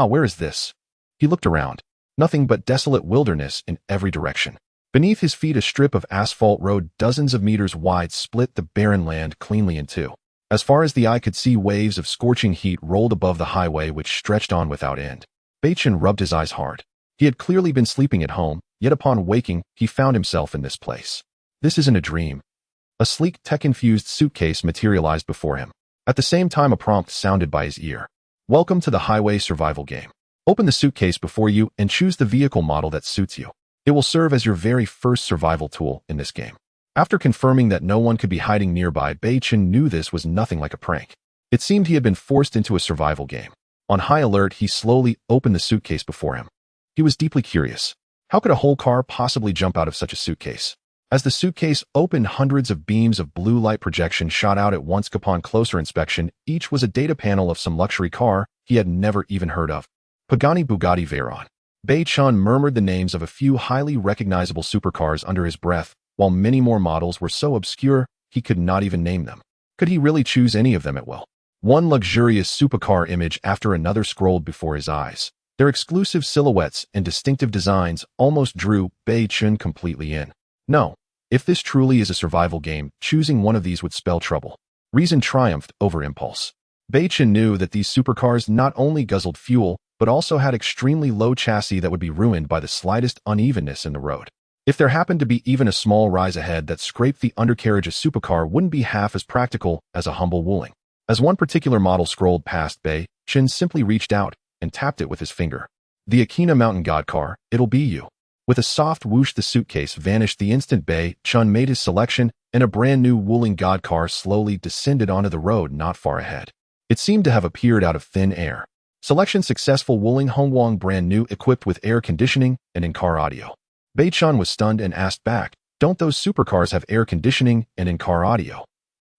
Where is this? He looked around. Nothing but desolate wilderness in every direction. Beneath his feet, a strip of asphalt road dozens of meters wide split the barren land cleanly in two. As far as the eye could see, waves of scorching heat rolled above the highway which stretched on without end. Beichen rubbed his eyes hard. He had clearly been sleeping at home, yet upon waking, he found himself in this place. This isn't a dream. A sleek, tech-infused suitcase materialized before him. At the same time, a prompt sounded by his ear. Welcome to the highway survival game. Open the suitcase before you and choose the vehicle model that suits you. It will serve as your very first survival tool in this game. After confirming that no one could be hiding nearby, Beichen knew this was nothing like a prank. It seemed he had been forced into a survival game. On high alert, he slowly opened the suitcase before him. He was deeply curious. How could a whole car possibly jump out of such a suitcase? As the suitcase opened, hundreds of beams of blue light projection shot out at once. Upon closer inspection, each was a data panel of some luxury car he had never even heard of. Pagani, Bugatti, Veyron. Beichen murmured the names of a few highly recognizable supercars under his breath, while many more models were so obscure he could not even name them. Could he really choose any of them at will? One luxurious supercar image after another scrolled before his eyes. Their exclusive silhouettes and distinctive designs almost drew Beichen completely in. No, if this truly is a survival game, choosing one of these would spell trouble. Reason triumphed over impulse. Beichen knew that these supercars not only guzzled fuel, but also had extremely low chassis that would be ruined by the slightest unevenness in the road. If there happened to be even a small rise ahead that scraped the undercarriage, a supercar wouldn't be half as practical as a humble Wuling. As one particular model scrolled past, Beichen simply reached out and tapped it with his finger. The Akina Mountain God car, it'll be you. With a soft whoosh, the suitcase vanished the instant Beichen made his selection, and a brand new Wuling God car slowly descended onto the road not far ahead. It seemed to have appeared out of thin air. Selection successful. Wuling Hongwang, brand new, equipped with air conditioning and in-car audio. Beichen was stunned and asked back, don't those supercars have air conditioning and in-car audio?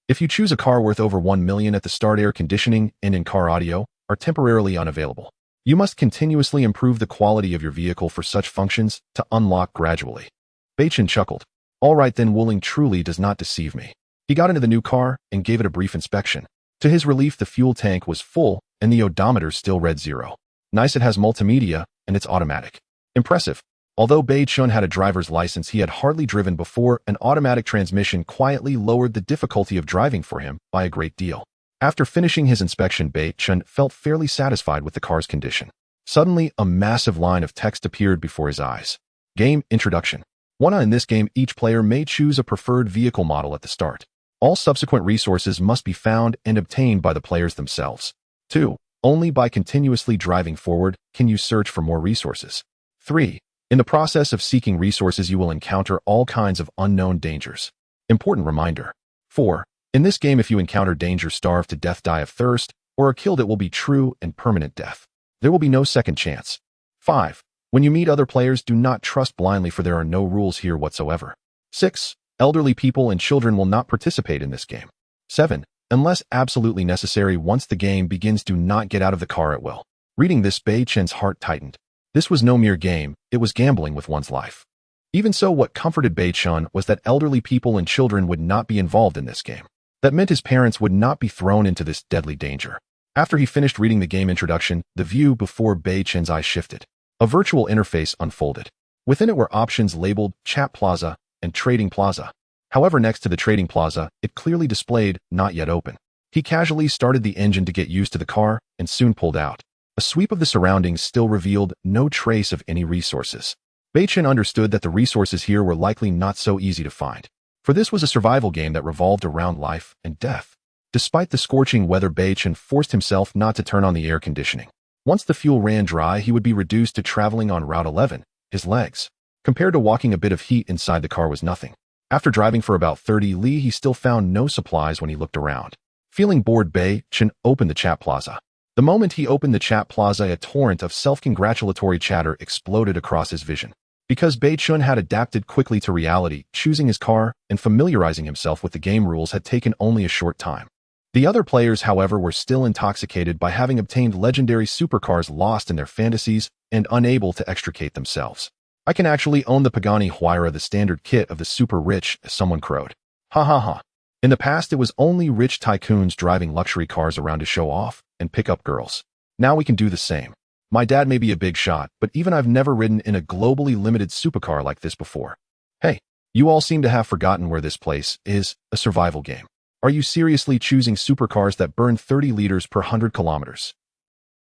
If you choose a car worth over 1 million at the start, air conditioning and in-car audio are temporarily unavailable. You must continuously improve the quality of your vehicle for such functions to unlock gradually. Beichen chuckled. All right then, Wuling truly does not deceive me. He got into the new car and gave it a brief inspection. To his relief, the fuel tank was full and the odometer still read 0. Nice, it has multimedia and it's automatic. Impressive. Although Beichen had a driver's license he had hardly driven before, an automatic transmission quietly lowered the difficulty of driving for him by a great deal. After finishing his inspection, Beichen felt fairly satisfied with the car's condition. Suddenly, a massive line of text appeared before his eyes. Game Introduction. 1. In this game, each player may choose a preferred vehicle model at the start. All subsequent resources must be found and obtained by the players themselves. 2. Only by continuously driving forward can you search for more resources. 3. In the process of seeking resources, you will encounter all kinds of unknown dangers. Important reminder. 4. In this game, if you encounter danger, starve to death, die of thirst, or are killed, it will be true and permanent death. There will be no second chance. 5. When you meet other players, do not trust blindly, for there are no rules here whatsoever. 6. Elderly people and children will not participate in this game. 7. Unless absolutely necessary, once the game begins, do not get out of the car at will. Reading this, Beichen's heart tightened. This was no mere game, it was gambling with one's life. Even so, what comforted Beichen was that elderly people and children would not be involved in this game. That meant his parents would not be thrown into this deadly danger. After he finished reading the game introduction, the view before Beichen's eyes shifted. A virtual interface unfolded. Within it were options labeled Chat Plaza and Trading Plaza. However, next to the Trading Plaza, it clearly displayed Not Yet Open. He casually started the engine to get used to the car and soon pulled out. A sweep of the surroundings still revealed no trace of any resources. Beichen understood that the resources here were likely not so easy to find, for this was a survival game that revolved around life and death. Despite the scorching weather, Beichen forced himself not to turn on the air conditioning. Once the fuel ran dry, he would be reduced to traveling on Route 11, his legs. Compared to walking, a bit of heat inside the car was nothing. After driving for about 30 li, he still found no supplies when he looked around. Feeling bored, Beichen opened the Chat Plaza. The moment he opened the Chat Plaza, a torrent of self-congratulatory chatter exploded across his vision. Because Beichen had adapted quickly to reality, choosing his car and familiarizing himself with the game rules had taken only a short time. The other players, however, were still intoxicated by having obtained legendary supercars, lost in their fantasies and unable to extricate themselves. I can actually own the Pagani Huayra, the standard kit of the super rich, someone crowed. Ha ha ha. In the past, it was only rich tycoons driving luxury cars around to show off and pick up girls. Now we can do the same. My dad may be a big shot, but even I've never ridden in a globally limited supercar like this before. Hey, you all seem to have forgotten where this place is, a survival game. Are you seriously choosing supercars that burn 30 liters per 100 kilometers?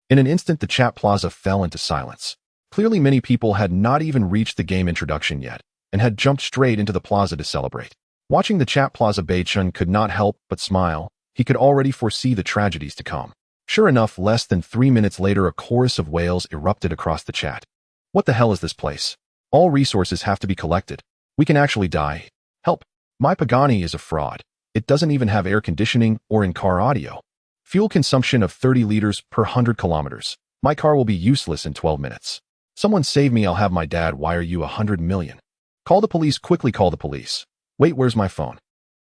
In an instant, the chat plaza fell into silence. Clearly, many people had not even reached the game introduction yet, and had jumped straight into the plaza to celebrate. Watching the chat plaza, Beichen could not help but smile. He could already foresee the tragedies to come. Sure enough, less than 3 minutes later, a chorus of wails erupted across the chat. What the hell is this place? All resources have to be collected. We can actually die. Help. My Pagani is a fraud. It doesn't even have air conditioning or in-car audio. Fuel consumption of 30 liters per 100 kilometers. My car will be useless in 12 minutes. Someone save me, I'll have my dad wire you 100 million. Call the police, quickly call the police. Wait, where's my phone?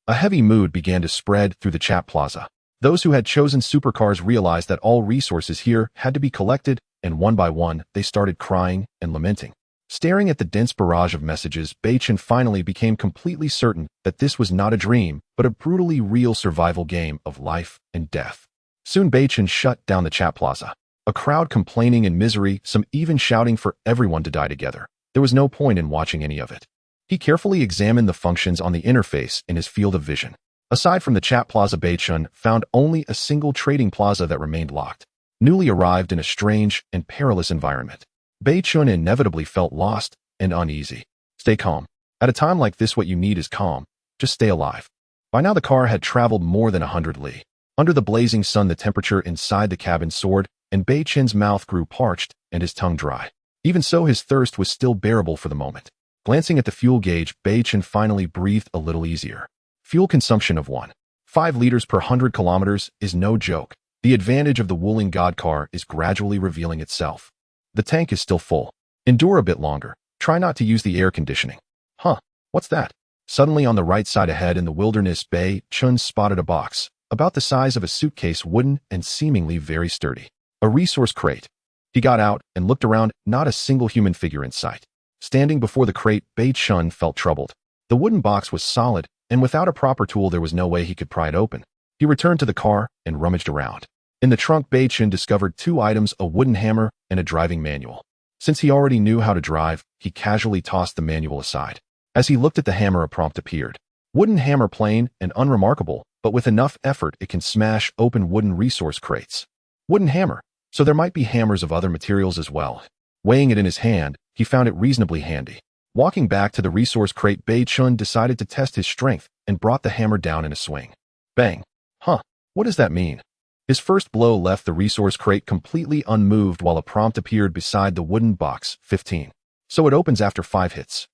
A heavy mood began to spread through the chat plaza. Those who had chosen supercars realized that all resources here had to be collected, and one by one, they started crying and lamenting. Staring at the dense barrage of messages, Beichen finally became completely certain that this was not a dream, but a brutally real survival game of life and death. Soon Beichen shut down the chat plaza. A crowd complaining in misery, some even shouting for everyone to die together. There was no point in watching any of it. He carefully examined the functions on the interface in his field of vision. Aside from the chat plaza, Beichen found only a single trading plaza that remained locked. Newly arrived in a strange and perilous environment, Beichen inevitably felt lost and uneasy. Stay calm. At a time like this, what you need is calm. Just stay alive. By now the car had traveled more than 100 li. Under the blazing sun, the temperature inside the cabin soared, and Beichen's mouth grew parched and his tongue dry. Even so, his thirst was still bearable for the moment. Glancing at the fuel gauge, Beichen finally breathed a little easier. Fuel consumption of 1.5 liters per 100 kilometers is no joke. The advantage of the Wuling God car is gradually revealing itself. The tank is still full. Endure a bit longer. Try not to use the air conditioning. Huh, what's that? Suddenly on the right side ahead in the wilderness, Beichen spotted a box, about the size of a suitcase, wooden and seemingly very sturdy. A resource crate. He got out and looked around, not a single human figure in sight. Standing before the crate, Beichen felt troubled. The wooden box was solid, and without a proper tool there was no way he could pry it open. He returned to the car and rummaged around. In the trunk, Beichen discovered 2 items, a wooden hammer and a driving manual. Since he already knew how to drive, he casually tossed the manual aside. As he looked at the hammer, a prompt appeared. Wooden hammer, plain and unremarkable, but with enough effort it can smash open wooden resource crates. Wooden hammer. So there might be hammers of other materials as well. Weighing it in his hand, he found it reasonably handy. Walking back to the resource crate, Beichen decided to test his strength and brought the hammer down in a swing. Bang. Huh, what does that mean? His first blow left the resource crate completely unmoved while a prompt appeared beside the wooden box, 15. So it opens after 5 hits.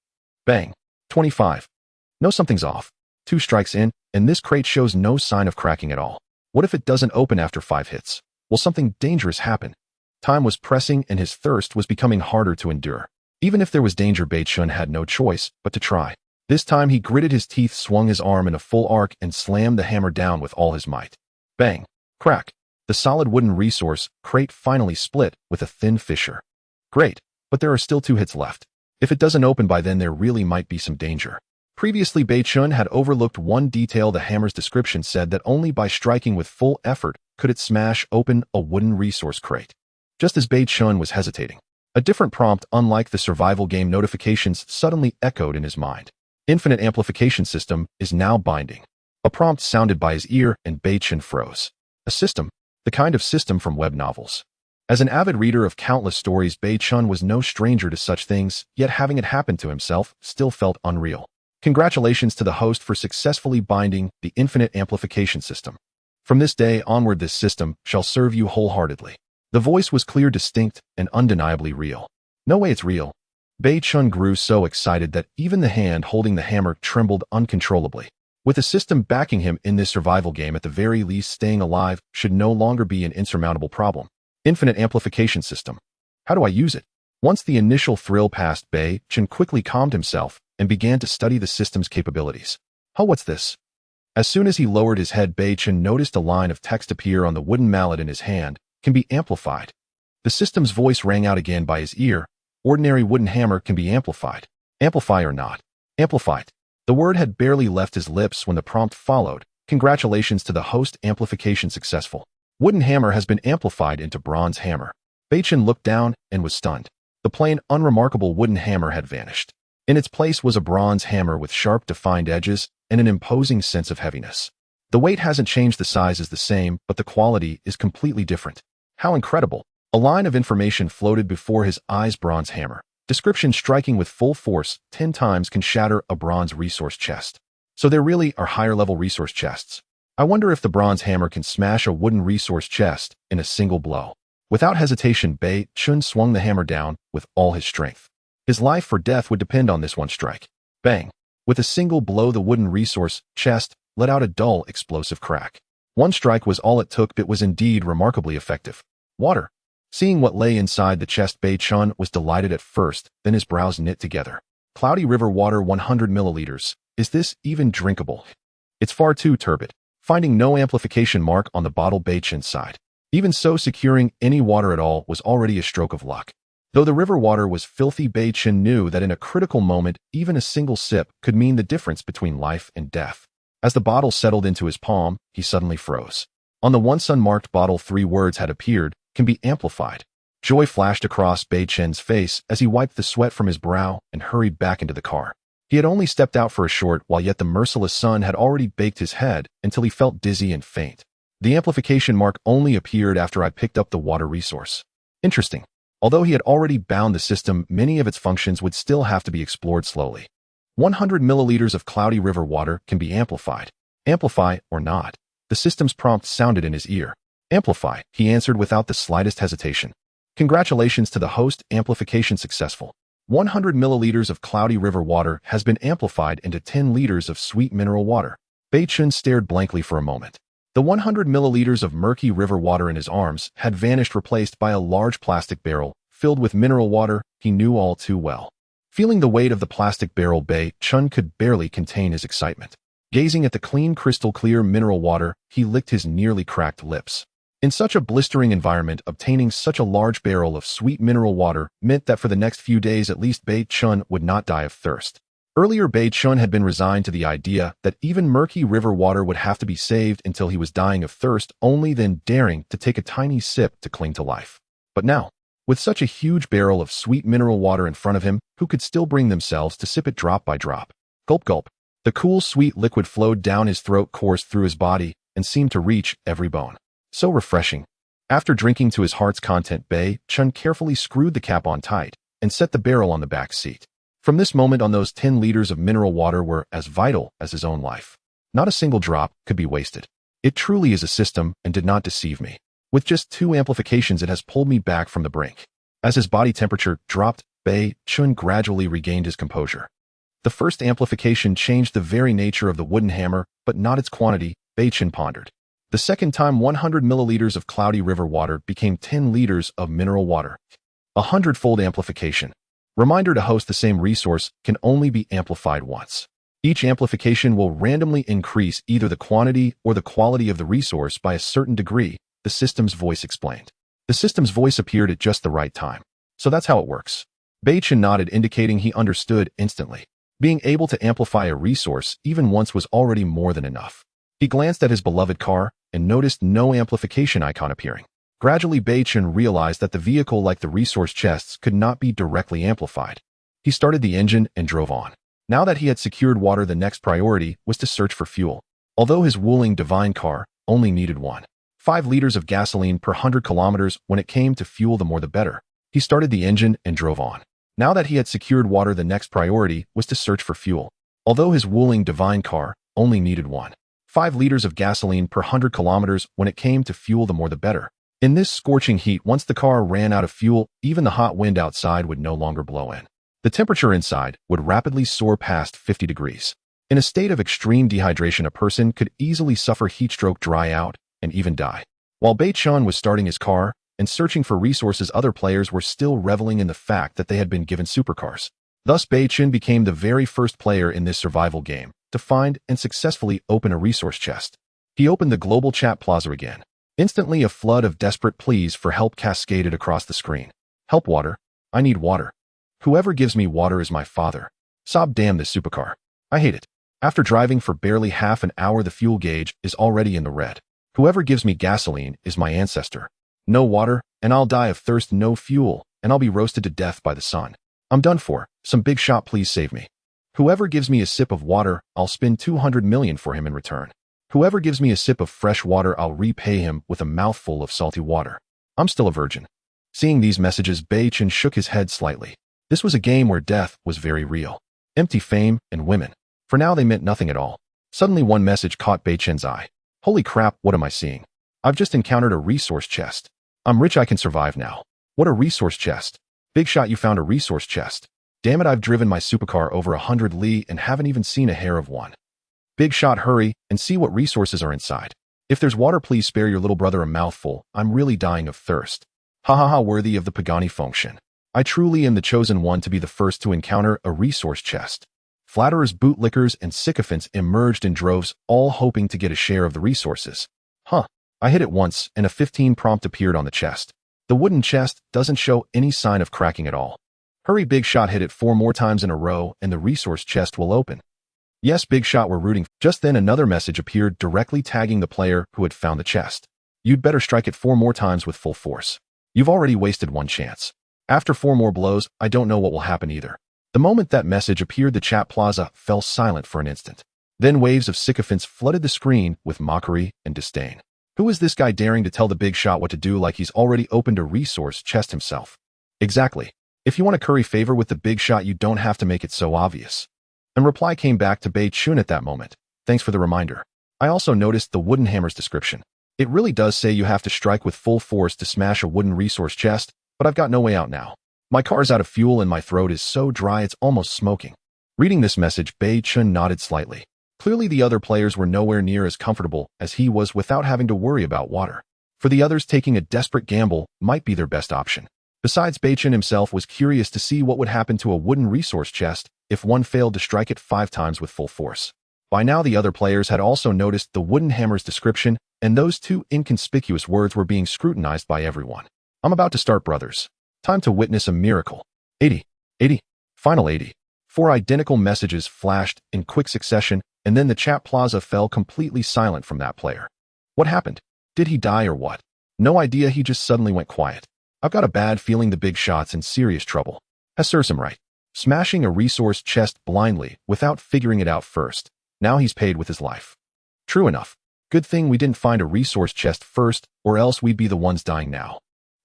Bang. 25. No, something's off. 2 strikes in, and this crate shows no sign of cracking at all. What if it doesn't open after 5 hits? Will something dangerous happen? Time was pressing and his thirst was becoming harder to endure. Even if there was danger, Beichen had no choice but to try. This time he gritted his teeth, swung his arm in a full arc, and slammed the hammer down with all his might. Bang. Crack. The solid wooden resource crate finally split with a thin fissure. Great, but there are still 2 hits left. If it doesn't open by then, there really might be some danger. Previously, Beichen had overlooked one detail. The hammer's description said that only by striking with full effort could it smash open a wooden resource crate. Just as Beichen was hesitating, a different prompt, unlike the survival game notifications, suddenly echoed in his mind. Infinite Amplification System is now binding. A prompt sounded by his ear and Beichen froze. A system? The kind of system from web novels. As an avid reader of countless stories, Beichen was no stranger to such things, yet having it happen to himself still felt unreal. Congratulations to the host for successfully binding the Infinite Amplification System. From this day onward, this system shall serve you wholeheartedly. The voice was clear, distinct, and undeniably real. No way, it's real. Beichen grew so excited that even the hand holding the hammer trembled uncontrollably. With a system backing him in this survival game, at the very least, staying alive should no longer be an insurmountable problem. Infinite Amplification System. How do I use it? Once the initial thrill passed, Beichen quickly calmed himself and began to study the system's capabilities. Oh, what's this? As soon as he lowered his head, Beichen noticed a line of text appear on the wooden mallet in his hand. Can be amplified. The system's voice rang out again by his ear. Ordinary wooden hammer can be amplified. Amplify or not. Amplified. The word had barely left his lips when the prompt followed. Congratulations to the host, amplification successful. Wooden hammer has been amplified into bronze hammer. Beichen looked down and was stunned. The plain, unremarkable wooden hammer had vanished. In its place was a bronze hammer with sharp, defined edges and an imposing sense of heaviness. The weight hasn't changed, the size is the same, but the quality is completely different. How incredible! A line of information floated before his eyes. Bronze hammer. Description: striking with full force 10 times can shatter a bronze resource chest. So there really are higher-level resource chests. I wonder if the bronze hammer can smash a wooden resource chest in a single blow. Without hesitation, Beichen swung the hammer down with all his strength. His life or death would depend on this one strike. Bang! With a single blow, the wooden resource chest let out a dull, explosive crack. One strike was all it took, but it was indeed remarkably effective. Water. Seeing what lay inside the chest, Beichen was delighted at first, then his brows knit together. Cloudy river water, 100 milliliters. Is this even drinkable? It's far too turbid. Finding no amplification mark on the bottle, Beichen sighed. Even so, securing any water at all was already a stroke of luck. Though the river water was filthy, Beichen knew that in a critical moment, even a single sip could mean the difference between life and death. As the bottle settled into his palm, he suddenly froze. On the once unmarked bottle, 3 words had appeared: can be amplified. Joy flashed across Beichen's face as he wiped the sweat from his brow and hurried back into the car. He had only stepped out for a short while, yet the merciless sun had already baked his head until he felt dizzy and faint. The amplification mark only appeared after I picked up the water resource. Interesting. Although he had already bound the system, many of its functions would still have to be explored slowly. 100 milliliters of cloudy river water can be amplified. Amplify or not? The system's prompt sounded in his ear. Amplify, he answered without the slightest hesitation. Congratulations to the host, amplification successful. 100 milliliters of cloudy river water has been amplified into 10 liters of sweet mineral water. Beichen stared blankly for a moment. The 100 milliliters of murky river water in his arms had vanished, replaced by a large plastic barrel filled with mineral water he knew all too well. Feeling the weight of the plastic barrel, Beichen could barely contain his excitement. Gazing at the clean, crystal-clear mineral water, he licked his nearly cracked lips. In such a blistering environment, obtaining such a large barrel of sweet mineral water meant that for the next few days at least, Beichen would not die of thirst. Earlier, Beichen had been resigned to the idea that even murky river water would have to be saved until he was dying of thirst, only then daring to take a tiny sip to cling to life. But now, with such a huge barrel of sweet mineral water in front of him, who could still bring themselves to sip it drop by drop? Gulp, gulp. The cool, sweet liquid flowed down his throat, coursed through his body, and seemed to reach every bone. So refreshing. After drinking to his heart's content, Beichen carefully screwed the cap on tight and set the barrel on the back seat. From this moment on, those 10 liters of mineral water were as vital as his own life. Not a single drop could be wasted. It truly is a system and did not deceive me. With just 2 amplifications, it has pulled me back from the brink. As his body temperature dropped, Beichen gradually regained his composure. The first amplification changed the very nature of the wooden hammer, but not its quantity, Beichen pondered. The second time, 100 milliliters of cloudy river water became 10 liters of mineral water. 100-fold amplification. Reminder to host: the same resource can only be amplified once. Each amplification will randomly increase either the quantity or the quality of the resource by a certain degree, the system's voice explained. The system's voice appeared at just the right time. So that's how it works. Beichen nodded, indicating he understood instantly. Being able to amplify a resource even once was already more than enough. He glanced at his beloved car and noticed no amplification icon appearing. Gradually, Beichen realized that the vehicle, like the resource chests, could not be directly amplified. He started the engine and drove on. Now that he had secured water, the next priority was to search for fuel. Although his wooling divine car only needed 1.5 liters of gasoline per 100 kilometers, when it came to fuel, the more the better. He started the engine and drove on. Now that he had secured water, the next priority was to search for fuel. Although his wooling divine car only needed 1.5 liters of gasoline per 100 kilometers, when it came to fuel, the more the better. In this scorching heat, once the car ran out of fuel, even the hot wind outside would no longer blow in. The temperature inside would rapidly soar past 50 degrees. In a state of extreme dehydration, a person could easily suffer heat stroke, dry out, and even die. While Beichen was starting his car and searching for resources, other players were still reveling in the fact that they had been given supercars. Thus, Beichen became the very first player in this survival game to find and successfully open a resource chest. He opened the global chat plaza again. Instantly, a flood of desperate pleas for help cascaded across the screen. Help, water. I need water. Whoever gives me water is my father. Sob, damn this supercar. I hate it. After driving for barely half an hour, the fuel gauge is already in the red. Whoever gives me gasoline is my ancestor. No water, and I'll die of thirst, no fuel, and I'll be roasted to death by the sun. I'm done for. Some big shot, please save me. Whoever gives me a sip of water, I'll spend 200 million for him in return. Whoever gives me a sip of fresh water, I'll repay him with a mouthful of salty water. I'm still a virgin. Seeing these messages, Beichen shook his head slightly. This was a game where death was very real. Empty fame and women. For now, they meant nothing at all. Suddenly, one message caught Beichen's eye. Holy crap, what am I seeing? I've just encountered a resource chest. I'm rich, I can survive now. What a resource chest. Big shot, you found a resource chest. Damn it, I've driven my supercar over 100 li and haven't even seen a hair of one. Big shot, hurry and see what resources are inside. If there's water, please spare your little brother a mouthful. I'm really dying of thirst. Ha ha ha, worthy of the Pagani function. I truly am the chosen one to be the first to encounter a resource chest. Flatterers, bootlickers, and sycophants emerged in droves, all hoping to get a share of the resources. Huh. I hit it once, and a 15 prompt appeared on the chest. The wooden chest doesn't show any sign of cracking at all. Hurry, Big Shot, hit it 4 more times in a row, and the resource chest will open. Yes, Big Shot, we're rooting. Just then another message appeared directly tagging the player who had found the chest. You'd better strike it 4 more times with full force. You've already wasted 1 chance. After 4 more blows, I don't know what will happen either. The moment that message appeared, the chat plaza fell silent for an instant. Then waves of sycophants flooded the screen with mockery and disdain. Who is this guy daring to tell the Big Shot what to do like he's already opened a resource chest himself? Exactly. If you want to curry favor with the Big Shot, you don't have to make it so obvious. And reply came back to Beichen at that moment. Thanks for the reminder. I also noticed the wooden hammer's description. It really does say you have to strike with full force to smash a wooden resource chest, but I've got no way out now. My car's out of fuel and my throat is so dry it's almost smoking. Reading this message, Beichen nodded slightly. Clearly the other players were nowhere near as comfortable as he was without having to worry about water. For the others, taking a desperate gamble might be their best option. Besides, Beichen himself was curious to see what would happen to a wooden resource chest if one failed to strike it 5 times with full force. By now the other players had also noticed the wooden hammer's description, and those 2 inconspicuous words were being scrutinized by everyone. I'm about to start, brothers. Time to witness a miracle. 80. 80. Final 80. 4 identical messages flashed in quick succession, and then the chat plaza fell completely silent from that player. What happened? Did he die or what? No idea, he just suddenly went quiet. I've got a bad feeling the Big Shot's in serious trouble. Has serves him right. Smashing a resource chest blindly without figuring it out first. Now he's paid with his life. True enough. Good thing we didn't find a resource chest first, or else we'd be the ones dying now.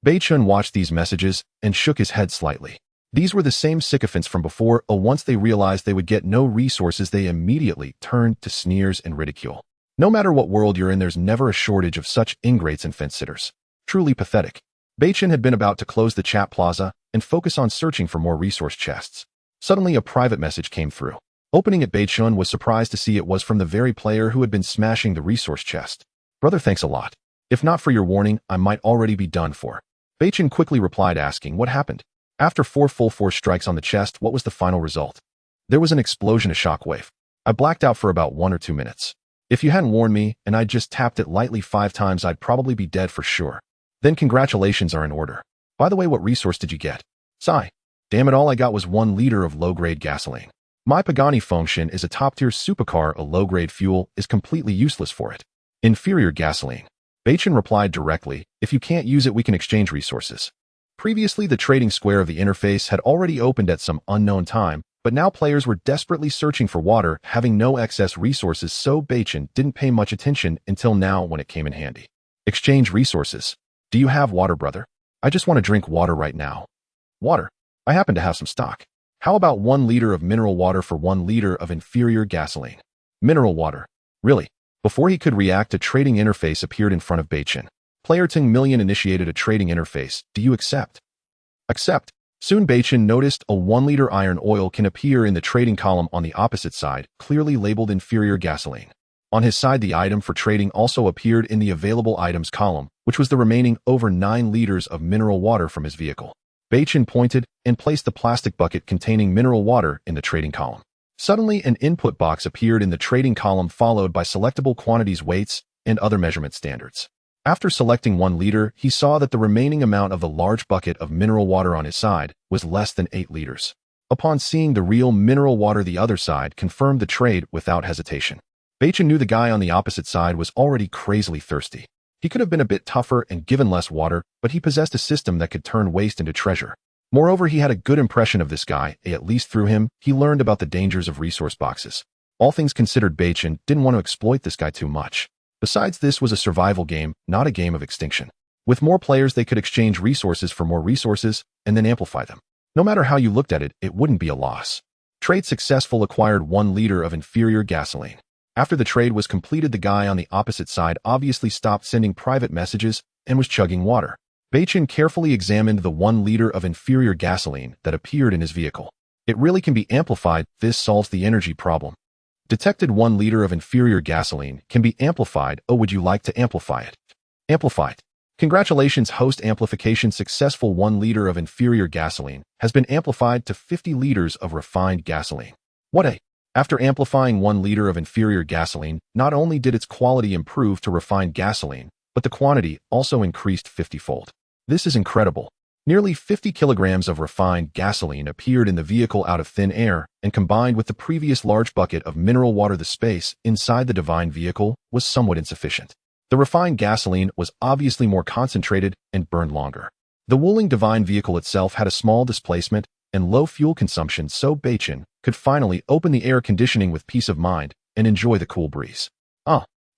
Beichen watched these messages and shook his head slightly. These were the same sycophants from before. Once they realized they would get no resources, they immediately turned to sneers and ridicule. No matter what world you're in, there's never a shortage of such ingrates and fence-sitters. Truly pathetic. Beichen had been about to close the chat plaza and focus on searching for more resource chests. Suddenly, a private message came through. Opening it, Beichen was surprised to see it was from the very player who had been smashing the resource chest. Brother, thanks a lot. If not for your warning, I might already be done for. Beichen quickly replied, asking what happened. After 4 full force strikes on the chest, what was the final result? There was an explosion, a shockwave. I blacked out for about 1 or 2 minutes. If you hadn't warned me and I'd just tapped it lightly 5 times, I'd probably be dead for sure. Then congratulations are in order. By the way, what resource did you get? Sigh. Damn it, all I got was 1 liter of low-grade gasoline. My Pagani function is a top-tier supercar. A low-grade fuel is completely useless for it. Inferior gasoline. Beichen replied directly, if you can't use it, we can exchange resources. Previously, the trading square of the interface had already opened at some unknown time, but now players were desperately searching for water, having no excess resources, so Beichen didn't pay much attention until now when it came in handy. Exchange resources. Do you have water, brother? I just want to drink water right now. Water. I happen to have some stock. How about 1 liter of mineral water for 1 liter of inferior gasoline? Mineral water. Really? Before he could react, a trading interface appeared in front of Beichen. Player 10 million initiated a trading interface. Do you accept? Accept. Soon Beichen noticed a 1 liter iron oil can appear in the trading column on the opposite side, clearly labeled inferior gasoline. On his side, the item for trading also appeared in the available items column, which was the remaining over 9 liters of mineral water from his vehicle. Beichen pointed and placed the plastic bucket containing mineral water in the trading column. Suddenly, an input box appeared in the trading column, followed by selectable quantities, weights, and other measurement standards. After selecting 1 liter, he saw that the remaining amount of the large bucket of mineral water on his side was less than 8 liters. Upon seeing the real mineral water, the other side confirmed the trade without hesitation. Beichen knew the guy on the opposite side was already crazily thirsty. He could have been a bit tougher and given less water, but he possessed a system that could turn waste into treasure. Moreover, he had a good impression of this guy, at least through him, he learned about the dangers of resource boxes. All things considered, Beichen didn't want to exploit this guy too much. Besides, this was a survival game, not a game of extinction. With more players, they could exchange resources for more resources, and then amplify them. No matter how you looked at it, it wouldn't be a loss. Trade successful, acquired 1 liter of inferior gasoline. After the trade was completed, the guy on the opposite side obviously stopped sending private messages and was chugging water. Beichen carefully examined the 1 liter of inferior gasoline that appeared in his vehicle. It really can be amplified. This solves the energy problem. Detected 1 liter of inferior gasoline can be amplified. Oh, would you like to amplify it? Amplified. Congratulations, host. Amplification successful. 1 liter of inferior gasoline has been amplified to 50 liters of refined gasoline. What a... After amplifying 1 liter of inferior gasoline, not only did its quality improve to refined gasoline, but the quantity also increased 50-fold. This is incredible. Nearly 50 kilograms of refined gasoline appeared in the vehicle out of thin air, and combined with the previous large bucket of mineral water, the space inside the divine vehicle was somewhat insufficient. The refined gasoline was obviously more concentrated and burned longer. The Wuling divine vehicle itself had a small displacement and low fuel consumption, so Beichen could finally open the air conditioning with peace of mind and enjoy the cool breeze.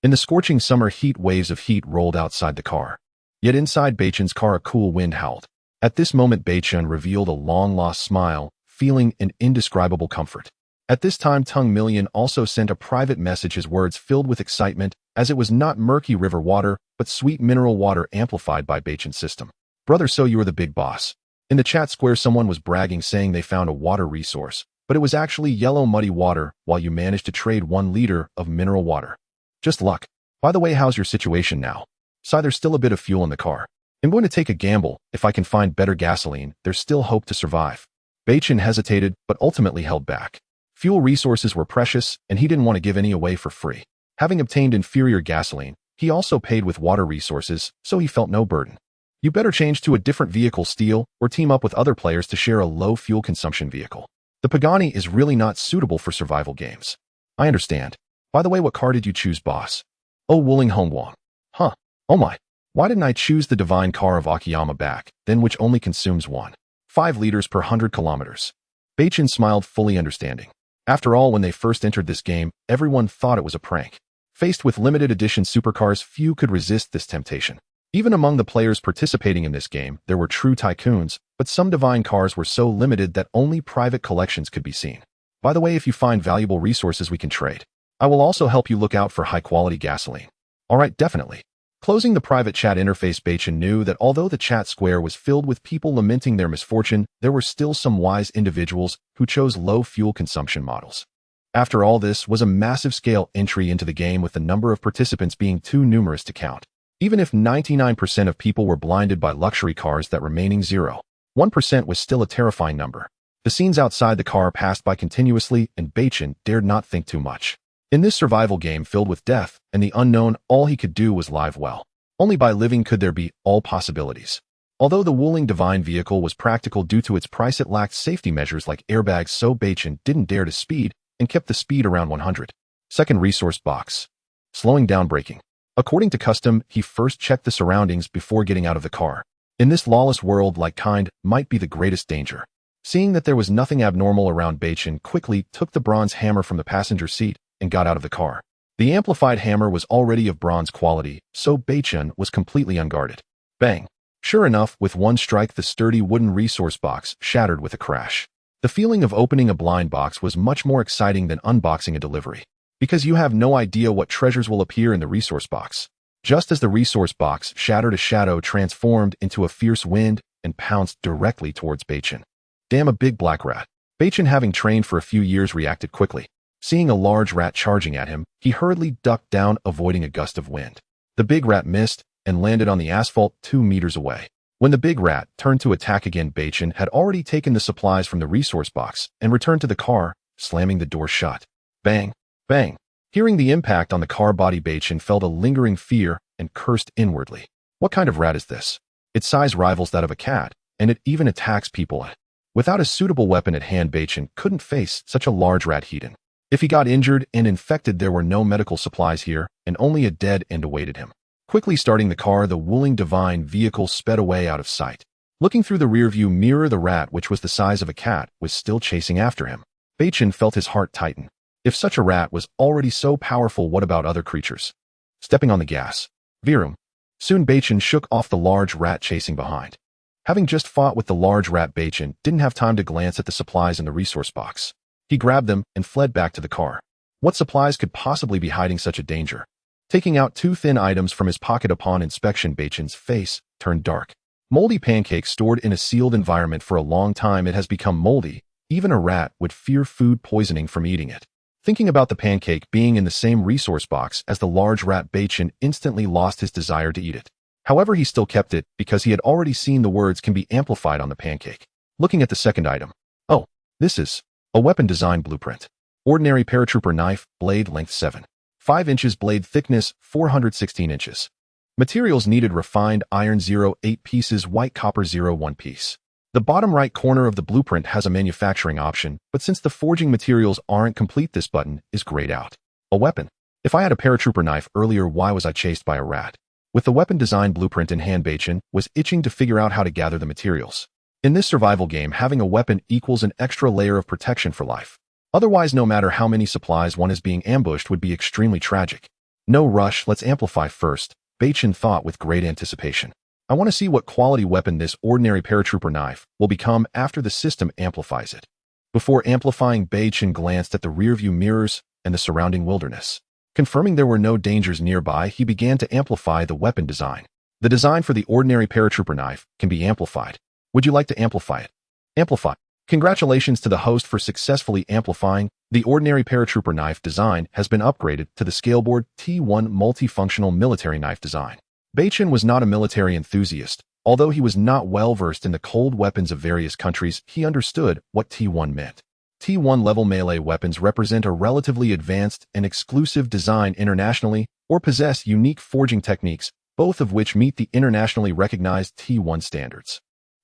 In the scorching summer heat, waves of heat rolled outside the car. Yet inside Beichen's car, a cool wind howled. At this moment, Beichen revealed a long-lost smile, feeling an indescribable comfort. At this time, Tung Million also sent a private message, his words filled with excitement, as it was not murky river water, but sweet mineral water amplified by Beichen's system. Brother, so you are the big boss. In the chat square, someone was bragging, saying they found a water resource, but it was actually yellow muddy water, while you managed to trade 1 liter of mineral water. Just luck. By the way, how's your situation now? So there's still a bit of fuel in the car. I'm going to take a gamble. If I can find better gasoline, there's still hope to survive. Beichen hesitated, but ultimately held back. Fuel resources were precious, and he didn't want to give any away for free. Having obtained inferior gasoline, he also paid with water resources, so he felt no burden. You better change to a different vehicle, steal, or team up with other players to share a low fuel consumption vehicle. The Pagani is really not suitable for survival games. I understand. By the way, what car did you choose, boss? Oh, Wuling Hongguang. Huh. Oh my. Why didn't I choose the divine car of Akiyama back, then, which only consumes 1.5 liters per 100 kilometers? Beichen smiled, fully understanding. After all, when they first entered this game, everyone thought it was a prank. Faced with limited edition supercars, few could resist this temptation. Even among the players participating in this game, there were true tycoons, but some divine cars were so limited that only private collections could be seen. By the way, if you find valuable resources, we can trade. I will also help you look out for high-quality gasoline. Alright, definitely. Closing the private chat interface, Beichen knew that although the chat square was filled with people lamenting their misfortune, there were still some wise individuals who chose low fuel consumption models. After all, this was a massive-scale entry into the game, with the number of participants being too numerous to count. Even if 99% of people were blinded by luxury cars, that remaining 0.1% was still a terrifying number. The scenes outside the car passed by continuously, and Beichen dared not think too much. In this survival game filled with death and the unknown, all he could do was live well. Only by living could there be all possibilities. Although the Wuling divine vehicle was practical due to its price, it lacked safety measures like airbags, so Beichen didn't dare to speed and kept the speed around 100. Second resource box. Slowing down, braking. According to custom, he first checked the surroundings before getting out of the car. In this lawless world, like kind might be the greatest danger. Seeing that there was nothing abnormal around, Beichen quickly took the bronze hammer from the passenger seat and got out of the car. The amplified hammer was already of bronze quality, so Beichen was completely unguarded. Bang! Sure enough, with one strike, the sturdy wooden resource box shattered with a crash. The feeling of opening a blind box was much more exciting than unboxing a delivery, because you have no idea what treasures will appear in the resource box. Just as the resource box shattered, a shadow transformed into a fierce wind and pounced directly towards Beichen. Damn, a big black rat. Beichen, having trained for a few years, reacted quickly. Seeing a large rat charging at him, he hurriedly ducked down, avoiding a gust of wind. The big rat missed and landed on the asphalt 2 meters away. When the big rat turned to attack again, Beichen had already taken the supplies from the resource box and returned to the car, slamming the door shut. Bang! Bang! Hearing the impact on the car body, Beichen felt a lingering fear and cursed inwardly. What kind of rat is this? Its size rivals that of a cat, and it even attacks people. Without a suitable weapon at hand, Beichen couldn't face such a large rat heathen. If he got injured and infected, there were no medical supplies here, and only a dead end awaited him. Quickly starting the car, the Wuling Divine vehicle sped away out of sight. Looking through the rearview mirror, the rat, which was the size of a cat, was still chasing after him. Beichen felt his heart tighten. If such a rat was already so powerful, what about other creatures? Stepping on the gas. Virum. Soon Beichen shook off the large rat chasing behind. Having just fought with the large rat, Beichen didn't have time to glance at the supplies in the resource box. He grabbed them and fled back to the car. What supplies could possibly be hiding such a danger? Taking out 2 thin items from his pocket upon inspection, Beichen's face turned dark. Moldy pancake stored in a sealed environment for a long time, it has become moldy. Even a rat would fear food poisoning from eating it. Thinking about the pancake being in the same resource box as the large rat, Beichen instantly lost his desire to eat it. However, he still kept it because he had already seen the words "can be amplified" on the pancake. Looking at the second item. Oh, this is a weapon design blueprint. Ordinary paratrooper knife, blade length 7.5 inches, blade thickness 416 inches. Materials needed: refined iron 0.8 pieces, white copper 0.1 piece. The bottom right corner of the blueprint has a manufacturing option, but since the forging materials aren't complete, this button is grayed out. A weapon. If I had a paratrooper knife earlier, why was I chased by a rat? With the weapon design blueprint in hand, Beichen was itching to figure out how to gather the materials. In this survival game, having a weapon equals an extra layer of protection for life. Otherwise, no matter how many supplies one is being ambushed, would be extremely tragic. No rush, let's amplify first, Beichen thought with great anticipation. I want to see what quality weapon this ordinary paratrooper knife will become after the system amplifies it. Before amplifying, Beichen glanced at the rearview mirrors and the surrounding wilderness. Confirming there were no dangers nearby, he began to amplify the weapon design. The design for the ordinary paratrooper knife can be amplified. Would you like to amplify it? Amplify. Congratulations to the host for successfully amplifying. The ordinary paratrooper knife design has been upgraded to the Scaleboard T1 multifunctional military knife design. Beichen was not a military enthusiast. Although he was not well versed in the cold weapons of various countries, he understood what T1 meant. T1 level melee weapons represent a relatively advanced and exclusive design internationally, or possess unique forging techniques, both of which meet the internationally recognized T1 standards.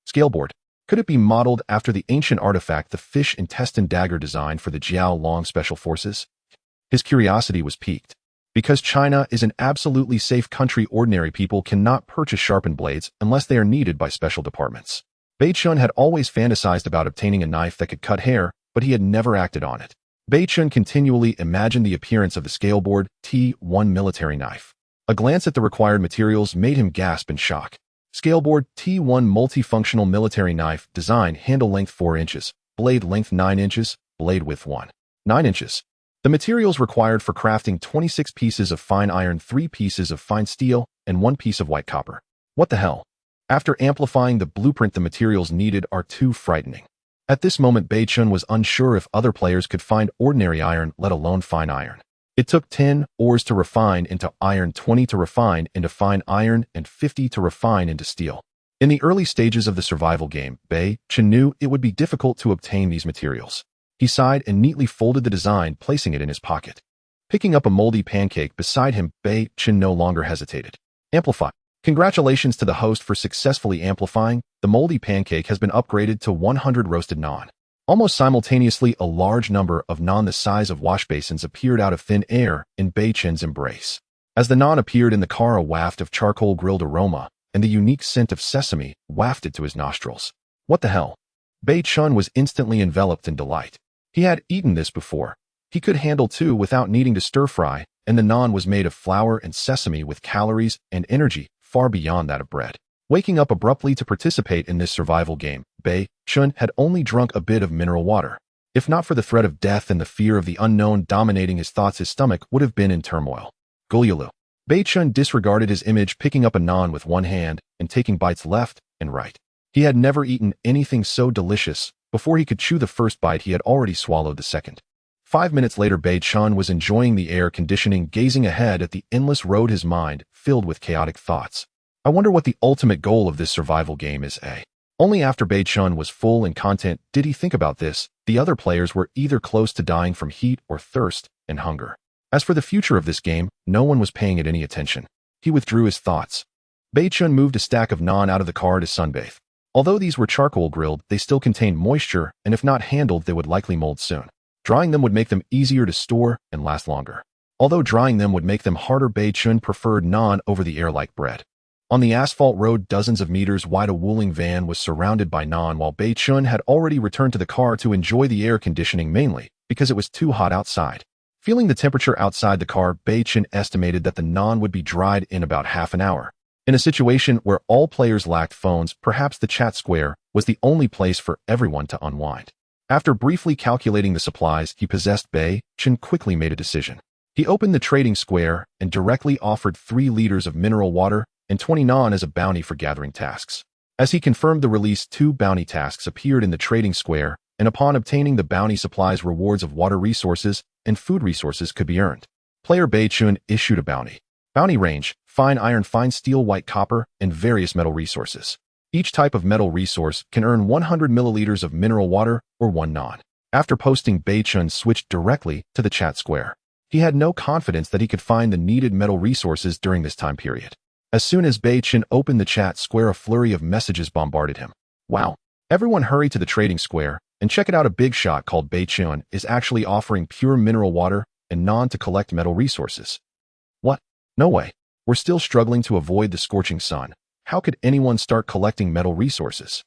Scaleboard. Could it be modeled after the ancient artifact, the fish intestine dagger design for the Jiao Long Special Forces? His curiosity was piqued. Because China is an absolutely safe country, ordinary people cannot purchase sharpened blades unless they are needed by special departments. Beichen had always fantasized about obtaining a knife that could cut hair, but he had never acted on it. Beichen continually imagined the appearance of the Scaleboard T1 military knife. A glance at the required materials made him gasp in shock. Scaleboard T1 multifunctional military knife design, handle length 4 inches, blade length 9 inches, blade width 1.9 inches. The materials required for crafting: 26 pieces of fine iron, 3 pieces of fine steel, and 1 piece of white copper. What the hell? After amplifying the blueprint, the materials needed are too frightening. At this moment, Beichen was unsure if other players could find ordinary iron, let alone fine iron. It took 10 ores to refine into iron, 20 to refine into fine iron, and 50 to refine into steel. In the early stages of the survival game, Beichen knew it would be difficult to obtain these materials. He sighed and neatly folded the design, placing it in his pocket. Picking up a moldy pancake beside him, Beichen no longer hesitated. Amplify. Congratulations to the host for successfully amplifying. The moldy pancake has been upgraded to 100 roasted naan. Almost simultaneously, a large number of naan the size of wash basins appeared out of thin air in Beichen's embrace. As the naan appeared in the car, a waft of charcoal grilled aroma and the unique scent of sesame wafted to his nostrils. What the hell? Beichen was instantly enveloped in delight. He had eaten this before. He could handle two without needing to stir-fry, and the naan was made of flour and sesame with calories and energy far beyond that of bread. Waking up abruptly to participate in this survival game, Beichen had only drunk a bit of mineral water. If not for the threat of death and the fear of the unknown dominating his thoughts, his stomach would have been in turmoil. Gulyulu. Beichen disregarded his image, picking up a naan with one hand and taking bites left and right. He had never eaten anything so delicious. Before he could chew the first bite, he had already swallowed the second. 5 minutes later, Beichen was enjoying the air conditioning, gazing ahead at the endless road, his mind filled with chaotic thoughts. I wonder what the ultimate goal of this survival game is. Only after Beichen was full in content did he think about this. The other players were either close to dying from heat or thirst and hunger. As for the future of this game, no one was paying it any attention. He withdrew his thoughts. Beichen moved a stack of naan out of the car to sunbathe. Although these were charcoal grilled, they still contained moisture, and if not handled, they would likely mold soon. Drying them would make them easier to store and last longer. Although drying them would make them harder, Beichen preferred naan over the air like bread. On the asphalt road dozens of meters wide, a Wuling van was surrounded by naan, while Beichen had already returned to the car to enjoy the air conditioning, mainly because it was too hot outside. Feeling the temperature outside the car, Beichen estimated that the naan would be dried in about half an hour. In a situation where all players lacked phones, perhaps the chat square was the only place for everyone to unwind. After briefly calculating the supplies he possessed, Beichen quickly made a decision. He opened the trading square and directly offered 3 liters of mineral water and 20 naan as a bounty for gathering tasks. As he confirmed the release, 2 bounty tasks appeared in the trading square, and upon obtaining the bounty supplies, rewards of water resources and food resources could be earned. Player Beichen issued a bounty. Bounty range: fine iron, fine steel, white copper, and various metal resources. Each type of metal resource can earn 100 milliliters of mineral water or 1 naan. After posting, Beichen switched directly to the chat square. He had no confidence that he could find the needed metal resources during this time period. As soon as Beichen opened the chat square, a flurry of messages bombarded him. Wow! Everyone hurry to the trading square and check it out. A big shot called Beichen is actually offering pure mineral water and naan to collect metal resources. What? No way. We're still struggling to avoid the scorching sun. How could anyone start collecting metal resources?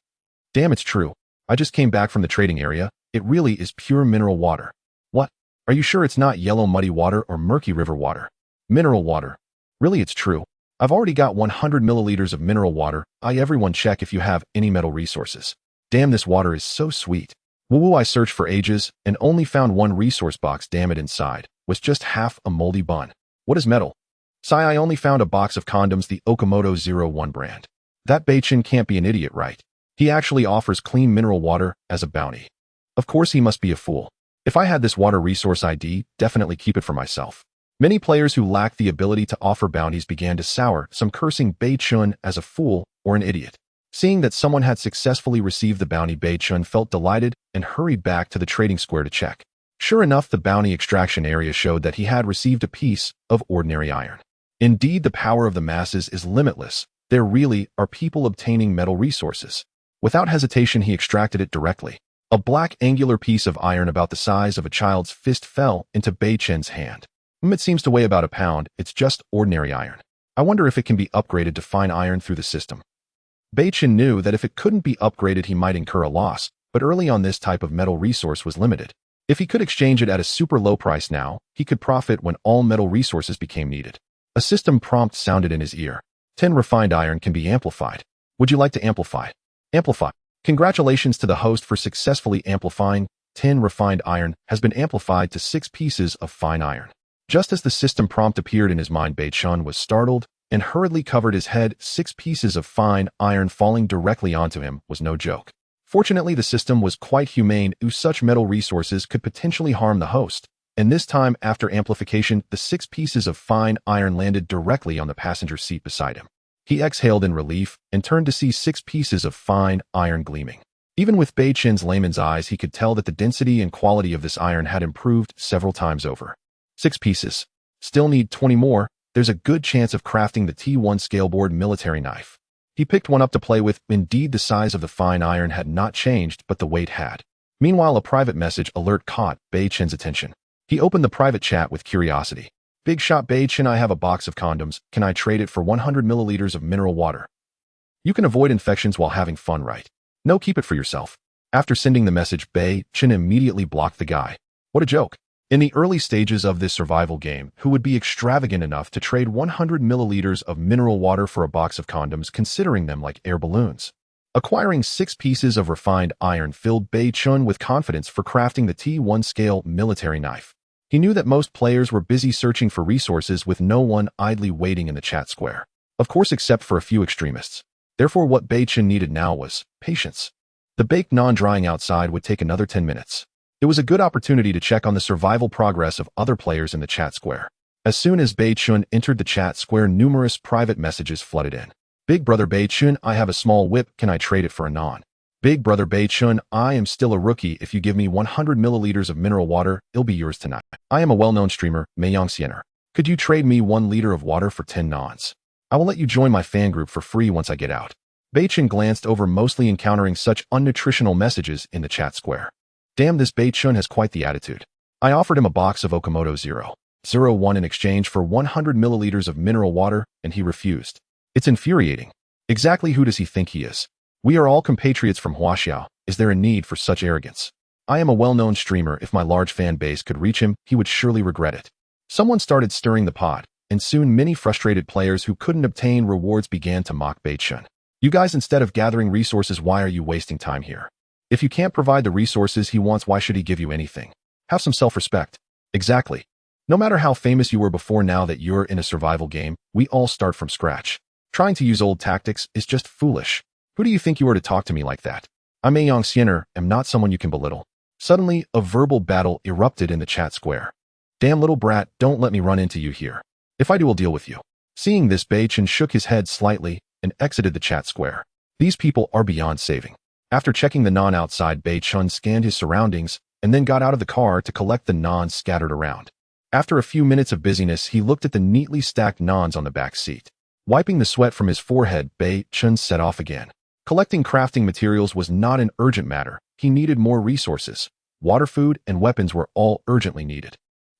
Damn, it's true. I just came back from the trading area. It really is pure mineral water. What? Are you sure it's not yellow muddy water or murky river water? Mineral water. Really, it's true. I've already got 100 milliliters of mineral water. Everyone check if you have any metal resources. Damn, this water is so sweet. Woo, I searched for ages and only found 1 resource box. Damn it, inside was just half a moldy bun. What is metal? Sigh, I only found a box of condoms, the Okamoto 01 brand. That Beichen can't be an idiot, right? He actually offers clean mineral water as a bounty. Of course he must be a fool. If I had this water resource, I'd definitely keep it for myself. Many players who lacked the ability to offer bounties began to sour, some cursing Beichen as a fool or an idiot. Seeing that someone had successfully received the bounty, Beichen felt delighted and hurried back to the trading square to check. Sure enough, the bounty extraction area showed that he had received a piece of ordinary iron. Indeed, the power of the masses is limitless. There really are people obtaining metal resources. Without hesitation, he extracted it directly. A black angular piece of iron about the size of a child's fist fell into Beichen's hand. It seems to weigh about a pound. It's just ordinary iron. I wonder if it can be upgraded to fine iron through the system. Beichen knew that if it couldn't be upgraded, he might incur a loss, but early on this type of metal resource was limited. If he could exchange it at a super low price now, he could profit when all metal resources became needed. A system prompt sounded in his ear. 10 refined iron can be amplified. Would you like to amplify? Amplify. Congratulations to the host for successfully amplifying. 10 refined iron has been amplified to 6 pieces of fine iron. Just as the system prompt appeared in his mind, Beichen was startled and hurriedly covered his head. 6 pieces of fine iron falling directly onto him was no joke. Fortunately, the system was quite humane. Such metal resources could potentially harm the host. And this time, after amplification, the 6 pieces of fine iron landed directly on the passenger seat beside him. He exhaled in relief and turned to see 6 pieces of fine iron gleaming. Even with Beichen's layman's eyes, he could tell that the density and quality of this iron had improved several times over. 6 pieces. Still need 20 more. There's a good chance of crafting the T1 scaleboard military knife. He picked one up to play with. Indeed, the size of the fine iron had not changed, but the weight had. Meanwhile, a private message alert caught Beichen's attention. He opened the private chat with curiosity. Big shot Beichen, I have a box of condoms. Can I trade it for 100 milliliters of mineral water? You can avoid infections while having fun, right? No, keep it for yourself. After sending the message, Beichen immediately blocked the guy. What a joke. In the early stages of this survival game, who would be extravagant enough to trade 100 milliliters of mineral water for a box of condoms, considering them like air balloons? Acquiring 6 pieces of refined iron filled Beichen with confidence for crafting the T1 scale military knife. He knew that most players were busy searching for resources with no one idly waiting in the chat square. Of course, except for a few extremists. Therefore, what Beichen needed now was patience. The baked naan drying outside would take another 10 minutes. It was a good opportunity to check on the survival progress of other players in the chat square. As soon as Beichen entered the chat square, numerous private messages flooded in. Big brother Beichen, I have a small whip. Can I trade it for a naan? Big brother Beichen, I am still a rookie. If you give me 100 milliliters of mineral water, it'll be yours tonight. I am a well-known streamer, Mayong Siener. Could you trade me 1 liter of water for 10 naans? I will let you join my fan group for free once I get out. Beichen glanced over, mostly encountering such unnutritional messages in the chat square. Damn, this Beichen has quite the attitude. I offered him a box of Okamoto 02 0.01 in exchange for 100 milliliters of mineral water, and he refused. It's infuriating. Exactly who does he think he is? We are all compatriots from Huaxiao. Is there a need for such arrogance? I am a well-known streamer. If my large fan base could reach him, he would surely regret it. Someone started stirring the pot, and soon many frustrated players who couldn't obtain rewards began to mock Beichen. You guys, instead of gathering resources, why are you wasting time here? If you can't provide the resources he wants, why should he give you anything? Have some self-respect. Exactly. No matter how famous you were before, now that you're in a survival game, we all start from scratch. Trying to use old tactics is just foolish. Who do you think you are to talk to me like that? I'm a young Xiener, am not someone you can belittle. Suddenly, a verbal battle erupted in the chat square. Damn little brat, don't let me run into you here. If I do, I'll deal with you. Seeing this, Beichen shook his head slightly and exited the chat square. These people are beyond saving. After checking the non outside, Beichen scanned his surroundings and then got out of the car to collect the nons scattered around. After a few minutes of busyness, he looked at the neatly stacked nons on the back seat. Wiping the sweat from his forehead, Beichen set off again. Collecting crafting materials was not an urgent matter. He needed more resources. Water, food, and weapons were all urgently needed.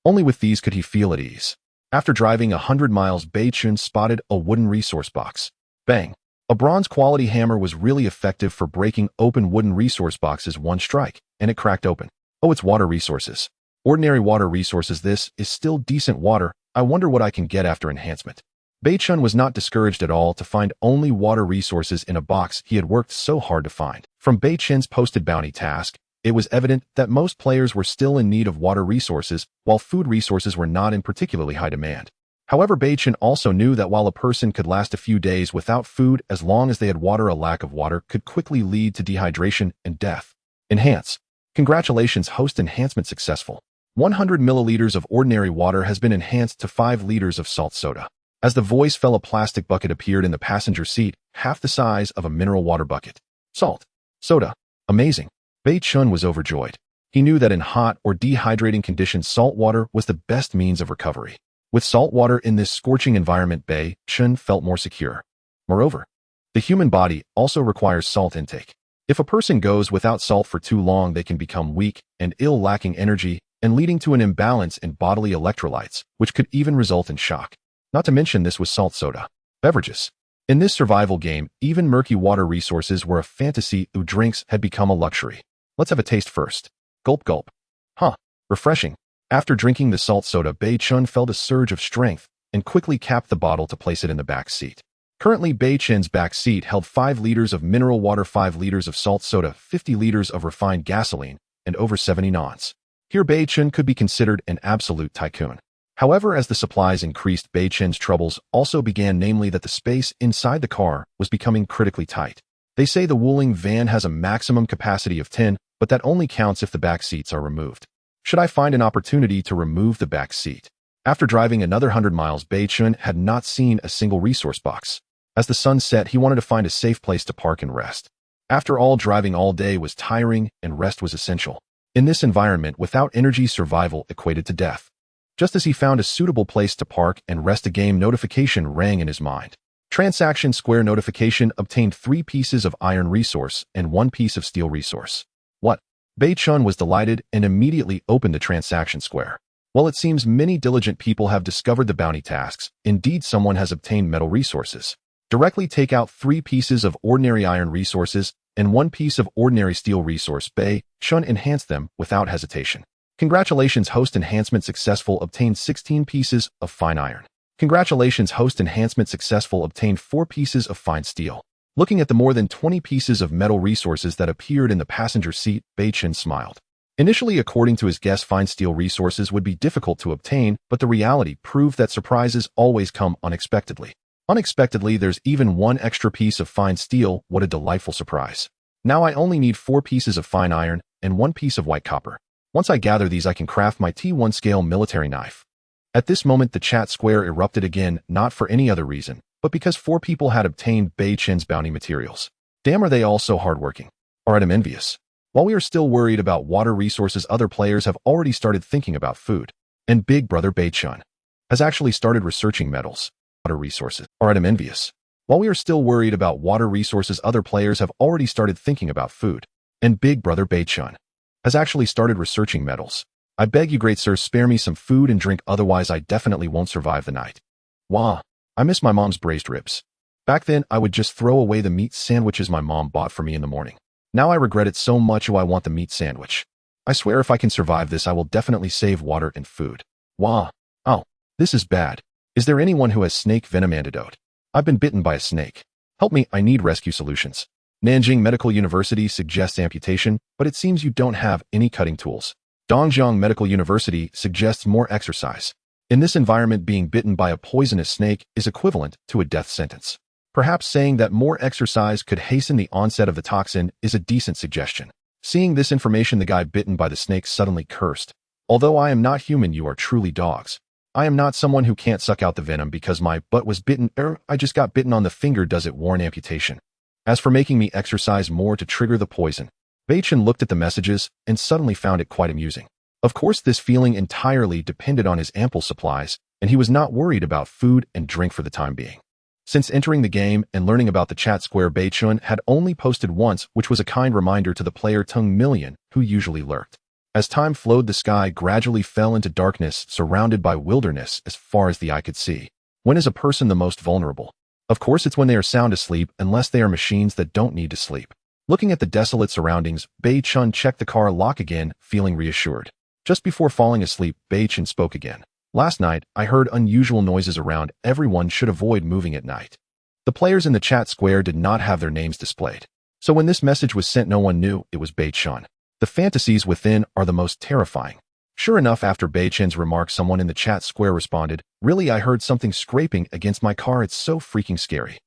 Only with these could he feel at ease. After driving 100 miles, Beichen spotted a wooden resource box. Bang! A bronze-quality hammer was really effective for breaking open wooden resource boxes one strike, and it cracked open. Oh, it's water resources. Ordinary water resources. This is still decent water. I wonder what I can get after enhancement. Beichen was not discouraged at all to find only water resources in a box he had worked so hard to find. From Beichen's posted bounty task, it was evident that most players were still in need of water resources, while food resources were not in particularly high demand. However, Beichen also knew that while a person could last a few days without food, as long as they had water, a lack of water could quickly lead to dehydration and death. Enhance. Congratulations, host enhancement successful. 100 milliliters of ordinary water has been enhanced to 5 liters of salt soda. As the voice fell, a plastic bucket appeared in the passenger seat, half the size of a mineral water bucket. Salt. Soda. Amazing. Beichen was overjoyed. He knew that in hot or dehydrating conditions, salt water was the best means of recovery. With salt water in this scorching environment, Beichen felt more secure. Moreover, the human body also requires salt intake. If a person goes without salt for too long, they can become weak and ill, lacking energy, and leading to an imbalance in bodily electrolytes, which could even result in shock. Not to mention, this was salt soda. Beverages. In this survival game, even murky water resources were a fantasy. Drinks had become a luxury. Let's have a taste first. Gulp gulp. Huh. Refreshing. After drinking the salt soda, Beichen felt a surge of strength and quickly capped the bottle to place it in the back seat. Currently, Beichen's back seat held 5 liters of mineral water, 5 liters of salt soda, 50 liters of refined gasoline, and over 70 nons. Here, Beichen could be considered an absolute tycoon. However, as the supplies increased, Beichen's troubles also began, namely that the space inside the car was becoming critically tight. They say the Wuling van has a maximum capacity of 10, but that only counts if the back seats are removed. Should I find an opportunity to remove the back seat? After driving another 100 miles, Beichen had not seen a single resource box. As the sun set, he wanted to find a safe place to park and rest. After all, driving all day was tiring and rest was essential. In this environment, without energy, survival equated to death. Just as he found a suitable place to park and rest, a game notification rang in his mind. Transaction Square notification obtained 3 pieces of iron resource and 1 piece of steel resource. What? Beichen was delighted and immediately opened the Transaction Square. Well, it seems many diligent people have discovered the bounty tasks. Indeed, someone has obtained metal resources. Directly take out 3 pieces of ordinary iron resources and 1 piece of ordinary steel resource. Beichen enhanced them without hesitation. Congratulations, host enhancement successful. Obtained 16 pieces of fine iron. Congratulations, host enhancement successful. Obtained 4 pieces of fine steel. Looking at the more than 20 pieces of metal resources that appeared in the passenger seat, Beichen smiled. Initially, according to his guess, fine steel resources would be difficult to obtain, but the reality proved that surprises always come unexpectedly. Unexpectedly, there's even 1 extra piece of fine steel. What a delightful surprise. Now I only need 4 pieces of fine iron and 1 piece of white copper. Once I gather these, I can craft my T1 scale military knife. At this moment, the chat square erupted again, not for any other reason, but because 4 people had obtained Beichen's bounty materials. Damn, are they all so hardworking? Alright, I'm envious. While we are still worried about water resources, other players have already started thinking about food. And Big Brother Beichen has actually started researching metals. Water resources. Alright, I'm envious. While we are still worried about water resources, other players have already started thinking about food. And Big Brother Beichen has actually started researching metals. I beg you, great sir, spare me some food and drink, otherwise I definitely won't survive the night. Wah, I miss my mom's braised ribs. Back then, I would just throw away the meat sandwiches my mom bought for me in the morning. Now I regret it so much. I want the meat sandwich. I swear if I can survive this, I will definitely save water and food. Wah. Oh, this is bad. Is there anyone who has snake venom antidote? I've been bitten by a snake. Help me, I need rescue solutions. Nanjing Medical University suggests amputation, but it seems you don't have any cutting tools. Dongjiang Medical University suggests more exercise. In this environment, being bitten by a poisonous snake is equivalent to a death sentence. Perhaps saying that more exercise could hasten the onset of the toxin is a decent suggestion. Seeing this information, the guy bitten by the snake suddenly cursed. Although I am not human, you are truly dogs. I am not someone who can't suck out the venom because my butt was bitten. I just got bitten on the finger. Does it warrant amputation? As for making me exercise more to trigger the poison, Beichen looked at the messages and suddenly found it quite amusing. Of course, this feeling entirely depended on his ample supplies, and he was not worried about food and drink for the time being. Since entering the game and learning about the chat square, Beichen had only posted once, which was a kind reminder to the player Tung Million, who usually lurked. As time flowed, the sky gradually fell into darkness, surrounded by wilderness as far as the eye could see. When is a person the most vulnerable? Of course, it's when they are sound asleep, unless they are machines that don't need to sleep. Looking at the desolate surroundings, Beichen checked the car lock again, feeling reassured. Just before falling asleep, Beichen spoke again. Last night, I heard unusual noises around. Everyone should avoid moving at night. The players in the chat square did not have their names displayed. So when this message was sent, no one knew it was Beichen. The fantasies within are the most terrifying. Sure enough, after Beichen's remark, someone in the chat square responded, "Really, I heard something scraping against my car. It's so freaking scary.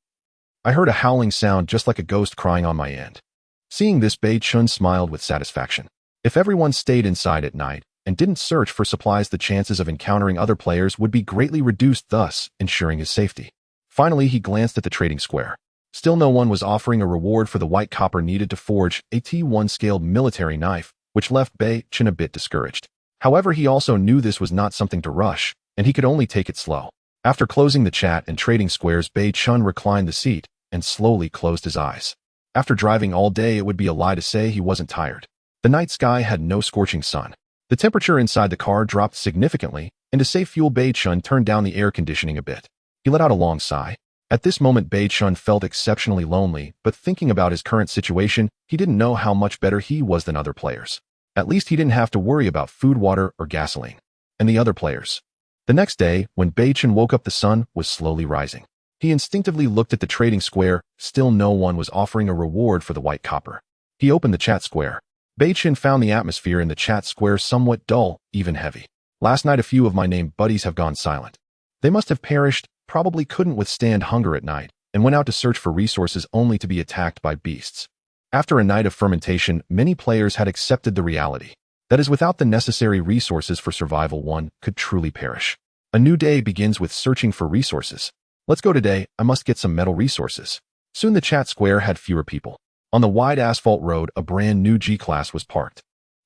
I heard a howling sound just like a ghost crying on my end." Seeing this, Beichen smiled with satisfaction. If everyone stayed inside at night and didn't search for supplies, the chances of encountering other players would be greatly reduced, thus ensuring his safety. Finally, he glanced at the trading square. Still no one was offering a reward for the white copper needed to forge a T1 scaled military knife, which left Beichen a bit discouraged. However, he also knew this was not something to rush, and he could only take it slow. After closing the chat and trading squares, Beichen reclined the seat and slowly closed his eyes. After driving all day, it would be a lie to say he wasn't tired. The night sky had no scorching sun. The temperature inside the car dropped significantly, and to save fuel, Beichen turned down the air conditioning a bit. He let out a long sigh. At this moment, Beichen felt exceptionally lonely, but thinking about his current situation, he didn't know how much better he was than other players. At least he didn't have to worry about food, water, or gasoline. And the other players. The next day, when Beichen woke up, the sun was slowly rising. He instinctively looked at the trading square. Still no one was offering a reward for the white copper. He opened the chat square. Beichen found the atmosphere in the chat square somewhat dull, even heavy. Last night, a few of my named buddies have gone silent. They must have perished, probably couldn't withstand hunger at night, and went out to search for resources only to be attacked by beasts. After a night of fermentation, many players had accepted the reality. That is, without the necessary resources for survival, one could truly perish. A new day begins with searching for resources. Let's go today, I must get some metal resources. Soon the chat square had fewer people. On the wide asphalt road, a brand new G-Class was parked.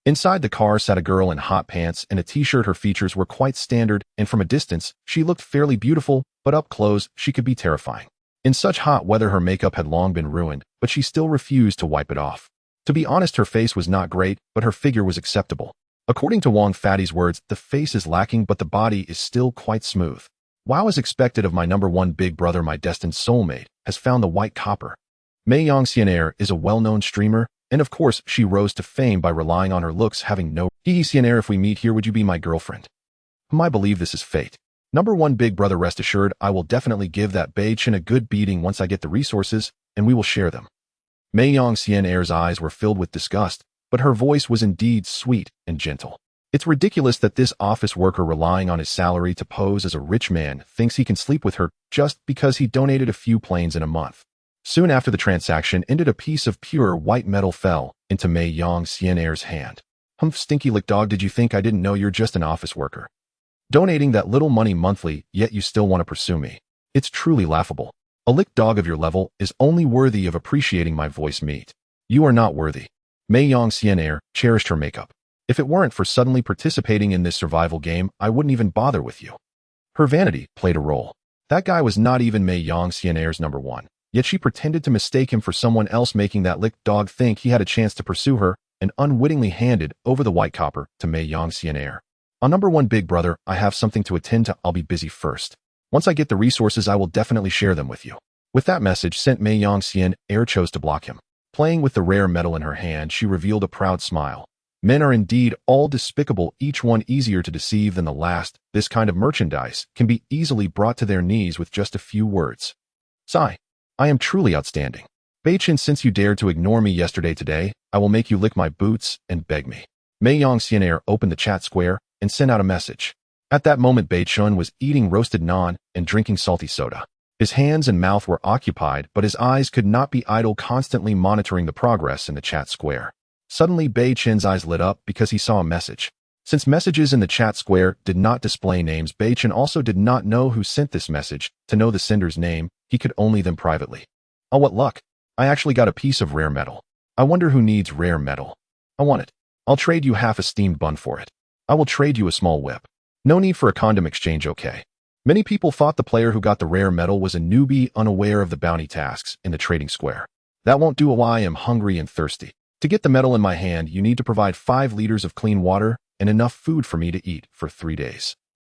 Inside the car sat a girl in hot pants and a t-shirt. Her features were quite standard, and from a distance, she looked fairly beautiful, but up close, she could be terrifying. In such hot weather, her makeup had long been ruined, but she still refused to wipe it off. To be honest, her face was not great, but her figure was acceptable. According to Wong Fatty's words, the face is lacking, but the body is still quite smooth. Wow, as expected of my number one big brother, my destined soulmate has found the white copper. Mei Yang Xianair is a well-known streamer, and of course, she rose to fame by relying on her looks, having no Xianair, if we meet here, would you be my girlfriend? I believe this is fate. Number one big brother, rest assured, I will definitely give that Beichen a good beating once I get the resources, and we will share them. Mei Yang Xianair's eyes were filled with disgust, but her voice was indeed sweet and gentle. It's ridiculous that this office worker, relying on his salary to pose as a rich man, thinks he can sleep with her just because he donated a few planes in a month. Soon after the transaction ended, a piece of pure white metal fell into Mei Yang Xianair's hand. Humph, stinky lick dog, did you think I didn't know you're just an office worker? Donating that little money monthly, yet you still want to pursue me. It's truly laughable. A lick dog of your level is only worthy of appreciating my voice meat. You are not worthy. Mei Yang Xianair cherished her makeup. If it weren't for suddenly participating in this survival game, I wouldn't even bother with you. Her vanity played a role. That guy was not even Mei Yang Xianair's number one. Yet she pretended to mistake him for someone else, making that lick dog think he had a chance to pursue her. and unwittingly handed over the white copper to Mei Yongxian. On number 1, big brother, I have something to attend to. I'll be busy first. Once I get the resources, I will definitely share them with you. With that message sent, Mei Yongxian chose to block him. Playing with the rare metal in her hand, she revealed a proud smile. Men are indeed all despicable, each one easier to deceive than the last. This kind of merchandise can be easily brought to their knees with just a few words. Sigh. I am truly outstanding. Beichen, since you dared to ignore me today, I will make you lick my boots and beg me. Mei Yongxian opened the chat square and sent out a message. At that moment, Beichen was eating roasted naan and drinking salty soda. His hands and mouth were occupied, but his eyes could not be idle, constantly monitoring the progress in the chat square. Suddenly, Beichen's eyes lit up because he saw a message. Since messages in the chat square did not display names, Beichen also did not know who sent this message. To know the sender's name, he could only them privately. Oh, what luck! I actually got a piece of rare metal. I wonder who needs rare metal. I want it. I'll trade you half a steamed bun for it. I will trade you a small whip. No need for a condom exchange, okay? Many people thought the player who got the rare metal was a newbie unaware of the bounty tasks in the trading square. That won't do. I am hungry and thirsty. To get the metal in my hand, you need to provide 5 liters of clean water and enough food for me to eat for 3 days.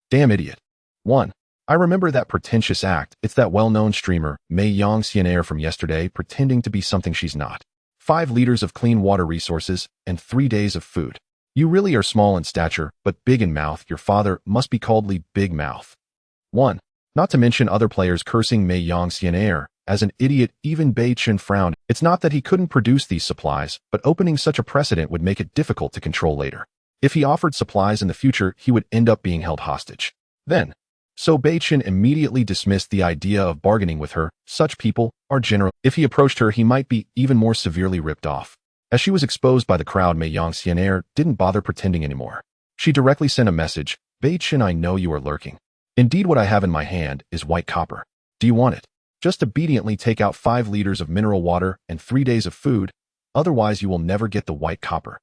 Damn idiot. 1. I remember that pretentious act. It's that well-known streamer, Mei Yongxian from yesterday, pretending to be something she's not. 5 liters of clean water resources and 3 days of food. You really are small in stature, but big in mouth. Your father must be called Big Mouth. 1. Not to mention other players cursing Mei Yongxian as an idiot. Even Beichen frowned. It's not that he couldn't produce these supplies, but opening such a precedent would make it difficult to control later. If he offered supplies in the future, he would end up being held hostage. So Beichen immediately dismissed the idea of bargaining with her. Such people are general. If he approached her, he might be even more severely ripped off. As she was exposed by the crowd, Mei Yongxian didn't bother pretending anymore. She directly sent a message. Beichen, I know you are lurking. Indeed, what I have in my hand is white copper. Do you want it? Just obediently take out 5 liters of mineral water and 3 days of food. Otherwise, you will never get the white copper.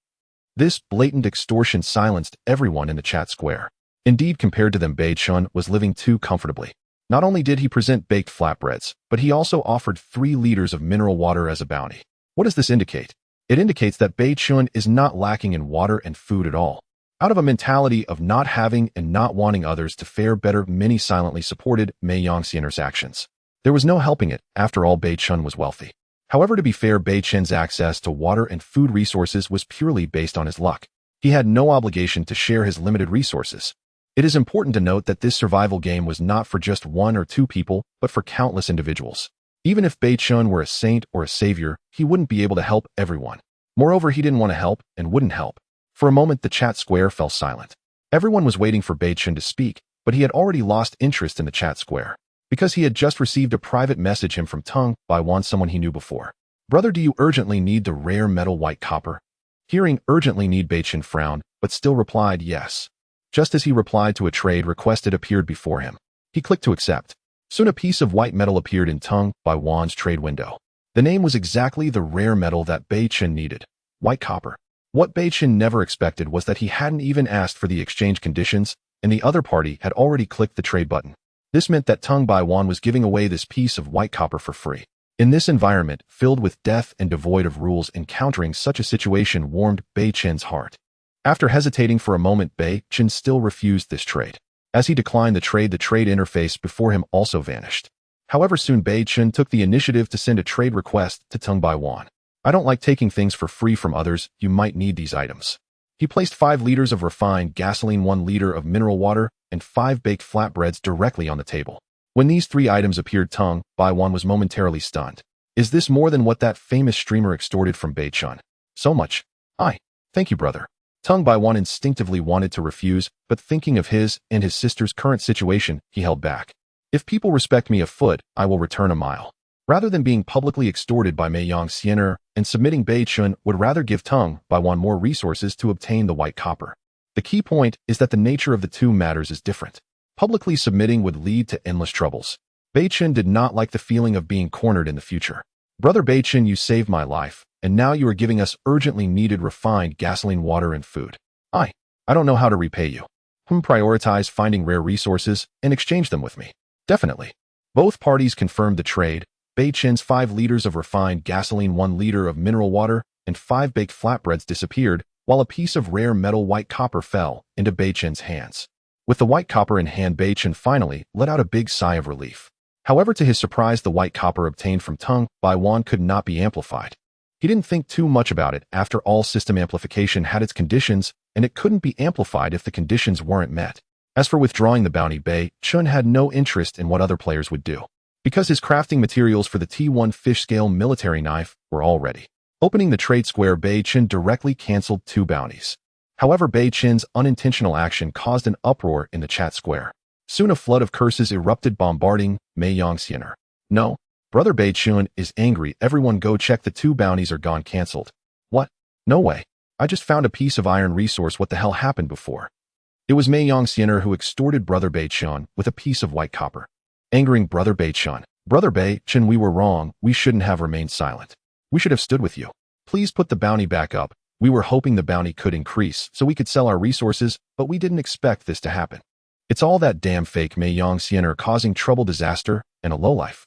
This blatant extortion silenced everyone in the chat square. Indeed, compared to them, Beichen was living too comfortably. Not only did he present baked flatbreads, but he also offered 3 liters of mineral water as a bounty. What does this indicate? It indicates that Beichen is not lacking in water and food at all. Out of a mentality of not having and not wanting others to fare better, many silently supported Mei Yongxian's actions. There was no helping it. After all, Beichen was wealthy. However, to be fair, Beichen's access to water and food resources was purely based on his luck. He had no obligation to share his limited resources. It is important to note that this survival game was not for just 1 or 2 people, but for countless individuals. Even if Beichen were a saint or a savior, he wouldn't be able to help everyone. Moreover, he didn't want to help and wouldn't help. For a moment, the chat square fell silent. Everyone was waiting for Beichen to speak, but he had already lost interest in the chat square. Because he had just received a private message from Tung by someone he knew before. Brother, do you urgently need the rare metal white copper? Hearing urgently need, Beichen frowned, but still replied yes. Just as he replied to a trade request, it appeared before him. He clicked to accept. Soon a piece of white metal appeared in Tung by Wan's trade window. The name was exactly the rare metal that Beichen needed. White copper. What Beichen never expected was that he hadn't even asked for the exchange conditions, and the other party had already clicked the trade button. This meant that Tung Bai Wan was giving away this piece of white copper for free. In this environment, filled with death and devoid of rules, encountering such a situation warmed Beichen's heart. After hesitating for a moment, Beichen still refused this trade. As he declined the trade interface before him also vanished. However, soon Beichen took the initiative to send a trade request to Tung Bai Wan. I don't like taking things for free from others. You might need these items. He placed 5 liters of refined gasoline, 1 liter of mineral water, and 5 baked flatbreads directly on the table. When these 3 items appeared, Tung Bai Wan was momentarily stunned. Is this more than what that famous streamer extorted from Beichen? So much. Thank you, brother. Tung Bai Wan instinctively wanted to refuse, but thinking of his and his sister's current situation, he held back. If people respect me a foot, I will return a mile. Rather than being publicly extorted by Mei Yongxian and submitting, Beichen would rather give Tung Bai Wan more resources to obtain the white copper. The key point is that the nature of the two matters is different. Publicly submitting would lead to endless troubles. Beichen did not like the feeling of being cornered in the future. Brother Beichen, you saved my life, and now you are giving us urgently needed refined gasoline, water, and food. I don't know how to repay you. Prioritize finding rare resources and exchange them with me. Definitely. Both parties confirmed the trade. Beichen's 5 liters of refined gasoline, 1 liter of mineral water, and 5 baked flatbreads disappeared, while a piece of rare metal white copper fell into Beichen's hands. With the white copper in hand, Beichen finally let out a big sigh of relief. However, to his surprise, the white copper obtained from Tung Baiwan could not be amplified. He didn't think too much about it. After all, system amplification had its conditions, and it couldn't be amplified if the conditions weren't met. As for withdrawing the bounty, Beichen had no interest in what other players would do, because his crafting materials for the T1 fish-scale military knife were all ready. Opening the trade square, Beichen directly canceled 2 bounties. However, Beichen's unintentional action caused an uproar in the chat square. Soon a flood of curses erupted, bombarding Meiyang. No, Brother Beichen is angry. Everyone go check, the 2 bounties are gone, canceled. What? No way. I just found a piece of iron resource. What the hell happened before? It was Meiyang who extorted Brother Beichen with a piece of white copper. Angering Brother Beichen. Brother Beichen, we were wrong. We shouldn't have remained silent. We should have stood with you. Please put the bounty back up. We were hoping the bounty could increase so we could sell our resources, but we didn't expect this to happen. It's all that damn fake Meiyang causing trouble, disaster, and a lowlife.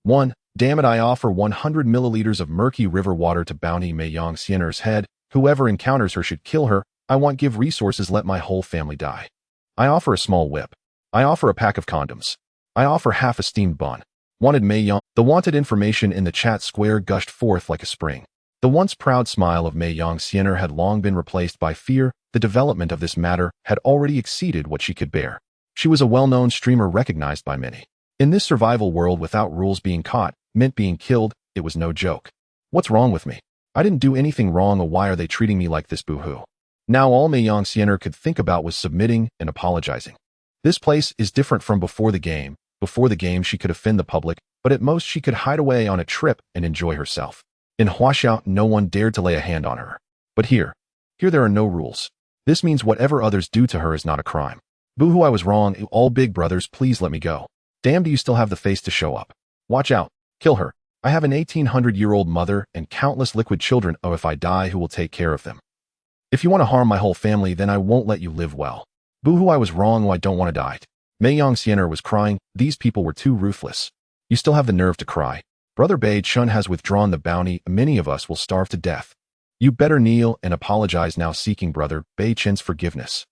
1. Damn it, I offer 100 milliliters of murky river water to bounty Meiyang's head. Whoever encounters her should kill her. I want give resources, let my whole family die. I offer a small whip. I offer a pack of condoms. I offer half a steamed bun. Wanted Meiyang. The wanted information in the chat square gushed forth like a spring. The once proud smile of Meiyang had long been replaced by fear. The development of this matter had already exceeded what she could bear. She was a well-known streamer recognized by many. In this survival world without rules, being caught meant being killed. It was no joke. What's wrong with me? I didn't do anything wrong. Why are they treating me like this? Boo-hoo. Now all Meiyang could think about was submitting and apologizing. This place is different from before the game. Before the game she could offend the public, but at most she could hide away on a trip and enjoy herself. In Huaxiao, no one dared to lay a hand on her. But here there are no rules. This means whatever others do to her is not a crime. Boo-hoo, I was wrong. All big brothers, please let me go. Damn, do you still have the face to show up? Watch out. Kill her. I have an 1800-year-old mother and countless liquid children. Oh, if I die, who will take care of them? If you want to harm my whole family, then I won't let you live well. Boo-hoo, I was wrong. I don't want to die. Meiyang was crying. These people were too ruthless. You still have the nerve to cry. Brother Beichen has withdrawn the bounty. Many of us will starve to death. You better kneel and apologize now, seeking Brother Beichen's forgiveness.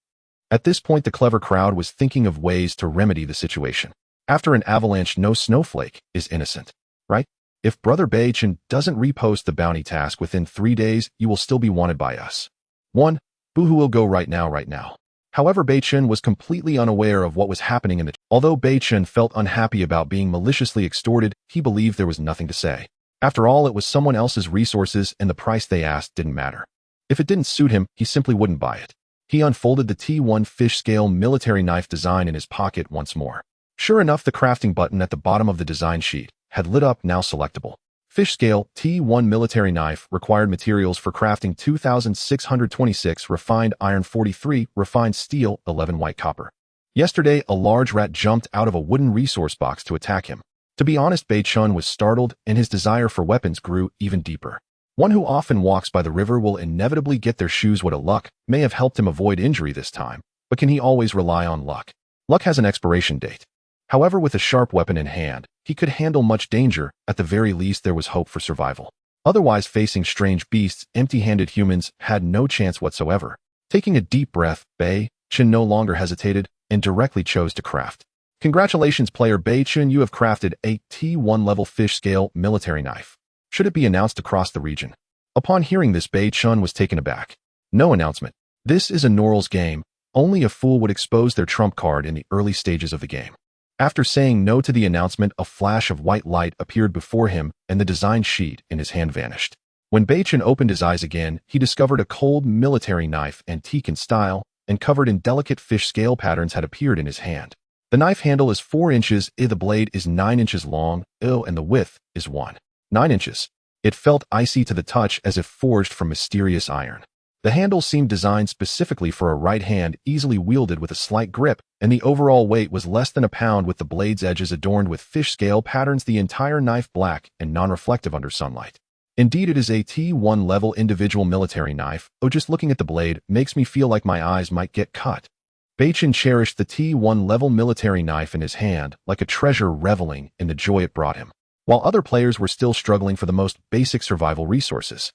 At this point, the clever crowd was thinking of ways to remedy the situation. After an avalanche, no snowflake is innocent, right? If Brother Beichen doesn't repost the bounty task within 3 days, you will still be wanted by us. 1. Boo-hoo will go right now. However, Beichen was completely unaware of what was happening in the... Although Beichen felt unhappy about being maliciously extorted, he believed there was nothing to say. After all, it was someone else's resources and the price they asked didn't matter. If it didn't suit him, he simply wouldn't buy it. He unfolded the T1 fish-scale military knife design in his pocket once more. Sure enough, the crafting button at the bottom of the design sheet had lit up, now selectable. Fish-scale T1 military knife required materials for crafting 2,626 refined iron, 43 refined steel, 11 white copper. Yesterday, a large rat jumped out of a wooden resource box to attack him. To be honest, Beichen was startled, and his desire for weapons grew even deeper. One who often walks by the river will inevitably get their shoes wet. Luck may have helped him avoid injury this time, but can he always rely on luck? Luck has an expiration date. However, with a sharp weapon in hand, he could handle much danger. At the very least, there was hope for survival. Otherwise, facing strange beasts, empty-handed humans had no chance whatsoever. Taking a deep breath, Beichen no longer hesitated and directly chose to craft. Congratulations, player Beichen, you have crafted a T1 level fish-scale military knife. Should it be announced across the region? Upon hearing this, Beichen was taken aback. No announcement. This is a Norals game. Only a fool would expose their trump card in the early stages of the game. After saying no to the announcement, a flash of white light appeared before him and the design sheet in his hand vanished. When Beichen opened his eyes again, he discovered a cold military knife, antique in style, and covered in delicate fish scale patterns, had appeared in his hand. The knife handle is 4 inches, the blade is 9 inches long, and the width is 9 inches. It felt icy to the touch, as if forged from mysterious iron. The handle seemed designed specifically for a right hand, easily wielded with a slight grip, and the overall weight was less than a pound, with the blade's edges adorned with fish scale patterns, the entire knife black and non-reflective under sunlight. Indeed, it is a T1 level individual military knife. Just looking at the blade makes me feel like my eyes might get cut. Beichen cherished the T1 level military knife in his hand like a treasure, reveling in the joy it brought him, while other players were still struggling for the most basic survival resources.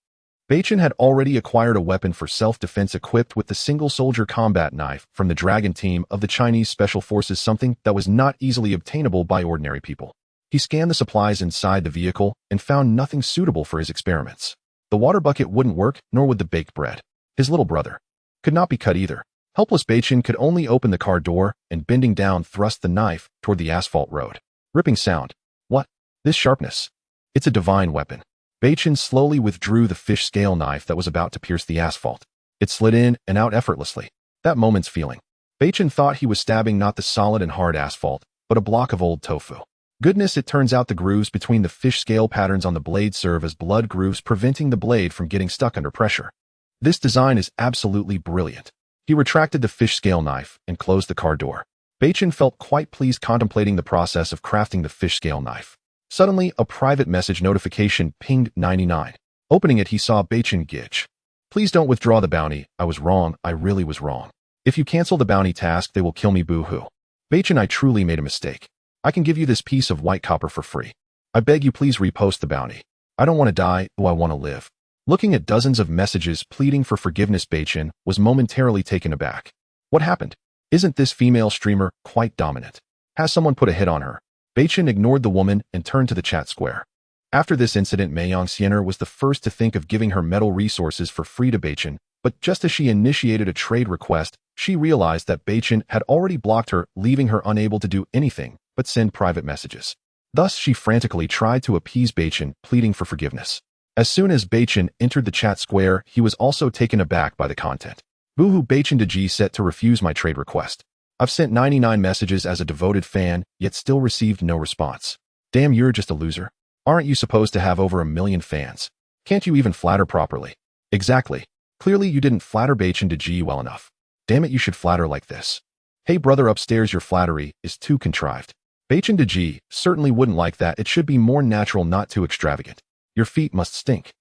Beichen had already acquired a weapon for self-defense equipped with the single-soldier combat knife from the Dragon team of the Chinese Special Forces, something that was not easily obtainable by ordinary people. He scanned the supplies inside the vehicle and found nothing suitable for his experiments. The water bucket wouldn't work, nor would the baked bread. His little brother could not be cut either. Helpless Beichen could only open the car door and, bending down, thrust the knife toward the asphalt road. Ripping sound. What? This sharpness. It's a divine weapon. Beichen slowly withdrew the fish scale knife that was about to pierce the asphalt. It slid in and out effortlessly. That moment's feeling. Beichen thought he was stabbing not the solid and hard asphalt, but a block of old tofu. Goodness, it turns out the grooves between the fish scale patterns on the blade serve as blood grooves, preventing the blade from getting stuck under pressure. This design is absolutely brilliant. He retracted the fish scale knife and closed the car door. Beichen felt quite pleased contemplating the process of crafting the fish scale knife. Suddenly, a private message notification pinged 99. Opening it, he saw Beichen gitch. Please don't withdraw the bounty. I was wrong. I really was wrong. If you cancel the bounty task, they will kill me, boo-hoo. Beichen, I truly made a mistake. I can give you this piece of white copper for free. I beg you, please repost the bounty. I don't want to die, I want to live. Looking at dozens of messages pleading for forgiveness, Beichen was momentarily taken aback. What happened? Isn't this female streamer quite dominant? Has someone put a hit on her? Beichen ignored the woman and turned to the chat square. After this incident, Meiyang Xiener was the first to think of giving her metal resources for free to Beichen, but just as she initiated a trade request, she realized that Beichen had already blocked her, leaving her unable to do anything but send private messages. Thus, she frantically tried to appease Beichen, pleading for forgiveness. As soon as Beichen entered the chat square, he was also taken aback by the content. Boohoo, Beichen Deji set to refuse my trade request. I've sent 99 messages as a devoted fan, yet still received no response. Damn, you're just a loser. Aren't you supposed to have over 1 million fans? Can't you even flatter properly? Exactly. Clearly you didn't flatter Beichen Deji well enough. Damn it, you should flatter like this. Hey brother, upstairs, your flattery is too contrived. Beichen Deji certainly wouldn't like that. It should be more natural, not too extravagant. Your feet must stink.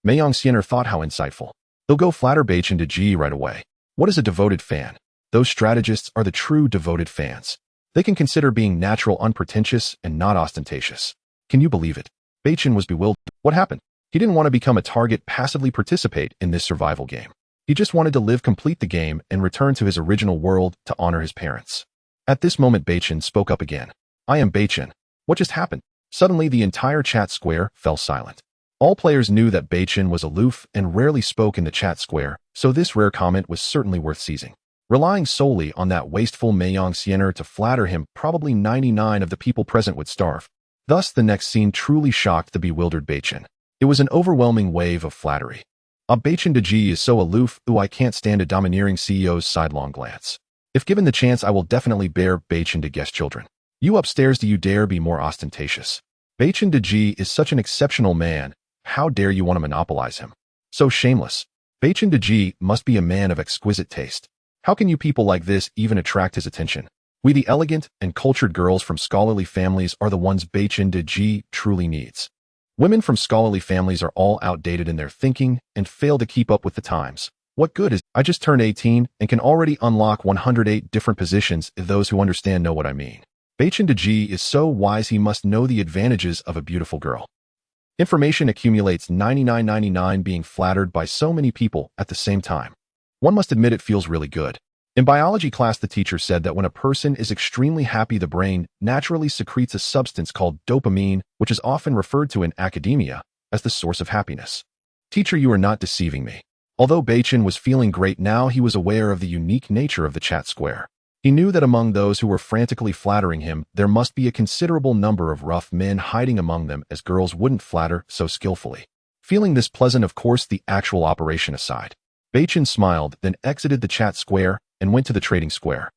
Meiyang Xiener thought how insightful. They'll go flatter Beichen Deji right away. What is a devoted fan? Those strategists are the true devoted fans. They can consider being natural, unpretentious, and not ostentatious. Can you believe it? Beichen was bewildered. What happened? He didn't want to become a target, passively participate in this survival game. He just wanted to live, complete the game, and return to his original world to honor his parents. At this moment, Beichen spoke up again. I am Beichen. What just happened? Suddenly, the entire chat square fell silent. All players knew that Beichen was aloof and rarely spoke in the chat square, so this rare comment was certainly worth seizing. Relying solely on that wasteful Meiyang Xiener to flatter him, probably 99 of the people present would starve. Thus, the next scene truly shocked the bewildered Beichen. It was an overwhelming wave of flattery. Beichen Deji is so aloof, I can't stand a domineering CEO's sidelong glance. If given the chance, I will definitely bear Beichen to guest children. You upstairs, do you dare be more ostentatious? Beichen Deji is such an exceptional man. How dare you want to monopolize him? So shameless. Beichen Deji must be a man of exquisite taste. How can you people like this even attract his attention? We, the elegant and cultured girls from scholarly families, are the ones Beichen Deji truly needs. Women from scholarly families are all outdated in their thinking and fail to keep up with the times. What good is I just turned 18 and can already unlock 108 different positions if those who understand know what I mean. Beichen Deji is so wise, he must know the advantages of a beautiful girl. Information accumulates 99.99 being flattered by so many people at the same time. One must admit it feels really good. In biology class, the teacher said that when a person is extremely happy, the brain naturally secretes a substance called dopamine, which is often referred to in academia as the source of happiness. Teacher, you are not deceiving me. Although Beichen was feeling great now, he was aware of the unique nature of the chat square. He knew that among those who were frantically flattering him, there must be a considerable number of rough men hiding among them, as girls wouldn't flatter so skillfully. Feeling this pleasant, of course, the actual operation aside, Beichen smiled, then exited the chat square and went to the trading square.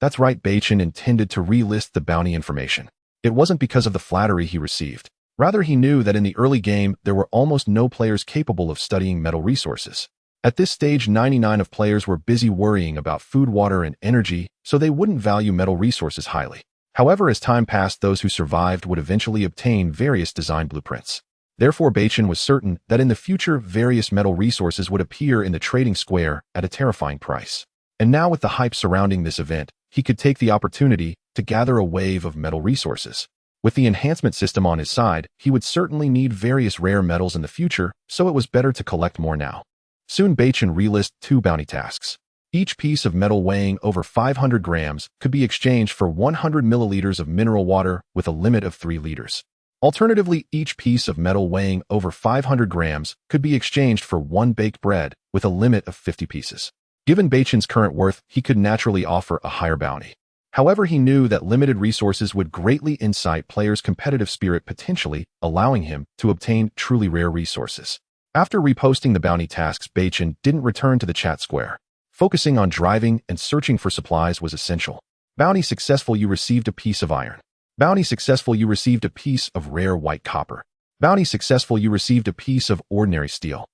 That's right, Beichen intended to relist the bounty information. It wasn't because of the flattery he received. Rather, he knew that in the early game, there were almost no players capable of studying metal resources. At this stage, 99 of players were busy worrying about food, water, and energy, so they wouldn't value metal resources highly. However, as time passed, those who survived would eventually obtain various design blueprints. Therefore, Beichen was certain that in the future, various metal resources would appear in the trading square at a terrifying price. And now, with the hype surrounding this event, he could take the opportunity to gather a wave of metal resources. With the enhancement system on his side, he would certainly need various rare metals in the future, so it was better to collect more now. Soon Beichen relisted 2 bounty tasks. Each piece of metal weighing over 500 grams could be exchanged for 100 milliliters of mineral water with a limit of 3 liters. Alternatively, each piece of metal weighing over 500 grams could be exchanged for 1 baked bread with a limit of 50 pieces. Given Beichen's current worth, he could naturally offer a higher bounty. However, he knew that limited resources would greatly incite players' competitive spirit, potentially allowing him to obtain truly rare resources. After reposting the bounty tasks, Beichen didn't return to the chat square. Focusing on driving and searching for supplies was essential. Bounty successful, you received a piece of iron. Bounty successful, you received a piece of rare white copper. Bounty successful, you received a piece of ordinary steel.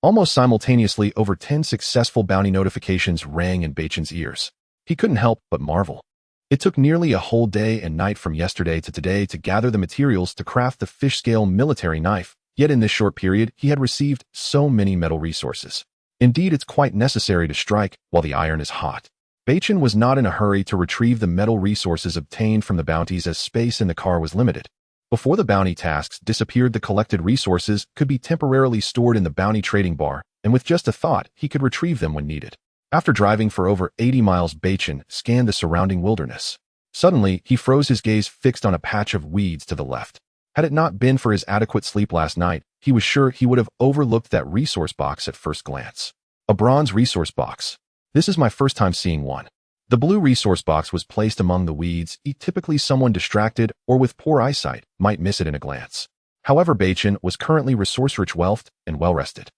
Almost simultaneously, over 10 successful bounty notifications rang in Beichen's ears. He couldn't help but marvel. It took nearly a whole day and night from yesterday to today to gather the materials to craft the fish-scale military knife, yet in this short period he had received so many metal resources. Indeed, it's quite necessary to strike while the iron is hot. Beichen was not in a hurry to retrieve the metal resources obtained from the bounties, as space in the car was limited. Before the bounty tasks disappeared, the collected resources could be temporarily stored in the bounty trading bar, and with just a thought, he could retrieve them when needed. After driving for over 80 miles, Beichen scanned the surrounding wilderness. Suddenly, he froze, his gaze fixed on a patch of weeds to the left. Had it not been for his adequate sleep last night, he was sure he would have overlooked that resource box at first glance. A bronze resource box. This is my first time seeing one. The blue resource box was placed among the weeds. Typically, someone distracted or with poor eyesight might miss it in a glance. However, Beichen was currently resource-rich, wealthed, and well-rested.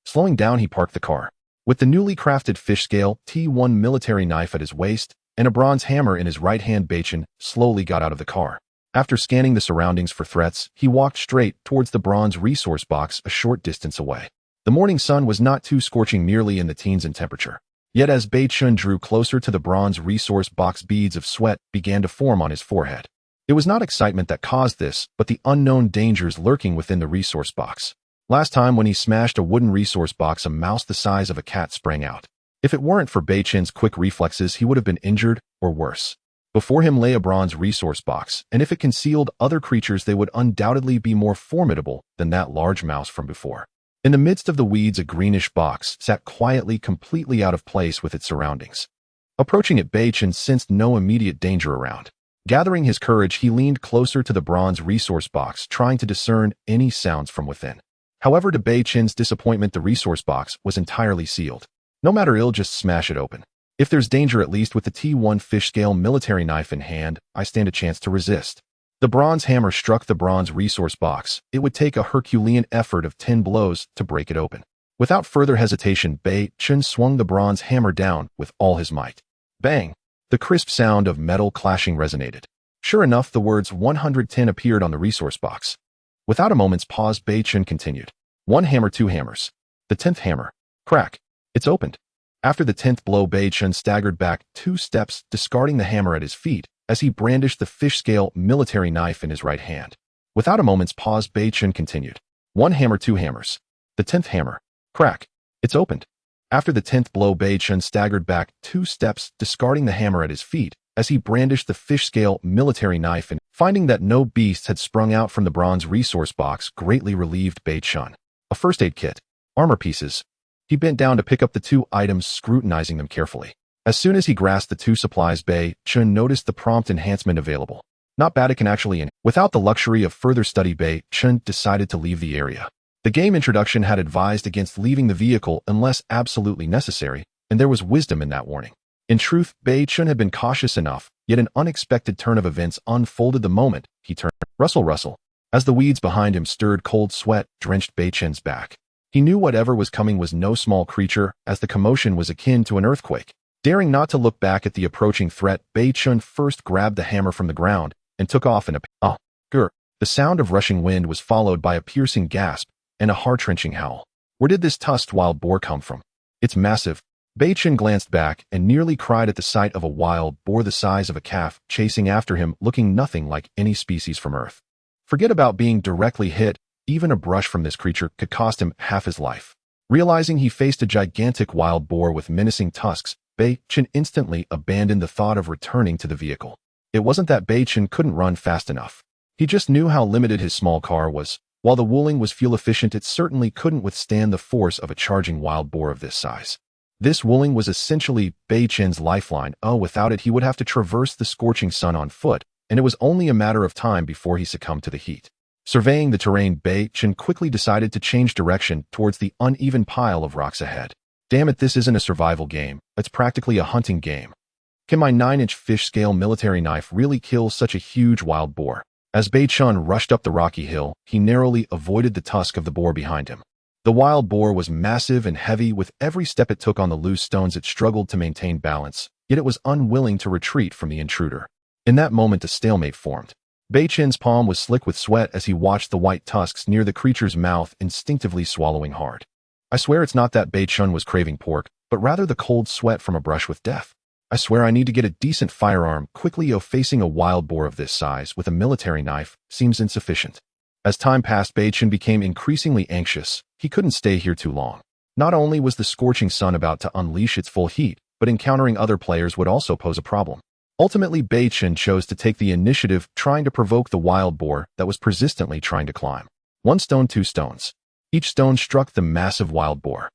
Slowing down, he parked the car. With the newly crafted fish-scale T1 military knife at his waist and a bronze hammer in his right hand, Beichen slowly got out of the car. After scanning the surroundings for threats, he walked straight towards the bronze resource box a short distance away. The morning sun was not too scorching, merely in the teens in temperature. Yet as Beichen drew closer to the bronze resource box, beads of sweat began to form on his forehead. It was not excitement that caused this, but the unknown dangers lurking within the resource box. Last time when he smashed a wooden resource box, a mouse the size of a cat sprang out. If it weren't for Beichen's quick reflexes, he would have been injured, or worse. Before him lay a bronze resource box, and if it concealed other creatures, they would undoubtedly be more formidable than that large mouse from before. In the midst of the weeds, a greenish box sat quietly, completely out of place with its surroundings. Approaching it, Beichen sensed no immediate danger around. Gathering his courage, he leaned closer to the bronze resource box, trying to discern any sounds from within. However, to Beichen's disappointment, the resource box was entirely sealed. No matter, I'll just smash it open. If there's danger, at least with the T1 fish-scale military knife in hand, I stand a chance to resist. The bronze hammer struck the bronze resource box. It would take a Herculean effort of 10 blows to break it open. Without further hesitation, Beichen swung the bronze hammer down with all his might. Bang! The crisp sound of metal clashing resonated. Sure enough, the words 110 appeared on the resource box. Without a moment's pause, Beichen continued. 1 hammer, 2 hammers. The 10th hammer. Crack. It's opened. After the 10th blow, Beichen staggered back 2 steps, discarding the hammer at his feet as he brandished the fish-scale military knife in his right hand. Without a moment's pause, Beichen continued. 1 hammer, 2 hammers. The 10th hammer. Crack. It's opened. After the 10th blow, Beichen staggered back 2 steps, discarding the hammer at his feet as he brandished the fish-scale military knife, and finding that no beasts had sprung out from the bronze resource box greatly relieved Beichen. A first aid kit. Armor pieces. He bent down to pick up the 2 items, scrutinizing them carefully. As soon as he grasped the 2 supplies, Beichen noticed the prompt enhancement available. Not bad, it can actually Without the luxury of further study, Beichen decided to leave the area. The game introduction had advised against leaving the vehicle unless absolutely necessary, and there was wisdom in that warning. In truth, Beichen had been cautious enough, yet an unexpected turn of events unfolded the moment he turned. Rustle. As the weeds behind him stirred, cold sweat drenched Beichen's back. He knew whatever was coming was no small creature, as the commotion was akin to an earthquake. Daring not to look back at the approaching threat, Beichen first grabbed the hammer from the ground and took off in a grr. The sound of rushing wind was followed by a piercing gasp and a heart-wrenching howl. Where did this tusked wild boar come from? It's massive. Beichen glanced back and nearly cried at the sight of a wild boar the size of a calf chasing after him, looking nothing like any species from Earth. Forget about being directly hit. Even a brush from this creature could cost him half his life. Realizing he faced a gigantic wild boar with menacing tusks, Beichen instantly abandoned the thought of returning to the vehicle. It wasn't that Beichen couldn't run fast enough. He just knew how limited his small car was. While the Wuling was fuel efficient, it certainly couldn't withstand the force of a charging wild boar of this size. This Wuling was essentially Beichen's lifeline. Without it he would have to traverse the scorching sun on foot, and it was only a matter of time before he succumbed to the heat. Surveying the terrain, Beichen quickly decided to change direction towards the uneven pile of rocks ahead. Damn it, this isn't a survival game, it's practically a hunting game. Can my 9-inch fish-scale military knife really kill such a huge wild boar? As Beichen rushed up the rocky hill, he narrowly avoided the tusk of the boar behind him. The wild boar was massive and heavy. With every step it took on the loose stones it struggled to maintain balance, yet it was unwilling to retreat from the intruder. In that moment a stalemate formed. Beichen's palm was slick with sweat as he watched the white tusks near the creature's mouth instinctively swallowing hard. I swear it's not that Beichen was craving pork, but rather the cold sweat from a brush with death. I swear I need to get a decent firearm quickly. Facing a wild boar of this size with a military knife seems insufficient. As time passed, Beichen became increasingly anxious. He couldn't stay here too long. Not only was the scorching sun about to unleash its full heat, but encountering other players would also pose a problem. Ultimately, Beichen chose to take the initiative, trying to provoke the wild boar that was persistently trying to climb. 1 stone, 2 stones. Each stone struck the massive wild boar.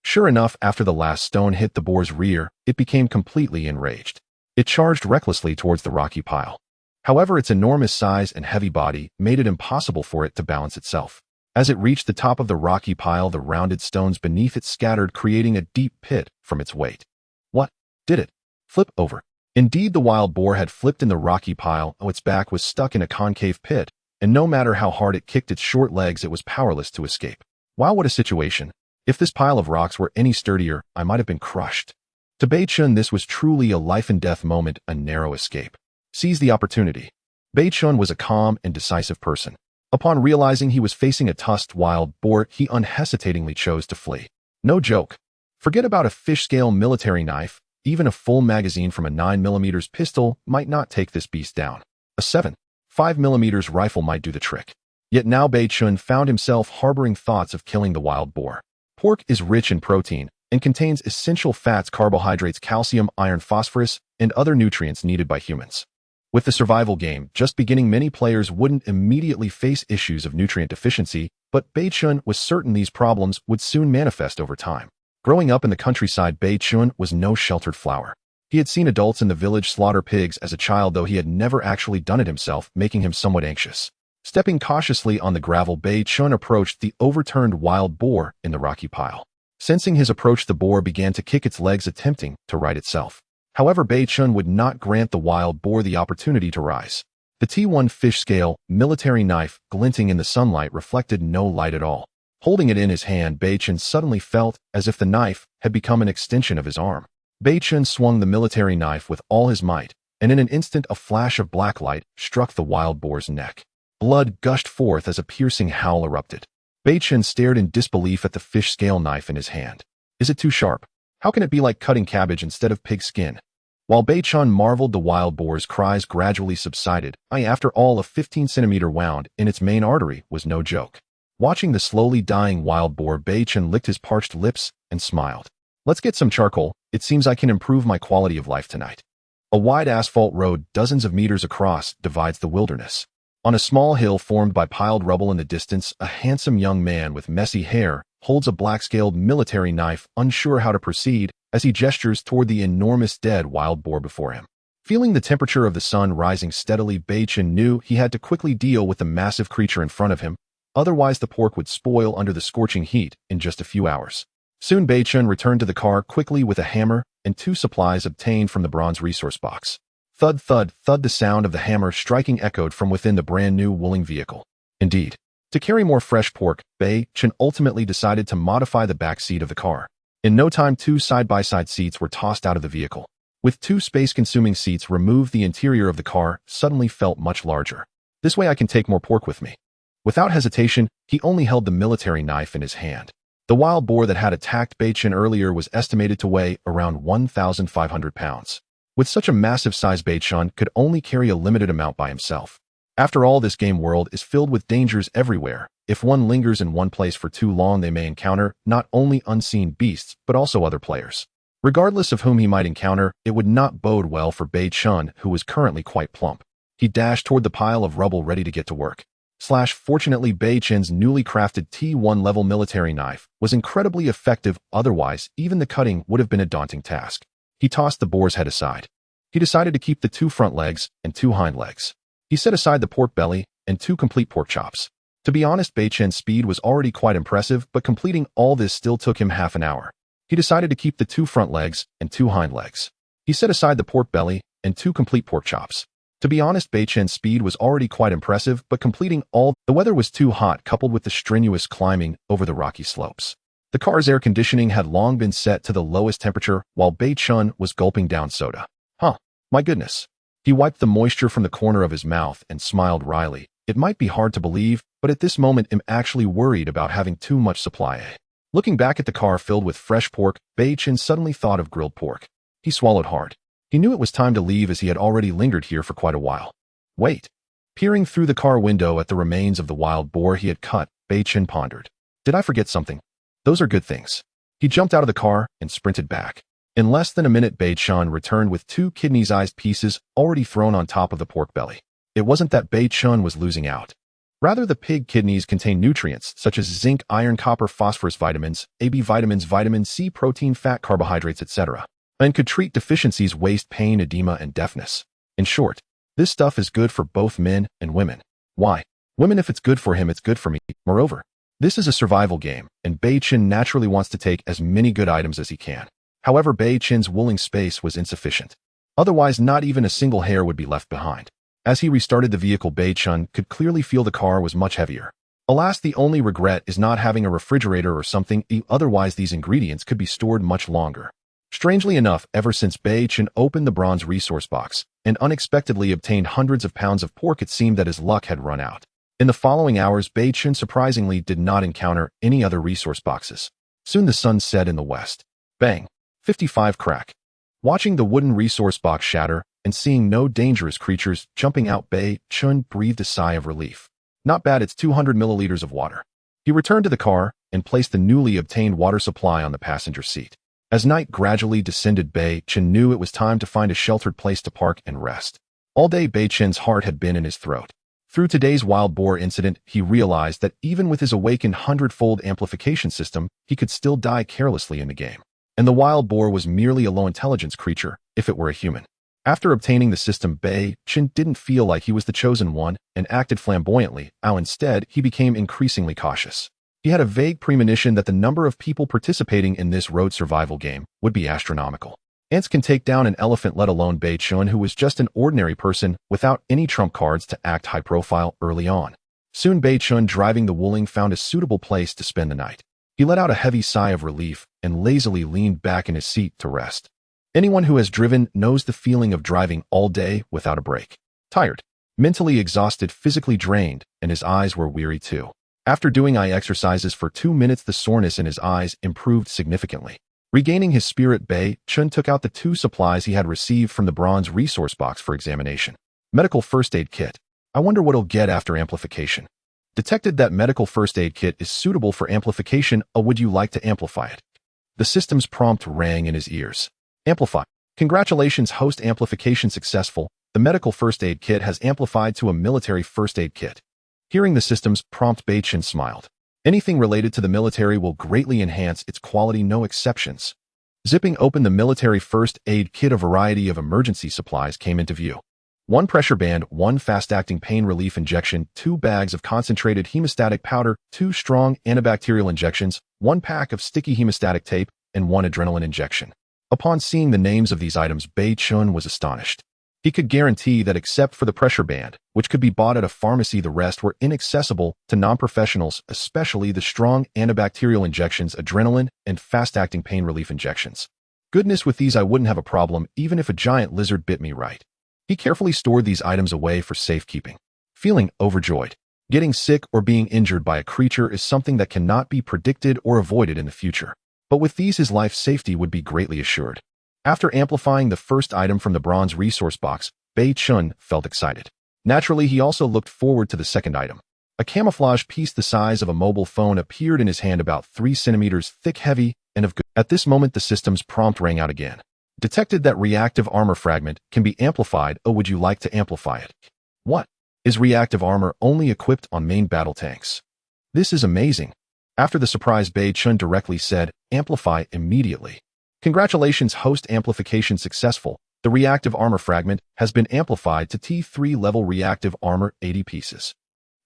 Sure enough, after the last stone hit the boar's rear, it became completely enraged. It charged recklessly towards the rocky pile. However, its enormous size and heavy body made it impossible for it to balance itself. As it reached the top of the rocky pile, the rounded stones beneath it scattered, creating a deep pit from its weight. What? Did it flip over? Indeed, the wild boar had flipped in the rocky pile. Its back was stuck in a concave pit, and no matter how hard it kicked its short legs, it was powerless to escape. Wow, what a situation. If this pile of rocks were any sturdier, I might have been crushed. To Beichen, this was truly a life-and-death moment, a narrow escape. Seize the opportunity. Beichen was a calm and decisive person. Upon realizing he was facing a tusked wild boar, he unhesitatingly chose to flee. No joke. Forget about a fish-scale military knife. Even a full magazine from a 9mm pistol might not take this beast down. A 7.5mm rifle might do the trick. Yet now Beichen found himself harboring thoughts of killing the wild boar. Pork is rich in protein and contains essential fats, carbohydrates, calcium, iron, phosphorus, and other nutrients needed by humans. With the survival game just beginning, many players wouldn't immediately face issues of nutrient deficiency, but Beichen was certain these problems would soon manifest over time. Growing up in the countryside, Beichen was no sheltered flower. He had seen adults in the village slaughter pigs as a child, though he had never actually done it himself, making him somewhat anxious. Stepping cautiously on the gravel, Beichen approached the overturned wild boar in the rocky pile. Sensing his approach, the boar began to kick its legs, attempting to right itself. However, Beichen would not grant the wild boar the opportunity to rise. The T1 fish-scale military knife, glinting in the sunlight, reflected no light at all. Holding it in his hand, Beichen suddenly felt as if the knife had become an extension of his arm. Beichen swung the military knife with all his might, and in an instant a flash of black light struck the wild boar's neck. Blood gushed forth as a piercing howl erupted. Beichen stared in disbelief at the fish-scale knife in his hand. Is it too sharp? How can it be like cutting cabbage instead of pig skin? While Beichen marveled, the wild boar's cries gradually subsided. After all, a 15-centimeter wound in its main artery was no joke. Watching the slowly dying wild boar, Beichen licked his parched lips and smiled. Let's get some charcoal. It seems I can improve my quality of life tonight. A wide asphalt road, dozens of meters across, divides the wilderness. On a small hill formed by piled rubble in the distance, a handsome young man with messy hair holds a black-scaled military knife, unsure how to proceed as he gestures toward the enormous dead wild boar before him. Feeling the temperature of the sun rising steadily, Beichen knew he had to quickly deal with the massive creature in front of him, otherwise the pork would spoil under the scorching heat in just a few hours. Soon Beichen returned to the car quickly with a hammer and 2 supplies obtained from the bronze resource box. Thud, thud, thud, the sound of the hammer striking echoed from within the brand-new Wuling vehicle. Indeed, to carry more fresh pork, Beichen ultimately decided to modify the back seat of the car. In no time, 2 side-by-side seats were tossed out of the vehicle. With 2 space-consuming seats removed, the interior of the car suddenly felt much larger. This way I can take more pork with me. Without hesitation, he only held the military knife in his hand. The wild boar that had attacked Beichen earlier was estimated to weigh around 1,500 pounds. With such a massive size, Beichen could only carry a limited amount by himself. After all, this game world is filled with dangers everywhere. If one lingers in one place for too long, they may encounter not only unseen beasts, but also other players. Regardless of whom he might encounter, it would not bode well for Beichen, who was currently quite plump. He dashed toward the pile of rubble ready to get to work. Fortunately, Beichen's newly crafted T1 level military knife was incredibly effective, otherwise even the cutting would have been a daunting task. He tossed the boar's head aside. He decided to keep the 2 front legs and 2 hind legs. He set aside the pork belly and 2 complete pork chops. To be honest, Beichen's speed was already quite impressive, but completing all this still took him half an hour. He decided to keep the 2 front legs and 2 hind legs. He set aside the pork belly and 2 complete pork chops. To be honest, Beichen's speed was already quite impressive, but completing all the weather was too hot, coupled with the strenuous climbing over the rocky slopes. The car's air conditioning had long been set to the lowest temperature, while Beichen was gulping down soda. My goodness. He wiped the moisture from the corner of his mouth and smiled wryly. It might be hard to believe, but at this moment I'm actually worried about having too much supply. Looking back at the car filled with fresh pork, Beichen suddenly thought of grilled pork. He swallowed hard. He knew it was time to leave, as he had already lingered here for quite a while. Wait. Peering through the car window at the remains of the wild boar he had cut, Beichen pondered. Did I forget something? Those are good things. He jumped out of the car and sprinted back. In less than a minute, Beichen returned with 2 kidney-sized pieces already thrown on top of the pork belly. It wasn't that Beichen was losing out. Rather, the pig kidneys contain nutrients such as zinc, iron, copper, phosphorus, vitamins, AB vitamins, vitamin C, protein, fat, carbohydrates, etc., and could treat deficiencies, waist pain, edema, and deafness. In short, this stuff is good for both men and women. Why? Women, if it's good for him, it's good for me. Moreover, this is a survival game, and Beichen naturally wants to take as many good items as he can. However, Beichen's wooling space was insufficient. Otherwise, not even a single hair would be left behind. As he restarted the vehicle, Beichen could clearly feel the car was much heavier. Alas, the only regret is not having a refrigerator or something, otherwise these ingredients could be stored much longer. Strangely enough, ever since Beichen opened the bronze resource box and unexpectedly obtained hundreds of pounds of pork, it seemed that his luck had run out. In the following hours, Beichen surprisingly did not encounter any other resource boxes. Soon the sun set in the west. Bang! 55 crack. Watching the wooden resource box shatter and seeing no dangerous creatures jumping out, Beichen breathed a sigh of relief. Not bad, it's 200 milliliters of water. He returned to the car and placed the newly obtained water supply on the passenger seat. As night gradually descended, Beichen knew it was time to find a sheltered place to park and rest. All day, Beichen's heart had been in his throat. Through today's wild boar incident, he realized that even with his awakened 100-fold amplification system, he could still die carelessly in the game. And the wild boar was merely a low-intelligence creature, if it were a human. After obtaining the system, Beichen didn't feel like he was the chosen one and acted flamboyantly. Instead, he became increasingly cautious. He had a vague premonition that the number of people participating in this road survival game would be astronomical. Ants can take down an elephant, let alone Beichen, who was just an ordinary person without any trump cards to act high profile early on. Soon Beichen, driving the wooling, found a suitable place to spend the night. He let out a heavy sigh of relief and lazily leaned back in his seat to rest. Anyone who has driven knows the feeling of driving all day without a break. Tired, mentally exhausted, physically drained, and his eyes were weary too. After doing eye exercises for 2 minutes, the soreness in his eyes improved significantly. Regaining his spirit, Beichen took out the 2 supplies he had received from the bronze resource box for examination. Medical first aid kit. I wonder what he'll get after amplification. Detected that medical first aid kit is suitable for amplification. Would you like to amplify it? The system's prompt rang in his ears. Amplify. Congratulations, host. Amplification successful. The medical first aid kit has amplified to a military first aid kit. Hearing the system's prompt, Beichen smiled. Anything related to the military will greatly enhance its quality, no exceptions. Zipping open the military first aid kit, a variety of emergency supplies came into view. 1 pressure band, 1 fast-acting pain relief injection, 2 bags of concentrated hemostatic powder, 2 strong antibacterial injections, 1 pack of sticky hemostatic tape, and 1 adrenaline injection. Upon seeing the names of these items, Beichen was astonished. He could guarantee that except for the pressure band, which could be bought at a pharmacy, the rest were inaccessible to non-professionals, especially the strong antibacterial injections, adrenaline, and fast-acting pain relief injections. Goodness, with these I wouldn't have a problem even if a giant lizard bit me right. He carefully stored these items away for safekeeping. Feeling overjoyed. Getting sick or being injured by a creature is something that cannot be predicted or avoided in the future. But with these, his life safety would be greatly assured. After amplifying the first item from the bronze resource box, Beichen felt excited. Naturally, he also looked forward to the second item. A camouflage piece the size of a mobile phone appeared in his hand, about 3 centimeters thick, heavy, and of good. At this moment, the system's prompt rang out again. Detected that reactive armor fragment can be amplified. Would you like to amplify it? What? Is reactive armor only equipped on main battle tanks? This is amazing. After the surprise, Beichen directly said, amplify immediately. Congratulations, host amplification successful. The reactive armor fragment has been amplified to T3 level reactive armor 80 pieces.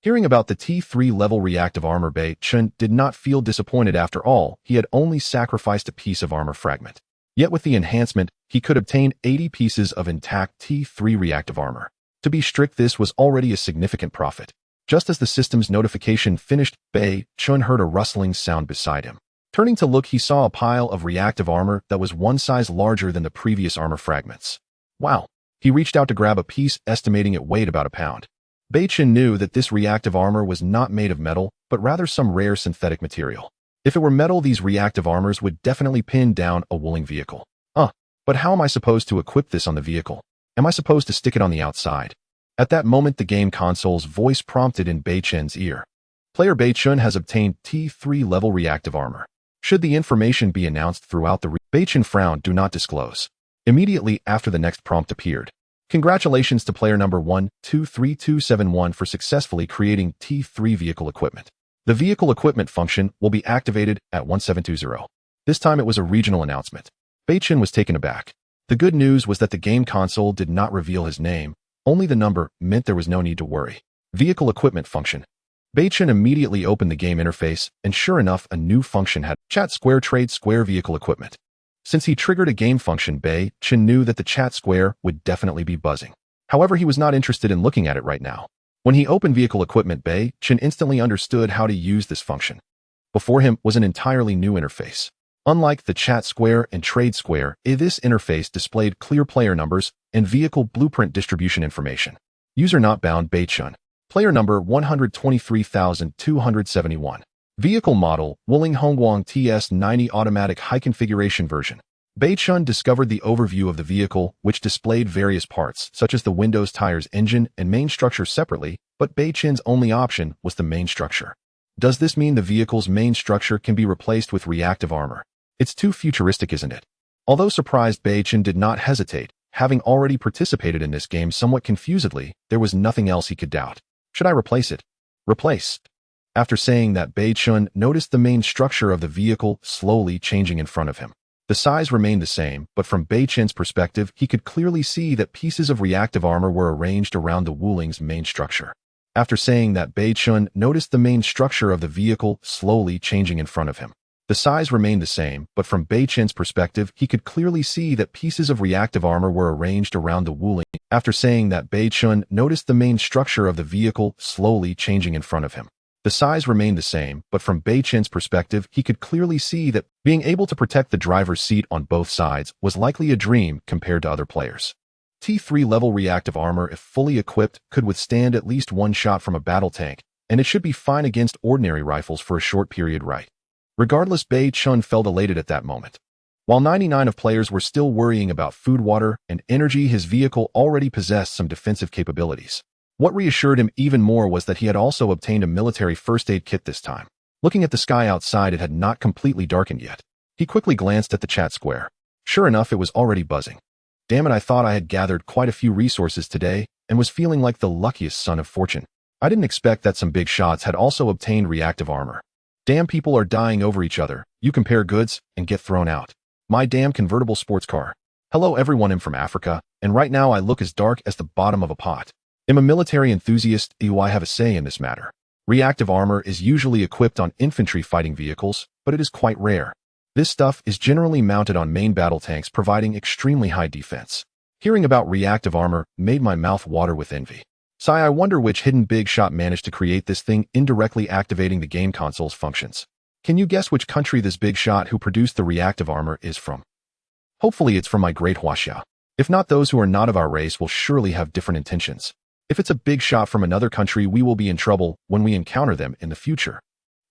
Hearing about the T3 level reactive armor, Beichen did not feel disappointed. After all, he had only sacrificed a piece of armor fragment. Yet with the enhancement, he could obtain 80 pieces of intact T3 reactive armor. To be strict, this was already a significant profit. Just as the system's notification finished, Beichen heard a rustling sound beside him. Turning to look, he saw a pile of reactive armor that was one size larger than the previous armor fragments. Wow! He reached out to grab a piece, estimating it weighed about a pound. Beichen knew that this reactive armor was not made of metal, but rather some rare synthetic material. If it were metal, these reactive armors would definitely pin down a wooling vehicle. But how am I supposed to equip this on the vehicle? Am I supposed to stick it on the outside? At that moment, the game console's voice prompted in Beichen's ear. Player Beichen has obtained T3 level reactive armor. Should the information be announced throughout the Beichen frowned, do not disclose. Immediately after, the next prompt appeared. Congratulations to player number 123271 for successfully creating T3 vehicle equipment. The vehicle equipment function will be activated at 1720. This time it was a regional announcement. Beichen was taken aback. The good news was that the game console did not reveal his name, only the number meant there was no need to worry. Vehicle equipment function. Beichen immediately opened the game interface, and sure enough, a new function had chat square trade square vehicle equipment. Since he triggered a game function, Beichen knew that the chat square would definitely be buzzing. However, he was not interested in looking at it right now. When he opened vehicle equipment, Beichen instantly understood how to use this function. Before him was an entirely new interface. Unlike the chat square and trade square, this interface displayed clear player numbers and vehicle blueprint distribution information. User not bound Beichen. Player number 123,271. Vehicle model, Wuling Hongguang TS90 automatic high configuration version. Beichen discovered the overview of the vehicle, which displayed various parts, such as the windows, tires, engine, and main structure separately, but Beichen's only option was the main structure. Does this mean the vehicle's main structure can be replaced with reactive armor? It's too futuristic, isn't it? Although surprised, Beichen did not hesitate. Having already participated in this game somewhat confusedly, there was nothing else he could doubt. Should I replace it? Replace. After saying that, Beichen noticed the main structure of the vehicle slowly changing in front of him. The size remained the same, but from Beichen's perspective, he could clearly see that pieces of reactive armor were arranged around the Wuling's main structure. After saying that, Beichen noticed the main structure of the vehicle slowly changing in front of him. The size remained the same, but from Beichen's perspective, he could clearly see that pieces of reactive armor were arranged around the Wuling. After saying that, Beichen noticed the main structure of the vehicle slowly changing in front of him. The size remained the same, but from Beichen's perspective, he could clearly see that being able to protect the driver's seat on both sides was likely a dream compared to other players. T3 level reactive armor, if fully equipped, could withstand at least one shot from a battle tank, and it should be fine against ordinary rifles for a short period, right? Regardless, Beichen felt elated at that moment. While 99 of players were still worrying about food, water, and energy, his vehicle already possessed some defensive capabilities. What reassured him even more was that he had also obtained a military first aid kit this time. Looking at the sky outside, it had not completely darkened yet. He quickly glanced at the chat square. Sure enough, it was already buzzing. Damn it, I thought I had gathered quite a few resources today and was feeling like the luckiest son of fortune. I didn't expect that some big shots had also obtained reactive armor. Damn, people are dying over each other. You compare goods and get thrown out. My damn convertible sports car. Hello everyone, I'm from Africa, and right now I look as dark as the bottom of a pot. I'm a military enthusiast, do I have a say in this matter? Reactive armor is usually equipped on infantry fighting vehicles, but it is quite rare. This stuff is generally mounted on main battle tanks, providing extremely high defense. Hearing about reactive armor made my mouth water with envy. Sigh, I wonder which hidden big shot managed to create this thing, indirectly activating the game console's functions. Can you guess which country this big shot who produced the reactive armor is from? Hopefully it's from my great Huaxia. If not, those who are not of our race will surely have different intentions. If it's a big shot from another country, we will be in trouble when we encounter them in the future.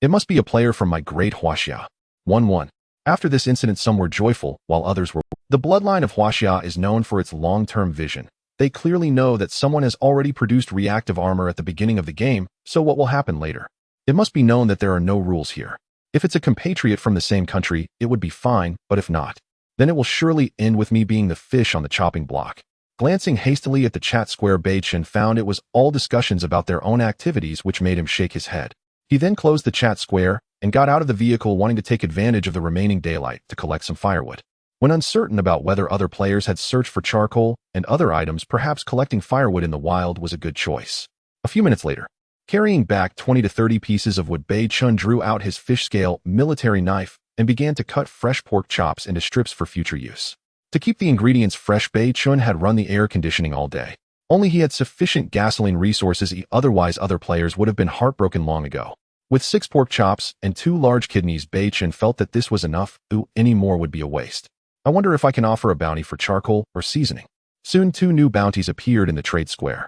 It must be a player from my great Huaxia. 1-1. After this incident, some were joyful, while others were. The bloodline of Huaxia is known for its long-term vision. They clearly know that someone has already produced reactive armor at the beginning of the game, so what will happen later? It must be known that there are no rules here. If it's a compatriot from the same country, it would be fine, but if not, then it will surely end with me being the fish on the chopping block. Glancing hastily at the chat square, Beichen found it was all discussions about their own activities, which made him shake his head. He then closed the chat square and got out of the vehicle, wanting to take advantage of the remaining daylight to collect some firewood. When uncertain about whether other players had searched for charcoal and other items, perhaps collecting firewood in the wild was a good choice. A few minutes later, carrying back 20 to 30 pieces of wood, Beichen drew out his fish-scale military knife and began to cut fresh pork chops into strips for future use. To keep the ingredients fresh, Beichen had run the air conditioning all day. Only he had sufficient gasoline resources, otherwise other players would have been heartbroken long ago. With 6 pork chops and 2 large kidneys, Beichen felt that this was enough. Any more would be a waste. I wonder if I can offer a bounty for charcoal or seasoning. Soon 2 new bounties appeared in the trade square.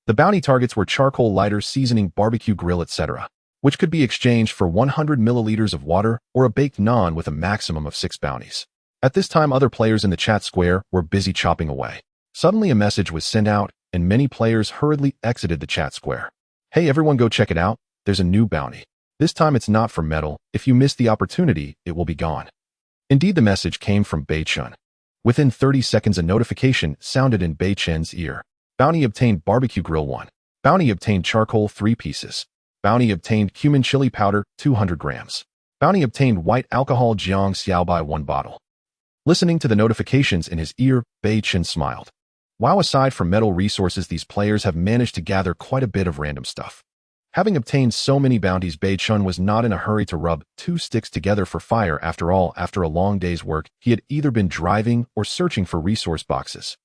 The bounty targets were charcoal, lighters, seasoning, barbecue grill, etc., which could be exchanged for 100 milliliters of water or a baked naan with a maximum of 6 bounties. At this time, other players in the chat square were busy chopping away. Suddenly a message was sent out, and many players hurriedly exited the chat square. Hey everyone, go check it out. There's a new bounty. This time it's not for metal. If you miss the opportunity, it will be gone. Indeed, the message came from Beichen. Within 30 seconds, a notification sounded in Beichen's ear. Bounty obtained barbecue grill 1. Bounty obtained charcoal 3 pieces. Bounty obtained cumin chili powder 200 grams. Bounty obtained white alcohol jiang xiaobai 1 bottle. Listening to the notifications in his ear, Beichen smiled. Wow, aside from metal resources, these players have managed to gather quite a bit of random stuff. Having obtained so many bounties, Beichen was not in a hurry to rub 2 sticks together for fire. After all, after a long day's work, he had either been driving or searching for resource boxes.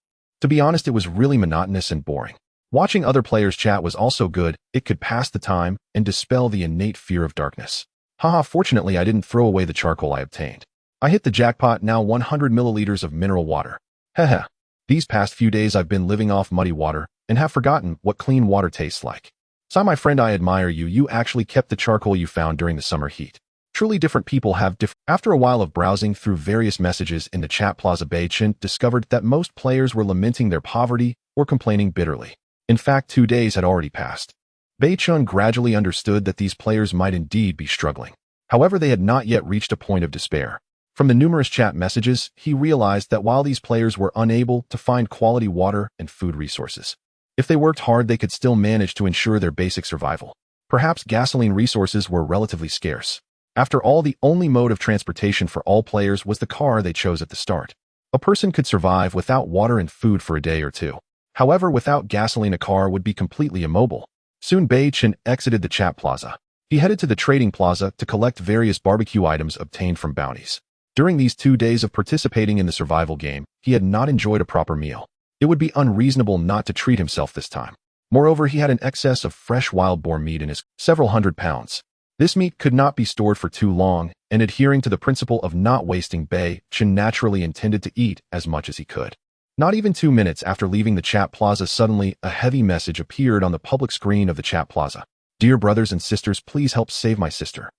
To be honest, it was really monotonous and boring. Watching other players chat was also good. It could pass the time and dispel the innate fear of darkness. Haha, fortunately I didn't throw away the charcoal I obtained. I hit the jackpot. Now 100 milliliters of mineral water. Heh. These past few days I've been living off muddy water and have forgotten what clean water tastes like. So my friend, I admire you. You actually kept the charcoal you found during the summer heat. Truly different people have different. After a while of browsing through various messages in the chat plaza, Beichen discovered that most players were lamenting their poverty or complaining bitterly. In fact, 2 days had already passed. Beichen gradually understood that these players might indeed be struggling. However, they had not yet reached a point of despair. From the numerous chat messages, he realized that while these players were unable to find quality water and food resources, if they worked hard, they could still manage to ensure their basic survival. Perhaps gasoline resources were relatively scarce. After all, the only mode of transportation for all players was the car they chose at the start. A person could survive without water and food for a day or two. However, without gasoline, a car would be completely immobile. Soon Beichen exited the chat plaza. He headed to the trading plaza to collect various barbecue items obtained from bounties. During these 2 days of participating in the survival game, he had not enjoyed a proper meal. It would be unreasonable not to treat himself this time. Moreover, he had an excess of fresh wild boar meat in his several hundred pounds. This meat could not be stored for too long, and adhering to the principle of not wasting, Beichen naturally intended to eat as much as he could. Not even 2 minutes after leaving the chat plaza, suddenly a heavy message appeared on the public screen of the chat plaza. Dear brothers and sisters, please help save my sister.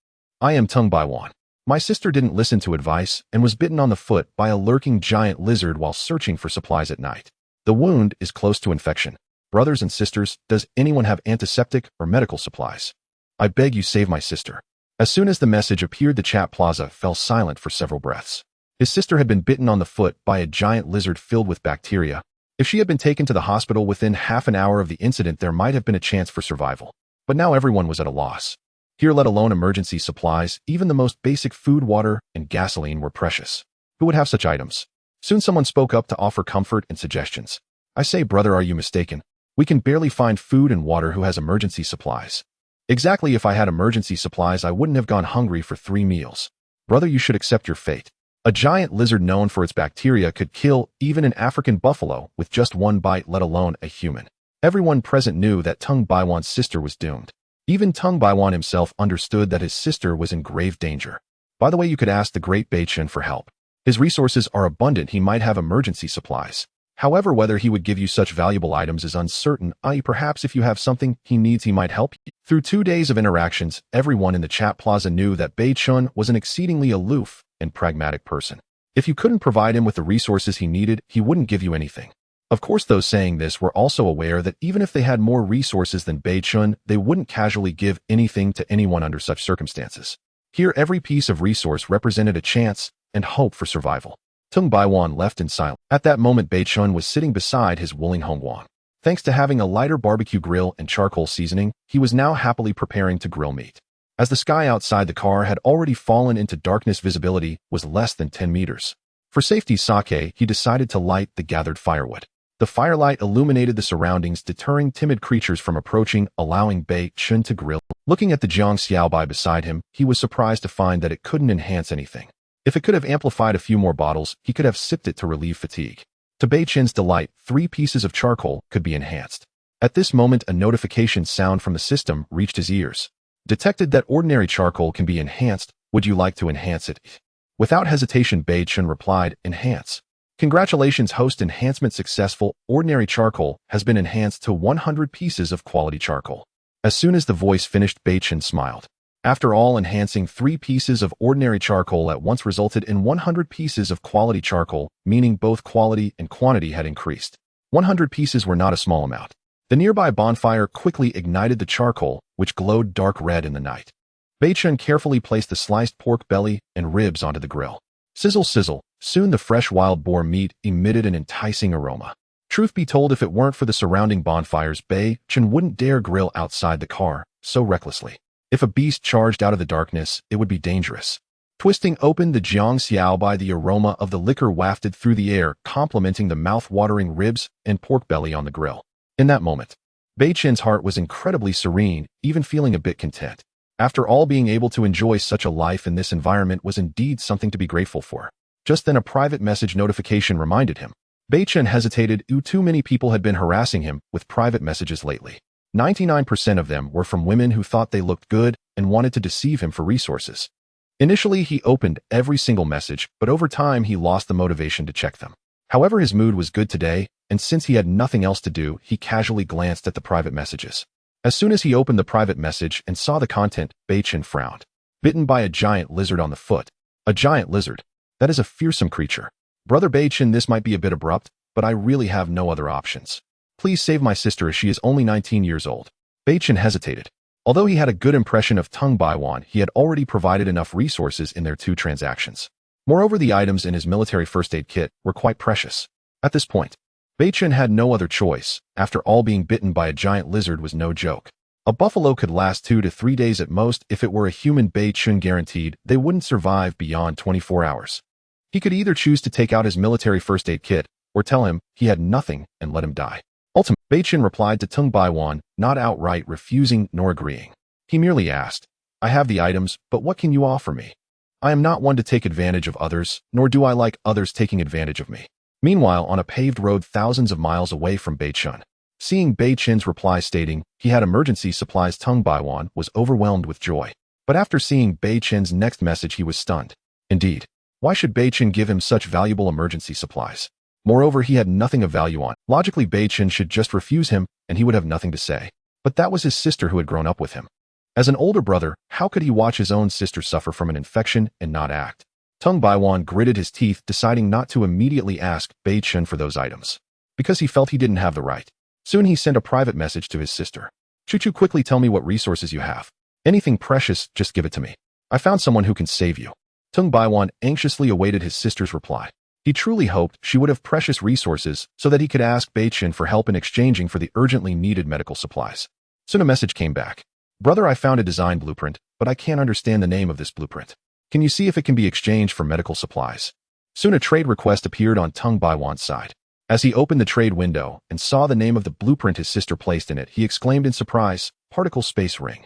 I am Tung Baiwan. My sister didn't listen to advice and was bitten on the foot by a lurking giant lizard while searching for supplies at night. The wound is close to infection. Brothers and sisters, does anyone have antiseptic or medical supplies? I beg you, save my sister. As soon as the message appeared, the chat plaza fell silent for several breaths. His sister had been bitten on the foot by a giant lizard filled with bacteria. If she had been taken to the hospital within half an hour of the incident, there might have been a chance for survival. But now everyone was at a loss. Here, let alone emergency supplies, even the most basic food, water, and gasoline were precious. Who would have such items? Soon someone spoke up to offer comfort and suggestions. I say, brother, are you mistaken? We can barely find food and water. Who has emergency supplies? Exactly, if I had emergency supplies, I wouldn't have gone hungry for 3 meals. Brother, you should accept your fate. A giant lizard known for its bacteria could kill even an African buffalo with just 1 bite, let alone a human. Everyone present knew that Tung Baiwan's sister was doomed. Even Tung Baiwan himself understood that his sister was in grave danger. By the way, you could ask the great Beichen for help. His resources are abundant. He might have emergency supplies. However, whether he would give you such valuable items is uncertain, i.e. perhaps if you have something he needs, he might help you. Through 2 days of interactions, everyone in the chat plaza knew that Beichen was an exceedingly aloof and pragmatic person. If you couldn't provide him with the resources he needed, he wouldn't give you anything. Of course, those saying this were also aware that even if they had more resources than Beichen, they wouldn't casually give anything to anyone under such circumstances. Here, every piece of resource represented a chance and hope for survival. Tung Baiwan left in silence. At that moment, Beichen was sitting beside his Wuling Hongguang. Thanks to having a lighter barbecue grill and charcoal seasoning, he was now happily preparing to grill meat. As the sky outside the car had already fallen into darkness, visibility was less than 10 meters. For safety's sake, he decided to light the gathered firewood. The firelight illuminated the surroundings, deterring timid creatures from approaching, allowing Beichen to grill. Looking at the Jiang Xiaobai beside him, he was surprised to find that it couldn't enhance anything. If it could have amplified a few more bottles, he could have sipped it to relieve fatigue. To Beichen's delight, 3 pieces of charcoal could be enhanced. At this moment, a notification sound from the system reached his ears. Detected that ordinary charcoal can be enhanced. Would you like to enhance it? Without hesitation, Beichen replied, enhance. Congratulations, host. Enhancement successful. Ordinary charcoal has been enhanced to 100 pieces of quality charcoal. As soon as the voice finished, Beichen smiled. After all, enhancing 3 pieces of ordinary charcoal at once resulted in 100 pieces of quality charcoal, meaning both quality and quantity had increased. 100 pieces were not a small amount. The nearby bonfire quickly ignited the charcoal, which glowed dark red in the night. Beichen carefully placed the sliced pork belly and ribs onto the grill. Sizzle, sizzle. Soon the fresh wild boar meat emitted an enticing aroma. Truth be told, if it weren't for the surrounding bonfires, Beichen wouldn't dare grill outside the car so recklessly. If a beast charged out of the darkness, it would be dangerous. Twisting open the Jiang Xiaobai, the aroma of the liquor wafted through the air, complementing the mouth-watering ribs and pork belly on the grill. In that moment, Beichen's heart was incredibly serene, even feeling a bit content. After all, being able to enjoy such a life in this environment was indeed something to be grateful for. Just then a private message notification reminded him. Beichen hesitated. Too many people had been harassing him with private messages lately. 99% of them were from women who thought they looked good and wanted to deceive him for resources. Initially, he opened every single message, but over time he lost the motivation to check them. However, his mood was good today, and since he had nothing else to do, he casually glanced at the private messages. As soon as he opened the private message and saw the content, Beichen frowned. Bitten by a giant lizard on the foot. A giant lizard. That is a fearsome creature. Brother Beichen, this might be a bit abrupt, but I really have no other options. Please save my sister as she is only 19 years old. Beichen hesitated. Although he had a good impression of Tung Baiwan, he had already provided enough resources in their 2 transactions. Moreover, the items in his military first aid kit were quite precious. At this point, Beichen had no other choice. After all, being bitten by a giant lizard was no joke. A buffalo could last 2 to 3 days at most. If it were a human, Beichen guaranteed they wouldn't survive beyond 24 hours. He could either choose to take out his military first aid kit or tell him he had nothing and let him die. Ultimately, Beichen replied to Tung Baiwan, not outright refusing nor agreeing. He merely asked, I have the items, but what can you offer me? I am not one to take advantage of others, nor do I like others taking advantage of me. Meanwhile, on a paved road thousands of miles away from Beichen, seeing Beichen's reply stating he had emergency supplies, Tung Baiwan was overwhelmed with joy. But after seeing Beichen's next message, he was stunned. Indeed, why should Beichen give him such valuable emergency supplies? Moreover, he had nothing of value on. Logically, Beichen should just refuse him, and he would have nothing to say. But that was his sister who had grown up with him. As an older brother, how could he watch his own sister suffer from an infection and not act? Tung Baiwan gritted his teeth, deciding not to immediately ask Beichen for those items, because he felt he didn't have the right. Soon he sent a private message to his sister. Choo-choo, quickly tell me what resources you have. Anything precious, just give it to me. I found someone who can save you. Tung Baiwan anxiously awaited his sister's reply. He truly hoped she would have precious resources so that he could ask Beichen for help in exchanging for the urgently needed medical supplies. Soon a message came back. Brother, I found a design blueprint, but I can't understand the name of this blueprint. Can you see if it can be exchanged for medical supplies? Soon a trade request appeared on Tung Baiwan's side. As he opened the trade window and saw the name of the blueprint his sister placed in it, he exclaimed in surprise, Particle Space Ring.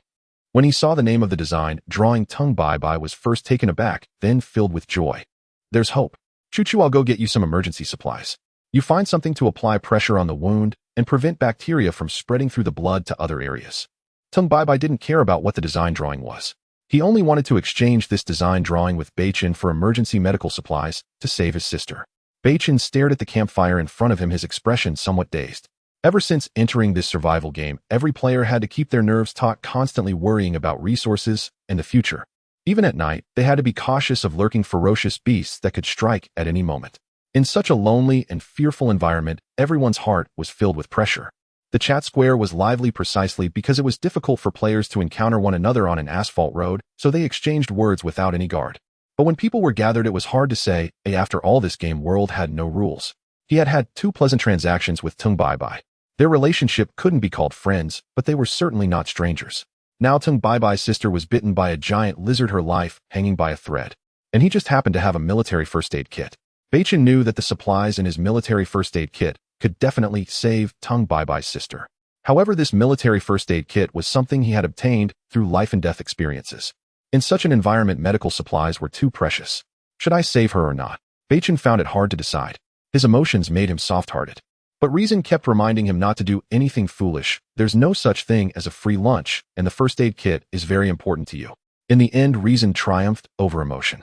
When he saw the name of the design drawing, Tung Baibai was first taken aback, then filled with joy. There's hope. Choo-choo, I'll go get you some emergency supplies. You find something to apply pressure on the wound and prevent bacteria from spreading through the blood to other areas. Tung Baibai didn't care about what the design drawing was. He only wanted to exchange this design drawing with Beichen for emergency medical supplies to save his sister. Beichen stared at the campfire in front of him, his expression somewhat dazed. Ever since entering this survival game, every player had to keep their nerves taut, constantly worrying about resources and the future. Even at night, they had to be cautious of lurking ferocious beasts that could strike at any moment. In such a lonely and fearful environment, everyone's heart was filled with pressure. The chat square was lively precisely because it was difficult for players to encounter one another on an asphalt road, so they exchanged words without any guard. But when people were gathered, it was hard to say, after all, this game world had no rules. He had had 2 pleasant transactions with Tung Bai. Their relationship couldn't be called friends, but they were certainly not strangers. Now Tung Bai's sister was bitten by a giant lizard, her life hanging by a thread. And he just happened to have a military first aid kit. Beichen knew that the supplies in his military first aid kit could definitely save Tung Bai's sister. However, this military first aid kit was something he had obtained through life and death experiences. In such an environment, medical supplies were too precious. Should I save her or not? Beichen found it hard to decide. His emotions made him soft-hearted. But reason kept reminding him not to do anything foolish. There's no such thing as a free lunch, and the first aid kit is very important to you. In the end, reason triumphed over emotion.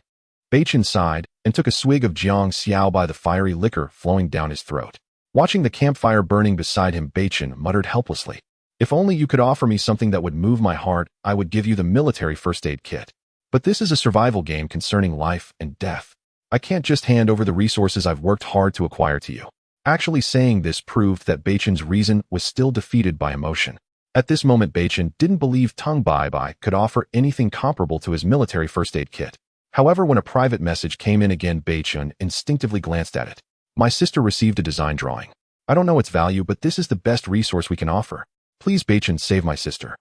Beichen sighed and took a swig of Jiang Xiao by the fiery liquor flowing down his throat. Watching the campfire burning beside him, Beichen muttered helplessly, "If only you could offer me something that would move my heart, I would give you the military first aid kit. But this is a survival game concerning life and death. I can't just hand over the resources I've worked hard to acquire to you." Actually saying this proved that Beichen's reason was still defeated by emotion. At this moment, Beichen didn't believe Tung Bai could offer anything comparable to his military first aid kit. However, when a private message came in again, Beichen instinctively glanced at it. "My sister received a design drawing. I don't know its value, but this is the best resource we can offer. Please, Beichen, save my sister."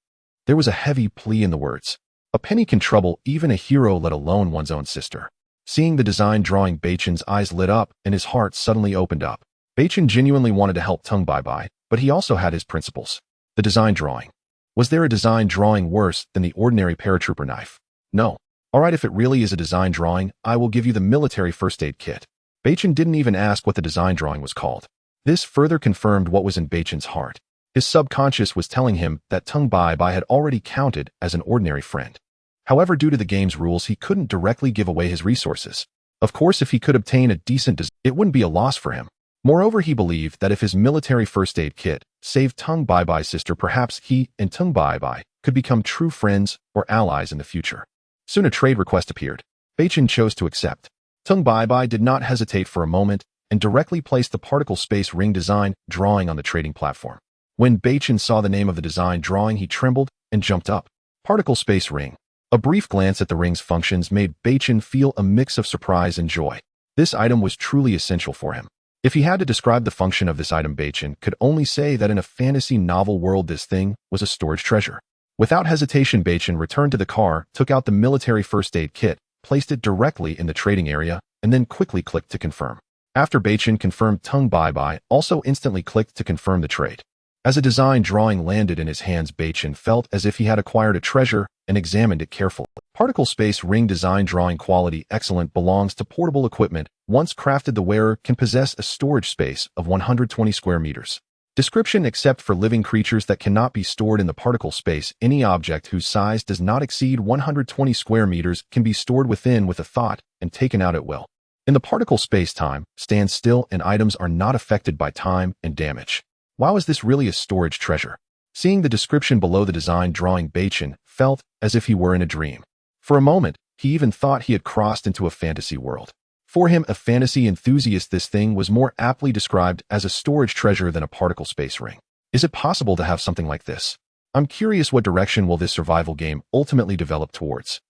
There was a heavy plea in the words. A penny can trouble even a hero, let alone one's own sister. Seeing the design drawing, Beichen's eyes lit up and his heart suddenly opened up. Beichen genuinely wanted to help Tung Bai, but he also had his principles. The design drawing. Was there a design drawing worse than the ordinary paratrooper knife? No. Alright, if it really is a design drawing, I will give you the military first aid kit. Beichen didn't even ask what the design drawing was called. This further confirmed what was in Beichen's heart. His subconscious was telling him that Tung Bai had already counted as an ordinary friend. However, due to the game's rules, he couldn't directly give away his resources. Of course, if he could obtain a decent design, it wouldn't be a loss for him. Moreover, he believed that if his military first aid kit saved Tung Bai's sister, perhaps he and Tung Bai could become true friends or allies in the future. Soon a trade request appeared. Beichen chose to accept. Tung Bai did not hesitate for a moment and directly placed the particle space ring design drawing on the trading platform. When Beichen saw the name of the design drawing, he trembled and jumped up. Particle space ring. A brief glance at the ring's functions made Beichen feel a mix of surprise and joy. This item was truly essential for him. If he had to describe the function of this item, Beichen could only say that in a fantasy novel world, this thing was a storage treasure. Without hesitation, Beichen returned to the car, took out the military first aid kit, placed it directly in the trading area, and then quickly clicked to confirm. After Beichen confirmed, Tung Bai also instantly clicked to confirm the trade. As a design drawing landed in his hands, Beichen felt as if he had acquired a treasure and examined it carefully. Particle space ring design drawing quality excellent, belongs to portable equipment. Once crafted, the wearer can possess a storage space of 120 square meters. Description: except for living creatures that cannot be stored in the particle space, any object whose size does not exceed 120 square meters can be stored within with a thought and taken out at will. In the particle space, time stands still and items are not affected by time and damage. Wow, is this really a storage treasure? Seeing the description below the design drawing, Beichen felt as if he were in a dream. For a moment, he even thought he had crossed into a fantasy world. For him, a fantasy enthusiast, this thing was more aptly described as a storage treasure than a particle space ring. Is it possible to have something like this? I'm curious, what direction will this survival game ultimately develop towards?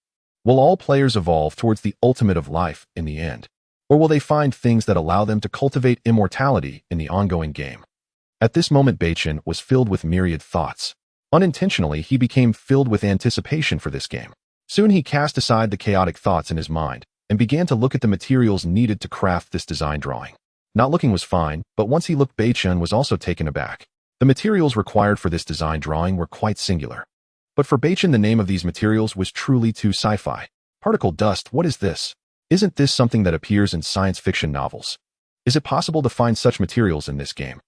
Will all players evolve towards the ultimate of life in the end? Or will they find things that allow them to cultivate immortality in the ongoing game? At this moment, Beichen was filled with myriad thoughts. Unintentionally, he became filled with anticipation for this game. Soon he cast aside the chaotic thoughts in his mind and began to look at the materials needed to craft this design drawing. Not looking was fine, but once he looked, Beichen was also taken aback. The materials required for this design drawing were quite singular. But for Beichen, the name of these materials was truly too sci-fi. Particle dust, what is this? Isn't this something that appears in science fiction novels? Is it possible to find such materials in this game?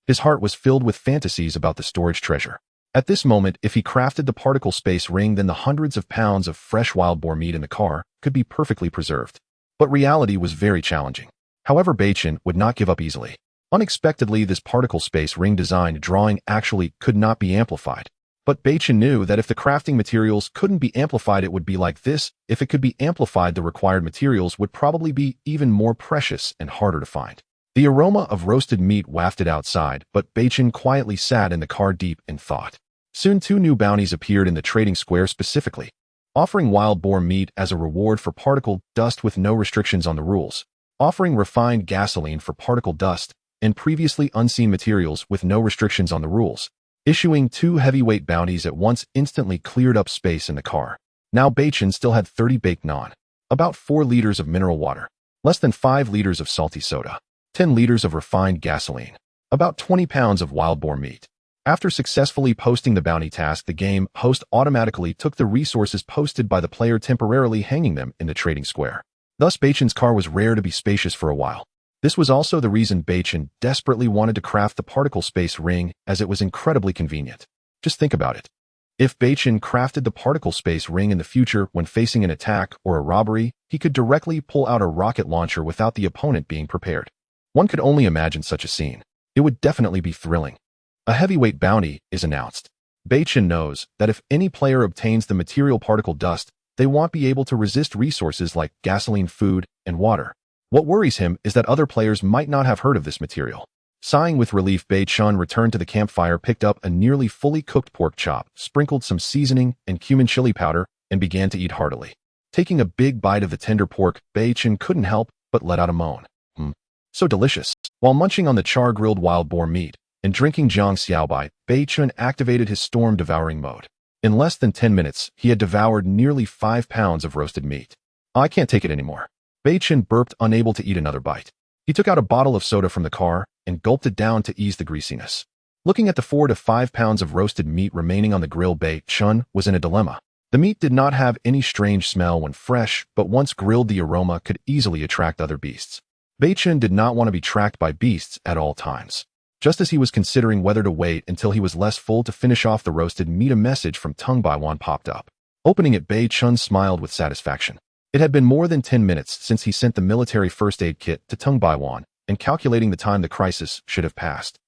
His heart was filled with fantasies about the storage treasure. At this moment, if he crafted the particle space ring, then the hundreds of pounds of fresh wild boar meat in the car could be perfectly preserved. But reality was very challenging. However, Beichen would not give up easily. Unexpectedly, this particle space ring design drawing actually could not be amplified. But Beichen knew that if the crafting materials couldn't be amplified, it would be like this. If it could be amplified, the required materials would probably be even more precious and harder to find. The aroma of roasted meat wafted outside, but Beichen quietly sat in the car deep in thought. Soon 2 new bounties appeared in the trading square specifically. offering wild boar meat as a reward for particle dust with no restrictions on the rules, offering refined gasoline for particle dust and previously unseen materials with no restrictions on the rules, issuing 2 heavyweight bounties at once instantly cleared up space in the car. Now Beichen still had 30 baked naan, about 4 liters of mineral water, less than 5 liters of salty soda, 10 liters of refined gasoline, about 20 pounds of wild boar meat. After successfully posting the bounty task, the game host automatically took the resources posted by the player, temporarily hanging them in the trading square. Thus, Beichen's car was rare to be spacious for a while. This was also the reason Beichen desperately wanted to craft the particle space ring, as it was incredibly convenient. Just think about it. If Beichen crafted the particle space ring in the future when facing an attack or a robbery, he could directly pull out a rocket launcher without the opponent being prepared. One could only imagine such a scene. It would definitely be thrilling. A heavyweight bounty is announced. Beichen knows that if any player obtains the material particle dust, they won't be able to resist resources like gasoline, food, and water. What worries him is that other players might not have heard of this material. Sighing with relief, Beichen returned to the campfire, picked up a nearly fully cooked pork chop, sprinkled some seasoning and cumin chili powder, and began to eat heartily. Taking a big bite of the tender pork, Beichen couldn't help but let out a moan. So delicious. While munching on the char-grilled wild boar meat and drinking Jiang Xiaobai, Beichen activated his storm devouring mode. In less than 10 minutes, he had devoured nearly 5 pounds of roasted meat. I can't take it anymore. Beichen burped, unable to eat another bite. He took out a bottle of soda from the car and gulped it down to ease the greasiness. Looking at the 4 to 5 pounds of roasted meat remaining on the grill, Beichen was in a dilemma. The meat did not have any strange smell when fresh, but once grilled, the aroma could easily attract other beasts. Beichen did not want to be tracked by beasts at all times. Just as he was considering whether to wait until he was less full to finish off the roasted meat, a message from Tung Baiwan popped up. Opening it, Beichen smiled with satisfaction. It had been more than 10 minutes since he sent the military first aid kit to Tung Baiwan, and calculating the time, the crisis should have passed.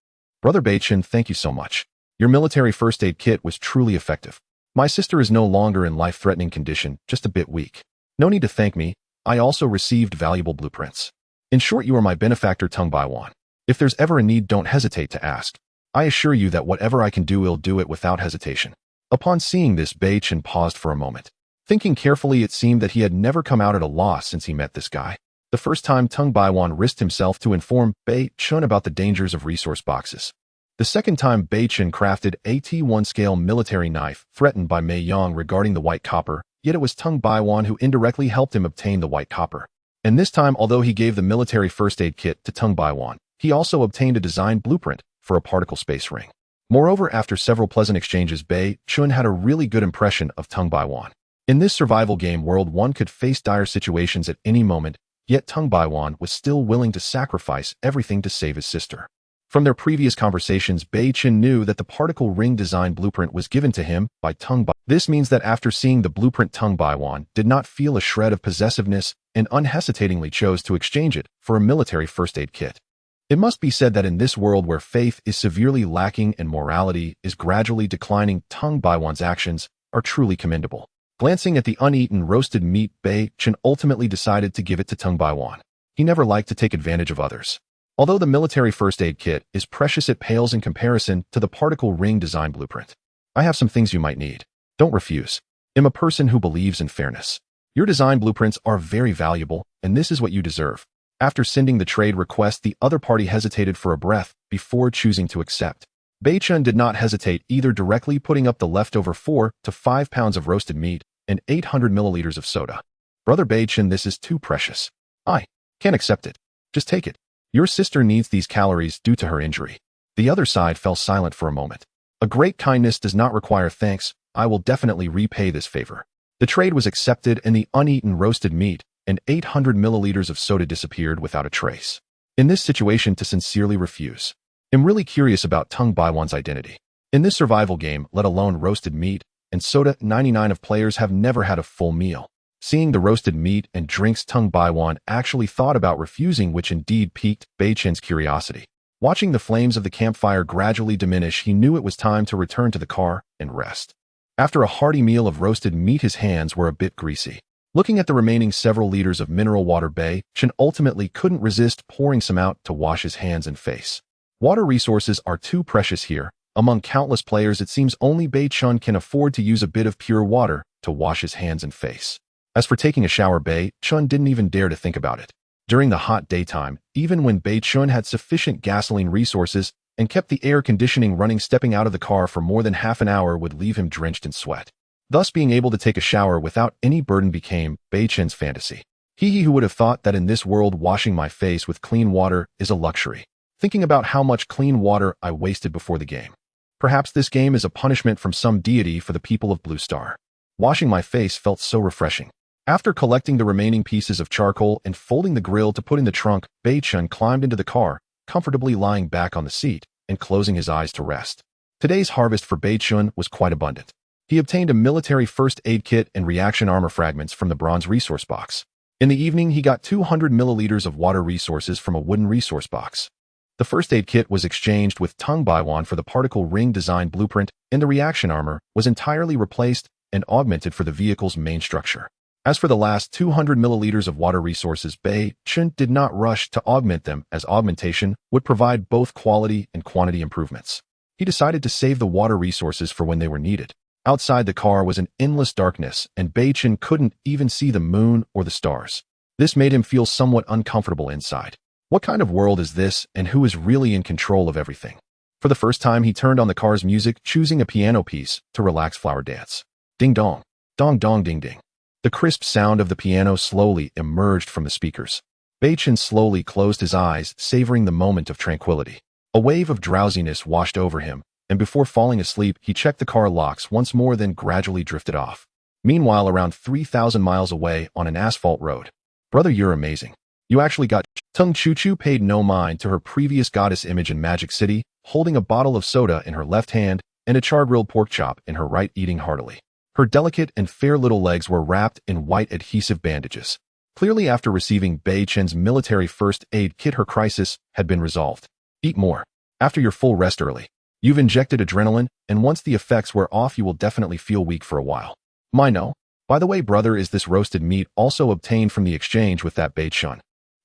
Brother Beichen, thank you so much. Your military first aid kit was truly effective. My sister is no longer in life-threatening condition, just a bit weak. No need to thank me. I also received valuable blueprints. In short, you are my benefactor, Tung Baiwan. If there's ever a need, don't hesitate to ask. I assure you that whatever I can do, I'll do it without hesitation. Upon seeing this, Beichen paused for a moment. Thinking carefully, it seemed that he had never come out at a loss since he met this guy. The first time, Tung Baiwan risked himself to inform Beichen about the dangers of resource boxes. The second time, Beichen crafted a T1 scale military knife threatened by Mei Yang regarding the white copper, yet it was Tung Baiwan who indirectly helped him obtain the white copper. And this time, although he gave the military first aid kit to Tung Baiwan, he also obtained a design blueprint for a particle space ring. Moreover, after several pleasant exchanges, Beichen had a really good impression of Tung Baiwan. In this survival game world, one could face dire situations at any moment, yet Tung Baiwan was still willing to sacrifice everything to save his sister. From their previous conversations, Beichen knew that the particle ring design blueprint was given to him by Tung Baiwan. This means that after seeing the blueprint, Tung Baiwan did not feel a shred of possessiveness and unhesitatingly chose to exchange it for a military first aid kit. It must be said that in this world where faith is severely lacking and morality is gradually declining, Tung Baiwan's actions are truly commendable. Glancing at the uneaten roasted meat, Beichen ultimately decided to give it to Tung Baiwan. He never liked to take advantage of others. Although the military first aid kit is precious, it pales in comparison to the particle ring design blueprint. I have some things you might need. Don't refuse. I'm a person who believes in fairness. Your design blueprints are very valuable, and this is what you deserve. After sending the trade request, the other party hesitated for a breath before choosing to accept. Beichen did not hesitate, either directly putting up the leftover 4 to 5 pounds of roasted meat and 800 milliliters of soda. Brother Beichen, this is too precious. I can't accept it. Just take it. Your sister needs these calories due to her injury. The other side fell silent for a moment. A great kindness does not require thanks. I will definitely repay this favor. The trade was accepted, and the uneaten roasted meat and 800 milliliters of soda disappeared without a trace. In this situation, to sincerely refuse. I'm really curious about Tung Baiwan's identity. In this survival game, let alone roasted meat and soda, 99% of players have never had a full meal. Seeing the roasted meat and drinks, Tung Baiwan actually thought about refusing, which indeed piqued Beichen's curiosity. Watching the flames of the campfire gradually diminish, he knew it was time to return to the car and rest. After a hearty meal of roasted meat, his hands were a bit greasy. Looking at the remaining several liters of mineral water, Beichen ultimately couldn't resist pouring some out to wash his hands and face. Water resources are too precious here. Among countless players, it seems only Beichen can afford to use a bit of pure water to wash his hands and face. As for taking a shower, Beichen didn't even dare to think about it. During the hot daytime, even when Beichen had sufficient gasoline resources and kept the air conditioning running, stepping out of the car for more than half an hour would leave him drenched in sweat. Thus, being able to take a shower without any burden became Beichen's fantasy. He who would have thought that in this world washing my face with clean water is a luxury. Thinking about how much clean water I wasted before the game. Perhaps this game is a punishment from some deity for the people of Blue Star. Washing my face felt so refreshing. After collecting the remaining pieces of charcoal and folding the grill to put in the trunk, Beichen climbed into the car, comfortably lying back on the seat and closing his eyes to rest. Today's harvest for Beichen was quite abundant. He obtained a military first aid kit and reaction armor fragments from the bronze resource box. In the evening, he got 200 milliliters of water resources from a wooden resource box. The first aid kit was exchanged with Beichen for the particle ring design blueprint, and the reaction armor was entirely replaced and augmented for the vehicle's main structure. As for the last 200 milliliters of water resources, Beichen did not rush to augment them, as augmentation would provide both quality and quantity improvements. He decided to save the water resources for when they were needed. Outside the car was an endless darkness, and Beichen couldn't even see the moon or the stars. This made him feel somewhat uncomfortable inside. What kind of world is this, and who is really in control of everything? For the first time, he turned on the car's music, choosing a piano piece to relax flower dance. Ding dong, dong dong ding ding. The crisp sound of the piano slowly emerged from the speakers. Beichen slowly closed his eyes, savoring the moment of tranquility. A wave of drowsiness washed over him, and before falling asleep, he checked the car locks once more, then gradually drifted off. Meanwhile, around 3,000 miles away on an asphalt road. Brother, you're amazing. You actually got Tung Choo-Choo paid no mind to her previous goddess image in Magic City, holding a bottle of soda in her left hand and a char-grilled pork chop in her right, eating heartily. Her delicate and fair little legs were wrapped in white adhesive bandages. Clearly, after receiving Beichen's military first aid kit, her crisis had been resolved. Eat more. After your full rest early. You've injected adrenaline, and once the effects wear off, you will definitely feel weak for a while. No. By the way, brother, is this roasted meat also obtained from the exchange with that Beichen?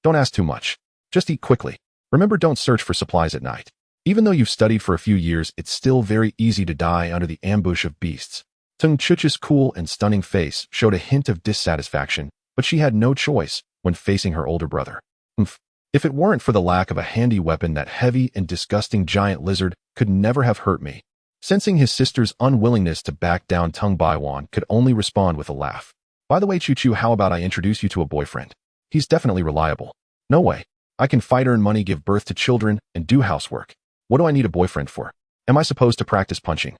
Don't ask too much. Just eat quickly. Remember, don't search for supplies at night. Even though you've studied for a few years, it's still very easy to die under the ambush of beasts. Tung Choo's cool and stunning face showed a hint of dissatisfaction, but she had no choice when facing her older brother. If it weren't for the lack of a handy weapon, that heavy and disgusting giant lizard could never have hurt me. Sensing his sister's unwillingness to back down, Tung Beichen could only respond with a laugh. By the way, Choo, how about I introduce you to a boyfriend? He's definitely reliable. No way. I can fight, earn money, give birth to children, and do housework. What do I need a boyfriend for? Am I supposed to practice punching?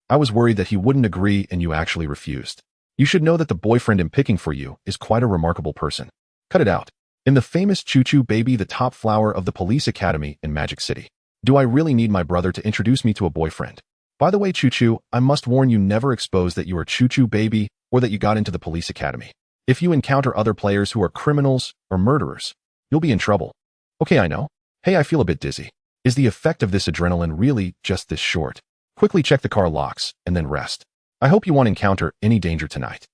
I was worried that he wouldn't agree and you actually refused. You should know that the boyfriend I'm picking for you is quite a remarkable person. Cut it out. In the famous Choo baby, the top flower of the police academy in Magic City. Do I really need my brother to introduce me to a boyfriend? By the way, Choo, I must warn you, never expose that you are Choo baby or that you got into the police academy. If you encounter other players who are criminals or murderers, you'll be in trouble. Okay, I know. Hey, I feel a bit dizzy. Is the effect of this adrenaline really just this short? Quickly check the car locks and then rest. I hope you won't encounter any danger tonight.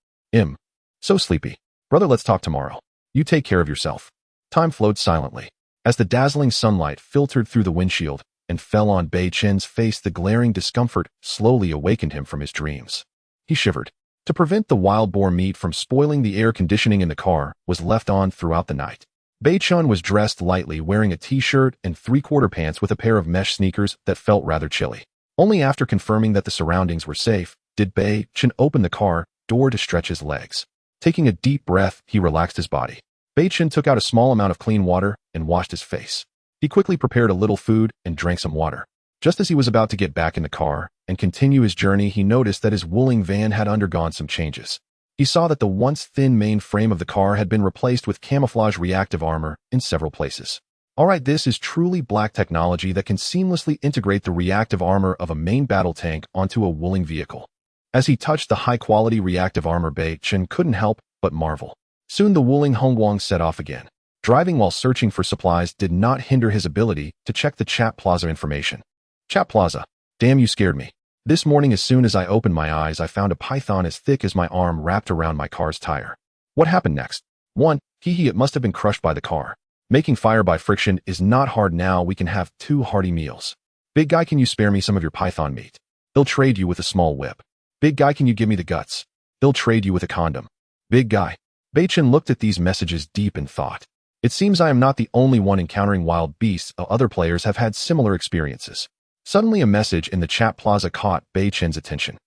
So sleepy. Brother, let's talk tomorrow. You take care of yourself. Time flowed silently. As the dazzling sunlight filtered through the windshield and fell on Beichen's face, the glaring discomfort slowly awakened him from his dreams. He shivered. To prevent the wild boar meat from spoiling, the air conditioning in the car was left on throughout the night. Beichen was dressed lightly, wearing a t-shirt and three-quarter pants with a pair of mesh sneakers that felt rather chilly. Only after confirming that the surroundings were safe did Beichen open the car door to stretch his legs. Taking a deep breath, he relaxed his body. Beichen took out a small amount of clean water and washed his face. He quickly prepared a little food and drank some water. Just as he was about to get back in the car and continue his journey, he noticed that his wooling van had undergone some changes. He saw that the once thin main frame of the car had been replaced with camouflage reactive armor in several places. Alright, this is truly black technology that can seamlessly integrate the reactive armor of a main battle tank onto a wooling vehicle. As he touched the high-quality reactive armor, Beichen couldn't help but marvel. Soon the wooling Hongguang set off again. Driving while searching for supplies did not hinder his ability to check the chat plaza information. Chat plaza. Damn, you scared me. This morning, as soon as I opened my eyes, I found a python as thick as my arm wrapped around my car's tire. What happened next? 1. It must have been crushed by the car. Making fire by friction is not hard now. We can have 2 hearty meals. Big guy, can you spare me some of your python meat? They'll trade you with a small whip. Big guy, can you give me the guts? He'll trade you with a condom. Big guy. Beichen looked at these messages deep in thought. It seems I am not the only one encountering wild beasts. Other players have had similar experiences. Suddenly a message in the chat plaza caught Beichen's attention.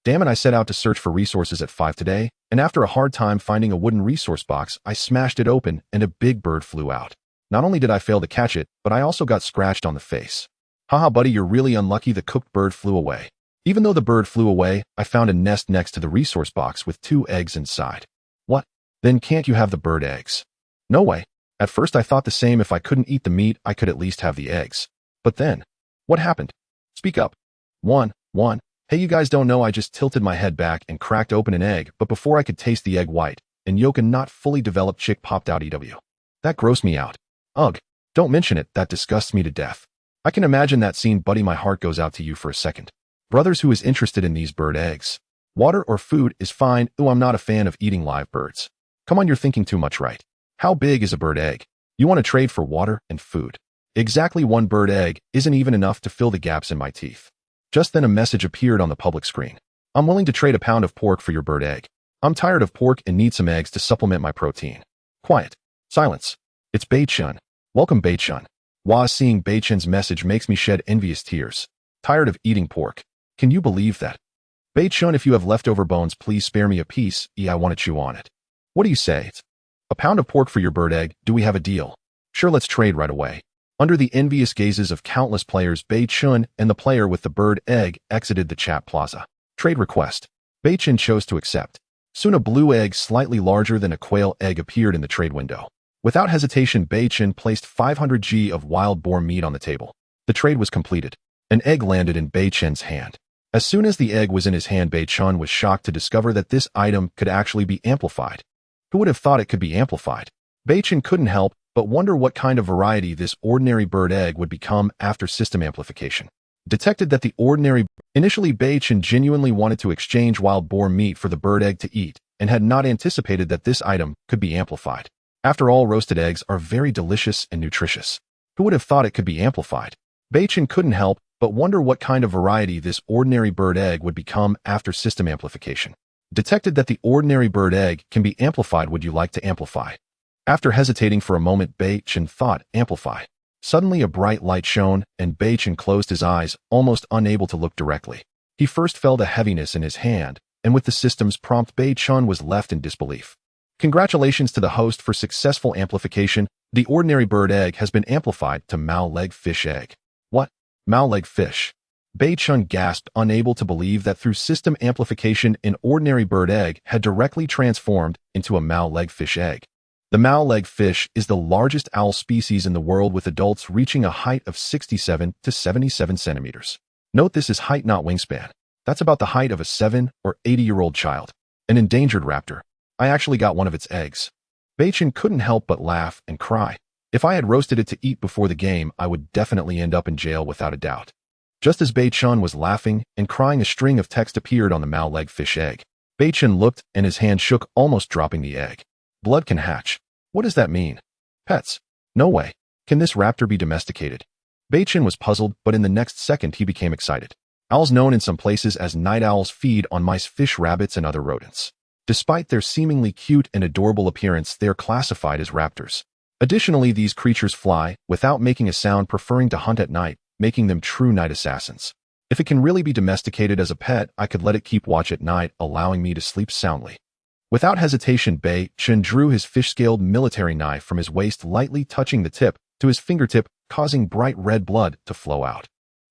Damn it, I set out to search for resources at 5 today, and after a hard time finding a wooden resource box, I smashed it open and a big bird flew out. Not only did I fail to catch it, but I also got scratched on the face. Haha buddy, you're really unlucky. The cooked bird flew away. Even though the bird flew away, I found a nest next to the resource box with 2 eggs inside. What? Then can't you have the bird eggs? No way. At first I thought the same. If I couldn't eat the meat, I could at least have the eggs. But then, what happened? Speak up. One. Hey, you guys don't know, I just tilted my head back and cracked open an egg, but before I could taste the egg white, and yolk and not fully developed chick popped out. EW. That grossed me out. Ugh. Don't mention it, that disgusts me to death. I can imagine that scene, buddy. My heart goes out to you for a second. Brothers, who is interested in these bird eggs? Water or food is fine. Ooh, I'm not a fan of eating live birds. Come on, you're thinking too much, right? How big is a bird egg? You want to trade for water and food. Exactly, 1 bird egg isn't even enough to fill the gaps in my teeth. Just then a message appeared on the public screen. I'm willing to trade a pound of pork for your bird egg. I'm tired of pork and need some eggs to supplement my protein. Quiet. Silence. It's Beichen. Welcome, Beichen. Wow, seeing Beichen's message makes me shed envious tears. Tired of eating pork. Can you believe that? Beichen, if you have leftover bones, please spare me a piece. I want to chew on it. What do you say? A pound of pork for your bird egg. Do we have a deal? Sure, let's trade right away. Under the envious gazes of countless players, Beichen and the player with the bird egg exited the chat plaza. Trade request. Beichen chose to accept. Soon a blue egg slightly larger than a quail egg appeared in the trade window. Without hesitation, Beichen placed 500 g of wild boar meat on the table. The trade was completed. An egg landed in Beichen's hand. As soon as the egg was in his hand, Beichen was shocked to discover that this item could actually be amplified. Who would have thought it could be amplified? Beichen couldn't help but wonder what kind of variety this ordinary bird egg would become after system amplification. Detected that the ordinary... Initially, Beichen genuinely wanted to exchange wild boar meat for the bird egg to eat, and had not anticipated that this item could be amplified. After all, roasted eggs are very delicious and nutritious. Who would have thought it could be amplified? Beichen couldn't help but wonder what kind of variety this ordinary bird egg would become after system amplification. Detected that the ordinary bird egg can be amplified. Would you like to amplify? After hesitating for a moment, Beichen thought, amplify. Suddenly a bright light shone, and Beichen closed his eyes, almost unable to look directly. He first felt a heaviness in his hand, and with the system's prompt, Beichen was left in disbelief. Congratulations to the host for successful amplification. The ordinary bird egg has been amplified to Mao-leg fish egg. What? Mao-leg fish? Beichen gasped, unable to believe that through system amplification an ordinary bird egg had directly transformed into a Mao-leg fish egg. The Mao-leg fish is the largest owl species in the world, with adults reaching a height of 67 to 77 centimeters. Note, this is height, not wingspan. That's about the height of a 7 or 80-year-old child. An endangered raptor. I actually got one of its eggs. Beichen couldn't help but laugh and cry. If I had roasted it to eat before the game, I would definitely end up in jail without a doubt. Just as Beichen was laughing and crying, a string of text appeared on the Mao-leg fish egg. Beichen looked and his hand shook, almost dropping the egg. Blood can hatch. What does that mean? Pets? No way. Can this raptor be domesticated? Beichen was puzzled, but in the next second he became excited. Owls, known in some places as night owls, feed on mice, fish, rabbits, and other rodents. Despite their seemingly cute and adorable appearance, they are classified as raptors. Additionally, these creatures fly without making a sound, preferring to hunt at night, making them true night assassins. If it can really be domesticated as a pet, I could let it keep watch at night, allowing me to sleep soundly. Without hesitation, Beichen drew his fish-scaled military knife from his waist, lightly touching the tip to his fingertip, causing bright red blood to flow out.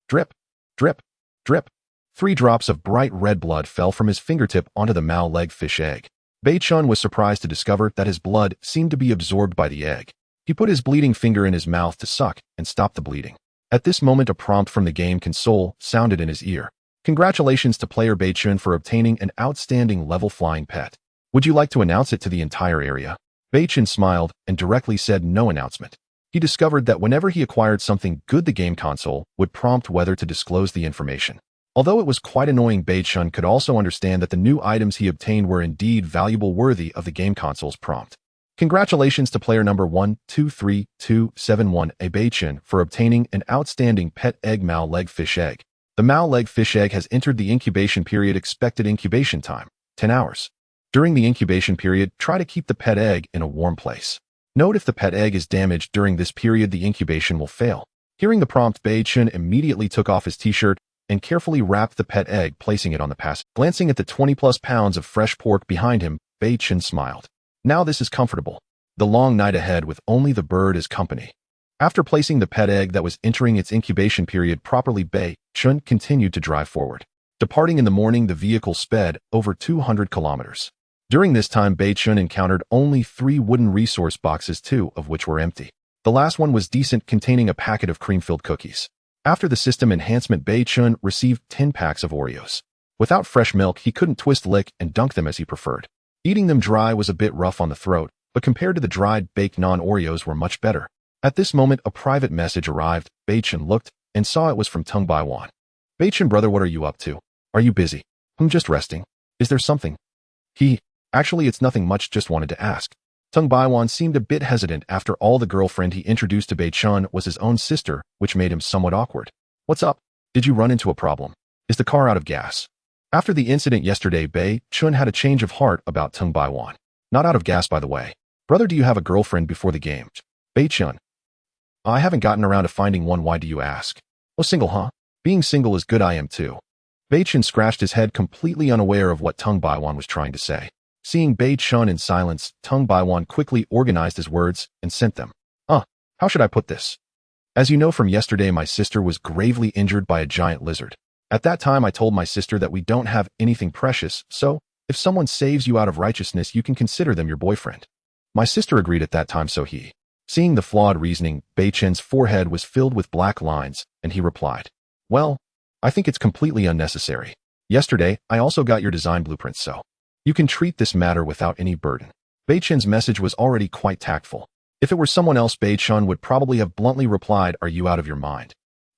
Drip, drip, drip. 3 drops of bright red blood fell from his fingertip onto the Mao-leg fish egg. Beichen was surprised to discover that his blood seemed to be absorbed by the egg. He put his bleeding finger in his mouth to suck and stop the bleeding. At this moment, a prompt from the game console sounded in his ear. Congratulations to player Beichen for obtaining an outstanding level flying pet. Would you like to announce it to the entire area? Beichen smiled and directly said no announcement. He discovered that whenever he acquired something good, the game console would prompt whether to disclose the information. Although it was quite annoying, Beichen could also understand that the new items he obtained were indeed valuable, worthy of the game console's prompt. Congratulations to player number 123271 Beichen for obtaining an outstanding pet egg, Mao-leg fish egg. The Mao-leg fish egg has entered the incubation period. Expected incubation time, 10 hours. During the incubation period, try to keep the pet egg in a warm place. Note if the pet egg is damaged during this period, the incubation will fail. Hearing the prompt, Beichen immediately took off his t-shirt and carefully wrapped the pet egg, placing it on the pass. Glancing at the 20-plus pounds of fresh pork behind him, Beichen smiled. Now this is comfortable. The long night ahead with only the bird as company. After placing the pet egg that was entering its incubation period properly, Beichen continued to drive forward. Departing in the morning, the vehicle sped over 200 kilometers. During this time, Beichen encountered only 3 wooden resource boxes, 2 of which were empty. The last one was decent, containing a packet of cream-filled cookies. After the system enhancement, Beichen received 10 packs of Oreos. Without fresh milk, he couldn't twist, lick, and dunk them as he preferred. Eating them dry was a bit rough on the throat, but compared to the dried, baked non-Oreos were much better. At this moment, a private message arrived. Beichen looked and saw it was from Tung Baiwan. Beichen, brother, what are you up to? Are you busy? I'm just resting. Is there something? Actually, it's nothing much, just wanted to ask. Tung Baiwan seemed a bit hesitant. After all, the girlfriend he introduced to Beichen was his own sister, which made him somewhat awkward. What's up? Did you run into a problem? Is the car out of gas? After the incident yesterday, Beichen had a change of heart about Tung Baiwan. Not out of gas, by the way. Brother, do you have a girlfriend before the game? Beichen. I haven't gotten around to finding one. Why do you ask? Oh, single, huh? Being single is good. I am too. Beichen scratched his head, completely unaware of what Tung Baiwan was trying to say. Seeing Beichen in silence, Tung Baiwan quickly organized his words and sent them. How should I put this? As you know from yesterday, my sister was gravely injured by a giant lizard. At that time, I told my sister that we don't have anything precious, so if someone saves you out of righteousness, you can consider them your boyfriend. My sister agreed at that time, so Seeing the flawed reasoning, Beichen's forehead was filled with black lines, and he replied, well, I think it's completely unnecessary. Yesterday, I also got your design blueprints, so you can treat this matter without any burden. Beichen's message was already quite tactful. If it were someone else, Beichen would probably have bluntly replied, are you out of your mind?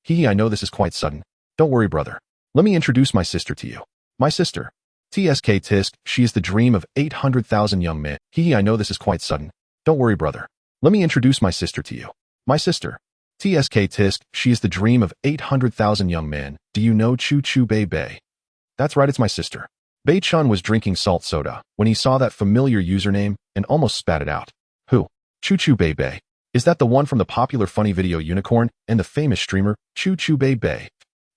I know this is quite sudden. Don't worry, brother. Let me introduce my sister to you. My sister. TSK Tisk, she is the dream of 800,000 young men. I know this is quite sudden. Don't worry, brother. Let me introduce my sister to you. My sister. TSK Tisk, she is the dream of 800,000 young men. Do you know Choo Choo Bei? That's right, it's my sister. Beichen was drinking salt soda when he saw that familiar username and almost spat it out. Who? Choo Choo Bei. Is that the one from the popular funny video Unicorn and the famous streamer Choo Choo Bei?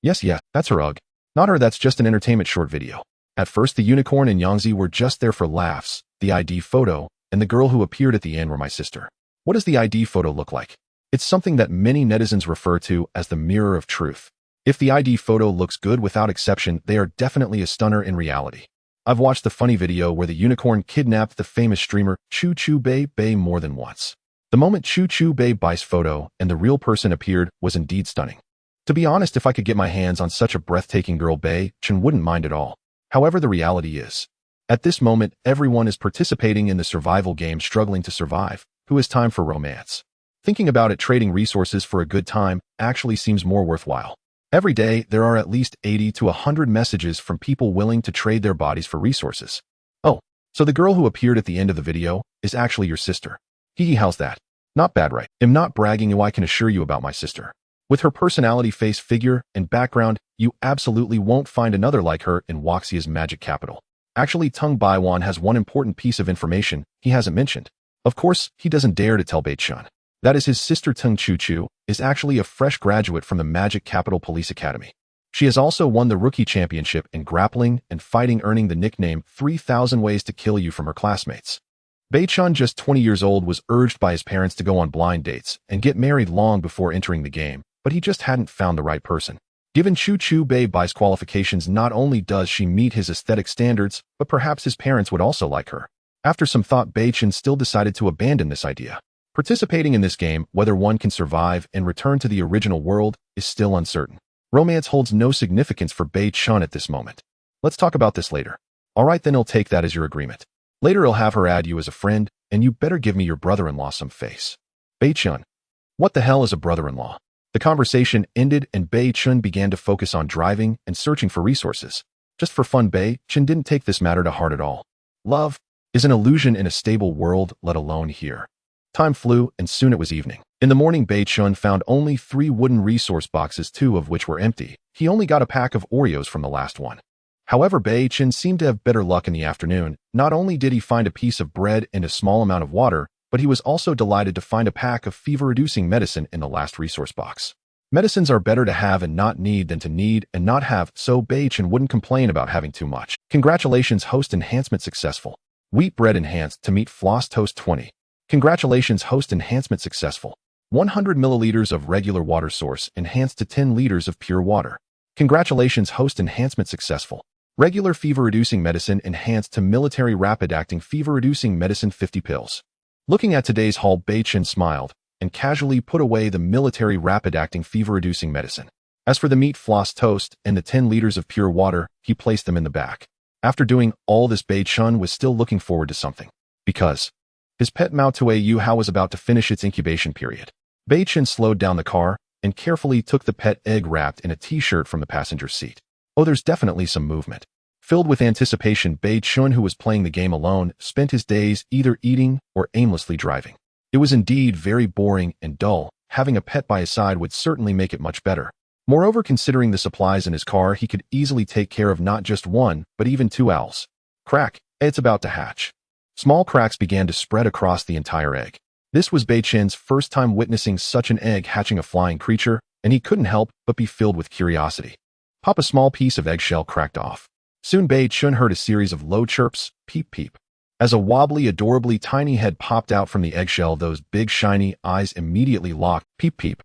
Yes, that's her. Ugh. Not her, that's just an entertainment short video. At first, the Unicorn and Yangzi were just there for laughs. The ID photo and the girl who appeared at the end were my sister. What does the ID photo look like? It's something that many netizens refer to as the mirror of truth. If the ID photo looks good without exception, they are definitely a stunner in reality. I've watched the funny video where the Unicorn kidnapped the famous streamer Choo Choo Bei more than once. The moment Choo Choo Bei's photo and the real person appeared was indeed stunning. To be honest, if I could get my hands on such a breathtaking girl, Beichen wouldn't mind at all. However, the reality is, at this moment, everyone is participating in the survival game, struggling to survive. Who has time for romance? Thinking about it, trading resources for a good time actually seems more worthwhile. Every day, there are at least 80 to 100 messages from people willing to trade their bodies for resources. Oh, so the girl who appeared at the end of the video is actually your sister. How's that? Not bad, right? I'm not bragging, I can assure you about my sister. With her personality, face, figure, and background, you absolutely won't find another like her in Waxia's magic capital. Actually, Tung Baiwan has one important piece of information he hasn't mentioned. Of course, he doesn't dare to tell Beichen. That is, his sister Tung Choo Choo is actually a fresh graduate from the Magic Capital Police Academy. She has also won the Rookie Championship in grappling and fighting, earning the nickname 3,000 Ways to Kill You from her classmates. Beichen, just 20 years old, was urged by his parents to go on blind dates and get married long before entering the game, but he just hadn't found the right person. Given Choo Choo Bei's qualifications, not only does she meet his aesthetic standards, but perhaps his parents would also like her. After some thought, Beichen still decided to abandon this idea. Participating in this game, whether one can survive and return to the original world, is still uncertain. Romance holds no significance for Beichen at this moment. Let's talk about this later. Alright, then I'll take that as your agreement. Later I'll have her add you as a friend, and you better give me your brother-in-law some face. Beichen. What the hell is a brother-in-law? The conversation ended and Beichen began to focus on driving and searching for resources. Just for fun, Beichen didn't take this matter to heart at all. Love is an illusion in a stable world, let alone here. Time flew, and soon it was evening. In the morning, Beichen found only 3 wooden resource boxes, 2 of which were empty. He only got a pack of Oreos from the last one. However, Beichen seemed to have better luck in the afternoon. Not only did he find a piece of bread and a small amount of water, but he was also delighted to find a pack of fever-reducing medicine in the last resource box. Medicines are better to have and not need than to need and not have, so Beichen wouldn't complain about having too much. Congratulations, host enhancement successful. Wheat bread enhanced to meat floss toast 20. Congratulations, host enhancement successful. 100 milliliters of regular water source enhanced to 10 liters of pure water. Congratulations, host enhancement successful. Regular fever-reducing medicine enhanced to military rapid-acting fever-reducing medicine 50 pills. Looking at today's haul, Beichen smiled and casually put away the military rapid-acting fever-reducing medicine. As for the meat floss toast and the 10 liters of pure water, he placed them in the back. After doing all this, Beichen was still looking forward to something. Because his pet mouthful was about to finish its incubation period. Beichen slowed down the car and carefully took the pet egg wrapped in a t-shirt from the passenger seat. Oh, there's definitely some movement. Filled with anticipation, Beichen, who was playing the game alone, spent his days either eating or aimlessly driving. It was indeed very boring and dull. Having a pet by his side would certainly make it much better. Moreover, considering the supplies in his car, he could easily take care of not just one, but even two owls. Crack, it's about to hatch. Small cracks began to spread across the entire egg. This was Beichen's first time witnessing such an egg hatching a flying creature, and he couldn't help but be filled with curiosity. Pop, a small piece of eggshell cracked off. Soon Beichen heard a series of low chirps, peep peep. As a wobbly, adorably tiny head popped out from the eggshell, those big shiny eyes immediately locked, peep peep.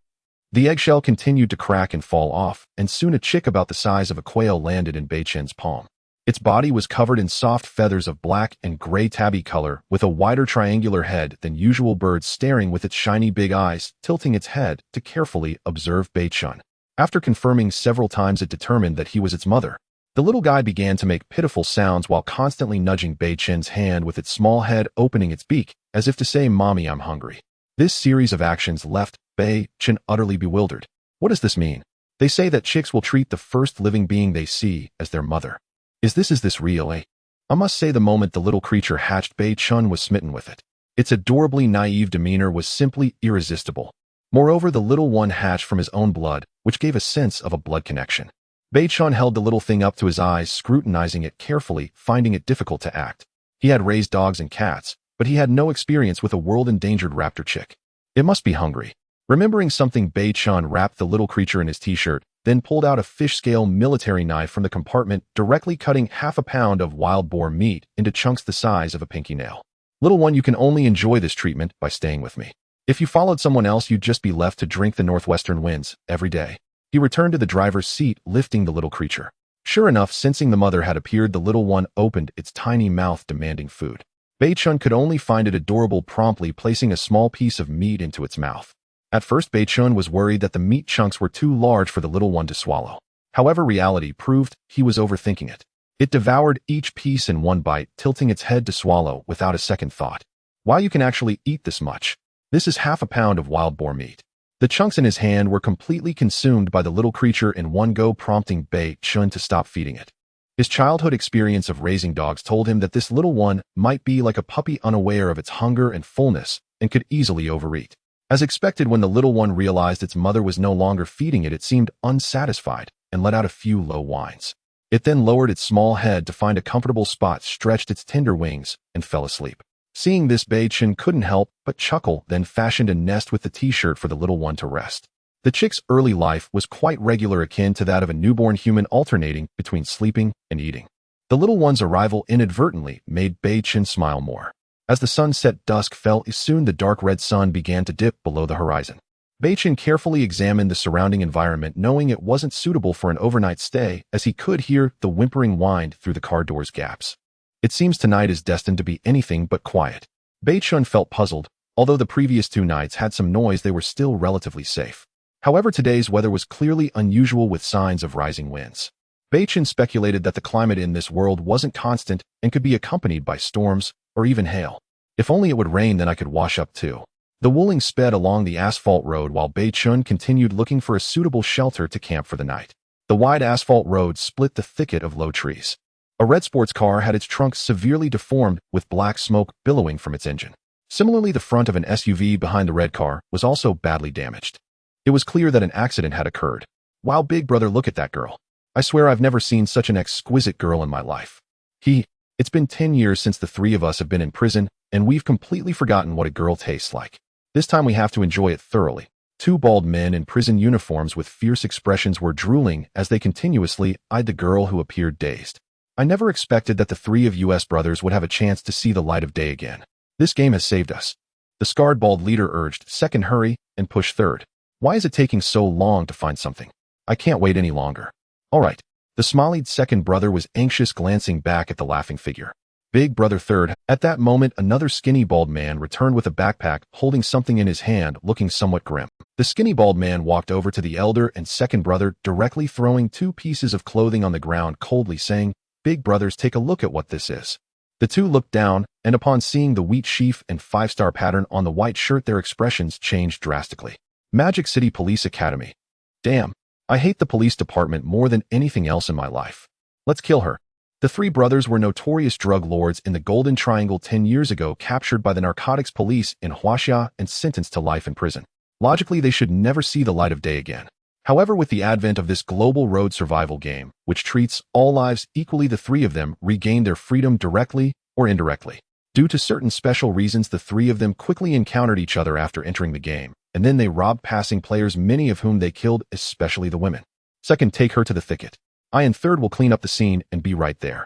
The eggshell continued to crack and fall off, and soon a chick about the size of a quail landed in Beichen's palm. Its body was covered in soft feathers of black and gray tabby color, with a wider triangular head than usual bird, staring with its shiny big eyes, tilting its head to carefully observe Beichen. After confirming several times, it determined that he was its mother. The little guy began to make pitiful sounds while constantly nudging Beichen's hand with its small head, opening its beak, as if to say, "Mommy, I'm hungry." This series of actions left Beichen utterly bewildered. What does this mean? They say that chicks will treat the first living being they see as their mother. Is this real, eh? I must say, the moment the little creature hatched, Beichen was smitten with it. Its adorably naive demeanor was simply irresistible. Moreover, the little one hatched from his own blood, which gave a sense of a blood connection. Beichen held the little thing up to his eyes, scrutinizing it carefully, finding it difficult to act. He had raised dogs and cats, but he had no experience with a world-endangered raptor chick. It must be hungry. Remembering something, Beichen wrapped the little creature in his t-shirt, then pulled out a fish-scale military knife from the compartment, directly cutting half a pound of wild boar meat into chunks the size of a pinky nail. Little one, you can only enjoy this treatment by staying with me. If you followed someone else, you'd just be left to drink the northwestern winds every day. He returned to the driver's seat, lifting the little creature. Sure enough, sensing the mother had appeared, the little one opened its tiny mouth, demanding food. Beichen could only find it adorable, promptly placing a small piece of meat into its mouth. At first, Beichen was worried that the meat chunks were too large for the little one to swallow. However, reality proved he was overthinking it. It devoured each piece in one bite, tilting its head to swallow without a second thought. Wow, you can actually eat this much. This is half a pound of wild boar meat. The chunks in his hand were completely consumed by the little creature in one go, prompting Beichen to stop feeding it. His childhood experience of raising dogs told him that this little one might be like a puppy, unaware of its hunger and fullness, and could easily overeat. As expected, when the little one realized its mother was no longer feeding it, it seemed unsatisfied and let out a few low whines. It then lowered its small head to find a comfortable spot, stretched its tender wings, and fell asleep. Seeing this, Beichen couldn't help but chuckle, then fashioned a nest with the t-shirt for the little one to rest. The chick's early life was quite regular, akin to that of a newborn human, alternating between sleeping and eating. The little one's arrival inadvertently made Beichen smile more. As the sun set, dusk fell. Soon the dark red sun began to dip below the horizon. Beichen carefully examined the surrounding environment, knowing it wasn't suitable for an overnight stay, as he could hear the whimpering wind through the car door's gaps. It seems tonight is destined to be anything but quiet. Beichen felt puzzled. Although the previous 2 nights had some noise, they were still relatively safe. However, today's weather was clearly unusual, with signs of rising winds. Beichen speculated that the climate in this world wasn't constant and could be accompanied by storms or even hail. If only it would rain, then I could wash up too. The Wuling sped along the asphalt road while Beichen continued looking for a suitable shelter to camp for the night. The wide asphalt road split the thicket of low trees. A red sports car had its trunk severely deformed, with black smoke billowing from its engine. Similarly, the front of an SUV behind the red car was also badly damaged. It was clear that an accident had occurred. Wow, big brother, look at that girl. I swear I've never seen such an exquisite girl in my life. It's been 10 years since the three of us have been in prison, and we've completely forgotten what a girl tastes like. This time we have to enjoy it thoroughly. Two bald men in prison uniforms with fierce expressions were drooling as they continuously eyed the girl who appeared dazed. I never expected that the three of US brothers would have a chance to see the light of day again. This game has saved us. The scarred bald leader urged, "Second, hurry, and push third. Why is it taking so long to find something? I can't wait any longer." All right. The smileyed second brother was anxious, glancing back at the laughing figure. Big brother third. At that moment, another skinny bald man returned with a backpack, holding something in his hand, looking somewhat grim. The skinny bald man walked over to the elder and second brother, directly throwing two pieces of clothing on the ground, coldly saying, "Big brothers, take a look at what this is." The two looked down, and upon seeing the wheat sheaf and five-star pattern on the white shirt, their expressions changed drastically. Magic City Police Academy. Damn. I hate the police department more than anything else in my life. Let's kill her. The three brothers were notorious drug lords in the Golden Triangle 10 years ago, captured by the narcotics police in Huaxia and sentenced to life in prison. Logically, they should never see the light of day again. However, with the advent of this global road survival game, which treats all lives equally, the three of them regained their freedom directly or indirectly. Due to certain special reasons, the three of them quickly encountered each other after entering the game, and then they robbed passing players, many of whom they killed, especially the women. Second, take her to the thicket. I and third will clean up the scene and be right there.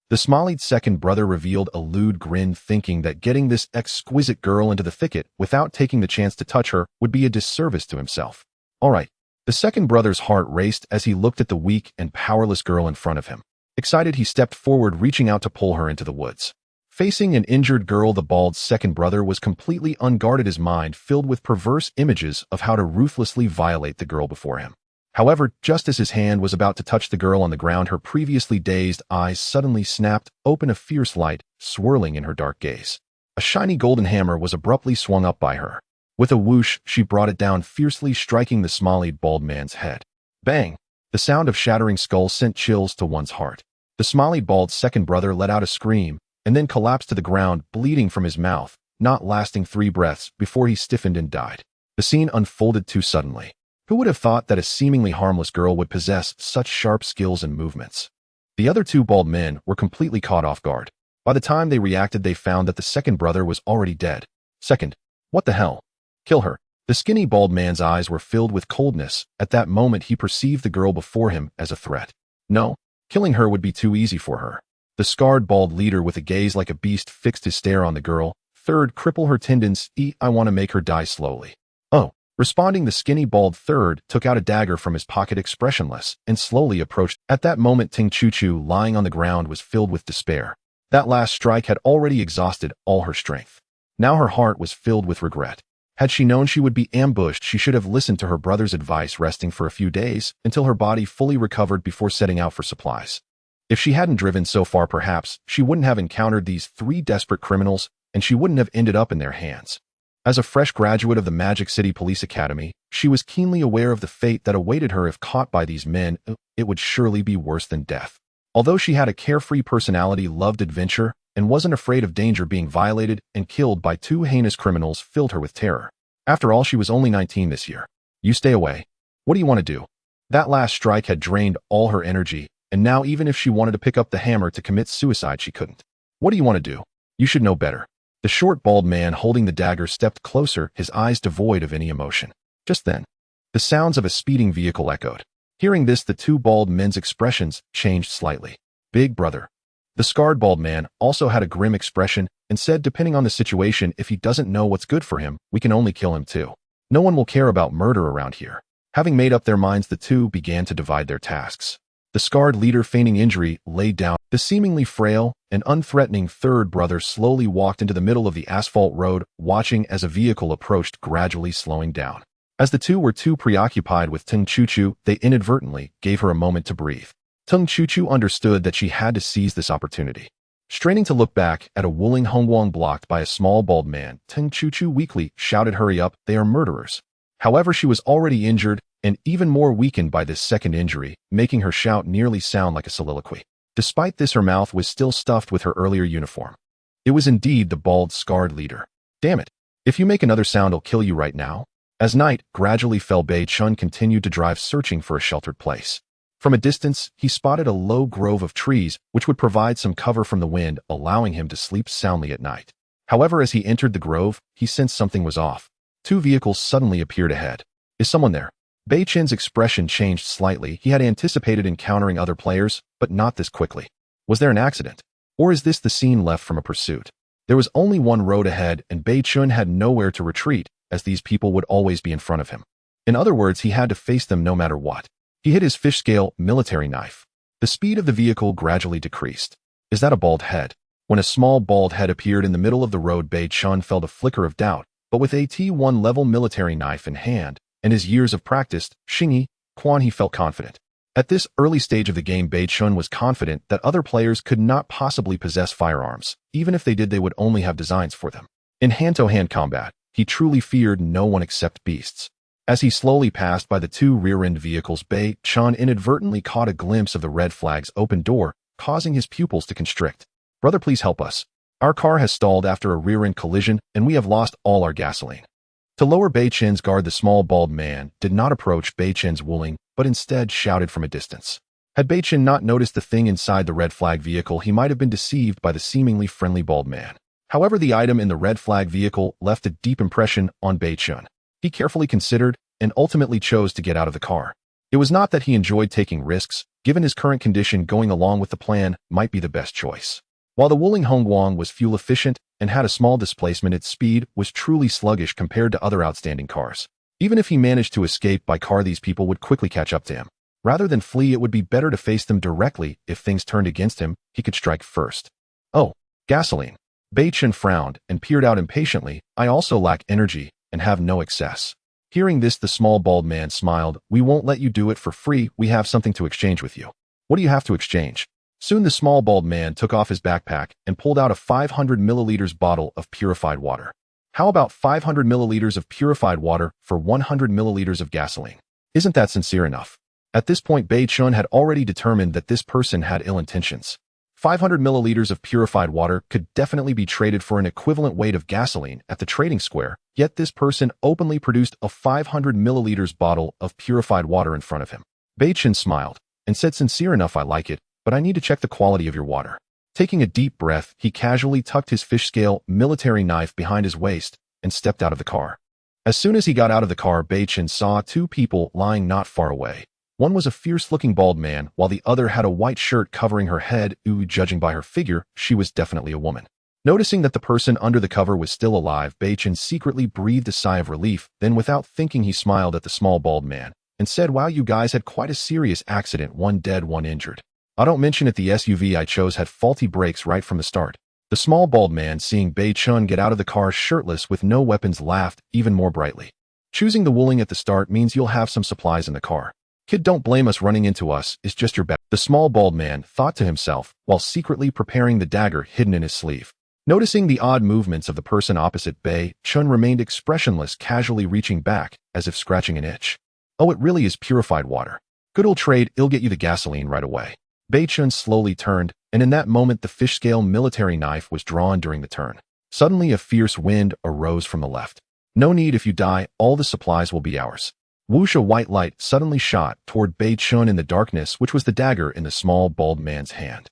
The smileyed second brother revealed a lewd grin, thinking that getting this exquisite girl into the thicket without taking the chance to touch her would be a disservice to himself. All right. The second brother's heart raced as he looked at the weak and powerless girl in front of him. Excited, he stepped forward, reaching out to pull her into the woods. Facing an injured girl, the bald second brother was completely unguarded, his mind filled with perverse images of how to ruthlessly violate the girl before him. However, just as his hand was about to touch the girl on the ground, her previously dazed eyes suddenly snapped open, a fierce light swirling in her dark gaze. A shiny golden hammer was abruptly swung up by her. With a whoosh, she brought it down fiercely, striking the smileyed bald man's head. Bang! The sound of shattering skulls sent chills to one's heart. The smileyed bald second brother let out a scream, and then collapsed to the ground, bleeding from his mouth, not lasting 3 breaths before he stiffened and died. The scene unfolded too suddenly. Who would have thought that a seemingly harmless girl would possess such sharp skills and movements? The other two bald men were completely caught off guard. By the time they reacted, they found that the second brother was already dead. Second, what the hell? Kill her. The skinny bald man's eyes were filled with coldness. At that moment, he perceived the girl before him as a threat. No, killing her would be too easy for her. The scarred bald leader, with a gaze like a beast, fixed his stare on the girl. Third, cripple her tendons. I want to make her die slowly. Oh. Responding, the skinny bald third took out a dagger from his pocket, expressionless, and slowly approached. At that moment, Ting Chu-Chu, lying on the ground, was filled with despair. That last strike had already exhausted all her strength. Now her heart was filled with regret. Had she known she would be ambushed, she should have listened to her brother's advice, resting for a few days until her body fully recovered before setting out for supplies. If she hadn't driven so far, perhaps she wouldn't have encountered these 3 desperate criminals, and she wouldn't have ended up in their hands. As a fresh graduate of the Magic City Police Academy, she was keenly aware of the fate that awaited her if caught by these men. It would surely be worse than death. Although she had a carefree personality, loved adventure, and wasn't afraid of danger, being violated and killed by 2 heinous criminals filled her with terror. After all, she was only 19 this year. You stay away. What do you want to do? That last strike had drained all her energy, and now even if she wanted to pick up the hammer to commit suicide, she couldn't. What do you want to do? You should know better. The short, bald man holding the dagger stepped closer, his eyes devoid of any emotion. Just then, the sounds of a speeding vehicle echoed. Hearing this, the 2 bald men's expressions changed slightly. Big brother. The scarred bald man also had a grim expression and said, depending on the situation, if he doesn't know what's good for him, we can only kill him too. No one will care about murder around here. Having made up their minds, the 2 began to divide their tasks. The scarred leader, feigning injury, laid down. The seemingly frail and unthreatening third brother slowly walked into the middle of the asphalt road, watching as a vehicle approached, gradually slowing down. As the 2 were too preoccupied with Ting Chu-Chu, they inadvertently gave her a moment to breathe. Ting Chu-Chu understood that she had to seize this opportunity. Straining to look back at a Wuling Hongguang blocked by a small bald man, Ting Chu-Chu weakly shouted, "Hurry up, they are murderers." However, she was already injured and even more weakened by this second injury, making her shout nearly sound like a soliloquy. Despite this, her mouth was still stuffed with her earlier uniform. It was indeed the bald, scarred leader. Damn it. If you make another sound, I'll kill you right now. As night gradually fell, Beichen continued to drive, searching for a sheltered place. From a distance, he spotted a low grove of trees, which would provide some cover from the wind, allowing him to sleep soundly at night. However, as he entered the grove, he sensed something was off. Two vehicles suddenly appeared ahead. Is someone there? Beichen's expression changed slightly. He had anticipated encountering other players, but not this quickly. Was there an accident? Or is this the scene left from a pursuit? There was only one road ahead, and Beichen had nowhere to retreat, as these people would always be in front of him. In other words, he had to face them no matter what. He hit his fish-scale military knife. The speed of the vehicle gradually decreased. Is that a bald head? When a small bald head appeared in the middle of the road, Beichen felt a flicker of doubt, but with a T1 level military knife in hand, and his years of practice, Xingyi, Quan, he felt confident. At this early stage of the game, Beichen was confident that other players could not possibly possess firearms. Even if they did, they would only have designs for them. In hand-to-hand combat, he truly feared no one except beasts. As he slowly passed by the two rear-end vehicles, Beichen inadvertently caught a glimpse of the red flag's open door, causing his pupils to constrict. Brother, please help us. Our car has stalled after a rear-end collision, and we have lost all our gasoline. To lower Beichen's guard, the small bald man did not approach Beichen's wooling, but instead shouted from a distance. Had Beichen not noticed the thing inside the red flag vehicle, he might have been deceived by the seemingly friendly bald man. However, the item in the red flag vehicle left a deep impression on Beichen. He carefully considered and ultimately chose to get out of the car. It was not that he enjoyed taking risks. Given his current condition, going along with the plan might be the best choice. While the Wuling Hongguang was fuel efficient and had a small displacement, its speed was truly sluggish compared to other outstanding cars. Even if he managed to escape by car, these people would quickly catch up to him. Rather than flee, it would be better to face them directly. If things turned against him, he could strike first. Oh, gasoline. Beichen frowned and peered out impatiently. I also lack energy and have no excess. Hearing this, the small bald man smiled. We won't let you do it for free. We have something to exchange with you. What do you have to exchange? Soon the small bald man took off his backpack and pulled out a 500 milliliters bottle of purified water. How about 500 milliliters of purified water for 100 milliliters of gasoline? Isn't that sincere enough? At this point, Beichen had already determined that this person had ill intentions. 500 milliliters of purified water could definitely be traded for an equivalent weight of gasoline at the trading square, yet this person openly produced a 500 milliliters bottle of purified water in front of him. Beichen smiled and said, sincere enough, I like it, but I need to check the quality of your water. Taking a deep breath, he casually tucked his fish-scale military knife behind his waist and stepped out of the car. As soon as he got out of the car, Beichen saw two people lying not far away. One was a fierce-looking bald man, while the other had a white shirt covering her head. Judging by her figure, she was definitely a woman. Noticing that the person under the cover was still alive, Beichen secretly breathed a sigh of relief. Then, without thinking, he smiled at the small bald man and said, wow, you guys had quite a serious accident. One dead, one injured. I don't mention it, the SUV I chose had faulty brakes right from the start. The small bald man, seeing Beichen get out of the car shirtless with no weapons, laughed even more brightly. Choosing the Wuling at the start means you'll have some supplies in the car. Kid, don't blame us, running into us is just your bad. The small bald man thought to himself while secretly preparing the dagger hidden in his sleeve. Noticing the odd movements of the person opposite, Beichen remained expressionless, casually reaching back as if scratching an itch. Oh, it really is purified water. Good old trade, it'll get you the gasoline right away. Beichen slowly turned, and in that moment the fish-scale military knife was drawn during the turn. Suddenly a fierce wind arose from the left. No need, if you die, all the supplies will be ours. Whoosh, a white light suddenly shot toward Beichen in the darkness, which was the dagger in the small bald man's hand.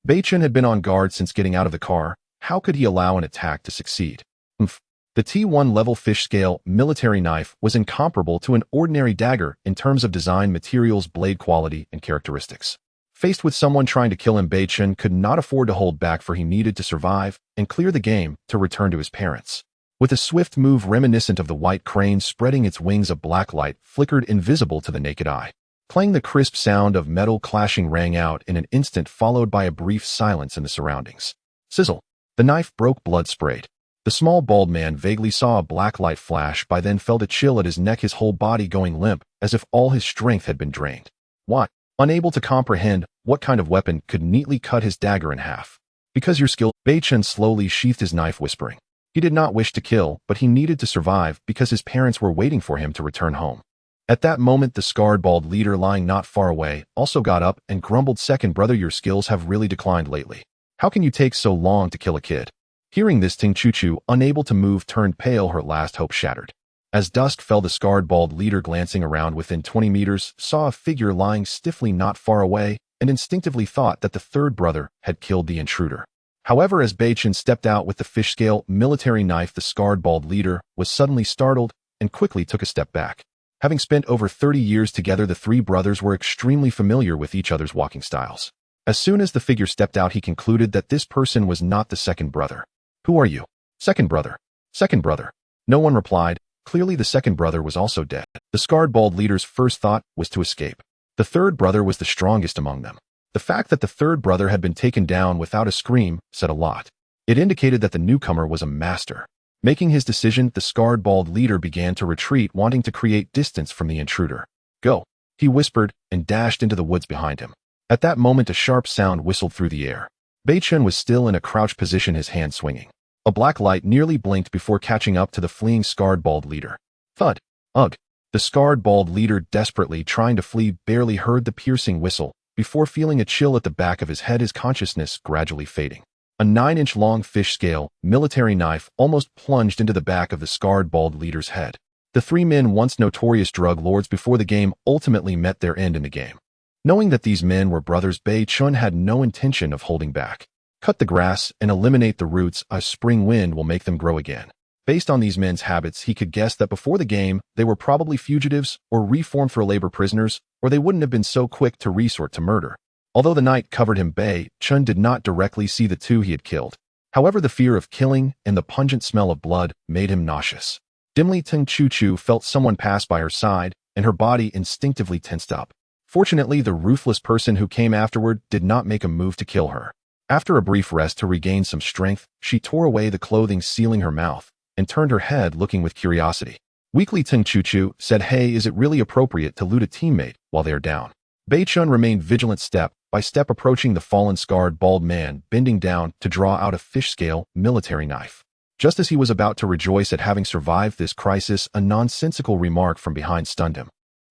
Beichen had been on guard since getting out of the car. How could he allow an attack to succeed? The T1 level fish-scale military knife was incomparable to an ordinary dagger in terms of design, materials, blade quality, and characteristics. Faced with someone trying to kill him, Beichen could not afford to hold back, for he needed to survive and clear the game to return to his parents. With a swift move reminiscent of the white crane spreading its wings, a black light flickered invisible to the naked eye. Playing, the crisp sound of metal clashing rang out in an instant, followed by a brief silence in the surroundings. Sizzle. The knife broke, blood sprayed. The small bald man vaguely saw a black light flash, by then felt a chill at his neck, his whole body going limp, as if all his strength had been drained. What? Unable to comprehend what kind of weapon could neatly cut his dagger in half. Because you're skilled, Beichen slowly sheathed his knife, whispering. He did not wish to kill, but he needed to survive because his parents were waiting for him to return home. At that moment, the scarred bald leader lying not far away also got up and grumbled, second brother, your skills have really declined lately. How can you take so long to kill a kid? Hearing this, Ting Chu-Chu, unable to move, turned pale, her last hope shattered. As dust fell, the scarred bald leader, glancing around within 20 meters, saw a figure lying stiffly not far away and instinctively thought that the third brother had killed the intruder. However, as Beichen stepped out with the fish-scale military knife, the scarred bald leader was suddenly startled and quickly took a step back. Having spent over 30 years together, the three brothers were extremely familiar with each other's walking styles. As soon as the figure stepped out, he concluded that this person was not the second brother. "Who are you?" "Second brother. Second brother." No one replied. Clearly, the second brother was also dead. The scarred bald leader's first thought was to escape. The third brother was the strongest among them. The fact that the third brother had been taken down without a scream said a lot. It indicated that the newcomer was a master. Making his decision, the scarred bald leader began to retreat, wanting to create distance from the intruder. "Go," he whispered, and dashed into the woods behind him. At that moment, a sharp sound whistled through the air. Beichen was still in a crouched position, his hand swinging. A black light nearly blinked before catching up to the fleeing scarred bald leader. Thud. Ugh. The scarred bald leader, desperately trying to flee, barely heard the piercing whistle before feeling a chill at the back of his head, his consciousness gradually fading. A 9-inch-long fish-scale military knife almost plunged into the back of the scarred bald leader's head. The three men, once notorious drug lords before the game, ultimately met their end in the game. Knowing that these men were brothers, Beichen had no intention of holding back. Cut the grass and eliminate the roots. A spring wind will make them grow again. Based on these men's habits, he could guess that before the game, they were probably fugitives or reformed for labor prisoners, or they wouldn't have been so quick to resort to murder. Although the night covered him, Beichen did not directly see the two he had killed. However, the fear of killing and the pungent smell of blood made him nauseous. Dimly, Ting Chu felt someone pass by her side, and her body instinctively tensed up. Fortunately, the ruthless person who came afterward did not make a move to kill her. After a brief rest to regain some strength, she tore away the clothing sealing her mouth and turned her head, looking with curiosity. Weakly, Ting Chu said, "Hey, is it really appropriate to loot a teammate while they are down?" Beichen remained vigilant, step by step approaching the fallen scarred bald man, bending down to draw out a fish-scale military knife. Just as he was about to rejoice at having survived this crisis, a nonsensical remark from behind stunned him.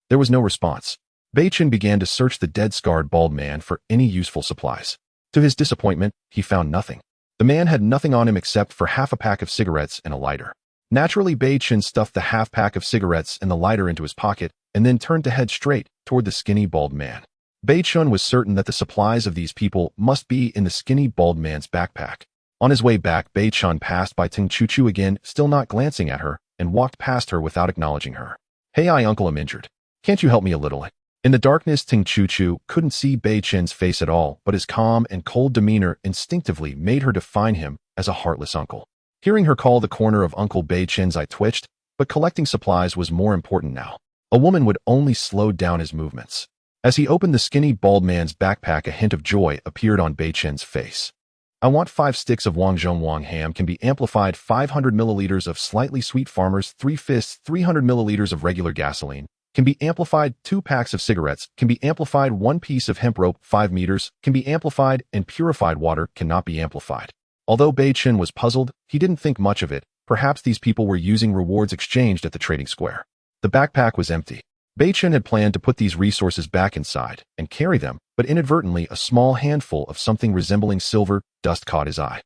There was no response. Beichen began to search the dead scarred bald man for any useful supplies. To his disappointment, he found nothing. The man had nothing on him except for half a pack of cigarettes and a lighter. Naturally, Beichen stuffed the half pack of cigarettes and the lighter into his pocket and then turned to head straight toward the skinny bald man. Beichen was certain that the supplies of these people must be in the skinny bald man's backpack. On his way back, Beichen passed by Ting Chu again, still not glancing at her, and walked past her without acknowledging her. "Hey, uncle, I'm injured. Can't you help me a little?" In the darkness, Ting Chu couldn't see Beichen's face at all, but his calm and cold demeanor instinctively made her define him as a heartless uncle. Hearing her call the corner of Uncle Beichen's eye twitched, but collecting supplies was more important now. A woman would only slow down his movements. As he opened the skinny bald man's backpack, a hint of joy appeared on Beichen's face. "I want 5 sticks of Wang ham, can be amplified, 500 milliliters of slightly sweet Farmer's 3 fists, 300 milliliters of regular gasoline, can be amplified, 2 packs of cigarettes, can be amplified, 1 piece of hemp rope, 5 meters, can be amplified, and purified water cannot be amplified." Although Beichen was puzzled, he didn't think much of it. Perhaps these people were using rewards exchanged at the trading square. The backpack was empty. Beichen had planned to put these resources back inside and carry them, but inadvertently a small handful of something resembling silver dust caught his eye.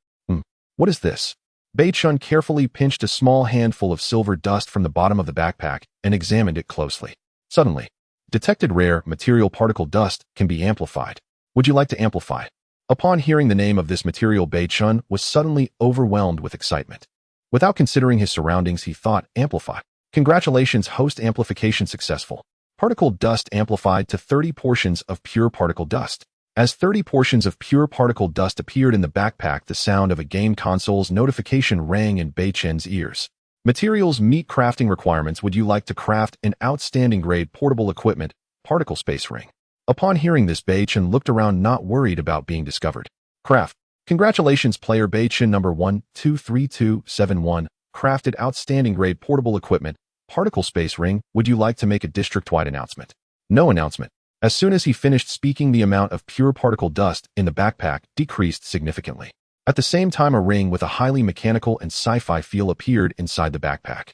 What is this? Beichen carefully pinched a small handful of silver dust from the bottom of the backpack and examined it closely. Suddenly, detected rare material particle dust can be amplified. Would you like to amplify? Upon hearing the name of this material, Beichen was suddenly overwhelmed with excitement. Without considering his surroundings, he thought, amplify. Congratulations, host, amplification successful. Particle dust amplified to 30 portions of pure particle dust. As 30 portions of pure particle dust appeared in the backpack, the sound of a game console's notification rang in Beichen's ears. Materials meet crafting requirements. Would you like to craft an outstanding grade portable equipment, particle space ring? Upon hearing this, Beichen looked around, not worried about being discovered. Craft. Congratulations, player Beichen number 123271. Crafted outstanding grade portable equipment, particle space ring. Would you like to make a district-wide announcement? No announcement. As soon as he finished speaking, the amount of pure particle dust in the backpack decreased significantly. At the same time, a ring with a highly mechanical and sci-fi feel appeared inside the backpack.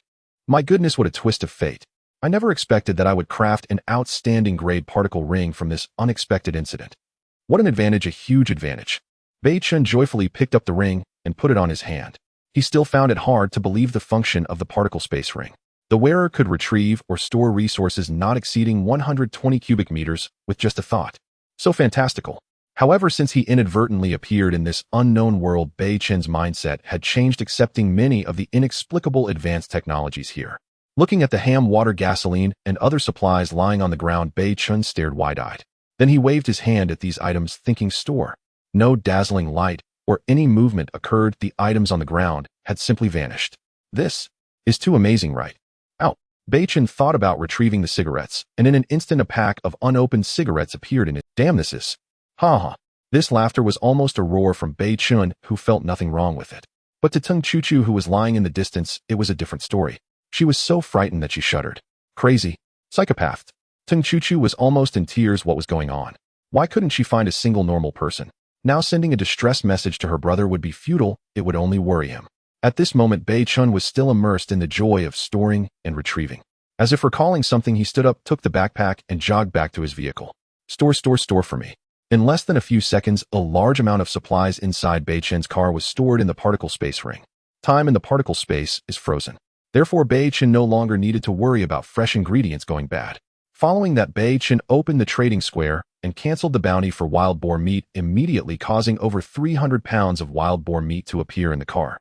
My goodness, what a twist of fate. I never expected that I would craft an outstanding grade particle ring from this unexpected incident. What an advantage, a huge advantage. Beichen joyfully picked up the ring and put it on his hand. He still found it hard to believe the function of the particle space ring. The wearer could retrieve or store resources not exceeding 120 cubic meters with just a thought. So fantastical. However, since he inadvertently appeared in this unknown world, Beichen's mindset had changed, accepting many of the inexplicable advanced technologies here. Looking at the ham, water, gasoline, and other supplies lying on the ground, Beichen stared wide-eyed. Then he waved his hand at these items, thinking store. No dazzling light or any movement occurred. The items on the ground had simply vanished. This is too amazing, right? Out. Beichen thought about retrieving the cigarettes, and in an instant a pack of unopened cigarettes appeared in it. Damn, this is... Ha ha. This laughter was almost a roar from Beichen, who felt nothing wrong with it. But to Tung Chu-Chu, who was lying in the distance, it was a different story. She was so frightened that she shuddered. Crazy. Psychopath. Tung Chu-Chu was almost in tears. What was going on? Why couldn't she find a single normal person? Now sending a distress message to her brother would be futile. It would only worry him. At this moment, Beichen was still immersed in the joy of storing and retrieving. As if recalling something, he stood up, took the backpack, and jogged back to his vehicle. Store for me. In less than a few seconds, a large amount of supplies inside Beichen's car was stored in the particle space ring. Time in the particle space is frozen. Therefore, Beichen no longer needed to worry about fresh ingredients going bad. Following that, Beichen opened the trading square and canceled the bounty for wild boar meat, immediately causing over 300 pounds of wild boar meat to appear in the car.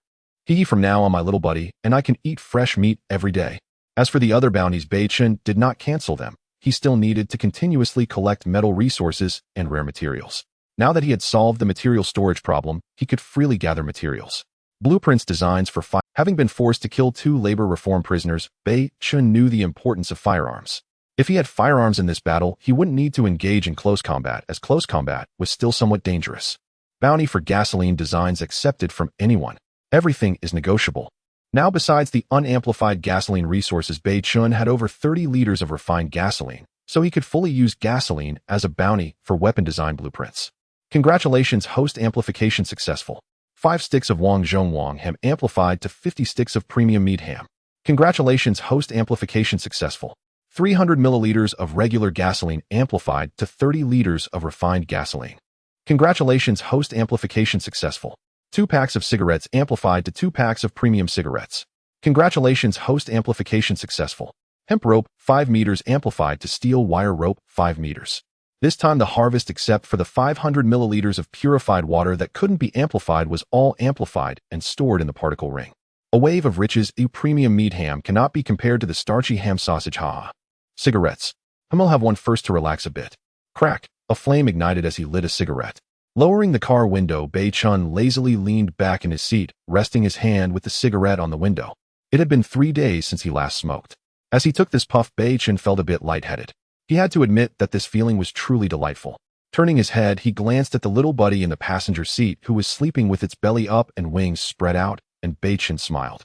From now on, my little buddy, and I can eat fresh meat every day. As for the other bounties, Beichen did not cancel them. He still needed to continuously collect metal resources and rare materials. Now that he had solved the material storage problem, he could freely gather materials. Blueprints, designs for fire. Having been forced to kill 2 labor reform prisoners, Beichen knew the importance of firearms. If he had firearms in this battle, he wouldn't need to engage in close combat, as close combat was still somewhat dangerous. Bounty for gasoline, designs accepted from anyone. Everything is negotiable. Now, besides the unamplified gasoline resources, Beichen had over 30 liters of refined gasoline, so he could fully use gasoline as a bounty for weapon design blueprints. Congratulations, host amplification successful. 5 sticks of Wang ham amplified to 50 sticks of premium meat ham. Congratulations, host amplification successful. 300 milliliters of regular gasoline amplified to 30 liters of refined gasoline. Congratulations, host amplification successful. 2 packs of cigarettes amplified to 2 packs of premium cigarettes. Congratulations, host amplification successful. Hemp rope, 5 meters amplified to steel wire rope, 5 meters. This time the harvest, except for the 500 milliliters of purified water that couldn't be amplified, was all amplified and stored in the particle ring. A wave of riches. Premium meat ham cannot be compared to the starchy ham sausage. Ha. Cigarettes. I'll have one first to relax a bit. Crack. A flame ignited as he lit a cigarette. Lowering the car window, Beichen lazily leaned back in his seat, resting his hand with the cigarette on the window. It had been 3 days since he last smoked. As he took this puff, Beichen felt a bit lightheaded. He had to admit that this feeling was truly delightful. Turning his head, he glanced at the little buddy in the passenger seat, who was sleeping with its belly up and wings spread out, and Beichen smiled.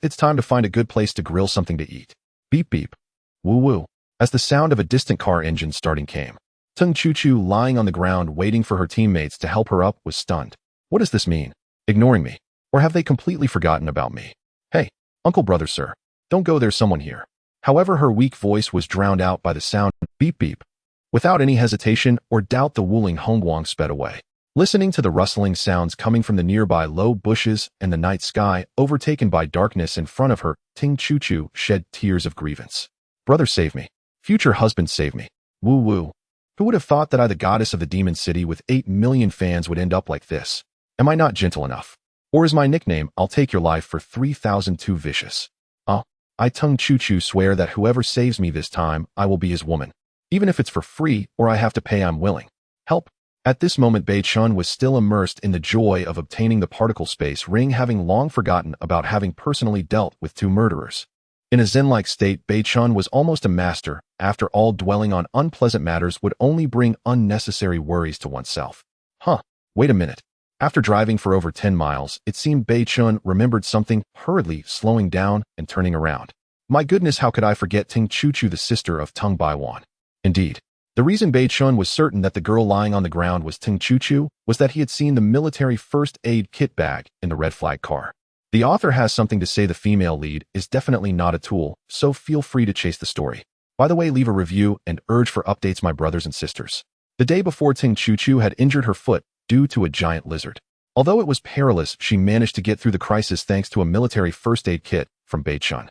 It's time to find a good place to grill something to eat. Beep beep. Woo woo. As the sound of a distant car engine starting came. Tung Chu-Chu, lying on the ground waiting for her teammates to help her up, was stunned. What does this mean? Ignoring me? Or have they completely forgotten about me? Hey, uncle, brother, sir. Don't go, there's someone here. However, her weak voice was drowned out by the sound beep beep. Without any hesitation or doubt, the Wuling Hongguang sped away. Listening to the rustling sounds coming from the nearby low bushes and the night sky, overtaken by darkness in front of her, Tung Chu-Chu shed tears of grievance. Brother, save me. Future husband, save me. Woo woo. Who would have thought that I, the goddess of the demon city with 8 million fans, would end up like this? Am I not gentle enough? Or is my nickname, I'll take your life for 3,000 too vicious? I Tung Chu-Chu swear that whoever saves me this time, I will be his woman. Even if it's for free or I have to pay, I'm willing. Help. At this moment, Beichen was still immersed in the joy of obtaining the particle space ring, having long forgotten about having personally dealt with 2 murderers. In a zen-like state, Beichen was almost a master. After all, dwelling on unpleasant matters would only bring unnecessary worries to oneself. Wait a minute. After driving for over 10 miles, it seemed Beichen remembered something, hurriedly slowing down and turning around. My goodness, how could I forget Tung Chu-Chu, the sister of Tung Baiwan? Indeed. The reason Beichen was certain that the girl lying on the ground was Tung Chu-Chu was that he had seen the military first aid kit bag in the red flag car. The author has something to say. The female lead is definitely not a tool, so feel free to chase the story. By the way, leave a review and urge for updates, my brothers and sisters. The day before, Tung Chu-Chu had injured her foot due to a giant lizard. Although it was perilous, she managed to get through the crisis thanks to a military first aid kit from Beichen.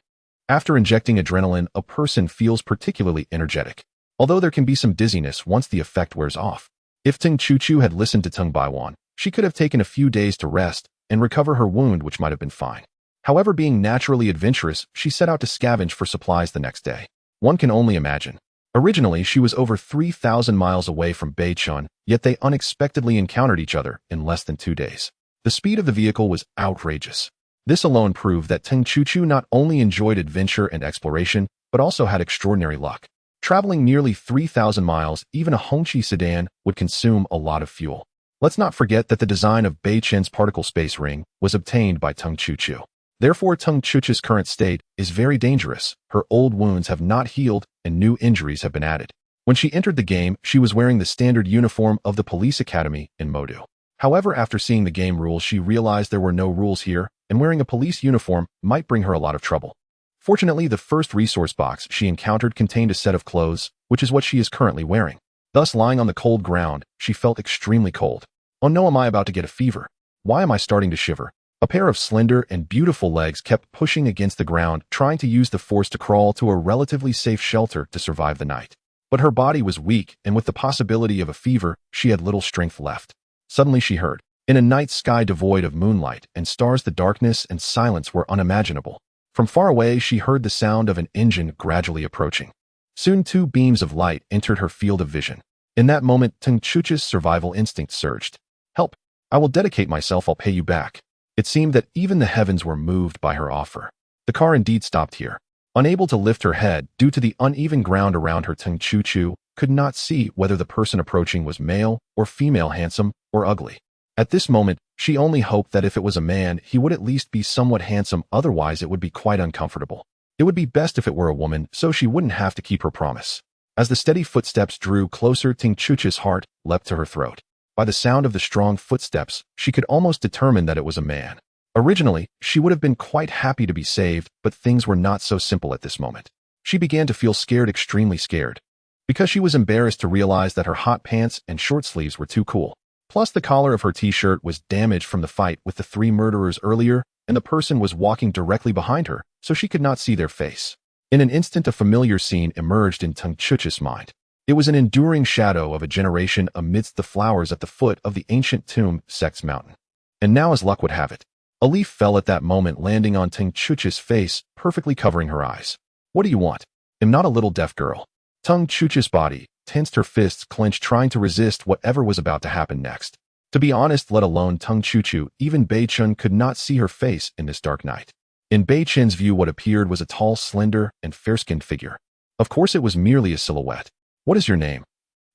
After injecting adrenaline, a person feels particularly energetic, although there can be some dizziness once the effect wears off. If Ting Chu had listened to Tung Baiwan, she could have taken a few days to rest and recover her wound, which might have been fine. However, being naturally adventurous, she set out to scavenge for supplies the next day. One can only imagine. Originally, she was over 3,000 miles away from Beichen, yet they unexpectedly encountered each other in less than 2 days. The speed of the vehicle was outrageous. This alone proved that Ting Chu not only enjoyed adventure and exploration, but also had extraordinary luck. Traveling nearly 3,000 miles, even a Hongqi sedan would consume a lot of fuel. Let's not forget that the design of Beichen's particle space ring was obtained by Ting Chu. Therefore, Ting Chu's current state is very dangerous. Her old wounds have not healed and new injuries have been added. When she entered the game, she was wearing the standard uniform of the police academy in Modu. However, after seeing the game rules, she realized there were no rules here, and wearing a police uniform might bring her a lot of trouble. Fortunately, the first resource box she encountered contained a set of clothes, which is what she is currently wearing. Thus, lying on the cold ground, she felt extremely cold. Oh no, am I about to get a fever? Why am I starting to shiver? A pair of slender and beautiful legs kept pushing against the ground, trying to use the force to crawl to a relatively safe shelter to survive the night. But her body was weak, and with the possibility of a fever, she had little strength left. Suddenly she heard, in a night sky devoid of moonlight and stars, the darkness and silence were unimaginable. From far away, she heard the sound of an engine gradually approaching. Soon 2 beams of light entered her field of vision. In that moment, Ting Chu's survival instinct surged. Help! I will dedicate myself, I'll pay you back. It seemed that even the heavens were moved by her offer. The car indeed stopped here. Unable to lift her head due to the uneven ground around her, Ting Chu could not see whether the person approaching was male or female, handsome or ugly. At this moment, she only hoped that if it was a man, he would at least be somewhat handsome, otherwise it would be quite uncomfortable. It would be best if it were a woman, so she wouldn't have to keep her promise. As the steady footsteps drew closer, Ting Chu's heart leapt to her throat. By the sound of the strong footsteps, she could almost determine that it was a man. Originally, she would have been quite happy to be saved, but things were not so simple at this moment. She began to feel scared, extremely scared, because she was embarrassed to realize that her hot pants and short sleeves were too cool. Plus, the collar of her t-shirt was damaged from the fight with the 3 murderers earlier, and the person was walking directly behind her, so she could not see their face. In an instant, a familiar scene emerged in Ting Chu's mind. It was an enduring shadow of a generation amidst the flowers at the foot of the ancient tomb, Sex Mountain. And now, as luck would have it, a leaf fell at that moment, landing on Ting Chu's face, perfectly covering her eyes. What do you want? I'm not a little deaf girl. Ting Chu's body tensed, her fists clenched, trying to resist whatever was about to happen next. To be honest, let alone Ting Chu, even Beichen could not see her face in this dark night. In Beichen's view, what appeared was a tall, slender, and fair-skinned figure. Of course, it was merely a silhouette. What is your name?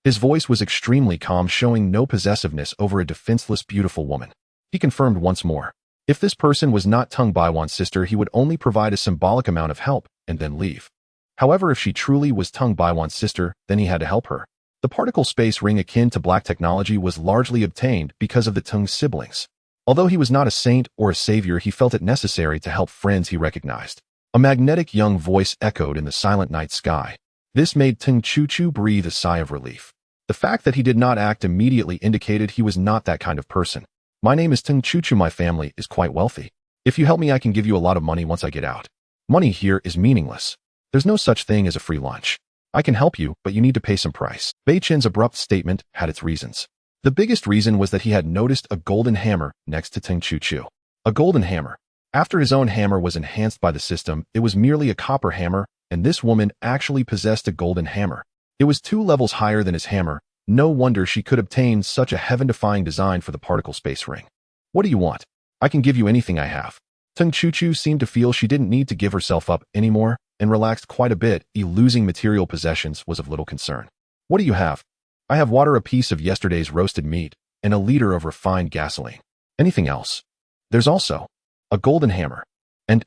His voice was extremely calm, showing no possessiveness over a defenseless, beautiful woman. He confirmed once more. If this person was not Tung Baiwan's sister, he would only provide a symbolic amount of help and then leave. However, if she truly was Tung Baiwan's sister, then he had to help her. The particle space ring, akin to black technology, was largely obtained because of the Tung siblings. Although he was not a saint or a savior, he felt it necessary to help friends he recognized. A magnetic young voice echoed in the silent night sky. This made Ting Chu breathe a sigh of relief. The fact that he did not act immediately indicated he was not that kind of person. My name is Ting Chu. My family is quite wealthy. If you help me, I can give you a lot of money once I get out. Money here is meaningless. There's no such thing as a free lunch. I can help you, but you need to pay some price. Beichen's abrupt statement had its reasons. The biggest reason was that he had noticed a golden hammer next to Ting Chu. A golden hammer. After his own hammer was enhanced by the system, it was merely a copper hammer, and this woman actually possessed a golden hammer. It was 2 levels higher than his hammer. No wonder she could obtain such a heaven-defying design for the particle space ring. What do you want? I can give you anything I have. Ting Chu seemed to feel she didn't need to give herself up anymore, and relaxed quite a bit. Losing material possessions was of little concern. What do you have? I have water, a piece of yesterday's roasted meat, and a liter of refined gasoline. Anything else? There's also a golden hammer. And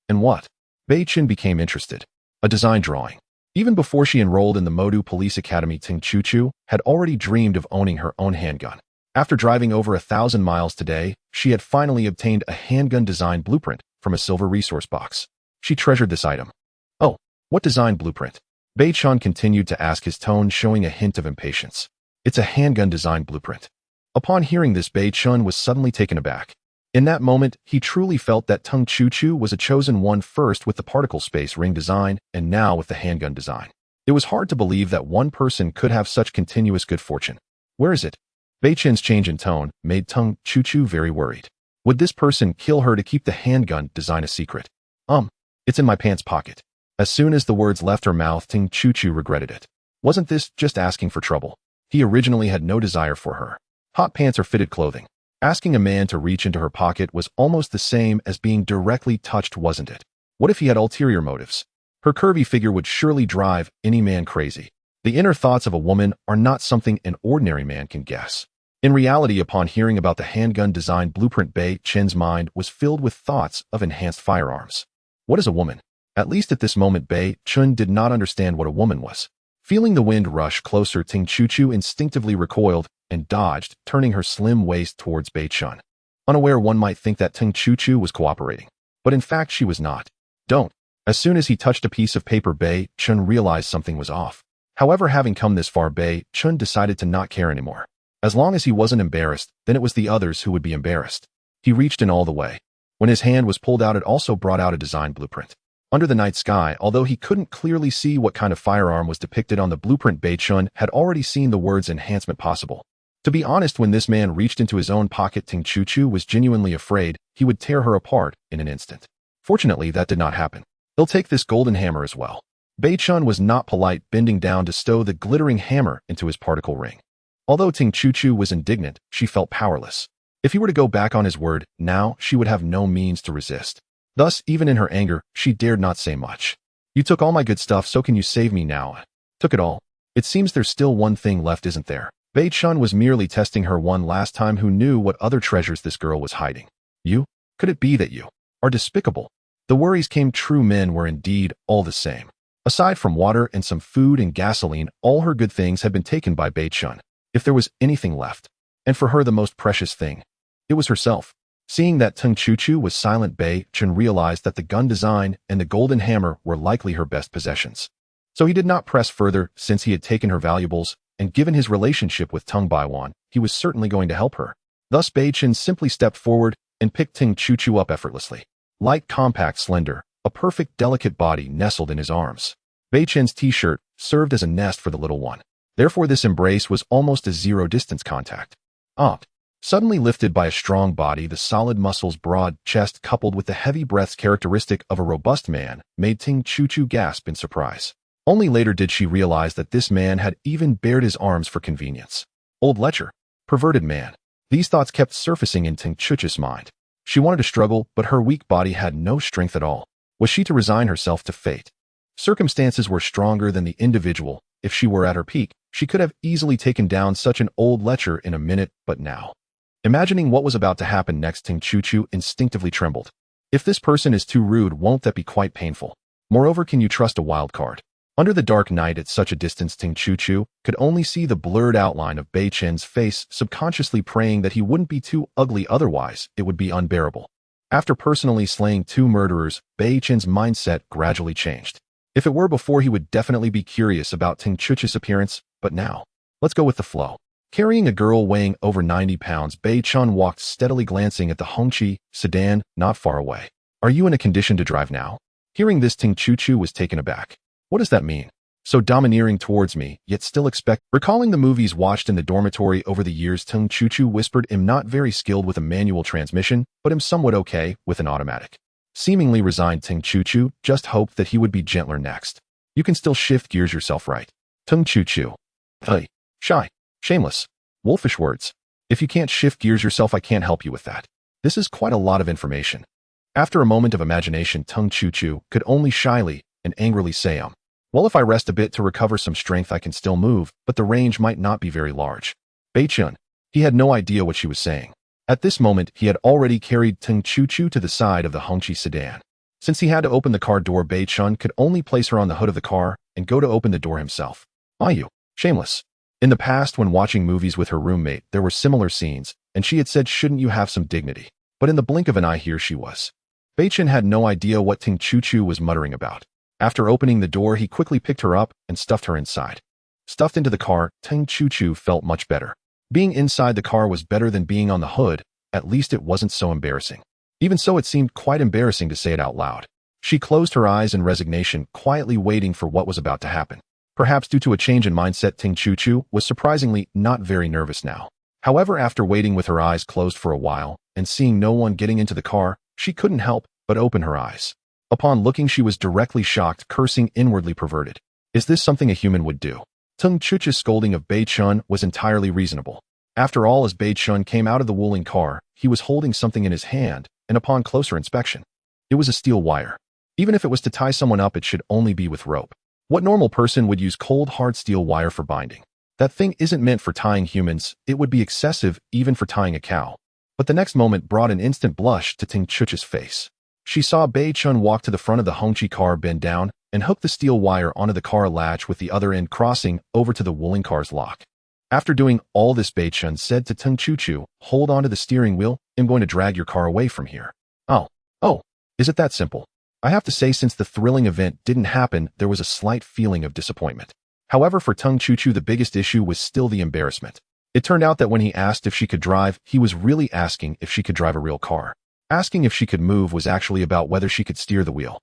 what? Beichen became interested. A design drawing. Even before she enrolled in the Modu Police Academy, Ting Chu had already dreamed of owning her own handgun. After driving over 1,000 miles today, she had finally obtained a handgun design blueprint from a silver resource box. She treasured this item. Oh, what design blueprint? Beichen continued to ask, his tone showing a hint of impatience. It's a handgun design blueprint. Upon hearing this, Beichen was suddenly taken aback. In that moment, he truly felt that Tung Chu was a chosen one, first with the particle space ring design and now with the handgun design. It was hard to believe that one person could have such continuous good fortune. Where is it? Beichen's change in tone made Tung Chu very worried. Would this person kill her to keep the handgun design a secret? It's in my pants pocket. As soon as the words left her mouth, Tung Chu regretted it. Wasn't this just asking for trouble? He originally had no desire for her. Hot pants or fitted clothing. Asking a man to reach into her pocket was almost the same as being directly touched, wasn't it? What if he had ulterior motives? Her curvy figure would surely drive any man crazy. The inner thoughts of a woman are not something an ordinary man can guess. In reality, upon hearing about the handgun design blueprint, Beichen's mind was filled with thoughts of enhanced firearms. What is a woman? At least at this moment, Beichen did not understand what a woman was. Feeling the wind rush closer, Tung Chu instinctively recoiled and dodged, turning her slim waist towards Beichen. Unaware, one might think that Tung Chu was cooperating, but in fact she was not. Don't. As soon as he touched a piece of paper, Beichen realized something was off. However, having come this far, Beichen decided to not care anymore. As long as he wasn't embarrassed, then it was the others who would be embarrassed. He reached in all the way. When his hand was pulled out, it also brought out a design blueprint. Under the night sky, although he couldn't clearly see what kind of firearm was depicted on the blueprint, Beichen had already seen the words enhancement possible. To be honest, when this man reached into his own pocket, Tung Chu was genuinely afraid he would tear her apart in an instant. Fortunately, that did not happen. He'll take this golden hammer as well. Beichen was not polite, bending down to stow the glittering hammer into his particle ring. Although Tung Chu was indignant, she felt powerless. If he were to go back on his word, now she would have no means to resist. Thus, even in her anger, she dared not say much. You took all my good stuff, so can you save me now? Took it all. It seems there's still one thing left, isn't there? Beichen was merely testing her one last time. Who knew what other treasures this girl was hiding? You? Could it be that you are despicable? The worries came true. Men were indeed all the same. Aside from water and some food and gasoline, all her good things had been taken by Beichen. If there was anything left, and for her the most precious thing, it was herself. Seeing that Tung Chu was silent, Beichen realized that the gun design and the golden hammer were likely her best possessions. So he did not press further. Since he had taken her valuables, and given his relationship with Tung Baiwan, he was certainly going to help her. Thus Beichen simply stepped forward and picked Tung Chu up effortlessly. Light, compact, slender, a perfect, delicate body nestled in his arms. Beichen's t-shirt served as a nest for the little one. Therefore this embrace was almost a zero-distance contact. Suddenly lifted by a strong body, the solid muscles, broad chest, coupled with the heavy breaths characteristic of a robust man, made Tung Chu gasp in surprise. Only later did she realize that this man had even bared his arms for convenience. Old lecher. Perverted man. These thoughts kept surfacing in Tung Chu's mind. She wanted to struggle, but her weak body had no strength at all. Was she to resign herself to fate? Circumstances were stronger than the individual. If she were at her peak, she could have easily taken down such an old lecher in a minute, but now. Imagining what was about to happen next, Tung Chu instinctively trembled. If this person is too rude, won't that be quite painful? Moreover, can you trust a wild card? Under the dark night at such a distance, Tung Chu could only see the blurred outline of Beichen's face, subconsciously praying that he wouldn't be too ugly, otherwise it would be unbearable. After personally slaying 2 murderers, Beichen's mindset gradually changed. If it were before, he would definitely be curious about Tung Chu's appearance, but now, let's go with the flow. Carrying a girl weighing over 90 pounds, Beichen walked steadily, glancing at the Hongqi sedan not far away. Are you in a condition to drive now? Hearing this, Tung Chu was taken aback. What does that mean? So domineering towards me, yet still expect. Recalling the movies watched in the dormitory over the years, Tung Chu whispered, "I'm not very skilled with a manual transmission, but I'm somewhat okay with an automatic." Seemingly resigned, Tung Chu just hoped that he would be gentler next. You can still shift gears yourself, right? Tung Chu. Hey. Shy. Shameless. Wolfish words. If you can't shift gears yourself, I can't help you with that. This is quite a lot of information. After a moment of imagination, Tung Chu could only shyly and angrily say, well, if I rest a bit to recover some strength, I can still move, but the range might not be very large. Beichen. He had no idea what she was saying. At this moment, he had already carried Tung Chu to the side of the Hongqi sedan. Since he had to open the car door, Beichen could only place her on the hood of the car and go to open the door himself. You. Shameless. In the past, when watching movies with her roommate, there were similar scenes, and she had said, shouldn't you have some dignity? But in the blink of an eye, here she was. Beichen had no idea what Tung Chu was muttering about. After opening the door, he quickly picked her up and stuffed her inside. Stuffed into the car, Tung Chu felt much better. Being inside the car was better than being on the hood, At least it wasn't so embarrassing. Even so, it seemed quite embarrassing to say it out loud. She closed her eyes in resignation, quietly waiting for what was about to happen. Perhaps due to a change in mindset, Ting Chu was surprisingly not very nervous now. However, after waiting with her eyes closed for a while and seeing no one getting into the car, she couldn't help but open her eyes. Upon looking, she was directly shocked, cursing inwardly perverted. Is this something a human would do? Ting Chu's scolding of Beichen was entirely reasonable. After all, as Beichen came out of the Wuling car, he was holding something in his hand, and upon closer inspection, it was a steel wire. Even if it was to tie someone up, it should only be with rope. What normal person would use cold, hard steel wire for binding? That thing isn't meant for tying humans. It would be excessive even for tying a cow. But the next moment brought an instant blush to Ting Chu's face. She saw Beichen walk to the front of the Hongqi car, bend down, and hook the steel wire onto the car latch with the other end crossing over to the Wuling car's lock. After doing all this, Beichen said to Ting Chu, hold onto the steering wheel. I'm going to drag your car away from here. Oh, is it that simple? I have to say, since the thrilling event didn't happen, there was a slight feeling of disappointment. However, for Ting Chu, the biggest issue was still the embarrassment. It turned out that when he asked if she could drive, he was really asking if she could drive a real car. Asking if she could move was actually about whether she could steer the wheel.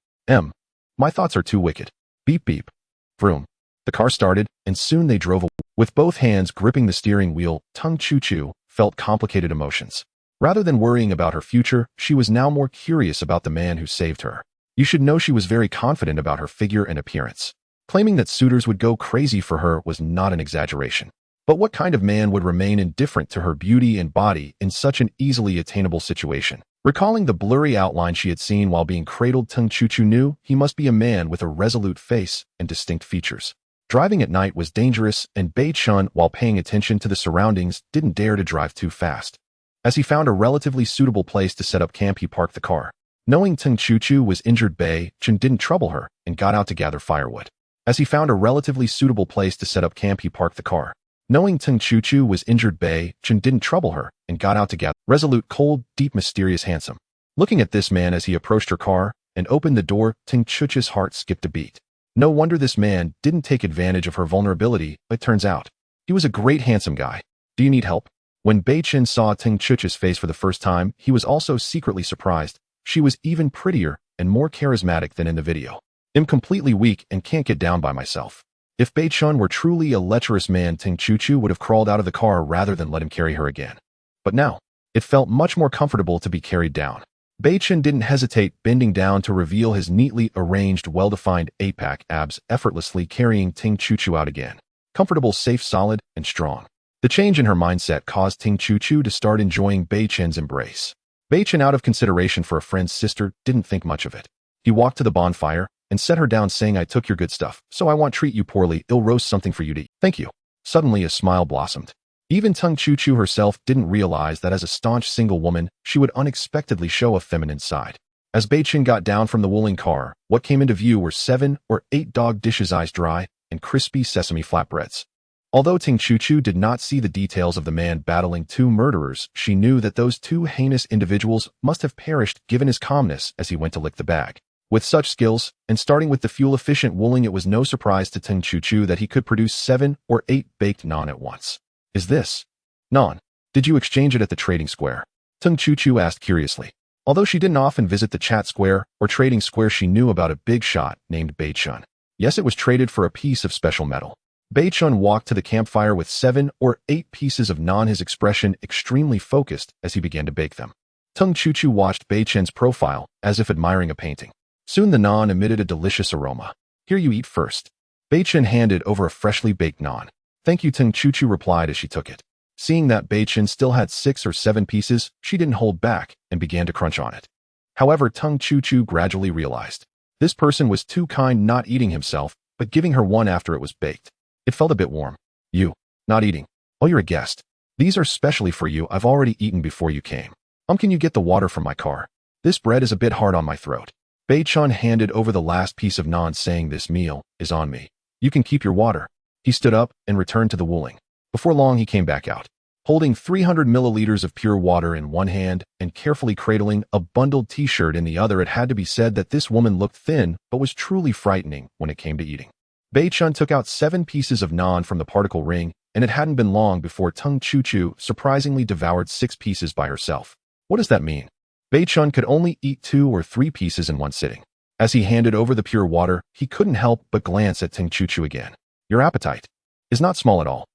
My thoughts are too wicked. Beep beep. Vroom. The car started, and soon they drove away. With both hands gripping the steering wheel, Ting Chu felt complicated emotions. Rather than worrying about her future, she was now more curious about the man who saved her. You should know she was very confident about her figure and appearance. Claiming that suitors would go crazy for her was not an exaggeration. But what kind of man would remain indifferent to her beauty and body in such an easily attainable situation? Recalling the blurry outline she had seen while being cradled, Ting Chu knew he must be a man with a resolute face and distinct features. Driving at night was dangerous, and Beichen, while paying attention to the surroundings, didn't dare to drive too fast. As he found a relatively suitable place to set up camp, he parked the car. Knowing Ting Chu was injured, Beichen didn't trouble her and got out to gather firewood. As he found a relatively suitable place to set up camp, he parked the car. Knowing Ting Chu was injured, Beichen didn't trouble her and got out to gather. Resolute, cold, deep, mysterious, handsome. Looking at this man as he approached her car and opened the door, Ting Chu's heart skipped a beat. No wonder this man didn't take advantage of her vulnerability. It turns out he was a great, handsome guy. Do you need help? When Beichen saw Ting Chu's face for the first time, he was also secretly surprised. She was even prettier and more charismatic than in the video. I'm completely weak and can't get down by myself. If Beichen were truly a lecherous man, Ting Chu would have crawled out of the car rather than let him carry her again. But now, it felt much more comfortable to be carried down. Beichen didn't hesitate, bending down to reveal his neatly arranged, well-defined 8-pack abs, effortlessly carrying Ting Chu out again. Comfortable, safe, solid, and strong. The change in her mindset caused Ting Chu to start enjoying Beichen's embrace. Beichen, out of consideration for a friend's sister, didn't think much of it. He walked to the bonfire and set her down, saying, I took your good stuff, so I won't treat you poorly. I'll roast something for you to eat. Thank you. Suddenly a smile blossomed. Even Ting Chu herself didn't realize that as a staunch single woman, she would unexpectedly show a feminine side. As Beichen got down from the Wuling car, what came into view were 7 or 8 dog dishes, eyes dry and crispy sesame flatbreads. Although Ting Chu did not see the details of the man battling 2 murderers, she knew that those 2 heinous individuals must have perished given his calmness as he went to lick the bag. With such skills, and starting with the fuel-efficient Wuling, it was no surprise to Ting Chu that he could produce 7 or 8 baked naan at once. Is this naan? Did you exchange it at the trading square? Ting Chu asked curiously. Although she didn't often visit the chat square or trading square, she knew about a big shot named Beichen. Yes, it was traded for a piece of special metal. Beichen walked to the campfire with 7 or 8 pieces of naan, his expression extremely focused as he began to bake them. Ting Chu watched Beichen's profile as if admiring a painting. Soon the naan emitted a delicious aroma. Here, you eat first. Beichen handed over a freshly baked naan. Thank you, Ting Chu replied as she took it. Seeing that Beichen still had 6 or 7 pieces, she didn't hold back and began to crunch on it. However, Ting Chu gradually realized this person was too kind, not eating himself, but giving her one after it was baked. It felt a bit warm. You, not eating. Oh, you're a guest. These are specially for you. I've already eaten before you came. Can you get the water from my car? This bread is a bit hard on my throat. Beichen handed over the last piece of naan, saying, this meal is on me. You can keep your water. He stood up and returned to the Wuling. Before long, he came back out, holding 300 milliliters of pure water in one hand and carefully cradling a bundled t-shirt in the other. It had to be said that this woman looked thin, but was truly frightening when it came to eating. Beichen took out 7 pieces of naan from the particle ring and it hadn't been long before Tung Chu-Chu surprisingly devoured 6 pieces by herself. What does that mean? Beichen could only eat 2 or 3 pieces in one sitting. As he handed over the pure water, he couldn't help but glance at Tung Chu-Chu again. Your appetite is not small at all.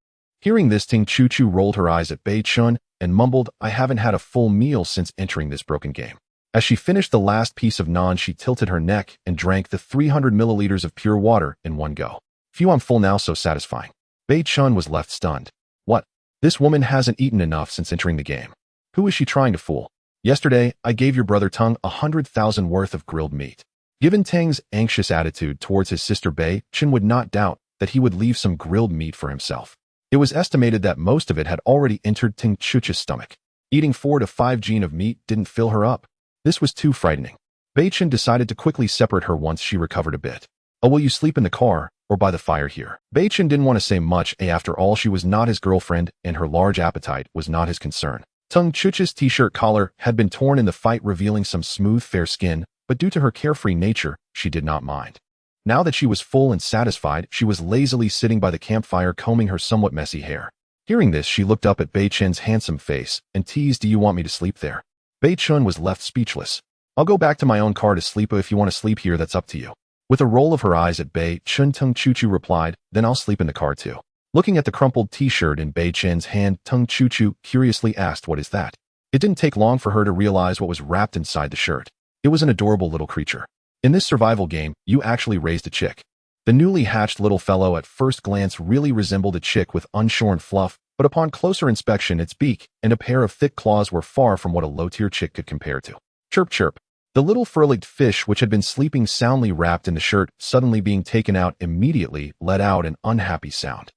Hearing this, Tung Chu-Chu rolled her eyes at Beichen and mumbled, I haven't had a full meal since entering this broken game. As she finished the last piece of naan, she tilted her neck and drank the 300 milliliters of pure water in one go. Phew, I'm full now, so satisfying. Beichen was left stunned. What? This woman hasn't eaten enough since entering the game. Who is she trying to fool? Yesterday, I gave your brother Tung 100,000 worth of grilled meat. Given Tang's anxious attitude towards his sister Beichen would not doubt that he would leave some grilled meat for himself. It was estimated that most of it had already entered Tung Chu-Chu's stomach. Eating 4 to 5 gene of meat didn't fill her up. This was too frightening. Beichen decided to quickly separate her once she recovered a bit. Oh, will you sleep in the car or by the fire here? Beichen didn't want to say much. After all, she was not his girlfriend and her large appetite was not his concern. Tung Chu-Chu's t-shirt collar had been torn in the fight, revealing some smooth, fair skin, but due to her carefree nature, she did not mind. Now that she was full and satisfied, she was lazily sitting by the campfire combing her somewhat messy hair. Hearing this, she looked up at Beichen's handsome face and teased, do you want me to sleep there? Beichen was left speechless. I'll go back to my own car to sleep. If you want to sleep here, that's up to you. With a roll of her eyes at Beichen, Tung Chu-Chu replied, then I'll sleep in the car too. Looking at the crumpled t-shirt in Beichen's hand, Tung Chu-Chu curiously asked, what is that? It didn't take long for her to realize what was wrapped inside the shirt. It was an adorable little creature. In this survival game, you actually raised a chick. The newly hatched little fellow at first glance really resembled a chick with unshorn fluff, but upon closer inspection, its beak and a pair of thick claws were far from what a low-tier chick could compare to. Chirp chirp. The little fur-legged fish, which had been sleeping soundly wrapped in the shirt, suddenly being taken out immediately, let out an unhappy sound.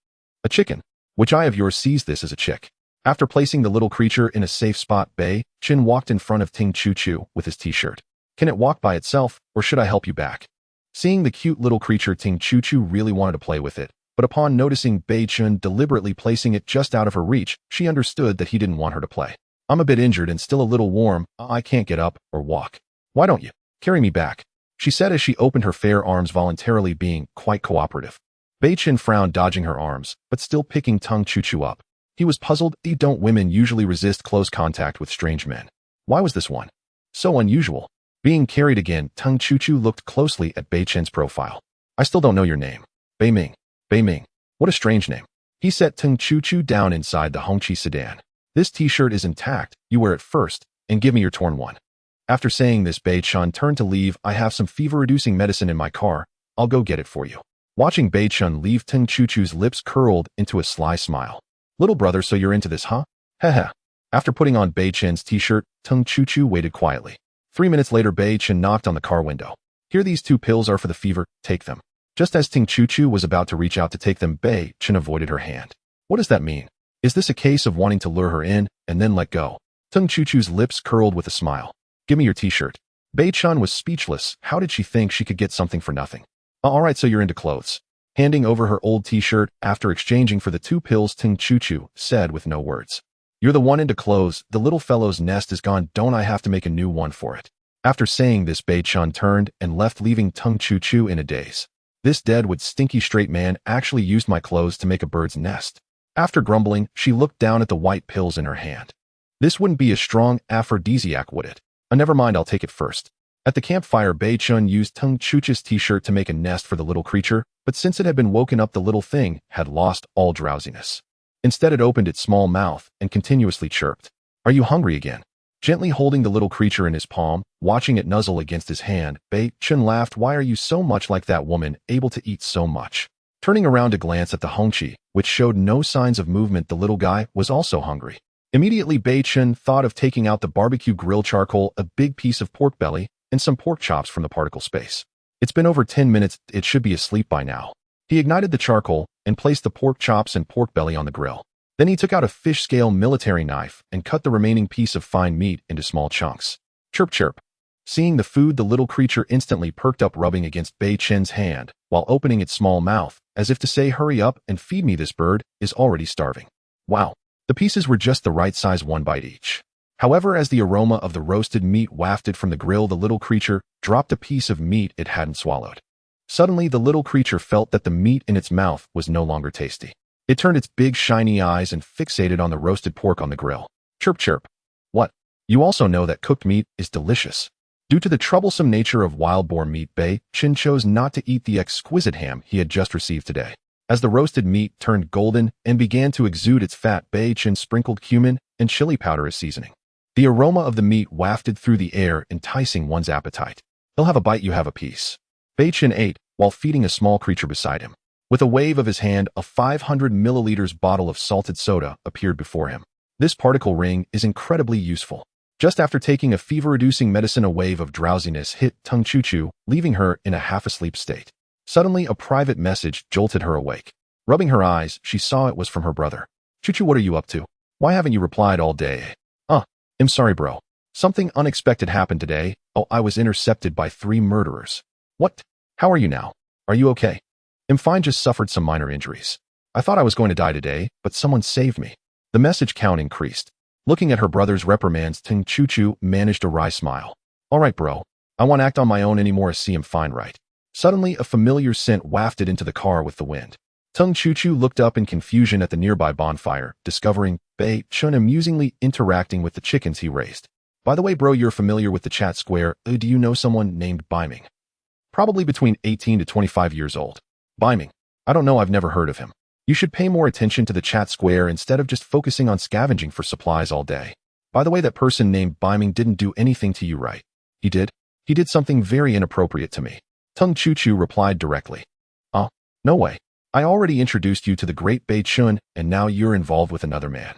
A chicken. Which eye of yours sees this as a chick? After placing the little creature in a safe spot, Beichen walked in front of Tung Chu-Chu with his t-shirt. Can it walk by itself, or should I help you back? Seeing the cute little creature, Tung Chu-Chu really wanted to play with it, but upon noticing Beichen deliberately placing it just out of her reach, she understood that he didn't want her to play. I'm a bit injured and still a little warm. I can't get up or walk. Why don't you carry me back? She said as she opened her fair arms, voluntarily being quite cooperative. Beichen frowned, dodging her arms, but still picking Tung Chu-Chu up. He was puzzled. Don't women usually resist close contact with strange men? Why was this one so unusual? Being carried again, Tung Chu-Chu looked closely at Beichen's profile. I still don't know your name. Beiming. Beiming. What a strange name. He set Tung Chu-Chu down inside the Hongqi sedan. This t-shirt is intact. You wear it first, and give me your torn one. After saying this, Beichen turned to leave. I have some fever-reducing medicine in my car. I'll go get it for you. Watching Beichen leave, Tung Chu-Chu's lips curled into a sly smile. Little brother, so you're into this, huh? Heh. After putting on Beichen's t-shirt, Tung Chu-Chu waited quietly. 3 minutes later, Beichen knocked on the car window. Here, these 2 pills are for the fever. Take them. Just as Tung Chu-Chu was about to reach out to take them, Beichen avoided her hand. What does that mean? Is this a case of wanting to lure her in and then let go? Tung Chu-Chu's lips curled with a smile. Give me your t-shirt. Beichen was speechless. How did she think she could get something for nothing? Alright, so you're into clothes. Handing over her old t-shirt after exchanging for the 2 pills, Tung Chu-Chu said with no words. You're the one into clothes. The little fellow's nest is gone. Don't I have to make a new one for it? After saying this, Beichen turned and left, leaving Tung Chu-Chu in a daze. This deadwood stinky straight man actually used my clothes to make a bird's nest. After grumbling, she looked down at the white pills in her hand. This wouldn't be a strong aphrodisiac, would it? Never mind, I'll take it first. At the campfire, Beichen used Tung Chu-Chu's t-shirt to make a nest for the little creature, but since it had been woken up, the little thing had lost all drowsiness. Instead, it opened its small mouth and continuously chirped. Are you hungry again? Gently holding the little creature in his palm, watching it nuzzle against his hand, Beichen laughed. Why are you so much like that woman, able to eat so much? Turning around to glance at the Hongqi, which showed no signs of movement, the little guy was also hungry. Immediately, Beichen thought of taking out the barbecue grill charcoal, a big piece of pork belly, and some pork chops from the particle space. It's been over 10 minutes, it should be asleep by now. He ignited the charcoal and placed the pork chops and pork belly on the grill. Then he took out a fish-scale military knife and cut the remaining piece of fine meat into small chunks. Chirp chirp. Seeing the food, the little creature instantly perked up, rubbing against Beichen's hand while opening its small mouth, as if to say, hurry up and feed me, this bird is already starving. Wow. The pieces were just the right size, 1 bite each. However, as the aroma of the roasted meat wafted from the grill, the little creature dropped a piece of meat it hadn't swallowed. Suddenly, the little creature felt that the meat in its mouth was no longer tasty. It turned its big shiny eyes and fixated on the roasted pork on the grill. Chirp chirp. What? You also know that cooked meat is delicious. Due to the troublesome nature of wild boar meat, Beichen chose not to eat the exquisite ham he had just received today. As the roasted meat turned golden and began to exude its fat, Beichen sprinkled cumin and chili powder as seasoning. The aroma of the meat wafted through the air, enticing one's appetite. He'll have a bite, you have a piece. Beichen ate while feeding a small creature beside him. With a wave of his hand, a 500 milliliters bottle of salted soda appeared before him. This particle ring is incredibly useful. Just after taking a fever-reducing medicine, a wave of drowsiness hit Tung Chu-Chu, leaving her in a half-asleep state. Suddenly, a private message jolted her awake. Rubbing her eyes, she saw it was from her brother. Chu-Chu, what are you up to? Why haven't you replied all day? I'm sorry, bro. Something unexpected happened today. Oh, I was intercepted by 3 murderers. What? How are you now? Are you okay? I'm fine, just suffered some minor injuries. I thought I was going to die today, but someone saved me. The message count increased. Looking at her brother's reprimands, Tung Chu-Chu managed a wry smile. All right, bro. I won't act on my own anymore. See, I'm fine, right? Suddenly, a familiar scent wafted into the car with the wind. Tung Chu-Chu looked up in confusion at the nearby bonfire, discovering Beichen amusingly interacting with the chickens he raised. By the way, bro, you're familiar with the chat square. Do you know someone named Beichen? Probably between 18 to 25 years old. Beichen. I don't know, I've never heard of him. You should pay more attention to the chat square instead of just focusing on scavenging for supplies all day. By the way, that person named Beichen didn't do anything to you, right? He did? He did something very inappropriate to me. Tung Chu-Chu replied directly. No way. I already introduced you to the great Beichen, and now you're involved with another man.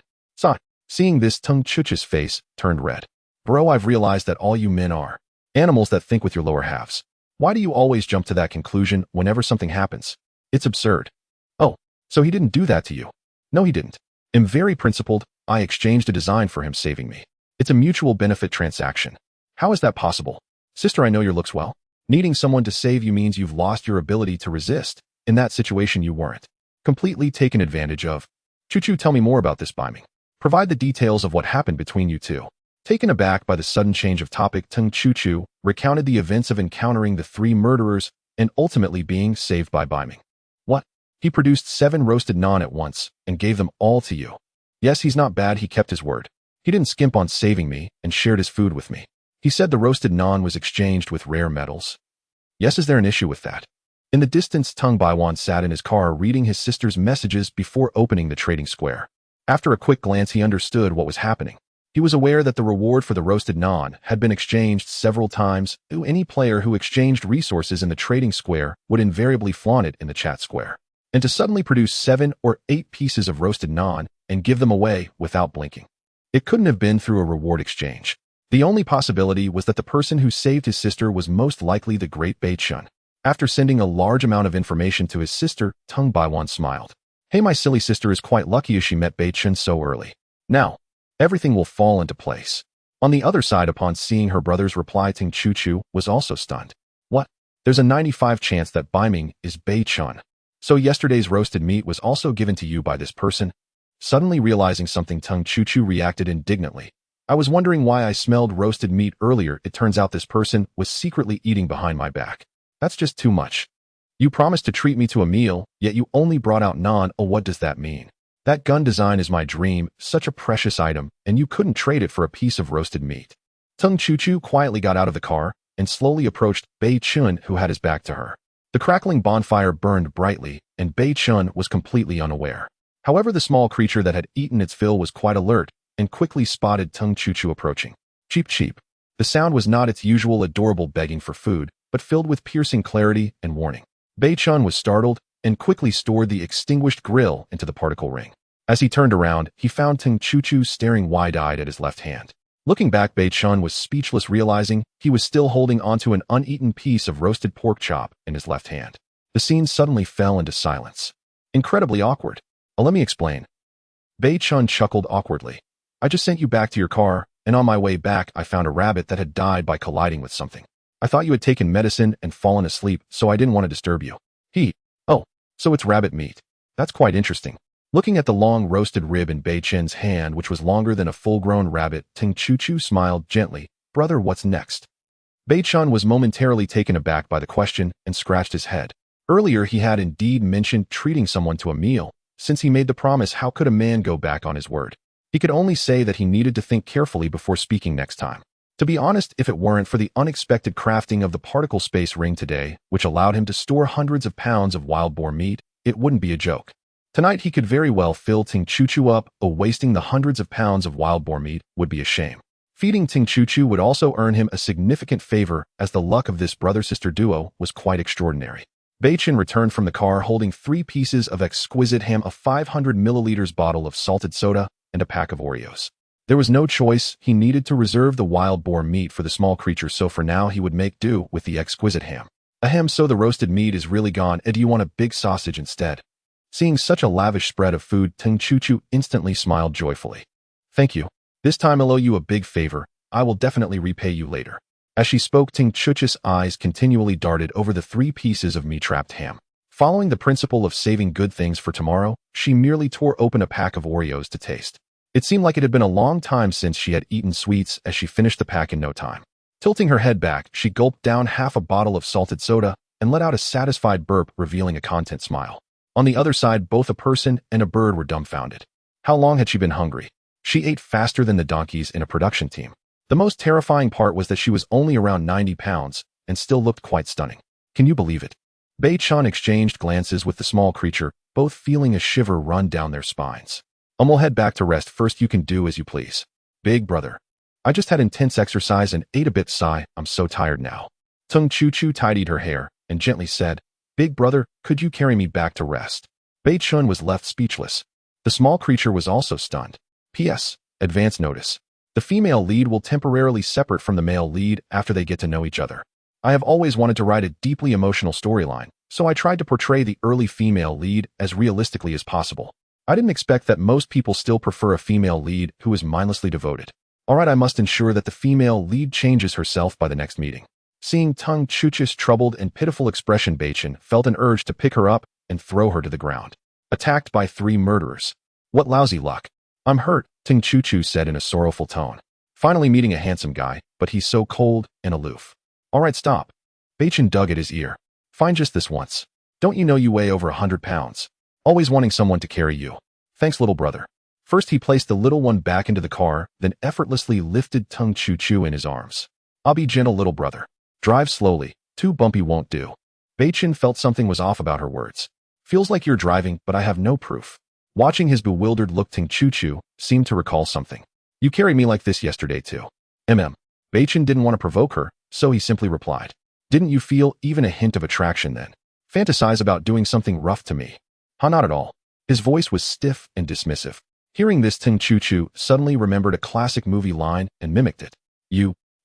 Seeing this, Tung Chu-Chu's face turned red. Bro, I've realized that all you men are animals that think with your lower halves. Why do you always jump to that conclusion whenever something happens? It's absurd. Oh, so he didn't do that to you? No, he didn't. I'm very principled. I exchanged a design for him saving me. It's a mutual benefit transaction. How is that possible? Sister, I know your looks well. Needing someone to save you means you've lost your ability to resist. In that situation, you weren't completely taken advantage of. Chu-Chu, tell me more about this Beichen. Provide the details of what happened between you two. Taken aback by the sudden change of topic, Tung Chu-Chu recounted the events of encountering the 3 murderers and ultimately being saved by Beichen. What? He produced 7 roasted naan at once and gave them all to you. Yes, he's not bad. He kept his word. He didn't skimp on saving me and shared his food with me. He said the roasted naan was exchanged with rare metals. Yes, is there an issue with that? In the distance, Tung Baiwan sat in his car reading his sister's messages before opening the trading square. After a quick glance, he understood what was happening. He was aware that the reward for the roasted naan had been exchanged several times. Any player who exchanged resources in the trading square would invariably flaunt it in the chat square. And to suddenly produce 7 or 8 pieces of roasted naan and give them away without blinking. It couldn't have been through a reward exchange. The only possibility was that the person who saved his sister was most likely the great Beichen. After sending a large amount of information to his sister, Tung Baiwan smiled. Hey, my silly sister is quite lucky as she met Beichen so early. Now, everything will fall into place. On the other side, upon seeing her brother's reply, Tung Chu-Chu was also stunned. What? There's a 95% chance that Beichen is Beichen. So yesterday's roasted meat was also given to you by this person? Suddenly realizing something, Tung Chu-Chu reacted indignantly. I was wondering why I smelled roasted meat earlier. It turns out this person was secretly eating behind my back. That's just too much. You promised to treat me to a meal, yet you only brought out naan. Oh, what does that mean? That gun design is my dream, such a precious item, and you couldn't trade it for a piece of roasted meat. Tung Chu-Chu quietly got out of the car and slowly approached Beichen, who had his back to her. The crackling bonfire burned brightly, and Beichen was completely unaware. However, the small creature that had eaten its fill was quite alert and quickly spotted Tung Chu-Chu approaching. Cheep cheep. The sound was not its usual adorable begging for food, but filled with piercing clarity and warning. Beichen was startled and quickly stored the extinguished grill into the particle ring. As he turned around, he found Tung Chu-Chu staring wide-eyed at his left hand. Looking back, Beichen was speechless, realizing he was still holding onto an uneaten piece of roasted pork chop in his left hand. The scene suddenly fell into silence. Incredibly awkward. Let me explain. Beichen chuckled awkwardly. I just sent you back to your car, and on my way back, I found a rabbit that had died by colliding with something. I thought you had taken medicine and fallen asleep, so I didn't want to disturb you. Oh, so it's rabbit meat. That's quite interesting. Looking at the long roasted rib in Beichen's hand, which was longer than a full-grown rabbit, Tung Chu-Chu smiled gently. Brother, what's next? Beichen was momentarily taken aback by the question and scratched his head. Earlier, he had indeed mentioned treating someone to a meal, Since he made the promise, how could a man go back on his word? He could only say that he needed to think carefully before speaking next time. To be honest, if it weren't for the unexpected crafting of the particle space ring today, which allowed him to store hundreds of pounds of wild boar meat, it wouldn't be a joke. Tonight he could very well fill Ting Chu up, wasting the hundreds of pounds of wild boar meat would be a shame. Feeding Ting Chu would also earn him a significant favor, as the luck of this brother-sister duo was quite extraordinary. Beichen returned from the car holding 3 pieces of exquisite ham, a 500 milliliters bottle of salted soda, and a pack of Oreos. There was no choice, he needed to reserve the wild boar meat for the small creature, so for now he would make do with the exquisite ham. Ahem, so the roasted meat is really gone, do you want a big sausage instead? Seeing such a lavish spread of food, Ting Chu instantly smiled joyfully. Thank you. This time I'll owe you a big favor, I will definitely repay you later. As she spoke, Ting Chu's eyes continually darted over the 3 pieces of meat-trapped ham. Following the principle of saving good things for tomorrow, she merely tore open a pack of Oreos to taste. It seemed like it had been a long time since she had eaten sweets, as she finished the pack in no time. Tilting her head back, she gulped down half a bottle of salted soda and let out a satisfied burp, revealing a content smile. On the other side, both a person and a bird were dumbfounded. How long had she been hungry? She ate faster than the donkeys in a production team. The most terrifying part was that she was only around 90 pounds and still looked quite stunning. Can you believe it? Beichen exchanged glances with the small creature, both feeling a shiver run down their spines. We'll head back to rest first, you can do as you please. Big brother. I just had intense exercise and ate a bit. Sigh, I'm so tired now. Ting Chu tidied her hair and gently said, Big brother, could you carry me back to rest? Beichen was left speechless. The small creature was also stunned. P.S. Advance notice. The female lead will temporarily separate from the male lead after they get to know each other. I have always wanted to write a deeply emotional storyline, so I tried to portray the early female lead as realistically as possible. I didn't expect that most people still prefer a female lead who is mindlessly devoted. Alright, I must ensure that the female lead changes herself by the next meeting. Seeing Ting Chu's troubled and pitiful expression, Beichen felt an urge to pick her up and throw her to the ground. Attacked by 3 murderers. What lousy luck. I'm hurt, Ting Chu said in a sorrowful tone. Finally meeting a handsome guy, but he's so cold and aloof. Alright, stop. Beichen dug at his ear. Fine, just this once. Don't you know you weigh over 100 pounds? Always wanting someone to carry you. Thanks, little brother. First he placed the little one back into the car, then effortlessly lifted Ting Chu in his arms. I'll be gentle, little brother. Drive slowly, too bumpy won't do. Beichen felt something was off about her words. Feels like you're driving, but I have no proof. Watching his bewildered look, Ting Chu seemed to recall something. You carried me like this yesterday too. Beichen didn't want to provoke her, so he simply replied. Didn't you feel even a hint of attraction then? Fantasize about doing something rough to me? Huh, not at all. His voice was stiff and dismissive. Hearing this, Ting Chu suddenly remembered a classic movie line and mimicked it.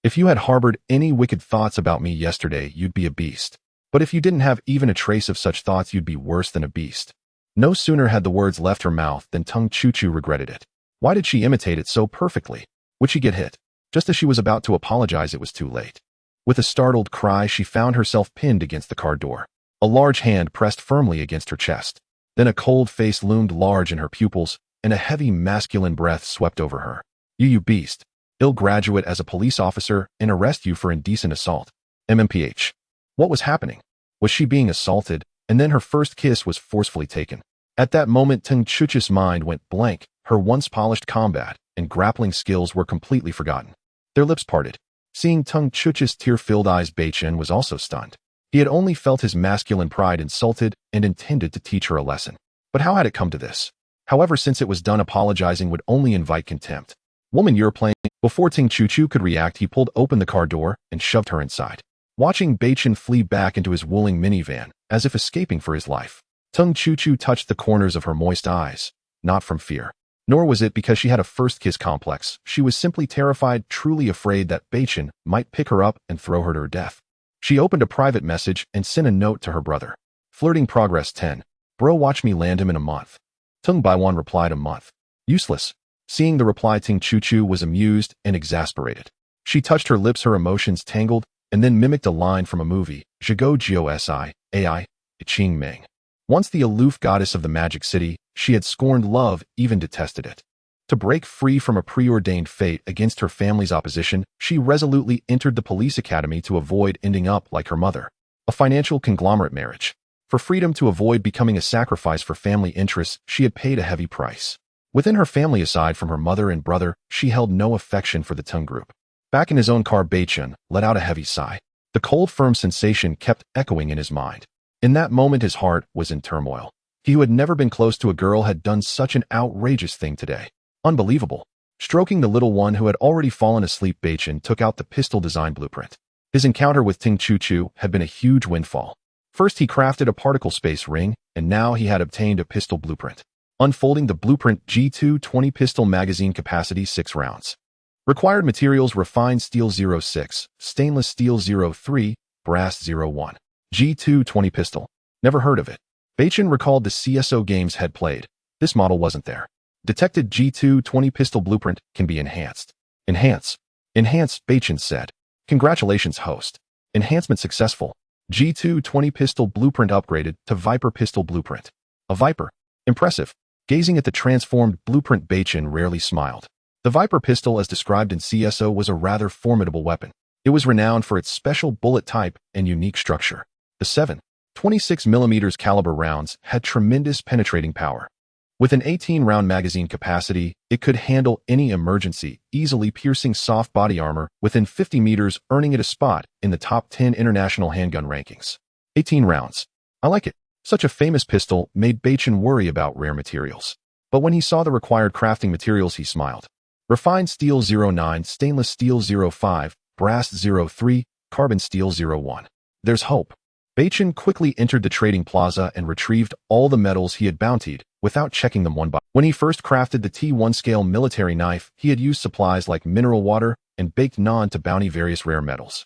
If you had harbored any wicked thoughts about me yesterday, you'd be a beast. But if you didn't have even a trace of such thoughts, you'd be worse than a beast. No sooner had the words left her mouth than Ting Chu regretted it. Why did she imitate it so perfectly? Would she get hit? Just as she was about to apologize, it was too late. With a startled cry, she found herself pinned against the car door. A large hand pressed firmly against her chest. Then a cold face loomed large in her pupils, and a heavy masculine breath swept over her. You beast. I'll graduate as a police officer and arrest you for indecent assault. MMPH. What was happening? Was she being assaulted, and then her first kiss was forcefully taken? At that moment, Ting Chu's mind went blank. Her once polished combat and grappling skills were completely forgotten. Their lips parted. Seeing Ting Chu's tear-filled eyes, Beichen was also stunned. He had only felt his masculine pride insulted and intended to teach her a lesson. But how had it come to this? However, since it was done, apologizing would only invite contempt. Woman, you're playing. Before Ting Chu could react, he pulled open the car door and shoved her inside. Watching Beichen flee back into his wooling minivan, as if escaping for his life, Ting Chu touched the corners of her moist eyes, not from fear. Nor was it because she had a first kiss complex. She was simply terrified, truly afraid that Beichen might pick her up and throw her to her death. She opened a private message and sent a note to her brother. Flirting progress 10. Bro, watch me land him in a month. Tung Baiwan replied, a month. Useless. Seeing the reply, Ting Chu was amused and exasperated. She touched her lips, her emotions tangled, and then mimicked a line from a movie, Zhigo Gio AI, Qing Ming. Once the aloof goddess of the magic city, she had scorned love, even detested it. To break free from a preordained fate against her family's opposition, she resolutely entered the police academy to avoid ending up like her mother. A financial conglomerate marriage. For freedom to avoid becoming a sacrifice for family interests, she had paid a heavy price. Within her family aside from her mother and brother, she held no affection for the Tung group. Back in his own car, Beichen let out a heavy sigh. The cold, firm sensation kept echoing in his mind. In that moment, his heart was in turmoil. He who had never been close to a girl had done such an outrageous thing today. Unbelievable. Stroking the little one who had already fallen asleep, Beichen took out the pistol design blueprint. His encounter with Ting Chu had been a huge windfall. First, he crafted a particle space ring, and now he had obtained a pistol blueprint. Unfolding the blueprint, G2-20 pistol magazine capacity 6 rounds. Required materials: refined steel 06, stainless steel 03, brass 01. G2-20 pistol. Never heard of it. Beichen recalled the CSO games had played. This model wasn't there. Detected. G2-20 pistol blueprint can be enhanced. Enhance. Enhance, Beichen said. Congratulations, host. Enhancement successful. G2-20 pistol blueprint upgraded to Viper pistol blueprint. A Viper. Impressive. Gazing at the transformed blueprint, Beichen rarely smiled. The Viper pistol, as described in CSO, was a rather formidable weapon. It was renowned for its special bullet type and unique structure. The 7.26mm caliber rounds had tremendous penetrating power. With an 18-round magazine capacity, it could handle any emergency, easily piercing soft body armor within 50 meters, earning it a spot in the top 10 international handgun rankings. 18 rounds. I like it. Such a famous pistol made Beichen worry about rare materials. But when he saw the required crafting materials, he smiled. Refined steel 09, stainless steel 05, brass 03, carbon steel 01. There's hope. Beichen quickly entered the trading plaza and retrieved all the metals he had bountied, without checking them one by one. When he first crafted the T1 scale military knife, he had used supplies like mineral water and baked naan to bounty various rare metals.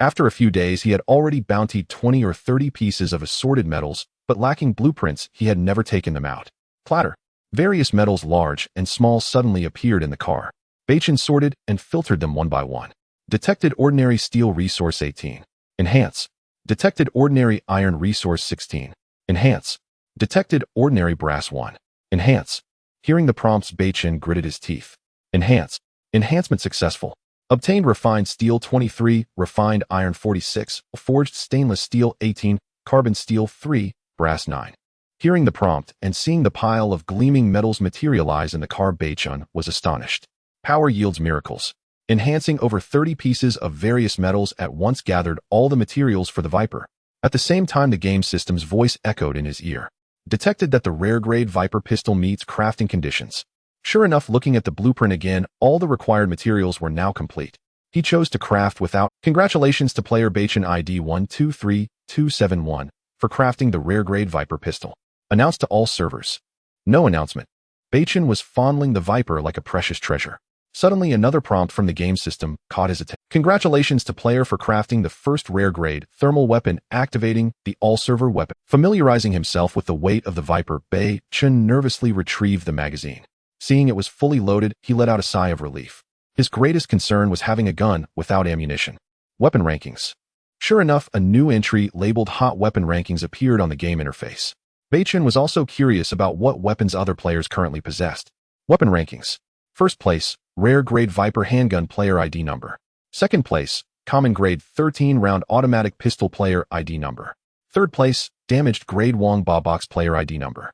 After a few days, he had already bountied 20 or 30 pieces of assorted metals, but lacking blueprints, he had never taken them out. Clatter. Various metals, large and small, suddenly appeared in the car. Beichen sorted and filtered them one by one. Detected ordinary steel resource 18. Enhance. Detected ordinary iron resource 16. Enhance. Detected ordinary brass 1. Enhance. Hearing the prompts, Beichen gritted his teeth. Enhance. Enhancement successful. Obtained refined steel 23, refined iron 46, forged stainless steel 18, carbon steel 3, brass 9. Hearing the prompt and seeing the pile of gleaming metals materialize in the car, Beichen was astonished. Power yields miracles. Enhancing over 30 pieces of various metals at once gathered all the materials for the Viper. At the same time, the game system's voice echoed in his ear. Detected that the rare-grade Viper pistol meets crafting conditions. Sure enough, looking at the blueprint again, all the required materials were now complete. He chose to craft without. Congratulations to player Beichen ID 123271 for crafting the rare-grade Viper pistol. Announced to all servers. No announcement. Beichen was fondling the Viper like a precious treasure. Suddenly, another prompt from the game system caught his attention. Congratulations to player for crafting the first rare-grade thermal weapon, activating the all-server weapon. Familiarizing himself with the weight of the Viper, Beichen nervously retrieved the magazine. Seeing it was fully loaded, he let out a sigh of relief. His greatest concern was having a gun without ammunition. Weapon rankings. Sure enough, a new entry labeled Hot Weapon Rankings appeared on the game interface. Beichen was also curious about what weapons other players currently possessed. Weapon rankings. First place, Rare Grade Viper Handgun Player ID number. Second place, Common Grade 13 Round Automatic Pistol Player ID number. Third place, Damaged Grade Wong Ba Box Player ID number.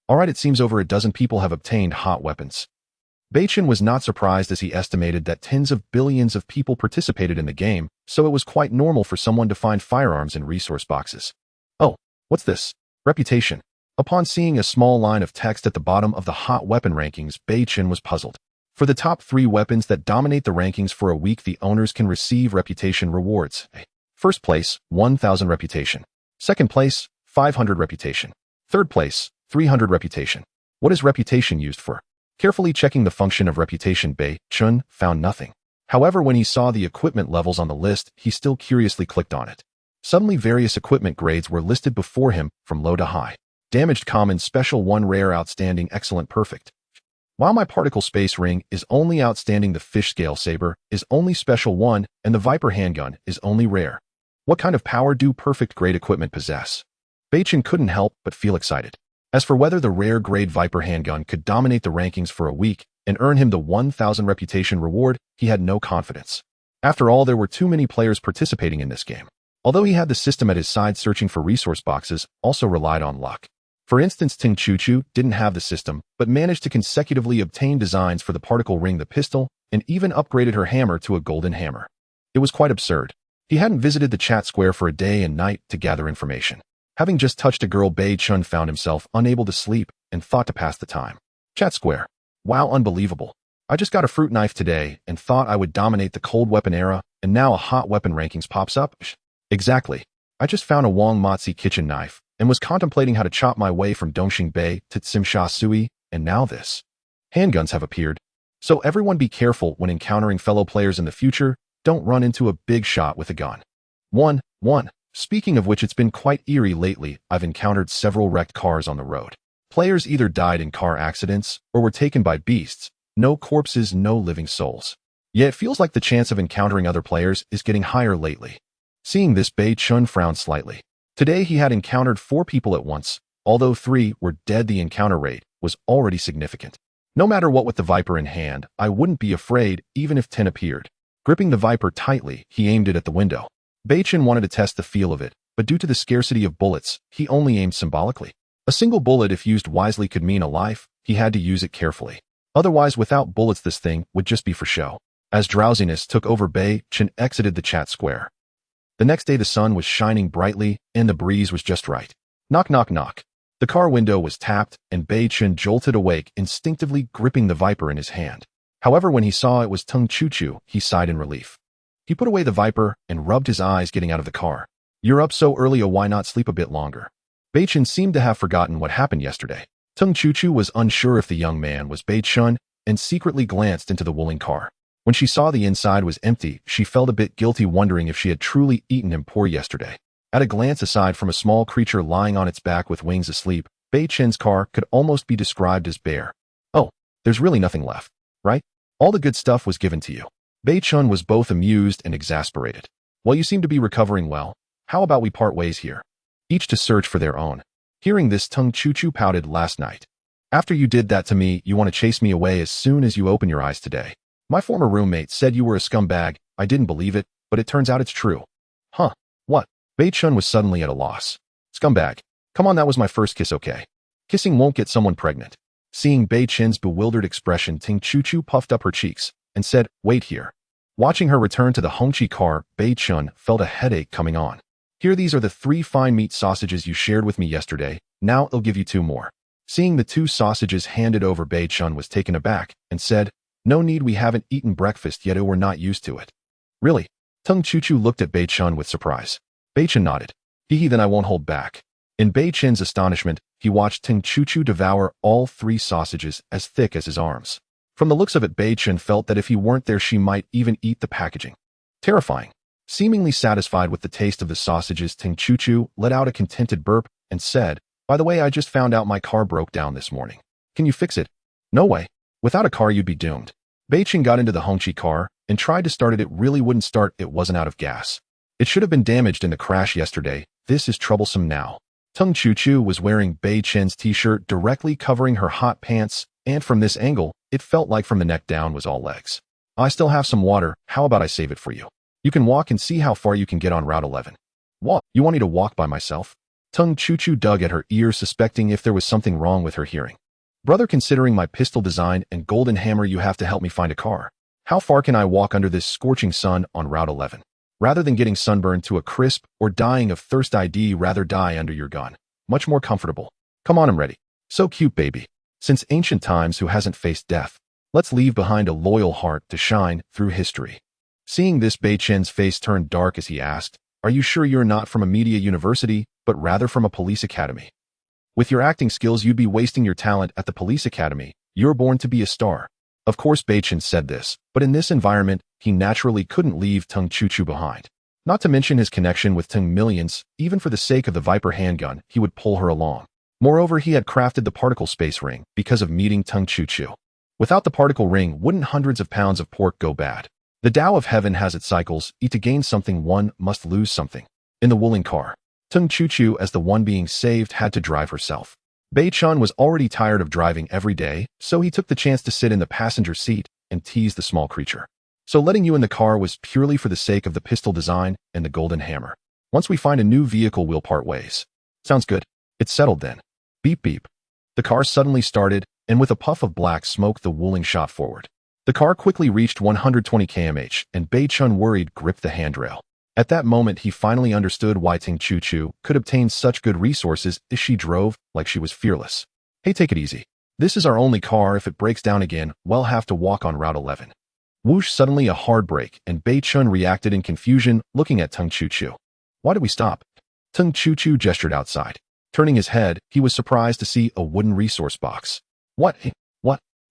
Alright, it seems over a dozen people have obtained hot weapons. Beichen was not surprised, as he estimated that tens of billions of people participated in the game, so it was quite normal for someone to find firearms in resource boxes. Oh, what's this? Reputation. Upon seeing a small line of text at the bottom of the hot weapon rankings, Beichen was puzzled. For the top 3 weapons that dominate the rankings for a week, the owners can receive reputation rewards. First place, 1,000 reputation. Second place, 500 reputation. Third place, 300 reputation. What is reputation used for? Carefully checking the function of reputation, Beichen found nothing. However, when he saw the equipment levels on the list, he still curiously clicked on it. Suddenly, various equipment grades were listed before him, from low to high. Damaged, common, special 1, rare, outstanding, excellent, perfect. While my particle space ring is only outstanding, the fish scale saber is only special 1, and the Viper handgun is only rare. What kind of power do perfect grade equipment possess? Beichen couldn't help but feel excited. As for whether the rare grade Viper handgun could dominate the rankings for a week and earn him the 1,000 reputation reward, he had no confidence. After all, there were too many players participating in this game. Although he had the system at his side searching for resource boxes, also relied on luck. For instance, Ting Chu didn't have the system, but managed to consecutively obtain designs for the particle ring, the pistol, and even upgraded her hammer to a golden hammer. It was quite absurd. He hadn't visited the chat square for a day and night to gather information. Having just touched a girl, Beichen found himself unable to sleep and thought to pass the time. Chat square. Wow, unbelievable. I just got a fruit knife today and thought I would dominate the cold weapon era, and now a hot weapon rankings pops up? Exactly. I just found a Wang Motzi kitchen knife and was contemplating how to chop my way from Dongxing Bay to Tsimsha Sui, and now this. Handguns have appeared. So everyone be careful when encountering fellow players in the future. Don't run into a big shot with a gun. 1. Speaking of which, it's been quite eerie lately. I've encountered several wrecked cars on the road. Players either died in car accidents or were taken by beasts. No corpses, no living souls. Yet it feels like the chance of encountering other players is getting higher lately. Seeing this, Beichen frowned slightly. Today he had encountered 4 people at once. Although 3 were dead, the encounter rate was already significant. No matter what, with the Viper in hand, I wouldn't be afraid even if 10 appeared. Gripping the Viper tightly, he aimed it at the window. Beichen wanted to test the feel of it, but due to the scarcity of bullets, he only aimed symbolically. A single bullet, if used wisely, could mean a life. He had to use it carefully. Otherwise, without bullets, this thing would just be for show. As drowsiness took over, Beichen exited the chat square. The next day the sun was shining brightly and the breeze was just right. Knock, knock, knock. The car window was tapped and Beichen jolted awake, instinctively gripping the Viper in his hand. However, when he saw it was Tung Chu, he sighed in relief. He put away the Viper and rubbed his eyes, getting out of the car. You're up so early, why not sleep a bit longer? Beichen seemed to have forgotten what happened yesterday. Tung Chu was unsure if the young man was Beichen and secretly glanced into the wooling car. When she saw the inside was empty, she felt a bit guilty, wondering if she had truly eaten him poor yesterday. At a glance, aside from a small creature lying on its back with wings asleep, Beichen's car could almost be described as bare. Oh, there's really nothing left, right? All the good stuff was given to you. Beichen was both amused and exasperated. Well, you seem to be recovering well. How about we part ways here? Each to search for their own. Hearing this, Tung Chu pouted. Last night. After you did that to me, you want to chase me away as soon as you open your eyes today. My former roommate said you were a scumbag. I didn't believe it, but it turns out it's true. Huh? What? Beichen was suddenly at a loss. Scumbag. Come on, that was my first kiss, okay? Kissing won't get someone pregnant. Seeing Beichen's bewildered expression, Ting Chu puffed up her cheeks and said, wait here. Watching her return to the Hongqi car, Beichen felt a headache coming on. Here, these are the 3 fine meat sausages you shared with me yesterday. Now I'll give you 2 more. Seeing the 2 sausages handed over, Beichen was taken aback and said, no need, we haven't eaten breakfast yet, or we're not used to it. Really? Tung Chu looked at Beichen with surprise. Beichen nodded. Then I won't hold back. In Beichen's astonishment, he watched Tung Chu devour all 3 sausages as thick as his arms. From the looks of it, Beichen felt that if he weren't there, she might even eat the packaging. Terrifying. Seemingly satisfied with the taste of the sausages, Tung Chu let out a contented burp and said, by the way, I just found out my car broke down this morning. Can you fix it? No way. Without a car, you'd be doomed. Beichen got into the Hongqi car and tried to start it. It really wouldn't start. It wasn't out of gas. It should have been damaged in the crash yesterday. This is troublesome now. Tung Chu was wearing Beichen's t-shirt, directly covering her hot pants, and from this angle, it felt like from the neck down was all legs. I still have some water. How about I save it for you? You can walk and see how far you can get on Route 11. What? You want me to walk by myself? Tung Chu dug at her ear, suspecting if there was something wrong with her hearing. Brother, considering my pistol design and golden hammer, you have to help me find a car. How far can I walk under this scorching sun on Route 11? Rather than getting sunburned to a crisp or dying of thirst, I'd rather die under your gun. Much more comfortable. Come on, I'm ready. So cute, baby. Since ancient times, who hasn't faced death? Let's leave behind a loyal heart to shine through history. Seeing this, Beichen's face turned dark as he asked, are you sure you're not from a media university, but rather from a police academy? With your acting skills, you'd be wasting your talent at the police academy. You're born to be a star. Of course, Beichen said this, but in this environment, he naturally couldn't leave Tung Chu behind. Not to mention his connection with Tung Millions. Even for the sake of the Viper handgun, he would pull her along. Moreover, he had crafted the particle space ring because of meeting Tung Chu. Without the particle ring, wouldn't hundreds of pounds of pork go bad? The Tao of Heaven has its cycles. To gain something, one must lose something. In the wooling car, Tung Chu, as the one being saved, had to drive herself. Beichen was already tired of driving every day, so he took the chance to sit in the passenger seat and tease the small creature. So letting you in the car was purely for the sake of the pistol design and the golden hammer. Once we find a new vehicle, we'll part ways. Sounds good. It's settled then. Beep beep. The car suddenly started, and with a puff of black smoke the Wuling shot forward. The car quickly reached 120 km/h, and Beichen worried gripped the handrail. At that moment he finally understood why Ting Chu could obtain such good resources as she drove like she was fearless. Hey, take it easy. This is our only car. If it breaks down again, we'll have to walk on Route 11. Whoosh, suddenly a hard brake, and Beichen reacted in confusion, looking at Ting Chu. Why did we stop? Ting Chu gestured outside. Turning his head, he was surprised to see a wooden resource box. What?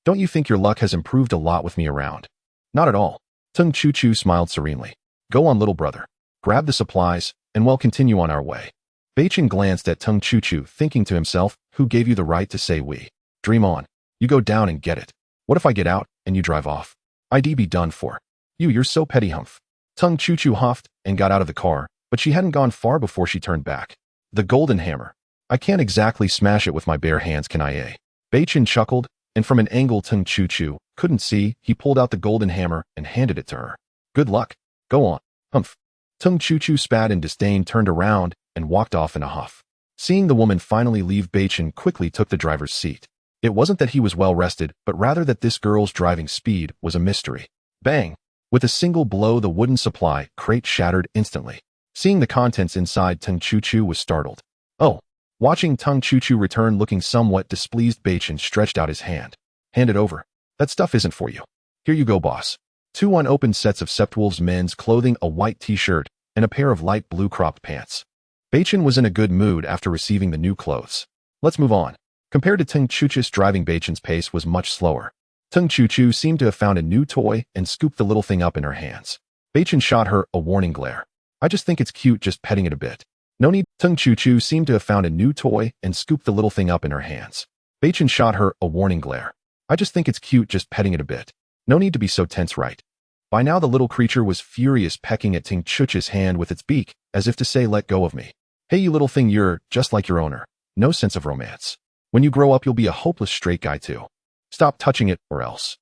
Don't you think your luck has improved a lot with me around? Not at all. Ting Chu smiled serenely. Go on, little brother. Grab the supplies, and we'll continue on our way. Beichen glanced at Ting Chu, thinking to himself, who gave you the right to say we? Dream on. You go down and get it. What if I get out, and you drive off? I'd be done for. You're so petty, humph. Ting Chu huffed, and got out of the car, but she hadn't gone far before she turned back. The golden hammer. I can't exactly smash it with my bare hands, can I? Beichen chuckled, and from an angle Ting Chu couldn't see, he pulled out the golden hammer and handed it to her. Good luck. Go on, humph. Ting Chu spat in disdain, turned around, and walked off in a huff. Seeing the woman finally leave, Beichen quickly took the driver's seat. It wasn't that he was well rested, but rather that this girl's driving speed was a mystery. Bang! With a single blow, the wooden supply crate shattered instantly. Seeing the contents inside, Ting Chu was startled. Oh! Watching Ting Chu return looking somewhat displeased, Beichen stretched out his hand. Hand it over. That stuff isn't for you. Here you go, boss. 2 unopened sets of Septwolf's men's clothing, a white t-shirt, and a pair of light blue cropped pants. Beichen was in a good mood after receiving the new clothes. Let's move on. Compared to Ting Chu's driving, Beichen's pace was much slower. Ting Chu seemed to have found a new toy and scooped the little thing up in her hands. Beichen shot her a warning glare. I just think it's cute, just petting it a bit. No need. Ting Chu seemed to have found a new toy and scooped the little thing up in her hands. Beichen shot her a warning glare. I just think it's cute, just petting it a bit. No need to be so tense, right? By now the little creature was furious, pecking at Ting Chu's hand with its beak, as if to say, let go of me. Hey, you little thing, you're just like your owner. No sense of romance. When you grow up, you'll be a hopeless straight guy too. Stop touching it, or else.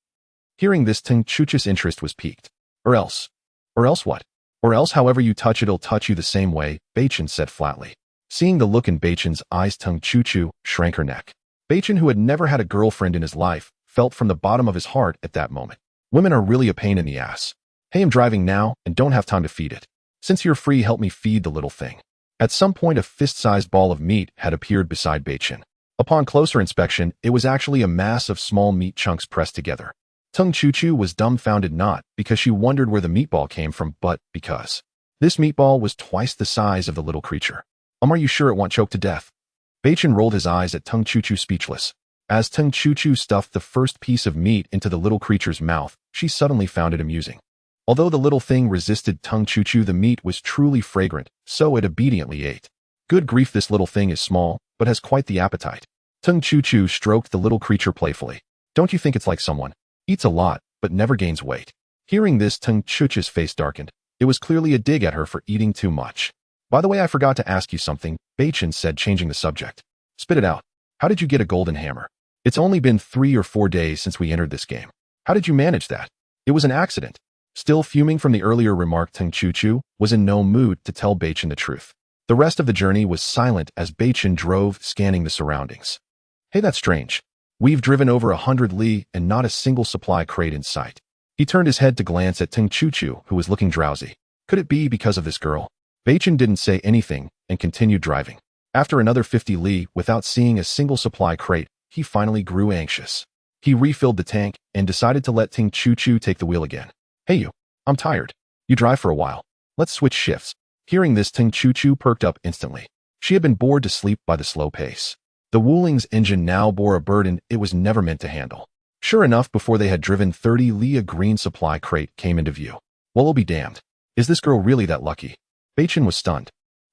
Hearing this, Ting Chu's interest was piqued. Or else. Or else what? Or else however you touch it'll touch you the same way, Beichen said flatly. Seeing the look in Beichen's eyes, Ting Chu shrank her neck. Beichen, who had never had a girlfriend in his life, felt from the bottom of his heart at that moment. Women are really a pain in the ass. Hey, I'm driving now and don't have time to feed it. Since you're free, help me feed the little thing. At some point a fist-sized ball of meat had appeared beside Beichen. Upon closer inspection, it was actually a mass of small meat chunks pressed together. Ting Chu was dumbfounded, not because she wondered where the meatball came from, but because this meatball was twice the size of the little creature. Are you sure it won't choke to death? Beichen rolled his eyes at Ting Chu, speechless. As Ting Chu stuffed the first piece of meat into the little creature's mouth, she suddenly found it amusing. Although the little thing resisted Ting Chu, the meat was truly fragrant, so it obediently ate. Good grief, this little thing is small, but has quite the appetite. Ting Chu stroked the little creature playfully. Don't you think it's like someone? Eats a lot, but never gains weight. Hearing this, Ting Chu's face darkened. It was clearly a dig at her for eating too much. By the way, I forgot to ask you something, Beichen said, changing the subject. Spit it out. How did you get a golden hammer? It's only been 3 or 4 days since we entered this game. How did you manage that? It was an accident. Still fuming from the earlier remark, Ting Chu was in no mood to tell Beichen the truth. The rest of the journey was silent as Beichen drove, scanning the surroundings. Hey, that's strange. We've driven over 100 li and not a single supply crate in sight. He turned his head to glance at Ting Chu, who was looking drowsy. Could it be because of this girl? Beichen didn't say anything and continued driving. After another 50 li without seeing a single supply crate, he finally grew anxious. He refilled the tank and decided to let Ting Chu take the wheel again. Hey you, I'm tired. You drive for a while. Let's switch shifts. Hearing this, Ting Chu perked up instantly. She had been bored to sleep by the slow pace. The Wuling's engine now bore a burden it was never meant to handle. Sure enough, before they had driven 30 li, a green supply crate came into view. Well, I'll be damned. Is this girl really that lucky? Beichen was stunned.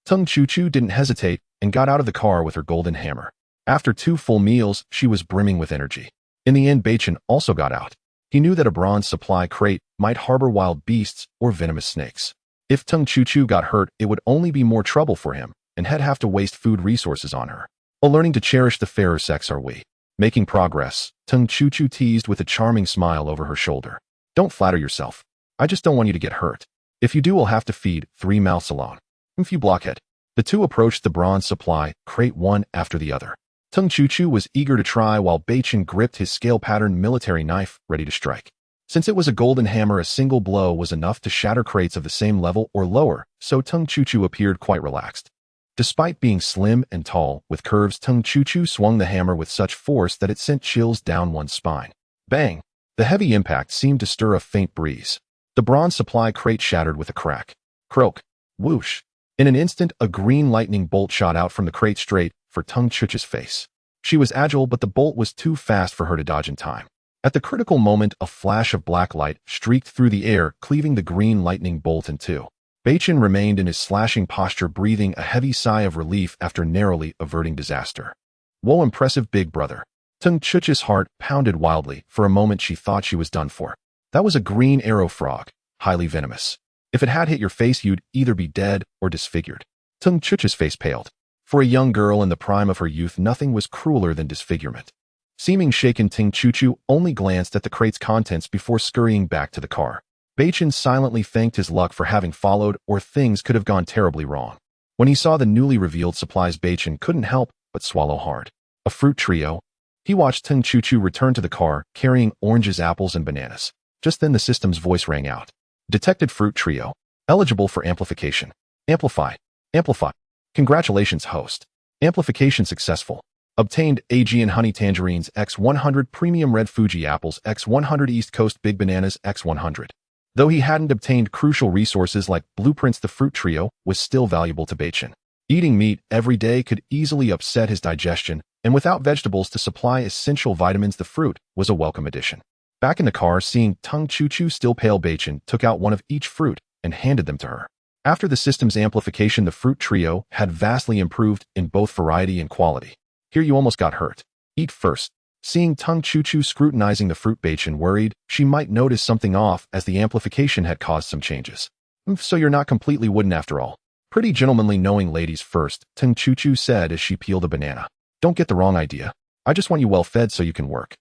Ting Chu didn't hesitate and got out of the car with her golden hammer. After 2 full meals, she was brimming with energy. In the end, Beichen also got out. He knew that a bronze supply crate might harbor wild beasts or venomous snakes. If Ting Chu got hurt, it would only be more trouble for him, and he'd have to waste food resources on her. While learning to cherish the fairer sex are we. Making progress, Ting Chu teased with a charming smile over her shoulder. Don't flatter yourself. I just don't want you to get hurt. If you do, we'll have to feed 3 mouths alone. You blockhead. The two approached the bronze supply crate one after the other. Tung Chu was eager to try while Beichen gripped his scale-patterned military knife, ready to strike. Since it was a golden hammer, a single blow was enough to shatter crates of the same level or lower, so Tung Chu appeared quite relaxed. Despite being slim and tall, with curves, Tung Chu swung the hammer with such force that it sent chills down one's spine. Bang! The heavy impact seemed to stir a faint breeze. The bronze supply crate shattered with a crack. Croak. Whoosh. In an instant, a green lightning bolt shot out from the crate straight for Tung Chu's face. She was agile, but the bolt was too fast for her to dodge in time. At the critical moment, a flash of black light streaked through the air, cleaving the green lightning bolt in two. Beichen remained in his slashing posture, breathing a heavy sigh of relief after narrowly averting disaster. Whoa, impressive, big brother. Tung Chu's heart pounded wildly. For a moment she thought she was done for. That was a green arrow frog, highly venomous. If it had hit your face, you'd either be dead or disfigured. Tung Chu's face paled. For a young girl in the prime of her youth, nothing was crueler than disfigurement. Seeming shaken, Tung Chu only glanced at the crate's contents before scurrying back to the car. Beichen silently thanked his luck for having followed, or things could have gone terribly wrong. When he saw the newly revealed supplies, Beichen couldn't help but swallow hard. A fruit trio? He watched Tung Chu return to the car, carrying oranges, apples, and bananas. Just then the system's voice rang out. Detected fruit trio. Eligible for amplification. Amplify. Amplify. Congratulations, host. Amplification successful. Obtained Aegean honey tangerines X100, premium red Fuji apples X100, East Coast big bananas X100. Though he hadn't obtained crucial resources like blueprints, the fruit trio was still valuable to Beichen. Eating meat every day could easily upset his digestion, and without vegetables to supply essential vitamins, the fruit was a welcome addition. Back in the car, seeing Tung Chu still pale, Beichen took out one of each fruit and handed them to her. After the system's amplification, the fruit trio had vastly improved in both variety and quality. Here, you almost got hurt. Eat first. Seeing Tung Chu scrutinizing the fruit, Beichen worried she might notice something off, as the amplification had caused some changes. So you're not completely wooden after all. Pretty gentlemanly, knowing ladies first, Tung Chu said as she peeled a banana. Don't get the wrong idea. I just want you well fed so you can work.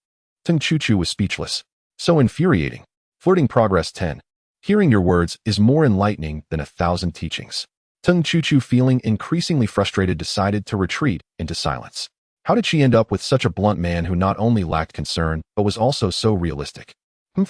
Tung Chu was speechless. So infuriating. Flirting progress 10. Hearing your words is more enlightening than 1,000 teachings. Tung Chu, feeling increasingly frustrated, decided to retreat into silence. How did she end up with such a blunt man who not only lacked concern, but was also so realistic?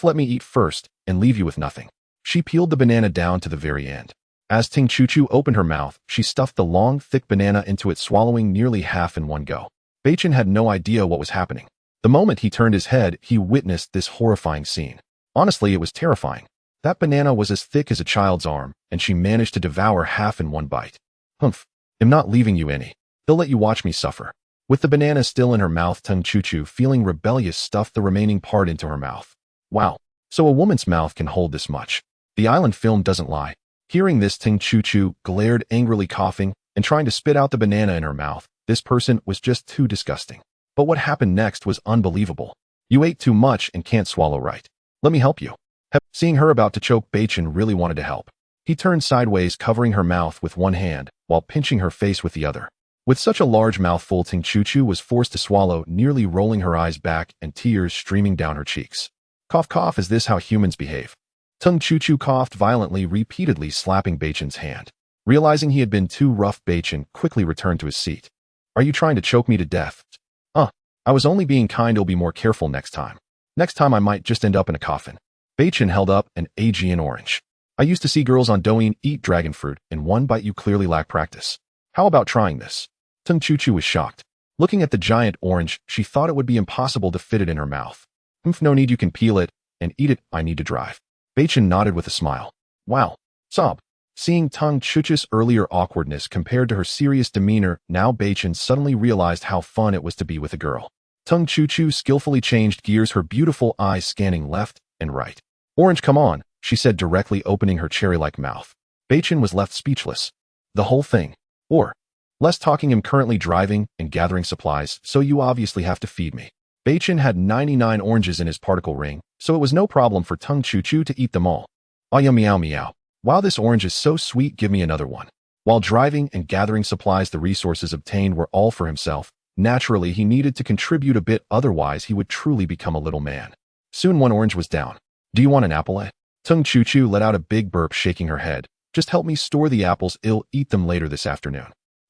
Let me eat first and leave you with nothing. She peeled the banana down to the very end. As Tung Chu opened her mouth, she stuffed the long, thick banana into it, swallowing nearly half in one go. Beichen had no idea what was happening. The moment he turned his head, he witnessed this horrifying scene. Honestly, it was terrifying. That banana was as thick as a child's arm, and she managed to devour half in one bite. Humph. I'm not leaving you any. They'll let you watch me suffer. With the banana still in her mouth, Tung Chu, feeling rebellious, stuffed the remaining part into her mouth. Wow. So a woman's mouth can hold this much. The island film doesn't lie. Hearing this, Tung Chu glared angrily, coughing and trying to spit out the banana in her mouth. This person was just too disgusting. But what happened next was unbelievable. You ate too much and can't swallow right. Let me help you. Seeing her about to choke, Beichen really wanted to help. He turned sideways, covering her mouth with one hand while pinching her face with the other. With such a large mouthful, Tung Chu was forced to swallow, nearly rolling her eyes back and tears streaming down her cheeks. Cough, cough, is this how humans behave? Tung Chu coughed violently, repeatedly slapping Beichen's hand. Realizing he had been too rough, Beichen quickly returned to his seat. Are you trying to choke me to death? I was only being kind. I'll be more careful next time. Next time I might just end up in a coffin. Beichen held up an Aegean orange. I used to see girls on Douyin eat dragon fruit in one bite. You clearly lack practice. How about trying this? Tung Chu was shocked. Looking at the giant orange, she thought it would be impossible to fit it in her mouth. No need, you can peel it and eat it. I need to drive. Beichen nodded with a smile. Wow. Sob. Seeing Tung Chu's earlier awkwardness compared to her serious demeanor, now Beichen suddenly realized how fun it was to be with a girl. Tung Chu skillfully changed gears, her beautiful eyes scanning left and right. Orange, come on, she said, directly opening her cherry-like mouth. Beichen was left speechless. The whole thing. Or less talking. I'm currently driving and gathering supplies, so you obviously have to feed me. Beichen had 99 oranges in his particle ring, so it was no problem for Tung Chu to eat them all. Oh, yum, meow, meow. Wow, this orange is so sweet, give me another one. While driving and gathering supplies, the resources obtained were all for himself. Naturally, he needed to contribute a bit, otherwise he would truly become a little man. Soon one orange was down. Do you want an apple? Tung Chu let out a big burp, shaking her head. Just help me store the apples, I'll eat them later this afternoon.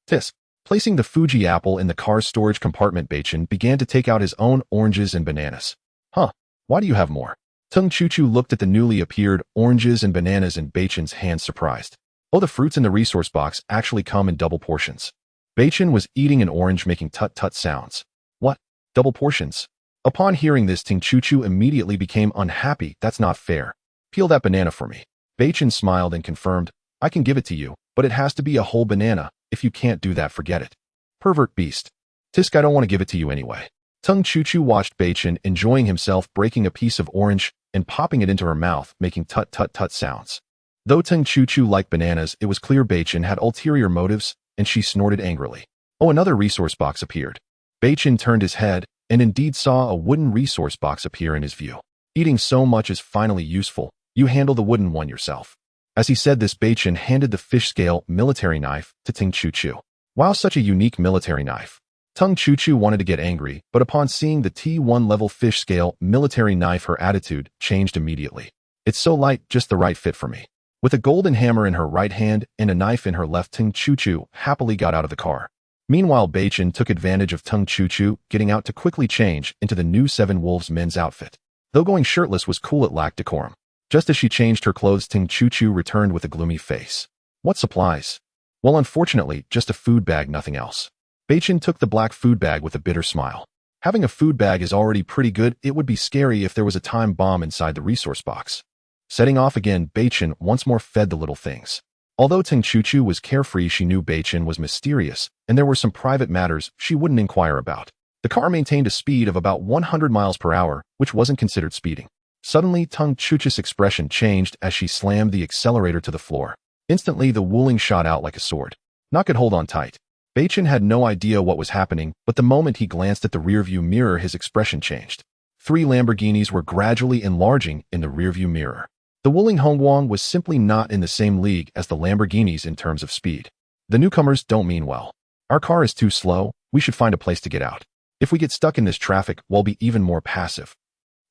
Tisk. Placing the Fuji apple in the car's storage compartment, Beichen began to take out his own oranges and bananas. Huh, why do you have more? Tung Chu looked at the newly appeared oranges and bananas in Beichen's hands, surprised. Oh, the fruits in the resource box actually come in double portions. Beichen was eating an orange, making tut-tut sounds. What? Double portions? Upon hearing this, Ting Chu immediately became unhappy. That's not fair. Peel that banana for me. Beichen smiled and confirmed, I can give it to you, but it has to be a whole banana. If you can't do that, forget it. Pervert beast. Tisk, I don't want to give it to you anyway. Tung Chu watched Beichen enjoying himself, breaking a piece of orange and popping it into her mouth, making tut-tut-tut sounds. Though Tung Chu liked bananas, it was clear Beichen had ulterior motives, and she snorted angrily. Oh, another resource box appeared. Beichen turned his head and indeed saw a wooden resource box appear in his view. Eating so much is finally useful. You handle the wooden one yourself. As he said this, Beichen handed the fish scale military knife to Ting Chu. Wow, such a unique military knife. Tung Chu wanted to get angry, but upon seeing the T1 level fish scale military knife, her attitude changed immediately. It's so light, just the right fit for me. With a golden hammer in her right hand and a knife in her left, Tung Chu happily got out of the car. Meanwhile, Beichen took advantage of Tung Chu getting out to quickly change into the new Seven Wolves men's outfit. Though going shirtless was cool, it lacked decorum. Just as she changed her clothes, Ting Chu returned with a gloomy face. What supplies? Well, unfortunately, just a food bag, nothing else. Beichen took the black food bag with a bitter smile. Having a food bag is already pretty good. It would be scary if there was a time bomb inside the resource box. Setting off again, Beichen once more fed the little things. Although Ting Chu was carefree, she knew Beichen was mysterious, and there were some private matters she wouldn't inquire about. The car maintained a speed of about 100 miles per hour, which wasn't considered speeding. Suddenly, Tung Chu's expression changed as she slammed the accelerator to the floor. Instantly, the Wuling shot out like a sword. Knock it, hold on tight. Beichen had no idea what was happening, but the moment he glanced at the rearview mirror, his expression changed. 3 Lamborghinis were gradually enlarging in the rearview mirror. The Wuling Hongguang was simply not in the same league as the Lamborghinis in terms of speed. The newcomers don't mean well. Our car is too slow, we should find a place to get out. If we get stuck in this traffic, we'll be even more passive.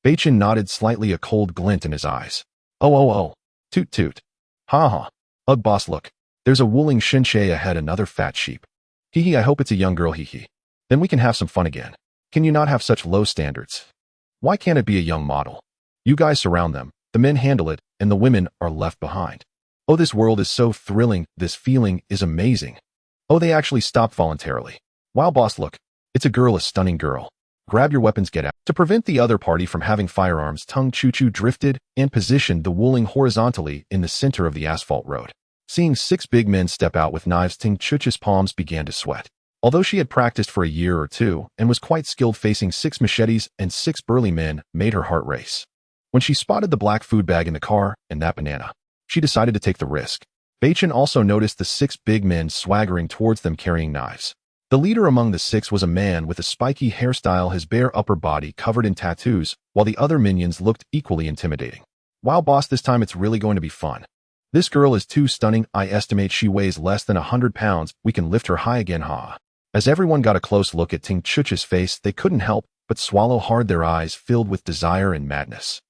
Beichen nodded slightly, a cold glint in his eyes. Oh. Toot toot. Ha ha. Ugh, boss, look. There's a Wuling Shinshe ahead, another fat sheep. Hee hee, I hope it's a young girl, hee hee. Then we can have some fun again. Can you not have such low standards? Why can't it be a young model? You guys surround them, the men handle it, and the women are left behind. Oh, this world is so thrilling, this feeling is amazing. Oh, they actually stopped voluntarily. Wow, boss, look. It's a girl, a stunning girl. Grab your weapons, get out. To prevent the other party from having firearms, Tung Chu drifted and positioned the Wuling horizontally in the center of the asphalt road. Seeing 6 big men step out with knives, Ting Chu's palms began to sweat. Although she had practiced for a year or two and was quite skilled, facing 6 machetes and 6 burly men made her heart race. When she spotted the black food bag in the car and that banana, she decided to take the risk. Beichen also noticed the 6 big men swaggering towards them carrying knives. The leader among the 6 was a man with a spiky hairstyle, his bare upper body covered in tattoos, while the other minions looked equally intimidating. Wow, boss, this time it's really going to be fun. This girl is too stunning. I estimate she weighs less than 100 pounds. We can lift her high again, ha. As everyone got a close look at Ting Chu's face, they couldn't help but swallow hard, their eyes filled with desire and madness.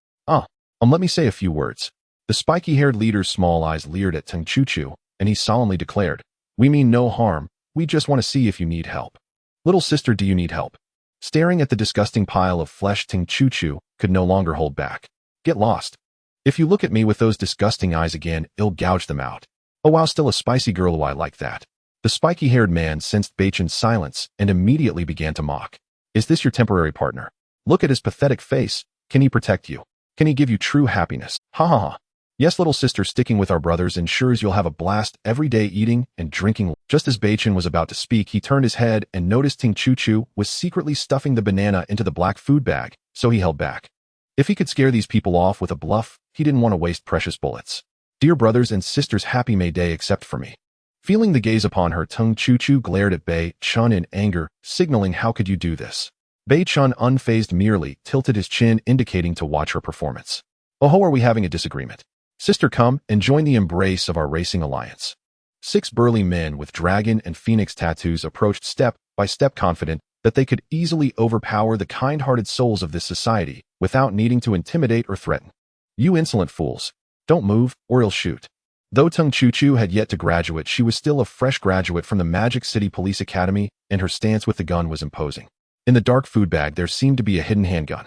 Let me say a few words. The spiky-haired leader's small eyes leered at Tung Chu, and he solemnly declared, We mean no harm. We just want to see if you need help. Little sister, do you need help? Staring at the disgusting pile of flesh, Ting Chu could no longer hold back. Get lost. If you look at me with those disgusting eyes again, I'll gouge them out. Oh wow, still a spicy girl, oh I like that. The spiky-haired man sensed Beichen's silence and immediately began to mock. Is this your temporary partner? Look at his pathetic face. Can he protect you? Can he give you true happiness? Ha ha ha. Yes, little sister, sticking with our brothers ensures you'll have a blast every day eating and drinking. Just as Beichen was about to speak, he turned his head and noticed Ting Chu was secretly stuffing the banana into the black food bag, so he held back. If he could scare these people off with a bluff, he didn't want to waste precious bullets. Dear brothers and sisters, happy May Day except for me. Feeling the gaze upon her, Tung Chu glared at Beichen in anger, signaling, how could you do this? Beichen, unfazed, merely tilted his chin, indicating to watch her performance. Oh, are we having a disagreement? Sister, come and join the embrace of our racing alliance. 6 burly men with dragon and phoenix tattoos approached step by step, confident that they could easily overpower the kind-hearted souls of this society without needing to intimidate or threaten. You insolent fools. Don't move, or I'll shoot. Though Tung Chu Chu had yet to graduate, she was still a fresh graduate from the Magic City Police Academy, and her stance with the gun was imposing. In the dark food bag, there seemed to be a hidden handgun.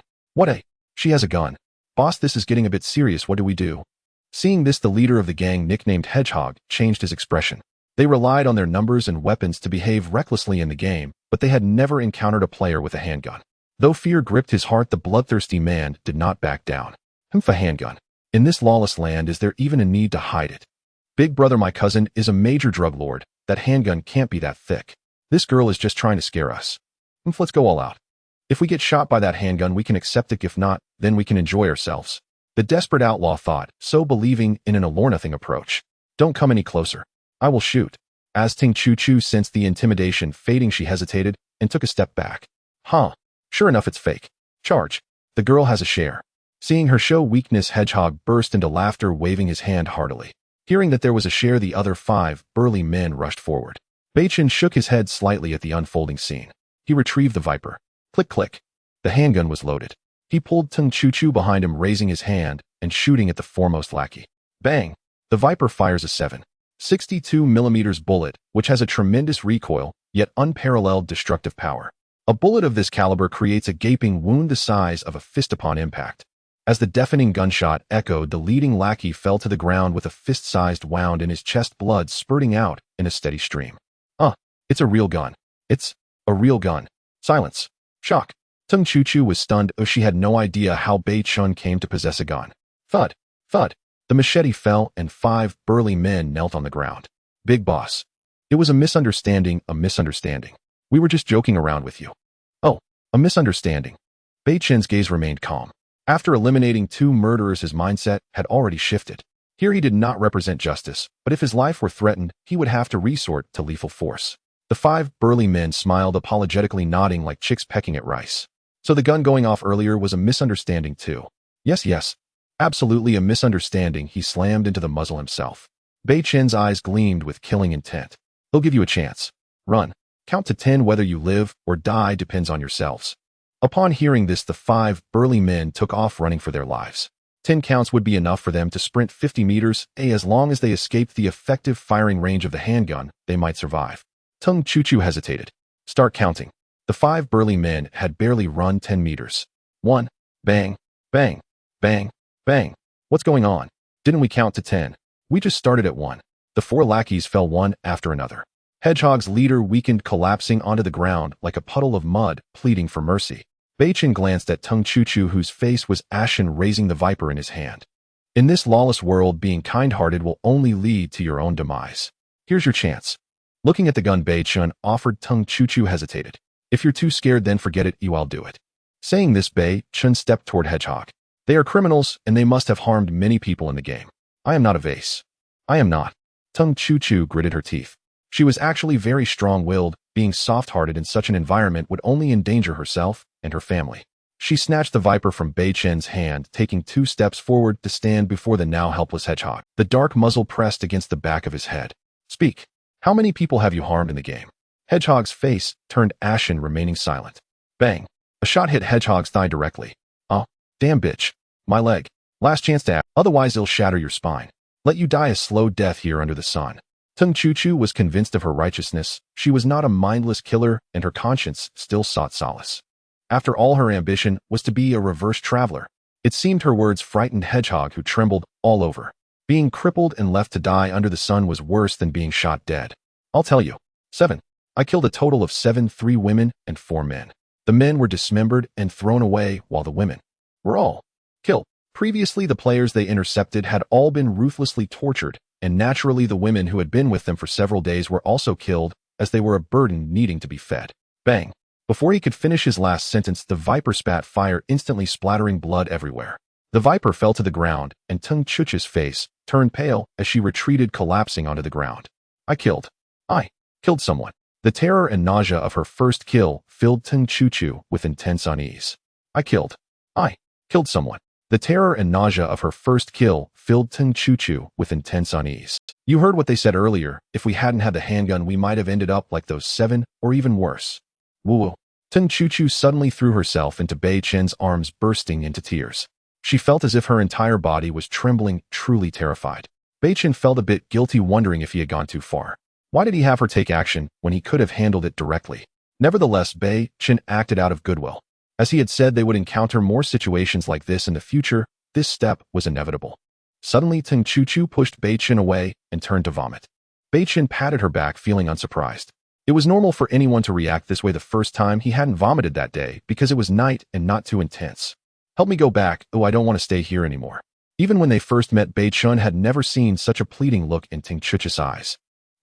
She has a gun. Boss, this is getting a bit serious. What do we do? Seeing this, the leader of the gang, nicknamed Hedgehog, changed his expression. They relied on their numbers and weapons to behave recklessly in the game, but they had never encountered a player with a handgun. Though fear gripped his heart, the bloodthirsty man did not back down. A handgun. In this lawless land, is there even a need to hide it? Big brother, my cousin is a major drug lord. That handgun can't be that thick. This girl is just trying to scare us. Let's go all out. If we get shot by that handgun, we can accept it. If not, then we can enjoy ourselves. The desperate outlaw thought, so believing in an all-or-nothing approach. Don't come any closer. I will shoot. As Tung Chu Chu sensed the intimidation fading, she hesitated and took a step back. Sure enough, it's fake. Charge. The girl has a share. Seeing her show weakness, Hedgehog burst into laughter, waving his hand heartily. Hearing that there was a share, the other 5 burly men rushed forward. Beichen shook his head slightly at the unfolding scene. He retrieved the Viper. Click, click. The handgun was loaded. He pulled Tung Chu Chu behind him, raising his hand and shooting at the foremost lackey. Bang! The Viper fires a 7.62mm bullet, which has a tremendous recoil, yet unparalleled destructive power. A bullet of this caliber creates a gaping wound the size of a fist upon impact. As the deafening gunshot echoed, the leading lackey fell to the ground with a fist-sized wound in his chest, blood spurting out in a steady stream. It's a real gun. It's a real gun. Silence. Shock. Tung Chu Chu was stunned, as she had no idea how Beichen came to possess a gun. Thud. Thud. The machete fell, and 5 burly men knelt on the ground. Big boss. It was a misunderstanding. We were just joking around with you. Oh, a misunderstanding. Beichen's gaze remained calm. After eliminating 2 murderers, his mindset had already shifted. Here he did not represent justice, but if his life were threatened, he would have to resort to lethal force. The 5 burly men smiled apologetically, nodding like chicks pecking at rice. So the gun going off earlier was a misunderstanding too. Yes. Absolutely a misunderstanding. He slammed into the muzzle himself. Beichen's eyes gleamed with killing intent. He'll give you a chance. Run. Count to 10. Whether you live or die depends on yourselves. Upon hearing this, the 5 burly men took off running for their lives. 10 counts would be enough for them to sprint 50 meters, as long as they escaped the effective firing range of the handgun, they might survive. Tung Chu Chu hesitated. Start counting. The 5 burly men had barely run 10 meters. 1. Bang. Bang. Bang. Bang. What's going on? Didn't we count to 10? We just started at 1. The 4 lackeys fell one after another. Hedgehog's leader weakened, collapsing onto the ground like a puddle of mud, pleading for mercy. Beichen glanced at Tung Chu Chu, whose face was ashen, raising the Viper in his hand. In this lawless world, being kind-hearted will only lead to your own demise. Here's your chance. Looking at the gun Beichen offered, Tung Chu Chu hesitated. If you're too scared, then forget it, I'll do it. Saying this, Beichen stepped toward Hedgehog. They are criminals, and they must have harmed many people in the game. I am not a vase. I am not. Tung Chu Chu gritted her teeth. She was actually very strong-willed. Being soft-hearted in such an environment would only endanger herself and her family. She snatched the Viper from Beichen's hand, taking 2 steps forward to stand before the now helpless Hedgehog. The dark muzzle pressed against the back of his head. Speak. How many people have you harmed in the game? Hedgehog's face turned ashen, remaining silent. Bang. A shot hit Hedgehog's thigh directly. Oh, damn bitch. My leg. Last chance to act, otherwise it'll shatter your spine. Let you die a slow death here under the sun. Tung Chu Chu was convinced of her righteousness. She was not a mindless killer, and her conscience still sought solace. After all, her ambition was to be a reverse traveler. It seemed her words frightened Hedgehog, who trembled all over. Being crippled and left to die under the sun was worse than being shot dead. I'll tell you. 7. I killed a total of 7, 3 women and 4 men. The men were dismembered and thrown away, while the women were all killed. Previously, the players they intercepted had all been ruthlessly tortured, and naturally the women who had been with them for several days were also killed, as they were a burden needing to be fed. Bang. Before he could finish his last sentence, the Viper spat fire, instantly splattering blood everywhere. The Viper fell to the ground, and Tung Chu Chu's face turned pale as she retreated, collapsing onto the ground. I killed someone. The terror and nausea of her first kill filled Tung Chu Chu with intense unease. I killed someone. The terror and nausea of her first kill filled Tung Chu Chu with intense unease. You heard what they said earlier. If we hadn't had the handgun, we might have ended up like those 7, or even worse. Woo. Tung Chu Chu suddenly threw herself into Beichen's arms, bursting into tears. She felt as if her entire body was trembling, truly terrified. Beichen felt a bit guilty, wondering if he had gone too far. Why did he have her take action when he could have handled it directly? Nevertheless, Beichen acted out of goodwill. As he had said they would encounter more situations like this in the future, this step was inevitable. Suddenly, Ting Chu pushed Beichen away and turned to vomit. Beichen patted her back, feeling unsurprised. It was normal for anyone to react this way the first time he hadn't vomited that day because it was night and not too intense. Help me go back, oh, I don't want to stay here anymore. Even when they first met, Beichen had never seen such a pleading look in Ting Chu's eyes.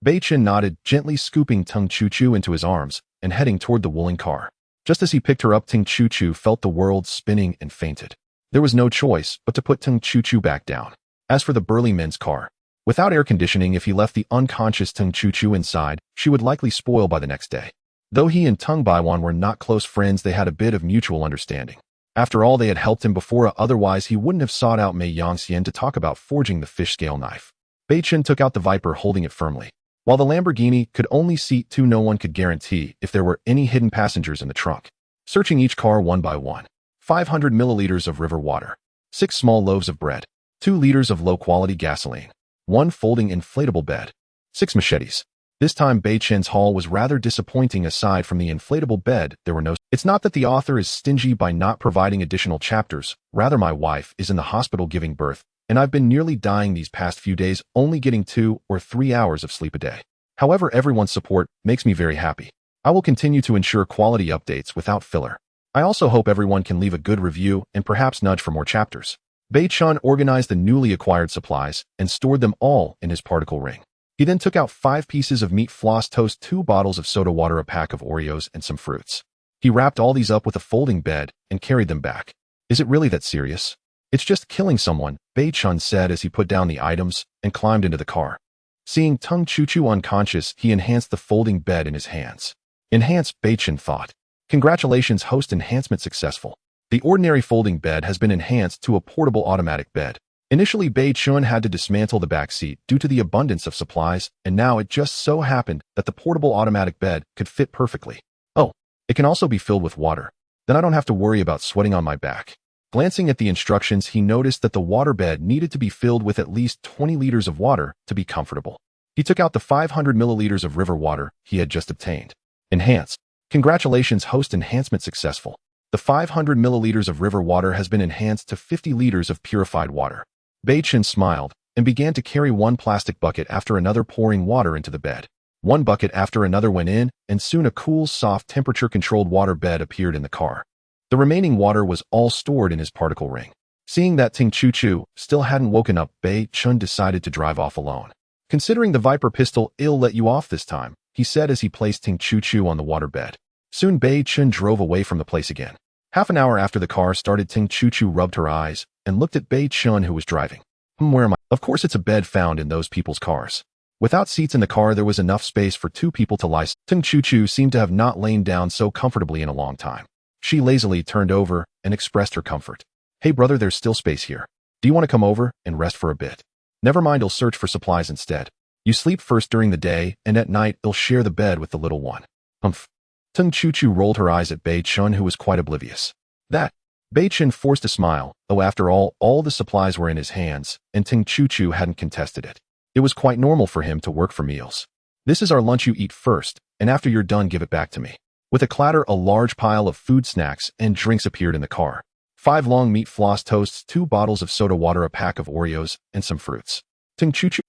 Beichen nodded, gently scooping Ting Chu into his arms and heading toward the wooling car. Just as he picked her up, Ting Chu felt the world spinning and fainted. There was no choice but to put Ting Chu back down. As for the burly men's car, without air conditioning, if he left the unconscious Ting Chu inside, she would likely spoil by the next day. Though he and Tung Baiwan were not close friends, they had a bit of mutual understanding. After all, they had helped him before, otherwise he wouldn't have sought out Mei Yangxian to talk about forging the fish scale knife. Beichen took out the Viper, holding it firmly. While the Lamborghini could only seat two, no one could guarantee if there were any hidden passengers in the trunk. Searching each car one by one. 500 milliliters of river water. 6 small loaves of bread. 2 liters of low-quality gasoline. 1 folding inflatable bed. 6 machetes. This time Beichen's haul was rather disappointing. Aside from the inflatable bed, there were no... It's not that the author is stingy by not providing additional chapters. Rather, my wife is in the hospital giving birth, and I've been nearly dying these past few days, only getting 2 or 3 hours of sleep a day. However, everyone's support makes me very happy. I will continue to ensure quality updates without filler. I also hope everyone can leave a good review and perhaps nudge for more chapters. Beichen organized the newly acquired supplies and stored them all in his particle ring. He then took out 5 pieces of meat floss toast, 2 bottles of soda water, a pack of Oreos, and some fruits. He wrapped all these up with a folding bed and carried them back. Is it really that serious? It's just killing someone, Beichen said as he put down the items and climbed into the car. Seeing Ting Chu unconscious, he enhanced the folding bed in his hands. Enhance, Beichen thought. Congratulations, host enhancement successful. The ordinary folding bed has been enhanced to a portable automatic bed. Initially, Beichen had to dismantle the back seat due to the abundance of supplies, and now it just so happened that the portable automatic bed could fit perfectly. Oh, it can also be filled with water. Then I don't have to worry about sweating on my back. Glancing at the instructions, he noticed that the water bed needed to be filled with at least 20 liters of water to be comfortable. He took out the 500 milliliters of river water he had just obtained. Enhance. Congratulations, host enhancement successful. The 500 milliliters of river water has been enhanced to 50 liters of purified water. Beichen smiled and began to carry 1 plastic bucket after another, pouring water into the bed. 1 bucket after another went in, and soon a cool, soft, temperature-controlled water bed appeared in the car. The remaining water was all stored in his particle ring. Seeing that Ting Chu still hadn't woken up, Beichen decided to drive off alone. Considering the Viper pistol, it'll let you off this time, he said as he placed Ting Chu on the water bed. Soon Beichen drove away from the place again. Half an hour after the car started, Ting Chu rubbed her eyes and looked at Beichen, who was driving. Where am I? Of course it's a bed found in those people's cars. Without seats in the car, there was enough space for 2 people to lie. Ting Chu seemed to have not lain down so comfortably in a long time. She lazily turned over and expressed her comfort. Hey brother, there's still space here. Do you want to come over and rest for a bit? Never mind, I'll search for supplies instead. You sleep first during the day, and at night you'll share the bed with the little one. Humph. Ting Chu rolled her eyes at Beichen, who was quite oblivious. That. Beichen forced a smile, though after all the supplies were in his hands, and Ting Chu hadn't contested it. It was quite normal for him to work for meals. This is our lunch, you eat first, and after you're done give it back to me. With a clatter, a large pile of food, snacks, and drinks appeared in the car. 5 long meat floss toasts, 2 bottles of soda water, a pack of Oreos, and some fruits.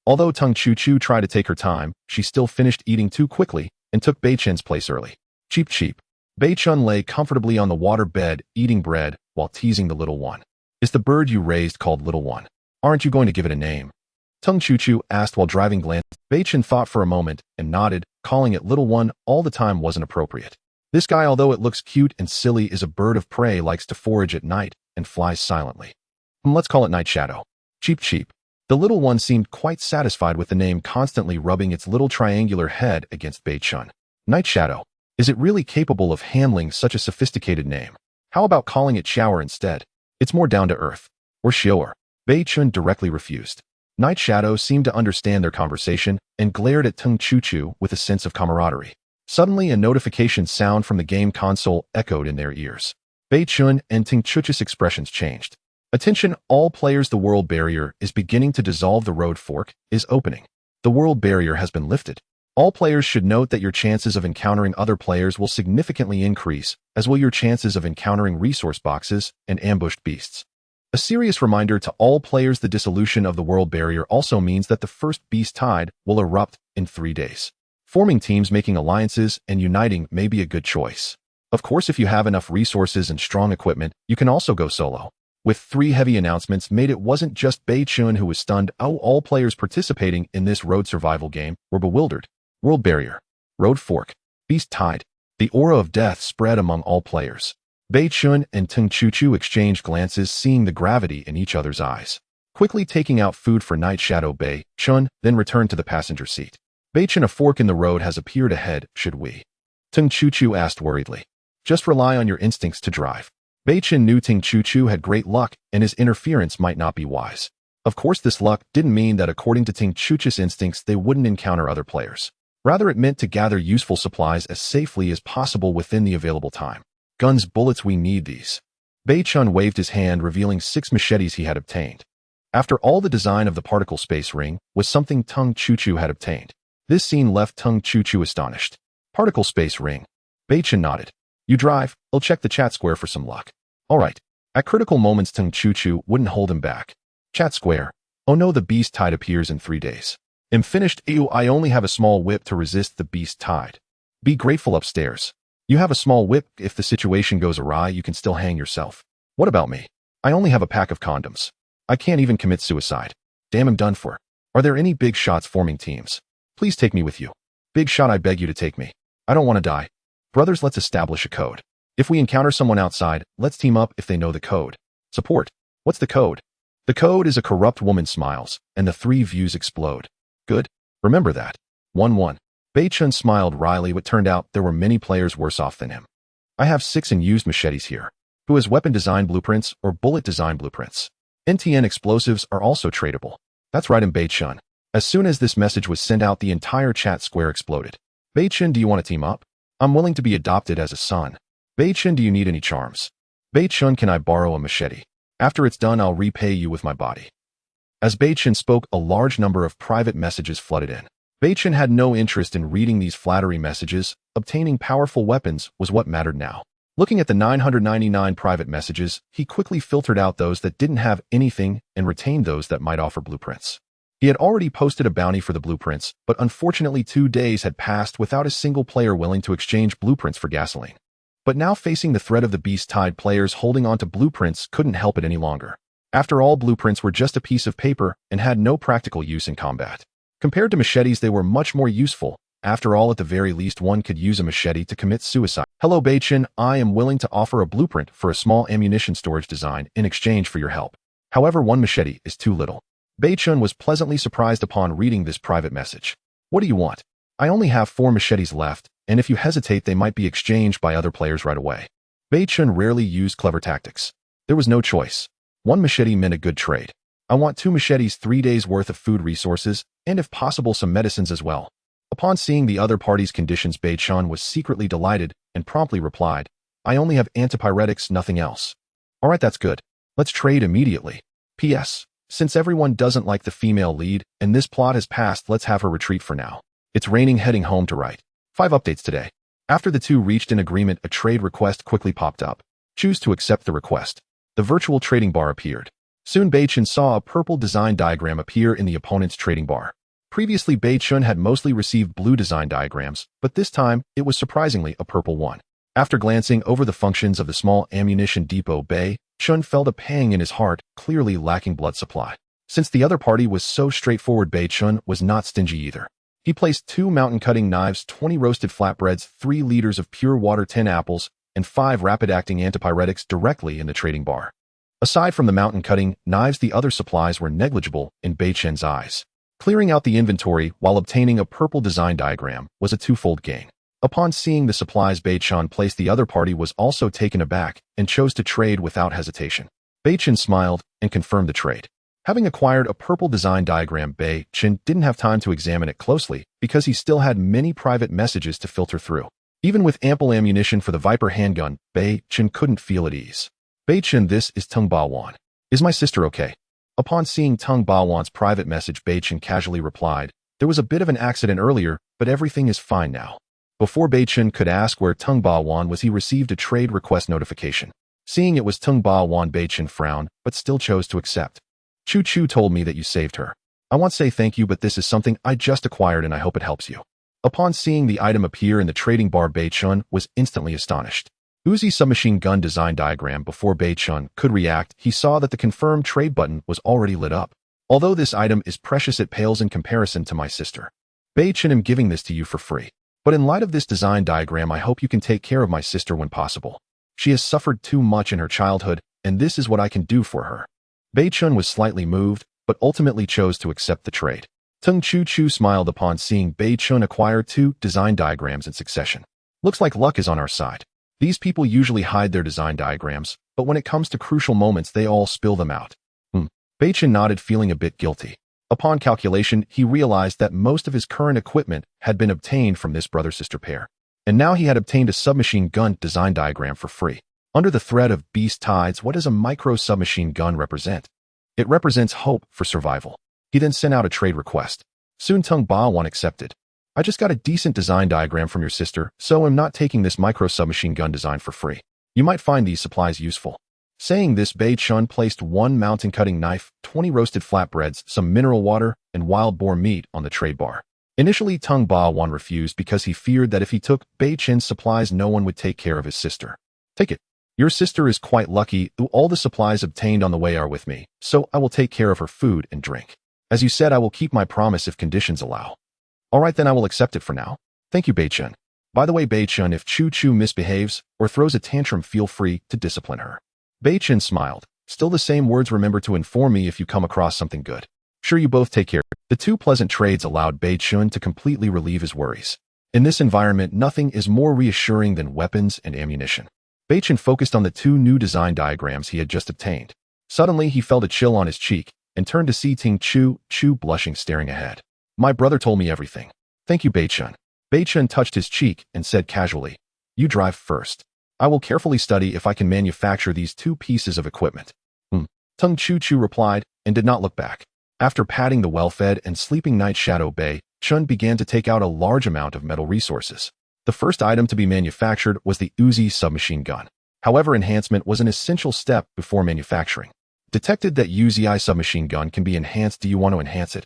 Although Ting Chu tried to take her time, she still finished eating too quickly and took Beichen's place early. Cheap. Beichen lay comfortably on the water bed, eating bread, while teasing the little one. Is the bird you raised called Little One? Aren't you going to give it a name? Ting Chu asked while driving. Beichen thought for a moment and nodded. Calling it Little One all the time wasn't appropriate. This guy, although it looks cute and silly, is a bird of prey, likes to forage at night, and flies silently. Let's call it Night Shadow. Cheap. The little one seemed quite satisfied with the name, constantly rubbing its little triangular head against Beichen. Night Shadow. Is it really capable of handling such a sophisticated name? How about calling it Shower instead? It's more down to earth. Or Shower. Beichen directly refused. Night Shadow seemed to understand their conversation and glared at Ting Chu with a sense of camaraderie. Suddenly, a notification sound from the game console echoed in their ears. Beichen and Ting Chu's expressions changed. Attention all players, the world barrier is beginning to dissolve. The road fork is opening. The world barrier has been lifted. All players should note that your chances of encountering other players will significantly increase, as will your chances of encountering resource boxes and ambushed beasts. A serious reminder to all players: the dissolution of the world barrier also means that the first beast tide will erupt in 3 days. Forming teams, making alliances, and uniting may be a good choice. Of course, if you have enough resources and strong equipment, you can also go solo. With 3 heavy announcements made, it wasn't just Beichen who was stunned. All players participating in this road survival game were bewildered. World barrier, road fork, beast tide. The aura of death spread among all players. Beichen and Tung Chuchu exchanged glances, seeing the gravity in each other's eyes. Quickly taking out food for Night Shadow, Beichen then returned to the passenger seat. Beichen, a fork in the road has appeared ahead. Should we? Tung Chuchu asked worriedly. Just rely on your instincts to drive. Beichen knew Tung Chuchu had great luck, and his interference might not be wise. Of course, this luck didn't mean that according to Tung Chuchu's instincts they wouldn't encounter other players. Rather, it meant to gather useful supplies as safely as possible within the available time. Guns, bullets, we need these. Beichen waved his hand, revealing 6 machetes he had obtained. After all, the design of the particle space ring was something Tung Chuchu had obtained. This scene left Tung Chuchu astonished. Particle space ring. Beichen nodded. You drive, I'll check the chat square for some luck. Alright. At critical moments, Tung Chuchu wouldn't hold him back. Chat square. Oh no, the beast tide appears in 3 days. I'm finished. Ew, I only have a small whip to resist the beast tide. Be grateful upstairs. You have a small whip. If the situation goes awry, you can still hang yourself. What about me? I only have a pack of condoms. I can't even commit suicide. Damn, I'm done for. Are there any big shots forming teams? Please take me with you. Big shot, I beg you to take me. I don't want to die. Brothers, let's establish a code. If we encounter someone outside, let's team up if they know the code. Support. What's the code? The code is a corrupt woman smiles, and the 3 views explode. Good. Remember that. 1-1. Beichen smiled wryly, but turned out there were many players worse off than him. I have 6 unused machetes here. Who has weapon design blueprints or bullet design blueprints? NTN explosives are also tradable. That's right, in Beichen. As soon as this message was sent out, the entire chat square exploded. Beichen, do you want to team up? I'm willing to be adopted as a son. Beichen, do you need any charms? Beichen, can I borrow a machete? After it's done, I'll repay you with my body. As Beichen spoke, a large number of private messages flooded in. Beichen had no interest in reading these flattery messages. Obtaining powerful weapons was what mattered now. Looking at the 999 private messages, he quickly filtered out those that didn't have anything and retained those that might offer blueprints. He had already posted a bounty for the blueprints, but unfortunately 2 days had passed without a single player willing to exchange blueprints for gasoline. But now, facing the threat of the beast tide, players holding on to blueprints couldn't help it any longer. After all, blueprints were just a piece of paper and had no practical use in combat. Compared to machetes, they were much more useful. After all, at the very least, one could use a machete to commit suicide. Hello, Beichen. I am willing to offer a blueprint for a small ammunition storage design in exchange for your help. However, 1 machete is too little. Beichen was pleasantly surprised upon reading this private message. What do you want? I only have 4 machetes left, and if you hesitate, they might be exchanged by other players right away. Beichen rarely used clever tactics. There was no choice. 1 machete meant a good trade. I want 2 machetes, 3 days worth of food resources, and if possible some medicines as well. Upon seeing the other party's conditions, Beichen was secretly delighted and promptly replied, I only have antipyretics, nothing else. Alright, that's good. Let's trade immediately. P.S. Since everyone doesn't like the female lead and this plot has passed, let's have her retreat for now. It's raining, heading home to write. 5 updates today. After the 2 reached an agreement, a trade request quickly popped up. Choose to accept the request. The virtual trading bar appeared. Soon Beichen saw a purple design diagram appear in the opponent's trading bar. Previously, Beichen had mostly received blue design diagrams, but this time, it was surprisingly a purple one. After glancing over the functions of the small ammunition depot, Beichen felt a pang in his heart, clearly lacking blood supply. Since the other party was so straightforward, Beichen was not stingy either. He placed 2 mountain-cutting knives, 20 roasted flatbreads, 3 liters of pure water, 10 apples, and 5 rapid-acting antipyretics directly in the trading bar. Aside from the mountain-cutting knives, the other supplies were negligible in Beichen's eyes. Clearing out the inventory while obtaining a purple design diagram was a 2-fold gain. Upon seeing the supplies Beichen placed, the other party was also taken aback and chose to trade without hesitation. Beichen smiled and confirmed the trade. Having acquired a purple design diagram, Beichen didn't have time to examine it closely because he still had many private messages to filter through. Even with ample ammunition for the Viper handgun, Beichen couldn't feel at ease. Beichen, this is Tung Ba Wan. Is my sister okay? Upon seeing Tung Bawan's private message, Beichen casually replied, there was a bit of an accident earlier, but everything is fine now. Before Beichen could ask where Tung Bawan was, he received a trade request notification. Seeing it was Tung Bawan, Beichen frowned, but still chose to accept. Chu Chu told me that you saved her. I want to say thank you, but this is something I just acquired and I hope it helps you. Upon seeing the item appear in the trading bar, Beichen was instantly astonished. Uzi submachine gun design diagram. Before Beichen could react, he saw that the confirm trade button was already lit up. Although this item is precious, it pales in comparison to my sister. Beichen, I'm giving this to you for free. But in light of this design diagram, I hope you can take care of my sister when possible. She has suffered too much in her childhood, and this is what I can do for her. Beichen was slightly moved, but ultimately chose to accept the trade. Tung Chu Chu smiled upon seeing Beichen acquire 2 design diagrams in succession. Looks like luck is on our side. These people usually hide their design diagrams, but when it comes to crucial moments, they all spill them out. Beichen nodded, feeling a bit guilty. Upon calculation, he realized that most of his current equipment had been obtained from this brother-sister pair. And now he had obtained a submachine gun design diagram for free. Under the threat of beast tides, what does a micro submachine gun represent? It represents hope for survival. He then sent out a trade request. Soon Tung Bawan accepted. I just got a decent design diagram from your sister, so I'm not taking this micro submachine gun design for free. You might find these supplies useful. Saying this, Beichen placed 1 mountain cutting knife, 20 roasted flatbreads, some mineral water, and wild boar meat on the trade bar. Initially, Tung Bawan refused because he feared that if he took Beichen's supplies, no one would take care of his sister. Take it. Your sister is quite lucky. All the supplies obtained on the way are with me, so I will take care of her food and drink. As you said, I will keep my promise if conditions allow. All right, then I will accept it for now. Thank you, Beichen. By the way, Beichen, if Chu Chu misbehaves or throws a tantrum, feel free to discipline her. Beichen smiled. Still the same words, remember to inform me if you come across something good. Sure, you both take care. The 2 pleasant trades allowed Beichen to completely relieve his worries. In this environment, nothing is more reassuring than weapons and ammunition. Beichen focused on the 2 new design diagrams he had just obtained. Suddenly, he felt a chill on his cheek and turned to see Ting Chu Chu blushing, staring ahead. My brother told me everything. Thank you, Beichen. Beichen touched his cheek and said casually, you drive first. I will carefully study if I can manufacture these 2 pieces of equipment. Tung Chu Chu replied and did not look back. After patting the well-fed and sleeping Night Shadow, Beichen began to take out a large amount of metal resources. The first item to be manufactured was the Uzi submachine gun. However, enhancement was an essential step before manufacturing. Detected that Uzi submachine gun can be enhanced. Do you want to enhance it?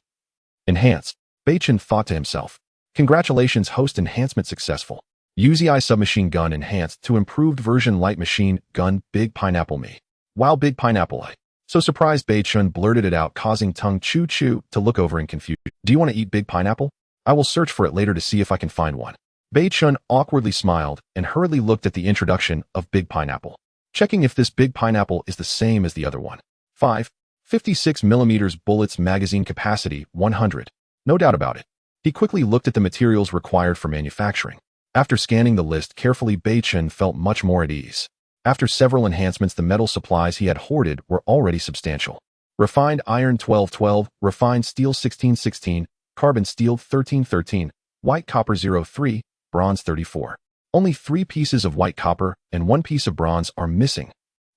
Enhance. Beichen thought to himself. Congratulations, host, enhancement successful. Uzi submachine gun enhanced to improved version light machine gun Big Pineapple Me. Wow, Big Pineapple I. So surprised, Beichen blurted it out, causing Tung Chu Chu to look over in confusion. Do you want to eat Big Pineapple? I will search for it later to see if I can find one. Beichen awkwardly smiled and hurriedly looked at the introduction of Big Pineapple, checking if this Big Pineapple is the same as the other one. 56mm bullets, magazine capacity 100. No doubt about it. He quickly looked at the materials required for manufacturing. After scanning the list carefully, Beichen felt much more at ease. After several enhancements, the metal supplies he had hoarded were already substantial. Refined iron 1212, refined steel 1616, carbon steel 1313, white copper 03, bronze 34. Only 3 pieces of white copper and 1 piece of bronze are missing.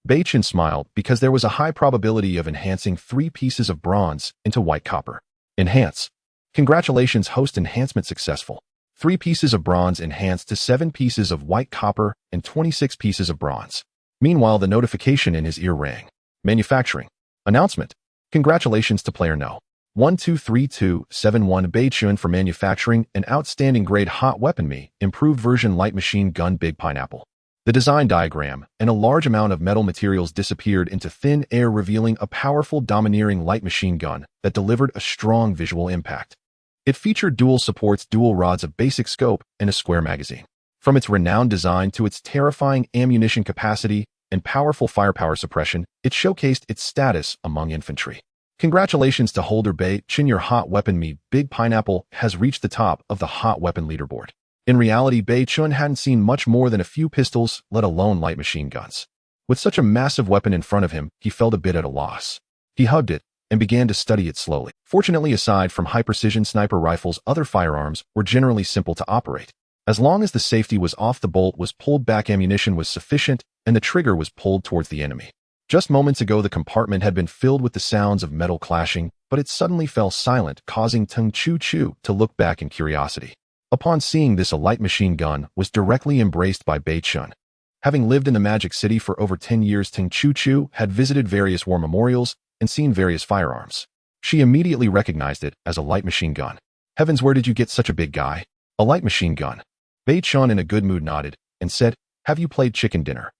Beichen smiled because there was a high probability of enhancing 3 pieces of bronze into white copper. Enhance. Congratulations, host, enhancement successful. 3 pieces of bronze enhanced to 7 pieces of white copper and 26 pieces of bronze. Meanwhile, the notification in his ear rang. Manufacturing. Announcement. Congratulations to player No. 123271 Beichen for manufacturing an outstanding grade hot weapon Me, improved version light machine gun Big Pineapple. The design diagram and a large amount of metal materials disappeared into thin air, revealing a powerful, domineering light machine gun that delivered a strong visual impact. It featured dual supports, dual rods, a basic scope, and a square magazine. From its renowned design to its terrifying ammunition capacity and powerful firepower suppression, it showcased its status among infantry. Congratulations to holder Beichen, your hot weapon Me, Big Pineapple, has reached the top of the hot weapon leaderboard. In reality, Beichen hadn't seen much more than a few pistols, let alone light machine guns. With such a massive weapon in front of him, he felt a bit at a loss. He hugged it and began to study it slowly. Fortunately, aside from high-precision sniper rifles, other firearms were generally simple to operate. As long as the safety was off, the bolt was pulled back, ammunition was sufficient, and the trigger was pulled towards the enemy. Just moments ago, the compartment had been filled with the sounds of metal clashing, but it suddenly fell silent, causing Tung Chu Chu to look back in curiosity. Upon seeing this, a light machine gun was directly embraced by Beichen. Having lived in the Magic City for over 10 years, Tung Chu Chu had visited various war memorials and seen various firearms. She immediately recognized it as a light machine gun. Heavens, where did you get such a big guy? A light machine gun. Beichen, in a good mood, nodded and said, "Have you played chicken dinner?"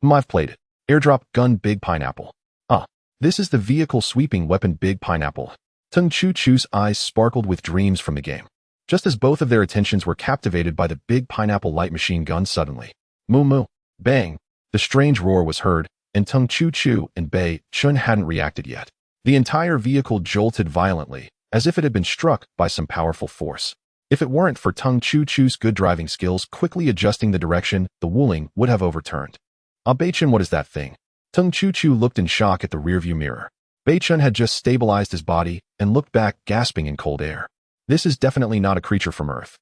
"I've played it. Airdrop gun Big Pineapple." "Ah, this is the vehicle sweeping weapon Big Pineapple." Tung Chu Chu's eyes sparkled with dreams from the game. Just as both of their attentions were captivated by the Big Pineapple light machine gun, suddenly, moo moo, bang, the strange roar was heard, and Tung Chu Chu and Beichen hadn't reacted yet. The entire vehicle jolted violently, as if it had been struck by some powerful force. If it weren't for Tung Chu Chu's good driving skills quickly adjusting the direction, the Wuling would have overturned. "Ah, Beichen, what is that thing?" Tung Chu Chu looked in shock at the rearview mirror. Beichen had just stabilized his body and looked back, gasping in cold air. This is definitely not a creature from Earth.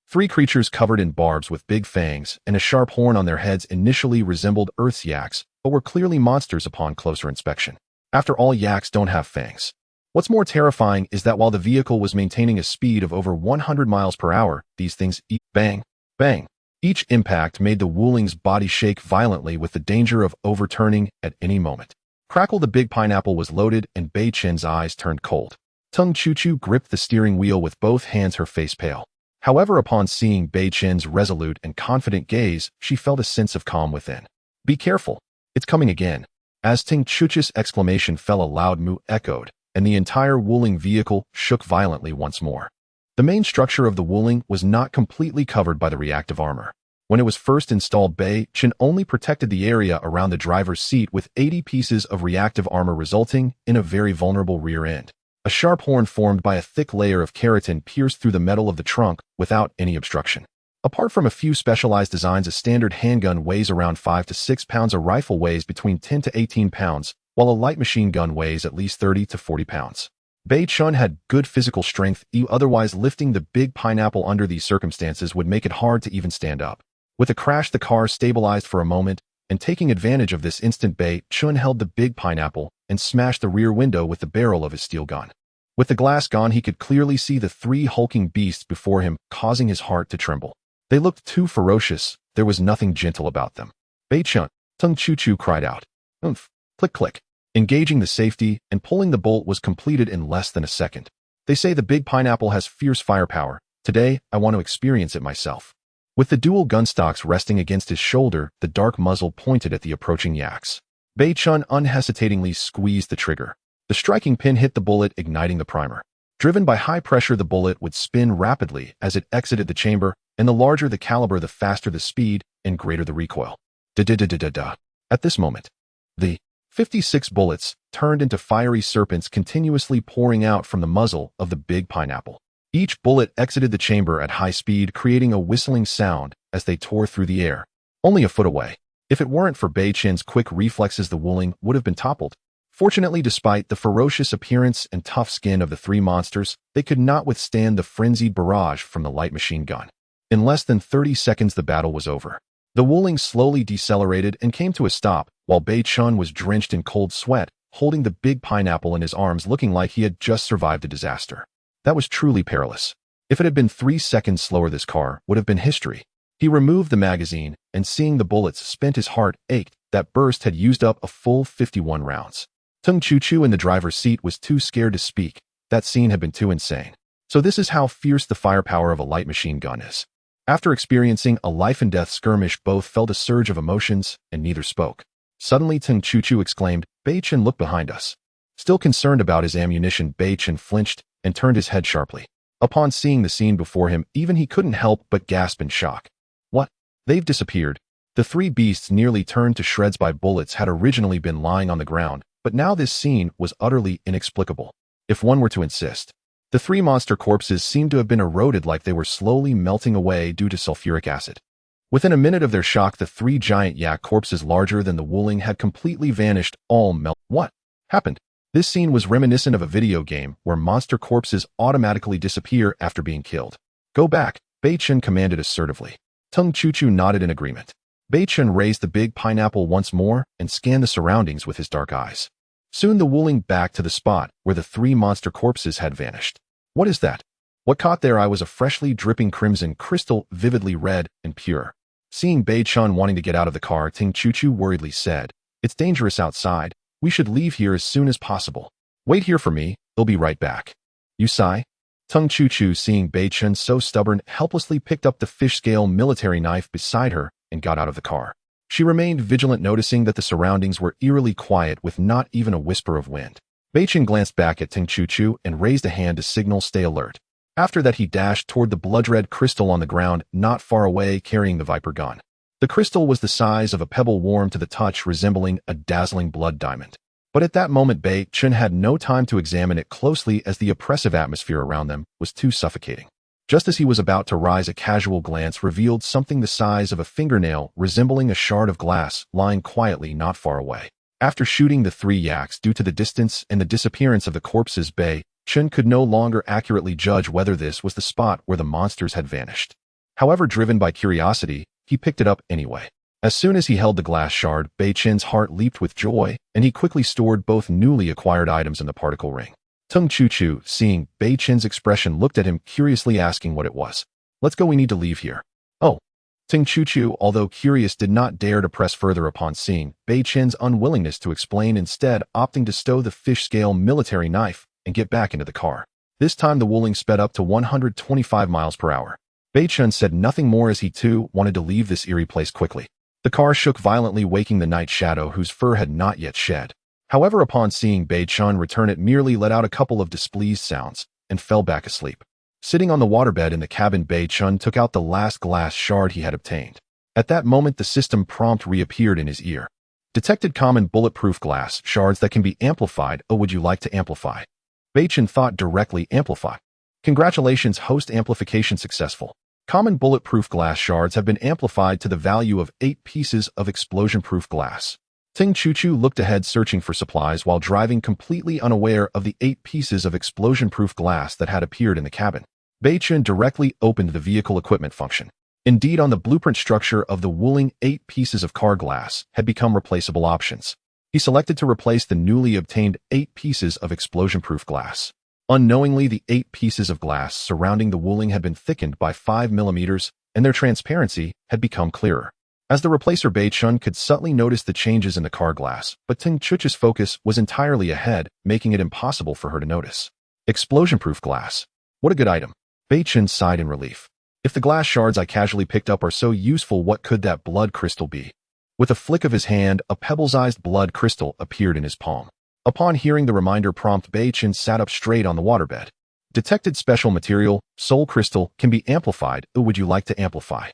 Three creatures covered in barbs with big fangs and a sharp horn on their heads initially resembled Earth's yaks, but were clearly monsters upon closer inspection. After all, yaks don't have fangs. What's more terrifying is that while the vehicle was maintaining a speed of over 100 miles per hour, these things bang, bang. Each impact made the Wuling's body shake violently with the danger of overturning at any moment. Crackle, the Big Pineapple was loaded and Beichen's eyes turned cold. Tung Chu Chu gripped the steering wheel with both hands, her face pale. However, upon seeing Beichen's resolute and confident gaze, she felt a sense of calm within. "Be careful. It's coming again." As Tung Chu Chu's exclamation fell, a loud moo echoed, and the entire Wuling vehicle shook violently once more. The main structure of the Wuling was not completely covered by the reactive armor. When it was first installed, Beichen only protected the area around the driver's seat with 80 pieces of reactive armor, resulting in a very vulnerable rear end. A sharp horn formed by a thick layer of keratin pierced through the metal of the trunk without any obstruction. Apart from a few specialized designs, a standard handgun weighs around 5 to 6 pounds, a rifle weighs between 10 to 18 pounds, while a light machine gun weighs at least 30 to 40 pounds. Beichen had good physical strength, otherwise lifting the Big Pineapple under these circumstances would make it hard to even stand up. With a crash, the car stabilized for a moment, and taking advantage of this instant, Beichen held the Big Pineapple and smashed the rear window with the barrel of his steel gun. With the glass gone, he could clearly see the three hulking beasts before him, causing his heart to tremble. They looked too ferocious. There was nothing gentle about them. "Beichen!" Tung Chu Chu cried out. "Oomph!" Click, click. Engaging the safety and pulling the bolt was completed in less than a second. "They say the Big Pineapple has fierce firepower. Today, I want to experience it myself." With the dual gun stocks resting against his shoulder, the dark muzzle pointed at the approaching yaks. Beichen unhesitatingly squeezed the trigger. The striking pin hit the bullet, igniting the primer. Driven by high pressure, the bullet would spin rapidly as it exited the chamber, and the larger the caliber, the faster the speed and greater the recoil. Da-da-da-da-da-da. At this moment, the 56 bullets turned into fiery serpents, continuously pouring out from the muzzle of the Big Pineapple. Each bullet exited the chamber at high speed, creating a whistling sound as they tore through the air. Only a foot away. If it weren't for Beichen's quick reflexes, the Wuling would have been toppled. Fortunately, despite the ferocious appearance and tough skin of the three monsters, they could not withstand the frenzied barrage from the light machine gun. In less than 30 seconds, the battle was over. The Wuling slowly decelerated and came to a stop, while Beichen was drenched in cold sweat, holding the Big Pineapple in his arms, looking like he had just survived a disaster. That was truly perilous. If it had been 3 seconds slower, this car would have been history. He removed the magazine, and seeing the bullets spent, his heart ached. That burst had used up a full 51 rounds. Tung Chu Chu in the driver's seat was too scared to speak. That scene had been too insane. So this is how fierce the firepower of a light machine gun is. After experiencing a life-and-death skirmish, both felt a surge of emotions, and neither spoke. Suddenly, Tung Chu Chu exclaimed, "Beichen, look behind us." Still concerned about his ammunition, Beichen flinched and turned his head sharply. Upon seeing the scene before him, even he couldn't help but gasp in shock. What? They've disappeared. The three beasts, nearly turned to shreds by bullets, had originally been lying on the ground, but now this scene was utterly inexplicable, if one were to insist. The three monster corpses seemed to have been eroded, like they were slowly melting away due to sulfuric acid. Within a minute of their shock, the three giant yak corpses larger than the Wuling had completely vanished, all melt. What happened? This scene was reminiscent of a video game where monster corpses automatically disappear after being killed. "Go back," Beichen commanded assertively. Tung Chu Chu nodded in agreement. Beichen raised the big pineapple once more and scanned the surroundings with his dark eyes. Soon the Wuling back to the spot where the 3 monster corpses had vanished. What is that? What caught their eye was a freshly dripping crimson crystal, vividly red and pure. Seeing Beichen wanting to get out of the car, Ting Chuchu worriedly said, "It's dangerous outside. We should leave here as soon as possible. Wait here for me, I'll be right back." "You sigh?" Tung Chuchu, seeing Beichen so stubborn, helplessly picked up the fish-scale military knife beside her and got out of the car. She remained vigilant, noticing that the surroundings were eerily quiet with not even a whisper of wind. Beichen glanced back at Ting Chuchu and raised a hand to signal stay alert. After that he dashed toward the blood-red crystal on the ground not far away, carrying the Viper gun. The crystal was the size of a pebble, warm to the touch, resembling a dazzling blood diamond. But at that moment Beichen had no time to examine it closely, as the oppressive atmosphere around them was too suffocating. Just as he was about to rise, a casual glance revealed something the size of a fingernail, resembling a shard of glass, lying quietly not far away. After shooting the 3 yaks, due to the distance and the disappearance of the corpses, Beichen could no longer accurately judge whether this was the spot where the monsters had vanished. However, driven by curiosity, he picked it up anyway. As soon as he held the glass shard, Beichen's heart leaped with joy, and he quickly stored both newly acquired items in the particle ring. Tung Chuchu, seeing Beichen's expression, looked at him curiously, asking what it was. "Let's go, we need to leave here." "Oh." Ting Chuchu, although curious, did not dare to press further upon seeing Beichen's unwillingness to explain, instead opting to stow the fish-scale military knife and get back into the car. This time the Wuling sped up to 125 miles per hour. Beichen said nothing more, as he too wanted to leave this eerie place quickly. The car shook violently, waking the night shadow, whose fur had not yet shed. However, upon seeing Beichen return, it merely let out a couple of displeased sounds and fell back asleep. Sitting on the waterbed in the cabin, Beichen took out the last glass shard he had obtained. At that moment the system prompt reappeared in his ear. "Detected common bulletproof glass shards that can be amplified. Oh, would you like to amplify?" Beichen thought directly. "Amplify. Congratulations, host, amplification successful. Common bulletproof glass shards have been amplified to the value of 8 pieces of explosion-proof glass." Ting Chuchu looked ahead, searching for supplies while driving, completely unaware of the 8 pieces of explosion-proof glass that had appeared in the cabin. Beichen directly opened the vehicle equipment function. Indeed, on the blueprint structure of the Wuling, 8 pieces of car glass had become replaceable options. He selected to replace the newly obtained 8 pieces of explosion-proof glass. Unknowingly, the 8 pieces of glass surrounding the Wuling had been thickened by 5 millimeters, and their transparency had become clearer. As the replacer, Beichen could subtly notice the changes in the car glass, but Ting Chuchu's focus was entirely ahead, making it impossible for her to notice. Explosion-proof glass. What a good item. Beichen sighed in relief. If the glass shards I casually picked up are so useful, what could that blood crystal be? With a flick of his hand, a pebble-sized blood crystal appeared in his palm. Upon hearing the reminder prompt, Beichen sat up straight on the waterbed. "Detected special material, soul crystal, can be amplified. Would you like to amplify?"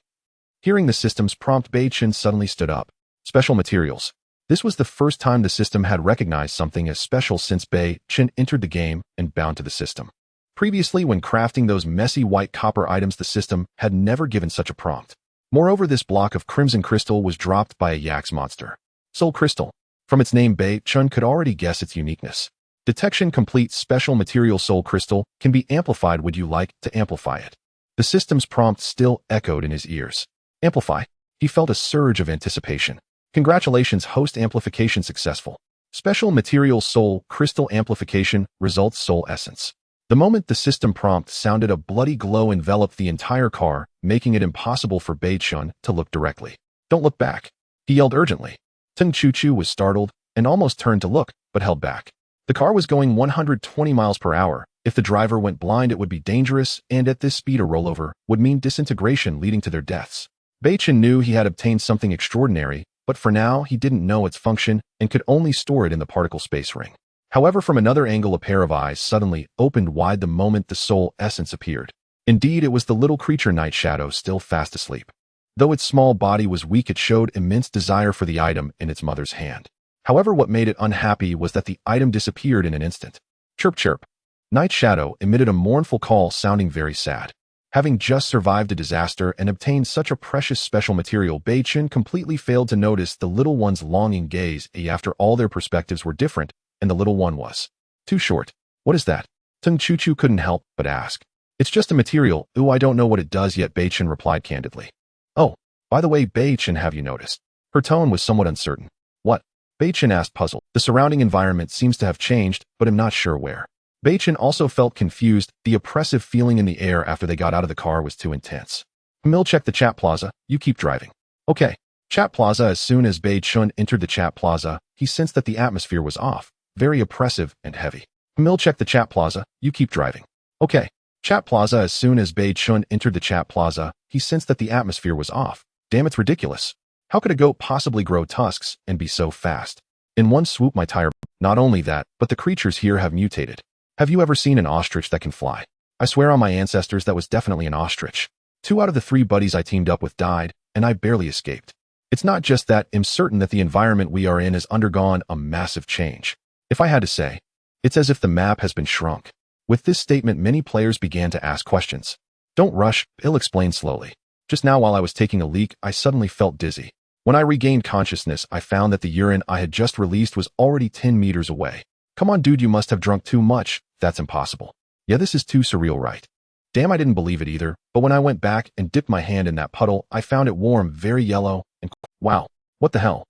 Hearing the system's prompt, Beichen suddenly stood up. Special materials. This was the first time the system had recognized something as special since Beichen entered the game and bound to the system. Previously, when crafting those messy white copper items, the system had never given such a prompt. Moreover, this block of crimson crystal was dropped by a Yaks monster. Soul crystal. From its name, Beichen could already guess its uniqueness. Detection complete. Special material soul crystal can be amplified. Would you like to amplify it? The system's prompt still echoed in his ears. Amplify. He felt a surge of anticipation. Congratulations, host, amplification successful. Special material soul crystal amplification, results soul essence. The moment the system prompt sounded, a bloody glow enveloped the entire car, making it impossible for Beichen to look directly. "Don't look back," he yelled urgently. Ting Chuchu was startled and almost turned to look, but held back. The car was going 120 miles per hour. If the driver went blind, it would be dangerous, and at this speed a rollover would mean disintegration, leading to their deaths. Beichen knew he had obtained something extraordinary, but for now he didn't know its function and could only store it in the particle space ring. However, from another angle, a pair of eyes suddenly opened wide the moment the soul essence appeared. Indeed, it was the little creature Night Shadow, still fast asleep. Though its small body was weak, it showed immense desire for the item in its mother's hand. However, what made it unhappy was that the item disappeared in an instant. Chirp, chirp. Night Shadow emitted a mournful call, sounding very sad. Having just survived a disaster and obtained such a precious special material, Beichen completely failed to notice the little one's longing gaze. After all, their perspectives were different, and the little one was too short. "What is that?" Tung Chuchu couldn't help but ask. "It's just a material. I don't know what it does yet," Beichen replied candidly. "Oh, By the way, Beichen, have you noticed? Her tone was somewhat uncertain. What? Beichen asked, puzzled. The surrounding environment seems to have changed, but I'm not sure where. Beichen also felt confused. The oppressive feeling in the air after they got out of the car was too intense. Camille, check the chat plaza. You keep driving. Okay. Chat plaza. As soon as Beichen entered the chat plaza, he sensed that the atmosphere was off, very oppressive and heavy. Camille, check the chat plaza. You keep driving. Okay. Chat plaza. As soon as Beichen entered the chat plaza, he sensed that the atmosphere was off. Damn, it's ridiculous. How could a goat possibly grow tusks and be so fast? In one swoop, my tire. Not only that, but the creatures here have mutated. Have you ever seen an ostrich that can fly? I swear on my ancestors that was definitely an ostrich. 2 out of the 3 buddies I teamed up with died, and I barely escaped. It's not just that, I'm certain that the environment we are in has undergone a massive change. If I had to say, it's as if the map has been shrunk. With this statement, many players began to ask questions. Don't rush, Bill explained slowly. Just now while I was taking a leak, I suddenly felt dizzy. When I regained consciousness, I found that the urine I had just released was already 10 meters away. Come on, dude, you must have drunk too much. That's impossible. Yeah, this is too surreal, right? Damn, I didn't believe it either, but when I went back and dipped my hand in that puddle, I found it warm, very yellow, and wow, what the hell?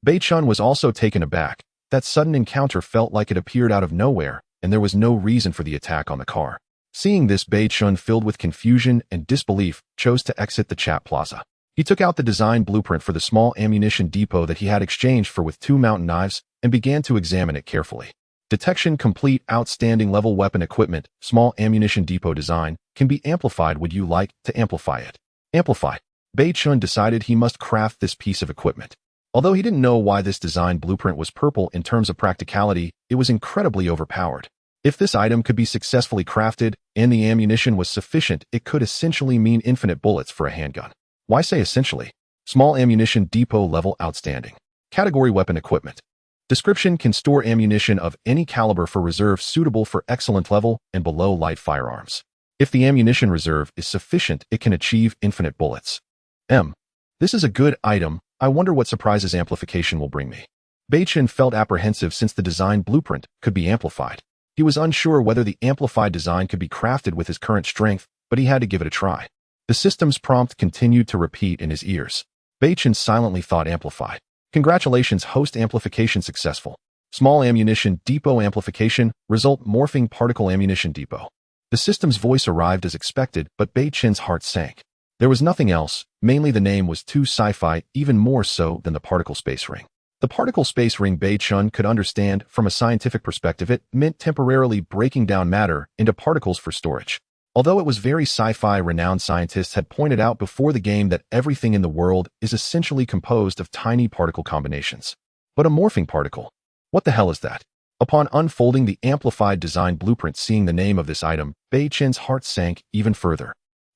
Beichen was also taken aback. That sudden encounter felt like it appeared out of nowhere, and there was no reason for the attack on the car. Seeing this, Beichen, filled with confusion and disbelief, chose to exit the chat plaza. He took out the design blueprint for the small ammunition depot that he had exchanged for with 2 mountain knives and began to examine it carefully. Detection complete. Outstanding level weapon equipment. Small ammunition depot design can be amplified. Would you like to amplify it? Amplify. Beichen decided he must craft this piece of equipment. Although he didn't know why this design blueprint was purple in terms of practicality, it was incredibly overpowered. If this item could be successfully crafted and the ammunition was sufficient, it could essentially mean infinite bullets for a handgun. Why say essentially? Small ammunition depot level outstanding. Category weapon equipment. Description: can store ammunition of any caliber for reserve suitable for excellent level and below light firearms. If the ammunition reserve is sufficient, it can achieve infinite bullets. This is a good item. I wonder what surprises amplification will bring me. Beichen felt apprehensive since the design blueprint could be amplified. He was unsure whether the amplified design could be crafted with his current strength, but he had to give it a try. The system's prompt continued to repeat in his ears. Beichen silently thought, amplified. Congratulations, host, amplification successful. Small ammunition depot amplification, result morphing particle ammunition depot. The system's voice arrived as expected, but Beichen's heart sank. There was nothing else, mainly the name was too sci-fi, even more so than the particle space ring. The particle space ring, Beichen could understand. From a scientific perspective, it meant temporarily breaking down matter into particles for storage. Although it was very sci-fi, renowned scientists had pointed out before the game that everything in the world is essentially composed of tiny particle combinations. But a morphing particle? What the hell is that? Upon unfolding the amplified design blueprint, seeing the name of this item, Beichen's heart sank even further.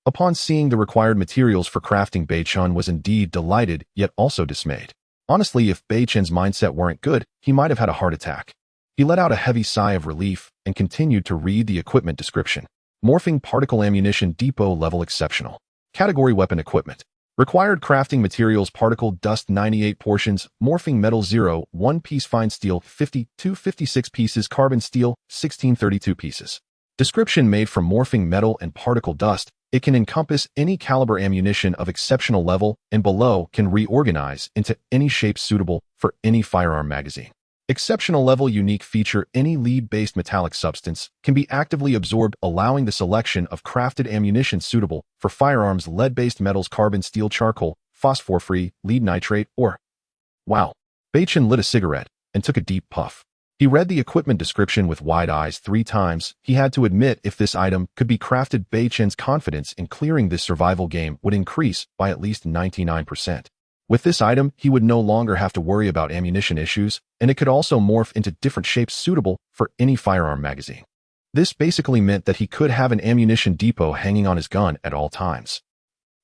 Upon seeing the required materials for crafting, Beichen was indeed delighted, yet also dismayed. Honestly, if Beichen's mindset weren't good, he might have had a heart attack. He let out a heavy sigh of relief and continued to read the equipment description. Morphing particle ammunition depot level exceptional. Category weapon equipment. Required crafting materials: particle dust 98 portions, morphing metal 0, 1 piece fine steel 50, 256 pieces carbon steel, 1632 pieces. Description: made from morphing metal and particle dust, it can encompass any caliber ammunition of exceptional level and below, can reorganize into any shape suitable for any firearm magazine. Exceptional level unique feature: any lead-based metallic substance can be actively absorbed, allowing the selection of crafted ammunition suitable for firearms. Lead-based metals: carbon steel, charcoal, phosphor-free, lead nitrate, or... Wow. Beichen lit a cigarette and took a deep puff. He read the equipment description with wide eyes 3 times. He had to admit, if this item could be crafted, Beichen's confidence in clearing this survival game would increase by at least 99%. With this item, he would no longer have to worry about ammunition issues, and it could also morph into different shapes suitable for any firearm magazine. This basically meant that he could have an ammunition depot hanging on his gun at all times.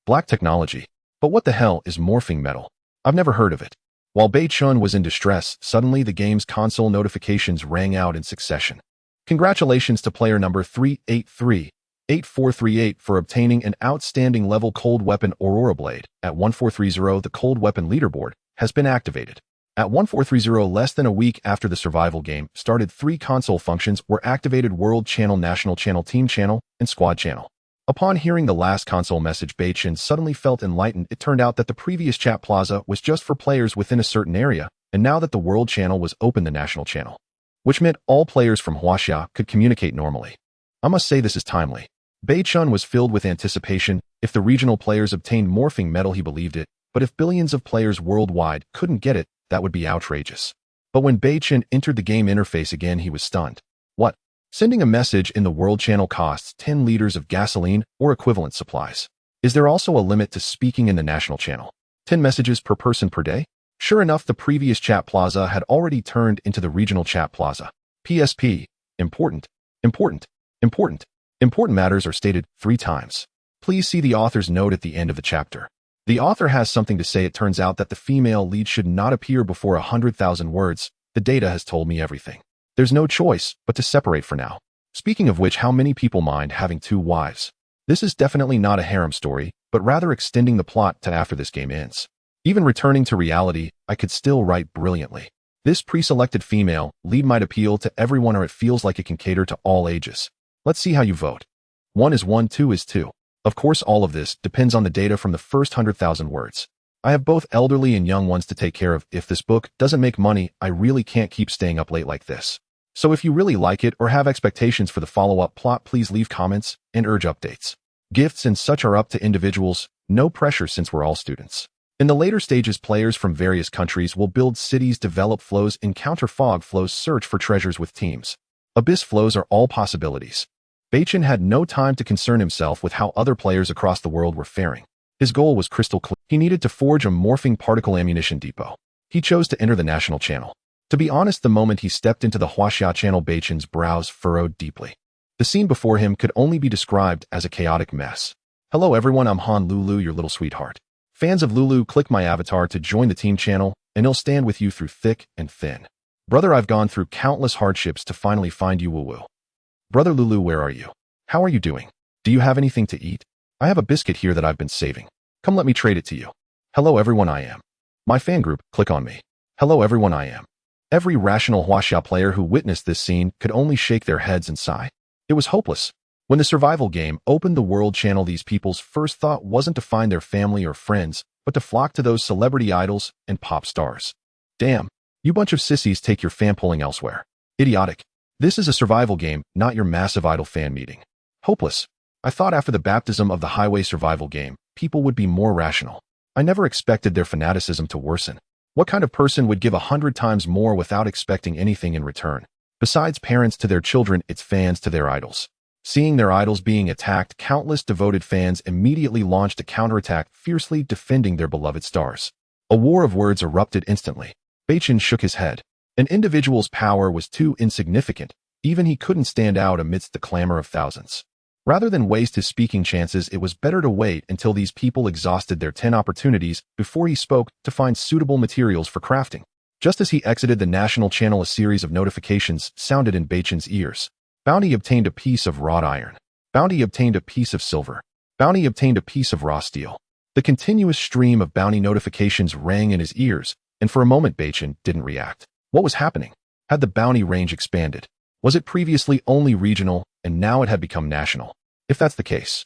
Black technology. But what the hell is morphing metal? I've never heard of it. While Beichen was in distress, suddenly the game's console notifications rang out in succession. Congratulations to player number 3838438 for obtaining an outstanding level cold weapon Aurora Blade. At 1430, the cold weapon leaderboard has been activated. At 1430, less than a week after the survival game started, 3 console functions were activated: World Channel, National Channel, Team Channel, and Squad Channel. Upon hearing the last console message, Beichen suddenly felt enlightened. It turned out that the previous chat plaza was just for players within a certain area, and now that the world channel was open, the national channel, which meant all players from Huaxia could communicate normally. I must say this is timely. Beichen was filled with anticipation. If the regional players obtained morphing metal, he believed it, but if billions of players worldwide couldn't get it, that would be outrageous. But when Beichen entered the game interface again, he was stunned. What? Sending a message in the world channel costs 10 liters of gasoline or equivalent supplies. Is there also a limit to speaking in the national channel? 10 messages per person per day? Sure enough, the previous chat plaza had already turned into the regional chat plaza. PSP. Important. Important. Important. Important matters are stated 3 times. Please see the author's note at the end of the chapter. The author has something to say. It turns out that the female lead should not appear before 100,000 words. The data has told me everything. There's no choice but to separate for now. Speaking of which, how many people mind having 2 wives? This is definitely not a harem story, but rather extending the plot to after this game ends. Even returning to reality, I could still write brilliantly. This pre-selected female lead might appeal to everyone, or it feels like it can cater to all ages. Let's see how you vote. 1 is 1, 2 is 2. Of course, all of this depends on the data from the first 100,000 words. I have both elderly and young ones to take care of. If this book doesn't make money, I really can't keep staying up late like this. So if you really like it or have expectations for the follow-up plot, please leave comments and urge updates. Gifts and such are up to individuals, no pressure since we're all students. In the later stages, players from various countries will build cities, develop flows, encounter fog flows, search for treasures with teams. Abyss flows are all possibilities. Beichen had no time to concern himself with how other players across the world were faring. His goal was crystal clear. He needed to forge a morphing particle ammunition depot. He chose to enter the national channel. To be honest, the moment he stepped into the Huaxia channel, Beichen's brows furrowed deeply. The scene before him could only be described as a chaotic mess. Hello everyone, I'm Han Lulu, your little sweetheart. Fans of Lulu, click my avatar to join the team channel, and he'll stand with you through thick and thin. Brother, I've gone through countless hardships to finally find you, woo-woo. Brother Lulu, where are you? How are you doing? Do you have anything to eat? I have a biscuit here that I've been saving. Come, let me trade it to you. Hello everyone, I am. My fan group, click on me. Hello everyone, I am. Every rational Huaxia player who witnessed this scene could only shake their heads and sigh. It was hopeless. When the survival game opened the world channel, these people's first thought wasn't to find their family or friends, but to flock to those celebrity idols and pop stars. Damn, you bunch of sissies, take your fan pulling elsewhere. Idiotic. This is a survival game, not your massive idol fan meeting. Hopeless. I thought after the baptism of the highway survival game, people would be more rational. I never expected their fanaticism to worsen. What kind of person would give 100 times more without expecting anything in return? Besides parents to their children, it's fans to their idols. Seeing their idols being attacked, countless devoted fans immediately launched a counterattack, fiercely defending their beloved stars. A war of words erupted instantly. Beichen shook his head. An individual's power was too insignificant. Even he couldn't stand out amidst the clamor of thousands. Rather than waste his speaking chances, it was better to wait until these people exhausted their 10 opportunities before he spoke to find suitable materials for crafting. Just as he exited the national channel, a series of notifications sounded in Beichen's ears. Bounty obtained a piece of wrought iron. Bounty obtained a piece of silver. Bounty obtained a piece of raw steel. The continuous stream of bounty notifications rang in his ears, and for a moment Beichen didn't react. What was happening? Had the bounty range expanded? Was it previously only regional, and now it had become national? If that's the case,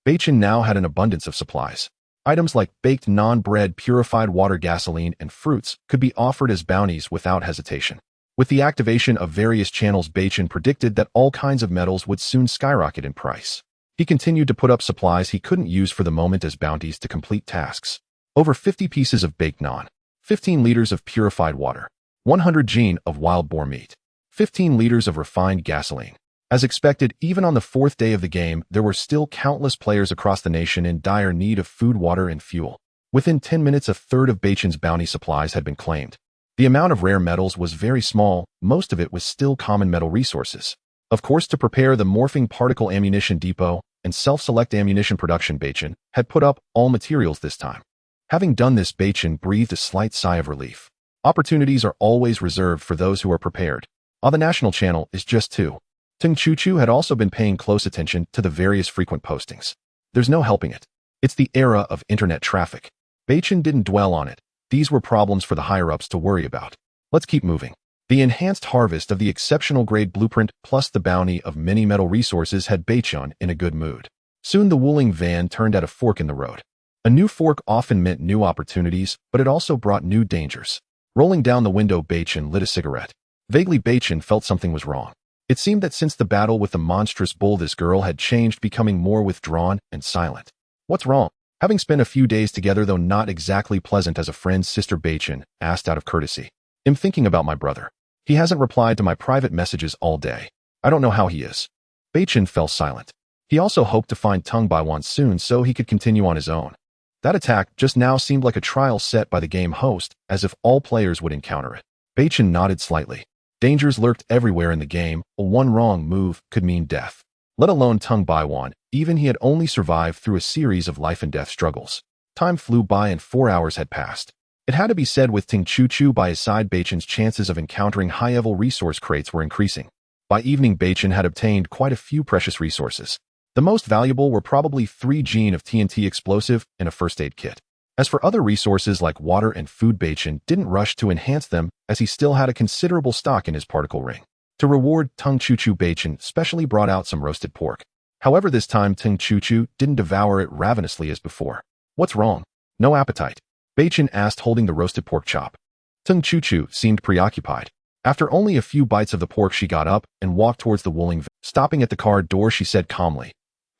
Beichen now had an abundance of supplies. Items like baked non-bread, purified water, gasoline, and fruits could be offered as bounties without hesitation. With the activation of various channels, Beichen predicted that all kinds of metals would soon skyrocket in price. He continued to put up supplies he couldn't use for the moment as bounties to complete tasks. Over 50 pieces of baked naan, 15 liters of purified water, 100 gene of wild boar meat, 15 liters of refined gasoline. As expected, even on the 4th day of the game, there were still countless players across the nation in dire need of food, water, and fuel. Within 10 minutes, a third of Beichen's bounty supplies had been claimed. The amount of rare metals was very small, most of it was still common metal resources. Of course, to prepare the morphing particle ammunition depot and self-select ammunition production, Beichen had put up all materials this time. Having done this, Beichen breathed a slight sigh of relief. Opportunities are always reserved for those who are prepared. On the national channel is just 2. Tung Chu had also been paying close attention to the various frequent postings. There's no helping it. It's the era of internet traffic. Beichen didn't dwell on it. These were problems for the higher-ups to worry about. Let's keep moving. The enhanced harvest of the exceptional grade blueprint plus the bounty of many metal resources had Beichen in a good mood. Soon the Wuling van turned at a fork in the road. A new fork often meant new opportunities, but it also brought new dangers. Rolling down the window, Beichen lit a cigarette. Vaguely, Beichen felt something was wrong. It seemed that since the battle with the monstrous bull, this girl had changed, becoming more withdrawn and silent. What's wrong? Having spent a few days together, though not exactly pleasant as a friend, Sister Beichen asked out of courtesy. I'm thinking about my brother. He hasn't replied to my private messages all day. I don't know how he is. Beichen fell silent. He also hoped to find Tung Baiwan soon so he could continue on his own. That attack just now seemed like a trial set by the game host, as if all players would encounter it. Beichen nodded slightly. Dangers lurked everywhere in the game. One wrong move could mean death. Let alone Tung Baiwan, even he had only survived through a series of life-and-death struggles. Time flew by and 4 hours had passed. It had to be said, with Ting Chu-Chu by his side, Beichen's chances of encountering high-level resource crates were increasing. By evening, Beichen had obtained quite a few precious resources. The most valuable were probably 3 gene of TNT explosive and a first aid kit. As for other resources like water and food, Beichen didn't rush to enhance them, as he still had a considerable stock in his particle ring. To reward Tung Chu-Chu, Beichen specially brought out some roasted pork. However, this time Tung Chu-Chu didn't devour it ravenously as before. What's wrong? No appetite? Beichen asked, holding the roasted pork chop. Tung Chu-Chu seemed preoccupied. After only a few bites of the pork, she got up and walked towards the Wuling van. Stopping at the car door, she said calmly,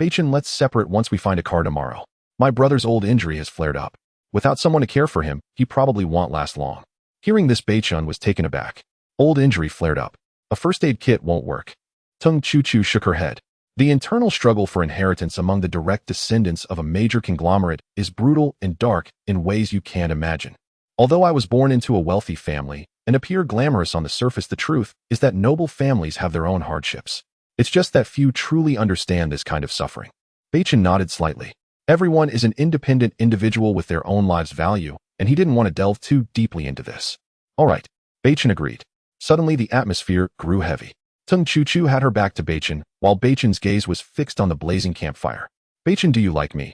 Beichen, let's separate once we find a car tomorrow. My brother's old injury has flared up. Without someone to care for him, he probably won't last long. Hearing this, Beichen was taken aback. Old injury flared up. A first aid kit won't work. Tung Chu-Chu shook her head. The internal struggle for inheritance among the direct descendants of a major conglomerate is brutal and dark in ways you can't imagine. Although I was born into a wealthy family and appear glamorous on the surface, the truth is that noble families have their own hardships. It's just that few truly understand this kind of suffering. Beichen nodded slightly. Everyone is an independent individual with their own lives' value, and he didn't want to delve too deeply into this. All right, Beichen agreed. Suddenly the atmosphere grew heavy. Tung Chu-Chu had her back to Beichen, while Beichen's gaze was fixed on the blazing campfire. Beichen, do you like me?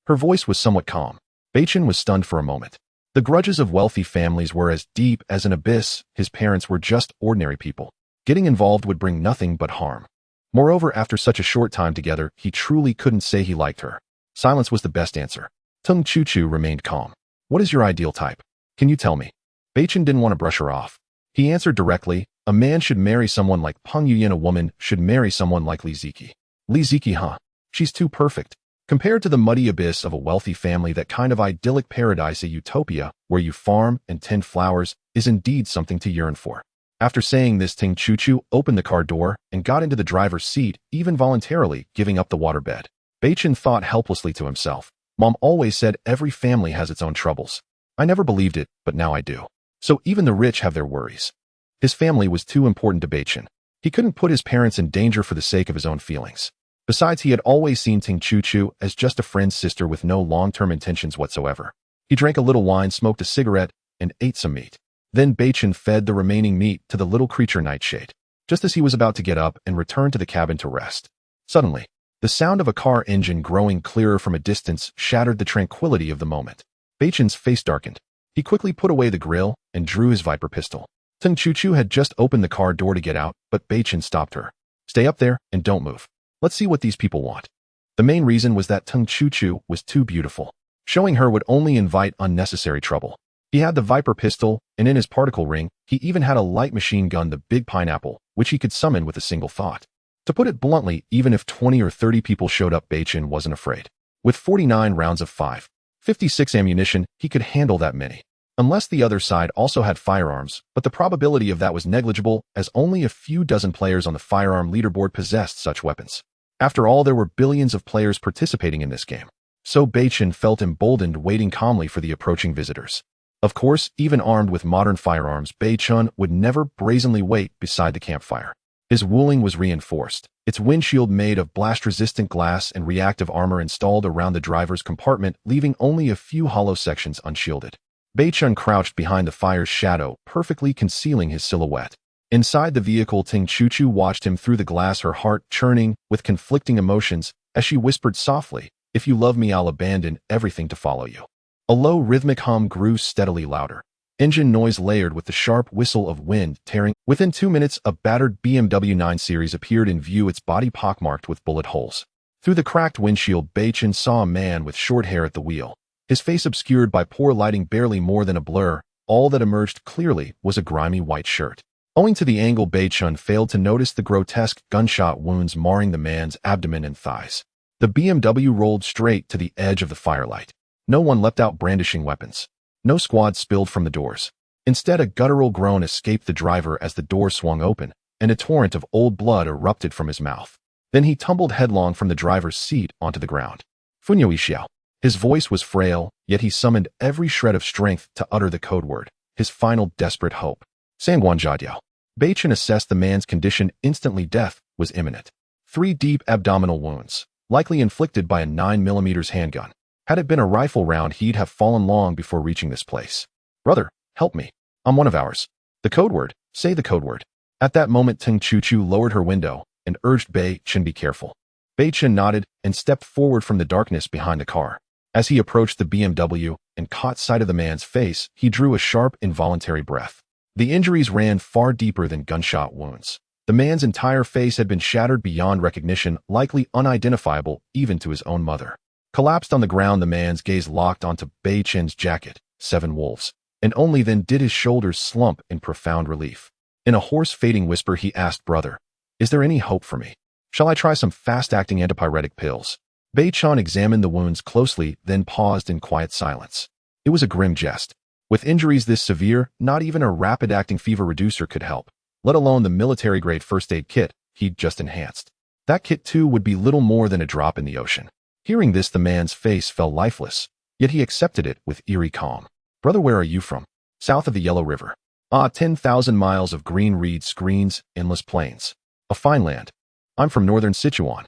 Her voice was somewhat calm. Beichen was stunned for a moment. The grudges of wealthy families were as deep as an abyss. His parents were just ordinary people. Getting involved would bring nothing but harm. Moreover, after such a short time together, he truly couldn't say he liked her. Silence was the best answer. Tung Chu-Chu remained calm. What is your ideal type? Can you tell me? Beichen didn't want to brush her off. He answered directly, a man should marry someone like Peng Yuyin, a woman should marry someone like Li Ziki. Li Ziki, huh? She's too perfect. Compared to the muddy abyss of a wealthy family, that kind of idyllic paradise, a utopia where you farm and tend flowers, is indeed something to yearn for. After saying this, Ting Chu-Chu opened the car door and got into the driver's seat, even voluntarily giving up the waterbed. Beichen thought helplessly to himself, Mom always said every family has its own troubles. I never believed it, but now I do. So even the rich have their worries. His family was too important to Beichen. He couldn't put his parents in danger for the sake of his own feelings. Besides, he had always seen Ting Chu-Chu as just a friend's sister with no long-term intentions whatsoever. He drank a little wine, smoked a cigarette, and ate some meat. Then Beichen fed the remaining meat to the little creature Nightshade, just as he was about to get up and return to the cabin to rest. Suddenly, the sound of a car engine growing clearer from a distance shattered the tranquility of the moment. Beichen's face darkened. He quickly put away the grill and drew his Viper pistol. Tung Chu-Chu had just opened the car door to get out, but Beichen stopped her. Stay up there and don't move. Let's see what these people want. The main reason was that Tung Chu-Chu was too beautiful. Showing her would only invite unnecessary trouble. He had the Viper pistol, and in his particle ring, he even had a light machine gun, the Big Pineapple, which he could summon with a single thought. To put it bluntly, even if 20 or 30 people showed up, Beichen wasn't afraid. With 49 rounds of 5.56 ammunition, he could handle that many. Unless the other side also had firearms, but the probability of that was negligible, as only a few dozen players on the firearm leaderboard possessed such weapons. After all, there were billions of players participating in this game. So Beichen felt emboldened, waiting calmly for the approaching visitors. Of course, even armed with modern firearms, Beichen would never brazenly wait beside the campfire. His Wuling was reinforced, its windshield made of blast-resistant glass and reactive armor installed around the driver's compartment, leaving only a few hollow sections unshielded. Beichen crouched behind the fire's shadow, perfectly concealing his silhouette. Inside the vehicle, Ting Chu-Chu watched him through the glass, her heart churning with conflicting emotions as she whispered softly, "If you love me, I'll abandon everything to follow you." A low rhythmic hum grew steadily louder. Engine noise layered with the sharp whistle of wind tearing. Within 2 minutes, a battered BMW 9 Series appeared in view, its body pockmarked with bullet holes. Through the cracked windshield, Beichen saw a man with short hair at the wheel. His face obscured by poor lighting, barely more than a blur. All that emerged clearly was a grimy white shirt. Owing to the angle, Beichen failed to notice the grotesque gunshot wounds marring the man's abdomen and thighs. The BMW rolled straight to the edge of the firelight. No one leapt out brandishing weapons. No squad spilled from the doors. Instead, a guttural groan escaped the driver as the door swung open, and a torrent of old blood erupted from his mouth. Then he tumbled headlong from the driver's seat onto the ground. Funyoi Xiao. His voice was frail, yet he summoned every shred of strength to utter the code word, his final desperate hope. Sangguan Jiadiao. Beichen assessed the man's condition instantly. Death was imminent. 3 deep abdominal wounds, likely inflicted by a 9mm handgun. Had it been a rifle round, he'd have fallen long before reaching this place. Brother, help me. I'm one of ours. The code word. Say the code word. At that moment, Teng Chu lowered her window and urged Beichen be careful. Beichen nodded and stepped forward from the darkness behind the car. As he approached the BMW and caught sight of the man's face, he drew a sharp, involuntary breath. The injuries ran far deeper than gunshot wounds. The man's entire face had been shattered beyond recognition, likely unidentifiable even to his own mother. Collapsed on the ground, the man's gaze locked onto Beichen's jacket, 7 wolves, and only then did his shoulders slump in profound relief. In a hoarse, fading whisper, he asked, "Brother, is there any hope for me? Shall I try some fast-acting antipyretic pills?" Beichen examined the wounds closely, then paused in quiet silence. It was a grim jest. With injuries this severe, not even a rapid-acting fever reducer could help, let alone the military-grade first-aid kit he'd just enhanced. That kit, too, would be little more than a drop in the ocean. Hearing this, the man's face fell lifeless, yet he accepted it with eerie calm. "Brother, where are you from?" "South of the Yellow River." "Ah, 10,000 miles of green reed screens, endless plains. A fine land." "I'm from northern Sichuan."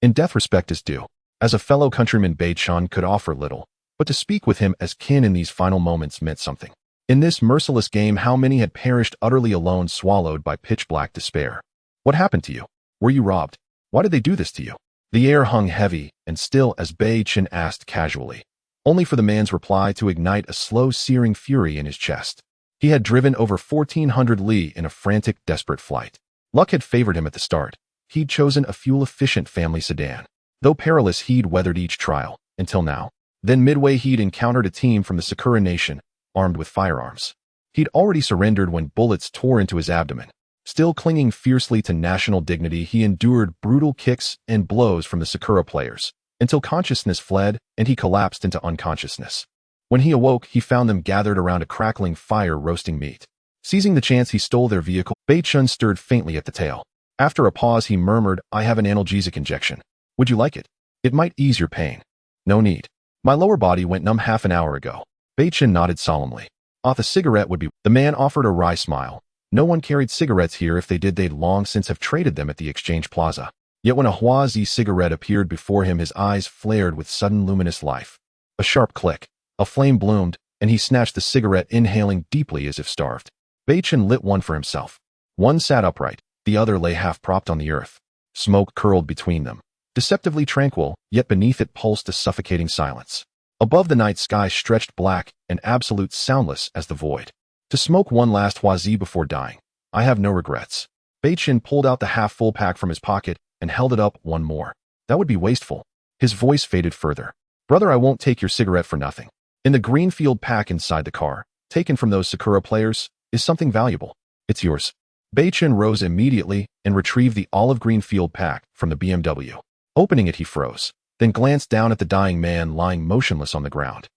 In death, respect is due. As a fellow countryman, Beichen could offer little, but to speak with him as kin in these final moments meant something. In this merciless game, how many had perished utterly alone, swallowed by pitch-black despair? "What happened to you? Were you robbed? Why did they do this to you?" The air hung heavy and still as Beichen asked casually, only for the man's reply to ignite a slow, searing fury in his chest. He had driven over 1,400 li in a frantic, desperate flight. Luck had favored him at the start. He'd chosen a fuel-efficient family sedan. Though perilous, he'd weathered each trial, until now. Then midway, he'd encountered a team from the Sakura Nation, armed with firearms. He'd already surrendered when bullets tore into his abdomen. Still clinging fiercely to national dignity, he endured brutal kicks and blows from the Sakura players, until consciousness fled and he collapsed into unconsciousness. When he awoke, he found them gathered around a crackling fire roasting meat. Seizing the chance, he stole their vehicle. Beichen stirred faintly at the tail. After a pause, he murmured, "I have an analgesic injection. Would you like it? It might ease your pain." "No need. My lower body went numb half an hour ago." Beichen nodded solemnly. "The cigarette would be..." The man offered a wry smile. No one carried cigarettes here. If they did, they'd long since have traded them at the exchange plaza. Yet when a Huazi cigarette appeared before him, his eyes flared with sudden luminous life. A sharp click. A flame bloomed, and he snatched the cigarette, inhaling deeply as if starved. Beichen lit one for himself. One sat upright, the other lay half-propped on the earth. Smoke curled between them. Deceptively tranquil, yet beneath it pulsed a suffocating silence. Above, the night sky stretched black and absolute, soundless as the void. To smoke one last Huazi before dying. I have no regrets. Beichen pulled out the half-full pack from his pocket and held it up. One more. That would be wasteful. His voice faded further. "Brother, I won't take your cigarette for nothing. In the greenfield pack inside the car, taken from those Sakura players, is something valuable. It's yours." Beichen rose immediately and retrieved the olive green field pack from the BMW. Opening it, he froze, then glanced down at the dying man lying motionless on the ground.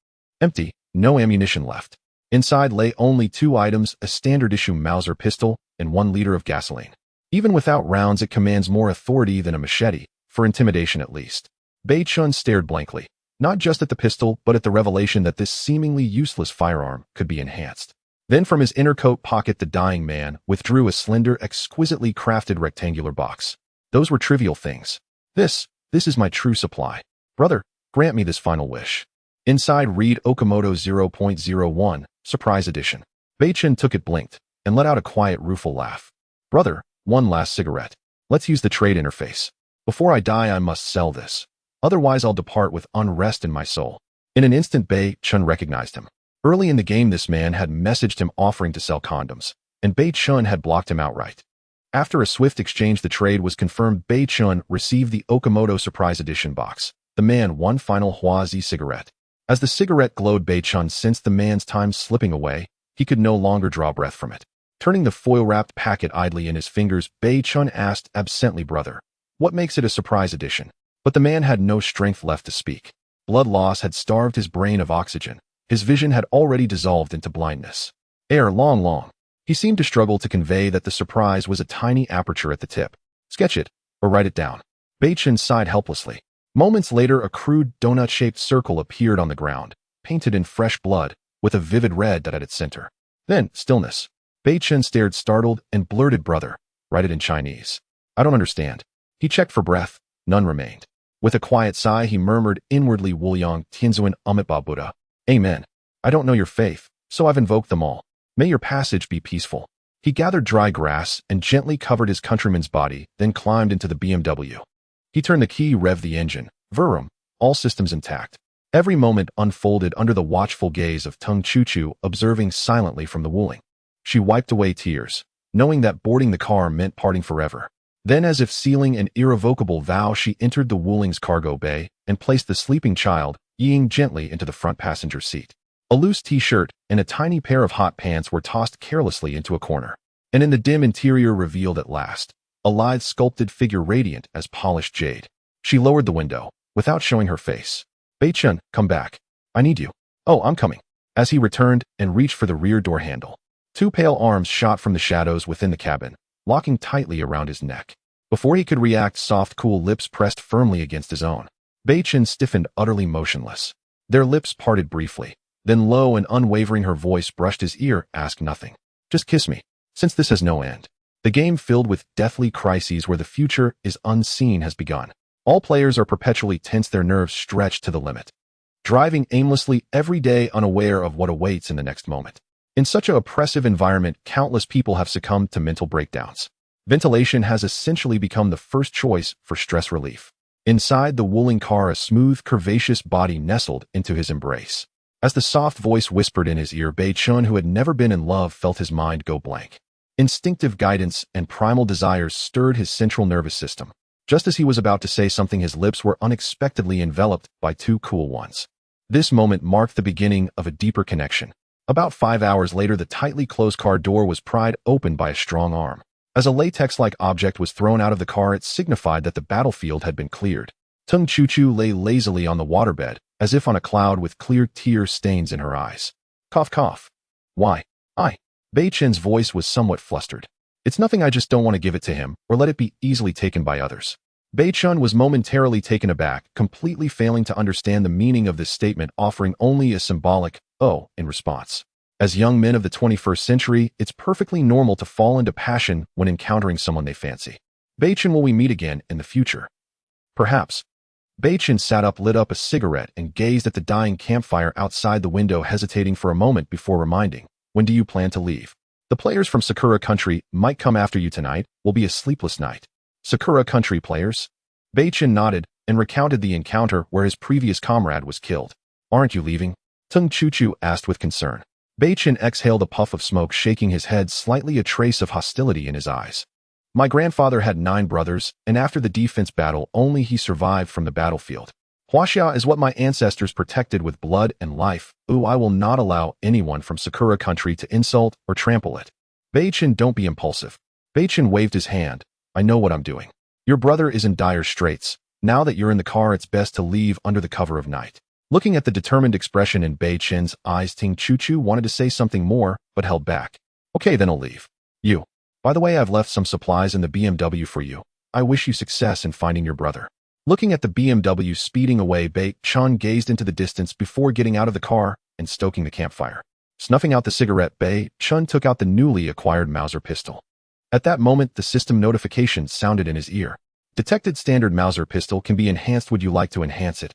Empty, no ammunition left. Inside lay only 2 items, a standard-issue Mauser pistol and 1 liter of gasoline. Even without rounds, it commands more authority than a machete, for intimidation at least. Beichen stared blankly, not just at the pistol, but at the revelation that this seemingly useless firearm could be enhanced. Then from his inner coat pocket, the dying man withdrew a slender, exquisitely crafted rectangular box. Those were trivial things. This is my true supply. Brother, grant me this final wish." Inside read Okamoto 0.01, Surprise Edition. Beichen took it, blinked, and let out a quiet, rueful laugh. "Brother, one last cigarette. Let's use the trade interface. Before I die, I must sell this. Otherwise, I'll depart with unrest in my soul." In an instant, Beichen recognized him. Early in the game, this man had messaged him offering to sell condoms, and Beichen had blocked him outright. After a swift exchange, the trade was confirmed. Beichen received the Okamoto Surprise Edition box. The man one final Huazi cigarette. As the cigarette glowed, Beichen sensed the man's time slipping away. He could no longer draw breath from it. Turning the foil-wrapped packet idly in his fingers, Beichen asked absently, "Brother, what makes it a surprise edition?" But the man had no strength left to speak. Blood loss had starved his brain of oxygen. His vision had already dissolved into blindness. Ere long. He seemed to struggle to convey that the surprise was a tiny aperture at the tip. "Sketch it, or write it down." Beichen sighed helplessly. Moments later, a crude donut-shaped circle appeared on the ground, painted in fresh blood, with a vivid red dot at its center. Then, stillness. Beichen stared startled and blurted, "Brother, write it in Chinese." "I don't understand." He checked for breath. None remained. With a quiet sigh, he murmured inwardly, "Wuliang Tianzuan Amitba Buddha. Amen. I don't know your faith, so I've invoked them all. May your passage be peaceful." He gathered dry grass and gently covered his countryman's body, then climbed into the BMW. He turned the key, revved the engine. Vroom. All systems intact. Every moment unfolded under the watchful gaze of Tung Chu-Chu, observing silently from the Wuling. She wiped away tears, knowing that boarding the car meant parting forever. Then, as if sealing an irrevocable vow, she entered the Wuling's cargo bay and placed the sleeping child, Ying, gently into the front passenger seat. A loose t-shirt and a tiny pair of hot pants were tossed carelessly into a corner. And in the dim interior revealed at last, a lithe sculpted figure radiant as polished jade. She lowered the window, without showing her face. "Beichen, come back. I need you." "Oh, I'm coming." As he returned and reached for the rear door handle, two pale arms shot from the shadows within the cabin, locking tightly around his neck. Before he could react, soft, cool lips pressed firmly against his own. Beichen stiffened, utterly motionless. Their lips parted briefly. Then, low and unwavering, her voice brushed his ear. "Ask nothing. Just kiss me, since this has no end." The game, filled with deathly crises where the future is unseen, has begun. All players are perpetually tense, their nerves stretched to the limit, driving aimlessly every day, unaware of what awaits in the next moment. In such an oppressive environment, countless people have succumbed to mental breakdowns. Ventilation has essentially become the first choice for stress relief. Inside the Wuling car, a smooth, curvaceous body nestled into his embrace. As the soft voice whispered in his ear, Beichen, who had never been in love, felt his mind go blank. Instinctive guidance and primal desires stirred his central nervous system. Just as he was about to say something, his lips were unexpectedly enveloped by two cool ones. This moment marked the beginning of a deeper connection. About 5 hours later, the tightly closed car door was pried open by a strong arm. As a latex-like object was thrown out of the car, it signified that the battlefield had been cleared. Tung Chu-Chu lay lazily on the waterbed, as if on a cloud, with clear tear stains in her eyes. Cough, cough. "Why? Beichen's voice was somewhat flustered. "It's nothing, I just don't want to give it to him, or let it be easily taken by others." Beichen was momentarily taken aback, completely failing to understand the meaning of this statement, offering only a symbolic, "oh," in response. As young men of the 21st century, it's perfectly normal to fall into passion when encountering someone they fancy. "Beichen, will we meet again in the future?" "Perhaps." Beichen sat up, lit up a cigarette, and gazed at the dying campfire outside the window, hesitating for a moment before reminding, "When do you plan to leave?" "The players from Sakura Country might come after you tonight. Will be a sleepless night." "Sakura Country players?" Beichen nodded and recounted the encounter where his previous comrade was killed. "Aren't you leaving?" Tung Chu-Chu asked with concern. Beichen exhaled a puff of smoke, shaking his head, slightly, a trace of hostility in his eyes. "My grandfather had 9 brothers, and after the defense battle, only he survived from the battlefield. Huaxia is what my ancestors protected with blood and life. I will not allow anyone from Sakura Country to insult or trample it." "Beichen, don't be impulsive." Beichen waved his hand. "I know what I'm doing. Your brother is in dire straits. Now that you're in the car, it's best to leave under the cover of night." Looking at the determined expression in Beichen's eyes, Tung Chu-Chu wanted to say something more, but held back. "Okay, then I'll leave. You. By the way, I've left some supplies in the BMW for you. I wish you success in finding your brother." Looking at the BMW speeding away, Beichen gazed into the distance before getting out of the car and stoking the campfire. Snuffing out the cigarette, Beichen took out the newly acquired Mauser pistol. At that moment, the system notification sounded in his ear. "Detected standard Mauser pistol can be enhanced. Would you like to enhance it?"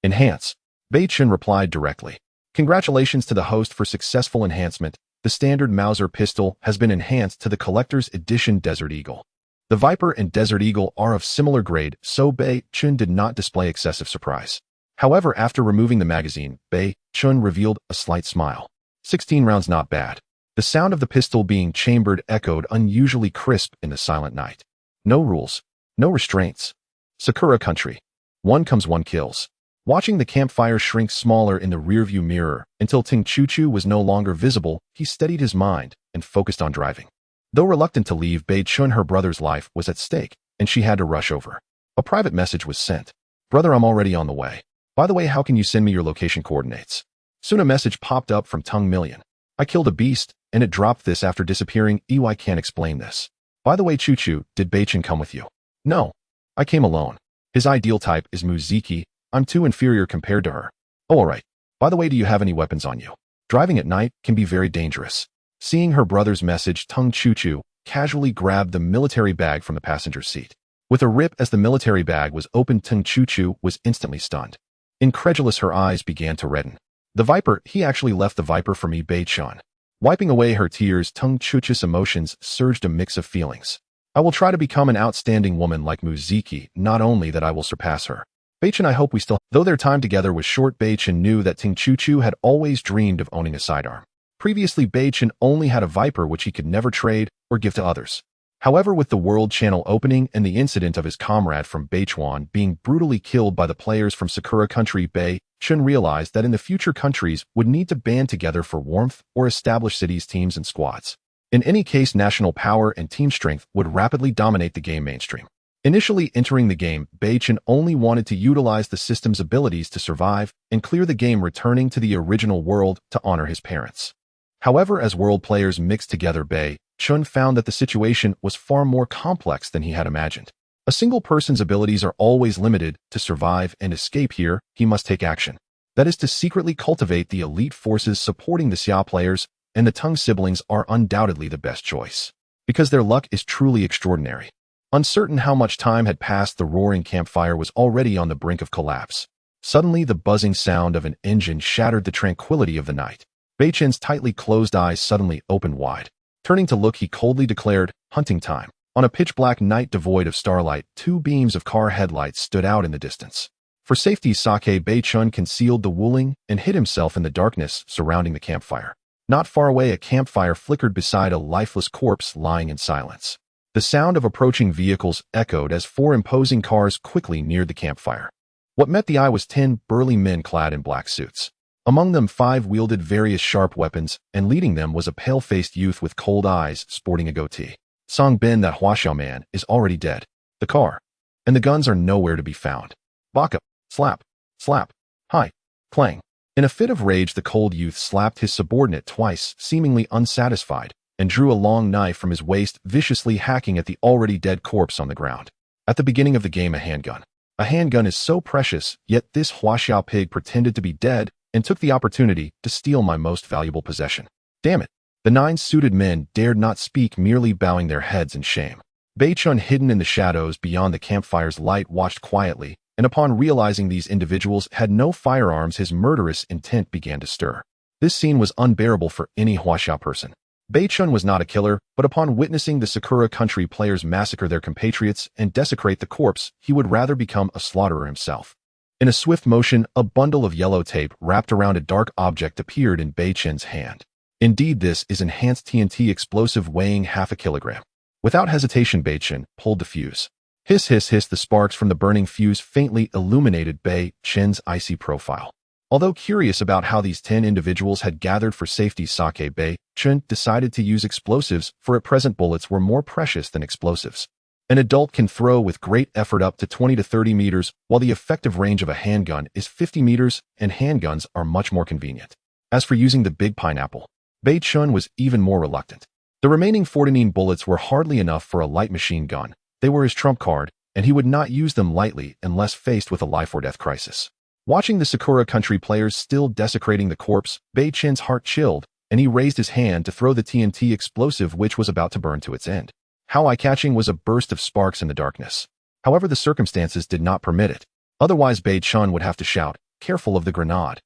"Enhance." Beichen replied directly. "Congratulations to the host for successful enhancement. The standard Mauser pistol has been enhanced to the Collector's Edition Desert Eagle." The Viper and Desert Eagle are of similar grade, so Beichen did not display excessive surprise. However, after removing the magazine, Beichen revealed a slight smile. 16 rounds, not bad. The sound of the pistol being chambered echoed unusually crisp in the silent night. No rules. No restraints. Sakura country. One comes, one kills. Watching the campfire shrink smaller in the rearview mirror until Ting Choo-Choo was no longer visible, he steadied his mind and focused on driving. Though reluctant to leave Beichen, her brother's life was at stake, and she had to rush over. A private message was sent. Brother, I'm already on the way. By the way, how can you send me your location coordinates? Soon a message popped up from Tung Million. I killed a beast, and it dropped this after disappearing. I can't explain this. By the way, Choo-Choo, did Beichen come with you? No. I came alone. His ideal type is Muziki. I'm too inferior compared to her. Oh, alright. By the way, do you have any weapons on you? Driving at night can be very dangerous. Seeing her brother's message, Tung Choo-Choo casually grabbed the military bag from the passenger seat. With a rip as the military bag was opened, Tung Choo-Choo was instantly stunned. Incredulous, her eyes began to redden. The Viper, he actually left the Viper for me, Beichen. Wiping away her tears, Tung Choo-Choo's emotions surged a mix of feelings. I will try to become an outstanding woman like Muziki, not only that I will surpass her. Beichen, I hope we still... Though their time together was short, Beichen knew that Ting Choo-Choo had always dreamed of owning a sidearm. Previously, Beichen only had a Viper which he could never trade or give to others. However, with the World Channel opening and the incident of his comrade from Beichuan being brutally killed by the players from Sakura country, Beichen realized that in the future countries would need to band together for warmth or establish cities, teams, and squads. In any case, national power and team strength would rapidly dominate the game mainstream. Initially entering the game, Beichen only wanted to utilize the system's abilities to survive and clear the game, returning to the original world to honor his parents. However, as world players mixed together, Beichen found that the situation was far more complex than he had imagined. A single person's abilities are always limited. To survive and escape here, he must take action. That is to secretly cultivate the elite forces supporting the Xia players, and the Tung siblings are undoubtedly the best choice. Because their luck is truly extraordinary. Uncertain how much time had passed, the roaring campfire was already on the brink of collapse. Suddenly, the buzzing sound of an engine shattered the tranquility of the night. Beichen's tightly closed eyes suddenly opened wide. Turning to look, he coldly declared, "Hunting time." On a pitch-black night devoid of starlight, two beams of car headlights stood out in the distance. For safety, Beichen concealed the Wuling and hid himself in the darkness surrounding the campfire. Not far away, a campfire flickered beside a lifeless corpse lying in silence. The sound of approaching vehicles echoed as four imposing cars quickly neared the campfire. What met the eye was 10 burly men clad in black suits. Among them, 5 wielded various sharp weapons, and leading them was a pale-faced youth with cold eyes sporting a goatee. Song Bin, that Huaxiao man, is already dead. The car and the guns are nowhere to be found. Baka, slap, slap, hi, clang. In a fit of rage, the cold youth slapped his subordinate twice, seemingly unsatisfied, and drew a long knife from his waist, viciously hacking at the already dead corpse on the ground. At the beginning of the game, a handgun. A handgun is so precious, yet this Huaxiao pig pretended to be dead and took the opportunity to steal my most valuable possession. Damn it. The 9 suited men dared not speak, merely bowing their heads in shame. Beichen, hidden in the shadows beyond the campfire's light, watched quietly, and upon realizing these individuals had no firearms, his murderous intent began to stir. This scene was unbearable for any Huaxiao person. Beichen was not a killer, but upon witnessing the Sakura country players massacre their compatriots and desecrate the corpse, he would rather become a slaughterer himself. In a swift motion, a bundle of yellow tape wrapped around a dark object appeared in Beichen's hand. Indeed, this is enhanced TNT explosive weighing half a kilogram. Without hesitation, Beichen pulled the fuse. Hiss, hiss, hiss, the sparks from the burning fuse faintly illuminated Beichen's icy profile. Although curious about how these 10 individuals had gathered for safety, Beichen decided to use explosives, for at present bullets were more precious than explosives. An adult can throw with great effort up to 20 to 30 meters, while the effective range of a handgun is 50 meters, and handguns are much more convenient. As for using the big pineapple, Beichen was even more reluctant. The remaining 49 bullets were hardly enough for a light machine gun. They were his trump card, and he would not use them lightly unless faced with a life-or-death crisis. Watching the Sakura country players still desecrating the corpse, Beichen's heart chilled, and he raised his hand to throw the TNT explosive, which was about to burn to its end. How eye-catching was a burst of sparks in the darkness. However, the circumstances did not permit it. Otherwise, Beichen would have to shout, "Careful of the grenade."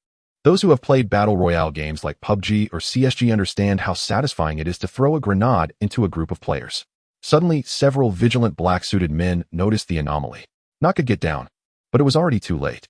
Those who have played Battle Royale games like PUBG or CSG understand how satisfying it is to throw a grenade into a group of players. Suddenly, several vigilant black-suited men noticed the anomaly. Not could get down, but it was already too late.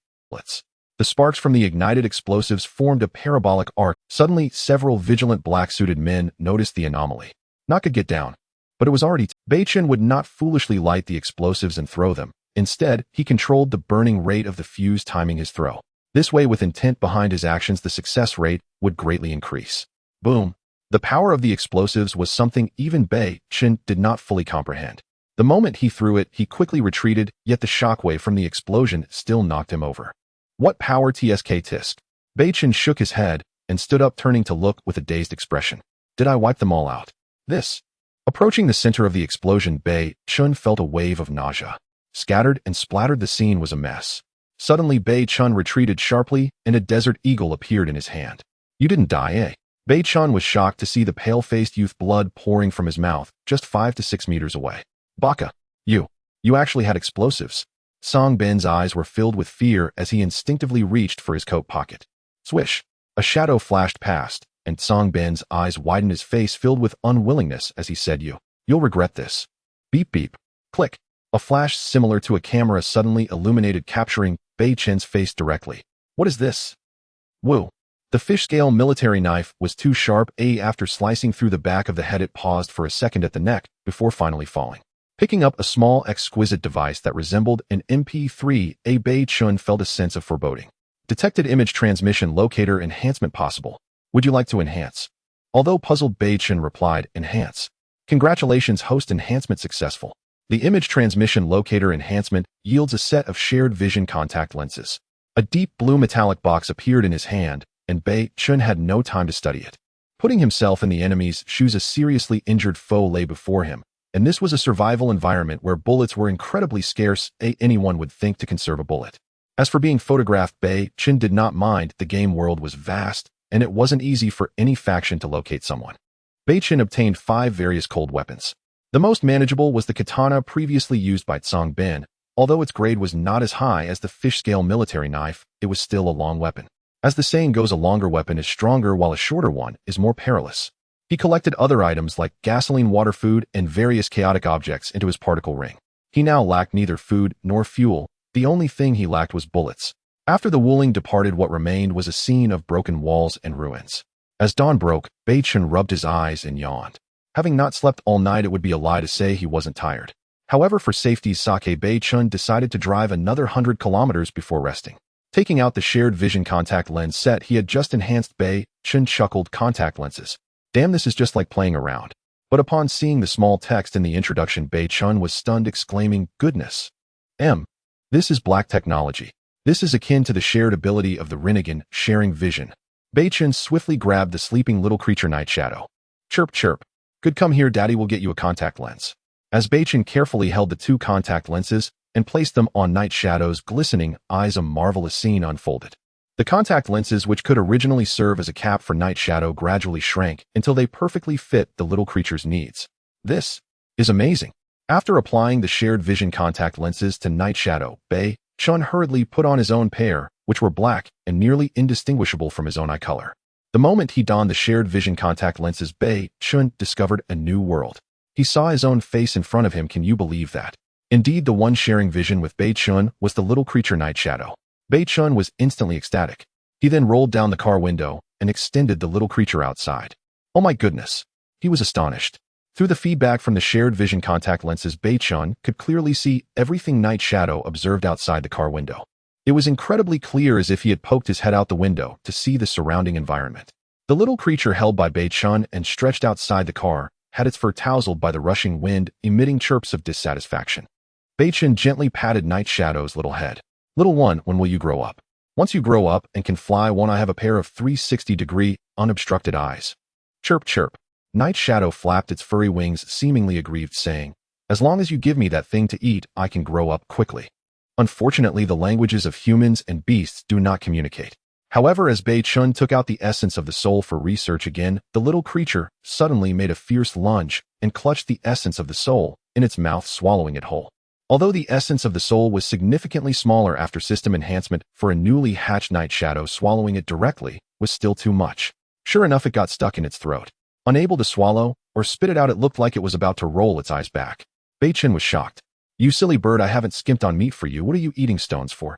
The sparks from the ignited explosives formed a parabolic arc. Suddenly, several vigilant black-suited men noticed the anomaly. Not could get down. But it was already Beichen would not foolishly light the explosives and throw them. Instead, he controlled the burning rate of the fuse, timing his throw. This way, with intent behind his actions, the success rate would greatly increase. Boom! The power of the explosives was something even Beichen did not fully comprehend. The moment he threw it, he quickly retreated, yet the shockwave from the explosion still knocked him over. What power, tsk tisk? Beichen shook his head and stood up, turning to look with a dazed expression. Did I wipe them all out? This. Approaching the center of the explosion, Beichen felt a wave of nausea. Scattered and splattered, the scene was a mess. Suddenly, Beichen retreated sharply, and a desert eagle appeared in his hand. You didn't die, eh? Beichen was shocked to see the pale-faced youth, blood pouring from his mouth, just 5 to 6 meters away. Baka, you actually had explosives. Song Bin's eyes were filled with fear as he instinctively reached for his coat pocket. Swish! A shadow flashed past, and Song Bin's eyes widened, his face filled with unwillingness as he said, You'll regret this. Beep beep. Click. A flash similar to a camera suddenly illuminated, capturing Beichen's face directly. What is this? Woo! The fish-scale military knife was too sharp. After slicing through the back of the head, it paused for a second at the neck before finally falling. Picking up a small, exquisite device that resembled an MP3, Beichen felt a sense of foreboding. Detected image transmission locator enhancement possible. Would you like to enhance? Although puzzled, Beichen replied, Enhance. Congratulations, host, enhancement successful. The image transmission locator enhancement yields a set of shared vision contact lenses. A deep blue metallic box appeared in his hand, and Beichen had no time to study it. Putting himself in the enemy's shoes, a seriously injured foe lay before him, and this was a survival environment where bullets were incredibly scarce. Anyone would think to conserve a bullet. As for being photographed, Beichen did not mind. The game world was vast, and it wasn't easy for any faction to locate someone. Beichen obtained 5 various cold weapons. The most manageable was the katana previously used by Song Bin. Although its grade was not as high as the fish-scale military knife, it was still a long weapon. As the saying goes, a longer weapon is stronger while a shorter one is more perilous. He collected other items like gasoline, water, food, and various chaotic objects into his particle ring. He now lacked neither food nor fuel. The only thing he lacked was bullets. After the Wuling departed, what remained was a scene of broken walls and ruins. As dawn broke, Beichen rubbed his eyes and yawned. Having not slept all night, it would be a lie to say he wasn't tired. However, for safety's sake, Beichen decided to drive another 100 kilometers before resting. Taking out the shared vision contact lens set he had just enhanced, Beichen chuckled. Contact lenses. Damn, this is just like playing around. But upon seeing the small text in the introduction, Beichen was stunned, exclaiming, Goodness! This is black technology. This is akin to the shared ability of the Rinnegan, sharing vision. Beichen swiftly grabbed the sleeping little creature Night Shadow. Chirp chirp. Good, come here, daddy will get you a contact lens. As Beichen carefully held the 2 contact lenses and placed them on Night Shadow's glistening eyes, a marvelous scene unfolded. The contact lenses, which could originally serve as a cap for Night Shadow, gradually shrank until they perfectly fit the little creature's needs. This is amazing. After applying the shared vision contact lenses to Night Shadow, Beichen hurriedly put on his own pair, which were black and nearly indistinguishable from his own eye color. The moment he donned the shared vision contact lenses, Beichen discovered a new world. He saw his own face in front of him. Can you believe that? Indeed, the one sharing vision with Beichen was the little creature Night Shadow. Beichen was instantly ecstatic. He then rolled down the car window and extended the little creature outside. Oh my goodness! He was astonished. Through the feedback from the shared vision contact lenses, Beichen could clearly see everything Night Shadow observed outside the car window. It was incredibly clear, as if he had poked his head out the window to see the surrounding environment. The little creature held by Beichen and stretched outside the car had its fur tousled by the rushing wind, emitting chirps of dissatisfaction. Beichen gently patted Night Shadow's little head. Little one, when will you grow up? Once you grow up and can fly, won't I have a pair of 360-degree, unobstructed eyes? Chirp chirp. Night Shadow flapped its furry wings, seemingly aggrieved, saying, As long as you give me that thing to eat, I can grow up quickly. Unfortunately, the languages of humans and beasts do not communicate. However, as Beichen took out the essence of the soul for research again, the little creature suddenly made a fierce lunge and clutched the essence of the soul in its mouth, swallowing it whole. Although the essence of the soul was significantly smaller after system enhancement, for a newly hatched Night Shadow, swallowing it directly was still too much. Sure enough, it got stuck in its throat. Unable to swallow or spit it out, it looked like it was about to roll its eyes back. Beichen was shocked. You silly bird, I haven't skimped on meat for you. What are you eating stones for?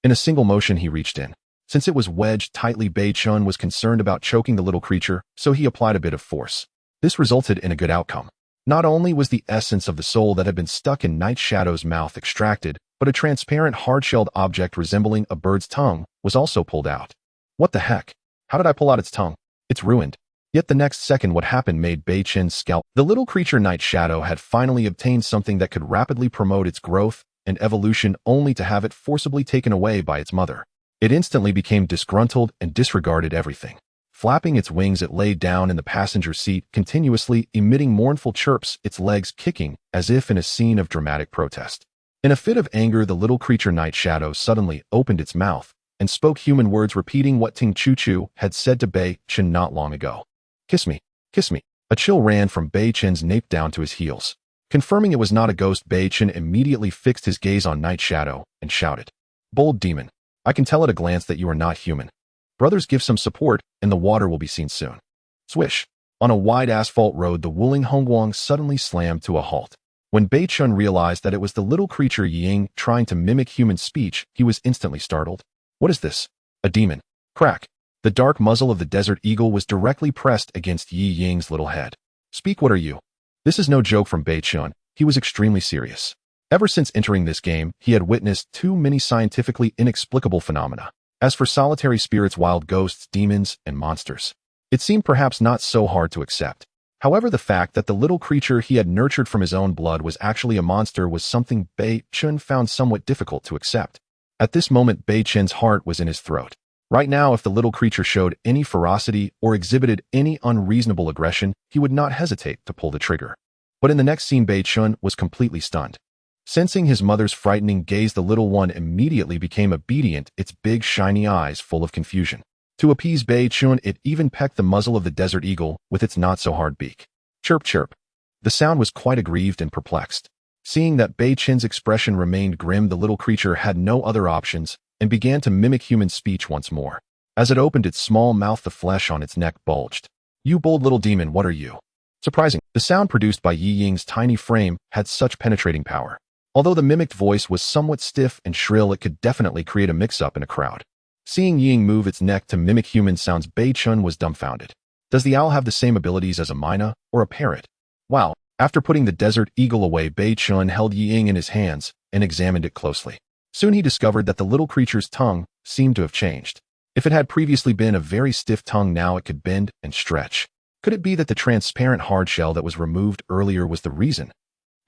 In a single motion, he reached in. Since it was wedged tightly, Beichen was concerned about choking the little creature, so he applied a bit of force. This resulted in a good outcome. Not only was the essence of the soul that had been stuck in Night Shadow's mouth extracted, but a transparent hard-shelled object resembling a bird's tongue was also pulled out. What the heck? How did I pull out its tongue? It's ruined. Yet the next second what happened made Beichen's scalp. The little creature Night Shadow had finally obtained something that could rapidly promote its growth and evolution, only to have it forcibly taken away by its mother. It instantly became disgruntled and disregarded everything. Flapping its wings, it lay down in the passenger seat, continuously emitting mournful chirps, its legs kicking as if in a scene of dramatic protest. In a fit of anger, the little creature Night Shadow suddenly opened its mouth and spoke human words, repeating what Ting Chu Chu had said to Beichen not long ago. "Kiss me, kiss me." A chill ran from Beichen's nape down to his heels. Confirming it was not a ghost, Beichen immediately fixed his gaze on Night Shadow and shouted, "Bold demon, I can tell at a glance that you are not human. Brothers, give some support, and the water will be seen soon." Swish! On a wide asphalt road, the Wuling Hongguang suddenly slammed to a halt. When Beichen realized that it was the little creature Ying trying to mimic human speech, he was instantly startled. What is this? A demon. Crack! The dark muzzle of the desert eagle was directly pressed against Yi Ying's little head. "Speak, what are you?" This is no joke from Beichen. He was extremely serious. Ever since entering this game, he had witnessed too many scientifically inexplicable phenomena. As for solitary spirits, wild ghosts, demons, and monsters, it seemed perhaps not so hard to accept. However, the fact that the little creature he had nurtured from his own blood was actually a monster was something Beichen found somewhat difficult to accept. At this moment, Beichen's heart was in his throat. Right now, if the little creature showed any ferocity or exhibited any unreasonable aggression, he would not hesitate to pull the trigger. But in the next scene, Beichen was completely stunned. Sensing his mother's frightening gaze, the little one immediately became obedient, its big shiny eyes full of confusion. To appease Beichen, it even pecked the muzzle of the desert eagle with its not-so-hard beak. Chirp, chirp. The sound was quite aggrieved and perplexed. Seeing that Beichen's expression remained grim, the little creature had no other options and began to mimic human speech once more. As it opened its small mouth, the flesh on its neck bulged. "You bold little demon, what are you?" Surprising, the sound produced by Yi Ying's tiny frame had such penetrating power. Although the mimicked voice was somewhat stiff and shrill, it could definitely create a mix-up in a crowd. Seeing Ying move its neck to mimic human sounds, Beichen was dumbfounded. Does the owl have the same abilities as a myna or a parrot? Wow! After putting the desert eagle away, Beichen held Ying in his hands and examined it closely. Soon he discovered that the little creature's tongue seemed to have changed. If it had previously been a very stiff tongue, now it could bend and stretch. Could it be that the transparent hard shell that was removed earlier was the reason?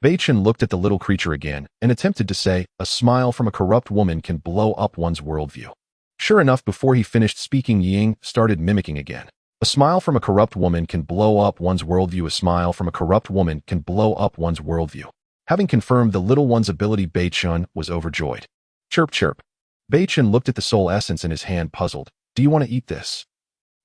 Beichen looked at the little creature again and attempted to say, "A smile from a corrupt woman can blow up one's worldview." Sure enough, before he finished speaking, Ying started mimicking again. "A smile from a corrupt woman can blow up one's worldview. A smile from a corrupt woman can blow up one's worldview." Having confirmed the little one's ability, Beichen was overjoyed. Chirp, chirp. Beichen looked at the soul essence in his hand, puzzled. "Do you want to eat this?"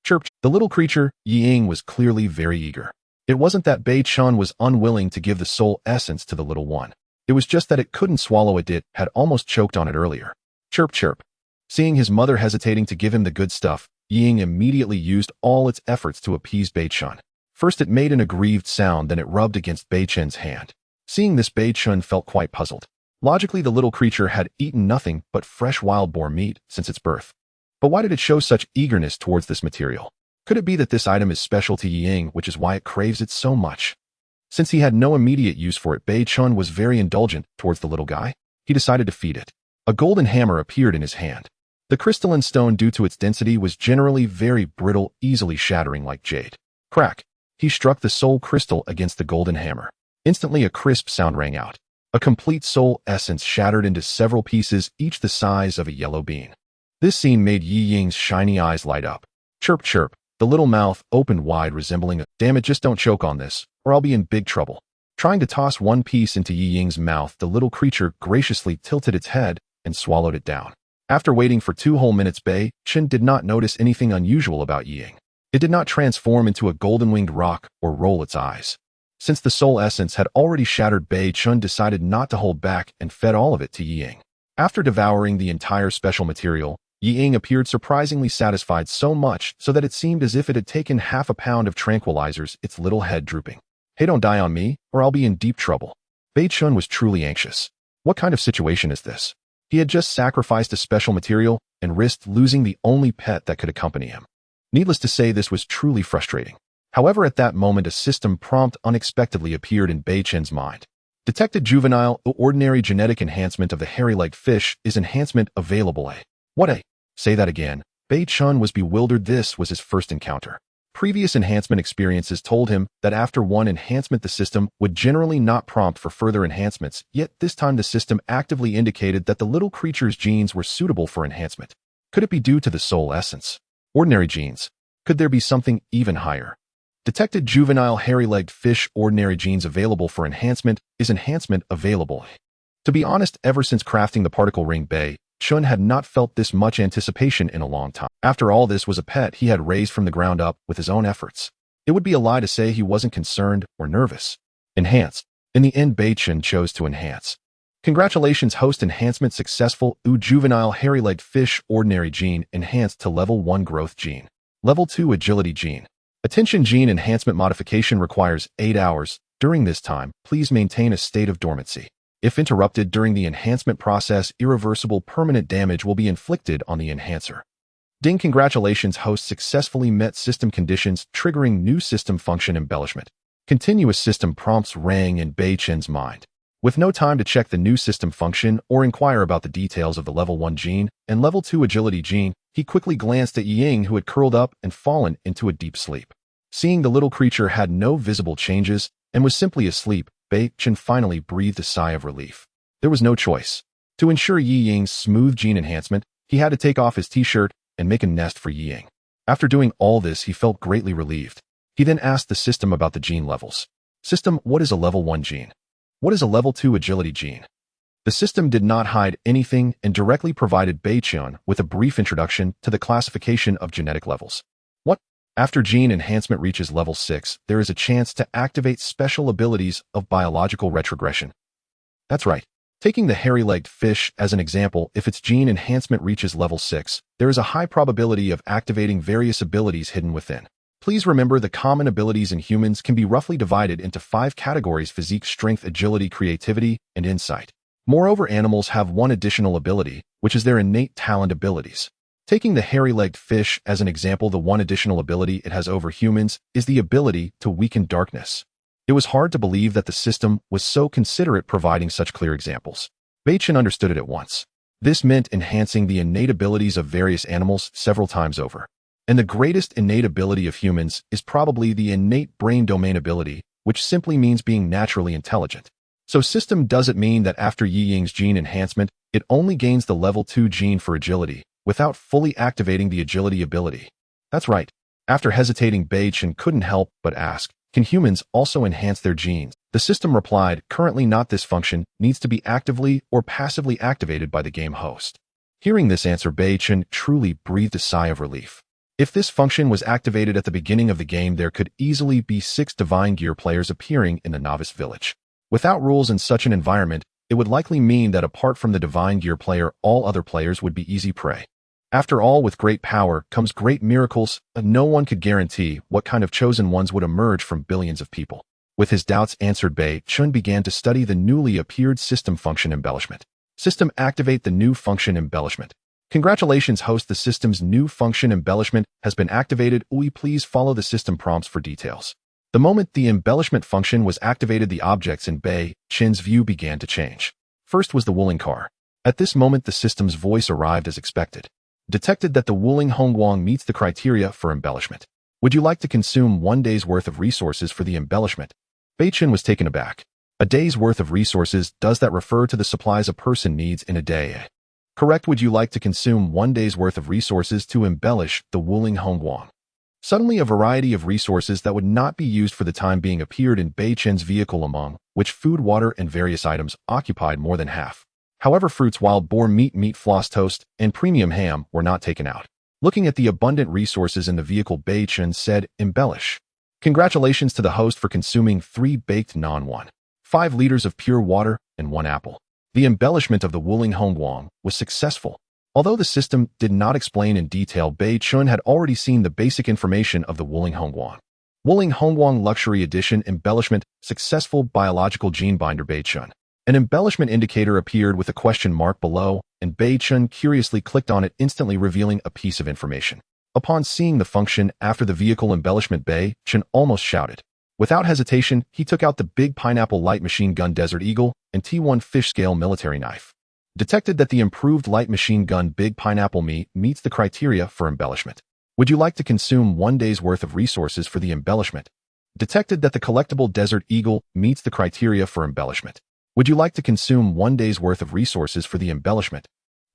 Chirp. The little creature, Ying, was clearly very eager. It wasn't that Beichen was unwilling to give the soul essence to the little one. It was just that it couldn't swallow it. It had almost choked on it earlier. Chirp, chirp. Seeing his mother hesitating to give him the good stuff, Ying immediately used all its efforts to appease Beichen. First it made an aggrieved sound, then it rubbed against Beichen's hand. Seeing this, Beichen felt quite puzzled. Logically, the little creature had eaten nothing but fresh wild boar meat since its birth. But why did it show such eagerness towards this material? Could it be that this item is special to Ying, which is why it craves it so much? Since he had no immediate use for it, Beichen was very indulgent towards the little guy. He decided to feed it. A golden hammer appeared in his hand. The crystalline stone, due to its density, was generally very brittle, easily shattering like jade. Crack! He struck the soul crystal against the golden hammer. Instantly a crisp sound rang out. A complete soul essence shattered into several pieces, each the size of a yellow bean. This scene made Yi Ying's shiny eyes light up. Chirp, chirp. The little mouth opened wide, resembling a, "Damn it, just don't choke on this, or I'll be in big trouble." Trying to toss one piece into Yi Ying's mouth, the little creature graciously tilted its head and swallowed it down. After waiting for 2 whole minutes, Beichen did not notice anything unusual about Yi Ying. It did not transform into a golden-winged rock or roll its eyes. Since the soul essence had already shattered, Beichen decided not to hold back and fed all of it to Yi Ying. After devouring the entire special material, Yi Ying appeared surprisingly satisfied, so much so that it seemed as if it had taken half a pound of tranquilizers, its little head drooping. "Hey, don't die on me, or I'll be in deep trouble." Beichen was truly anxious. What kind of situation is this? He had just sacrificed a special material and risked losing the only pet that could accompany him. Needless to say, this was truly frustrating. However, at that moment, a system prompt unexpectedly appeared in Beichen's mind. Detected juvenile, ordinary genetic enhancement of the hairy-legged fish is enhancement available. What a? Say that again. Beichen was bewildered. This was his first encounter. Previous enhancement experiences told him that after one enhancement the system would generally not prompt for further enhancements, yet this time the system actively indicated that the little creature's genes were suitable for enhancement. Could it be due to the soul essence? Ordinary genes. Could there be something even higher? Detected juvenile hairy-legged fish ordinary genes available for enhancement is enhancement available. To be honest, ever since crafting the particle ring, Beichen had not felt this much anticipation in a long time. After all, this was a pet he had raised from the ground up with his own efforts. It would be a lie to say he wasn't concerned or nervous. Enhance. In the end, Beichen chose to enhance. Congratulations, host. Enhancement successful. Juvenile hairy-legged fish ordinary gene enhanced to level 1 growth gene. Level 2 agility gene. Attention, gene enhancement modification requires 8 hours. During this time, please maintain a state of dormancy. If interrupted during the enhancement process, irreversible permanent damage will be inflicted on the enhancer. Ding! Congratulations, host successfully met system conditions, triggering new system function embellishment. Continuous system prompts rang in Beichen's mind. With no time to check the new system function or inquire about the details of the level 1 gene and level 2 agility gene, he quickly glanced at Ying, who had curled up and fallen into a deep sleep. Seeing the little creature had no visible changes and was simply asleep, Beichen finally breathed a sigh of relief. There was no choice. To ensure Yi Ying's smooth gene enhancement, he had to take off his t-shirt and make a nest for Yi Ying. After doing all this, he felt greatly relieved. He then asked the system about the gene levels. System, what is a level 1 gene? What is a level 2 agility gene? The system did not hide anything and directly provided Beichen with a brief introduction to the classification of genetic levels. What? After gene enhancement reaches level 6, there is a chance to activate special abilities of biological retrogression. That's right. Taking the hairy-legged fish as an example, if its gene enhancement reaches level 6, there is a high probability of activating various abilities hidden within. Please remember the common abilities in humans can be roughly divided into 5 categories: physique, strength, agility, creativity, and insight. Moreover, animals have one additional ability, which is their innate talent abilities. Taking the hairy-legged fish as an example, the one additional ability it has over humans is the ability to weaken darkness. It was hard to believe that the system was so considerate providing such clear examples. Beichen understood it at once. This meant enhancing the innate abilities of various animals several times over. And the greatest innate ability of humans is probably the innate brain domain ability, which simply means being naturally intelligent. So system, does it mean that after Yi Ying's gene enhancement, it only gains the level 2 gene for agility, without fully activating the agility ability? That's right. After hesitating, Beichen couldn't help but ask, can humans also enhance their genes? The system replied, currently not. This function needs to be actively or passively activated by the game host. Hearing this answer, Beichen truly breathed a sigh of relief. If this function was activated at the beginning of the game, there could easily be 6 Divine Gear players appearing in the novice village. Without rules in such an environment, it would likely mean that apart from the Divine Gear player, all other players would be easy prey. After all, with great power comes great miracles, and no one could guarantee what kind of chosen ones would emerge from billions of people. With his doubts answered, Beichen began to study the newly appeared system function embellishment. System, activate the new function embellishment. Congratulations, host. The system's new function embellishment has been activated. Please follow the system prompts for details. The moment the embellishment function was activated, the objects in Beichen's view began to change. First was the Wuling car. At this moment, the system's voice arrived as expected. Detected that the Wuling Hongguang meets the criteria for embellishment. Would you like to consume 1 day's worth of resources for the embellishment? Beichen was taken aback. A day's worth of resources, does that refer to the supplies a person needs in a day? Correct. Would you like to consume 1 day's worth of resources to embellish the Wuling Hongguang? Suddenly, a variety of resources that would not be used for the time being appeared in Beichen's vehicle, among which food, water, and various items occupied more than half. However, fruits, wild boar meat, meat floss toast, and premium ham were not taken out. Looking at the abundant resources in the vehicle, Beichen said, embellish. Congratulations to the host for consuming 3 baked non 1.5 liters of pure water and 1 apple. The embellishment of the Wuling Hongguang was successful. Although the system did not explain in detail, Beichen had already seen the basic information of the Wuling Hongguang. Wuling Hongguang Luxury Edition embellishment, successful biological gene binder. Beichen An embellishment indicator appeared with a question mark below, and Beichen curiously clicked on it, instantly revealing a piece of information. Upon seeing the function after the vehicle embellishment, Beichen almost shouted. Without hesitation, he took out the Big Pineapple Light Machine Gun Desert Eagle and T1 Fish Scale Military Knife. Detected that the improved light machine gun Big Pineapple meets the criteria for embellishment. Would you like to consume 1 day's worth of resources for the embellishment? Detected that the collectible Desert Eagle meets the criteria for embellishment. Would you like to consume 1 day's worth of resources for the embellishment?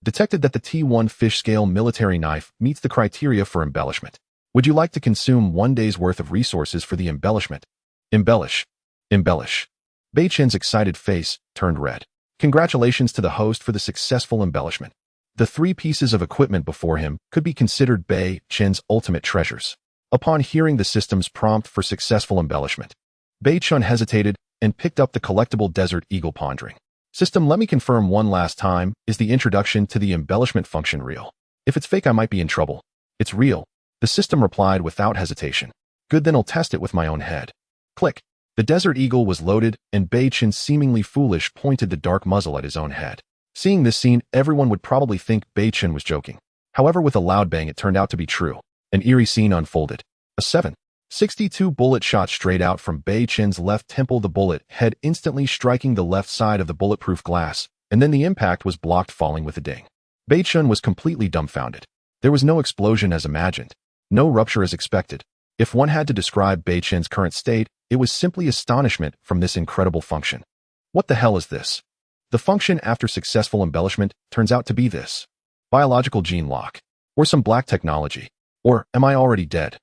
Detected that the T1 Fish Scale Military Knife meets the criteria for embellishment. Would you like to consume 1 day's worth of resources for the embellishment? Embellish. Embellish. Beichen's excited face turned red. Congratulations to the host for the successful embellishment. The 3 pieces of equipment before him could be considered Beichen's ultimate treasures. Upon hearing the system's prompt for successful embellishment, Beichen hesitated and picked up the collectible Desert Eagle, pondering. System, let me confirm one last time, is the introduction to the embellishment function real? If it's fake, I might be in trouble. It's real, the system replied without hesitation. Good, then I'll test it with my own head. Click. The Desert Eagle was loaded, and Beichen, seemingly foolish, pointed the dark muzzle at his own head. Seeing this scene, everyone would probably think Beichen was joking. However, with a loud bang, it turned out to be true. An eerie scene unfolded. A 7.62 bullet shot straight out from Beichen's left temple, the bullet head instantly striking the left side of the bulletproof glass, and then the impact was blocked, falling with a ding. Beichen was completely dumbfounded. There was no explosion as imagined. No rupture as expected. If one had to describe Beichen's current state, it was simply astonishment from this incredible function. What the hell is this? The function after successful embellishment turns out to be this. Biological gene lock. Or some black technology. Or am I already dead?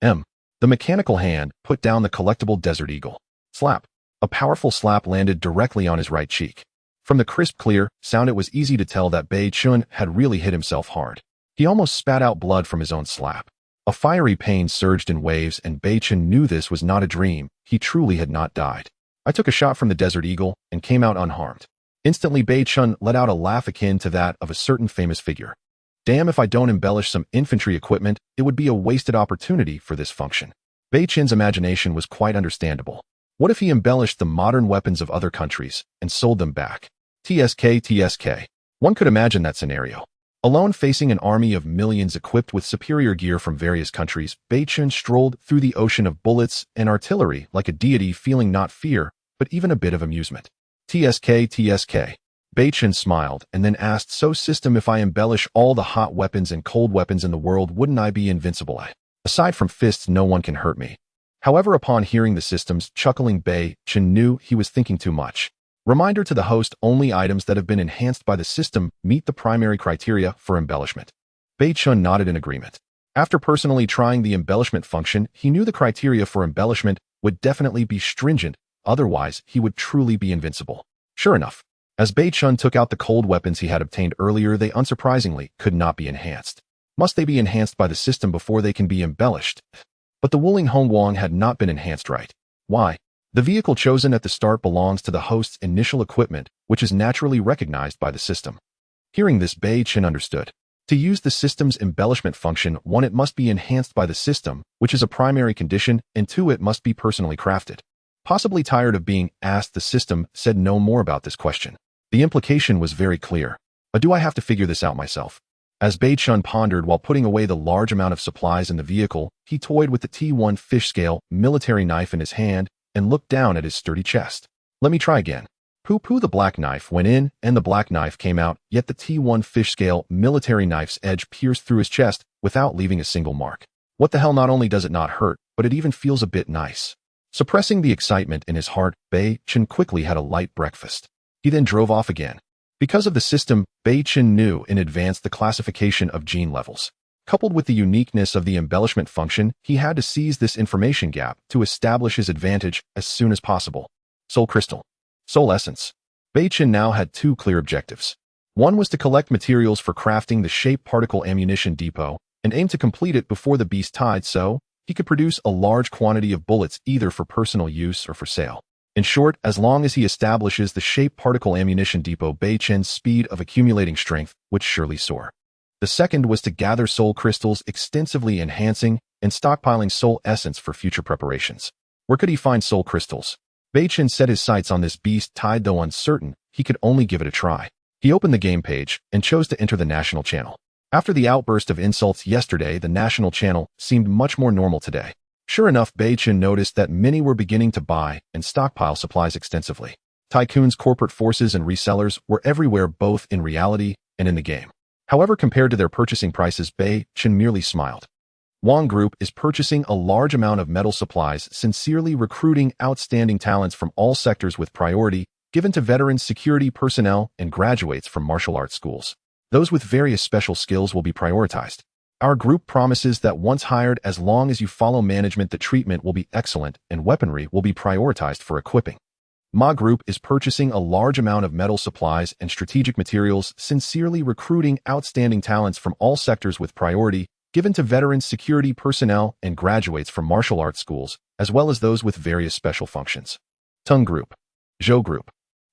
The mechanical hand put down the collectible Desert Eagle. Slap. A powerful slap landed directly on his right cheek. From the crisp, clear sound, it was easy to tell that Beichen had really hit himself hard. He almost spat out blood from his own slap. A fiery pain surged in waves, and Beichen knew this was not a dream. He truly had not died. I took a shot from the Desert Eagle and came out unharmed. Instantly, Beichen let out a laugh akin to that of a certain famous figure. Damn, if I don't embellish some infantry equipment, it would be a wasted opportunity for this function. Beichen's imagination was quite understandable. What if he embellished the modern weapons of other countries and sold them back? TSK. One could imagine that scenario. Alone, facing an army of millions equipped with superior gear from various countries, Beichen strolled through the ocean of bullets and artillery like a deity, feeling not fear, but even a bit of amusement. TSK. Beichen smiled and then asked, so system, if I embellish all the hot weapons and cold weapons in the world, wouldn't I be invincible? Aside from fists, no one can hurt me. However, upon hearing the system's chuckling, Beichen knew he was thinking too much. Reminder to the host, only items that have been enhanced by the system meet the primary criteria for embellishment. Beichen nodded in agreement. After personally trying the embellishment function, he knew the criteria for embellishment would definitely be stringent, otherwise he would truly be invincible. Sure enough, as Beichen took out the cold weapons he had obtained earlier, they unsurprisingly could not be enhanced. Must they be enhanced by the system before they can be embellished? But the Wuling Hongguang had not been enhanced, right? Why? The vehicle chosen at the start belongs to the host's initial equipment, which is naturally recognized by the system. Hearing this, Beichen understood. To use the system's embellishment function, 1, it must be enhanced by the system, which is a primary condition, and 2, it must be personally crafted. Possibly tired of being asked, the system said no more about this question. The implication was very clear. Do I have to figure this out myself? As Beichen pondered while putting away the large amount of supplies in the vehicle, he toyed with the T1 Fish Scale military knife in his hand and looked down at his sturdy chest. Let me try again. Poo-poo, the black knife went in and the black knife came out, yet the T1 Fish Scale military knife's edge pierced through his chest without leaving a single mark. What the hell, not only does it not hurt, but it even feels a bit nice. Suppressing the excitement in his heart, Beichen quickly had a light breakfast. He then drove off again. Because of the system, Beichen knew in advance the classification of gene levels. Coupled with the uniqueness of the embellishment function, he had to seize this information gap to establish his advantage as soon as possible. Soul Crystal. Soul Essence. Beichen now had 2 clear objectives. 1 was to collect materials for crafting the shape particle ammunition depot and aim to complete it before the beast tide so he could produce a large quantity of bullets either for personal use or for sale. In short, as long as he establishes the shape particle ammunition depot, Beichen's speed of accumulating strength would surely soar. The 2nd was to gather soul crystals, extensively enhancing and stockpiling soul essence for future preparations. Where could he find soul crystals? Beichen set his sights on this beast tide, though uncertain, he could only give it a try. He opened the game page and chose to enter the national channel. After the outburst of insults yesterday, the national channel seemed much more normal today. Sure enough, Beichen noticed that many were beginning to buy and stockpile supplies extensively. Tycoons, corporate forces, and resellers were everywhere, both in reality and in the game. However, compared to their purchasing prices, Beichen merely smiled. Wang Group is purchasing a large amount of metal supplies, sincerely recruiting outstanding talents from all sectors with priority given to veterans, security personnel, and graduates from martial arts schools. Those with various special skills will be prioritized. Our group promises that once hired, as long as you follow management, the treatment will be excellent and weaponry will be prioritized for equipping. Ma Group is purchasing a large amount of metal supplies and strategic materials, sincerely recruiting outstanding talents from all sectors with priority given to veterans, security personnel, and graduates from martial arts schools, as well as those with various special functions. Tung Group, Zhou Group,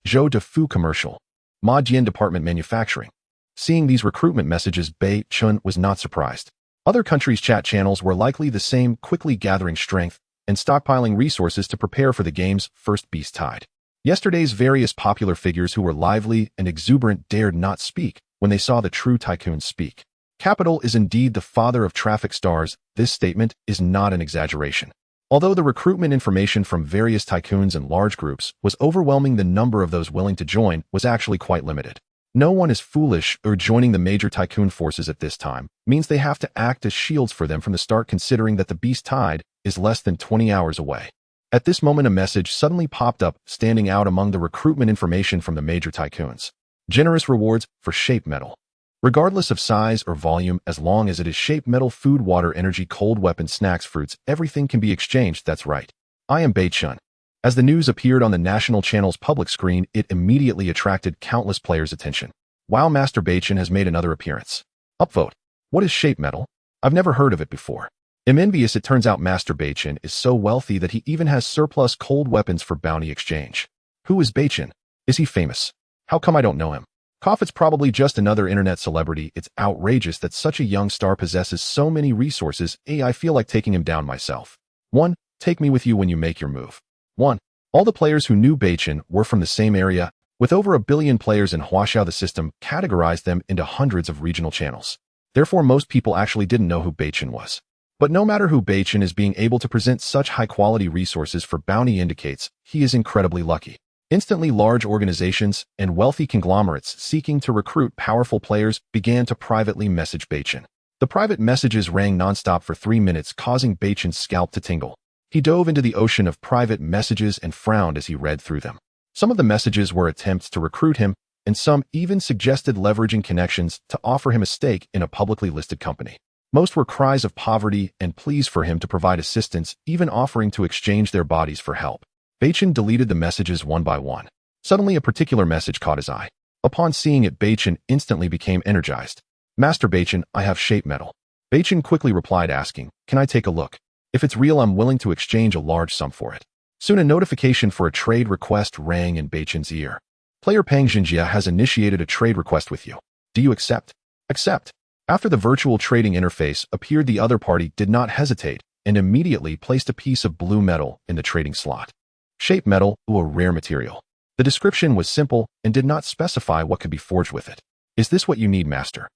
Zhou de Fu Commercial, Ma Jian Department Manufacturing. Seeing these recruitment messages, Beichen was not surprised. Other countries' chat channels were likely the same, quickly gathering strength and stockpiling resources to prepare for the game's first beast tide. Yesterday's various popular figures who were lively and exuberant dared not speak when they saw the true tycoons speak. Capital is indeed the father of traffic stars. This statement is not an exaggeration. Although the recruitment information from various tycoons and large groups was overwhelming, the number of those willing to join was actually quite limited. No one is foolish, or joining the major tycoon forces at this time means they have to act as shields for them from the start, considering that the beast tide is less than 20 hours away. At this moment, a message suddenly popped up, standing out among the recruitment information from the major tycoons. Generous rewards for shape metal. Regardless of size or volume, as long as it is shape metal, food, water, energy, cold weapons, snacks, fruits, everything can be exchanged. That's right. I am Beichen. As the news appeared on the national channel's public screen, it immediately attracted countless players' attention. Wow, Master Beichen has made another appearance. Upvote. What is shape metal? I've never heard of it before. I'm envious. It turns out Master Beichen is so wealthy that he even has surplus cold weapons for bounty exchange. Who is Beichen? Is he famous? How come I don't know him? Cough, it's probably just another internet celebrity. It's outrageous that such a young star possesses so many resources. I feel like taking him down myself. 1. Take me with you when you make your move. 1. All the players who knew Beichen were from the same area. With over 1 billion players in Huaxiao, the system categorized them into hundreds of regional channels. Therefore, most people actually didn't know who Beichen was. But no matter who Beichen is, being able to present such high-quality resources for bounty indicates he is incredibly lucky. Instantly, large organizations and wealthy conglomerates seeking to recruit powerful players began to privately message Beichen. The private messages rang nonstop for 3 minutes, causing Beichen's scalp to tingle. He dove into the ocean of private messages and frowned as he read through them. Some of the messages were attempts to recruit him, and some even suggested leveraging connections to offer him a stake in a publicly listed company. Most were cries of poverty and pleas for him to provide assistance, even offering to exchange their bodies for help. Beichen deleted the messages one by one. Suddenly, a particular message caught his eye. Upon seeing it, Beichen instantly became energized. Master Beichen, I have shape metal. Beichen quickly replied, asking, can I take a look? If it's real, I'm willing to exchange a large sum for it. Soon a notification for a trade request rang in Beichen's ear. Player Pang Xinjia has initiated a trade request with you. Do you accept? Accept. After the virtual trading interface appeared, the other party did not hesitate and immediately placed a piece of blue metal in the trading slot. Shape metal, a rare material. The description was simple and did not specify what could be forged with it. Is this what you need, Master?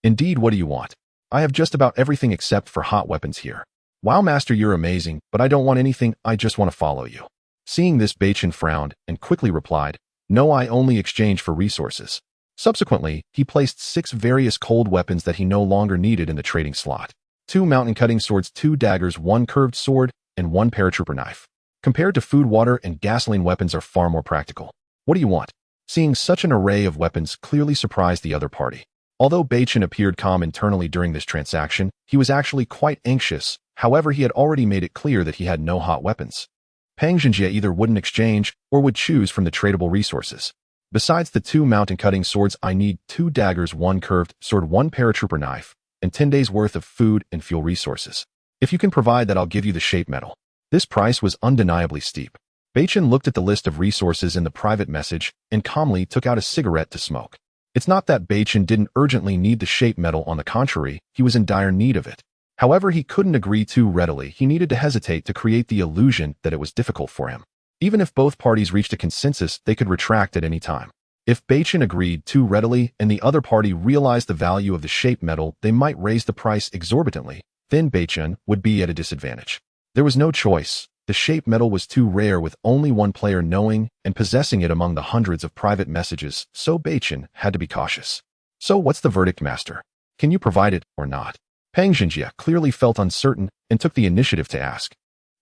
Indeed, what do you want? I have just about everything except for hot weapons here. Wow, Master, you're amazing, but I don't want anything, I just want to follow you. Seeing this, Beichen frowned and quickly replied, no, I only exchange for resources. Subsequently, he placed 6 various cold weapons that he no longer needed in the trading slot. 2 mountain cutting swords, 2 daggers, 1 curved sword, and 1 paratrooper knife. Compared to food, water, and gasoline, weapons are far more practical. What do you want? Seeing such an array of weapons clearly surprised the other party. Although Beichen appeared calm internally during this transaction, he was actually quite anxious. However, he had already made it clear that he had no hot weapons. Pang Xinjia either wouldn't exchange or would choose from the tradable resources. Besides the 2 mountain cutting swords, I need 2 daggers, 1 curved sword, 1 paratrooper knife, and 10 days worth of food and fuel resources. If you can provide that, I'll give you the shape metal. This price was undeniably steep. Beichen looked at the list of resources in the private message and calmly took out a cigarette to smoke. It's not that Beichen didn't urgently need the shape metal, on the contrary, he was in dire need of it. However, he couldn't agree too readily. He needed to hesitate to create the illusion that it was difficult for him. Even if both parties reached a consensus, they could retract at any time. If Beichen agreed too readily and the other party realized the value of the shape metal, they might raise the price exorbitantly. Then Beichen would be at a disadvantage. There was no choice. The shape metal was too rare, with only one player knowing and possessing it among the hundreds of private messages, so Beichen had to be cautious. So what's the verdict, master? Can you provide it or not? Pang Xinjie clearly felt uncertain and took the initiative to ask.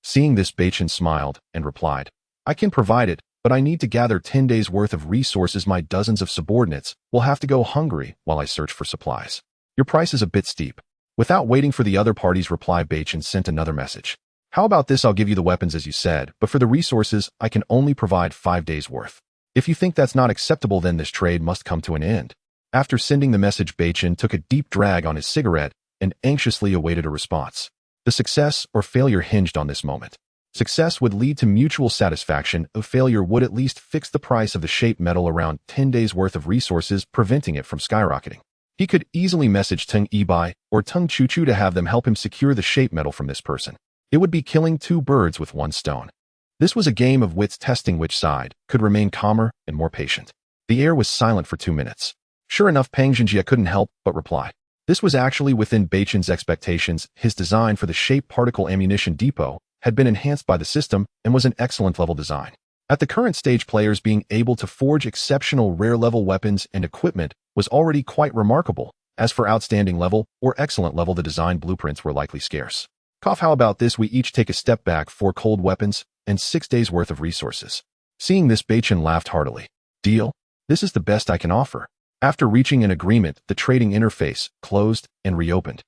Seeing this, Beichen smiled and replied, I can provide it, but I need to gather 10 days' worth of resources. My dozens of subordinates will have to go hungry while I search for supplies. Your price is a bit steep. Without waiting for the other party's reply, Beichen sent another message. How about this? I'll give you the weapons as you said, but for the resources, I can only provide 5 days' worth. If you think that's not acceptable, then this trade must come to an end. After sending the message, Beichen took a deep drag on his cigarette and anxiously awaited a response. The success or failure hinged on this moment. Success would lead to mutual satisfaction. A failure would at least fix the price of the shape metal around 10 days' worth of resources, preventing it from skyrocketing. He could easily message Teng Yibai or Teng Chuchu to have them help him secure the shape metal from this person. It would be killing 2 birds with 1 stone. This was a game of wits, testing which side could remain calmer and more patient. The air was silent for 2 minutes. Sure enough, Pang Xinjie couldn't help but reply. This was actually within Beichen's expectations. His design for the shape particle ammunition depot had been enhanced by the system and was an excellent level design. At the current stage, players being able to forge exceptional rare level weapons and equipment was already quite remarkable. As for outstanding level or excellent level, the design blueprints were likely scarce. How about this? We each take a step back, 4 cold weapons and 6 days worth of resources. Seeing this, Beichen laughed heartily. Deal? This is the best I can offer. After reaching an agreement, the trading interface closed and reopened.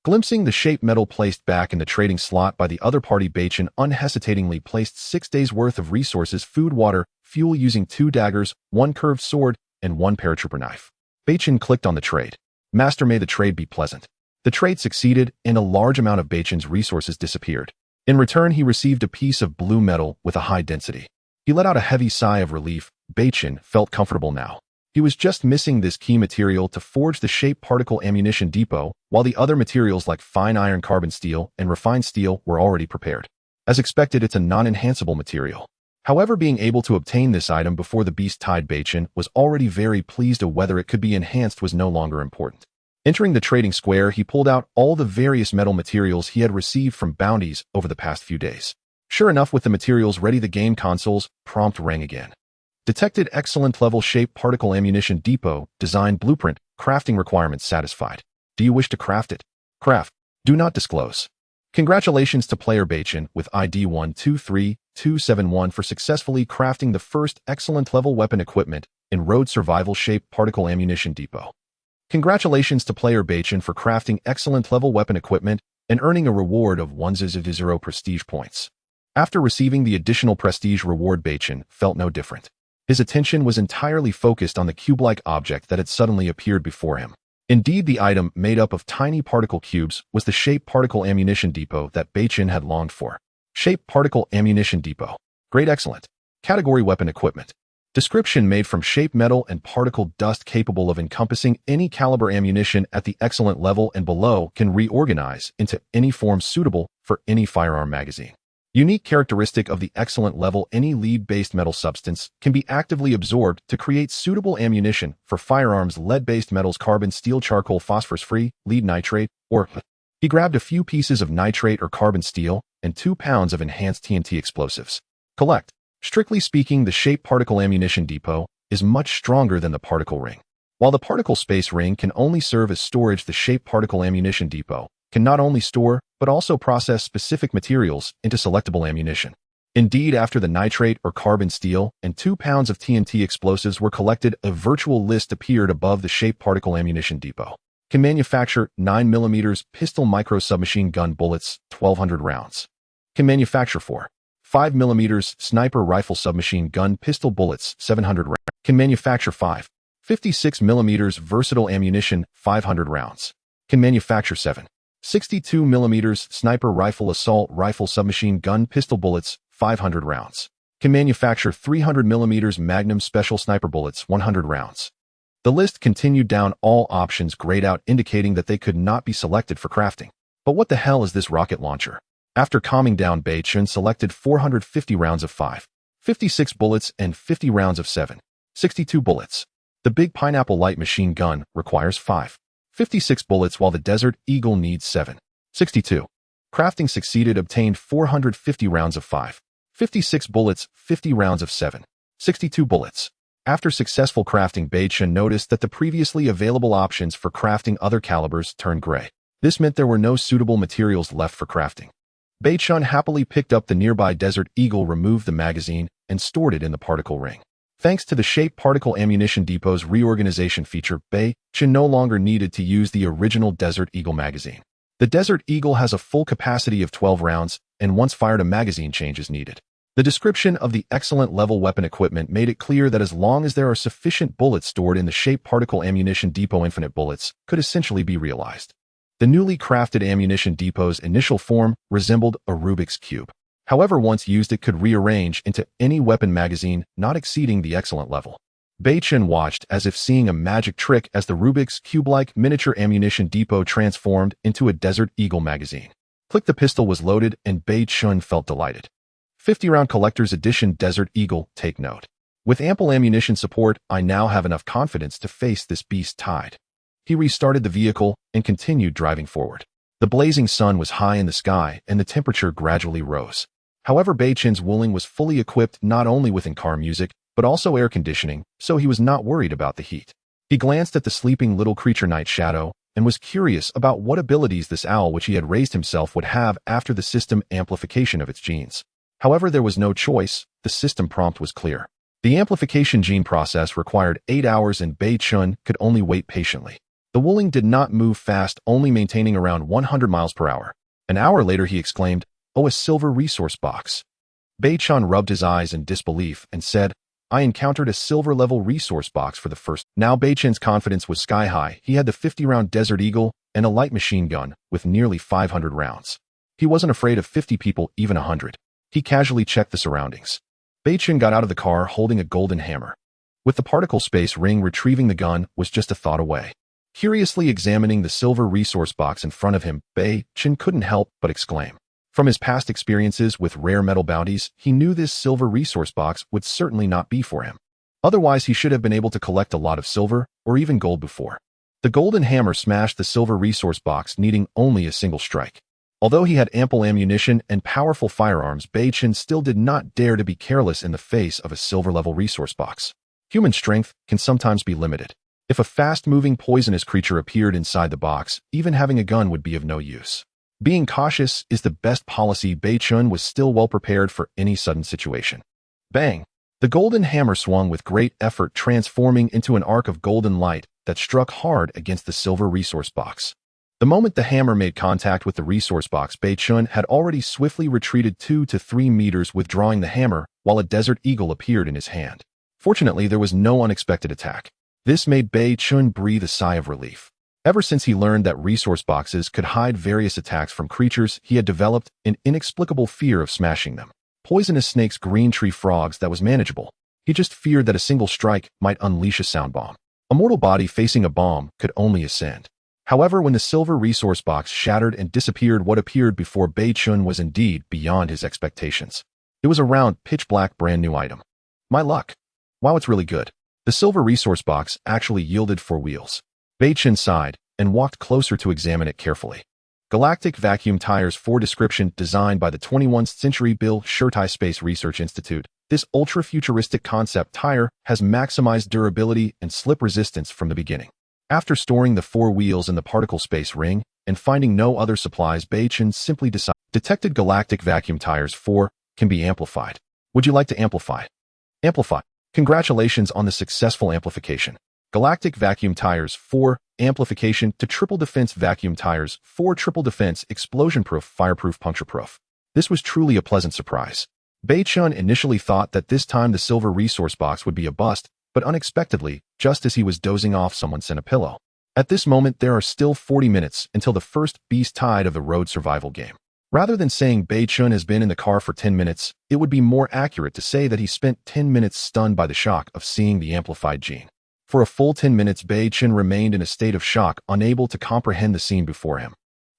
Glimpsing the shape metal placed back in the trading slot by the other party, Beichen unhesitatingly placed 6 days worth of resources, food, water, fuel, using 2 daggers, 1 curved sword, and 1 paratrooper knife. Beichen clicked on the trade. Master, may the trade be pleasant. The trade succeeded, and a large amount of Beichen's resources disappeared. In return, he received a piece of blue metal with a high density. He let out a heavy sigh of relief. Beichen felt comfortable now. He was just missing this key material to forge the shape particle ammunition depot, while the other materials like fine iron, carbon steel, and refined steel were already prepared. As expected, it's a non-enhanceable material. However, being able to obtain this item before the beast tied, Beichen was already very pleased. Whether it could be enhanced was no longer important. Entering the trading square, he pulled out all the various metal materials he had received from bounties over the past few days. Sure enough, with the materials ready, the game console's prompt rang again. Detected excellent level shape particle ammunition depot, design blueprint, crafting requirements satisfied. Do you wish to craft it? Craft. Do not disclose. Congratulations to player Beichen with ID 123271 for successfully crafting the first excellent level weapon equipment in road survival shape particle ammunition depot. Congratulations to player Beichen for crafting excellent level weapon equipment and earning a reward of 100 prestige points. After receiving the additional prestige reward, Beichen felt no different. His attention was entirely focused on the cube-like object that had suddenly appeared before him. Indeed, the item, made up of tiny particle cubes, was the shape particle ammunition depot that Beichen had longed for. Shape particle ammunition depot. Grade excellent. Category weapon equipment. Description: made from shape metal and particle dust, capable of encompassing any caliber ammunition at the excellent level and below, can reorganize into any form suitable for any firearm magazine. Unique characteristic of the excellent level: any lead-based metal substance can be actively absorbed to create suitable ammunition for firearms. Lead-based metals: carbon, steel, charcoal, phosphorus-free, lead nitrate, or he grabbed a few pieces of nitrate or carbon steel and 2 pounds of enhanced TNT explosives. Collect. Strictly speaking, the shape particle ammunition depot is much stronger than the particle ring. While the particle space ring can only serve as storage, the shape particle ammunition depot can not only store, but also process specific materials into selectable ammunition. Indeed, after the nitrate or carbon steel and 2 pounds of TNT explosives were collected, a virtual list appeared above the shape particle ammunition depot. Can manufacture 9mm pistol micro submachine gun bullets, 1200 rounds. Can manufacture 5mm sniper rifle submachine gun pistol bullets, 700 rounds. Can manufacture 56mm versatile ammunition, 500 rounds. Can manufacture 62mm sniper rifle assault rifle submachine gun pistol bullets, 500 rounds. Can manufacture 300mm Magnum special sniper bullets, 100 rounds. The list continued down, all options grayed out, indicating that they could not be selected for crafting. But what the hell is this rocket launcher? After calming down, Beichen selected 450 rounds of 56 bullets and 50 rounds of 7.62 bullets. The big pineapple light machine gun requires 5.56 bullets while the Desert Eagle needs 7.62. Crafting succeeded, obtained 450 rounds of 5.56 bullets, 50 rounds of 7.62 bullets. After successful crafting, Beichen noticed that the previously available options for crafting other calibers turned gray. This meant there were no suitable materials left for crafting. Beichen happily picked up the nearby Desert Eagle, removed the magazine, and stored it in the particle ring. Thanks to the Shape Particle Ammunition Depot's reorganization feature, Beichen no longer needed to use the original Desert Eagle magazine. The Desert Eagle has a full capacity of 12 rounds, and once fired, a magazine change is needed. The description of the excellent level weapon equipment made it clear that as long as there are sufficient bullets stored in the Shape Particle Ammunition Depot, infinite bullets could essentially be realized. The newly crafted ammunition depot's initial form resembled a Rubik's Cube. However, once used, it could rearrange into any weapon magazine not exceeding the excellent level. Beichen watched as if seeing a magic trick as the Rubik's Cube-like miniature ammunition depot transformed into a Desert Eagle magazine. Click, the pistol was loaded, and Beichen felt delighted. 50-round collector's edition Desert Eagle. Take note. With ample ammunition support, I now have enough confidence to face this beast tide. He restarted the vehicle and continued driving forward. The blazing sun was high in the sky and the temperature gradually rose. However, Beichen's Wuling was fully equipped not only with in-car music, but also air conditioning, so he was not worried about the heat. He glanced at the sleeping little creature Night Shadow and was curious about what abilities this owl which he had raised himself would have after the system amplification of its genes. However, there was no choice. The system prompt was clear. The amplification gene process required 8 hours and Beichen could only wait patiently. The Wuling did not move fast, only maintaining around 100 miles per hour. An hour later, he exclaimed, "Oh, a silver resource box." Beichen rubbed his eyes in disbelief and said, "I encountered a silver-level resource box for the first." Now Beichen's confidence was sky-high. He had the 50-round Desert Eagle and a light machine gun with nearly 500 rounds. He wasn't afraid of 50 people, even 100. He casually checked the surroundings. Beichen got out of the car holding a golden hammer. With the particle space ring, retrieving the gun was just a thought away. Curiously examining the silver resource box in front of him, Beichen couldn't help but exclaim. From his past experiences with rare metal bounties, he knew this silver resource box would certainly not be for him. Otherwise, he should have been able to collect a lot of silver or even gold before. The golden hammer smashed the silver resource box, needing only a single strike. Although he had ample ammunition and powerful firearms, Beichen still did not dare to be careless in the face of a silver-level resource box. Human strength can sometimes be limited. If a fast-moving poisonous creature appeared inside the box, even having a gun would be of no use. Being cautious is the best policy. Beichen was still well prepared for any sudden situation. Bang! The golden hammer swung with great effort, transforming into an arc of golden light that struck hard against the silver resource box. The moment the hammer made contact with the resource box, Beichen had already swiftly retreated 2 to 3 meters, withdrawing the hammer while a Desert Eagle appeared in his hand. Fortunately, there was no unexpected attack. This made Beichen breathe a sigh of relief. Ever since he learned that resource boxes could hide various attacks from creatures, he had developed an inexplicable fear of smashing them. Poisonous snakes, green tree frogs, that was manageable. He just feared that a single strike might unleash a sound bomb. A mortal body facing a bomb could only ascend. However, when the silver resource box shattered and disappeared, what appeared before Beichen was indeed beyond his expectations. It was a round, pitch-black, brand-new item. My luck. Wow, it's really good. The silver resource box actually yielded 4 wheels. Beichen sighed and walked closer to examine it carefully. Galactic Vacuum Tires 4 description, designed by the 21st Century Bill Shirtai Space Research Institute. This ultra-futuristic concept tire has maximized durability and slip resistance from the beginning. After storing the 4 wheels in the particle space ring and finding no other supplies, Beichen simply detected Galactic Vacuum Tires 4 can be amplified. Would you like to amplify? Amplify. Congratulations on the successful amplification. Galactic Vacuum Tires 4 amplification to Triple Defense Vacuum Tires 4 Triple Defense, explosion-proof, fireproof, puncture-proof. This was truly a pleasant surprise. Beichen initially thought that this time the silver resource box would be a bust, but unexpectedly, just as he was dozing off, someone sent a pillow. At this moment, there are still 40 minutes until the first beast tide of the road survival game. Rather than saying Beichen has been in the car for 10 minutes, it would be more accurate to say that he spent 10 minutes stunned by the shock of seeing the amplified gene. For a full 10 minutes, Beichen remained in a state of shock, unable to comprehend the scene before him.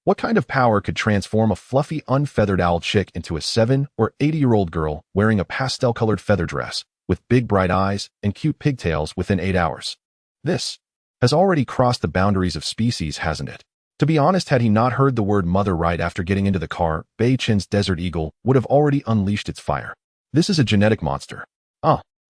What kind of power could transform a fluffy, unfeathered owl chick into a 7 or 80-year-old girl wearing a pastel-colored feather dress with big bright eyes and cute pigtails within 8 hours? This has already crossed the boundaries of species, hasn't it? To be honest, had he not heard the word mother right after getting into the car, Beichen's Desert Eagle would have already unleashed its fire. This is a genetic monster.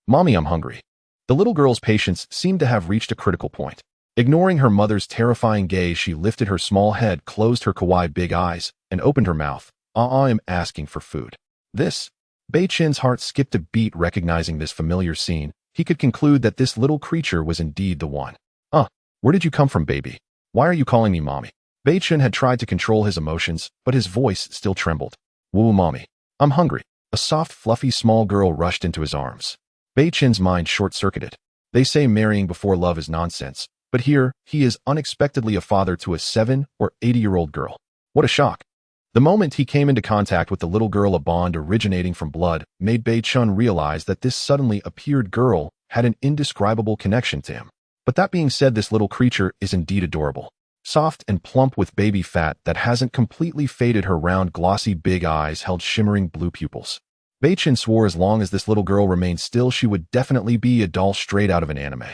Mommy, I'm hungry. The little girl's patience seemed to have reached a critical point. Ignoring her mother's terrifying gaze, she lifted her small head, closed her kawaii big eyes, and opened her mouth. I'm asking for food. Beichen's heart skipped a beat recognizing this familiar scene. He could conclude that this little creature was indeed the one. Where did you come from, baby? Why are you calling me mommy? Beichen had tried to control his emotions, but his voice still trembled. Woo, mommy. I'm hungry. A soft, fluffy small girl rushed into his arms. Beichen's mind short-circuited. They say marrying before love is nonsense, but here, he is unexpectedly a father to a 7 or 80-year-old girl. What a shock. The moment he came into contact with the little girl, a bond originating from blood made Beichen realize that this suddenly appeared girl had an indescribable connection to him. But that being said, this little creature is indeed adorable. Soft and plump with baby fat that hasn't completely faded, her round, glossy big eyes held shimmering blue pupils. Beichen swore as long as this little girl remained still, she would definitely be a doll straight out of an anime.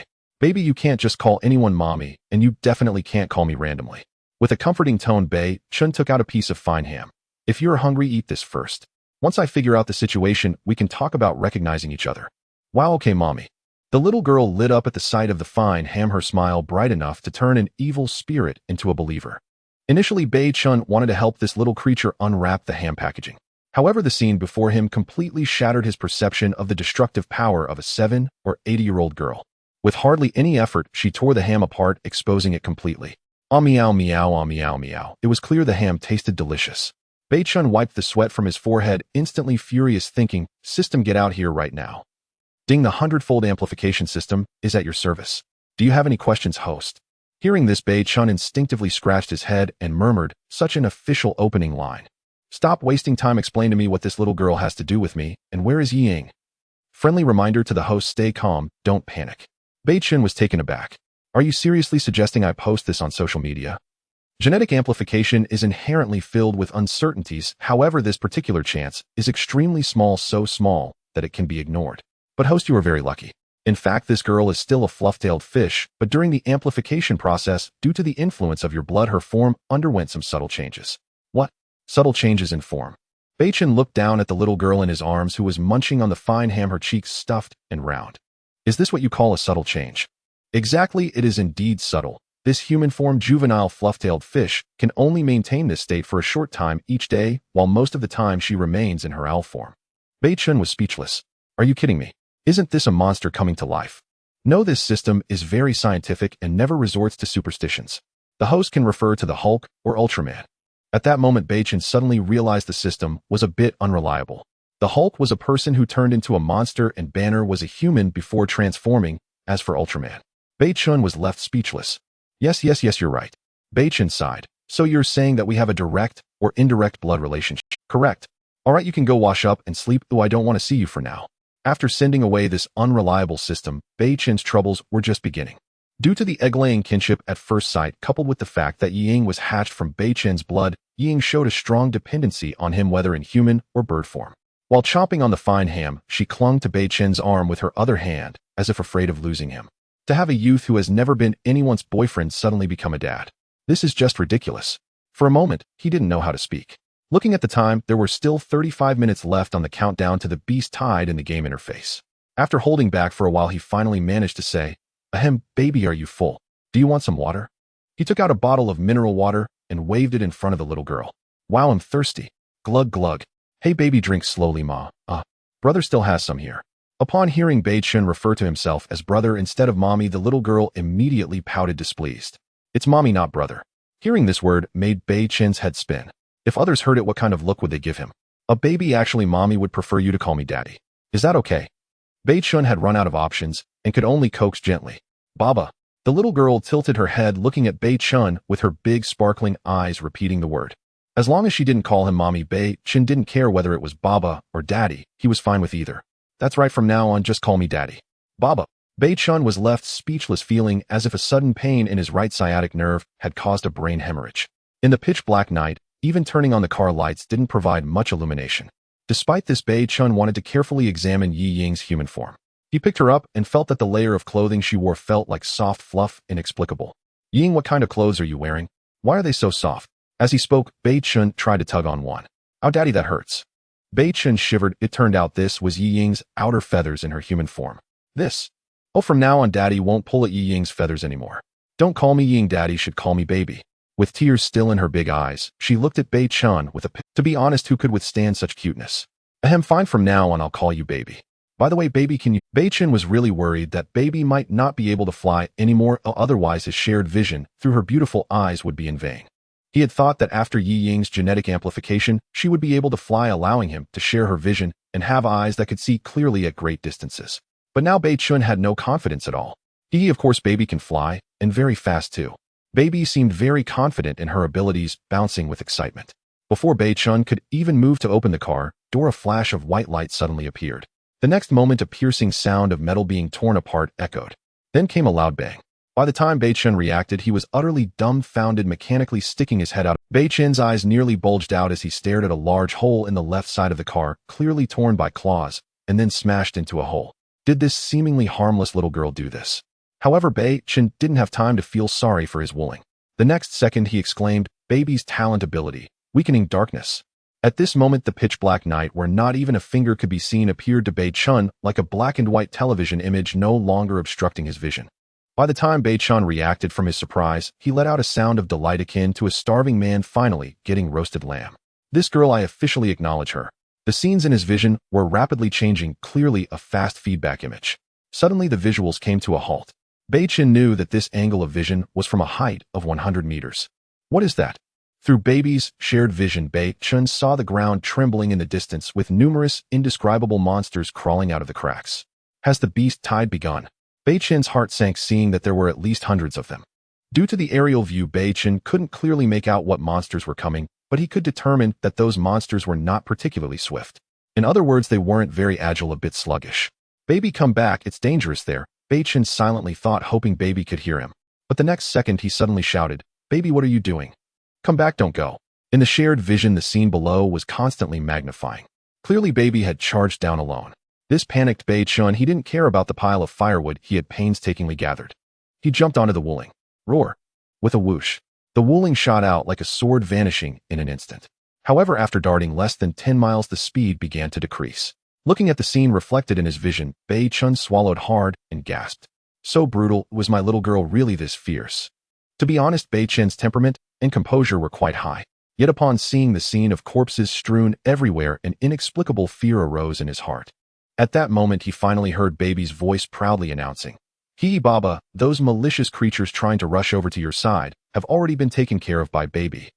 Baby, you can't just call anyone mommy, and you definitely can't call me randomly. With a comforting tone, Beichen took out a piece of fine ham. If you're hungry, eat this first. Once I figure out the situation, we can talk about recognizing each other. Wow, okay, mommy. The little girl lit up at the sight of the fine ham, her smile bright enough to turn an evil spirit into a believer. Initially, Beichen wanted to help this little creature unwrap the ham packaging. However, the scene before him completely shattered his perception of the destructive power of a 7 or 80-year-old girl. With hardly any effort, she tore the ham apart, exposing it completely. Meow meow, meow meow. It was clear the ham tasted delicious. Beichen wiped the sweat from his forehead, instantly furious, thinking, system, get out here right now. Ding, the 100-fold amplification system is at your service. Do you have any questions, host? Hearing this, Beichen instinctively scratched his head and murmured, such an official opening line. Stop wasting time, explain to me what this little girl has to do with me, and where is Ying? Friendly reminder to the host, stay calm, don't panic. Beichen was taken aback. Are you seriously suggesting I post this on social media? Genetic amplification is inherently filled with uncertainties, however this particular chance is extremely small, so small that it can be ignored. But host, you are very lucky. In fact, this girl is still a fluff-tailed fish, but during the amplification process, due to the influence of your blood, her form underwent some subtle changes. What? Subtle changes in form? Beichen looked down at the little girl in his arms who was munching on the fine ham, her cheeks stuffed and round. Is this what you call a subtle change? Exactly, it is indeed subtle. This human-formed juvenile fluff-tailed fish can only maintain this state for a short time each day, while most of the time she remains in her owl form. Beichen was speechless. Are you kidding me? Isn't this a monster coming to life? No, this system is very scientific and never resorts to superstitions. The host can refer to the Hulk or Ultraman. At that moment, Beichen suddenly realized the system was a bit unreliable. The Hulk was a person who turned into a monster, and Banner was a human before transforming. As for Ultraman, Beichen was left speechless. Yes, you're right. Beichen sighed. So you're saying that we have a direct or indirect blood relationship? Correct. All right, you can go wash up and sleep. I don't want to see you for now. After sending away this unreliable system, Beichen's troubles were just beginning. Due to the egg-laying kinship at first sight, coupled with the fact that Ying was hatched from Beichen's blood, Ying showed a strong dependency on him, whether in human or bird form. While chomping on the fine ham, she clung to Beichen's arm with her other hand, as if afraid of losing him. To have a youth who has never been anyone's boyfriend suddenly become a dad. This is just ridiculous. For a moment, he didn't know how to speak. Looking at the time, there were still 35 minutes left on the countdown to the beast tide in the game interface. After holding back for a while, he finally managed to say, Ahem, baby, are you full? Do you want some water? He took out a bottle of mineral water and waved it in front of the little girl. Wow, I'm thirsty. Glug glug. Hey baby, drink slowly, ma. Brother still has some here. Upon hearing Beichen refer to himself as brother instead of mommy, the little girl immediately pouted, displeased. It's mommy, not brother. Hearing this word made Beichen's head spin. If others heard it, what kind of look would they give him? A baby, actually, mommy would prefer you to call me daddy. Is that okay? Beichen had run out of options and could only coax gently. Baba. The little girl tilted her head, looking at Beichen with her big sparkling eyes, repeating the word. As long as she didn't call him mommy, Beichen didn't care whether it was Baba or daddy. He was fine with either. That's right, from now on, just call me daddy. Baba. Beichen was left speechless, feeling as if a sudden pain in his right sciatic nerve had caused a brain hemorrhage. In the pitch-black night, even turning on the car lights didn't provide much illumination. Despite this, Beichen wanted to carefully examine Yi Ying's human form. He picked her up and felt that the layer of clothing she wore felt like soft fluff, inexplicable. Ying, what kind of clothes are you wearing? Why are they so soft? As he spoke, Beichen tried to tug on one. Ow, daddy, that hurts. Beichen shivered. It turned out this was Yi Ying's outer feathers in her human form. This. Oh, from now on, daddy won't pull at Yi Ying's feathers anymore. Don't call me Ying, daddy should call me baby. With tears still in her big eyes, she looked at Beichen with to be honest, who could withstand such cuteness? Ahem, fine, from now on I'll call you baby. By the way, baby, can you? Beichen was really worried that baby might not be able to fly anymore, otherwise his shared vision through her beautiful eyes would be in vain. He had thought that after Yi Ying's genetic amplification, she would be able to fly, allowing him to share her vision and have eyes that could see clearly at great distances. But now Beichen had no confidence at all. Of course, baby can fly, and very fast too. Baby seemed very confident in her abilities, bouncing with excitement. Before Beichen could even move to open the car door, a flash of white light suddenly appeared. The next moment, a piercing sound of metal being torn apart echoed. Then came a loud bang. By the time Beichen reacted, he was utterly dumbfounded, mechanically sticking his head out. Beichen's eyes nearly bulged out as he stared at a large hole in the left side of the car, clearly torn by claws, and then smashed into a hole. Did this seemingly harmless little girl do this? However, Beichen didn't have time to feel sorry for his wooling. The next second he exclaimed, baby's talent ability, weakening darkness. At this moment, the pitch-black night, where not even a finger could be seen, appeared to Beichen like a black and white television image, no longer obstructing his vision. By the time Beichen reacted from his surprise, he let out a sound of delight akin to a starving man finally getting roasted lamb. This girl, I officially acknowledge her. The scenes in his vision were rapidly changing, clearly a fast feedback image. Suddenly the visuals came to a halt. Beichen knew that this angle of vision was from a height of 100 meters. What is that? Through baby's shared vision, Beichen saw the ground trembling in the distance with numerous, indescribable monsters crawling out of the cracks. Has the beast tide begun? Beichen's heart sank seeing that there were at least hundreds of them. Due to the aerial view, Beichen couldn't clearly make out what monsters were coming, but he could determine that those monsters were not particularly swift. In other words, they weren't very agile, a bit sluggish. Baby, come back, it's dangerous there, Beichen silently thought, hoping baby could hear him. But the next second he suddenly shouted, baby, what are you doing? Come back, don't go. In the shared vision, the scene below was constantly magnifying. Clearly baby had charged down alone. This panicked Beichen. He didn't care about the pile of firewood he had painstakingly gathered. He jumped onto the wooling. Roar. With a whoosh, the wooling shot out like a sword, vanishing in an instant. However, after darting less than 10 miles, the speed began to decrease. Looking at the scene reflected in his vision, Beichen swallowed hard and gasped. So brutal, was my little girl really this fierce? To be honest, Beichen's temperament and composure were quite high. Yet upon seeing the scene of corpses strewn everywhere, an inexplicable fear arose in his heart. At that moment, he finally heard baby's voice proudly announcing, Baba, those malicious creatures trying to rush over to your side have already been taken care of by baby.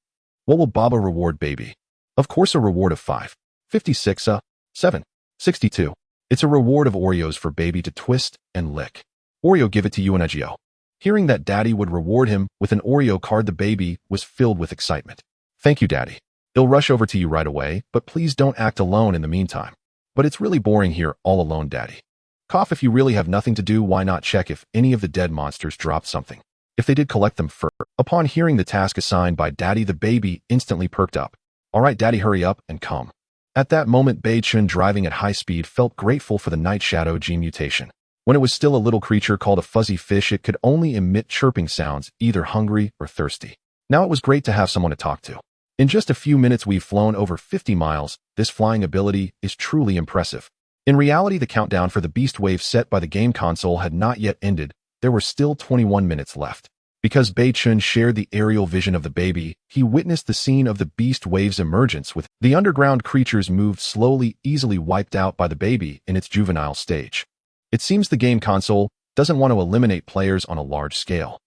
What will Baba reward baby? Of course, a reward of 5.56, 7.62. It's a reward of Oreos for baby to twist and lick. Oreo, give it to you and Egio. Hearing that daddy would reward him with an Oreo card, the baby was filled with excitement. Thank you, daddy. They'll rush over to you right away, but please don't act alone in the meantime. But it's really boring here, all alone, daddy. Cough, if you really have nothing to do, why not check if any of the dead monsters dropped something? If they did, collect them first. Upon hearing the task assigned by daddy, the baby instantly perked up. All right, daddy, hurry up and come. At that moment, Beichen, driving at high speed, felt grateful for the Night Shadow gene mutation. When it was still a little creature called a fuzzy fish, it could only emit chirping sounds, either hungry or thirsty. Now it was great to have someone to talk to. In just a few minutes, we've flown over 50 miles. This flying ability is truly impressive. In reality, the countdown for the beast wave set by the game console had not yet ended. There were still 21 minutes left. Because Beichen shared the aerial vision of the baby, he witnessed the scene of the beast wave's emergence, with the underground creatures moved slowly, easily wiped out by the baby in its juvenile stage. It seems the game console doesn't want to eliminate players on a large scale.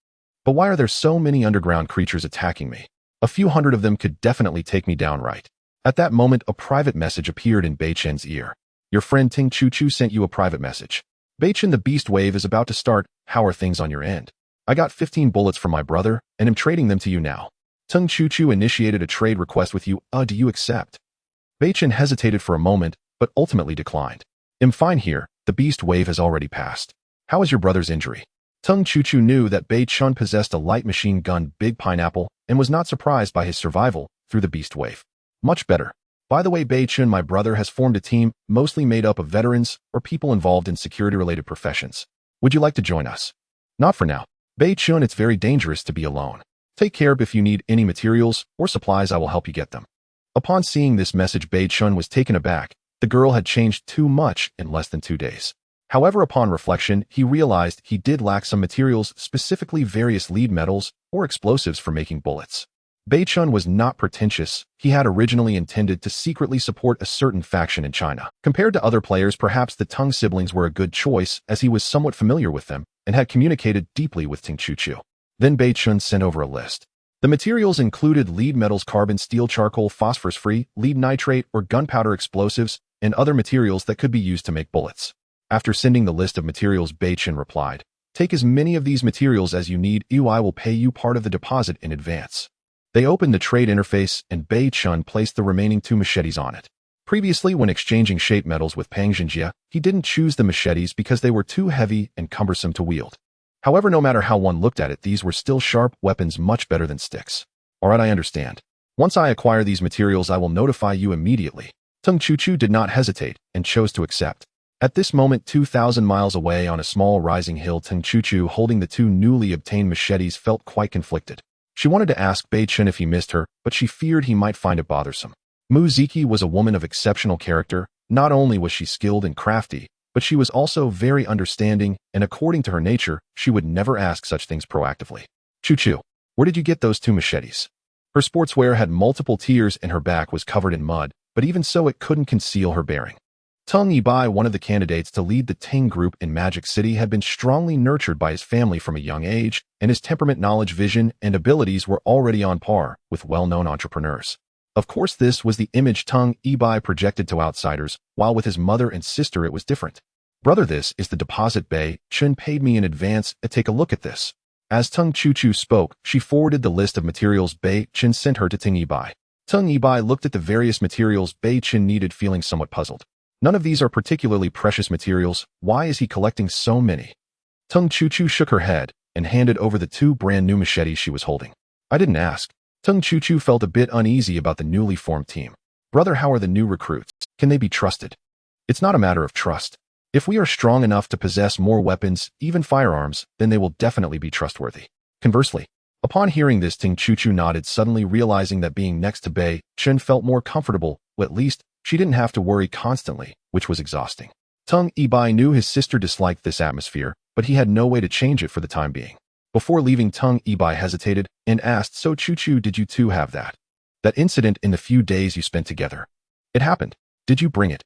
But why are there so many underground creatures attacking me? A few hundred of them could definitely take me down, right? At that moment, a private message appeared in Beichen's ear. Your friend Ting Choo Choo sent you a private message. Beichen, the beast wave is about to start. How are things on your end? I got 15 bullets from my brother, and am trading them to you now. Tung Choo Choo initiated a trade request with you. Do you accept? Beichen hesitated for a moment, but ultimately declined. I'm fine here. The beast wave has already passed. How is your brother's injury? Tung Choo Choo knew that Beichen possessed a light machine gun, Big Pineapple, and was not surprised by his survival through the beast wave. Much better. By the way, Beichen, my brother, has formed a team mostly made up of veterans or people involved in security-related professions. Would you like to join us? Not for now. Beichen, it's very dangerous to be alone. Take care. If you need any materials or supplies, I will help you get them. Upon seeing this message, Beichen was taken aback. The girl had changed too much in less than 2 days. However, upon reflection, he realized he did lack some materials, specifically various lead metals or explosives for making bullets. Beichen was not pretentious. He had originally intended to secretly support a certain faction in China. Compared to other players, perhaps the Teng siblings were a good choice, as he was somewhat familiar with them and had communicated deeply with Ting Chuchu. Then Beichen sent over a list. The materials included lead metals, carbon, steel, charcoal, phosphorus-free, lead nitrate, or gunpowder explosives, and other materials that could be used to make bullets. After sending the list of materials, Beichen replied, "Take as many of these materials as you need. I will pay you part of the deposit in advance." They opened the trade interface, and Beichen placed the remaining 2 machetes on it. Previously, when exchanging shape metals with Pang Xinjie, he didn't choose the machetes because they were too heavy and cumbersome to wield. However, no matter how one looked at it, these were still sharp weapons, much better than sticks. Alright, I understand. Once I acquire these materials, I will notify you immediately. Ting Chuchu did not hesitate and chose to accept. At this moment, 2,000 miles away on a small rising hill, Ting Chuchu, holding the 2 newly obtained machetes, felt quite conflicted. She wanted to ask Beichen if he missed her, but she feared he might find it bothersome. Mu Ziki was a woman of exceptional character. Not only was she skilled and crafty, but she was also very understanding, and according to her nature, she would never ask such things proactively. Chuchu, where did you get those 2 machetes? Her sportswear had multiple tears and her back was covered in mud, but even so it couldn't conceal her bearing. Teng Yibai, one of the candidates to lead the Ting group in Magic City, had been strongly nurtured by his family from a young age, and his temperament, knowledge, vision, and abilities were already on par with well-known entrepreneurs. Of course, this was the image Teng Yibai projected to outsiders, while with his mother and sister it was different. Brother, this is the deposit Beichen paid me in advance. Take a look at this. As Ting Chuchu spoke, she forwarded the list of materials Beichen sent her to Teng Yibai. Teng Yibai looked at the various materials Beichen needed, feeling somewhat puzzled. None of these are particularly precious materials. Why is he collecting so many? Ting Chuchu shook her head and handed over the 2 brand new machetes she was holding. I didn't ask. Ting Chuchu felt a bit uneasy about the newly formed team. Brother, how are the new recruits? Can they be trusted? It's not a matter of trust. If we are strong enough to possess more weapons, even firearms, then they will definitely be trustworthy. Conversely, upon hearing this, Ting Chuchu nodded, suddenly realizing that being next to Beichen felt more comfortable. At least, she didn't have to worry constantly, which was exhausting. Teng Yibai knew his sister disliked this atmosphere, but he had no way to change it for the time being. Before leaving, Teng Yibai hesitated and asked, "So Chuchu, did you too have that incident in the few days you spent together? It happened. Did you bring it?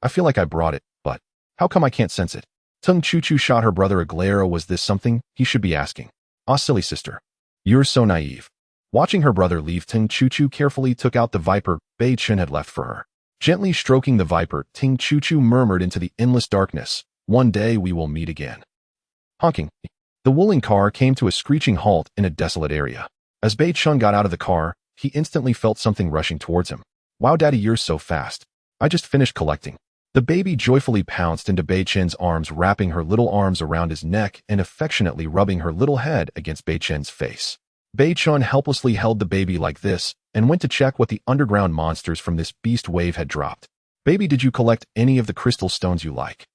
I feel like I brought it, but how come I can't sense it?" Teng Chuchu shot her brother a glare. Was this something he should be asking? Ah, silly sister. You're so naive. Watching her brother leave, Ting Chuchu carefully took out the viper Beichen had left for her. Gently stroking the viper, Ting Chuchu murmured into the endless darkness, "One day we will meet again." Honking. The wooling car came to a screeching halt in a desolate area. As Beichen got out of the car, he instantly felt something rushing towards him. "Wow, Daddy, you're so fast. I just finished collecting." The baby joyfully pounced into Beichen's arms, wrapping her little arms around his neck and affectionately rubbing her little head against Beichen's face. Beichen helplessly held the baby like this and went to check what the underground monsters from this beast wave had dropped. "Baby, did you collect any of the crystal stones you like?"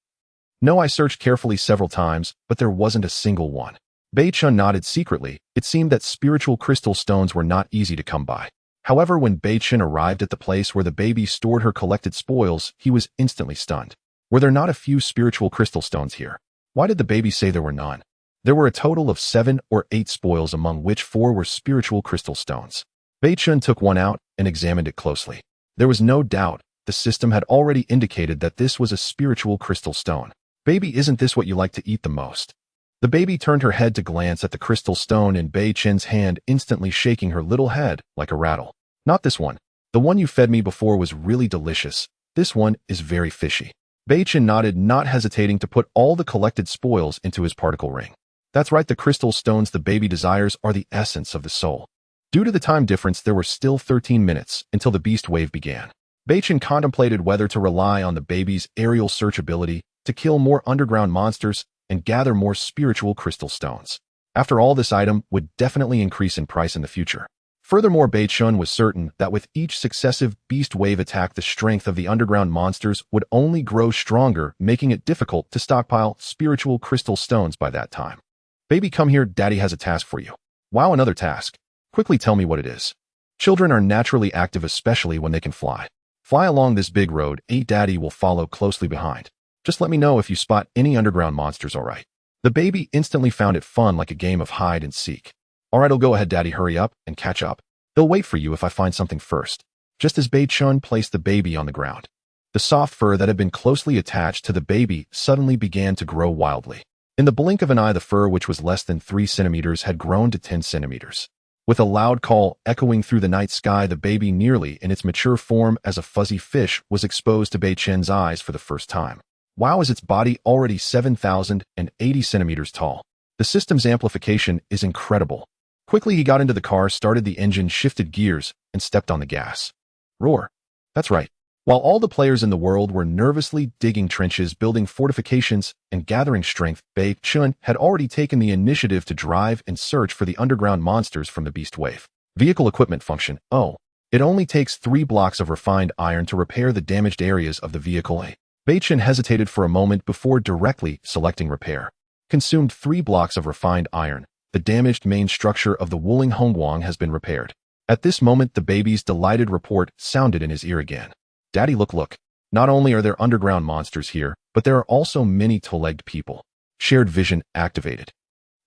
"No, I searched carefully several times, but there wasn't a single one." Beichen nodded secretly. It seemed that spiritual crystal stones were not easy to come by. However, when Beichen arrived at the place where the baby stored her collected spoils, he was instantly stunned. Were there not a few spiritual crystal stones here? Why did the baby say there were none? There were a total of 7 or 8 spoils, among which 4 were spiritual crystal stones. Beichen took one out and examined it closely. There was no doubt. The system had already indicated that this was a spiritual crystal stone. "Baby, isn't this what you like to eat the most?" The baby turned her head to glance at the crystal stone in Beichen's hand, instantly shaking her little head like a rattle. "Not this one. The one you fed me before was really delicious. This one is very fishy." Beichen nodded, not hesitating to put all the collected spoils into his particle ring. That's right, the crystal stones the baby desires are the essence of the soul. Due to the time difference, there were still 13 minutes until the beast wave began. Beichen contemplated whether to rely on the baby's aerial search ability to kill more underground monsters and gather more spiritual crystal stones. After all, this item would definitely increase in price in the future. Furthermore, Beichen was certain that with each successive beast wave attack, the strength of the underground monsters would only grow stronger, making it difficult to stockpile spiritual crystal stones by that time. Baby, come here, Daddy has a task for you. Wow, another task. Quickly tell me what it is. Children are naturally active, especially when they can fly. Fly along this big road, Daddy will follow closely behind. Just let me know if you spot any underground monsters, alright? The baby instantly found it fun, like a game of hide and seek. Alright, I'll go ahead, Daddy, hurry up and catch up. They'll wait for you if I find something first. Just as Beichen placed the baby on the ground, the soft fur that had been closely attached to the baby suddenly began to grow wildly. In the blink of an eye, the fur, which was less than 3 centimeters, had grown to 10 centimeters. With a loud call echoing through the night sky, the baby, nearly in its mature form as a fuzzy fish, was exposed to Beichen's eyes for the first time. Wow, is its body already 7,080 centimeters tall? The system's amplification is incredible. Quickly, he got into the car, started the engine, shifted gears, and stepped on the gas. Roar. That's right. While all the players in the world were nervously digging trenches, building fortifications, and gathering strength, Beichen had already taken the initiative to drive and search for the underground monsters from the beast wave. Vehicle equipment function. Oh, it only takes 3 blocks of refined iron to repair the damaged areas of the vehicle. Beichen hesitated for a moment before directly selecting repair. Consumed 3 blocks of refined iron. The damaged main structure of the Wuling Hongguang has been repaired. At this moment, the baby's delighted report sounded in his ear again. Daddy, look. Not only are there underground monsters here, but there are also many two-legged people. Shared vision activated.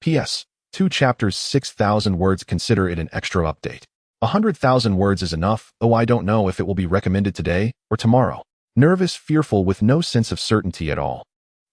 P.S. 2 chapters, 6,000 words. Consider it an extra update. 100,000 words is enough. Oh, I don't know if it will be recommended today or tomorrow. Nervous, fearful, with no sense of certainty at all,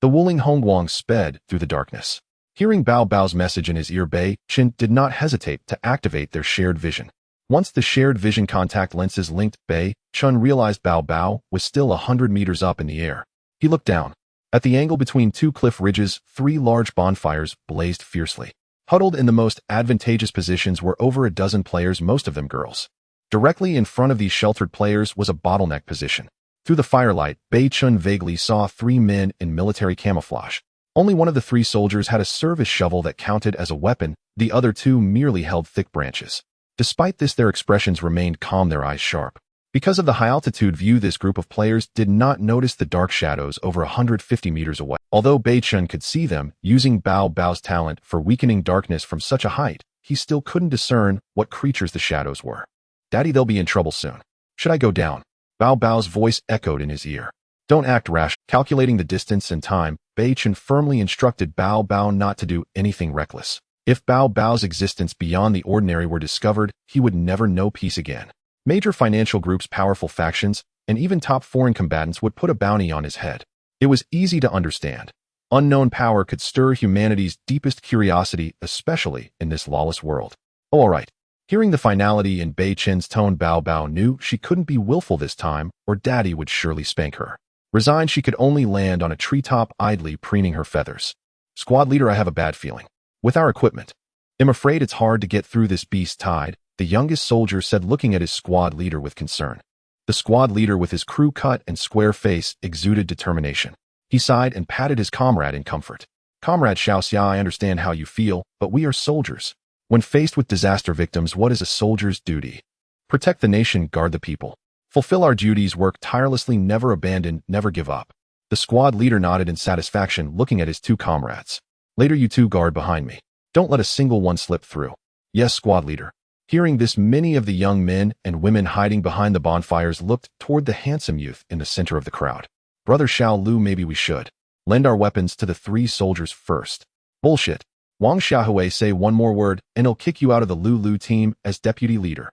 the Wuling Hongguang sped through the darkness. Hearing Bao Bao's message in his ear, Beichen did not hesitate to activate their shared vision. Once the shared vision contact lenses linked, Beichen realized Bao Bao was still 100 meters up in the air. He looked down. At the angle between 2 cliff ridges, 3 large bonfires blazed fiercely. Huddled in the most advantageous positions were over a dozen players, most of them girls. Directly in front of these sheltered players was a bottleneck position. Through the firelight, Beichen vaguely saw 3 men in military camouflage. Only one of the 3 soldiers had a service shovel that counted as a weapon, the other 2 merely held thick branches. Despite this, their expressions remained calm, their eyes sharp. Because of the high-altitude view, this group of players did not notice the dark shadows over 150 meters away. Although Beichen could see them, using Bao Bao's talent for weakening darkness from such a height, he still couldn't discern what creatures the shadows were. Daddy, they'll be in trouble soon. Should I go down? Bao Bao's voice echoed in his ear. Don't act rash. Calculating the distance and time, Beichen firmly instructed Bao Bao not to do anything reckless. If Bao Bao's existence beyond the ordinary were discovered, he would never know peace again. Major financial groups, powerful factions, and even top foreign combatants would put a bounty on his head. It was easy to understand. Unknown power could stir humanity's deepest curiosity, especially in this lawless world. Oh, all right. Hearing the finality in Beichen's tone, Bao Bao knew she couldn't be willful this time, or Daddy would surely spank her. Resigned, she could only land on a treetop, idly preening her feathers. Squad leader, I have a bad feeling. With our equipment, I'm afraid it's hard to get through this beast tide, the youngest soldier said, looking at his squad leader with concern. The squad leader, with his crew cut and square face, exuded determination. He sighed and patted his comrade in comfort. Comrade Xiaoxia, I understand how you feel, but we are soldiers. When faced with disaster victims, what is a soldier's duty? Protect the nation, guard the people. Fulfill our duties, work tirelessly, never abandon, never give up. The squad leader nodded in satisfaction, looking at his 2 comrades. Later, you 2 guard behind me. Don't let a single one slip through. Yes, squad leader. Hearing this, many of the young men and women hiding behind the bonfires looked toward the handsome youth in the center of the crowd. Brother Xiao Lu, maybe we should lend our weapons to the 3 soldiers first. Bullshit. Wang Xiaohui, say one more word, and he'll kick you out of the Lu team as deputy leader.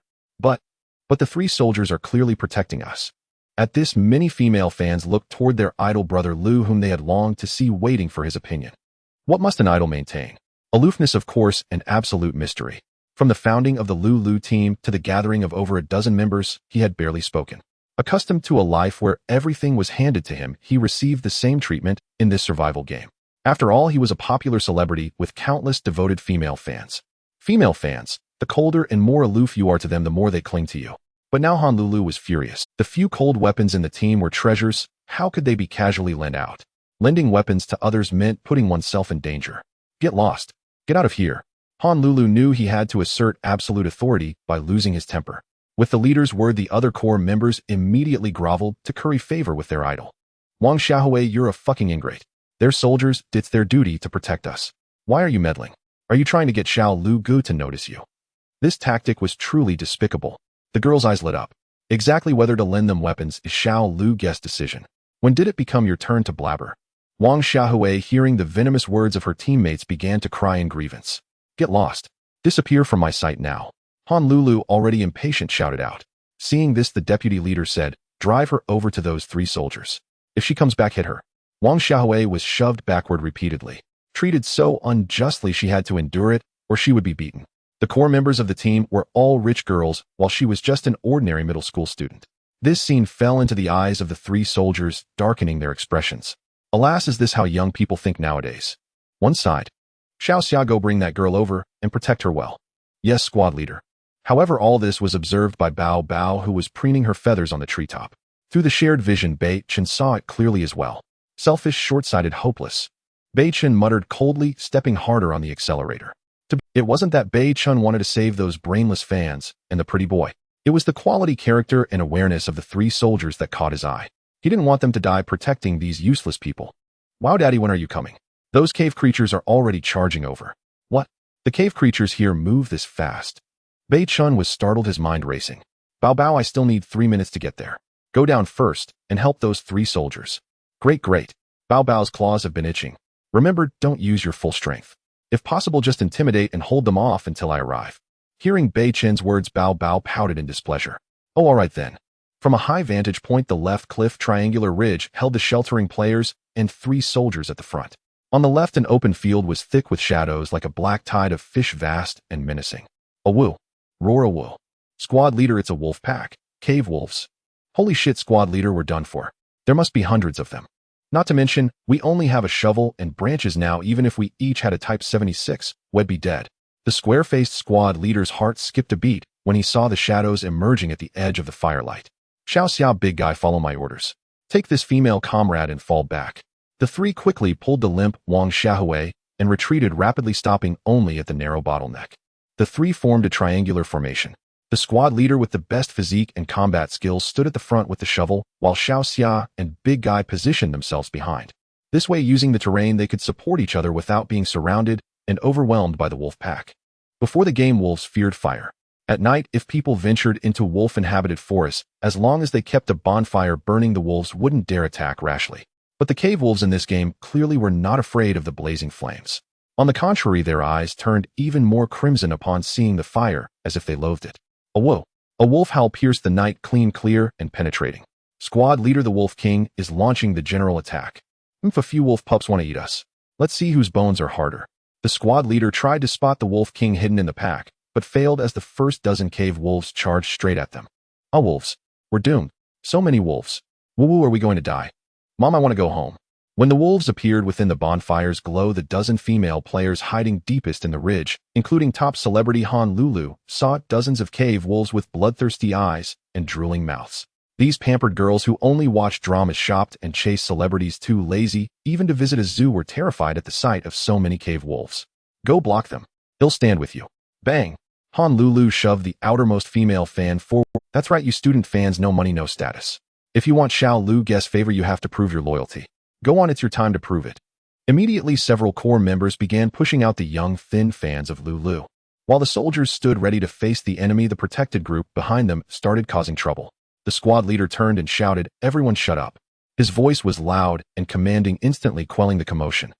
But the 3 soldiers are clearly protecting us. At this, many female fans looked toward their idol brother Lu, whom they had longed to see, waiting for his opinion. What must an idol maintain? Aloofness, of course, and absolute mystery. From the founding of the Lu team to the gathering of over a dozen members, he had barely spoken. Accustomed to a life where everything was handed to him, he received the same treatment in this survival game. After all, he was a popular celebrity with countless devoted female fans. Female fans, the colder and more aloof you are to them, the more they cling to you. But now Honolulu was furious. The few cold weapons in the team were treasures. How could they be casually lent out? Lending weapons to others meant putting oneself in danger. Get lost. Get out of here. Honolulu knew he had to assert absolute authority by losing his temper. With the leader's word, the other corps members immediately groveled to curry favor with their idol. Wang Xiaohui, you're a fucking ingrate. They're soldiers, it's their duty to protect us. Why are you meddling? Are you trying to get Xiao Lu Gu to notice you? This tactic was truly despicable. The girl's eyes lit up. Exactly whether to lend them weapons is Xiao Lu Gu's decision. When did it become your turn to blabber? Wang Xiaohui, hearing the venomous words of her teammates, began to cry in grievance. Get lost. Disappear from my sight now. Honolulu, already impatient, shouted out. Seeing this, the deputy leader said, drive her over to those 3 soldiers. If she comes back, hit her. Wang Xiaohui was shoved backward repeatedly. Treated so unjustly, she had to endure it, or she would be beaten. The core members of the team were all rich girls, while she was just an ordinary middle school student. This scene fell into the eyes of the 3 soldiers, darkening their expressions. Alas, is this how young people think nowadays? One side. Xiao Xia, go bring that girl over and protect her well. Yes, squad leader. However, all this was observed by Bao Bao, who was preening her feathers on the treetop. Through the shared vision, Beichen saw it clearly as well. Selfish, short-sighted, hopeless. Beichen muttered coldly, stepping harder on the accelerator. It wasn't that Beichen wanted to save those brainless fans and the pretty boy. It was the quality, character, and awareness of the 3 soldiers that caught his eye. He didn't want them to die protecting these useless people. Wow, Daddy, when are you coming? Those cave creatures are already charging over. What? The cave creatures here move this fast? Beichen was startled, his mind racing. Bao Bao, I still need 3 minutes to get there. Go down first and help those 3 soldiers. Great. Bao Bao's claws have been itching. Remember, don't use your full strength. If possible, just intimidate and hold them off until I arrive. Hearing Beichen's words, Bao Bao pouted in displeasure. Oh, all right then. From a high vantage point, the left cliff triangular ridge held the sheltering players and 3 soldiers at the front. On the left, an open field was thick with shadows like a black tide of fish, vast and menacing. A woo. Roar a woo. Squad leader, it's a wolf pack. Cave wolves. Holy shit, squad leader, we're done for. There must be hundreds of them. Not to mention, we only have a shovel and branches now. Even if we each had a Type 76, we'd be dead. The square-faced squad leader's heart skipped a beat when he saw the shadows emerging at the edge of the firelight. Xiao Xiao, big guy, follow my orders. Take this female comrade and fall back. The 3 quickly pulled the limp Wang Xiaohui and retreated rapidly, stopping only at the narrow bottleneck. The 3 formed a triangular formation. The squad leader with the best physique and combat skills stood at the front with the shovel, while Xiao Xia and Big Guy positioned themselves behind. This way, using the terrain, they could support each other without being surrounded and overwhelmed by the wolf pack. Before the game, wolves feared fire. At night, if people ventured into wolf-inhabited forests, as long as they kept a bonfire burning, the wolves wouldn't dare attack rashly. But the cave wolves in this game clearly were not afraid of the blazing flames. On the contrary, their eyes turned even more crimson upon seeing the fire, as if they loathed it. A whoa! A wolf howl pierced the night, clear and penetrating. Squad leader, the Wolf King, is launching the general attack. If a few wolf pups want to eat us, let's see whose bones are harder. The squad leader tried to spot the Wolf King hidden in the pack, but failed as the first dozen cave wolves charged straight at them. Oh, wolves. We're doomed. So many wolves. Woo-woo, are we going to die? Mom, I want to go home. When the wolves appeared within the bonfire's glow, the dozen female players hiding deepest in the ridge, including top celebrity Honolulu, saw dozens of cave wolves with bloodthirsty eyes and drooling mouths. These pampered girls who only watched dramas, shopped, and chased celebrities too lazy even to visit a zoo, were terrified at the sight of so many cave wolves. Go block them. They'll stand with you. Bang! Honolulu shoved the outermost female fan forward. That's right, you student fans, no money, no status. If you want Xiao Lu Gu's favor, you have to prove your loyalty. Go on, it's your time to prove it. Immediately, several corps members began pushing out the young, thin fans of Lulu. While the soldiers stood ready to face the enemy, the protected group behind them started causing trouble. The squad leader turned and shouted, "Everyone shut up." His voice was loud and commanding, instantly quelling the commotion.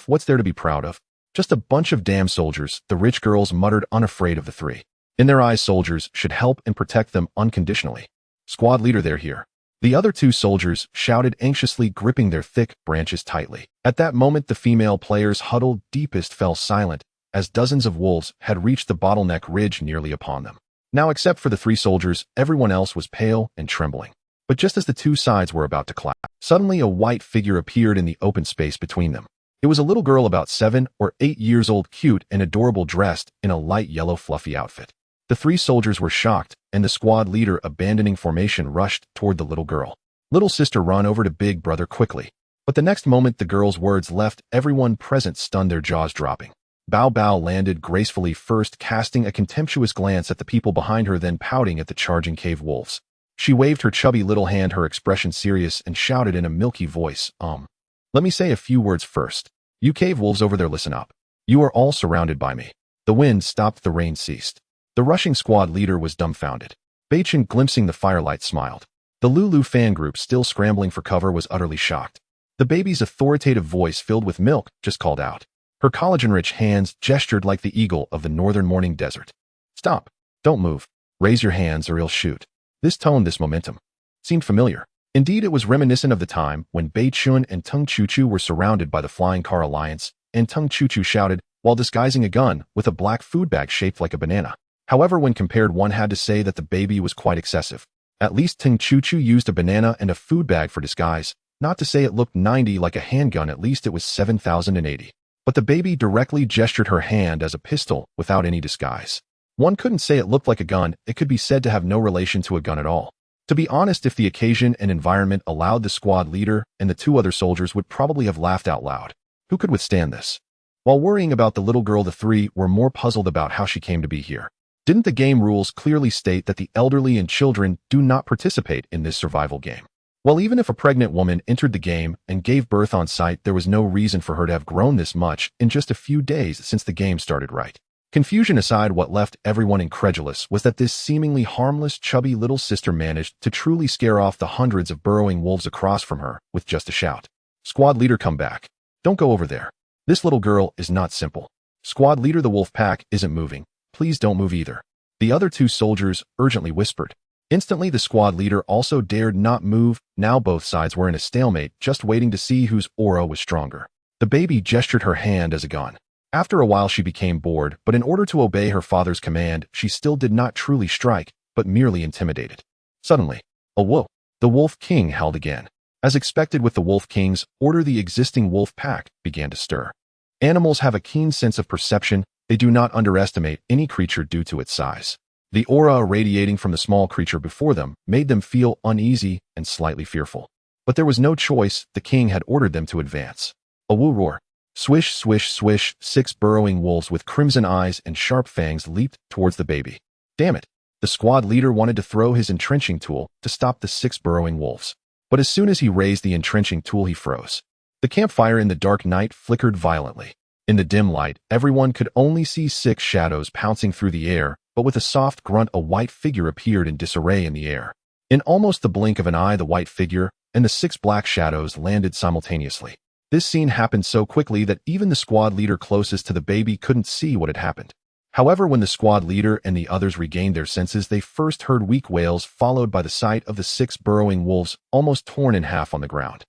What's there to be proud of? Just a bunch of damn soldiers, the rich girls muttered, unafraid of the 3. In their eyes, soldiers should help and protect them unconditionally. Squad leader, they're here. The other 2 soldiers shouted anxiously, gripping their thick branches tightly. At that moment, the female players huddled deepest fell silent, as dozens of wolves had reached the bottleneck ridge nearly upon them. Now, except for the 3 soldiers, everyone else was pale and trembling. But just as the 2 sides were about to clash, suddenly a white figure appeared in the open space between them. It was a little girl about 7 or 8 years old, cute and adorable, dressed in a light yellow fluffy outfit. The 3 soldiers were shocked, and the squad leader, abandoning formation, rushed toward the little girl. Little sister, run over to big brother quickly. But the next moment, the girl's words left everyone present stunned, their jaws dropping. Bao Bao landed gracefully, first casting a contemptuous glance at the people behind her, then pouting at the charging cave wolves. She waved her chubby little hand, her expression serious, and shouted in a milky voice, Let me say a few words first. You cave wolves over there, listen up. You are all surrounded by me. The wind stopped, the rain ceased. The rushing squad leader was dumbfounded. Beichen, glimpsing the firelight, smiled. The Lulu fan group, still scrambling for cover, was utterly shocked. The baby's authoritative voice, filled with milk, just called out. Her collagen-rich hands gestured like the eagle of the northern morning desert. Stop. Don't move. Raise your hands or he'll shoot. This tone, this momentum, seemed familiar. Indeed, it was reminiscent of the time when Beichen and Tung Chu-Chu were surrounded by the Flying Car Alliance, and Tung Chu-Chu shouted, while disguising a gun with a black food bag shaped like a banana. However, when compared, one had to say that the baby was quite excessive. At least Tung Chu-Chu used a banana and a food bag for disguise. Not to say it looked 90 like a handgun, at least it was 7,080. But the baby directly gestured her hand as a pistol without any disguise. One couldn't say it looked like a gun, it could be said to have no relation to a gun at all. To be honest, if the occasion and environment allowed, the squad leader and the two other soldiers would probably have laughed out loud. Who could withstand this? While worrying about the little girl, the three were more puzzled about how she came to be here. Didn't the game rules clearly state that the elderly and children do not participate in this survival game? Well, even if a pregnant woman entered the game and gave birth on site, there was no reason for her to have grown this much in just a few days since the game started, right? Confusion aside, what left everyone incredulous was that this seemingly harmless, chubby little sister managed to truly scare off the hundreds of burrowing wolves across from her with just a shout. Squad leader, come back. Don't go over there. This little girl is not simple. Squad leader, the wolf pack isn't moving. Please don't move either. The other two soldiers urgently whispered. Instantly, the squad leader also dared not move. Now both sides were in a stalemate, just waiting to see whose aura was stronger. The baby gestured her hand as a gun. After a while, she became bored, but in order to obey her father's command, she still did not truly strike, but merely intimidated. Suddenly, a whoa! The Wolf King howled again. As expected with the Wolf King's order, the existing wolf pack began to stir. Animals have a keen sense of perception. They do not underestimate any creature due to its size. The aura radiating from the small creature before them made them feel uneasy and slightly fearful. But there was no choice, the king had ordered them to advance. A woo roar. Swish, swish, swish, 6 burrowing wolves with crimson eyes and sharp fangs leaped towards the baby. Damn it! The squad leader wanted to throw his entrenching tool to stop the 6 burrowing wolves. But as soon as he raised the entrenching tool, he froze. The campfire in the dark night flickered violently. In the dim light, everyone could only see 6 shadows pouncing through the air, but with a soft grunt, a white figure appeared in disarray in the air. In almost the blink of an eye, the white figure and the 6 black shadows landed simultaneously. This scene happened so quickly that even the squad leader closest to the baby couldn't see what had happened. However, when the squad leader and the others regained their senses, they first heard weak wails, followed by the sight of the 6 burrowing wolves almost torn in half on the ground.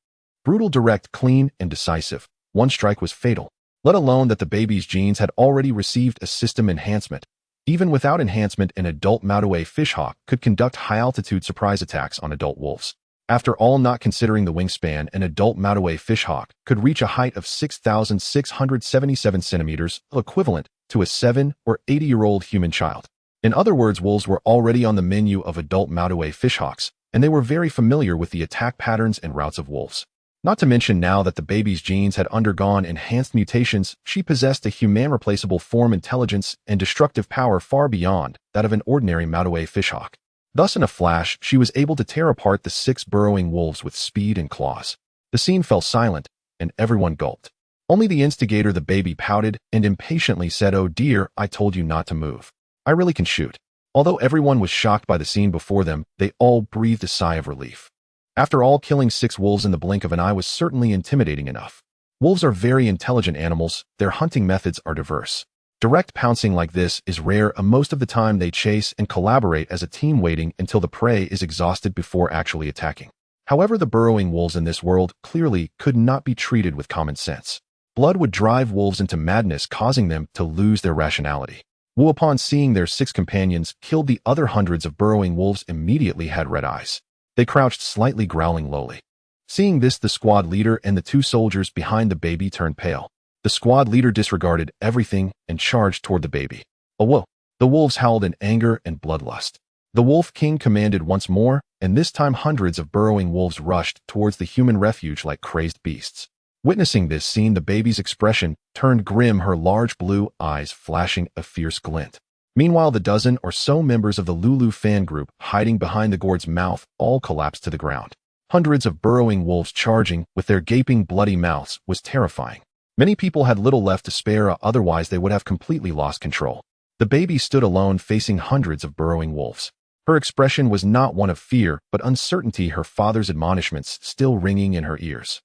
Brutal, direct, clean, and decisive. One strike was fatal. Let alone that the baby's genes had already received a system enhancement. Even without enhancement, an adult Mautaway fishhawk could conduct high-altitude surprise attacks on adult wolves. After all, not considering the wingspan, an adult Mautaway fishhawk could reach a height of 6,677 centimeters, equivalent to a 7 or 80-year-old human child. In other words, wolves were already on the menu of adult Mautaway fishhawks, and they were very familiar with the attack patterns and routes of wolves. Not to mention, now that the baby's genes had undergone enhanced mutations, she possessed a human-replaceable form, intelligence, and destructive power far beyond that of an ordinary Mautaway fishhawk. Thus, in a flash, she was able to tear apart the 6 burrowing wolves with speed and claws. The scene fell silent, and everyone gulped. Only the instigator, the baby, pouted and impatiently said, "Oh dear, I told you not to move. I really can shoot." Although everyone was shocked by the scene before them, they all breathed a sigh of relief. After all, killing 6 wolves in the blink of an eye was certainly intimidating enough. Wolves are very intelligent animals. Their hunting methods are diverse. Direct pouncing like this is rare, and most of the time they chase and collaborate as a team, waiting until the prey is exhausted before actually attacking. However, the burrowing wolves in this world clearly could not be treated with common sense. Blood would drive wolves into madness, causing them to lose their rationality. Wu, upon seeing their 6 companions killed the other hundreds of burrowing wolves, immediately had red eyes. They crouched slightly, growling lowly. Seeing this, the squad leader and the 2 soldiers behind the baby turned pale. The squad leader disregarded everything and charged toward the baby. Oh whoa! The wolves howled in anger and bloodlust. The Wolf King commanded once more, and this time hundreds of burrowing wolves rushed towards the human refuge like crazed beasts. Witnessing this scene, the baby's expression turned grim, her large blue eyes flashing a fierce glint. Meanwhile, the dozen or so members of the Lulu fan group hiding behind the gourd's mouth all collapsed to the ground. Hundreds of burrowing wolves charging with their gaping, bloody mouths was terrifying. Many people had little left to spare, otherwise they would have completely lost control. The baby stood alone facing hundreds of burrowing wolves. Her expression was not one of fear, but uncertainty, her father's admonishments still ringing in her ears.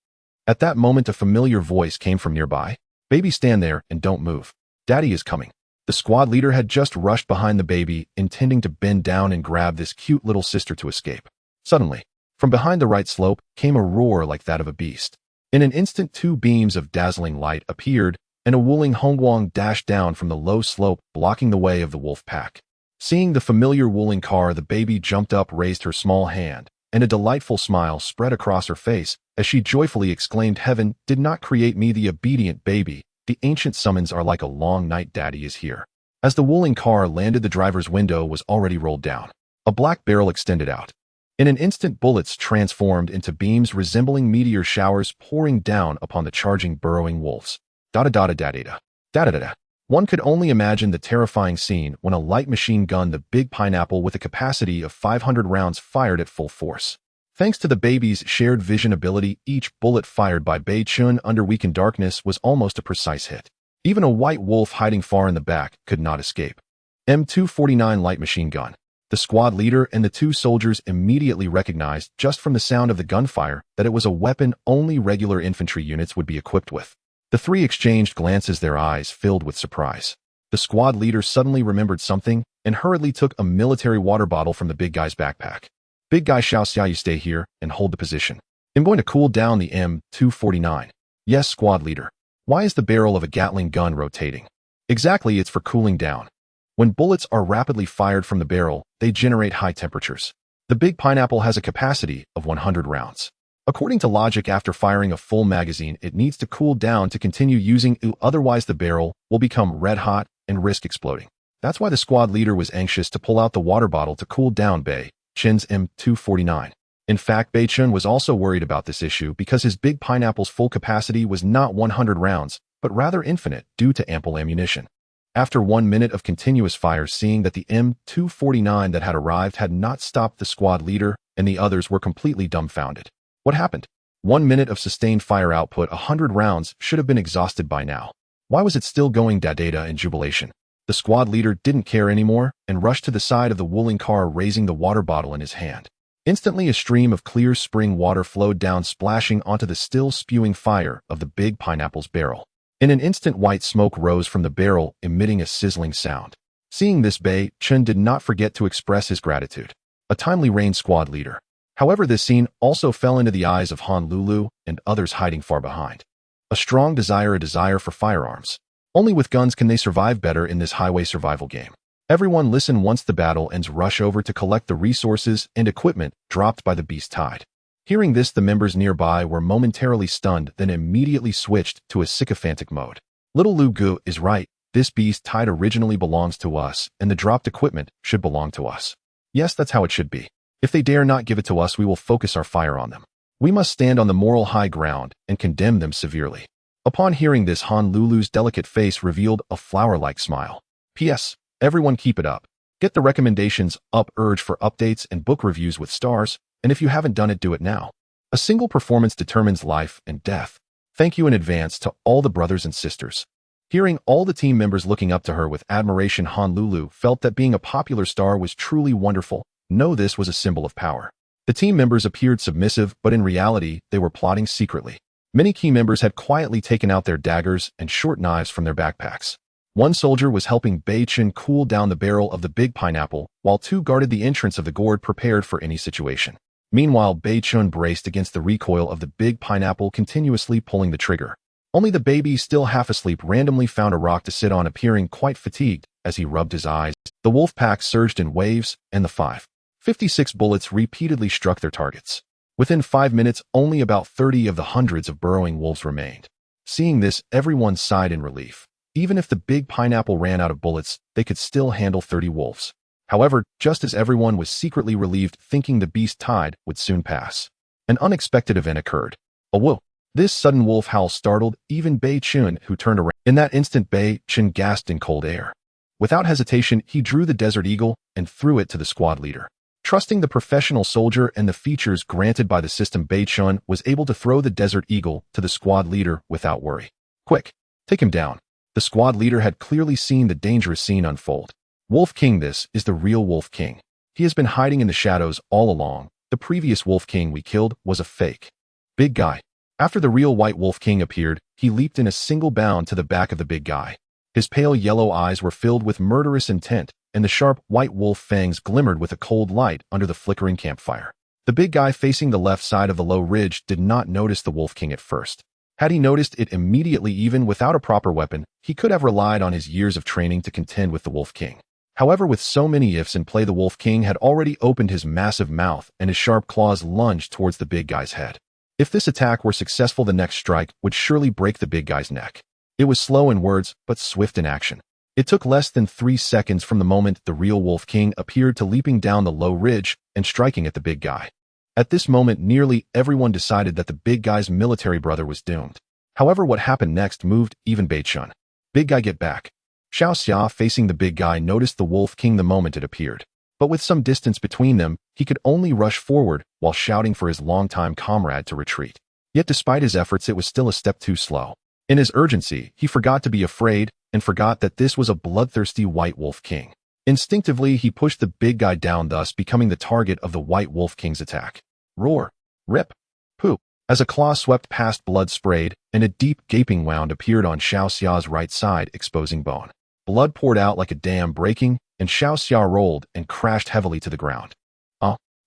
At that moment, a familiar voice came from nearby. "Baby, stand there and don't move. Daddy is coming." The squad leader had just rushed behind the baby, intending to bend down and grab this cute little sister to escape. Suddenly, from behind the right slope, came a roar like that of a beast. In an instant, two beams of dazzling light appeared, and a Wuling Hongguang dashed down from the low slope, blocking the way of the wolf pack. Seeing the familiar Wuling car, the baby jumped up, raised her small hand, and a delightful smile spread across her face as she joyfully exclaimed, "Heaven did not create me, the obedient baby. The ancient summons are like a long night. Daddy is here." As the Wuling car landed, the driver's window was already rolled down. A black barrel extended out. In an instant, bullets transformed into beams resembling meteor showers pouring down upon the charging, burrowing wolves. Da-da-da-da-da-da. One could only imagine the terrifying scene when a light machine gun, the Big Pineapple, with a capacity of 500 rounds, fired at full force. Thanks to the baby's shared vision ability, each bullet fired by Beichen under weakened darkness was almost a precise hit. Even a white wolf hiding far in the back could not escape. M249 light machine gun. The squad leader and the two soldiers immediately recognized, just from the sound of the gunfire, that it was a weapon only regular infantry units would be equipped with. The three exchanged glances, their eyes filled with surprise. The squad leader suddenly remembered something and hurriedly took a military water bottle from the big guy's backpack. "Big guy, Xiao, you stay here and hold the position. I'm going to cool down the M249. "Yes, squad leader." "Why is the barrel of a Gatling gun rotating?" "Exactly, it's for cooling down. When bullets are rapidly fired from the barrel, they generate high temperatures. The Big Pineapple has a capacity of 100 rounds. According to logic, after firing a full magazine, it needs to cool down to continue using it, otherwise the barrel will become red hot and risk exploding. That's why the squad leader was anxious to pull out the water bottle to cool down Beichen's M249. In fact, Beichen was also worried about this issue because his Big Pineapple's full capacity was not 100 rounds, but rather infinite due to ample ammunition. After 1 minute of continuous fire, seeing that the M249 that had arrived had not stopped, the squad leader and the others were completely dumbfounded. What happened? 1 minute of sustained fire output, 100 rounds, should have been exhausted by now. Why was it still going? Data in jubilation. The squad leader didn't care anymore and rushed to the side of the Wuling car, raising the water bottle in his hand. Instantly, a stream of clear spring water flowed down, splashing onto the still spewing fire of the Big Pineapple's barrel. In an instant, white smoke rose from the barrel, emitting a sizzling sound. Seeing this, Beichen did not forget to express his gratitude. A timely reign, squad leader. However, this scene also fell into the eyes of Honolulu and others hiding far behind. A strong desire, a desire for firearms. Only with guns can they survive better in this highway survival game. Everyone listen, once the battle ends, rush over to collect the resources and equipment dropped by the beast tide. Hearing this, the members nearby were momentarily stunned, then immediately switched to a sycophantic mode. Little Lu Gu is right. This beast tide originally belongs to us, and the dropped equipment should belong to us. Yes, that's how it should be. If they dare not give it to us, we will focus our fire on them. We must stand on the moral high ground and condemn them severely. Upon hearing this, Honolulu's delicate face revealed a flower-like smile. P.S. Everyone keep it up. Get the recommendations up, urge for updates and book reviews with stars, and if you haven't done it, do it now. A single performance determines life and death. Thank you in advance to all the brothers and sisters. Hearing all the team members looking up to her with admiration, Honolulu felt that being a popular star was truly wonderful. No, this was a symbol of power. The team members appeared submissive, but in reality, they were plotting secretly. Many key members had quietly taken out their daggers and short knives from their backpacks. One soldier was helping Beichen cool down the barrel of the Big Pineapple, while two guarded the entrance of the gourd, prepared for any situation. Meanwhile, Beichen braced against the recoil of the Big Pineapple, continuously pulling the trigger. Only the baby, still half asleep, randomly found a rock to sit on, appearing quite fatigued as he rubbed his eyes. The wolf pack surged in waves, and the 56 bullets repeatedly struck their targets. Within 5 minutes, only about 30 of the hundreds of burrowing wolves remained. Seeing this, everyone sighed in relief. Even if the Big Pineapple ran out of bullets, they could still handle 30 wolves. However, just as everyone was secretly relieved, thinking the beast tide would soon pass, an unexpected event occurred. Oh, whoa! This sudden wolf howl startled even Beichen, who turned around. In that instant, Beichen gasped in cold air. Without hesitation, he drew the Desert Eagle and threw it to the squad leader. Trusting the professional soldier and the features granted by the system, Beichen was able to throw the Desert Eagle to the squad leader without worry. Quick, take him down. The squad leader had clearly seen the dangerous scene unfold. Wolf King, this is the real Wolf King. He has been hiding in the shadows all along. The previous Wolf King we killed was a fake. Big guy. After the real White Wolf King appeared, he leaped in a single bound to the back of the big guy. His pale yellow eyes were filled with murderous intent, and the sharp white wolf fangs glimmered with a cold light under the flickering campfire. The big guy facing the left side of the low ridge did not notice the Wolf King at first. Had he noticed it immediately, even without a proper weapon, he could have relied on his years of training to contend with the Wolf King. However, with so many ifs in play, the Wolf King had already opened his massive mouth and his sharp claws lunged towards the big guy's head. If this attack were successful, the next strike would surely break the big guy's neck. It was slow in words, but swift in action. It took less than 3 seconds from the moment the real Wolf King appeared to leaping down the low ridge and striking at the big guy. At this moment, nearly everyone decided that the big guy's military brother was doomed. However, what happened next moved even Beichen. Big guy, get back. Xiao Xia, facing the big guy, noticed the Wolf King the moment it appeared. But with some distance between them, he could only rush forward while shouting for his longtime comrade to retreat. Yet despite his efforts, it was still a step too slow. In his urgency, he forgot to be afraid and forgot that this was a bloodthirsty White Wolf King. Instinctively, he pushed the big guy down, thus becoming the target of the White Wolf King's attack. Roar, rip, poop. As a claw swept past, blood sprayed, and a deep gaping wound appeared on Xiao Xia's right side, exposing bone. Blood poured out like a dam breaking, and Xiao Xia rolled and crashed heavily to the ground.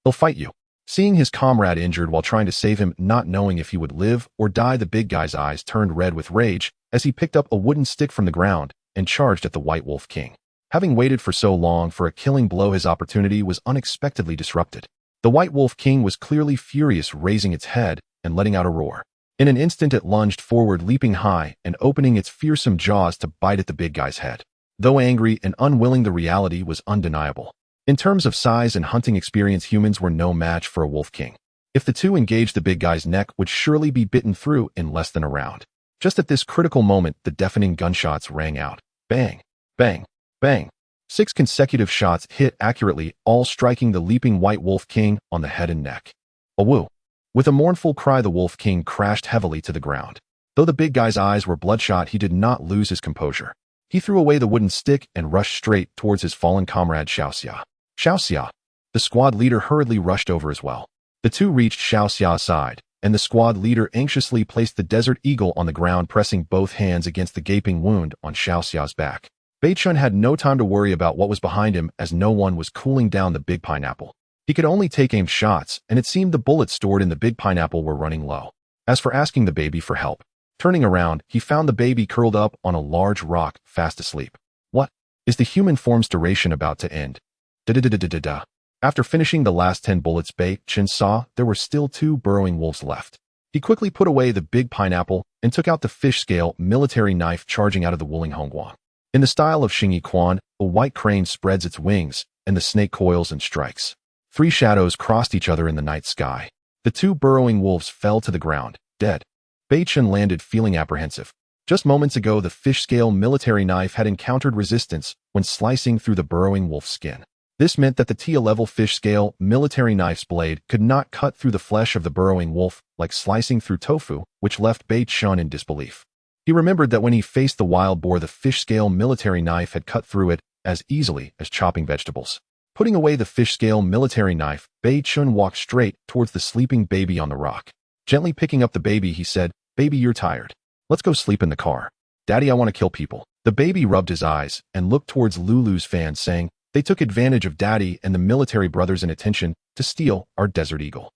He'll fight you. Seeing his comrade injured while trying to save him, not knowing if he would live or die, the big guy's eyes turned red with rage as he picked up a wooden stick from the ground and charged at the White Wolf King. Having waited for so long for a killing blow, his opportunity was unexpectedly disrupted. The White Wolf King was clearly furious, raising its head and letting out a roar. In an instant, it lunged forward, leaping high and opening its fearsome jaws to bite at the big guy's head. Though angry and unwilling, the reality was undeniable. In terms of size and hunting experience, humans were no match for a Wolf King. If the two engaged, the big guy's neck would surely be bitten through in less than a round. Just at this critical moment, the deafening gunshots rang out. Bang, bang, bang. 6 consecutive shots hit accurately, all striking the leaping White Wolf King on the head and neck. Awoo. With a mournful cry, the Wolf King crashed heavily to the ground. Though the big guy's eyes were bloodshot, he did not lose his composure. He threw away the wooden stick and rushed straight towards his fallen comrade Xiao Xia. Xiao Xia. The squad leader hurriedly rushed over as well. The two reached Xiao Xia's side, and the squad leader anxiously placed the Desert Eagle on the ground, pressing both hands against the gaping wound on Xiao Xia's back. Beichen had no time to worry about what was behind him, as no one was cooling down the big pineapple. He could only take aim shots, and it seemed the bullets stored in the big pineapple were running low. As for asking the baby for help, turning around, he found the baby curled up on a large rock, fast asleep. What? Is the human form's duration about to end? Da-da-da-da-da-da. After finishing the last 10 bullets, Beichen saw there were still 2 burrowing wolves left. He quickly put away the big pineapple and took out the fish-scale military knife, charging out of the Wuling Hongguang. In the style of Xingyi Quan, a white crane spreads its wings, and the snake coils and strikes. 3 shadows crossed each other in the night sky. The 2 burrowing wolves fell to the ground, dead. Beichen landed, feeling apprehensive. Just moments ago, the fish-scale military knife had encountered resistance when slicing through the burrowing wolf's skin. This meant that the Tia-level fish-scale military knife's blade could not cut through the flesh of the burrowing wolf like slicing through tofu, which left Beichen in disbelief. He remembered that when he faced the wild boar, the fish-scale military knife had cut through it as easily as chopping vegetables. Putting away the fish-scale military knife, Beichen walked straight towards the sleeping baby on the rock. Gently picking up the baby, he said, "Baby, you're tired. Let's go sleep in the car. Daddy, I want to kill people." The baby rubbed his eyes and looked towards Lulu's fan, saying, "They took advantage of Daddy and the military brothers' inattention to steal our Desert Eagle."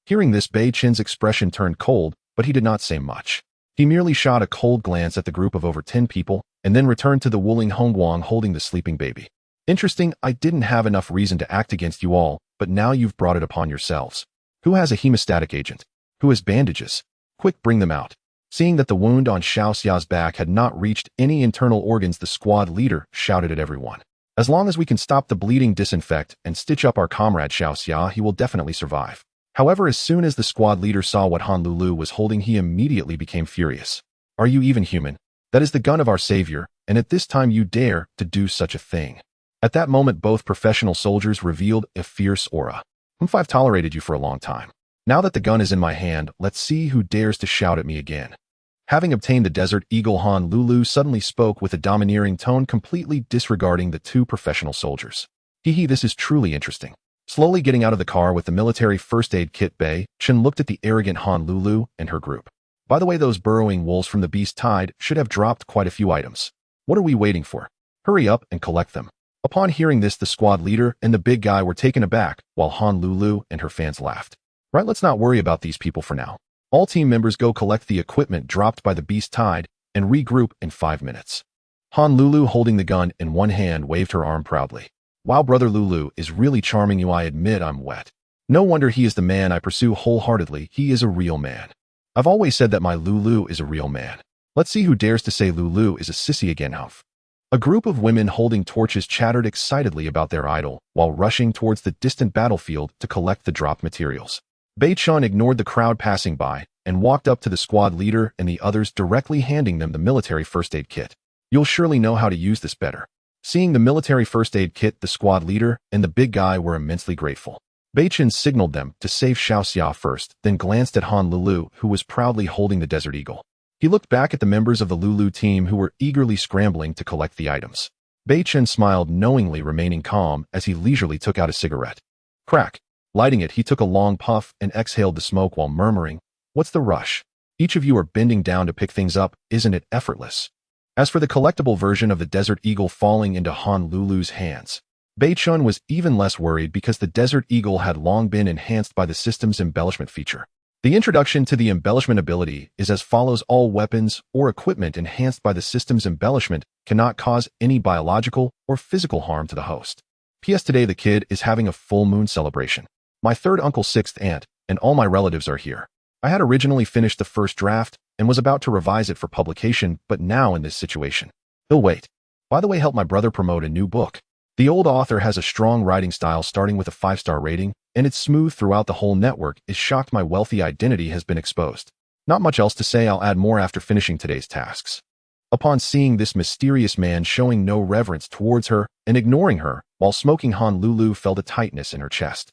Hearing this, Beichen's expression turned cold, but he did not say much. He merely shot a cold glance at the group of over 10 people and then returned to the Wuling Hongguang holding the sleeping baby. "Interesting, I didn't have enough reason to act against you all, but now you've brought it upon yourselves. Who has a hemostatic agent? Who has bandages? Quick, bring them out." Seeing that the wound on Xiao Xia's back had not reached any internal organs, the squad leader shouted at everyone. "As long as we can stop the bleeding, disinfect, and stitch up our comrade Xiao Xia, he will definitely survive." However, as soon as the squad leader saw what Han Lulu was holding, he immediately became furious. Are you even human? That is the gun of our savior, and at this time you dare to do such a thing. At that moment, both professional soldiers revealed a fierce aura. I've tolerated you for a long time. Now that the gun is in my hand, let's see who dares to shout at me again. Having obtained the Desert Eagle, Han Lulu suddenly spoke with a domineering tone, completely disregarding the two professional soldiers. Hee, this is truly interesting. Slowly getting out of the car with the military first aid kit, Beichen looked at the arrogant Han Lulu and her group. By the way, those burrowing wolves from the Beast Tide should have dropped quite a few items. What are we waiting for? Hurry up and collect them. Upon hearing this, the squad leader and the big guy were taken aback, while Han Lulu and her fans laughed. Right, let's not worry about these people for now. All team members go collect the equipment dropped by the Beast Tide and regroup in 5 minutes. Han Lulu, holding the gun in one hand, waved her arm proudly. Wow, brother Lulu is really charming you. I admit I'm wet. No wonder he is the man I pursue wholeheartedly. He is a real man. I've always said that my Lulu is a real man. Let's see who dares to say Lulu is a sissy again. A group of women holding torches chattered excitedly about their idol while rushing towards the distant battlefield to collect the dropped materials. Beichen ignored the crowd passing by and walked up to the squad leader and the others, directly handing them the military first aid kit. You'll surely know how to use this better. Seeing the military first aid kit, the squad leader and the big guy were immensely grateful. Beichen signaled them to save Xiaoxia first, then glanced at Han Lulu, who was proudly holding the Desert Eagle. He looked back at the members of the Lulu team who were eagerly scrambling to collect the items. Beichen smiled knowingly, remaining calm as he leisurely took out a cigarette. Crack. Lighting it, he took a long puff and exhaled the smoke while murmuring, "What's the rush? Each of you are bending down to pick things up, isn't it effortless?" As for the collectible version of the Desert Eagle falling into Han Lulu's hands, Beichen was even less worried because the Desert Eagle had long been enhanced by the system's embellishment feature. The introduction to the embellishment ability is as follows: all weapons or equipment enhanced by the system's embellishment cannot cause any biological or physical harm to the host. P.S. Today the kid is having a full moon celebration. My third uncle, sixth aunt, and all my relatives are here. I had originally finished the first draft and was about to revise it for publication, but now in this situation. He'll wait. By the way, help my brother promote a new book. The old author has a strong writing style starting with a 5-star rating, and it's smooth throughout the whole network. Is shocked my wealthy identity has been exposed. Not much else to say. I'll add more after finishing today's tasks. Upon seeing this mysterious man showing no reverence towards her and ignoring her while smoking, Han Lulu felt a tightness in her chest.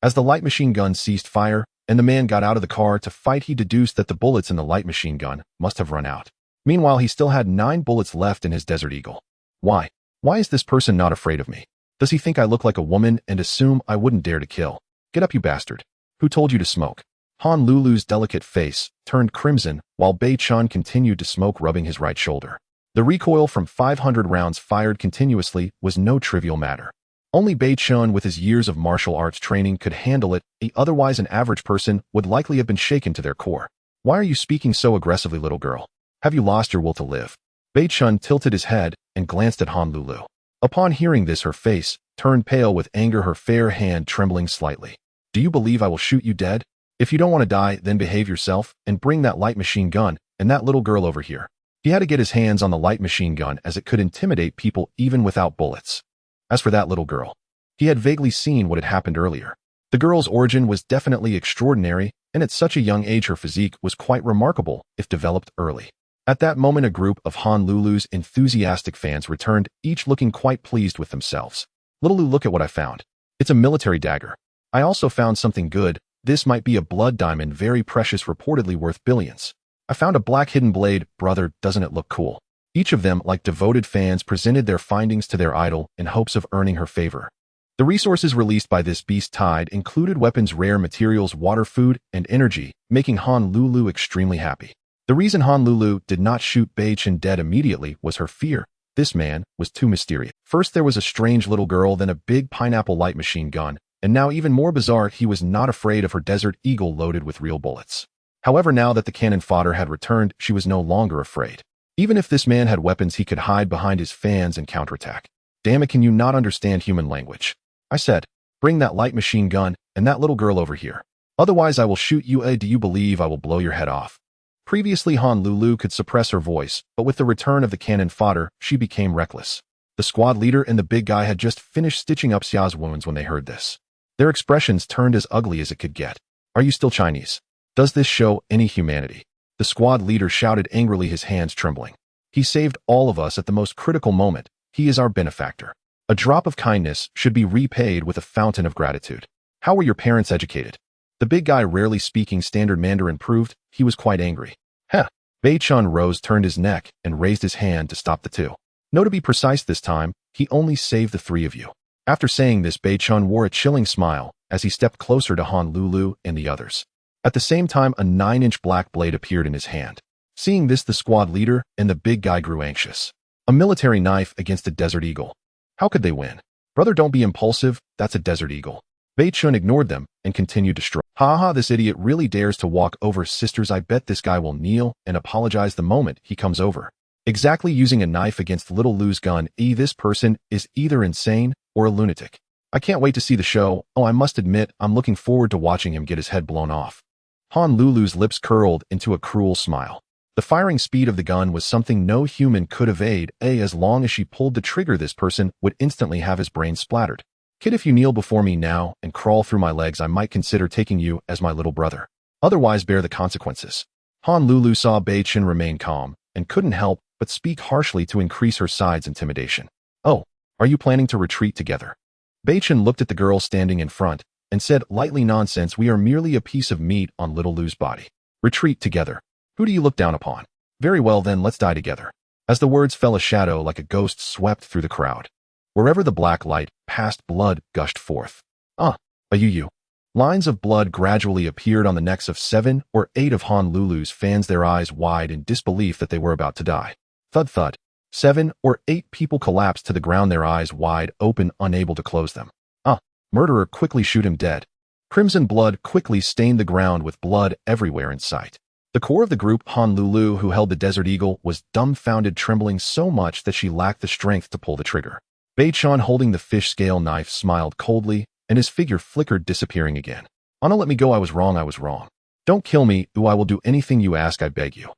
As the light machine gun ceased fire and the man got out of the car to fight, he deduced that the bullets in the light machine gun must have run out. Meanwhile, he still had 9 bullets left in his Desert Eagle. Why? Why is this person not afraid of me? Does he think I look like a woman and assume I wouldn't dare to kill? Get up, you bastard. Who told you to smoke? Han Lulu's delicate face turned crimson while Beichen continued to smoke, rubbing his right shoulder. The recoil from 500 rounds fired continuously was no trivial matter. Only Beichen, with his years of martial arts training, could handle it. Otherwise, an average person would likely have been shaken to their core. Why are you speaking so aggressively, little girl? Have you lost your will to live? Beichen tilted his head and glanced at Han Lulu. Upon hearing this, her face turned pale with anger, her fair hand trembling slightly. Do you believe I will shoot you dead? If you don't want to die, then behave yourself and bring that light machine gun and that little girl over here. He had to get his hands on the light machine gun as it could intimidate people even without bullets. As for that little girl, he had vaguely seen what had happened earlier. The girl's origin was definitely extraordinary, and at such a young age her physique was quite remarkable if developed early. At that moment, a group of Han Lulu's enthusiastic fans returned, each looking quite pleased with themselves. Little Lulu, look at what I found. It's a military dagger. I also found something good. This might be a blood diamond, very precious, reportedly worth billions. I found a black hidden blade. Brother, doesn't it look cool? Each of them, like devoted fans, presented their findings to their idol in hopes of earning her favor. The resources released by this Beast Tide included weapons, rare materials, water, food, and energy, making Han Lulu extremely happy. The reason Han Lulu did not shoot Beichen dead immediately was her fear. This man was too mysterious. First there was a strange little girl, then a big pineapple light machine gun, and now, even more bizarre, he was not afraid of her Desert Eagle loaded with real bullets. However, now that the cannon fodder had returned, she was no longer afraid. Even if this man had weapons, he could hide behind his fans and counterattack. Damn it, can you not understand human language? I said, bring that light machine gun and that little girl over here. Otherwise I will shoot you. Do you believe I will blow your head off? Previously, Han Lulu could suppress her voice, but with the return of the cannon fodder, she became reckless. The squad leader and the big guy had just finished stitching up Xia's wounds when they heard this. Their expressions turned as ugly as it could get. Are you still Chinese? Does this show any humanity? The squad leader shouted angrily, his hands trembling. He saved all of us at the most critical moment. He is our benefactor. A drop of kindness should be repaid with a fountain of gratitude. How were your parents educated? The big guy, rarely speaking standard Mandarin, proved he was quite angry. Heh. Beichen rose, turned his neck, and raised his hand to stop the two. No, to be precise this time, he only saved the three of you. After saying this, Beichen wore a chilling smile as he stepped closer to Honolulu and the others. At the same time, a 9-inch black blade appeared in his hand. Seeing this, the squad leader and the big guy grew anxious. A military knife against a desert eagle. How could they win? Brother, don't be impulsive. That's a desert eagle. Beichen ignored them and continued to stroll. Ha ha, this idiot really dares to walk over sisters. I bet this guy will kneel and apologize the moment he comes over. Exactly, using a knife against little Lou's gun. This person is either insane or a lunatic. I can't wait to see the show. Oh, I must admit, I'm looking forward to watching him get his head blown off. Honolulu's lips curled into a cruel smile. The firing speed of the gun was something no human could evade. As long as she pulled the trigger, this person would instantly have his brain splattered. Kid, if you kneel before me now and crawl through my legs, I might consider taking you as my little brother. Otherwise, bear the consequences. Honolulu saw Beichen remain calm and couldn't help but speak harshly to increase her side's intimidation. Oh, are you planning to retreat together? Beichen looked at the girl standing in front and said lightly, nonsense, we are merely a piece of meat on little Lou's body. Retreat together. Who do you look down upon? Very well then, let's die together. As the words fell, a shadow like a ghost swept through the crowd. Wherever the black light passed, blood gushed forth. You. Lines of blood gradually appeared on the necks of 7 or 8 of Honolulu's fans, their eyes wide in disbelief that they were about to die. Thud thud. 7 or 8 people collapsed to the ground, their eyes wide open, unable to close them. Murderer, quickly shoot him dead. Crimson blood quickly stained the ground with blood everywhere in sight. The core of the group, Honolulu, who held the Desert Eagle, was dumbfounded, trembling so much that she lacked the strength to pull the trigger. Beichen, holding the fish scale knife, smiled coldly, and his figure flickered, disappearing again. Anna, let me go. I was wrong. Don't kill me, or I will do anything you ask, I beg you.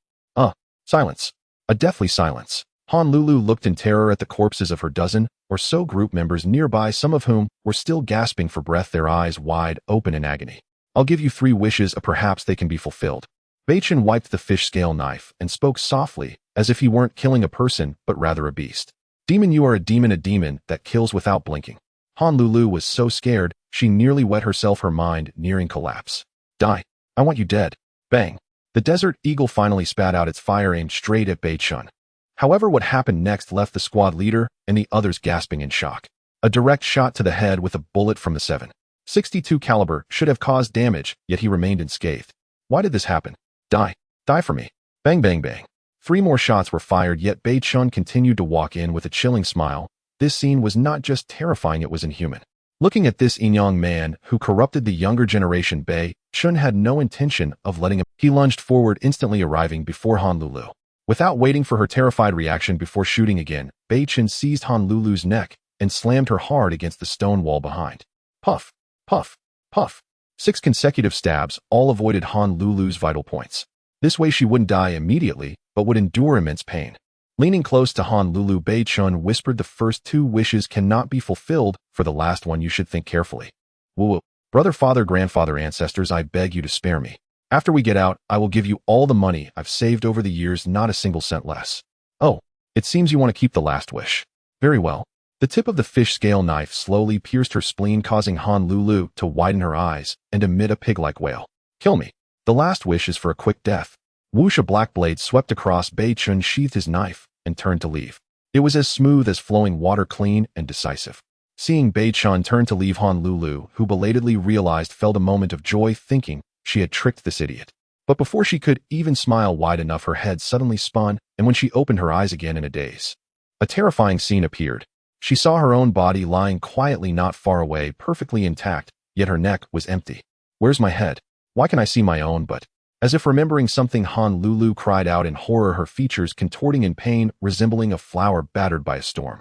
Silence. A deathly silence. Honolulu looked in terror at the corpses of her dozen or so group members nearby, some of whom were still gasping for breath, their eyes wide open in agony. I'll give you 3 wishes, perhaps they can be fulfilled. Beichen wiped the fish scale knife and spoke softly, as if he weren't killing a person, but rather a beast. Demon, you are a demon that kills without blinking. Honolulu was so scared, she nearly wet herself, her mind nearing collapse. Die. I want you dead. Bang. The Desert Eagle finally spat out its fire, aimed straight at Beichen. However, what happened next left the squad leader and the others gasping in shock. A direct shot to the head with a bullet from the 7.62 caliber should have caused damage, yet he remained unscathed. Why did this happen? Die. Die for me. Bang bang bang. 3 more shots were fired, yet Beichen continued to walk in with a chilling smile. This scene was not just terrifying, it was inhuman. Looking at this young man who corrupted the younger generation, Beichen had no intention of letting him. He lunged forward, instantly arriving before Honolulu. Without waiting for her terrified reaction before shooting again, Beichen seized Honolulu's neck and slammed her hard against the stone wall behind. Puff, puff, puff. 6 consecutive stabs all avoided Honolulu's vital points. This way she wouldn't die immediately, but would endure immense pain. Leaning close to Honolulu, Beichen whispered, the first 2 wishes cannot be fulfilled. For the last one, you should think carefully. Woo, brother, father, grandfather, ancestors, I beg you to spare me. After we get out, I will give you all the money I've saved over the years, not a single cent less. Oh, it seems you want to keep the last wish. Very well. The tip of the fish scale knife slowly pierced her spleen, causing Honolulu to widen her eyes and emit a pig-like wail. Kill me. The last wish is for a quick death. Whoosh, a black blade swept across. Beichen sheathed his knife and turned to leave. It was as smooth as flowing water, clean and decisive. Seeing Beichen turn to leave, Honolulu, who belatedly realized, felt a moment of joy, thinking she had tricked this idiot. But before she could even smile wide enough, her head suddenly spun, and when she opened her eyes again in a daze, a terrifying scene appeared. She saw her own body lying quietly not far away, perfectly intact, yet her neck was empty. Where's my head? Why can I see my own butt? As if remembering something, Honolulu cried out in horror, her features contorting in pain, resembling a flower battered by a storm.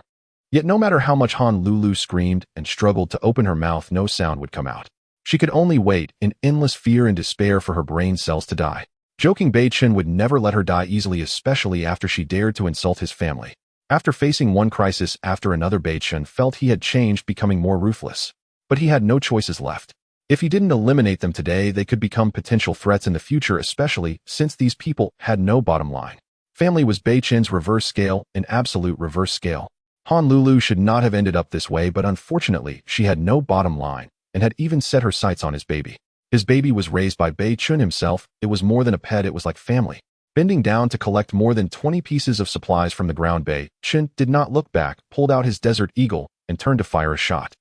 Yet no matter how much Honolulu screamed and struggled to open her mouth, no sound would come out. She could only wait in endless fear and despair for her brain cells to die. Joking, Beichen would never let her die easily, especially after she dared to insult his family. After facing one crisis after another, Beichen felt he had changed, becoming more ruthless. But he had no choices left. If he didn't eliminate them today, they could become potential threats in the future, especially since these people had no bottom line. Family was Beichen's reverse scale, an absolute reverse scale. Honolulu should not have ended up this way, but unfortunately, she had no bottom line and had even set her sights on his baby. His baby was raised by Beichen himself. It was more than a pet, it was like family. Bending down to collect more than 20 pieces of supplies from the ground, Beichen did not look back, pulled out his Desert Eagle, and turned to fire a shot.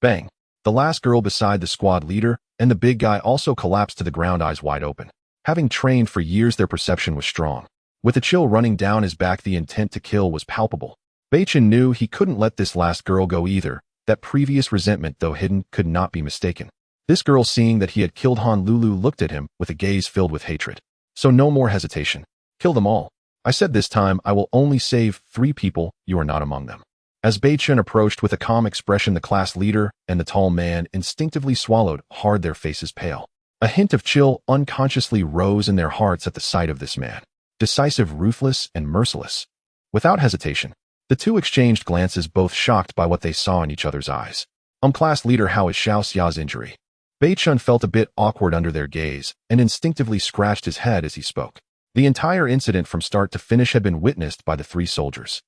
Bang! The last girl beside the squad leader and the big guy also collapsed to the ground, eyes wide open. Having trained for years, their perception was strong. With a chill running down his back, the intent to kill was palpable. Beichen knew he couldn't let this last girl go either. That previous resentment, though hidden, could not be mistaken. This girl, seeing that he had killed Honolulu, looked at him with a gaze filled with hatred. So no more hesitation. Kill them all. I said this time I will only save 3 people, you are not among them. As Beichen approached with a calm expression, the class leader and the tall man instinctively swallowed hard, their faces pale. A hint of chill unconsciously rose in their hearts at the sight of this man. Decisive, ruthless, and merciless. Without hesitation, the two exchanged glances, both shocked by what they saw in each other's eyes. Class leader, how is Xiao Xia's injury? Beichen felt a bit awkward under their gaze and instinctively scratched his head as he spoke. The entire incident from start to finish had been witnessed by the 3 soldiers.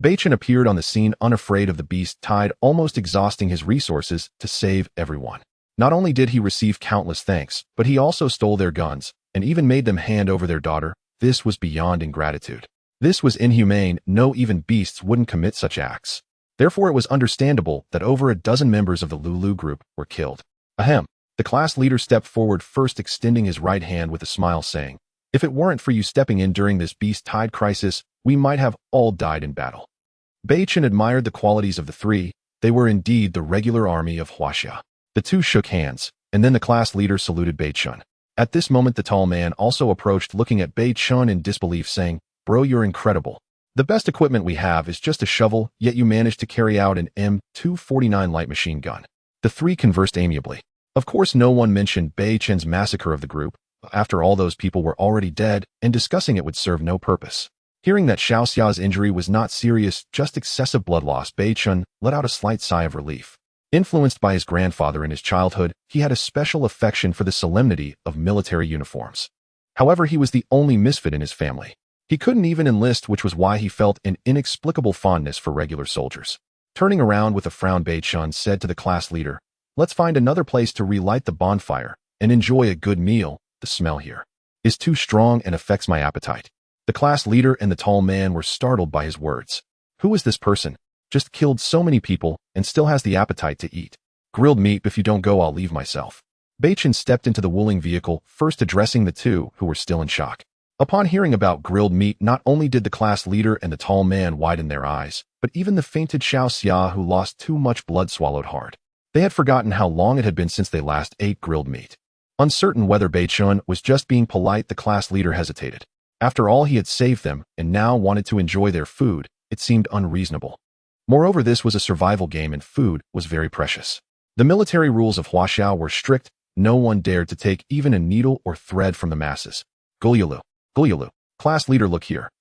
Beichen appeared on the scene unafraid of the beast tide, almost exhausting his resources to save everyone. Not only did he receive countless thanks, but he also stole their guns and even made them hand over their daughter. This was beyond ingratitude. This was inhumane. No, even beasts wouldn't commit such acts. Therefore, it was understandable that over a dozen members of the Lulu group were killed. Ahem. The class leader stepped forward first, extending his right hand with a smile, saying, "If it weren't for you stepping in during this beast-tide crisis, we might have all died in battle." Beichen admired the qualities of the 3. They were indeed the regular army of Huaxia. The 2 shook hands, and then the class leader saluted Beichen. At this moment, the tall man also approached, looking at Beichen in disbelief, saying, "Bro, you're incredible. The best equipment we have is just a shovel, yet you managed to carry out an M249 light machine gun." The 3 conversed amiably. Of course, no one mentioned Beichen's massacre of the group. After all, those people were already dead, and discussing it would serve no purpose. Hearing that Xiao Xia's injury was not serious, just excessive blood loss, Beichen let out a slight sigh of relief. Influenced by his grandfather in his childhood, he had a special affection for the solemnity of military uniforms. However, he was the only misfit in his family. He couldn't even enlist, which was why he felt an inexplicable fondness for regular soldiers. Turning around with a frown, Beichen said to the class leader, "Let's find another place to relight the bonfire and enjoy a good meal. The smell here is too strong and affects my appetite." The class leader and the tall man were startled by his words. Who is this person? Just killed so many people and still has the appetite to eat grilled meat. If you don't go, I'll leave myself. Beichen stepped into the Wuling vehicle, first addressing the 2 who were still in shock. Upon hearing about grilled meat, not only did the class leader and the tall man widen their eyes, but even the fainted Xiao Xia, who lost too much blood, swallowed hard. They had forgotten how long it had been since they last ate grilled meat. Uncertain whether Beichen was just being polite, the class leader hesitated. After all, he had saved them and now wanted to enjoy their food. It seemed unreasonable. Moreover, this was a survival game and food was very precious. The military rules of Huaxia were strict. No one dared to take even a needle or thread from the masses. Gulyalu. Gulyalu. Class leader, look here.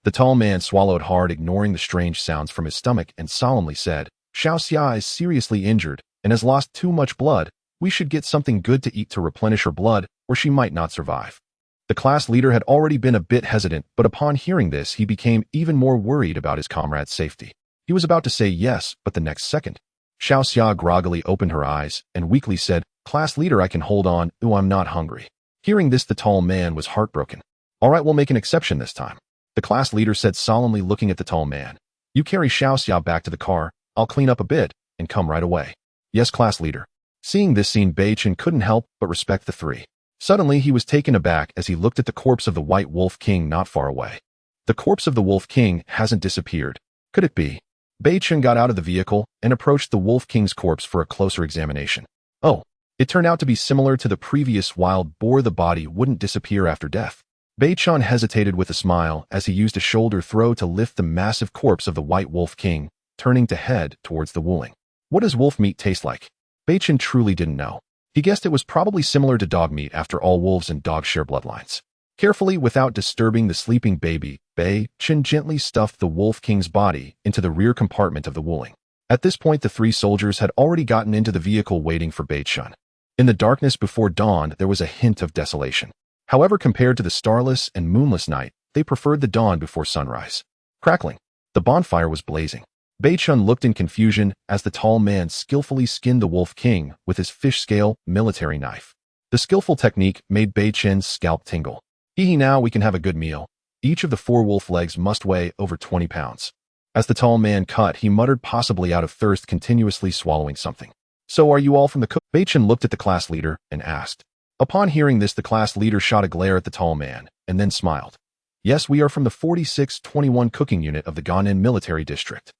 The tall man swallowed hard, ignoring the strange sounds from his stomach, and solemnly said, "Xiao Xia is seriously injured and has lost too much blood. We should get something good to eat to replenish her blood, or she might not survive." The class leader had already been a bit hesitant, but upon hearing this, he became even more worried about his comrade's safety. He was about to say yes, but the next second, Xiao Xia groggily opened her eyes and weakly said, "Class leader, I can hold on. Ooh, I'm not hungry." Hearing this, the tall man was heartbroken. "All right, we'll make an exception this time," the class leader said solemnly, looking at the tall man. "You carry Xiao Xia back to the car. I'll clean up a bit and come right away." "Yes, class leader." Seeing this scene, Beichen couldn't help but respect the 3. Suddenly, he was taken aback as he looked at the corpse of the White Wolf King not far away. The corpse of the Wolf King hasn't disappeared. Could it be? Beichen got out of the vehicle and approached the Wolf King's corpse for a closer examination. Oh, it turned out to be similar to the previous wild boar. The body wouldn't disappear after death. Beichen hesitated with a smile as he used a shoulder throw to lift the massive corpse of the White Wolf King, turning to head towards the Wuling. What does wolf meat taste like? Beichen truly didn't know. He guessed it was probably similar to dog meat. After all, wolves and dogs share bloodlines. Carefully, without disturbing the sleeping baby, Beichen gently stuffed the Wolf King's body into the rear compartment of the Wuling. At this point, the 3 soldiers had already gotten into the vehicle waiting for Beichen. In the darkness before dawn, there was a hint of desolation. However, compared to the starless and moonless night, they preferred the dawn before sunrise. Crackling. The bonfire was blazing. Beichen looked in confusion as the tall man skillfully skinned the Wolf King with his fish-scale military knife. The skillful technique made Beichen's scalp tingle. Now we can have a good meal. Each of the 4 wolf legs must weigh over 20 pounds. As the tall man cut, he muttered, possibly out of thirst, continuously swallowing something. So are you all from the cook? Beichen looked at the class leader and asked. Upon hearing this, the class leader shot a glare at the tall man and then smiled. Yes, we are from the 4621 cooking unit of the Ganen military district.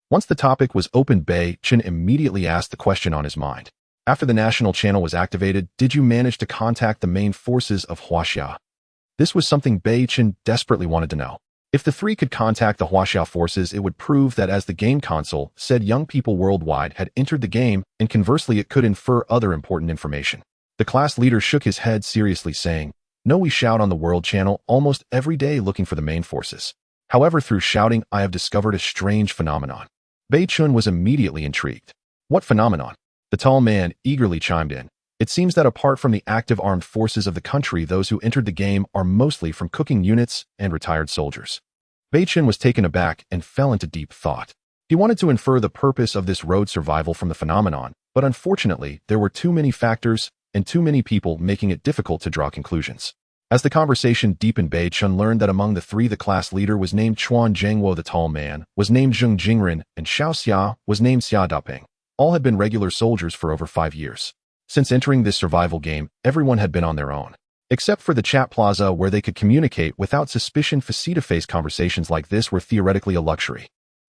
Once the topic was opened, Beichen immediately asked the question on his mind. After the national channel was activated, did you manage to contact the main forces of Huaxia? This was something Beichen desperately wanted to know. If the 3 could contact the Huaxia forces, it would prove that, as the game console said, young people worldwide had entered the game, and conversely it could infer other important information. The class leader shook his head seriously, saying, no, we shout on the world channel almost every day looking for the main forces. However, through shouting, I have discovered a strange phenomenon. Beichen was immediately intrigued. What phenomenon? The tall man eagerly chimed in. It seems that apart from the active armed forces of the country, those who entered the game are mostly from cooking units and retired soldiers. Beichen was taken aback and fell into deep thought. He wanted to infer the purpose of this road survival from the phenomenon, but unfortunately, there were too many factors and too many people, making it difficult to draw conclusions. As the conversation deepened, Beichen learned that among the 3, the class leader was named Chuan Zhengwo, the tall man was named Zheng Jingren, and Xiao Xia was named Xia Dapeng. All had been regular soldiers for over 5 years. Since entering this survival game, everyone had been on their own. Except for the chat plaza where they could communicate without suspicion, face-to-face conversations like this were theoretically a luxury.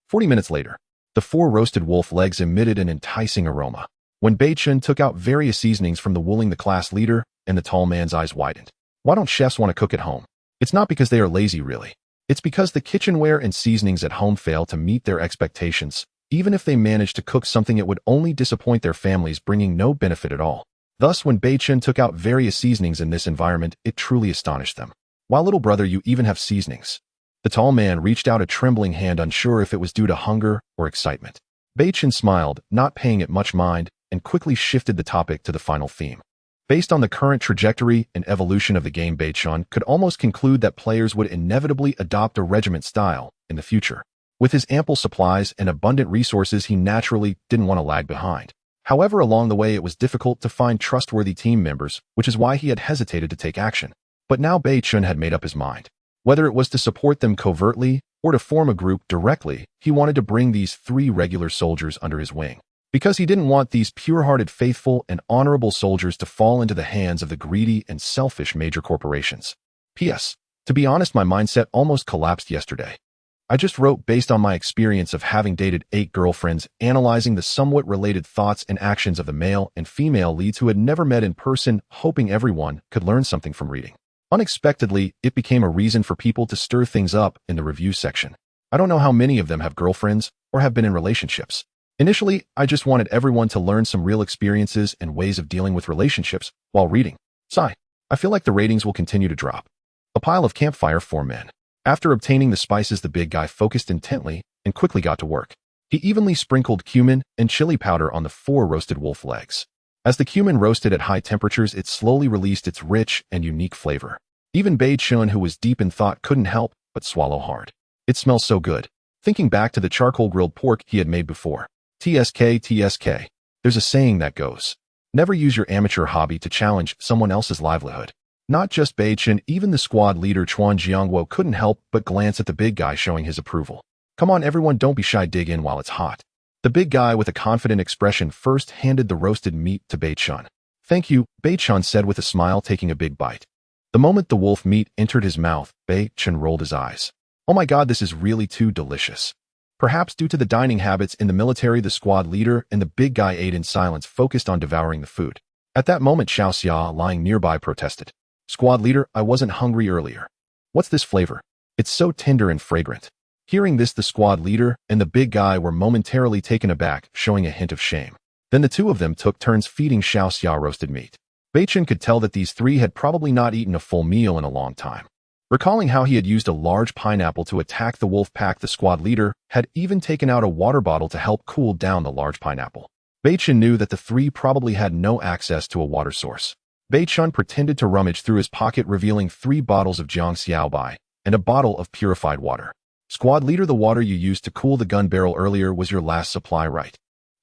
40 minutes later, the 4 roasted wolf legs emitted an enticing aroma. When Beichen took out various seasonings from the wooling, the class leader and the tall man's eyes widened. Why don't chefs want to cook at home? It's not because they are lazy, really. It's because the kitchenware and seasonings at home fail to meet their expectations. Even if they manage to cook something, it would only disappoint their families, bringing no benefit at all. Thus, when Beichen took out various seasonings in this environment, it truly astonished them. Why, little brother, you even have seasonings? The tall man reached out a trembling hand, unsure if it was due to hunger or excitement. Beichen smiled, not paying it much mind, and quickly shifted the topic to the final theme. Based on the current trajectory and evolution of the game, Beichen could almost conclude that players would inevitably adopt a regiment style in the future. With his ample supplies and abundant resources, he naturally didn't want to lag behind. However, along the way, it was difficult to find trustworthy team members, which is why he had hesitated to take action. But now Beichen had made up his mind. Whether it was to support them covertly or to form a group directly, he wanted to bring these 3 regular soldiers under his wing. Because he didn't want these pure-hearted, faithful, and honorable soldiers to fall into the hands of the greedy and selfish major corporations. P.S. To be honest, my mindset almost collapsed yesterday. I just wrote based on my experience of having dated 8 girlfriends, analyzing the somewhat related thoughts and actions of the male and female leads who had never met in person, hoping everyone could learn something from reading. Unexpectedly, it became a reason for people to stir things up in the review section. I don't know how many of them have girlfriends or have been in relationships. Initially, I just wanted everyone to learn some real experiences and ways of dealing with relationships while reading. Sigh. I feel like the ratings will continue to drop. A pile of campfire 4 men. After obtaining the spices, the big guy focused intently and quickly got to work. He evenly sprinkled cumin and chili powder on the 4 roasted wolf legs. As the cumin roasted at high temperatures, it slowly released its rich and unique flavor. Even Beichen, who was deep in thought, couldn't help but swallow hard. It smells so good. Thinking back to the charcoal grilled pork he had made before. TSK. There's a saying that goes, never use your amateur hobby to challenge someone else's livelihood. Not just Beichen, even the squad leader Chuan Jiangwo couldn't help but glance at the big guy, showing his approval. Come on everyone, don't be shy, dig in while it's hot. The big guy with a confident expression first handed the roasted meat to Beichen. Thank you, Beichen said with a smile, taking a big bite. The moment the wolf meat entered his mouth, Beichen rolled his eyes. Oh my god, this is really too delicious. Perhaps due to the dining habits in the military, the squad leader and the big guy ate in silence, focused on devouring the food. At that moment, Xiao Xia, lying nearby, protested. Squad leader, I wasn't hungry earlier. What's this flavor? It's so tender and fragrant. Hearing this, the squad leader and the big guy were momentarily taken aback, showing a hint of shame. Then the 2 of them took turns feeding Xiao Xia roasted meat. Beichen could tell that these 3 had probably not eaten a full meal in a long time. Recalling how he had used a large pineapple to attack the wolf pack, the squad leader had even taken out a water bottle to help cool down the large pineapple. Beichen knew that the three probably had no access to a water source. Beichen pretended to rummage through his pocket, revealing 3 bottles of Jiang Xiaobai and a bottle of purified water. Squad leader, the water you used to cool the gun barrel earlier was your last supply, right?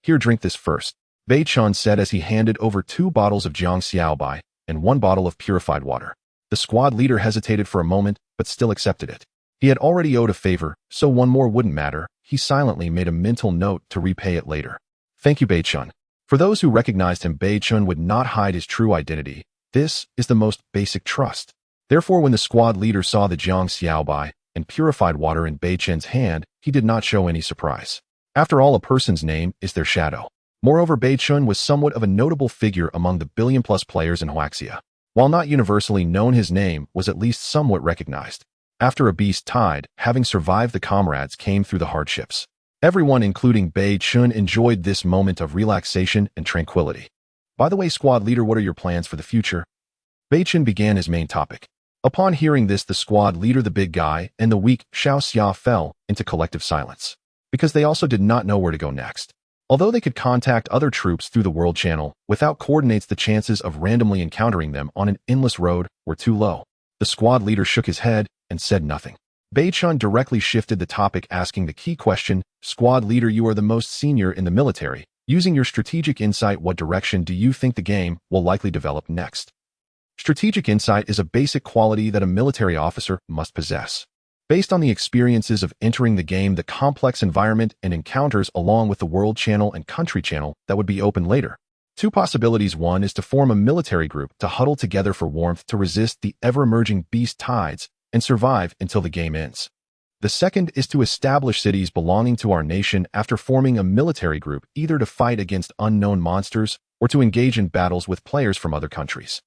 Here, drink this first, Beichen said as he handed over 2 bottles of Jiang Xiaobai and 1 bottle of purified water. The squad leader hesitated for a moment, but still accepted it. He had already owed a favor, so 1 more wouldn't matter. He silently made a mental note to repay it later. Thank you, Beichen. For those who recognized him, Beichen would not hide his true identity. This is the most basic trust. Therefore, when the squad leader saw the Jiang Xiaobai and purified water in Beichen's hand, he did not show any surprise. After all, a person's name is their shadow. Moreover, Beichen was somewhat of a notable figure among the billion-plus players in Huaxia. While not universally known, his name was at least somewhat recognized. After a beast tide, having survived, the comrades came through the hardships. Everyone, including Beichen, enjoyed this moment of relaxation and tranquility. By the way, squad leader, what are your plans for the future? Beichen began his main topic. Upon hearing this, the squad leader, the big guy, and the weak Xiao Xia fell into collective silence, because they also did not know where to go next. Although they could contact other troops through the world channel, without coordinates the chances of randomly encountering them on an endless road were too low. The squad leader shook his head and said nothing. Beichen directly shifted the topic, asking the key question, squad leader, you are the most senior in the military. Using your strategic insight, what direction do you think the game will likely develop next? Strategic insight is a basic quality that a military officer must possess. Based on the experiences of entering the game, the complex environment and encounters along with the world channel and country channel that would be open later. 2 possibilities. 1 is to form a military group to huddle together for warmth to resist the ever-emerging beast tides and survive until the game ends. The second is to establish cities belonging to our nation after forming a military group, either to fight against unknown monsters or to engage in battles with players from other countries.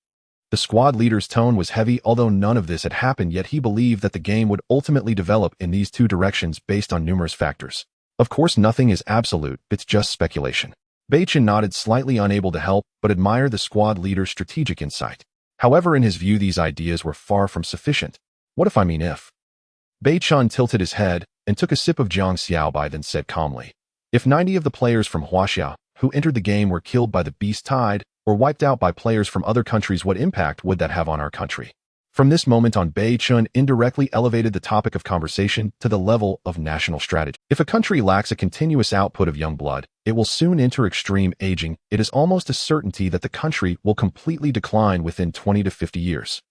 The squad leader's tone was heavy, although none of this had happened yet. He believed that the game would ultimately develop in these 2 directions based on numerous factors. Of course, nothing is absolute, it's just speculation. Beichen nodded, slightly unable to help but admire the squad leader's strategic insight. However, in his view, these ideas were far from sufficient. What if I mean if? Beichen tilted his head and took a sip of Jiang Xiaobai, then said calmly, if 90 of the players from Huaxia who entered the game were killed by the beast tide or wiped out by players from other countries, what impact would that have on our country? From this moment on, Beichen indirectly elevated the topic of conversation to the level of national strategy. If a country lacks a continuous output of young blood, it will soon enter extreme aging. It is almost a certainty that the country will completely decline within 20 to 50 years.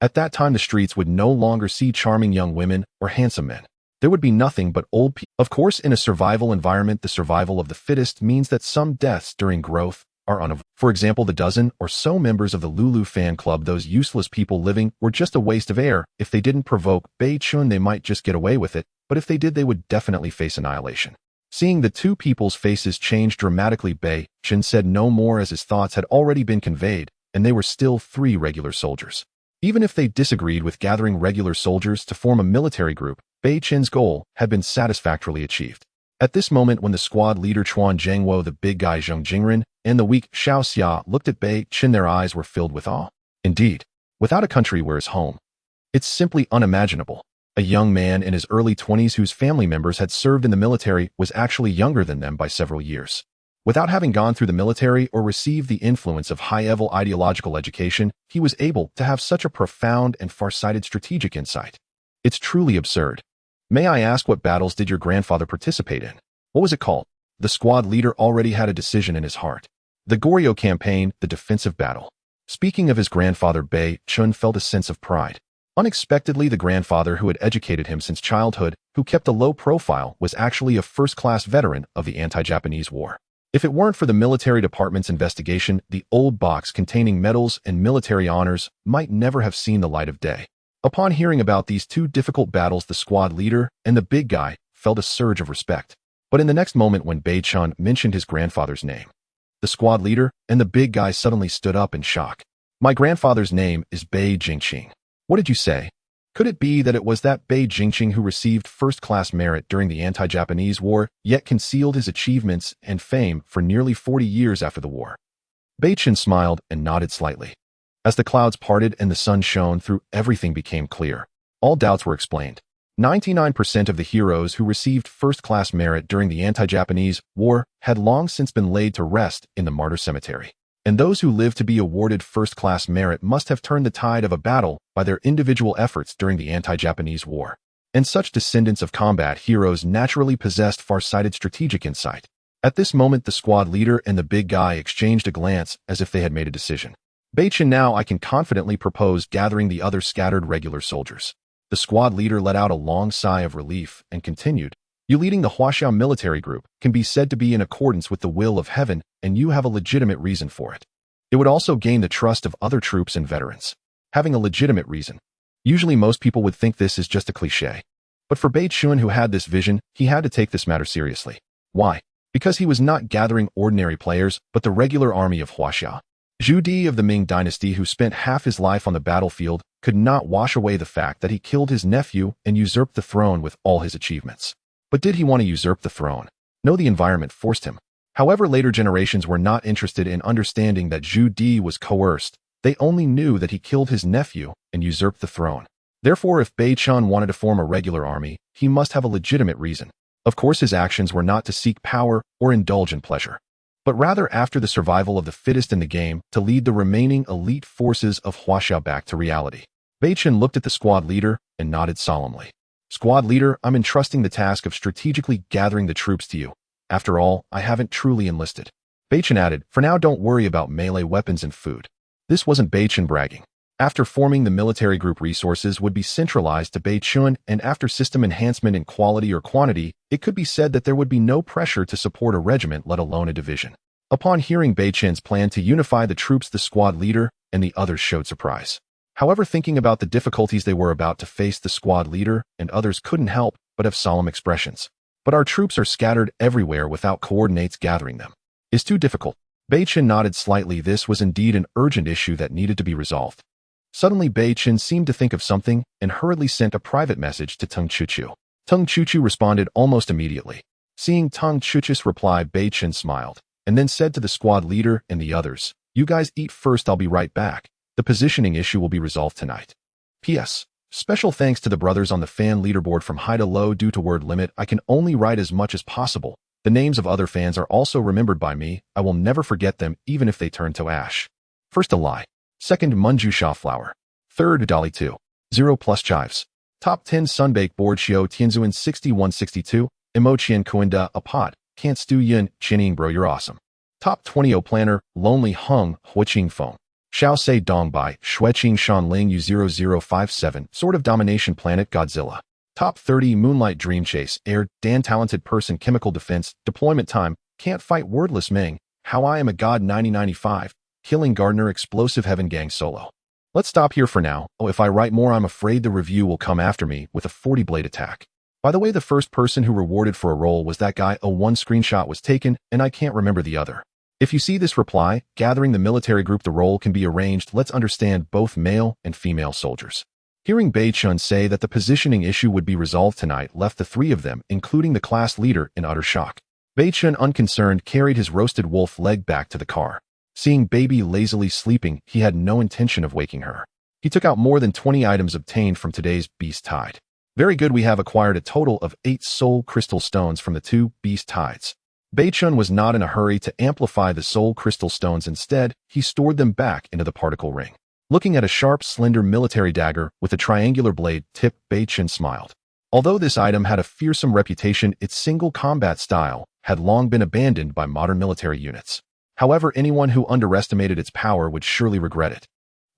At that time, the streets would no longer see charming young women or handsome men. There would be nothing but old people. Of course, in a survival environment, the survival of the fittest means that some deaths during growth are unavoidable. For example, the dozen or so members of the Lulu fan club, those useless people living, were just a waste of air. If they didn't provoke Beichen, they might just get away with it, but if they did, they would definitely face annihilation. Seeing the 2 people's faces change dramatically, Beichen said no more, as his thoughts had already been conveyed, and they were still 3 regular soldiers. Even if they disagreed with gathering regular soldiers to form a military group, Beichen's goal had been satisfactorily achieved. At this moment, when the squad leader Chuan Zhengwo, the big guy Zheng Jingren, and the weak Xiao Xia looked at Beichen, their eyes were filled with awe. Indeed, without a country where is home, it's simply unimaginable. A young man in his early 20s whose family members had served in the military was actually younger than them by several years. Without having gone through the military or received the influence of high-level ideological education, he was able to have such a profound and far-sighted strategic insight. It's truly absurd. May I ask, what battles did your grandfather participate in? What was it called? The squad leader already had a decision in his heart. The Goryeo campaign, the defensive battle. Speaking of his grandfather, Beichen felt a sense of pride. Unexpectedly, the grandfather who had educated him since childhood, who kept a low profile, was actually a first-class veteran of the anti-Japanese war. If it weren't for the military department's investigation, the old box containing medals and military honors might never have seen the light of day. Upon hearing about these 2 difficult battles, the squad leader and the big guy felt a surge of respect. But in the next moment, when Beichen mentioned his grandfather's name, the squad leader and the big guy suddenly stood up in shock. My grandfather's name is Bei Jingqing. What did you say? Could it be that it was that Bei Jingqing who received first-class merit during the anti-Japanese war, yet concealed his achievements and fame for nearly 40 years after the war? Beichen smiled and nodded slightly. As the clouds parted and the sun shone through, everything became clear. All doubts were explained. 99% of the heroes who received first-class merit during the anti-Japanese war had long since been laid to rest in the martyr cemetery. And those who lived to be awarded first-class merit must have turned the tide of a battle by their individual efforts during the anti-Japanese war. And such descendants of combat heroes naturally possessed far-sighted strategic insight. At this moment, the squad leader and the big guy exchanged a glance as if they had made a decision. Beichen, now I can confidently propose gathering the other scattered regular soldiers. The squad leader let out a long sigh of relief and continued, "You leading the Huaxiao military group can be said to be in accordance with the will of heaven, and you have a legitimate reason for it. It would also gain the trust of other troops and veterans. Having a legitimate reason. Usually most people would think this is just a cliché. But for Beichen, who had this vision, he had to take this matter seriously. Why? Because he was not gathering ordinary players, but the regular army of Huaxiao. Zhu Di of the Ming dynasty, who spent half his life on the battlefield, could not wash away the fact that he killed his nephew and usurped the throne with all his achievements. But did he want to usurp the throne? No, the environment forced him. However, later generations were not interested in understanding that Zhu Di was coerced. They only knew that he killed his nephew and usurped the throne. Therefore, if Beichen wanted to form a regular army, he must have a legitimate reason. Of course, his actions were not to seek power or indulge in pleasure, but rather, after the survival of the fittest in the game, to lead the remaining elite forces of Huaxiao back to reality. Beichen looked at the squad leader and nodded solemnly. "Squad leader, I'm entrusting the task of strategically gathering the troops to you. After all, I haven't truly enlisted." Beichen added, "For now, don't worry about melee weapons and food." This wasn't Beichen bragging. After forming, the military group resources would be centralized to Beichen, and after system enhancement in quality or quantity, it could be said that there would be no pressure to support a regiment, let alone a division. Upon hearing Beichen's plan to unify the troops, the squad leader and the others showed surprise. However, thinking about the difficulties they were about to face, the squad leader and others couldn't help but have solemn expressions. "But our troops are scattered everywhere without coordinates gathering them. It's too difficult." Beichen nodded slightly. This was indeed an urgent issue that needed to be resolved. Suddenly, Beichen seemed to think of something and hurriedly sent a private message to Tung Chuchu. Tung Chuchu responded almost immediately. Seeing Tung Chuchu's reply, Beichen smiled, and then said to the squad leader and the others, "You guys eat first, I'll be right back. The positioning issue will be resolved tonight." P.S. Special thanks to the brothers on the fan leaderboard from high to low. Due to word limit, I can only write as much as possible. The names of other fans are also remembered by me. I will never forget them, even if they turn to ash. First, Alai. Second, Munju Shawflower. Third, Dolly 2. 0 plus chives. Top 10 Sunbake Board Shio Tianzuan 6162. Emochien Kuinda Apot. Can't stew yun. Chinning bro, you're awesome. Top 20 O Planner. Lonely Hung. Huiqing Feng. Xiao Se Dongbai. Shueqing Shanling U0057. Sword of Domination Planet Godzilla. Top 30 Moonlight Dream Chase. Air. Dan Talented Person. Chemical Defense. Deployment Time. Can't Fight Wordless Ming. How I Am a God 9095. Killing Gardner Explosive Heaven Gang Solo. Let's stop here for now. Oh, if I write more, I'm afraid the review will come after me with a 40-blade attack. By the way, the first person who rewarded for a role was that guy. One screenshot was taken, and I can't remember the other. If you see this reply, gathering the military group, the role can be arranged. Let's understand both male and female soldiers. Hearing Beichen say that the positioning issue would be resolved tonight left the three of them, including the class leader, in utter shock. Beichen, unconcerned, carried his roasted wolf leg back to the car. Seeing Baby lazily sleeping, he had no intention of waking her. He took out more than 20 items obtained from today's Beast Tide. Very good, we have acquired a total of 8 soul crystal stones from the 2 Beast Tides. Beichen was not in a hurry to amplify the soul crystal stones. Instead, he stored them back into the particle ring. Looking at a sharp, slender military dagger with a triangular blade tip, Beichen smiled. Although this item had a fearsome reputation, its single combat style had long been abandoned by modern military units. However, anyone who underestimated its power would surely regret it.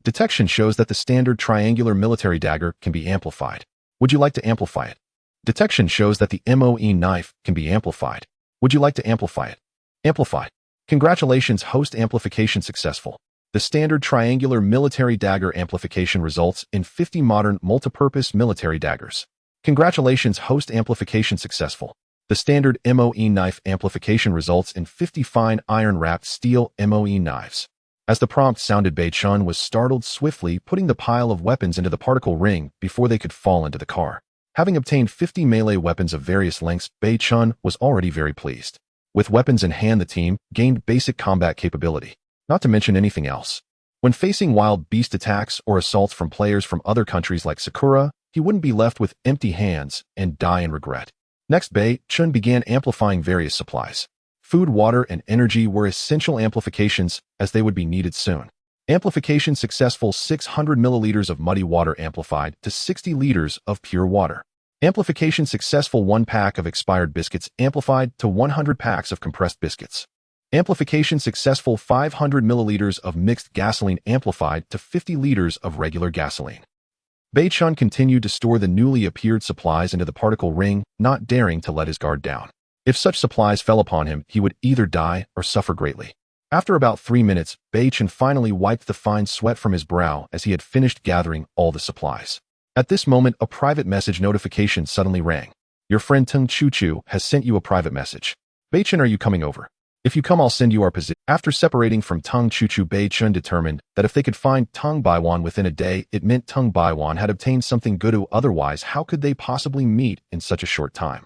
Detection shows that the standard triangular military dagger can be amplified. Would you like to amplify it? Detection shows that the MOE knife can be amplified. Would you like to amplify it? Amplify. Congratulations, host amplification successful. The standard triangular military dagger amplification results in 50 modern multipurpose military daggers. Congratulations, host amplification successful. The standard MOE knife amplification results in 50 fine iron-wrapped steel MOE knives. As the prompt sounded, Beichen was startled, swiftly putting the pile of weapons into the particle ring before they could fall into the car. Having obtained 50 melee weapons of various lengths, Beichen was already very pleased. With weapons in hand, the team gained basic combat capability, not to mention anything else. When facing wild beast attacks or assaults from players from other countries like Sakura, he wouldn't be left with empty hands and die in regret. Next, Beichen began amplifying various supplies. Food, water, and energy were essential amplifications, as they would be needed soon. Amplification successful: 600 milliliters of muddy water amplified to 60 liters of pure water. Amplification successful: 1 pack of expired biscuits amplified to 100 packs of compressed biscuits. Amplification successful: 500 milliliters of mixed gasoline amplified to 50 liters of regular gasoline. Beichen continued to store the newly appeared supplies into the particle ring, not daring to let his guard down. If such supplies fell upon him, he would either die or suffer greatly. After about 3 minutes, Beichen finally wiped the fine sweat from his brow as he had finished gathering all the supplies. At this moment, a private message notification suddenly rang. Your friend Tung Chu has sent you a private message. Beichen, are you coming over? If you come, I'll send you our position. After separating from Tung Chu, Beichen determined that if they could find Tung Baiwan within a day, it meant Tung Baiwan had obtained something good. Otherwise, how could they possibly meet in such a short time?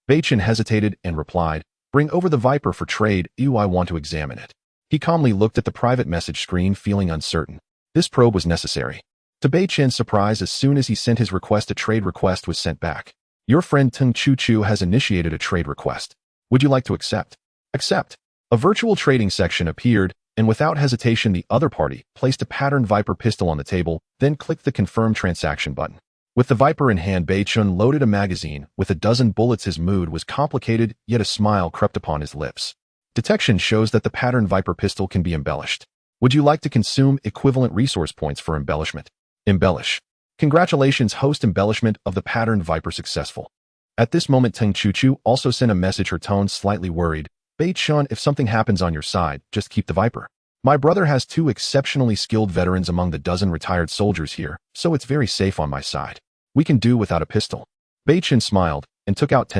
Beichen hesitated and replied, bring over the Viper for trade. I want to examine it. He calmly looked at the private message screen, feeling uncertain. This probe was necessary. To Beichen's surprise, as soon as he sent his request, a trade request was sent back. Your friend Tung Chu has initiated a trade request. Would you like to accept? Accept. A virtual trading section appeared, and without hesitation the other party placed a patterned Viper pistol on the table, then clicked the Confirm Transaction button. With the Viper in hand, Beichen loaded a magazine with a dozen bullets. His mood was complicated, yet a smile crept upon his lips. Detection shows that the patterned Viper pistol can be embellished. Would you like to consume equivalent resource points for embellishment? Embellish. Congratulations, host. Embellishment of the patterned Viper successful. At this moment, Tung Chu also sent a message, her tone slightly worried. Beichen, if something happens on your side, just keep the Viper. My brother has 2 exceptionally skilled veterans among the dozen retired soldiers here, so it's very safe on my side. We can do without a pistol. Beichen smiled and took out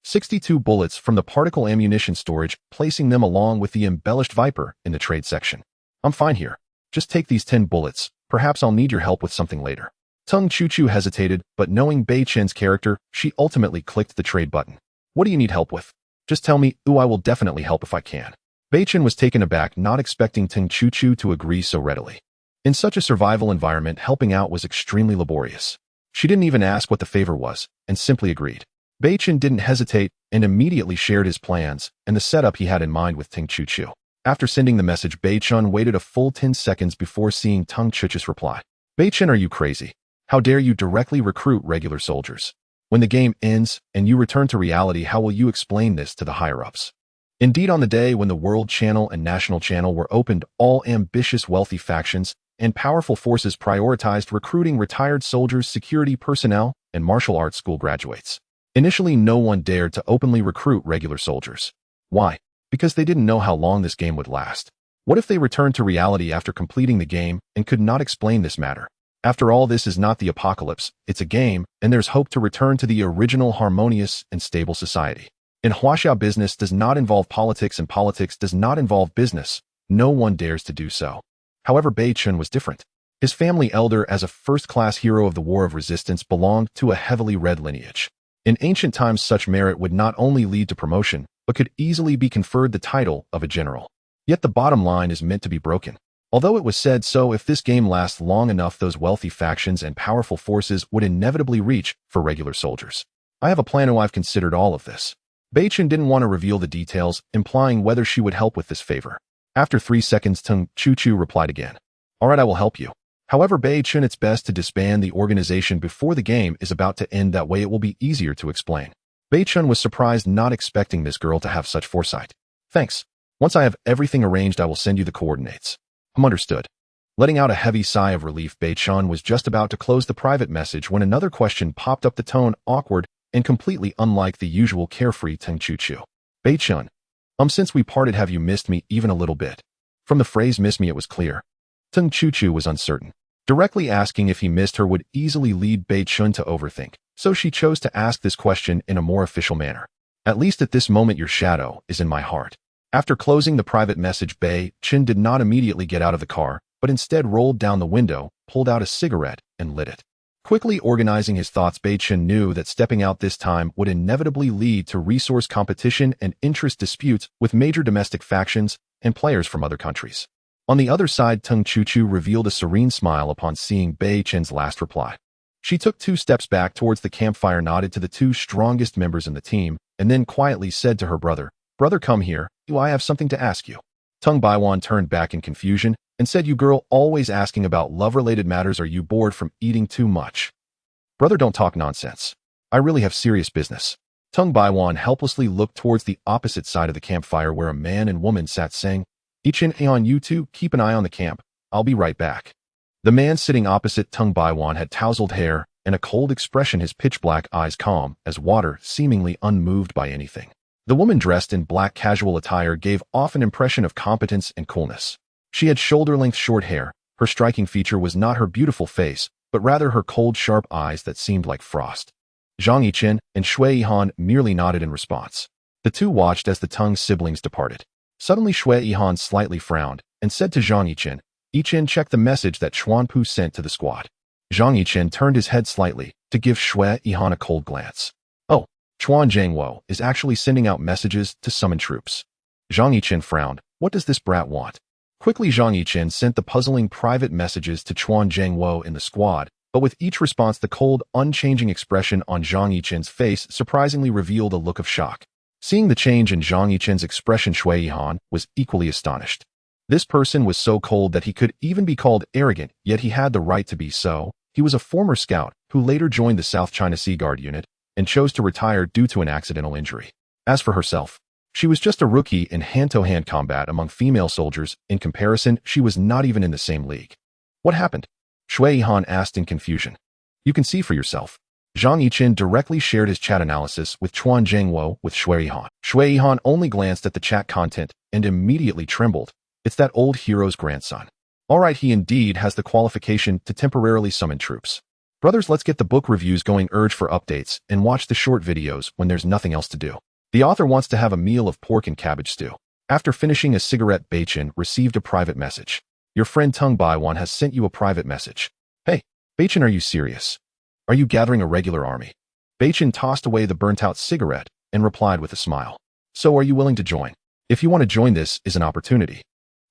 62 bullets from the particle ammunition storage, placing them along with the embellished Viper in the trade section. I'm fine here. Just take these 10 bullets. Perhaps I'll need your help with something later. Tung Chu hesitated, but knowing Beichen's character, she ultimately clicked the trade button. What do you need help with? Just tell me. I will definitely help if I can. Beichen was taken aback, not expecting Tung Chu to agree so readily. In such a survival environment, helping out was extremely laborious. She didn't even ask what the favor was, and simply agreed. Beichen didn't hesitate and immediately shared his plans and the setup he had in mind with Tung Chu. After sending the message, Beichen waited a full 10 seconds before seeing Tung Chu's reply. Beichen, are you crazy? How dare you directly recruit regular soldiers? When the game ends and you return to reality, how will you explain this to the higher-ups? Indeed, on the day when the World Channel and National Channel were opened, all ambitious wealthy factions and powerful forces prioritized recruiting retired soldiers, security personnel, and martial arts school graduates. Initially, no one dared to openly recruit regular soldiers. Why? Because they didn't know how long this game would last. What if they returned to reality after completing the game and could not explain this matter? After all, this is not the apocalypse, it's a game, and there's hope to return to the original harmonious and stable society. In Huaxia, business does not involve politics and politics does not involve business. No one dares to do so. However, Beichen was different. His family elder, as a first-class hero of the War of Resistance, belonged to a heavily red lineage. In ancient times, such merit would not only lead to promotion, but could easily be conferred the title of a general. Yet the bottom line is meant to be broken. Although it was said so, if this game lasts long enough, those wealthy factions and powerful forces would inevitably reach for regular soldiers. I have a plan. I've considered all of this. Beichen didn't want to reveal the details, implying whether she would help with this favor. After 3 seconds, Tung Chu replied again. All right, I will help you. However, Beichen, it's best to disband the organization before the game is about to end. That way it will be easier to explain. Beichen was surprised, not expecting this girl to have such foresight. Thanks. Once I have everything arranged, I will send you the coordinates. Understood. Letting out a heavy sigh of relief, Beichen was just about to close the private message when another question popped up, the tone awkward and completely unlike the usual carefree Tung Chu. Beichen, since we parted, have you missed me even a little bit? From the phrase miss me, it was clear. Tung Chu was uncertain. Directly asking if he missed her would easily lead Beichen to overthink, so she chose to ask this question in a more official manner. At least at this moment, your shadow is in my heart. After closing the private message, Beichen did not immediately get out of the car, but instead rolled down the window, pulled out a cigarette, and lit it. Quickly organizing his thoughts, Beichen knew that stepping out this time would inevitably lead to resource competition and interest disputes with major domestic factions and players from other countries. On the other side, Tung Chu revealed a serene smile upon seeing Beichen's last reply. She took 2 steps back towards the campfire, nodded to the 2 strongest members in the team, and then quietly said to her brother, "Brother, come here. I have something to ask you." Tung Baiwan turned back in confusion and said, "You girl always asking about love-related matters. Are you bored from eating too much?" "Brother, don't talk nonsense. I really have serious business." Tung Baiwan helplessly looked towards the opposite side of the campfire where a man and woman sat saying, "Ichin Aon, you two, keep an eye on the camp. I'll be right back." The man sitting opposite Tung Baiwan had tousled hair and a cold expression, his pitch-black eyes calm as water, seemingly unmoved by anything. The woman dressed in black casual attire gave off an impression of competence and coolness. She had shoulder-length short hair. Her striking feature was not her beautiful face, but rather her cold, sharp eyes that seemed like frost. Zhang Yichen and Shui Yihan merely nodded in response. The two watched as the Tung siblings departed. Suddenly Shui Yihan slightly frowned and said to Zhang Yichen, "Yichen, check the message that Chuanpu sent to the squad." Zhang Yichen turned his head slightly to give Shui Yihan a cold glance. "Oh, Chuan Zhangwo is actually sending out messages to summon troops." Zhang Yichen frowned. What does this brat want? Quickly Zhang Yichen sent the puzzling private messages to Chuan Zhangwo in the squad, but with each response the cold, unchanging expression on Zhang Yichen's face surprisingly revealed a look of shock. Seeing the change in Zhang Yichen's expression, Shui Yihan was equally astonished. This person was so cold that he could even be called arrogant, yet he had the right to be so. He was a former scout who later joined the South China Sea Guard unit and chose to retire due to an accidental injury. As for herself, she was just a rookie in hand-to-hand combat among female soldiers. In comparison, she was not even in the same league. "What happened?" Shui Yihan asked in confusion. "You can see for yourself." Zhang Yichen directly shared his chat analysis with Chuan Zhangwo with Shui Yihan. Shui Yihan only glanced at the chat content and immediately trembled. It's that old hero's grandson. All right, he indeed has the qualification to temporarily summon troops. Brothers, let's get the book reviews going. Urge for updates and watch the short videos when there's nothing else to do. The author wants to have a meal of pork and cabbage stew. After finishing a cigarette, Beichen received a private message. Your friend Tung Baiwan has sent you a private message. Hey, Beichen, are you serious? Are you gathering a regular army? Beichen tossed away the burnt-out cigarette and replied with a smile. So are you willing to join? If you want to join, this is an opportunity.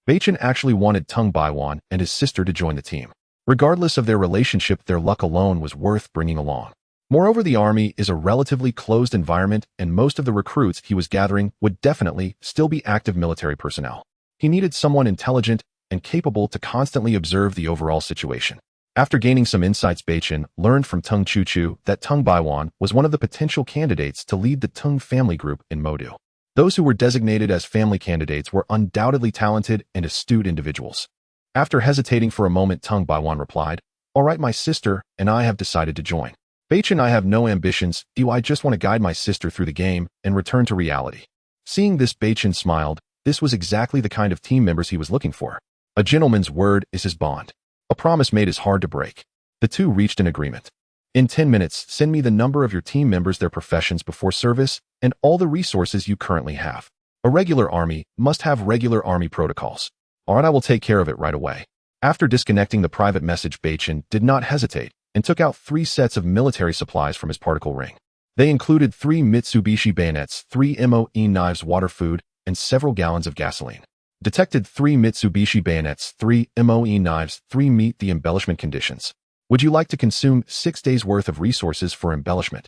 Beichen actually wanted Tung Baiwan and his sister to join the team. Regardless of their relationship, their luck alone was worth bringing along. Moreover, the army is a relatively closed environment, and most of the recruits he was gathering would definitely still be active military personnel. He needed someone intelligent and capable to constantly observe the overall situation. After gaining some insights, Beichen learned from Tung Chu that Tung Baiwan was one of the potential candidates to lead the Tung family group in Modu. Those who were designated as family candidates were undoubtedly talented and astute individuals. After hesitating for a moment, Tung Baiwan replied, "All right, my sister and I have decided to join. Beichen, I have no ambitions. I just want to guide my sister through the game and return to reality." Seeing this, Beichen smiled. This was exactly the kind of team members he was looking for. A gentleman's word is his bond. A promise made is hard to break. The two reached an agreement. In 10 minutes, send me the number of your team members, their professions before service, and all the resources you currently have. A regular army must have regular army protocols. All right, I will take care of it right away. After disconnecting the private message, Beichen did not hesitate and took out 3 sets of military supplies from his particle ring. They included 3 Mitsubishi bayonets, 3 MOE knives, water, food, and several gallons of gasoline. Detected 3 Mitsubishi bayonets, 3 MOE knives, 3 meet the embellishment conditions. Would you like to consume 6 days' worth of resources for embellishment?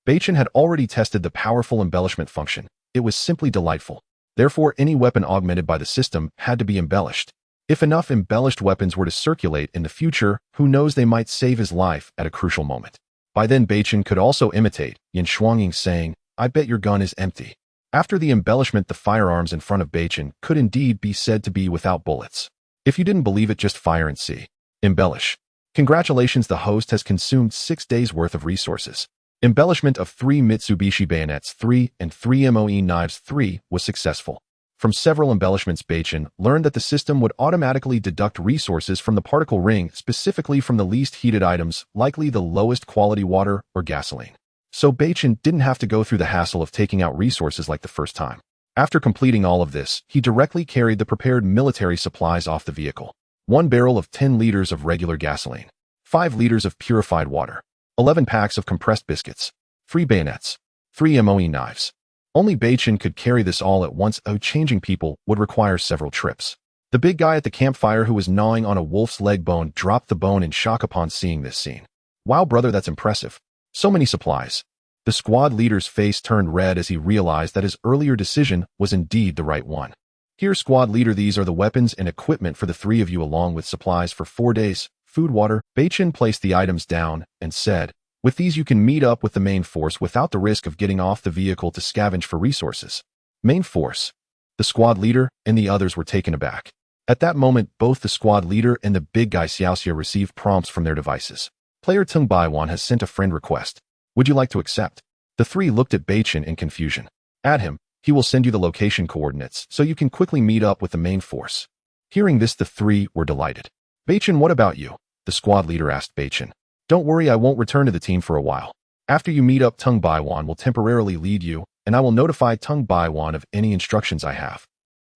Beichen had already tested the powerful embellishment function. It was simply delightful. Therefore, any weapon augmented by the system had to be embellished. If enough embellished weapons were to circulate in the future, who knows, they might save his life at a crucial moment. By then, Beichen could also imitate Yin Shuanging saying, "I bet your gun is empty." After the embellishment, the firearms in front of Beichen could indeed be said to be without bullets. If you didn't believe it, just fire and see. Embellish. Congratulations, the host has consumed 6 days' worth of resources. Embellishment of 3 Mitsubishi bayonets 3 and 3 MOE knives 3 was successful. From several embellishments, Beichen learned that the system would automatically deduct resources from the particle ring, specifically from the least heated items, likely the lowest quality water or gasoline. So Beichen didn't have to go through the hassle of taking out resources like the first time. After completing all of this, he directly carried the prepared military supplies off the vehicle. 1 barrel of 10 liters of regular gasoline, 5 liters of purified water, 11 packs of compressed biscuits, 3 bayonets, 3 MOE knives. Only Beichen could carry this all at once. Changing people would require several trips. The big guy at the campfire who was gnawing on a wolf's leg bone dropped the bone in shock upon seeing this scene. Wow, brother, that's impressive. So many supplies. The squad leader's face turned red as he realized that his earlier decision was indeed the right one. Here, squad leader, these are the weapons and equipment for the three of you along with supplies for 4 days. Food, water. Beichen placed the items down and said, with these you can meet up with the main force without the risk of getting off the vehicle to scavenge for resources. Main force. The squad leader and the others were taken aback. At that moment, both the squad leader and the big guy Xiaoxia received prompts from their devices. Player Tung Baiwan has sent a friend request. Would you like to accept? The three looked at Beichen in confusion. Add him. He will send you the location coordinates so you can quickly meet up with the main force. Hearing this, the three were delighted. Beichen, what about you? The squad leader asked Beichen. Don't worry, I won't return to the team for a while. After you meet up, Tung Baiwan will temporarily lead you, and I will notify Tung Baiwan of any instructions I have.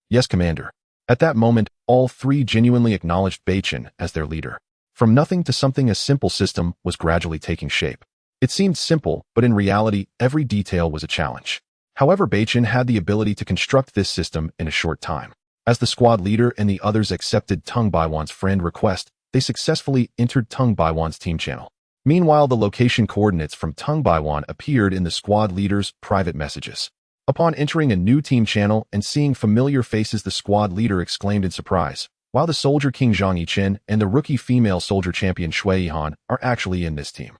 Yes, Commander. At that moment, all three genuinely acknowledged Beichen as their leader. From nothing to something, a simple system was gradually taking shape. It seemed simple, but in reality, every detail was a challenge. However, Beichen had the ability to construct this system in a short time. As the squad leader and the others accepted Tung Baiwan's friend request, they successfully entered Tung Baiwan's team channel. Meanwhile, the location coordinates from Tung Baiwan appeared in the squad leader's private messages. Upon entering a new team channel and seeing familiar faces, the squad leader exclaimed in surprise, while the soldier king Zhang Yichen and the rookie female soldier champion Shui Yihan are actually in this team.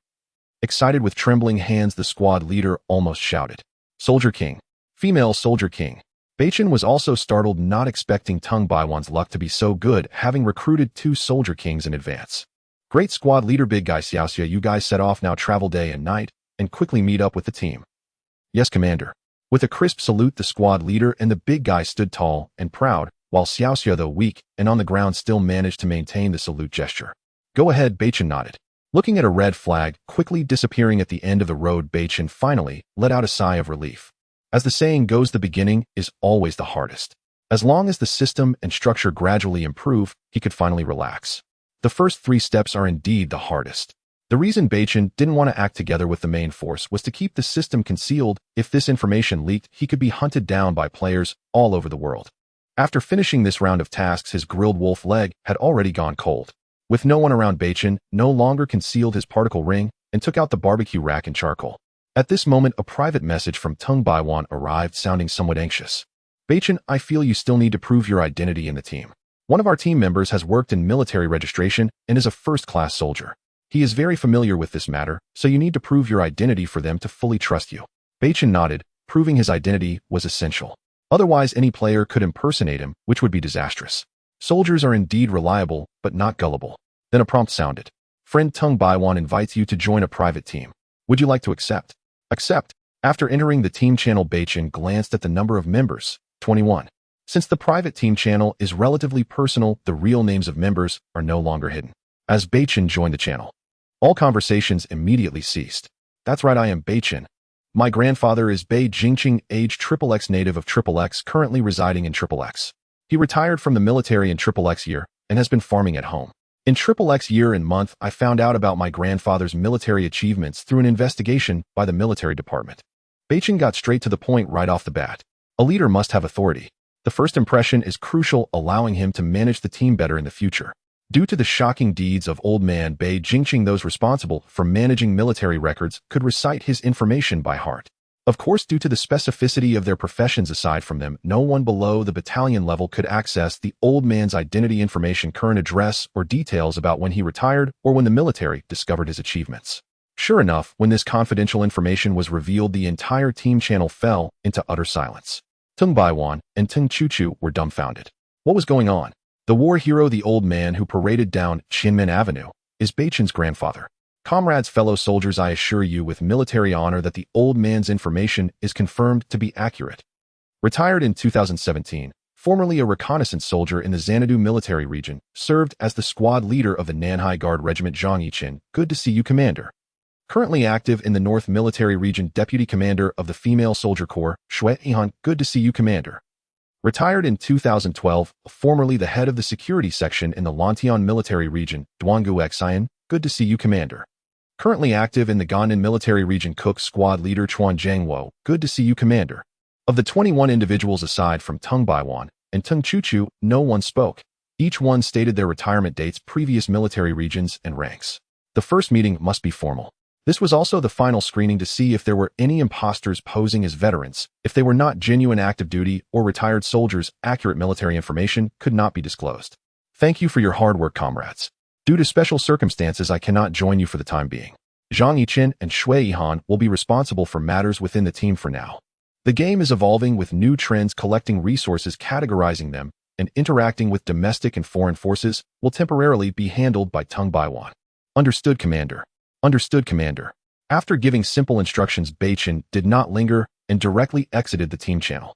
Excited with trembling hands, the squad leader almost shouted, Soldier King, female Soldier King. Beichen was also startled, not expecting Tung Baiwan's luck to be so good, having recruited 2 Soldier Kings in advance. Great, squad leader Big Guy Xiaoxia, you guys set off now, travel day and night, and quickly meet up with the team. Yes, Commander. With a crisp salute, the squad leader and the big guy stood tall and proud, while Xiaoxia, though weak and on the ground, still managed to maintain the salute gesture. Go ahead, Beichen nodded. Looking at a red flag quickly disappearing at the end of the road, Beichen finally let out a sigh of relief. As the saying goes, the beginning is always the hardest. As long as the system and structure gradually improve, he could finally relax. The first 3 steps are indeed the hardest. The reason Beichen didn't want to act together with the main force was to keep the system concealed. If this information leaked, he could be hunted down by players all over the world. After finishing this round of tasks, his grilled wolf leg had already gone cold. With no one around, Beichen no longer concealed his particle ring and took out the barbecue rack and charcoal. At this moment, a private message from Tung Baiwan arrived, sounding somewhat anxious. Beichen, I feel you still need to prove your identity in the team. One of our team members has worked in military registration and is a first-class soldier. He is very familiar with this matter, so you need to prove your identity for them to fully trust you. Beichen nodded. Proving his identity was essential. Otherwise, any player could impersonate him, which would be disastrous. Soldiers are indeed reliable, but not gullible. Then a prompt sounded. Friend Tung Baiwan invites you to join a private team. Would you like to accept? Accept. After entering the team channel, Beichen glanced at the number of members, 21. Since the private team channel is relatively personal, the real names of members are no longer hidden. As Beichen joined the channel, all conversations immediately ceased. That's right, I am Beichen. My grandfather is Bei Jingqing, age XXX, native of XXX, currently residing in XXX. He retired from the military in XXX year and has been farming at home. In XXX year and month, I found out about my grandfather's military achievements through an investigation by the military department. Beichen got straight to the point right off the bat. A leader must have authority. The first impression is crucial, allowing him to manage the team better in the future. Due to the shocking deeds of old man Bei Jingqing, those responsible for managing military records could recite his information by heart. Of course, due to the specificity of their professions, aside from them, no one below the battalion level could access the old man's identity information, current address, or details about when he retired or when the military discovered his achievements. Sure enough, when this confidential information was revealed, the entire team channel fell into utter silence. Tung Baiwan and Tung Chuchu were dumbfounded. What was going on? The war hero, the old man who paraded down Xianmen Avenue, is Beichen's grandfather. Comrades, fellow soldiers, I assure you with military honor that the old man's information is confirmed to be accurate. Retired in 2017, formerly a reconnaissance soldier in the Xanadu military region, served as the squad leader of the Nanhai Guard Regiment. Zhang Yichen, good to see you, Commander. Currently active in the North Military Region, Deputy Commander of the Female Soldier Corps, Shui Yihan, good to see you, Commander. Retired in 2012, formerly the head of the security section in the Lantian Military Region, Duangu Xian, good to see you, Commander. Currently active in the Gannan Military Region, Cook Squad Leader Chuan Zhangwo, good to see you, Commander. Of the 21 individuals aside from Tung Baiwan and Tung Chuchu, no one spoke. Each one stated their retirement dates, previous military regions, and ranks. The first meeting must be formal. This was also the final screening to see if there were any imposters posing as veterans. If they were not genuine active duty or retired soldiers, accurate military information could not be disclosed. Thank you for your hard work, comrades. Due to special circumstances, I cannot join you for the time being. Zhang Yichen and Shui Yihan will be responsible for matters within the team for now. The game is evolving with new trends, collecting resources, categorizing them, and interacting with domestic and foreign forces will temporarily be handled by Tung Baiwan. Understood, Commander. Understood, Commander. After giving simple instructions, Beichen did not linger and directly exited the team channel.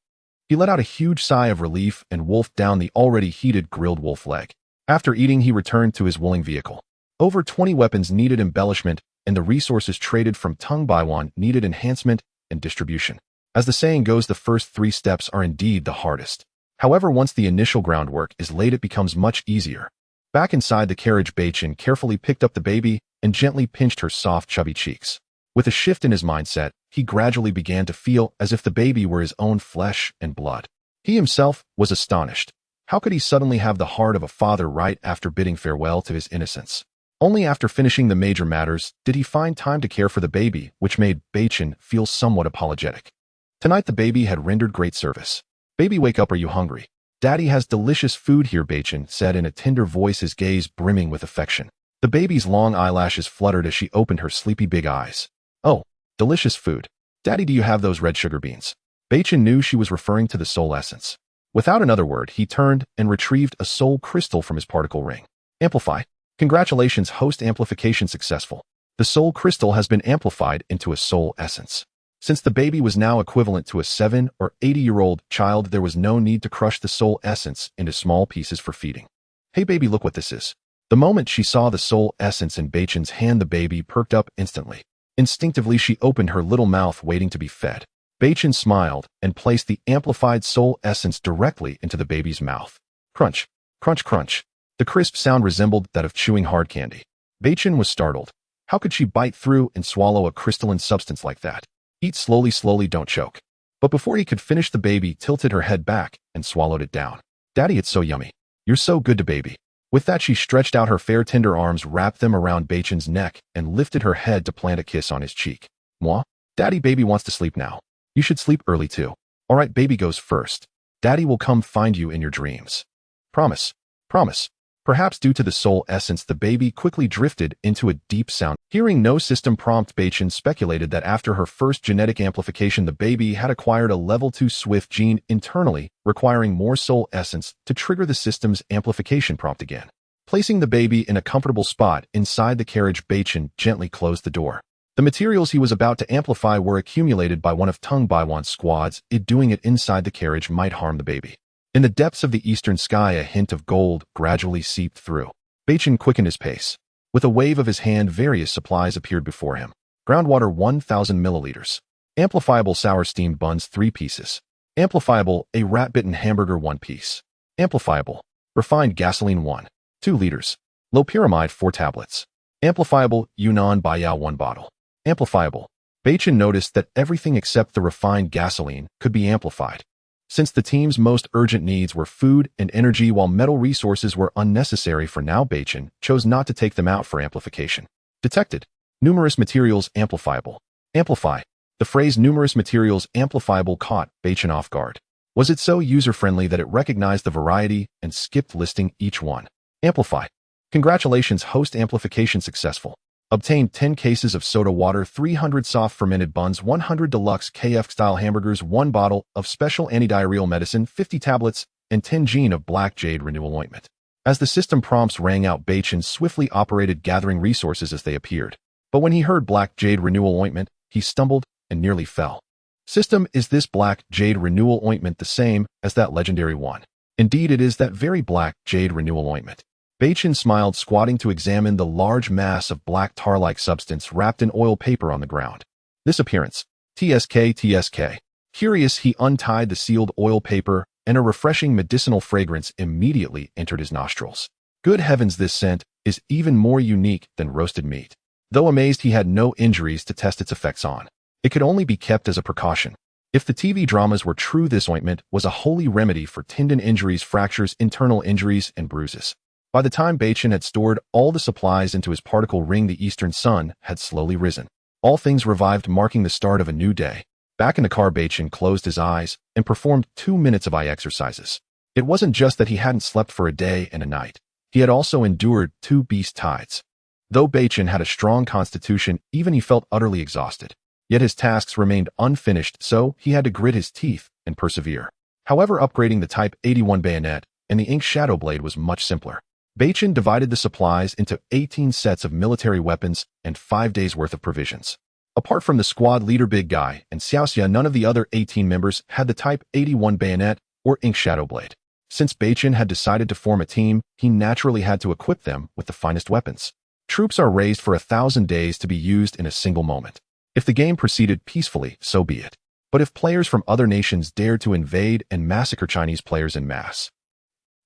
He let out a huge sigh of relief and wolfed down the already heated grilled wolf leg. After eating, he returned to his willing vehicle. Over 20 weapons needed embellishment, and the resources traded from Tung Baiwan needed enhancement and distribution. As the saying goes, the first 3 steps are indeed the hardest. However, once the initial groundwork is laid, it becomes much easier. Back inside the carriage, Beichen carefully picked up the baby and gently pinched her soft, chubby cheeks. With a shift in his mindset, he gradually began to feel as if the baby were his own flesh and blood. He himself was astonished. How could he suddenly have the heart of a father right after bidding farewell to his innocence? Only after finishing the major matters did he find time to care for the baby, which made Beichen feel somewhat apologetic. Tonight the baby had rendered great service. Baby, wake up, are you hungry? Daddy has delicious food here, Beichen said in a tender voice, his gaze brimming with affection. The baby's long eyelashes fluttered as she opened her sleepy big eyes. Oh, delicious food. Daddy, do you have those red sugar beans? Beichen knew she was referring to the soul essence. Without another word, he turned and retrieved a soul crystal from his particle ring. Amplify. Congratulations, host, amplification successful. The soul crystal has been amplified into a soul essence. Since the baby was now equivalent to a 7 or 80-year-old child, there was no need to crush the soul essence into small pieces for feeding. Hey baby, look what this is. The moment she saw the soul essence in Beichen's hand, the baby perked up instantly. Instinctively, she opened her little mouth, waiting to be fed. Beichen smiled and placed the amplified soul essence directly into the baby's mouth. Crunch, crunch, crunch. The crisp sound resembled that of chewing hard candy. Beichen was startled. How could she bite through and swallow a crystalline substance like that? Eat slowly, slowly, don't choke. But before he could finish, the baby tilted her head back and swallowed it down. Daddy, it's so yummy. You're so good to baby. With that, she stretched out her fair, tender arms, wrapped them around Beichen's neck, and lifted her head to plant a kiss on his cheek. Moi? Daddy, baby wants to sleep now. You should sleep early too. All right, baby goes first. Daddy will come find you in your dreams. Promise. Promise. Perhaps due to the soul essence, the baby quickly drifted into a deep sound. Hearing no system prompt, Beichen speculated that after her first genetic amplification, the baby had acquired a level 2 swift gene internally, requiring more soul essence to trigger the system's amplification prompt again. Placing the baby in a comfortable spot inside the carriage, Beichen gently closed the door. The materials he was about to amplify were accumulated by one of Tung Baiwan's squads. Doing it inside the carriage might harm the baby. In the depths of the eastern sky, a hint of gold gradually seeped through. Beichen quickened his pace. With a wave of his hand, various supplies appeared before him. Groundwater 1,000 milliliters. Amplifiable sour steamed buns 3 pieces. Amplifiable a rat-bitten hamburger 1 piece. Amplifiable refined gasoline 2 liters. Low pyramide 4 tablets. Amplifiable Yunnan Baiyao 1 bottle. Amplifiable. Beichen noticed that everything except the refined gasoline could be amplified. Since the team's most urgent needs were food and energy, while metal resources were unnecessary for now, Beichen chose not to take them out for amplification. Detected. Numerous materials amplifiable. Amplify. The phrase numerous materials amplifiable caught Beichen off guard. Was it so user-friendly that it recognized the variety and skipped listing each one? Amplify. Congratulations, host, amplification successful. Obtained 10 cases of soda water, 300 soft fermented buns, 100 deluxe KF-style hamburgers, 1 bottle of special antidiarrheal medicine, 50 tablets, and 10 gene of black jade renewal ointment. As the system prompts rang out, Beichen swiftly operated, gathering resources as they appeared. But when he heard black jade renewal ointment, he stumbled and nearly fell. System, is this black jade renewal ointment the same as that legendary one? Indeed, it is that very black jade renewal ointment. Beichen smiled, squatting to examine the large mass of black tar-like substance wrapped in oil paper on the ground. This appearance. TSK. Curious, he untied the sealed oil paper, and a refreshing medicinal fragrance immediately entered his nostrils. Good heavens, this scent is even more unique than roasted meat. Though amazed, he had no injuries to test its effects on. It could only be kept as a precaution. If the TV dramas were true, this ointment was a holy remedy for tendon injuries, fractures, internal injuries, and bruises. By the time Beichen had stored all the supplies into his particle ring, the eastern sun had slowly risen. All things revived, marking the start of a new day. Back in the car, Beichen closed his eyes and performed 2 minutes of eye exercises. It wasn't just that he hadn't slept for a day and a night. He had also endured 2 beast tides. Though Beichen had a strong constitution, even he felt utterly exhausted. Yet his tasks remained unfinished, so he had to grit his teeth and persevere. However, upgrading the Type 81 bayonet and the Ink Shadow Blade was much simpler. Beichen divided the supplies into 18 sets of military weapons and 5 days' worth of provisions. Apart from the squad leader Big Guy and Xiaoxia, none of the other 18 members had the Type 81 bayonet or Ink Shadow Blade. Since Beichen had decided to form a team, he naturally had to equip them with the finest weapons. Troops are raised for 1,000 days to be used in a single moment. If the game proceeded peacefully, so be it. But if players from other nations dared to invade and massacre Chinese players en masse,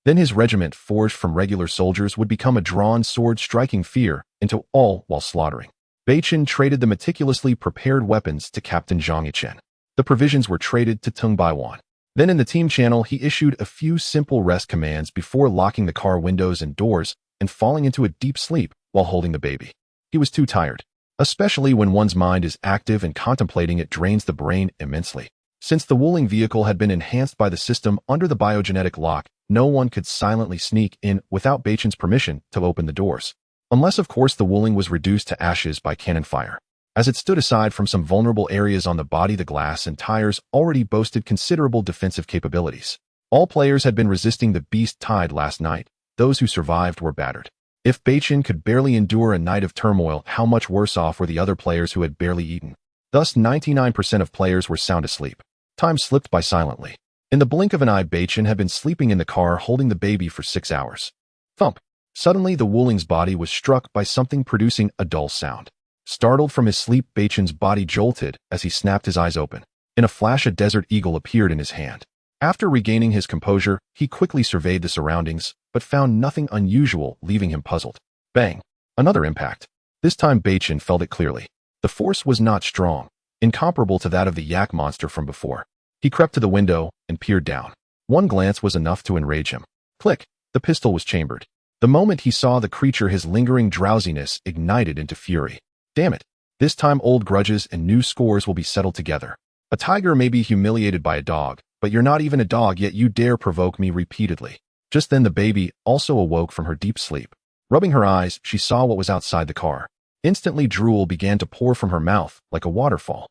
then his regiment, forged from regular soldiers, would become a drawn sword striking fear into all while slaughtering. Beichen traded the meticulously prepared weapons to Captain Zhang Yichen. The provisions were traded to Tung Baiwan. Then in the team channel, he issued a few simple rest commands before locking the car windows and doors and falling into a deep sleep while holding the baby. He was too tired. Especially when one's mind is active and contemplating it drains the brain immensely. Since the Wuling vehicle had been enhanced by the system under the biogenetic lock, no one could silently sneak in without Beichen's permission to open the doors. Unless, of course, the Wuling was reduced to ashes by cannon fire. As it stood aside from some vulnerable areas on the body, the glass and tires already boasted considerable defensive capabilities. All players had been resisting the beast tide last night. Those who survived were battered. If Beichen could barely endure a night of turmoil, how much worse off were the other players who had barely eaten? Thus, 99% of players were sound asleep. Time slipped by silently. In the blink of an eye, Beichen had been sleeping in the car holding the baby for 6 hours. Thump! Suddenly, the Wuling's body was struck by something producing a dull sound. Startled from his sleep, Beichen's body jolted as he snapped his eyes open. In a flash, a desert eagle appeared in his hand. After regaining his composure, he quickly surveyed the surroundings, but found nothing unusual, leaving him puzzled. Bang! Another impact. This time Beichen felt it clearly. The force was not strong, incomparable to that of the yak monster from before. He crept to the window and peered down. One glance was enough to enrage him. Click! The pistol was chambered. The moment he saw the creature, his lingering drowsiness ignited into fury. Damn it! This time old grudges and new scores will be settled together. A tiger may be humiliated by a dog, but you're not even a dog, yet you dare provoke me repeatedly. Just then the baby also awoke from her deep sleep. Rubbing her eyes, she saw what was outside the car. Instantly drool began to pour from her mouth like a waterfall.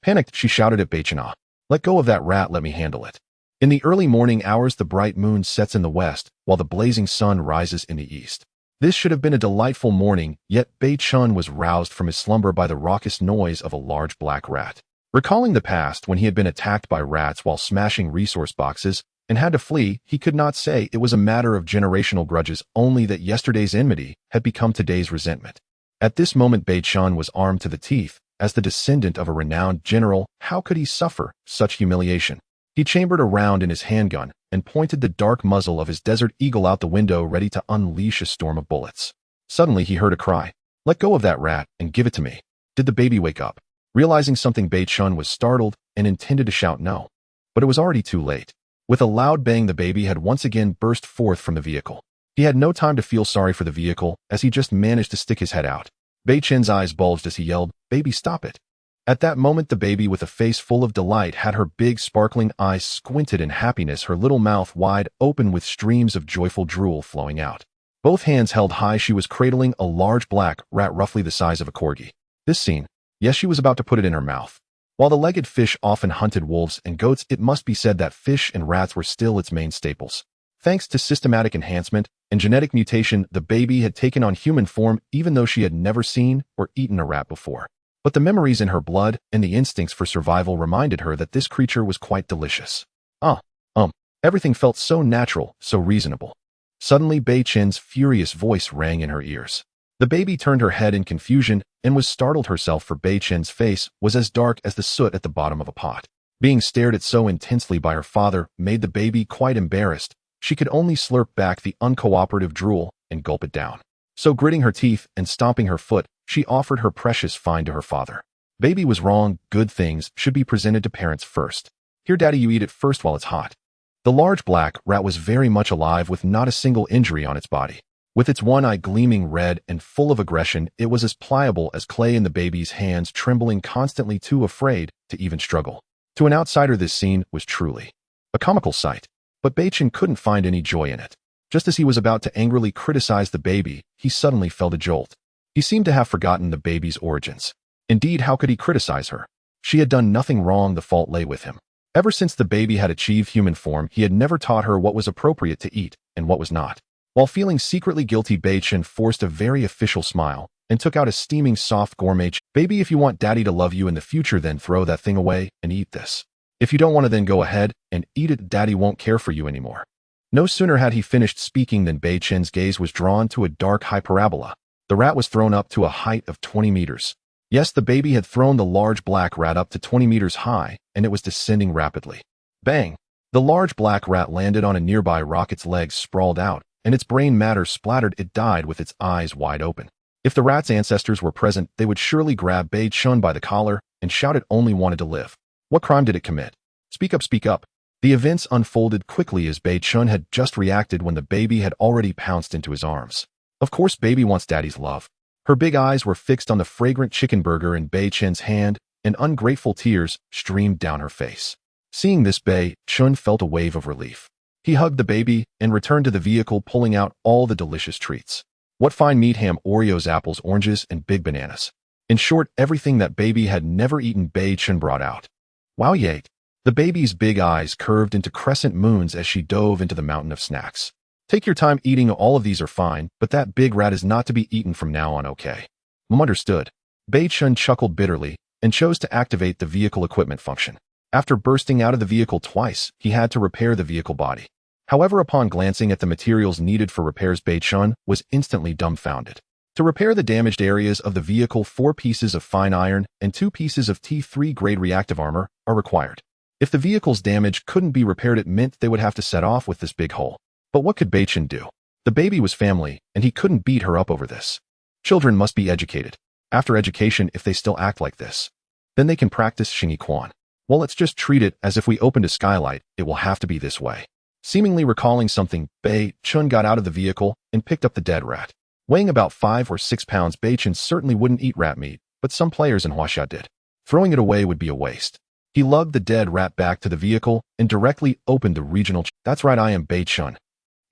Panicked, she shouted at Beichen, "Let go of that rat, let me handle it." In the early morning hours, the bright moon sets in the west, while the blazing sun rises in the east. This should have been a delightful morning, yet Beichen was roused from his slumber by the raucous noise of a large black rat. Recalling the past when he had been attacked by rats while smashing resource boxes and had to flee, he could not say it was a matter of generational grudges, only that yesterday's enmity had become today's resentment. At this moment, Beichen was armed to the teeth. As the descendant of a renowned general, how could he suffer such humiliation? He chambered a round in his handgun and pointed the dark muzzle of his desert eagle out the window, ready to unleash a storm of bullets. Suddenly he heard a cry. "Let go of that rat and give it to me." Did the baby wake up? Realizing something, Beichen was startled and intended to shout no. But it was already too late. With a loud bang, the baby had once again burst forth from the vehicle. He had no time to feel sorry for the vehicle, as he just managed to stick his head out. Beichen's eyes bulged as he yelled, "Baby, stop it." At that moment, the baby, with a face full of delight, had her big sparkling eyes squinted in happiness, her little mouth wide open with streams of joyful drool flowing out. Both hands held high, she was cradling a large black rat roughly the size of a corgi. This scene, yes, she was about to put it in her mouth. While the legged fish often hunted wolves and goats, it must be said that fish and rats were still its main staples. Thanks to systematic enhancement and genetic mutation, the baby had taken on human form, even though she had never seen or eaten a rat before. But the memories in her blood and the instincts for survival reminded her that this creature was quite delicious. Everything felt so natural, so reasonable. Suddenly, Beichen's furious voice rang in her ears. The baby turned her head in confusion and was startled herself, for Beichen's face was as dark as the soot at the bottom of a pot. Being stared at so intensely by her father made the baby quite embarrassed. She could only slurp back the uncooperative drool and gulp it down. So, gritting her teeth and stomping her foot, she offered her precious find to her father. Baby was wrong. Good things should be presented to parents first. Here, Daddy, you eat it first while it's hot. The large black rat was very much alive with not a single injury on its body. With its one eye gleaming red and full of aggression, it was as pliable as clay in the baby's hands, trembling constantly, too afraid to even struggle. To an outsider, this scene was truly a comical sight, but Beichen couldn't find any joy in it. Just as he was about to angrily criticize the baby, he suddenly felt a jolt. He seemed to have forgotten the baby's origins. Indeed, how could he criticize her? She had done nothing wrong, the fault lay with him. Ever since the baby had achieved human form, he had never taught her what was appropriate to eat and what was not. While feeling secretly guilty, Beichen forced a very official smile and took out a steaming soft gourmet. Baby, if you want daddy to love you in the future, then throw that thing away and eat this. If you don't want to, then go ahead and eat it. Daddy won't care for you anymore. No sooner had he finished speaking than Beichen's gaze was drawn to a dark high parabola. The rat was thrown up to a height of 20 meters. Yes, the baby had thrown the large black rat up to 20 meters high, and it was descending rapidly. Bang! The large black rat landed on a nearby rock. Its legs sprawled out, and its brain matter splattered. It died with its eyes wide open. If the rat's ancestors were present, they would surely grab Beichen by the collar and shout it only wanted to live. What crime did it commit? Speak up, speak up. The events unfolded quickly as Beichen had just reacted when the baby had already pounced into his arms. Of course, baby wants daddy's love. Her big eyes were fixed on the fragrant chicken burger in Beichen's hand, and ungrateful tears streamed down her face. Seeing this, Beichen felt a wave of relief. He hugged the baby and returned to the vehicle, pulling out all the delicious treats. What fine meat, ham, Oreos, apples, oranges, and big bananas. In short, everything that baby had never eaten, Beichen brought out. Wow, he ate. The baby's big eyes curved into crescent moons as she dove into the mountain of snacks. Take your time eating, all of these are fine, but that big rat is not to be eaten from now on, okay? Mom understood. Beichen chuckled bitterly and chose to activate the vehicle equipment function. After bursting out of the vehicle twice, he had to repair the vehicle body. However, upon glancing at the materials needed for repairs, Beichen was instantly dumbfounded. To repair the damaged areas of the vehicle, 4 pieces of fine iron and 2 pieces of T3 grade reactive armor are required. If the vehicle's damage couldn't be repaired, it meant they would have to set off with this big hole. But what could Beichen do? The baby was family, and he couldn't beat her up over this. Children must be educated. After education, if they still act like this, then they can practice Xingyi Quan. Well, let's just treat it as if we opened a skylight. It will have to be this way. Seemingly recalling something, Beichen got out of the vehicle and picked up the dead rat. Weighing about 5 or 6 pounds, Beichen certainly wouldn't eat rat meat, but some players in Huaxia did. Throwing it away would be a waste. He lugged the dead rat back to the vehicle and directly opened the regional. That's right, I am Beichen.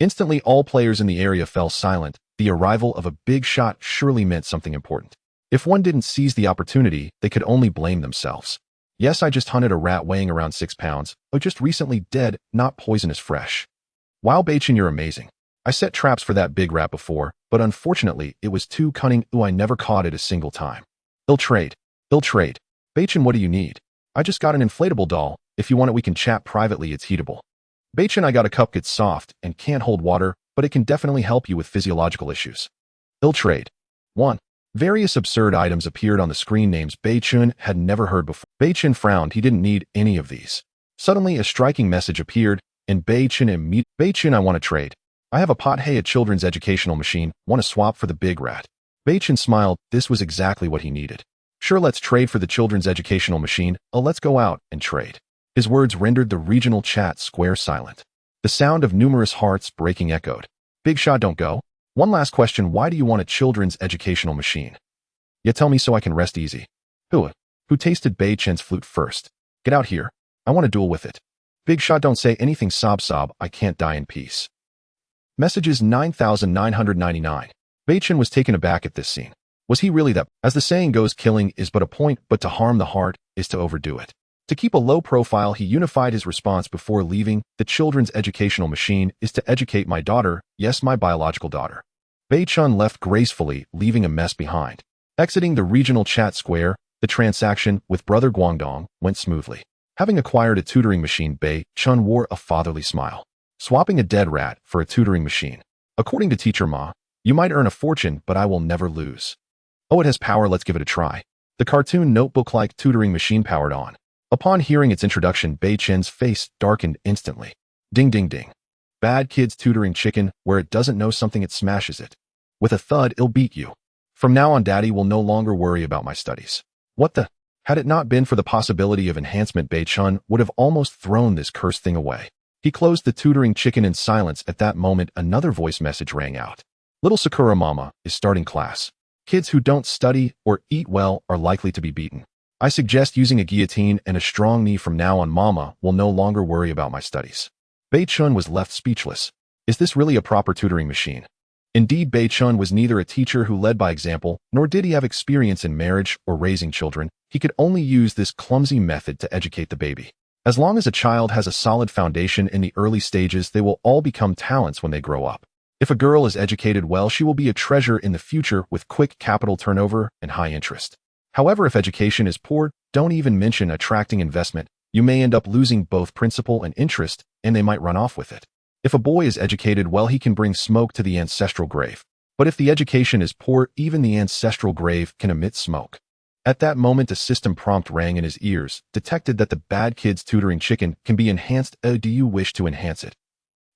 Instantly, all players in the area fell silent. The arrival of a big shot surely meant something important. If one didn't seize the opportunity, they could only blame themselves. Yes, I just hunted a rat weighing around 6 pounds, just recently dead, not poisonous fresh. Wow, Beichen, you're amazing. I set traps for that big rat before, but unfortunately, it was too cunning. I never caught it a single time. Ill trade. Beichen, what do you need? I just got an inflatable doll. If you want it, we can chat privately. It's heatable. Beichen, I got a cup. It's soft and can't hold water, but it can definitely help you with physiological issues. Ill trade. 1. Various absurd items appeared on the screen, names Beichen had never heard before. Beichen frowned. He didn't need any of these. Suddenly, a striking message appeared, and Beichen immediately. Beichen, I want to trade. I have a pot. Hey, a children's educational machine. Want to swap for the big rat? Beichen smiled. This was exactly what he needed. Sure, let's trade for the children's educational machine. Let's go out and trade. His words rendered the regional chat square silent. The sound of numerous hearts breaking echoed. Big shot, don't go. One last question. Why do you want a children's educational machine? You tell me so I can rest easy. Who tasted Beichen's flute first? Get out here. I want to duel with it. Big shot, don't say anything. Sob. I can't die in peace. Messages 9,999. Beichen was taken aback at this scene. Was he really that? As the saying goes, killing is but a point, but to harm the heart is to overdo it. To keep a low profile, he unified his response before leaving. The children's educational machine is to educate my daughter, yes, my biological daughter. Beichen left gracefully, leaving a mess behind. Exiting the regional chat square, the transaction with Brother Guangdong went smoothly. Having acquired a tutoring machine, Beichen wore a fatherly smile. Swapping a dead rat for a tutoring machine. According to Teacher Ma, you might earn a fortune, but I will never lose. Oh, it has power, let's give it a try. The cartoon notebook-like tutoring machine powered on. Upon hearing its introduction, Beichen's face darkened instantly. Ding ding ding. Bad kid's tutoring chicken, where it doesn't know something it smashes it. With a thud, it'll beat you. From now on, daddy will no longer worry about my studies. What the? Had it not been for the possibility of enhancement, Beichen would have almost thrown this cursed thing away. He closed the tutoring chicken in silence. At that moment, another voice message rang out. Little Sakura Mama is starting class. Kids who don't study or eat well are likely to be beaten. I suggest using a guillotine and a strong knee from now on. Mama will no longer worry about my studies. Beichen was left speechless. Is this really a proper tutoring machine? Indeed, Beichen was neither a teacher who led by example, nor did he have experience in marriage or raising children. He could only use this clumsy method to educate the baby. As long as a child has a solid foundation in the early stages, they will all become talents when they grow up. If a girl is educated well, she will be a treasure in the future with quick capital turnover and high interest. However, if education is poor, don't even mention attracting investment. You may end up losing both principal and interest, and they might run off with it. If a boy is educated well, he can bring smoke to the ancestral grave. But if the education is poor, even the ancestral grave can emit smoke. At that moment, a system prompt rang in his ears, detected that the bad kid's tutoring chicken can be enhanced. Do you wish to enhance it?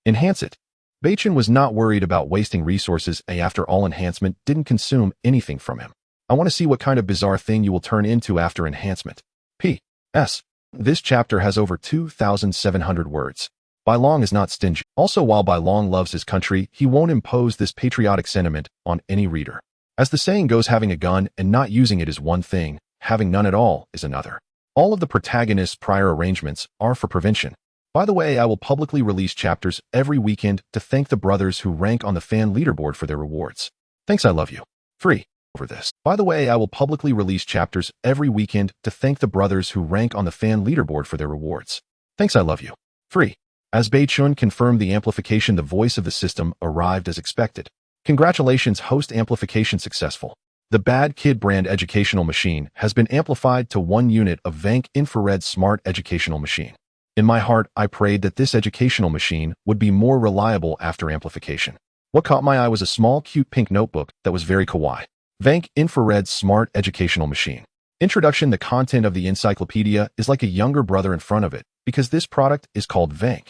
Enhance it. Beichen was not worried about wasting resources. After all, enhancement didn't consume anything from him. I want to see what kind of bizarre thing you will turn into after enhancement. P.S. This chapter has over 2,700 words. Bailong is not stingy. Also, while Bailong loves his country, he won't impose this patriotic sentiment on any reader. As the saying goes, having a gun and not using it is one thing, having none at all is another. All of the protagonist's prior arrangements are for prevention. By the way, I will publicly release chapters every weekend to thank the brothers who rank on the fan leaderboard for their rewards. Thanks, I love you. Free. Over this. By the way, I will publicly release chapters every weekend to thank the brothers who rank on the fan leaderboard for their rewards. Thanks, I love you. Free. As Beichen confirmed the amplification, the voice of the system arrived as expected. Congratulations, host, amplification successful. The Bad Kid brand educational machine has been amplified to 1 unit of Vank infrared smart educational machine. In my heart, I prayed that this educational machine would be more reliable after amplification. What caught my eye was a small, cute pink notebook that was very kawaii. Vank Infrared Smart Educational Machine. Introduction. The content of the encyclopedia is like a younger brother in front of it, because this product is called Vank.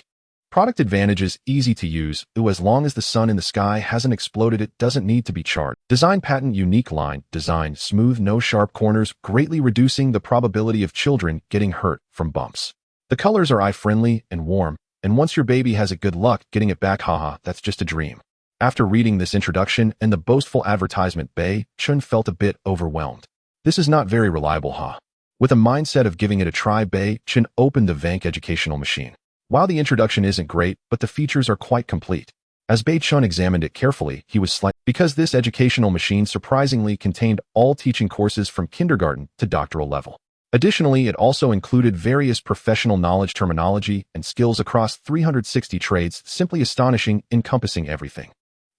Product advantages: easy to use. As long as the sun in the sky hasn't exploded, it doesn't need to be charged. Design patent: unique line design, smooth, no sharp corners, greatly reducing the probability of children getting hurt from bumps. The colors are eye-friendly and warm, and once your baby has it, good luck getting it back. Haha, that's just a dream. After reading this introduction and the boastful advertisement, Beichen felt a bit overwhelmed. This is not very reliable, huh? With a mindset of giving it a try, Beichen opened the Vank educational machine. While the introduction isn't great, but the features are quite complete. As Beichen examined it carefully, he was slightly because this educational machine surprisingly contained all teaching courses from kindergarten to doctoral level. Additionally, it also included various professional knowledge, terminology, and skills across 360 trades, simply astonishing, encompassing everything.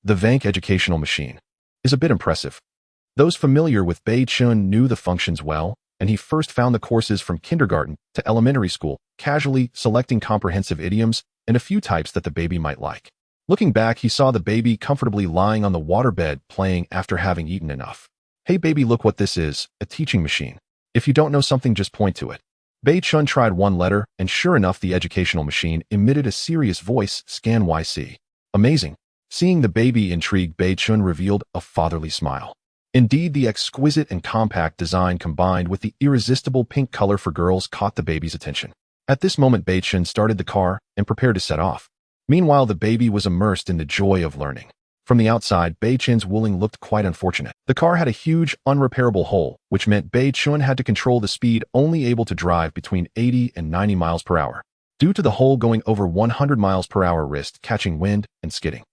The Vank educational machine is a bit impressive. Those familiar with Beichen knew the functions well, and he first found the courses from kindergarten to elementary school, casually selecting comprehensive idioms and a few types that the baby might like. Looking back, he saw the baby comfortably lying on the waterbed playing after having eaten enough. Hey baby, look what this is, a teaching machine. If you don't know something, just point to it. Beichen tried one letter, and sure enough, the educational machine emitted a serious voice, scan YC. Amazing. Seeing the baby intrigued, Beichen revealed a fatherly smile. Indeed, the exquisite and compact design combined with the irresistible pink color for girls caught the baby's attention. At this moment, Beichen started the car and prepared to set off. Meanwhile, the baby was immersed in the joy of learning. From the outside, Beichen's wooling looked quite unfortunate. The car had a huge, unrepairable hole, which meant Beichen had to control the speed, only able to drive between 80 and 90 miles per hour. Due to the hole going over 100 miles per hour risked catching wind and skidding.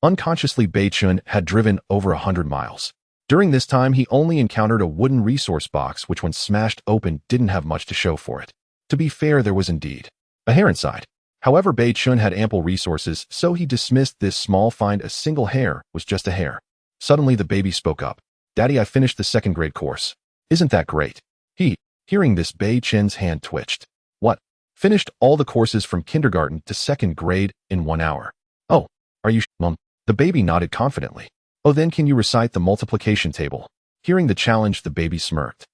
Unconsciously, Beichen had driven over 100 miles. During this time, he only encountered a wooden resource box, which when smashed open didn't have much to show for it. To be fair, there was indeed a hair inside. However, Beichen had ample resources, so he dismissed this small find. A single hair was just a hair. Suddenly, the baby spoke up. Daddy, I finished the 2nd grade course. Isn't that great? Hearing this, Beichen's hand twitched. What? Finished all the courses from kindergarten to 2nd grade in 1 hour? Oh, are you Mom? The baby nodded confidently. Oh, then can you recite the multiplication table? Hearing the challenge, the baby smirked.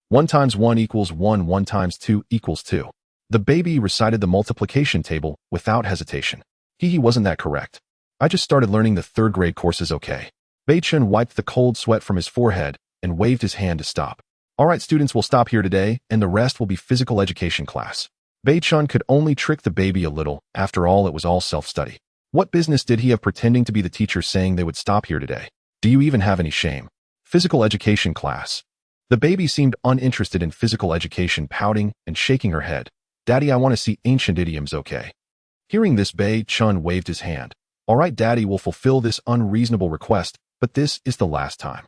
1 times 1 equals 1, 1 times 2 equals 2. The baby recited the multiplication table without hesitation. Wasn't that correct? I just started learning the 3rd grade courses, okay? Beichen wiped the cold sweat from his forehead and waved his hand to stop. All right, students, we'll stop here today, and the rest will be physical education class. Beichen could only trick the baby a little. After all, it was all self-study. What business did he have pretending to be the teacher saying they would stop here today? Do you even have any shame? Physical education class. The baby seemed uninterested in physical education, pouting and shaking her head. Daddy, I want to see ancient idioms, okay? Hearing this, Beichen waved his hand. All right, Daddy will fulfill this unreasonable request, but this is the last time.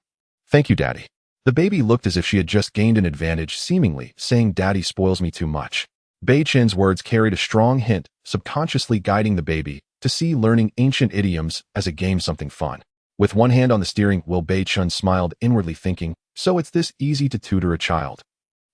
Thank you, Daddy. The baby looked as if she had just gained an advantage, seemingly saying, Daddy spoils me too much. Beichen's words carried a strong hint, subconsciously guiding the baby to see learning ancient idioms as a game, something fun. With one hand on the steering wheel, Beichen smiled, inwardly thinking, so it's this easy to tutor a child.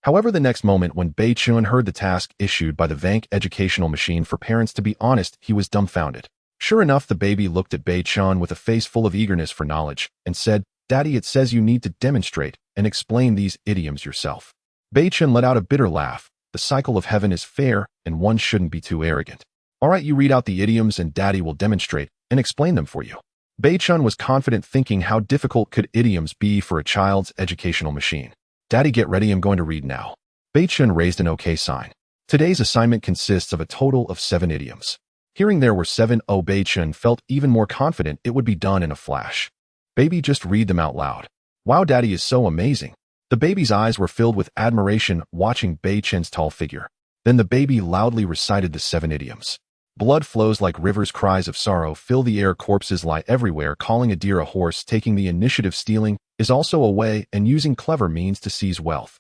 However, the next moment when Beichen heard the task issued by the Vank educational machine for parents to be honest, he was dumbfounded. Sure enough, the baby looked at Beichen with a face full of eagerness for knowledge and said, Daddy, it says you need to demonstrate and explain these idioms yourself. Beichen let out a bitter laugh. The cycle of heaven is fair, and one shouldn't be too arrogant. All right, you read out the idioms and Daddy will demonstrate and explain them for you. Beichen was confident, thinking, how difficult could idioms be for a child's educational machine? Daddy, get ready, I'm going to read now. Beichen raised an OK sign. Today's assignment consists of a total of 7 idioms. Hearing there were 7, Beichen felt even more confident it would be done in a flash. Baby, just read them out loud. Wow, Daddy is so amazing. The baby's eyes were filled with admiration watching Beichen's tall figure. Then the baby loudly recited the 7 idioms. Blood flows like rivers, cries of sorrow fill the air, corpses lie everywhere, calling a deer a horse, taking the initiative, stealing is also a way, and using clever means to seize wealth.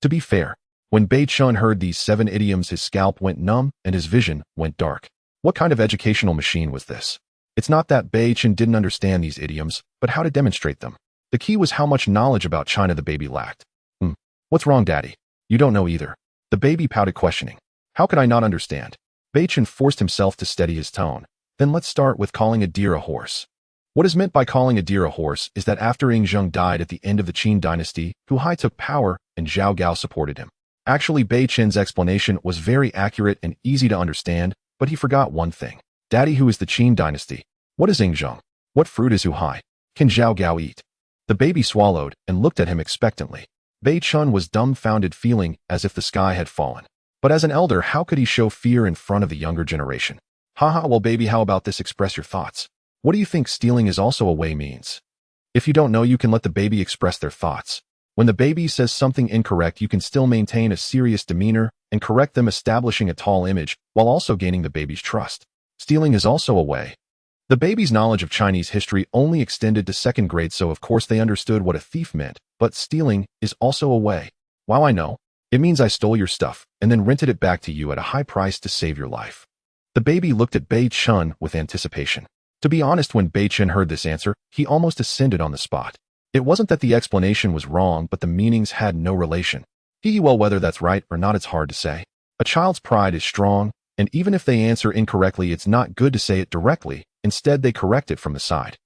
To be fair, when Beichen heard these 7 idioms, his scalp went numb and his vision went dark. What kind of educational machine was this? It's not that Beichen didn't understand these idioms, but how to demonstrate them. The key was how much knowledge about China the baby lacked. What's wrong, Daddy? You don't know either. The baby pouted, questioning. How could I not understand? Beichen forced himself to steady his tone. Then let's start with calling a deer a horse. What is meant by calling a deer a horse is that after Yingzheng died at the end of the Qin dynasty, Hu Hai took power and Zhao Gao supported him. Actually, Beichen's explanation was very accurate and easy to understand, but he forgot one thing. Daddy, who is the Qin dynasty? What is Yingzheng? What fruit is Hu Hai? Can Zhao Gao eat? The baby swallowed and looked at him expectantly. Beichen was dumbfounded, feeling as if the sky had fallen. But as an elder, how could he show fear in front of the younger generation? Haha, well baby, how about this? Express your thoughts. What do you think stealing is also a way means? If you don't know, you can let the baby express their thoughts. When the baby says something incorrect, you can still maintain a serious demeanor and correct them, establishing a tall image while also gaining the baby's trust. Stealing is also a way. The baby's knowledge of Chinese history only extended to 2nd grade, so of course they understood what a thief meant, but stealing is also a way. Wow, I know. It means I stole your stuff and then rented it back to you at a high price to save your life. The baby looked at Beichen with anticipation. To be honest, when Beichen heard this answer, he almost ascended on the spot. It wasn't that the explanation was wrong, but the meanings had no relation. Well, whether that's right or not, it's hard to say. A child's pride is strong, and even if they answer incorrectly, it's not good to say it directly. Instead, they correct it from the side.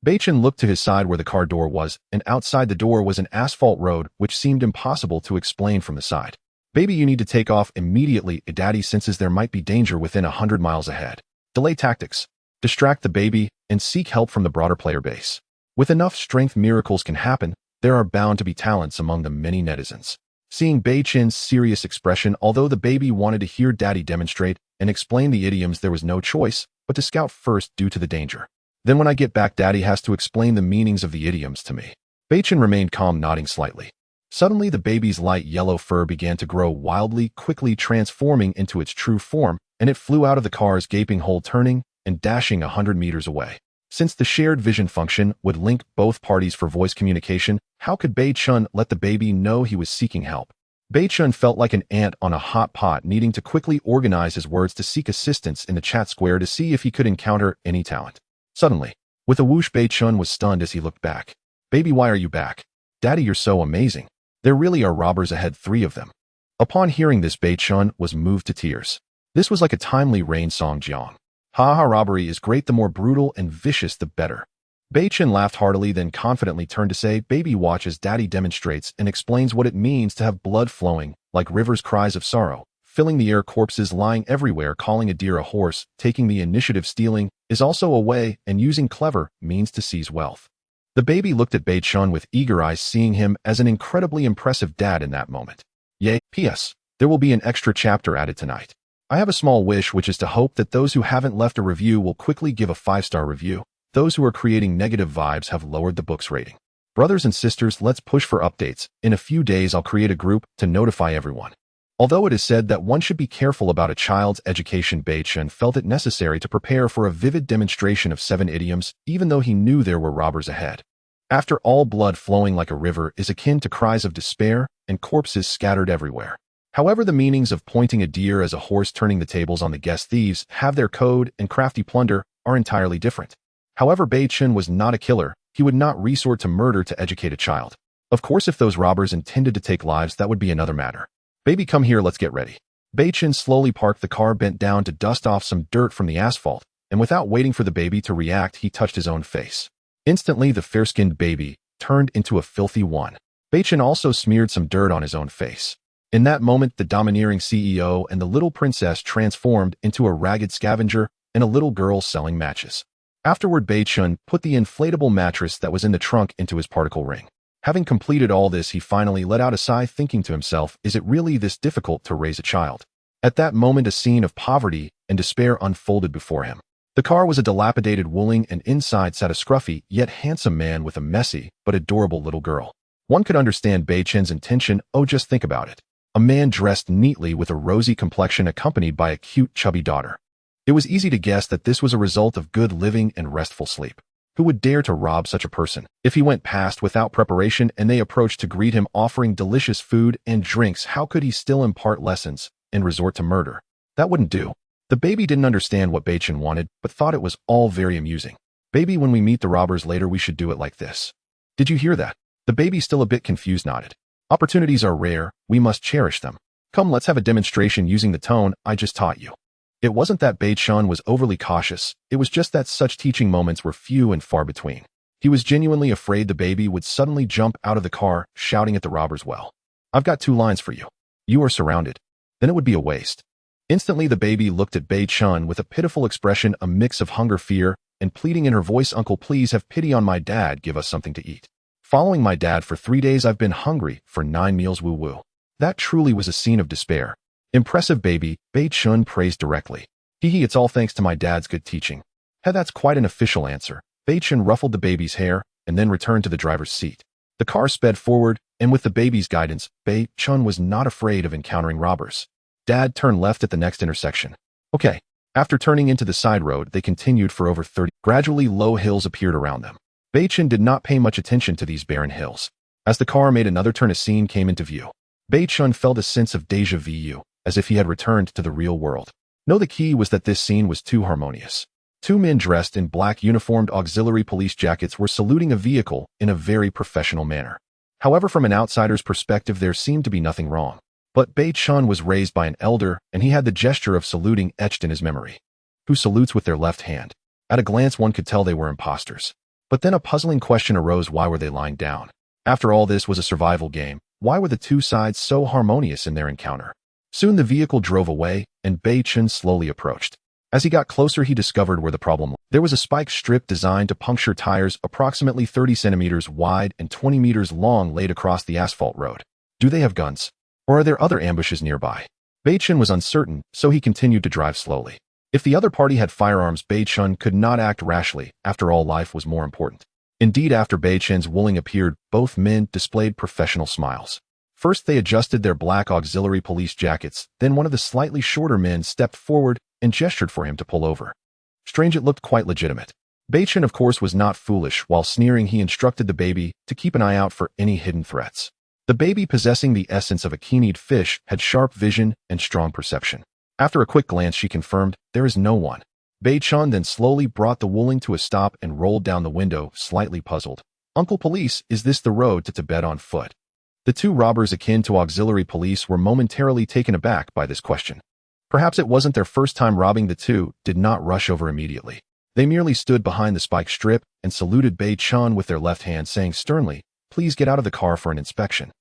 Beichen looked to his side where the car door was, and outside the door was an asphalt road, which seemed impossible to explain from the side. Baby, you need to take off immediately. Daddy senses there might be danger within 100 miles ahead. Delay tactics. Distract the baby and seek help from the broader player base. With enough strength, miracles can happen. There are bound to be talents among the many netizens. Seeing Beichen's serious expression, although the baby wanted to hear Daddy demonstrate and explain the idioms, there was no choice but to scout first due to the danger. Then when I get back, Daddy has to explain the meanings of the idioms to me. Beichen remained calm, nodding slightly. Suddenly, the baby's light yellow fur began to grow wildly, quickly transforming into its true form, and it flew out of the car's gaping hole, turning and dashing 100 meters away. Since the shared vision function would link both parties for voice communication, how could Beichen let the baby know he was seeking help? Beichen felt like an ant on a hot pot, needing to quickly organize his words to seek assistance in the chat square to see if he could encounter any talent. Suddenly, with a whoosh, Beichen was stunned as he looked back. Baby, why are you back? Daddy, you're so amazing. There really are robbers ahead, 3 of them. Upon hearing this, Beichen was moved to tears. This was like a timely rain song, Jiang. Ha, robbery is great, the more brutal and vicious the better. Beichen laughed heartily, then confidently turned to say, Baby, watch as Daddy demonstrates and explains what it means to have blood flowing like rivers, cries of sorrow filling the air, corpses lying everywhere, calling a deer a horse, taking the initiative, stealing is also a way, and using clever means to seize wealth. The baby looked at Beichen with eager eyes, seeing him as an incredibly impressive dad in that moment. Yay, P.S. There will be an extra chapter added tonight. I have a small wish, which is to hope that those who haven't left a review will quickly give a 5-star review. Those who are creating negative vibes have lowered the book's rating. Brothers and sisters, let's push for updates. In a few days, I'll create a group to notify everyone. Although it is said that one should be careful about a child's education, Beichen felt it necessary to prepare for a vivid demonstration of 7 idioms, even though he knew there were robbers ahead. After all, blood flowing like a river is akin to cries of despair and corpses scattered everywhere. However, the meanings of pointing a deer as a horse turning the tables on the guest thieves have their code, and crafty plunder are entirely different. However, Beichen was not a killer. He would not resort to murder to educate a child. Of course, if those robbers intended to take lives, that would be another matter. Baby, come here, let's get ready. Beichen slowly parked the car, bent down to dust off some dirt from the asphalt, and without waiting for the baby to react, he touched his own face. Instantly, the fair-skinned baby turned into a filthy one. Beichen also smeared some dirt on his own face. In that moment, the domineering CEO and the little princess transformed into a ragged scavenger and a little girl selling matches. Afterward, Beichen put the inflatable mattress that was in the trunk into his particle ring. Having completed all this, he finally let out a sigh, thinking to himself, is it really this difficult to raise a child? At that moment, a scene of poverty and despair unfolded before him. The car was a dilapidated wooling, and inside sat a scruffy yet handsome man with a messy but adorable little girl. One could understand Beichen's intention. Oh, just think about it. A man dressed neatly with a rosy complexion accompanied by a cute chubby daughter. It was easy to guess that this was a result of good living and restful sleep. Who would dare to rob such a person? If he went past without preparation and they approached to greet him offering delicious food and drinks, how could he still impart lessons and resort to murder? That wouldn't do. The baby didn't understand what Beichen wanted, but thought it was all very amusing. Baby, when we meet the robbers later, we should do it like this. Did you hear that? The baby, still a bit confused, nodded. Opportunities are rare, we must cherish them. Come, let's have a demonstration using the tone I just taught you. It wasn't that Beichen was overly cautious, it was just that such teaching moments were few and far between. He was genuinely afraid the baby would suddenly jump out of the car, shouting at the robbers, well, I've got 2 lines for you. You are surrounded. Then it would be a waste. Instantly, the baby looked at Beichen with a pitiful expression, a mix of hunger, fear, and pleading in her voice. Uncle, please have pity on my dad, give us something to eat. Following my dad for 3 days, I've been hungry for 9 meals, woo woo. That truly was a scene of despair. Impressive, baby, Beichen praised directly. Hee, it's all thanks to my dad's good teaching. Hey, that's quite an official answer. Beichen ruffled the baby's hair and then returned to the driver's seat. The car sped forward, and with the baby's guidance, Beichen was not afraid of encountering robbers. Dad, turn left at the next intersection. Okay. After turning into the side road, they continued for over 30. Gradually, low hills appeared around them. Beichen did not pay much attention to these barren hills. As the car made another turn, a scene came into view. Beichen felt a sense of déjà vu, as if he had returned to the real world. No, the key was that this scene was too harmonious. 2 men dressed in black uniformed auxiliary police jackets were saluting a vehicle in a very professional manner. However, from an outsider's perspective, there seemed to be nothing wrong. But Beichen was raised by an elder, and he had the gesture of saluting etched in his memory. Who salutes with their left hand? At a glance, one could tell they were imposters. But then a puzzling question arose: why were they lying down? After all, this was a survival game. Why were the 2 sides so harmonious in their encounter? Soon the vehicle drove away, and Beichen slowly approached. As he got closer, he discovered where the problem lay. There was a spike strip designed to puncture tires approximately 30 centimeters wide and 20 meters long laid across the asphalt road. Do they have guns? Or are there other ambushes nearby? Beichen was uncertain, so he continued to drive slowly. If the other party had firearms, Beichen could not act rashly. After all, life was more important. Indeed, after Beichen's wooling appeared, both men displayed professional smiles. First, they adjusted their black auxiliary police jackets. Then one of the slightly shorter men stepped forward and gestured for him to pull over. Strange, it looked quite legitimate. Beichen, of course, was not foolish. While sneering, he instructed the baby to keep an eye out for any hidden threats. The baby, possessing the essence of a keen-eyed fish, had sharp vision and strong perception. After a quick glance, she confirmed, there is no one. Beichen then slowly brought the wooling to a stop and rolled down the window, slightly puzzled. Uncle Police, is this the road to Tibet on foot? The 2 robbers akin to auxiliary police were momentarily taken aback by this question. Perhaps it wasn't their first time robbing. The 2 did not rush over immediately. They merely stood behind the spike strip and saluted Beichen with their left hand, saying sternly, please get out of the car for an inspection.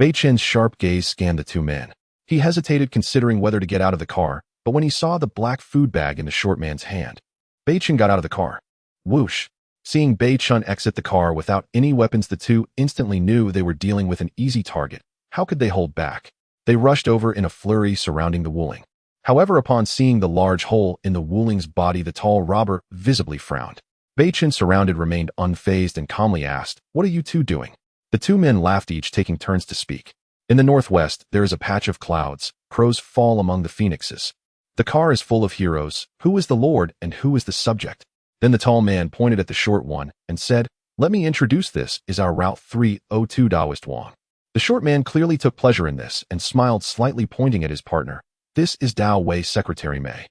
Beichen's sharp gaze scanned the 2 men. He hesitated, considering whether to get out of the car, but when he saw the black food bag in the short man's hand, Beichen got out of the car. Whoosh! Seeing Beichen exit the car without any weapons, the 2 instantly knew they were dealing with an easy target. How could they hold back? They rushed over in a flurry, surrounding the wooling. However, upon seeing the large hole in the Wuling's body, the tall robber visibly frowned. Beichen, surrounded, remained unfazed and calmly asked, "What are you two doing?" The two men laughed, each taking turns to speak. In the northwest, there is a patch of clouds. Crows fall among the phoenixes. The car is full of heroes. Who is the lord and who is the subject? Then the tall man pointed at the short one and said, "Let me introduce. This is our Route 302 Daoist Wang." The short man clearly took pleasure in this and smiled slightly, pointing at his partner. "This is Dao Wei's Secretary Mei."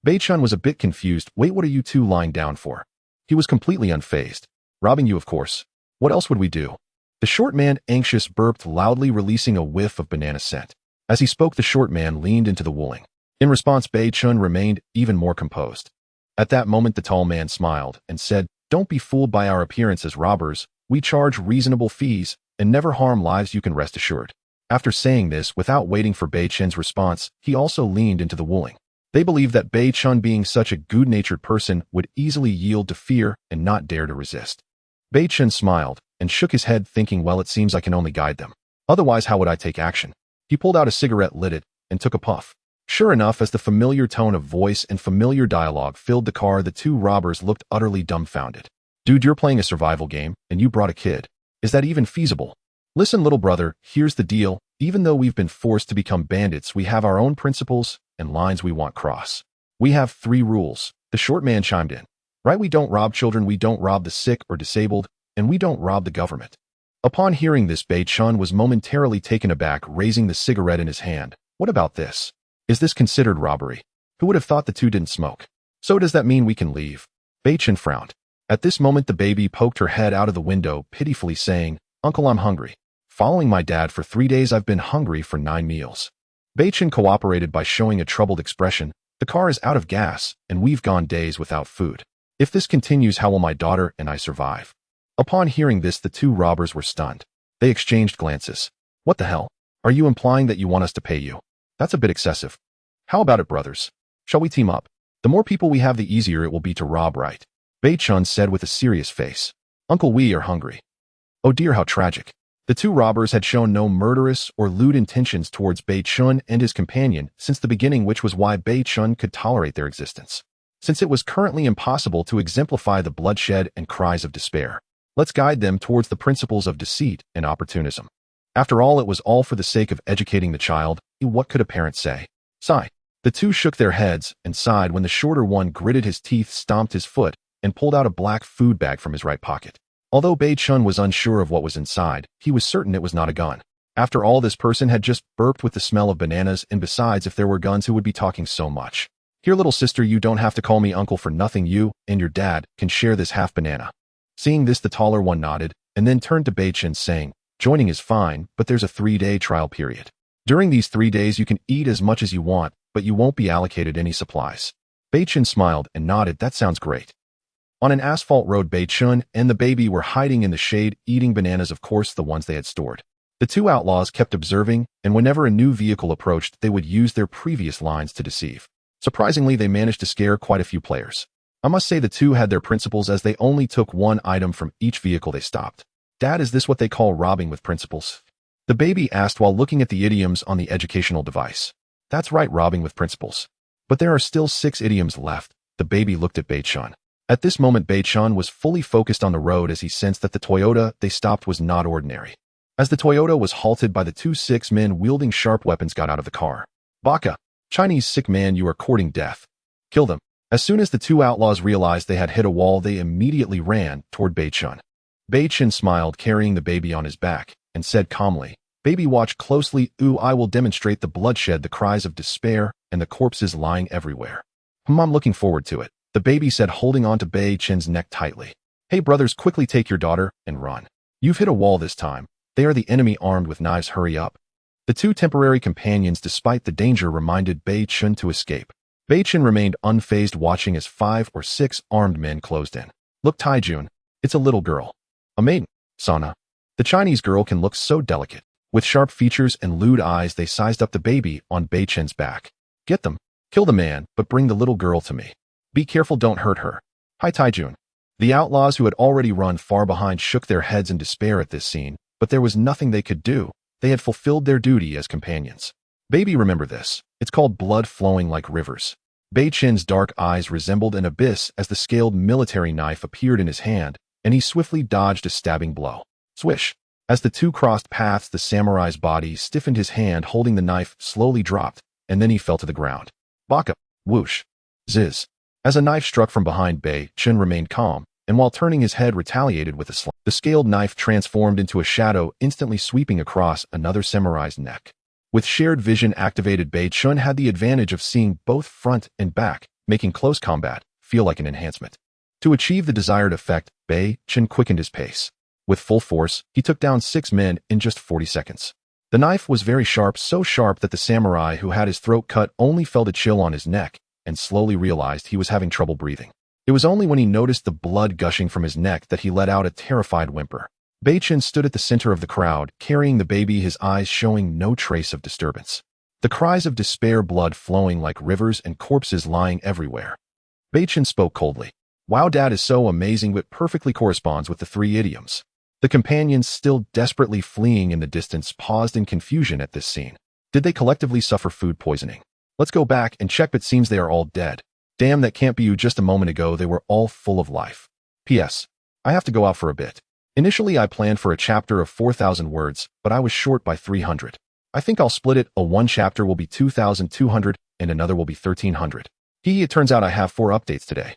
Beichen was a bit confused. "Wait, what are you two lying down for?" He was completely unfazed. "Robbing you, of course. What else would we do?" The short man, anxious, burped loudly, releasing a whiff of banana scent. As he spoke, the short man leaned into the Wuling. In response, Beichen remained even more composed. At that moment, the tall man smiled and said, "Don't be fooled by our appearance as robbers. We charge reasonable fees and never harm lives, you can rest assured." After saying this, without waiting for Beichen's response, he also leaned into the Wuling. They believed that Beichen, being such a good-natured person, would easily yield to fear and not dare to resist. Beichen smiled and shook his head, thinking, "Well, it seems I can only guide them. Otherwise, how would I take action?" He pulled out a cigarette, lit it, and took a puff. Sure enough, as the familiar tone of voice and familiar dialogue filled the car, the two robbers looked utterly dumbfounded. "Dude, you're playing a survival game, and you brought a kid. Is that even feasible?" "Listen, little brother, here's the deal. Even though we've been forced to become bandits, we have our own principles and lines we want cross. We have 3 rules. The short man chimed in. "Right, we don't rob children, we don't rob the sick or disabled, and we don't rob the government." Upon hearing this, Beichen was momentarily taken aback, raising the cigarette in his hand. "What about this? Is this considered robbery? Who would have thought the two didn't smoke? So does that mean we can leave?" Beichen frowned. At this moment, the baby poked her head out of the window, pitifully saying, "Uncle, I'm hungry. Following my dad for 3 days, I've been hungry for 9 meals. Beichen cooperated by showing a troubled expression. "The car is out of gas, and we've gone days without food. If this continues, how will my daughter and I survive?" Upon hearing this, the two robbers were stunned. They exchanged glances. "What the hell? Are you implying that you want us to pay you? That's a bit excessive. How about it, brothers? Shall we team up? The more people we have, the easier it will be to rob, right?" Beichen said with a serious face. "Uncle, we are hungry." Oh dear, how tragic. The two robbers had shown no murderous or lewd intentions towards Beichen and his companion since the beginning, which was why Beichen could tolerate their existence, since it was currently impossible to exemplify the bloodshed and cries of despair. Let's guide them towards the principles of deceit and opportunism. After all, it was all for the sake of educating the child. What could a parent say? Sigh. The two shook their heads and sighed when the shorter one gritted his teeth, stomped his foot, and pulled out a black food bag from his right pocket. Although Beichen was unsure of what was inside, he was certain it was not a gun. After all, this person had just burped with the smell of bananas, and besides, if there were guns, who would be talking so much? "Here, little sister, you don't have to call me uncle for nothing. You and your dad can share this half banana." Seeing this, the taller one nodded, and then turned to Beichen, saying, "Joining is fine, but there's a 3-day trial period. During these 3 days, you can eat as much as you want, but you won't be allocated any supplies." Beichen smiled and nodded. "That sounds great." On an asphalt road, Beichen and the baby were hiding in the shade, eating bananas, of course, the ones they had stored. The two outlaws kept observing, and whenever a new vehicle approached, they would use their previous lines to deceive. Surprisingly, they managed to scare quite a few players. I must say the two had their principles, as they only took 1 item from each vehicle they stopped. "Dad, is this what they call robbing with principles?" The baby asked while looking at the idioms on the educational device. "That's right, robbing with principles. But there are still 6 idioms left." The baby looked at Beichen. At this moment, Beichen was fully focused on the road as he sensed that the Toyota they stopped was not ordinary. As the Toyota was halted by the 2 6 men wielding sharp weapons got out of the car. "Baka, Chinese sick man, you are courting death. Kill them." As soon as the two outlaws realized they had hit a wall, they immediately ran toward Beichen. Beichen smiled, carrying the baby on his back, and said calmly, "Baby, watch closely. I will demonstrate the bloodshed, the cries of despair, and the corpses lying everywhere." "I'm looking forward to it," the baby said, holding on to Beichen's neck tightly. "Hey, brothers, quickly take your daughter and run. You've hit a wall this time. They are the enemy armed with knives. Hurry up." The two temporary companions, despite the danger, reminded Beichen to escape. Beichen remained unfazed, watching as 5 or 6 armed men closed in. "Look, Taijun, it's a little girl. A maiden, Sana." The Chinese girl can look so delicate. With sharp features and lewd eyes, they sized up the baby on Beichen's back. "Get them. Kill the man, but bring the little girl to me. Be careful, don't hurt her. Hi, Taijun." The outlaws, who had already run far behind, shook their heads in despair at this scene, but there was nothing they could do. They had fulfilled their duty as companions. "Baby, remember this. It's called blood flowing like rivers. Beichen's dark eyes resembled an abyss as the scaled military knife appeared in his hand, and he swiftly dodged a stabbing blow. Swish! As the two crossed paths, the samurai's body stiffened. His hand holding the knife slowly dropped, and then he fell to the ground. Baka! Whoosh! Ziz! As a knife struck from behind, Beichen remained calm, and while turning his head retaliated with a slam. The scaled knife transformed into a shadow, instantly sweeping across another samurai's neck. With shared vision activated, Beichen had the advantage of seeing both front and back, making close combat feel like an enhancement. To achieve the desired effect, Beichen quickened his pace. With full force, he took down 6 men in just 40 seconds. The knife was very sharp, so sharp that the samurai who had his throat cut only felt a chill on his neck and slowly realized he was having trouble breathing. It was only when he noticed the blood gushing from his neck that he let out a terrified whimper. Beichen stood at the center of the crowd, carrying the baby, his eyes showing no trace of disturbance. The cries of despair, blood flowing like rivers and corpses lying everywhere. Beichen spoke coldly. Wow, Dad is so amazing, but perfectly corresponds with the 3 idioms. The companions, still desperately fleeing in the distance, paused in confusion at this scene. Did they collectively suffer food poisoning? Let's go back and check, but seems they are all dead. Damn, that can't be you. Just a moment ago they were all full of life. P.S. I have to go out for a bit. Initially I planned for a chapter of 4,000 words, but I was short by 300. I think I'll split it. One chapter will be 2,200 and another will be 1,300. It turns out I have 4 updates today.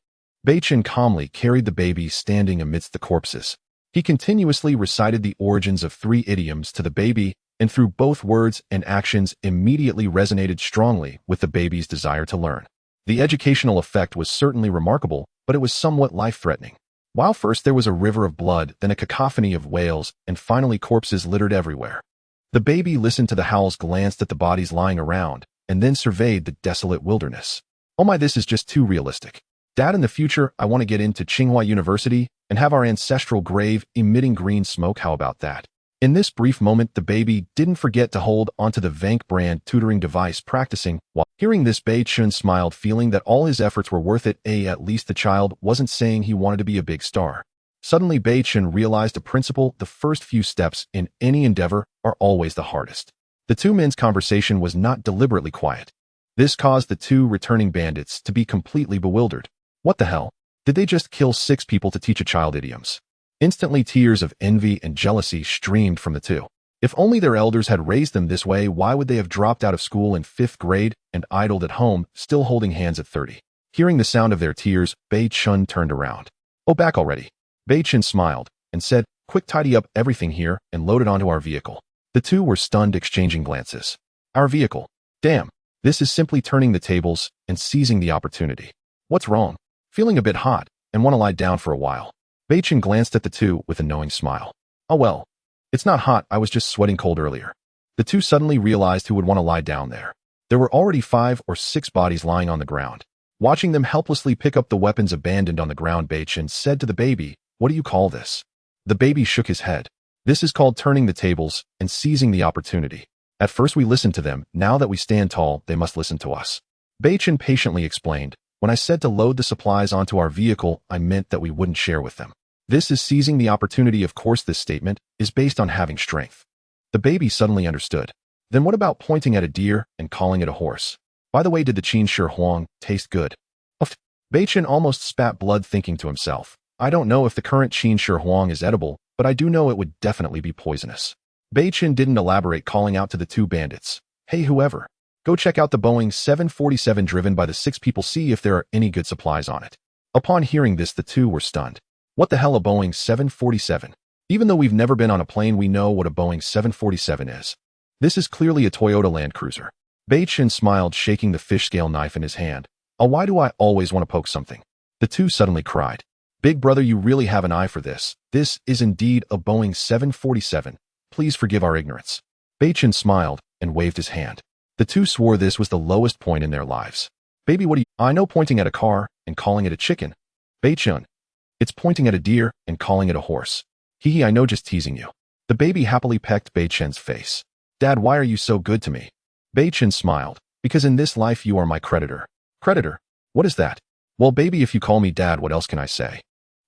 Beichen calmly carried the baby standing amidst the corpses. He continuously recited the origins of 3 idioms to the baby, and through both words and actions immediately resonated strongly with the baby's desire to learn. The educational effect was certainly remarkable, but it was somewhat life-threatening. While first there was a river of blood, then a cacophony of wails, and finally corpses littered everywhere. The baby listened to the howls, glanced at the bodies lying around, and then surveyed the desolate wilderness. Oh my, this is just too realistic. Dad, in the future, I want to get into Tsinghua University and have our ancestral grave emitting green smoke. How about that? In this brief moment, the baby didn't forget to hold onto the Vank brand tutoring device, practicing. While hearing this, Beichen smiled, feeling that all his efforts were worth it. At least the child wasn't saying he wanted to be a big star. Suddenly, Beichen realized a principle: the first few steps in any endeavor are always the hardest. The 2 men's conversation was not deliberately quiet. This caused the 2 returning bandits to be completely bewildered. What the hell? Did they just kill 6 people to teach a child idioms? Instantly, tears of envy and jealousy streamed from the 2. If only their elders had raised them this way, why would they have dropped out of school in 5th grade and idled at home, still holding hands at 30? Hearing the sound of their tears, Beichen turned around. Oh, back already? Beichen smiled and said, quick, tidy up everything here and load it onto our vehicle. The 2 were stunned, exchanging glances. Our vehicle? Damn, this is simply turning the tables and seizing the opportunity. What's wrong? Feeling a bit hot and want to lie down for a while. Beichen glanced at the 2 with a knowing smile. Oh well, it's not hot, I was just sweating cold earlier. The 2 suddenly realized who would want to lie down there. There were already 5 or 6 bodies lying on the ground. Watching them helplessly pick up the weapons abandoned on the ground, Beichen said to the baby, what do you call this? The baby shook his head. This is called turning the tables and seizing the opportunity. At first we listened to them, now that we stand tall, they must listen to us. Beichen patiently explained. When I said to load the supplies onto our vehicle, I meant that we wouldn't share with them. This is seizing the opportunity. Of course, this statement is based on having strength. The baby suddenly understood. Then what about pointing at a deer and calling it a horse? By the way, did the Qin Shi Huang taste good? Beichen almost spat blood, thinking to himself, I don't know if the current Qin Shi Huang is edible, but I do know it would definitely be poisonous. Beichen didn't elaborate, calling out to the 2 bandits. Hey, whoever. Go check out the Boeing 747 driven by the 6 people, see if there are any good supplies on it. Upon hearing this, the 2 were stunned. What the hell, a Boeing 747? Even though we've never been on a plane, we know what a Boeing 747 is. This is clearly a Toyota Land Cruiser. Beichen smiled, shaking the fish scale knife in his hand. Oh, why do I always want to poke something? The 2 suddenly cried. Big brother, you really have an eye for this. This is indeed a Boeing 747. Please forgive our ignorance. Beichen smiled and waved his hand. The 2 swore this was the lowest point in their lives. Baby, what do you— I know pointing at a car and calling it a chicken. Beichen. It's pointing at a deer and calling it a horse. Hee, I know, just teasing you. The baby happily pecked Beichen's face. Dad, why are you so good to me? Beichen smiled. Because in this life you are my creditor. Creditor? What is that? Well, baby, if you call me dad, what else can I say?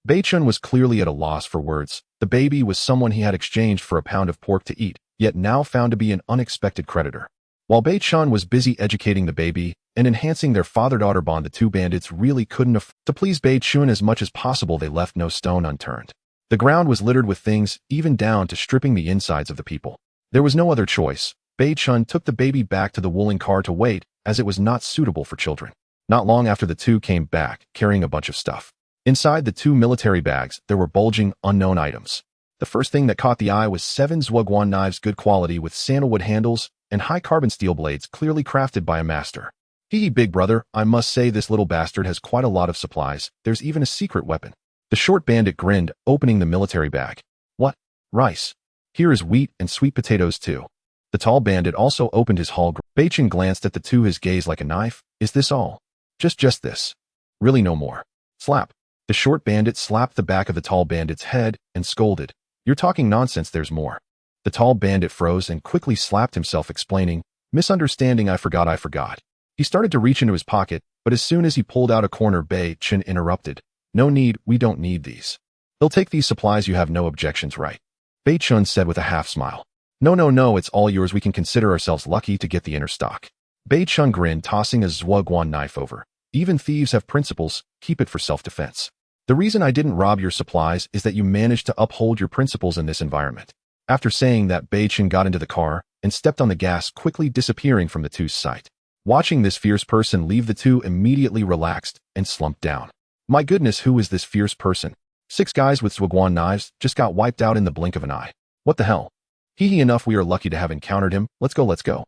Beichen was clearly at a loss for words. The baby was someone he had exchanged for a pound of pork to eat, yet now found to be an unexpected creditor. While Beichen was busy educating the baby and enhancing their father-daughter bond, the two bandits really couldn't afford to please Beichen as much as possible. They left no stone unturned. The ground was littered with things, even down to stripping the insides of the people. There was no other choice. Beichen took the baby back to the wooling car to wait, as it was not suitable for children. Not long after, the two came back, carrying a bunch of stuff. Inside the two military bags, there were bulging, unknown items. The first thing that caught the eye was 7 Zhuoguan knives, good quality with sandalwood handles and high-carbon steel blades, clearly crafted by a master. Hee, big brother, I must say this little bastard has quite a lot of supplies. There's even a secret weapon. The short bandit grinned, opening the military bag. What? Rice. Here is wheat and sweet potatoes too. The tall bandit also opened his haul. Beichen glanced at the two, his gaze like a knife. Is this all? Just this. Really no more. Slap. The short bandit slapped the back of the tall bandit's head and scolded. You're talking nonsense, there's more. The tall bandit froze and quickly slapped himself, explaining, misunderstanding, I forgot. He started to reach into his pocket, but as soon as he pulled out a corner, Beichen interrupted. No need, we don't need these. They'll take these supplies, you have no objections, right? Beichen said with a half smile. No, it's all yours, we can consider ourselves lucky to get the inner stock. Beichen grinned, tossing a Zhuoguan knife over. Even thieves have principles, keep it for self-defense. The reason I didn't rob your supplies is that you managed to uphold your principles in this environment. After saying that, Beichen got into the car and stepped on the gas, quickly disappearing from the two's sight. Watching this fierce person leave, the two immediately relaxed and slumped down. My goodness, who is this fierce person? 6 guys with Zhuoguan knives just got wiped out in the blink of an eye. What the hell? Hee enough, we are lucky to have encountered him. Let's go.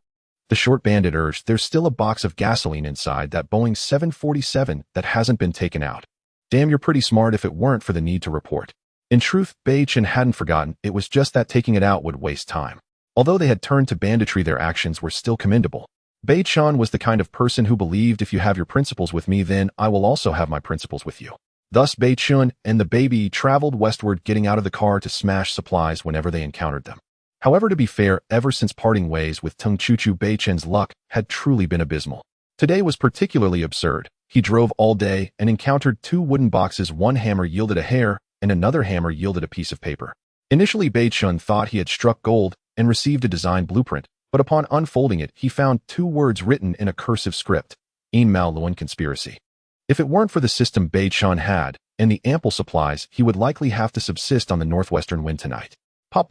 The short bandit urged. There's still a box of gasoline inside that Boeing 747 that hasn't been taken out. Damn, you're pretty smart if it weren't for the need to report. In truth, Beichen hadn't forgotten, it was just that taking it out would waste time. Although they had turned to banditry, their actions were still commendable. Beichen was the kind of person who believed, if you have your principles with me, then I will also have my principles with you. Thus Beichen and the baby traveled westward, getting out of the car to smash supplies whenever they encountered them. However, to be fair, ever since parting ways with Tung Chuchu, Beichen's luck had truly been abysmal. Today was particularly absurd. He drove all day and encountered 2 wooden boxes. One hammer yielded a hair, and another hammer yielded a piece of paper. Initially, Beichen thought he had struck gold and received a design blueprint, but upon unfolding it, he found 2 words written in a cursive script: Ein Mao Luan Conspiracy. If it weren't for the system Beichen had, and the ample supplies, he would likely have to subsist on the northwestern wind tonight. Pop.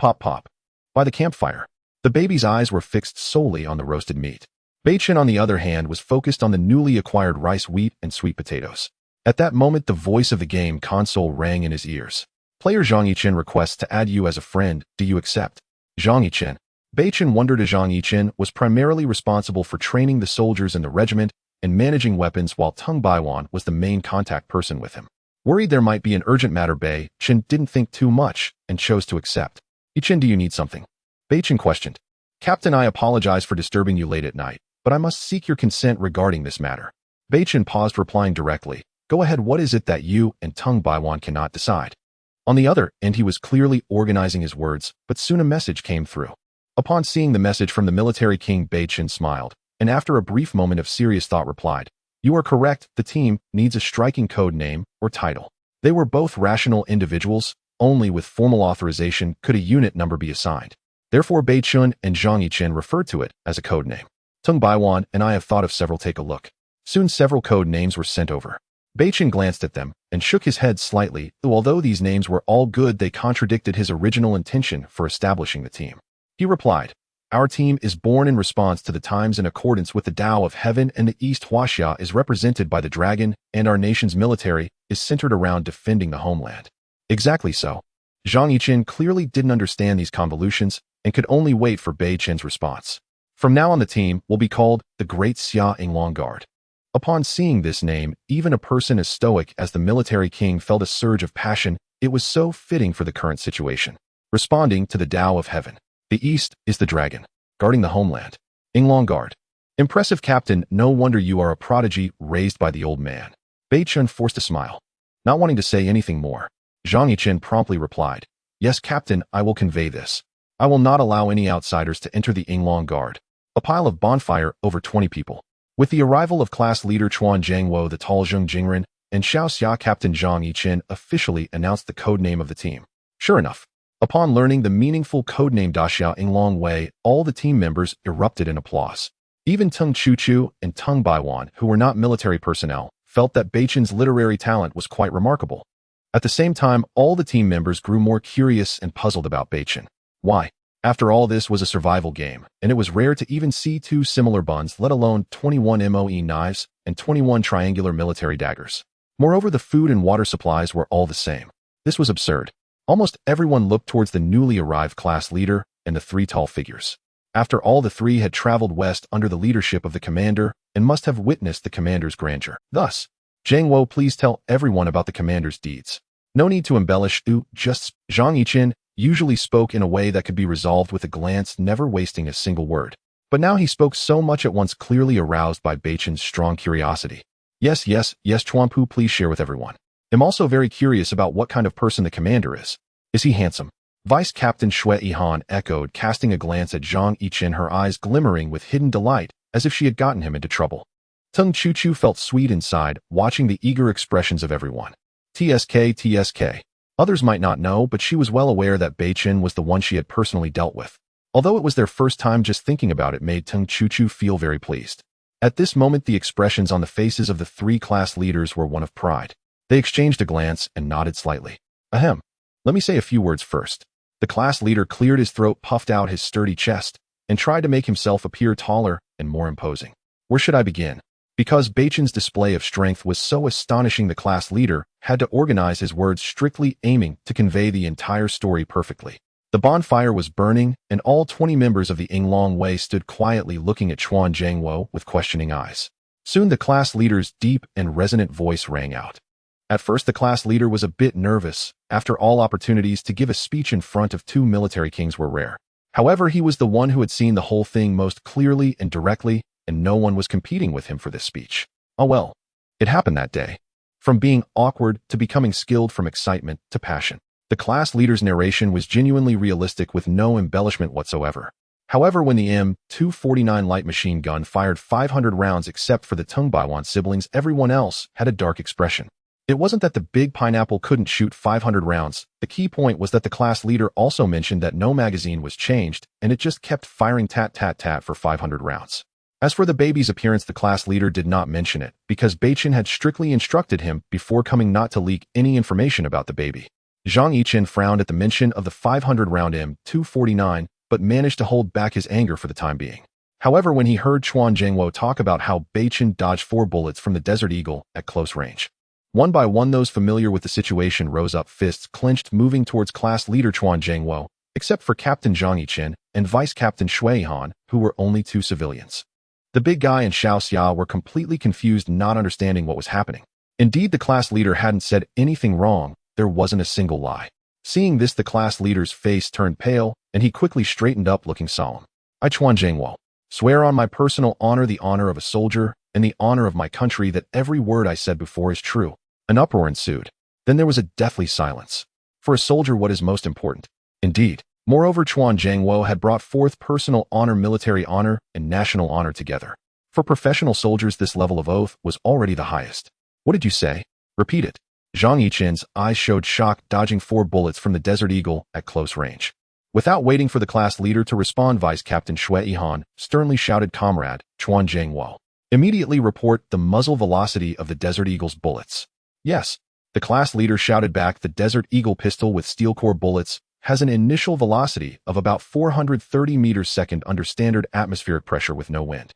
By the campfire, the baby's eyes were fixed solely on the roasted meat. Beichen, on the other hand, was focused on the newly acquired rice, wheat, and sweet potatoes. At that moment, the voice of the game console rang in his ears. Player Zhang Yichen requests to add you as a friend. Do you accept? Zhang Yichen. Beichen wondered, as Zhang Yichen was primarily responsible for training the soldiers in the regiment and managing weapons, while Tung Baiwan was the main contact person with him. Worried there might be an urgent matter, Beichen didn't think too much and chose to accept. Yichen, do you need something? Beichen questioned. Captain, I apologize for disturbing you late at night, but I must seek your consent regarding this matter. Beichen paused, replying directly. Go ahead, what is it that you and Tung Baiwan cannot decide? On the other end, he was clearly organizing his words, but soon a message came through. Upon seeing the message from the military king, Beichen smiled, and after a brief moment of serious thought replied, You are correct, the team needs a striking code name or title. They were both rational individuals, only with formal authorization could a unit number be assigned. Therefore, Beichen and Zhang Yichen referred to it as a code name. Tung Baiwan and I have thought of several. Take a look. Soon several code names were sent over. Beichen glanced at them and shook his head slightly, though although these names were all good, they contradicted his original intention for establishing the team. He replied, Our team is born in response to the times in accordance with the Tao of Heaven, and the East Huaxia is represented by the dragon, and our nation's military is centered around defending the homeland. Exactly so. Zhang Yichen clearly didn't understand these convolutions and could only wait for Beichen's response. From now on, the team will be called the Great Xia Inglong Guard. Upon seeing this name, even a person as stoic as the military king felt a surge of passion. It was so fitting for the current situation. Responding to the Tao of Heaven. The East is the dragon, guarding the homeland. Inglong Guard. Impressive, Captain, no wonder you are a prodigy raised by the old man. Beichen forced a smile. Not wanting to say anything more, Zhang Yichen promptly replied, Yes, Captain, I will convey this. I will not allow any outsiders to enter the Inglong Guard. A pile of bonfire, over 20 people. With the arrival of class leader Chuan Jiangwo, the tall Zheng Jingren, and Xiao Xia, Captain Zhang Yichen officially announced the code name of the team. Sure enough, upon learning the meaningful codename Daxiao Inglong Wei, all the team members erupted in applause. Even Tung Chu-Chu and Tung Baiwan, who were not military personnel, felt that Beichen's literary talent was quite remarkable. At the same time, all the team members grew more curious and puzzled about Beichen. Why? After all, this was a survival game, and it was rare to even see two similar buns, let alone 21 MOE knives and 21 triangular military daggers. Moreover, the food and water supplies were all the same. This was absurd. Almost everyone looked towards the newly arrived class leader and the three tall figures. After all, the three had traveled west under the leadership of the commander and must have witnessed the commander's grandeur. Thus, Zhang Wo, please tell everyone about the commander's deeds. No need to embellish, just Zhang Yiqin usually spoke in a way that could be resolved with a glance, never wasting a single word. But now he spoke so much at once, clearly aroused by Beichen's strong curiosity. Yes, Chuanpu, please share with everyone. I'm also very curious about what kind of person the commander is. Is he handsome? Vice Captain Shui Yihan echoed, casting a glance at Zhang Yiqin, her eyes glimmering with hidden delight, as if she had gotten him into trouble. Tung Chu-Chu felt sweet inside, watching the eager expressions of everyone. TSK. Others might not know, but she was well aware that Beichen was the one she had personally dealt with. Although it was their first time, just thinking about it made Tung Chu-Chu feel very pleased. At this moment, the expressions on the faces of the three class leaders were one of pride. They exchanged a glance and nodded slightly. Ahem. Let me say a few words first. The class leader cleared his throat, puffed out his sturdy chest, and tried to make himself appear taller and more imposing. Where should I begin? Because Beichen's display of strength was so astonishing, the class leader had to organize his words, strictly aiming to convey the entire story perfectly. The bonfire was burning, and all 20 members of the Yinglong Wei stood quietly looking at Chuan Zhangwo with questioning eyes. Soon the class leader's deep and resonant voice rang out. At first, the class leader was a bit nervous. After all, opportunities to give a speech in front of two military kings were rare. However, he was the one who had seen the whole thing most clearly and directly, and no one was competing with him for this speech. Oh well. It happened that day. From being awkward to becoming skilled, from excitement to passion. The class leader's narration was genuinely realistic with no embellishment whatsoever. However, when the M249 light machine gun fired 500 rounds except for the Tung Baiwan siblings, everyone else had a dark expression. It wasn't that the big pineapple couldn't shoot 500 rounds. The key point was that the class leader also mentioned that no magazine was changed, and it just kept firing tat for 500 rounds. As for the baby's appearance, the class leader did not mention it, because Beichen had strictly instructed him before coming not to leak any information about the baby. Zhang Yiqin frowned at the mention of the 500-round M249, but managed to hold back his anger for the time being. However, when he heard Chuan Zhangwo talk about how Beichen dodged 4 bullets from the Desert Eagle at close range, one by one those familiar with the situation rose up, fists clenched, moving towards class leader Chuan Zhangwo, except for Captain Zhang Yiqin and Vice Captain Shui Yihan, who were only 2 civilians. The big guy and Xiao Xia were completely confused, not understanding what was happening. Indeed, the class leader hadn't said anything wrong. There wasn't a single lie. Seeing this, the class leader's face turned pale, and he quickly straightened up, looking solemn. I, Chuan Zhangwo, swear on my personal honor, the honor of a soldier, and the honor of my country, that every word I said before is true. An uproar ensued. Then there was a deathly silence. For a soldier, what is most important? Indeed. Moreover, Chuan Zhangwo had brought forth personal honor, military honor, and national honor together. For professional soldiers, this level of oath was already the highest. What did you say? Repeat it. Zhang Yichin's eyes showed shock, dodging 4 bullets from the Desert Eagle at close range. Without waiting for the class leader to respond, Vice Captain Shui Yihan sternly shouted, Comrade, Chuan Zhangwo, immediately report the muzzle velocity of the Desert Eagle's bullets. Yes. The class leader shouted back, the Desert Eagle pistol with steel core bullets has an initial velocity of about 430 meters second under standard atmospheric pressure with no wind.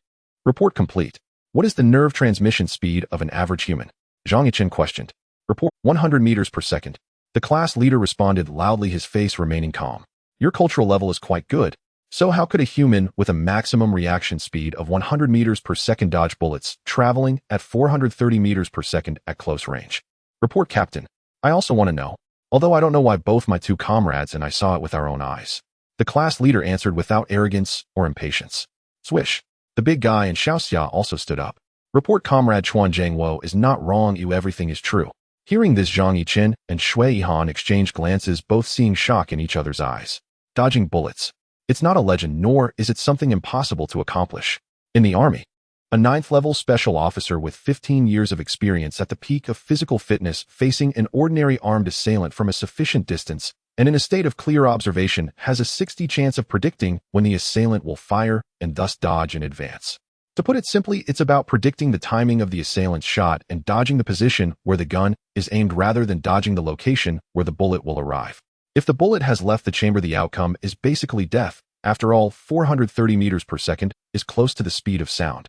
Report complete. What is the nerve transmission speed of an average human? Zhang Yichin questioned. Report 100 meters per second. The class leader responded loudly, his face remaining calm. Your cultural level is quite good. So how could a human with a maximum reaction speed of 100 meters per second dodge bullets traveling at 430 meters per second at close range? Report, Captain. I also want to know. Although I don't know why both my 2 comrades and I saw it with our own eyes. The class leader answered without arrogance or impatience. Swish. The big guy and Xiao Xia also stood up. Report, Comrade Chuan Zhangwo is not wrong, everything is true. Hearing this, Zhang Yichin and Shui Yihan exchanged glances, both seeing shock in each other's eyes. Dodging bullets. It's not a legend, nor is it something impossible to accomplish. In the army, a 9th-level special officer with 15 years of experience at the peak of physical fitness, facing an ordinary armed assailant from a sufficient distance and in a state of clear observation, has a 60 chance of predicting when the assailant will fire and thus dodge in advance. To put it simply, it's about predicting the timing of the assailant's shot and dodging the position where the gun is aimed rather than dodging the location where the bullet will arrive. If the bullet has left the chamber, the outcome is basically death. After all, 430 meters per second is close to the speed of sound.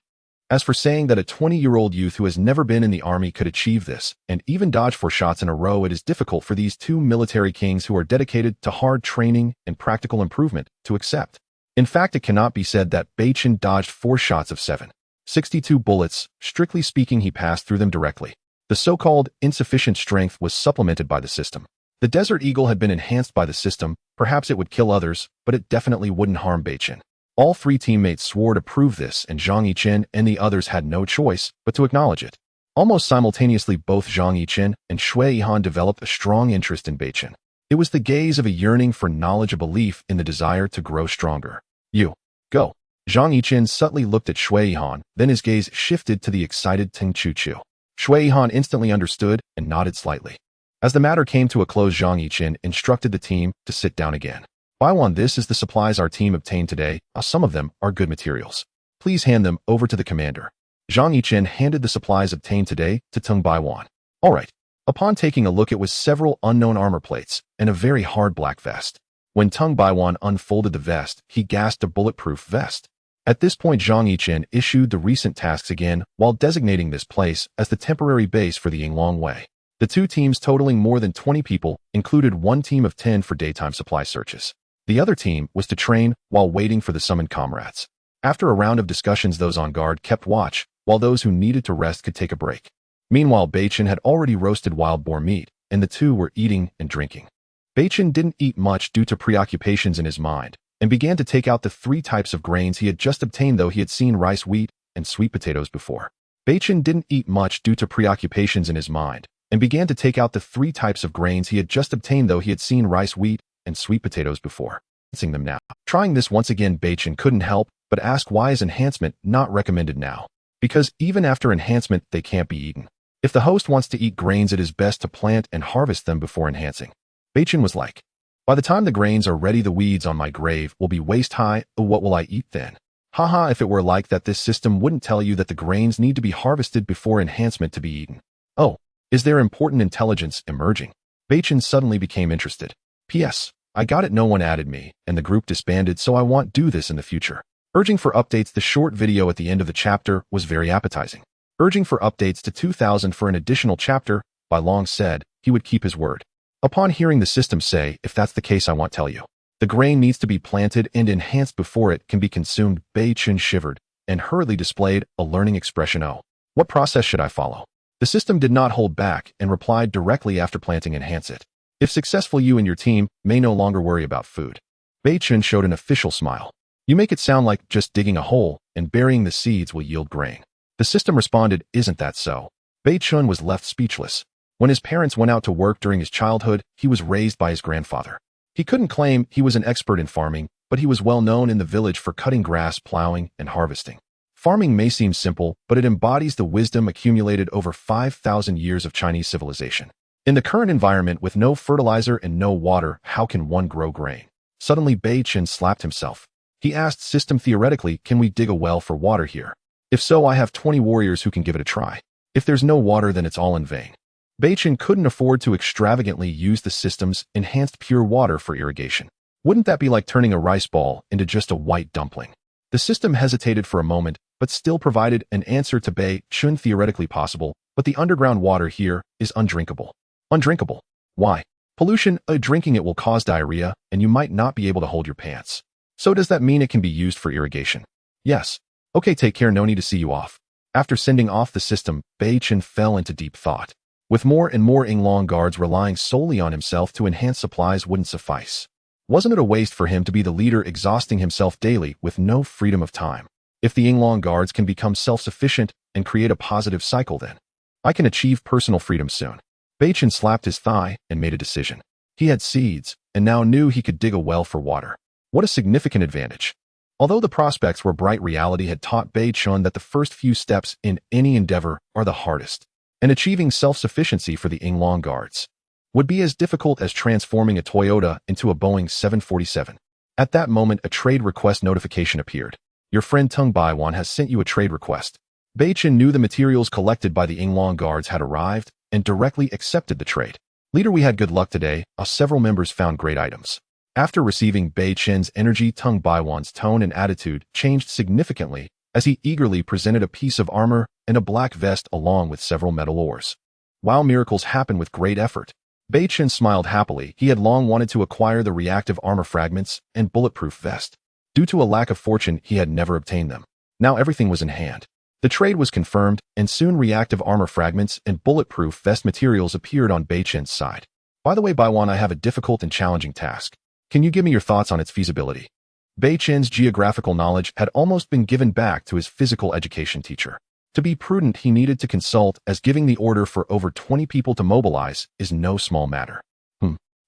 As for saying that a 20-year-old youth who has never been in the army could achieve this and even dodge 4 shots in a row, it is difficult for these two military kings who are dedicated to hard training and practical improvement to accept. In fact, it cannot be said that Beichen dodged 4 shots of 762 bullets. Strictly speaking, he passed through them directly. The so-called insufficient strength was supplemented by the system. The Desert Eagle had been enhanced by the system. Perhaps it would kill others, but it definitely wouldn't harm Beichen. All 3 teammates swore to prove this, and Zhang Yichen and the others had no choice but to acknowledge it. Almost simultaneously, both Zhang Yichen and Shui Yihan developed a strong interest in Beichen. It was the gaze of a yearning for knowledge, a belief in the desire to grow stronger. You. Go. Zhang Yichen subtly looked at Shui Yihan, then his gaze shifted to the excited Ting Chu-Chu. Shui Yihan instantly understood and nodded slightly. As the matter came to a close, Zhang Yichen instructed the team to sit down again. Baiwan, this is the supplies our team obtained today. Some of them are good materials. Please hand them over to the commander. Zhang Yichen handed the supplies obtained today to Tung Baiwan. All right. Upon taking a look, it was several unknown armor plates and a very hard black vest. When Tung Baiwan unfolded the vest, he gasped, a bulletproof vest. At this point, Zhang Yichen issued the recent tasks again while designating this place as the temporary base for the Yinglong Way. The 2 teams, totaling more than 20 people, included 1 team of 10 for daytime supply searches. The other team was to train while waiting for the summoned comrades. After a round of discussions, those on guard kept watch, while those who needed to rest could take a break. Meanwhile, Beichen had already roasted wild boar meat, and the 2 were eating and drinking. Beichen didn't eat much due to preoccupations in his mind, and began to take out the 3 types of grains he had just obtained, though he had seen rice, wheat, and sweet potatoes before. Beichen didn't eat much due to preoccupations in his mind, and began to take out the 3 types of grains he had just obtained, though he had seen rice, wheat, and sweet potatoes before. Seeing them now. Trying this once again, Beichen couldn't help but ask, why is enhancement not recommended now? Because even after enhancement, they can't be eaten. If the host wants to eat grains, it is best to plant and harvest them before enhancing. Beichen was like, by the time the grains are ready, the weeds on my grave will be waist high. What will I eat then? Haha, if it were like that, this system wouldn't tell you that the grains need to be harvested before enhancement to be eaten. Oh, is there important intelligence emerging? Beichen suddenly became interested. P.S. I got it, no one added me, and the group disbanded, so I won't do this in the future. Urging for updates. The short video at the end of the chapter was very appetizing. Urging for updates to 2000 for an additional chapter, Bai Long said he would keep his word. Upon hearing the system say, if that's the case, I won't tell you. The grain needs to be planted and enhanced before it can be consumed. Beichen shivered and hurriedly displayed a learning expression. Oh, what process should I follow? The system did not hold back and replied directly after planting, enhance it. If successful, you and your team may no longer worry about food. Beichen showed an official smile. You make it sound like just digging a hole and burying the seeds will yield grain. The system responded, isn't that so? Beichen was left speechless. When his parents went out to work during his childhood, he was raised by his grandfather. He couldn't claim he was an expert in farming, but he was well known in the village for cutting grass, plowing, and harvesting. Farming may seem simple, but it embodies the wisdom accumulated over 5,000 years of Chinese civilization. In the current environment with no fertilizer and no water, how can one grow grain? Suddenly, Beichen slapped himself. He asked system, theoretically, can we dig a well for water here? If so, I have 20 warriors who can give it a try. If there's no water, then it's all in vain. Beichen couldn't afford to extravagantly use the system's enhanced pure water for irrigation. Wouldn't that be like turning a rice ball into just a white dumpling? The system hesitated for a moment, but still provided an answer to Beichen. Theoretically possible, but the underground water here is undrinkable. Undrinkable. Why? Pollution. Drinking it will cause diarrhea, and you might not be able to hold your pants. So does that mean it can be used for irrigation? Yes. Okay, take care, no need to see you off. After sending off the system, Beichen fell into deep thought. With more and more Yinglong guards relying solely on himself to enhance supplies wouldn't suffice. Wasn't it a waste for him to be the leader, exhausting himself daily with no freedom of time? If the Yinglong guards can become self-sufficient and create a positive cycle, then I can achieve personal freedom soon. Beichen slapped his thigh and made a decision. He had seeds, and now knew he could dig a well for water. What a significant advantage. Although the prospects were bright, reality had taught Beichen that the first few steps in any endeavor are the hardest, and achieving self-sufficiency for the Yinglong guards would be as difficult as transforming a Toyota into a Boeing 747. At that moment, a trade request notification appeared. Your friend Tung Baiwan has sent you a trade request. Beichen knew the materials collected by the Yinglong guards had arrived and directly accepted the trade. Leader, we had good luck today, as several members found great items. After receiving Beichen's energy, Tung Baiwan's tone and attitude changed significantly as he eagerly presented a piece of armor and a black vest along with several metal ores. While miracles happen with great effort, Beichen smiled happily. He had long wanted to acquire the reactive armor fragments and bulletproof vest. Due to a lack of fortune, he had never obtained them. Now everything was in hand. The trade was confirmed, and soon reactive armor fragments and bulletproof vest materials appeared on Beichen's side. By the way, Baiwan, I have a difficult and challenging task. Can you give me your thoughts on its feasibility? Beichen's geographical knowledge had almost been given back to his physical education teacher. To be prudent, he needed to consult, as giving the order for over 20 people to mobilize is no small matter.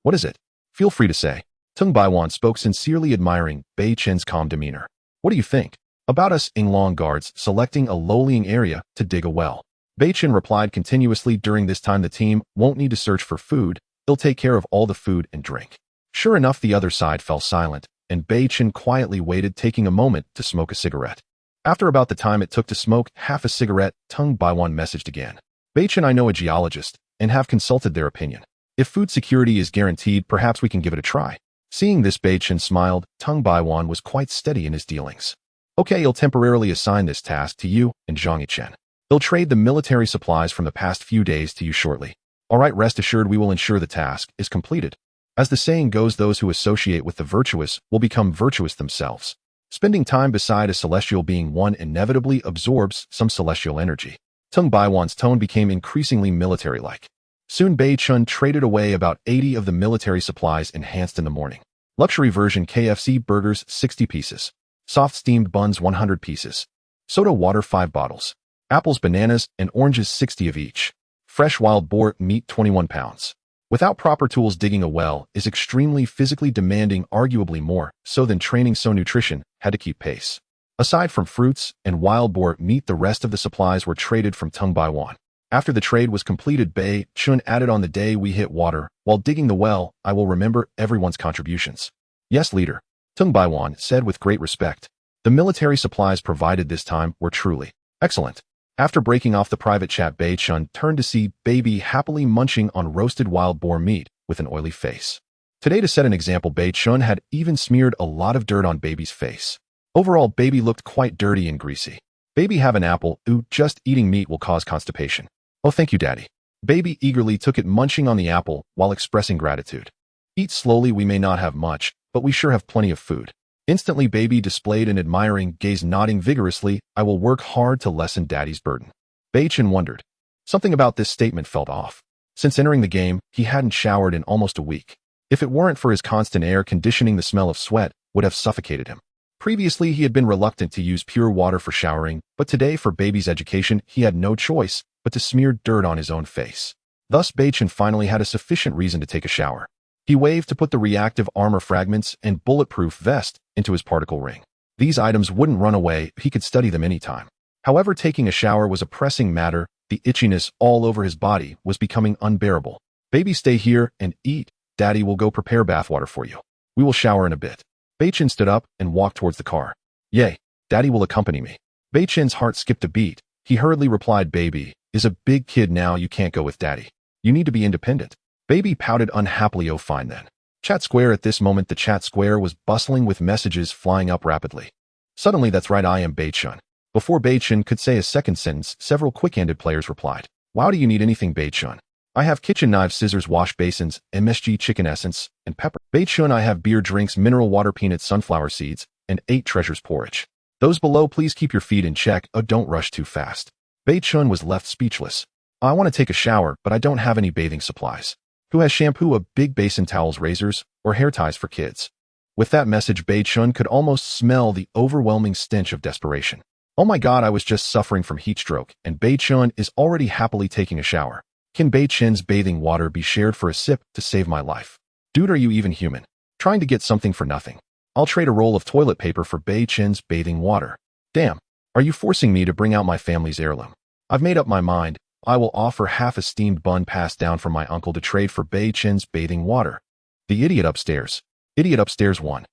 What is it? Feel free to say. Tung Baiwan spoke, sincerely admiring Beichen's calm demeanor. What do you think? About us Yinglong guards selecting a low-lying area to dig a well. Beichen replied continuously. During this time the team won't need to search for food, they'll take care of all the food and drink. Sure enough, the other side fell silent, and Beichen quietly waited, taking a moment to smoke a cigarette. After about the time it took to smoke half a cigarette, Tung Baiwan messaged again. Beichen, I know a geologist, and have consulted their opinion. If food security is guaranteed, perhaps we can give it a try. Seeing this, Beichen smiled. Tung Baiwan was quite steady in his dealings. Okay, he'll temporarily assign this task to you and Zhang Yichen. They'll trade the military supplies from the past few days to you shortly. Alright, rest assured we will ensure the task is completed. As the saying goes, those who associate with the virtuous will become virtuous themselves. Spending time beside a celestial being, one inevitably absorbs some celestial energy. Tung Baiwan's tone became increasingly military-like. Soon Beichen traded away about 80 of the military supplies enhanced in the morning. Luxury version KFC burgers 60 pieces. Soft steamed buns 100 pieces. Soda water 5 bottles. Apples, bananas, and oranges 60 of each. Fresh wild boar meat 21 pounds. Without proper tools, digging a well is extremely physically demanding, arguably more so than training, so nutrition had to keep pace. Aside from fruits and wild boar meat, the rest of the supplies were traded from Tung Baiwan. After the trade was completed, Beichen added, on the day we hit water while digging the well, I will remember everyone's contributions. Yes, leader, Tung Baiwan said with great respect. The military supplies provided this time were truly excellent. After breaking off the private chat, Beichen turned to see Baby happily munching on roasted wild boar meat with an oily face. Today, to set an example, Beichen had even smeared a lot of dirt on Baby's face. Overall, Baby looked quite dirty and greasy. Baby, have an apple. Ooh, just eating meat will cause constipation. Oh, thank you, Daddy. Baby eagerly took it, munching on the apple while expressing gratitude. Eat slowly, we may not have much, but we sure have plenty of food. Instantly, Baby displayed an admiring gaze, nodding vigorously. I will work hard to lessen Daddy's burden. Beichen wondered. Something about this statement felt off. Since entering the game, he hadn't showered in almost a week. If it weren't for his constant air conditioning, the smell of sweat would have suffocated him. Previously, he had been reluctant to use pure water for showering, but today, for Baby's education, he had no choice but to smear dirt on his own face. Thus, Beichen finally had a sufficient reason to take a shower. He waved to put the reactive armor fragments and bulletproof vest into his particle ring. These items wouldn't run away, he could study them anytime. However, taking a shower was a pressing matter. The itchiness all over his body was becoming unbearable. Baby, stay here and eat. Daddy will go prepare bathwater for you. We will shower in a bit. Beichen stood up and walked towards the car. Yay, Daddy will accompany me. Beichen's heart skipped a beat. He hurriedly replied, Baby is a big kid now, you can't go with Daddy. You need to be independent. Baby pouted unhappily. Oh, fine then. Chat square. At this moment, the chat square was bustling with messages flying up rapidly. Suddenly, that's right, I am Beichen. Before Beichen could say a second sentence, several quick-handed players replied. Wow, do you need anything, Beichen? I have kitchen knives, scissors, wash basins, MSG chicken essence, and pepper. Beichen, I have beer, drinks, mineral water, peanuts, sunflower seeds, and 8 treasures porridge. Those below, please keep your feet in check. Oh, don't rush too fast. Beichen was left speechless. I want to take a shower, but I don't have any bathing supplies. Who has shampoo, a big basin, towels, razors, or hair ties for kids? With that message, Beichen could almost smell the overwhelming stench of desperation. Oh my God, I was just suffering from heat stroke, and Beichen is already happily taking a shower. Can Beichen's bathing water be shared for a sip to save my life? Dude, are you even human? Trying to get something for nothing. I'll trade a roll of toilet paper for Beichen's bathing water. Damn, are you forcing me to bring out my family's heirloom? I've made up my mind. I will offer half a steamed bun passed down from my uncle to trade for Beichen's bathing water. The idiot upstairs. Idiot upstairs 1.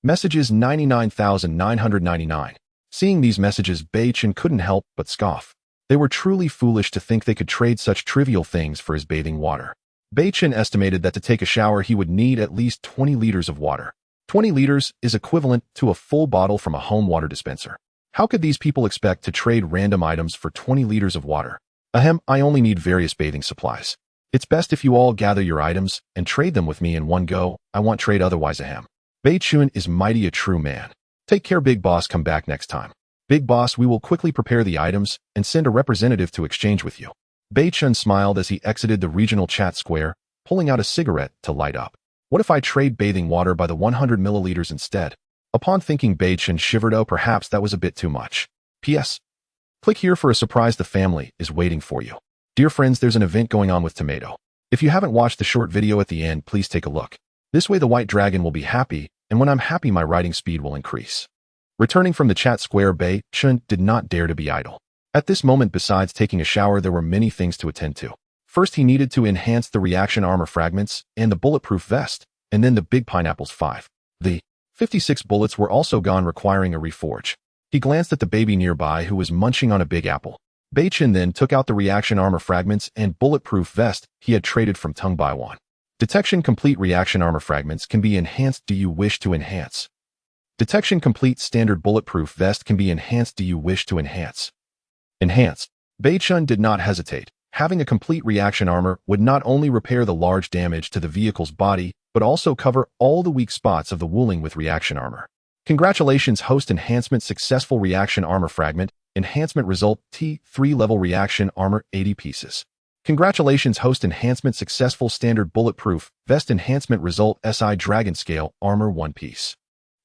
Messages 99,999. Seeing these messages, Beichen couldn't help but scoff. They were truly foolish to think they could trade such trivial things for his bathing water. Beichen estimated that to take a shower he would need at least 20 liters of water. 20 liters is equivalent to a full bottle from a home water dispenser. How could these people expect to trade random items for 20 liters of water? Ahem, I only need various bathing supplies. It's best if you all gather your items and trade them with me in one go. I want trade otherwise ahem. Beichen is mighty a true man. Take care, Big Boss, come back next time. Big Boss, we will quickly prepare the items and send a representative to exchange with you. Beichen smiled as he exited the regional chat square, pulling out a cigarette to light up. What if I trade bathing water by the 100 milliliters instead? Upon thinking, Beichen shivered. Oh, perhaps that was a bit too much. P.S. Click here for a surprise. The family is waiting for you. Dear friends, there's an event going on with Tomato. If you haven't watched the short video at the end, please take a look. This way the white dragon will be happy, and when I'm happy my writing speed will increase. Returning from the chat square, Beichen did not dare to be idle. At this moment, besides taking a shower, there were many things to attend to. First, he needed to enhance the reaction armor fragments and the bulletproof vest, and then the big pineapples 5. The 56 bullets were also gone, requiring a reforge. He glanced at the baby nearby who was munching on a big apple. Beichen then took out the reaction armor fragments and bulletproof vest he had traded from Tung Baiwan. Detection complete. Reaction armor fragments can be enhanced. Do you wish to enhance? Detection complete. Standard bulletproof vest can be enhanced. Do you wish to enhance? Enhance. Beichen did not hesitate. Having a complete reaction armor would not only repair the large damage to the vehicle's body, but also cover all the weak spots of the Wuling with reaction armor. Congratulations, host. Enhancement successful. Reaction armor fragment. Enhancement result T3 level reaction armor 80 pieces. Congratulations, host. Enhancement successful. Standard bulletproof vest. Enhancement result SI Dragon Scale armor 1 piece.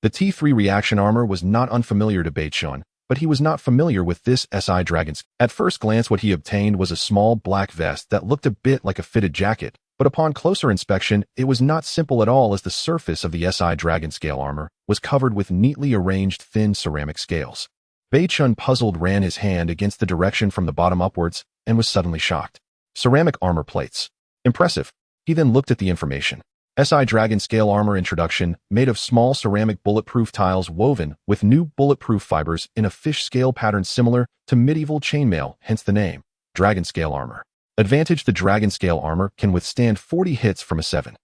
The T3 reaction armor was not unfamiliar to Beichen, but he was not familiar with this SI Dragon. At first glance, what he obtained was a small black vest that looked a bit like a fitted jacket, but upon closer inspection, it was not simple at all, as the surface of the SI Dragon Scale armor was covered with neatly arranged thin ceramic scales. Beichen, puzzled, ran his hand against the direction from the bottom upwards and was suddenly shocked. Ceramic armor plates. Impressive. He then looked at the information. SI Dragon Scale armor introduction, made of small ceramic bulletproof tiles woven with new bulletproof fibers in a fish scale pattern similar to medieval chainmail, hence the name, Dragon Scale armor. Advantage: the Dragon Scale armor can withstand 40 hits from a 7.62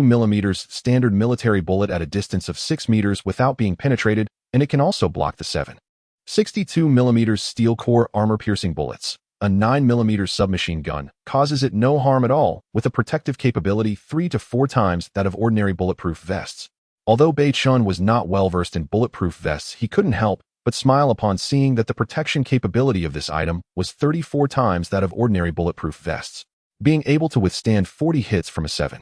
mm standard military bullet at a distance of 6 meters without being penetrated, and it can also block the 7.62 mm steel core armor-piercing bullets. A 9 mm submachine gun causes it no harm at all, with a protective capability 3 to 4 times that of ordinary bulletproof vests. Although Beichen was not well versed in bulletproof vests, he couldn't help but smile upon seeing that the protection capability of this item was 34 times that of ordinary bulletproof vests. Being able to withstand 40 hits from a 7.62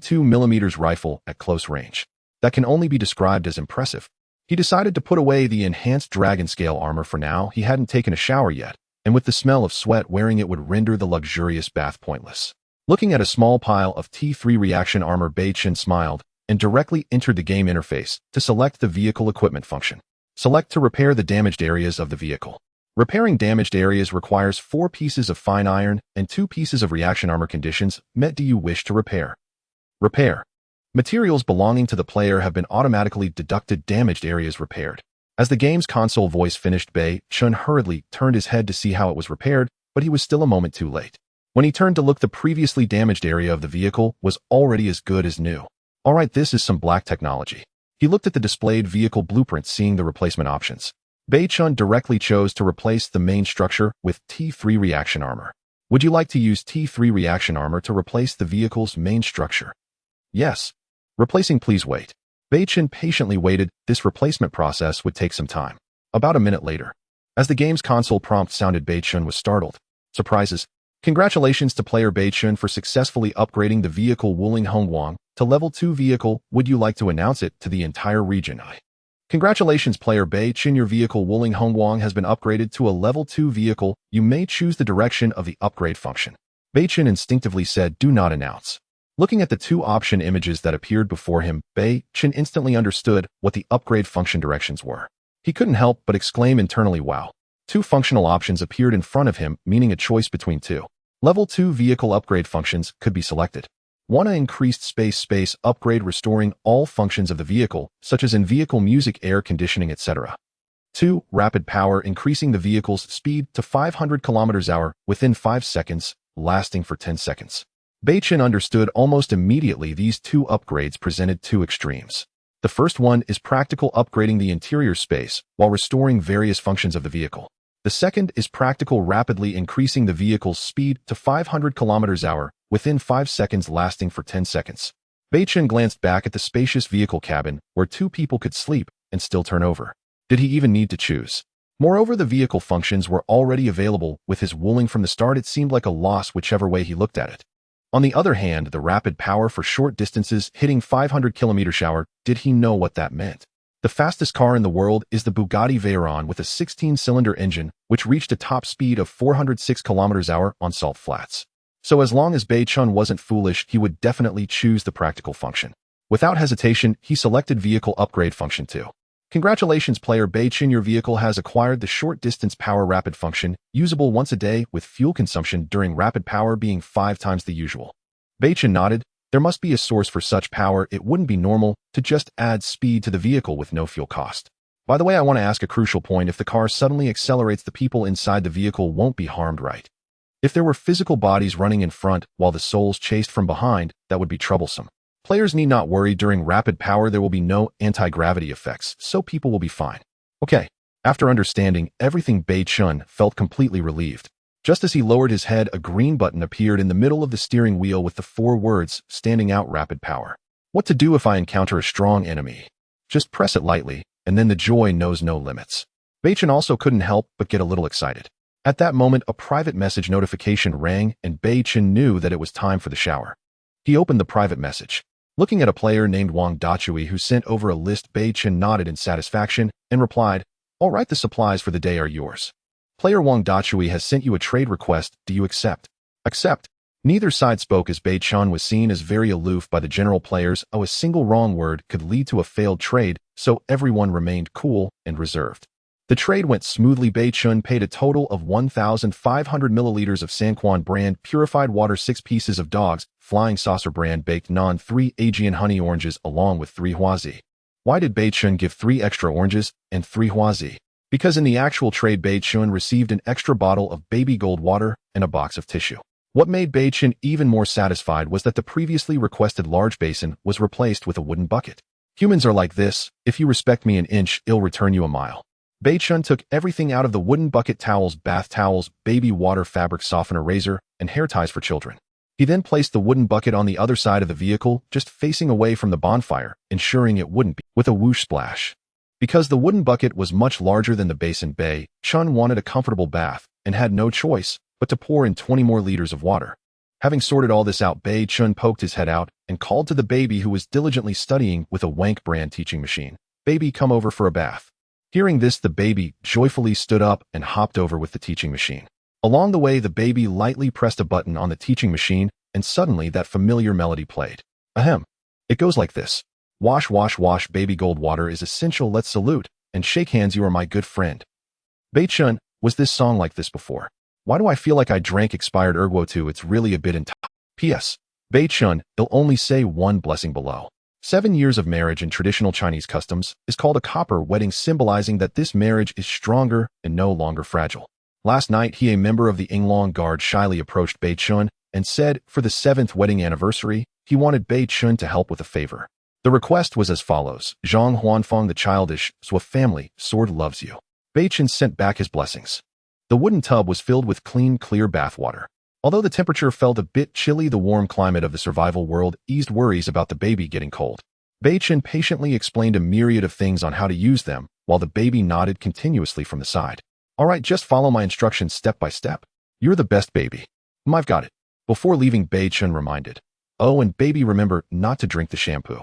mm rifle at close range, that can only be described as impressive. He decided to put away the enhanced Dragon Scale armor for now. He hadn't taken a shower yet, and with the smell of sweat, wearing it would render the luxurious bath pointless. Looking at a small pile of T3 reaction armor, Beichen smiled and directly entered the game interface to select the vehicle equipment function. Select to repair the damaged areas of the vehicle. Repairing damaged areas requires 4 pieces of fine iron and 2 pieces of reaction armor. Conditions met. Do you wish to repair? Repair. Materials belonging to the player have been automatically deducted. Damaged areas repaired. As the game's console voice finished, Beichen hurriedly turned his head to see how it was repaired, but he was still a moment too late. When he turned to look, the previously damaged area of the vehicle was already as good as new. Alright, this is some black technology. He looked at the displayed vehicle blueprint, seeing the replacement options. Beichen directly chose to replace the main structure with T3 reaction armor. Would you like to use T3 reaction armor to replace the vehicle's main structure? Yes. Replacing, please wait. Beichen patiently waited. This replacement process would take some time. About a minute later, as the game's console prompt sounded, Beichen was startled. Surprises. Congratulations to player Beichen for successfully upgrading the vehicle Wuling Hongguang to level 2 vehicle. Would you like to announce it to the entire region? Congratulations, player Beichen. Your vehicle Wuling Hongguang has been upgraded to a level 2 vehicle. You may choose the direction of the upgrade function. Beichen instinctively said, do not announce. Looking at the 2 option images that appeared before him, Beichen instantly understood what the upgrade function directions were. He couldn't help but exclaim internally, wow. 2 functional options appeared in front of him, meaning a choice between 2. Level 2 vehicle upgrade functions could be selected. 1. Increased space upgrade, restoring all functions of the vehicle, such as in-vehicle music, air conditioning, etc. 2. Rapid power, increasing the vehicle's speed to 500 km/h within 5 seconds, lasting for 10 seconds. Beichen understood almost immediately these two upgrades presented two extremes. The first one is practical, upgrading the interior space while restoring various functions of the vehicle. The second is practical, rapidly increasing the vehicle's speed to 500 km/h within 5 seconds, lasting for 10 seconds. Beichen glanced back at the spacious vehicle cabin where two people could sleep and still turn over. Did he even need to choose? Moreover, the vehicle functions were already available. With his wooling from the start, it seemed like a loss whichever way he looked at it. On the other hand, the rapid power for short distances, hitting 500 km/h, did he know what that meant? The fastest car in the world is the Bugatti Veyron with a 16-cylinder engine, which reached a top speed of 406 km/h on salt flats. So as long as Beichen wasn't foolish, he would definitely choose the practical function. Without hesitation, he selected Vehicle Upgrade Function 2. Congratulations, player Beichen, your vehicle has acquired the Short Distance Power Rapid function, usable once a day with fuel consumption during rapid power being 5 times the usual. Beichen nodded. There must be a source for such power. It wouldn't be normal to just add speed to the vehicle with no fuel cost. By the way, I want to ask a crucial point. If the car suddenly accelerates, the people inside the vehicle won't be harmed, right? If there were physical bodies running in front while the souls chased from behind, that would be troublesome. Players need not worry. During rapid power, there will be no anti-gravity effects, so people will be fine. Okay. After understanding everything, Beichen felt completely relieved. Just as he lowered his head, a green button appeared in the middle of the steering wheel with the 4 words standing out: Rapid Power. What to do if I encounter a strong enemy? Just press it lightly, and then the joy knows no limits. Beichen also couldn't help but get a little excited. At that moment, a private message notification rang, and Beichen knew that it was time for the shower. He opened the private message. Looking at a player named Wang Dachui who sent over a list, Beichen nodded in satisfaction and replied, "All right, the supplies for the day are yours. Player Wang Dachui has sent you a trade request. Do you accept?" Accept. Neither side spoke as Beichen was seen as very aloof by the general players. A single wrong word could lead to a failed trade, so everyone remained cool and reserved. The trade went smoothly. Beichen paid a total of 1,500 milliliters of Sanquan brand purified water, 6 pieces of Dog's Flying Saucer brand baked naan, 3 Aegean honey oranges along with 3 huazi. Why did Beichen give 3 extra oranges and 3 huazi? Because in the actual trade, Beichen received an extra bottle of baby gold water and a box of tissue. What made Beichen even more satisfied was that the previously requested large basin was replaced with a wooden bucket. Humans are like this: if you respect me an inch, I'll return you a mile. Beichen took everything out of the wooden bucket: towels, bath towels, baby water, fabric softener, razor, and hair ties for children. He then placed the wooden bucket on the other side of the vehicle, just facing away from the bonfire, ensuring it wouldn't be with a whoosh splash. Because the wooden bucket was much larger than the basin, Beichen wanted a comfortable bath and had no choice but to pour in 20 more liters of water. Having sorted all this out, Beichen poked his head out and called to the baby who was diligently studying with a Wank brand teaching machine. "Baby, come over for a bath." Hearing this, the baby joyfully stood up and hopped over with the teaching machine. Along the way, the baby lightly pressed a button on the teaching machine, and suddenly that familiar melody played. Ahem. It goes like this. "Wash, wash, wash, baby gold water is essential. Let's salute and shake hands. You are my good friend." Beichen, was this song like this before? Why do I feel like I drank expired ergo too? It's really a bit in P.S. Beichen, I'll only say one blessing below. 7 years of marriage in traditional Chinese customs is called a copper wedding, symbolizing that this marriage is stronger and no longer fragile. Last night, a member of the Yinglong Guard shyly approached Beichen and said for the 7th wedding anniversary, he wanted Beichen to help with a favor. The request was as follows: Zhang Huanfeng, the childish Swa family, sword loves you. Beichen sent back his blessings. The wooden tub was filled with clean, clear bath water. Although the temperature felt a bit chilly, the warm climate of the survival world eased worries about the baby getting cold. Beichen patiently explained a myriad of things on how to use them, while the baby nodded continuously from the side. "All right, just follow my instructions step by step. You're the best, baby." "I've got it." Before leaving, Beichen reminded, "Oh, and baby, remember not to drink the shampoo."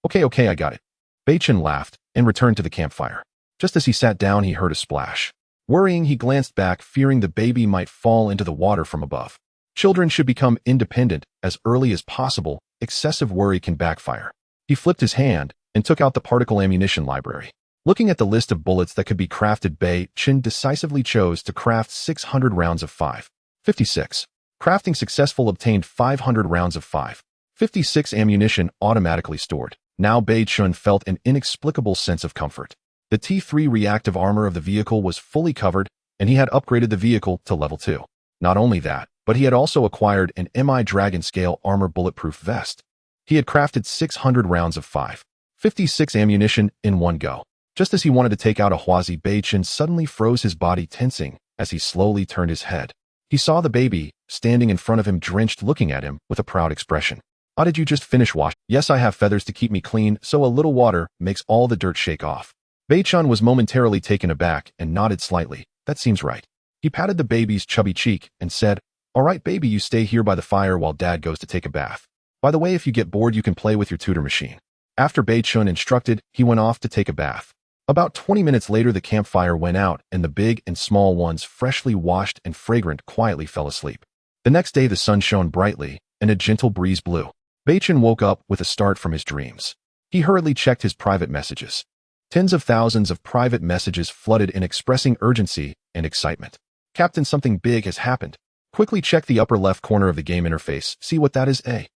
Okay, I got it." Beichen laughed and returned to the campfire. Just as he sat down, he heard a splash. Worrying, he glanced back, fearing the baby might fall into the water from above. Children should become independent as early as possible. Excessive worry can backfire. He flipped his hand and took out the particle ammunition library. Looking at the list of bullets that could be crafted, Beichen decisively chose to craft 600 rounds of 5.56. Crafting successful, obtained 500 rounds of 5.56 ammunition automatically stored. Now Beichen felt an inexplicable sense of comfort. The T3 reactive armor of the vehicle was fully covered, and he had upgraded the vehicle to level 2. Not only that, but he had also acquired an MI Dragon scale armor bulletproof vest. He had crafted 600 rounds of 5.56 ammunition in one go. Just as he wanted to take out a Huazi, Beichen suddenly froze, his body tensing as he slowly turned his head. He saw the baby standing in front of him, drenched, looking at him with a proud expression. "How did you just finish wash?" "Yes, I have feathers to keep me clean, so a little water makes all the dirt shake off." Beichen was momentarily taken aback and nodded slightly. "That seems right." He patted the baby's chubby cheek and said, "All right, baby, you stay here by the fire while Dad goes to take a bath. By the way, if you get bored, you can play with your tutor machine." After Beichen instructed, he went off to take a bath. About 20 minutes later, the campfire went out, and the big and small ones, freshly washed and fragrant, quietly fell asleep. The next day, the sun shone brightly, and a gentle breeze blew. Beichen woke up with a start from his dreams. He hurriedly checked his private messages. Tens of thousands of private messages flooded in, expressing urgency and excitement. "Captain, something big has happened. Quickly check the upper left corner of the game interface. See what that is, eh?"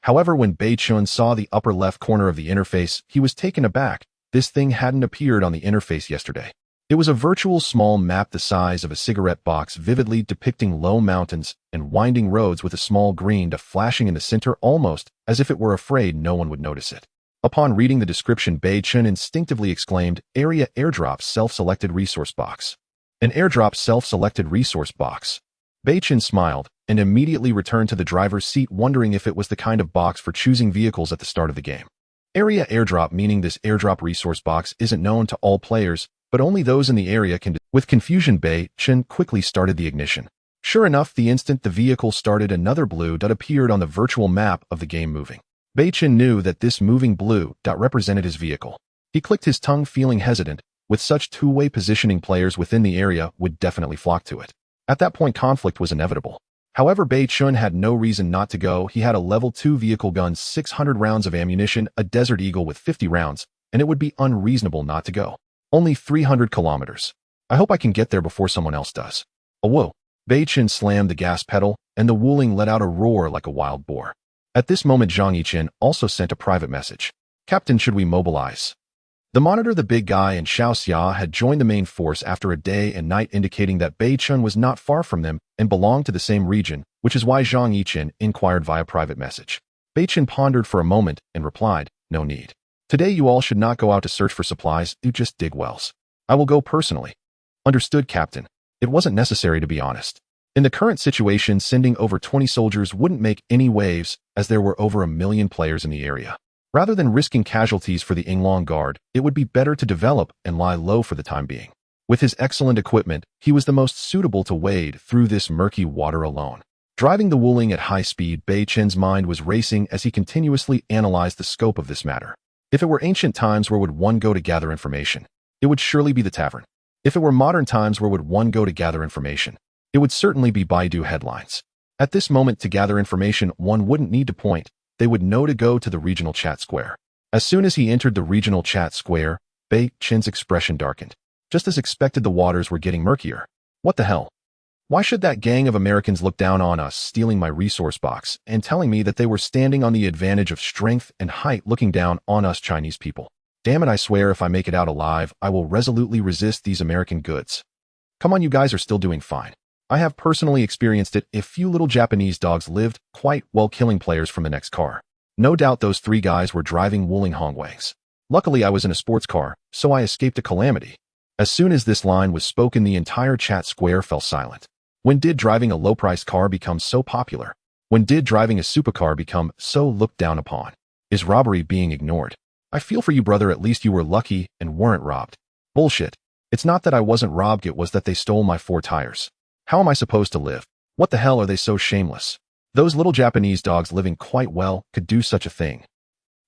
However, when Beichen saw the upper left corner of the interface, he was taken aback. This thing hadn't appeared on the interface yesterday. It was a virtual small map the size of a cigarette box, vividly depicting low mountains and winding roads with a small green dot flashing in the center, almost as if it were afraid no one would notice it. Upon reading the description, Beichen instinctively exclaimed, "Area airdrop self-selected resource box." An airdrop self-selected resource box. Beichen smiled and immediately returned to the driver's seat, wondering if it was the kind of box for choosing vehicles at the start of the game. Area airdrop, meaning this airdrop resource box isn't known to all players, but only those in the area can. With confusion, Beichen quickly started the ignition. Sure enough, the instant the vehicle started, another blue dot appeared on the virtual map of the game, moving. Beichen knew that this moving blue dot represented his vehicle. He clicked his tongue, feeling hesitant. With such two-way positioning, players within the area would definitely flock to it. At that point, conflict was inevitable. However, Beichen had no reason not to go. He had a level 2 vehicle gun, 600 rounds of ammunition, a Desert Eagle with 50 rounds, and it would be unreasonable not to go. Only 300 kilometers. I hope I can get there before someone else does. Oh, whoa. Beichen slammed the gas pedal, and the Wuling let out a roar like a wild boar. At this moment, Zhang Yichen also sent a private message. "Captain, should we mobilize?" The monitor, the big guy, and Xiao Xia had joined the main force after a day and night, indicating that Beichen was not far from them and belonged to the same region, which is why Zhang Yichen inquired via private message. Beichen pondered for a moment and replied, "No need. Today you all should not go out to search for supplies, you just dig wells. I will go personally." "Understood, Captain." It wasn't necessary, to be honest. In the current situation, sending over 20 soldiers wouldn't make any waves, as there were over 1 million players in the area. Rather than risking casualties for the Yinglong Guard, it would be better to develop and lie low for the time being. With his excellent equipment, he was the most suitable to wade through this murky water alone. Driving the Wuling at high speed, Beichen's mind was racing as he continuously analyzed the scope of this matter. If it were ancient times, where would one go to gather information? It would surely be the tavern. If it were modern times, where would one go to gather information? It would certainly be Baidu headlines. At this moment, to gather information, one wouldn't need to point. They would know to go to the regional chat square. As soon as he entered the regional chat square, Beichen's expression darkened. Just as expected, the waters were getting murkier. What the hell? Why should that gang of Americans look down on us, stealing my resource box and telling me that they were standing on the advantage of strength and height, looking down on us Chinese people? Damn it, I swear if I make it out alive, I will resolutely resist these American goods. Come on, you guys are still doing fine. I have personally experienced it. A few little Japanese dogs lived quite well, killing players from the next car. No doubt those 3 guys were driving Wuling Hongwangs. Luckily, I was in a sports car, so I escaped a calamity. As soon as this line was spoken, the entire chat square fell silent. When did driving a low-priced car become so popular? When did driving a supercar become so looked down upon? Is robbery being ignored? I feel for you, brother. At least you were lucky and weren't robbed. Bullshit. It's not that I wasn't robbed, it was that they stole my 4 tires. How am I supposed to live? What the hell, are they so shameless? Those little Japanese dogs, living quite well, could do such a thing.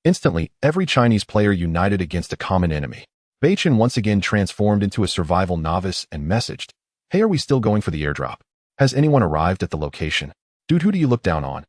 Instantly, every Chinese player united against a common enemy. Beichen once again transformed into a survival novice and messaged, "Hey, are we still going for the airdrop? Has anyone arrived at the location? Dude, who do you look down on?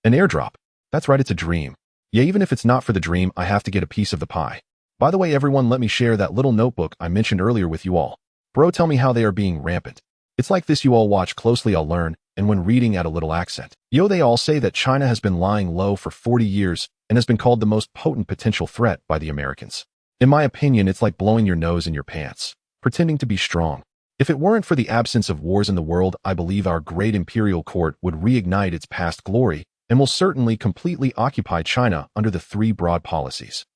An airdrop? That's right, it's a dream. Yeah, even if it's not for the dream, I have to get a piece of the pie. By the way, everyone, let me share that little notebook I mentioned earlier with you all. Bro, tell me how they are being rampant. It's like this, you all watch closely, I'll learn, and when reading, add a little accent. Yo, they all say that China has been lying low for 40 years and has been called the most potent potential threat by the Americans. In my opinion, it's like blowing your nose in your pants, pretending to be strong. If it weren't for the absence of wars in the world, I believe our great imperial court would reignite its past glory and will certainly completely occupy China under the three broad policies.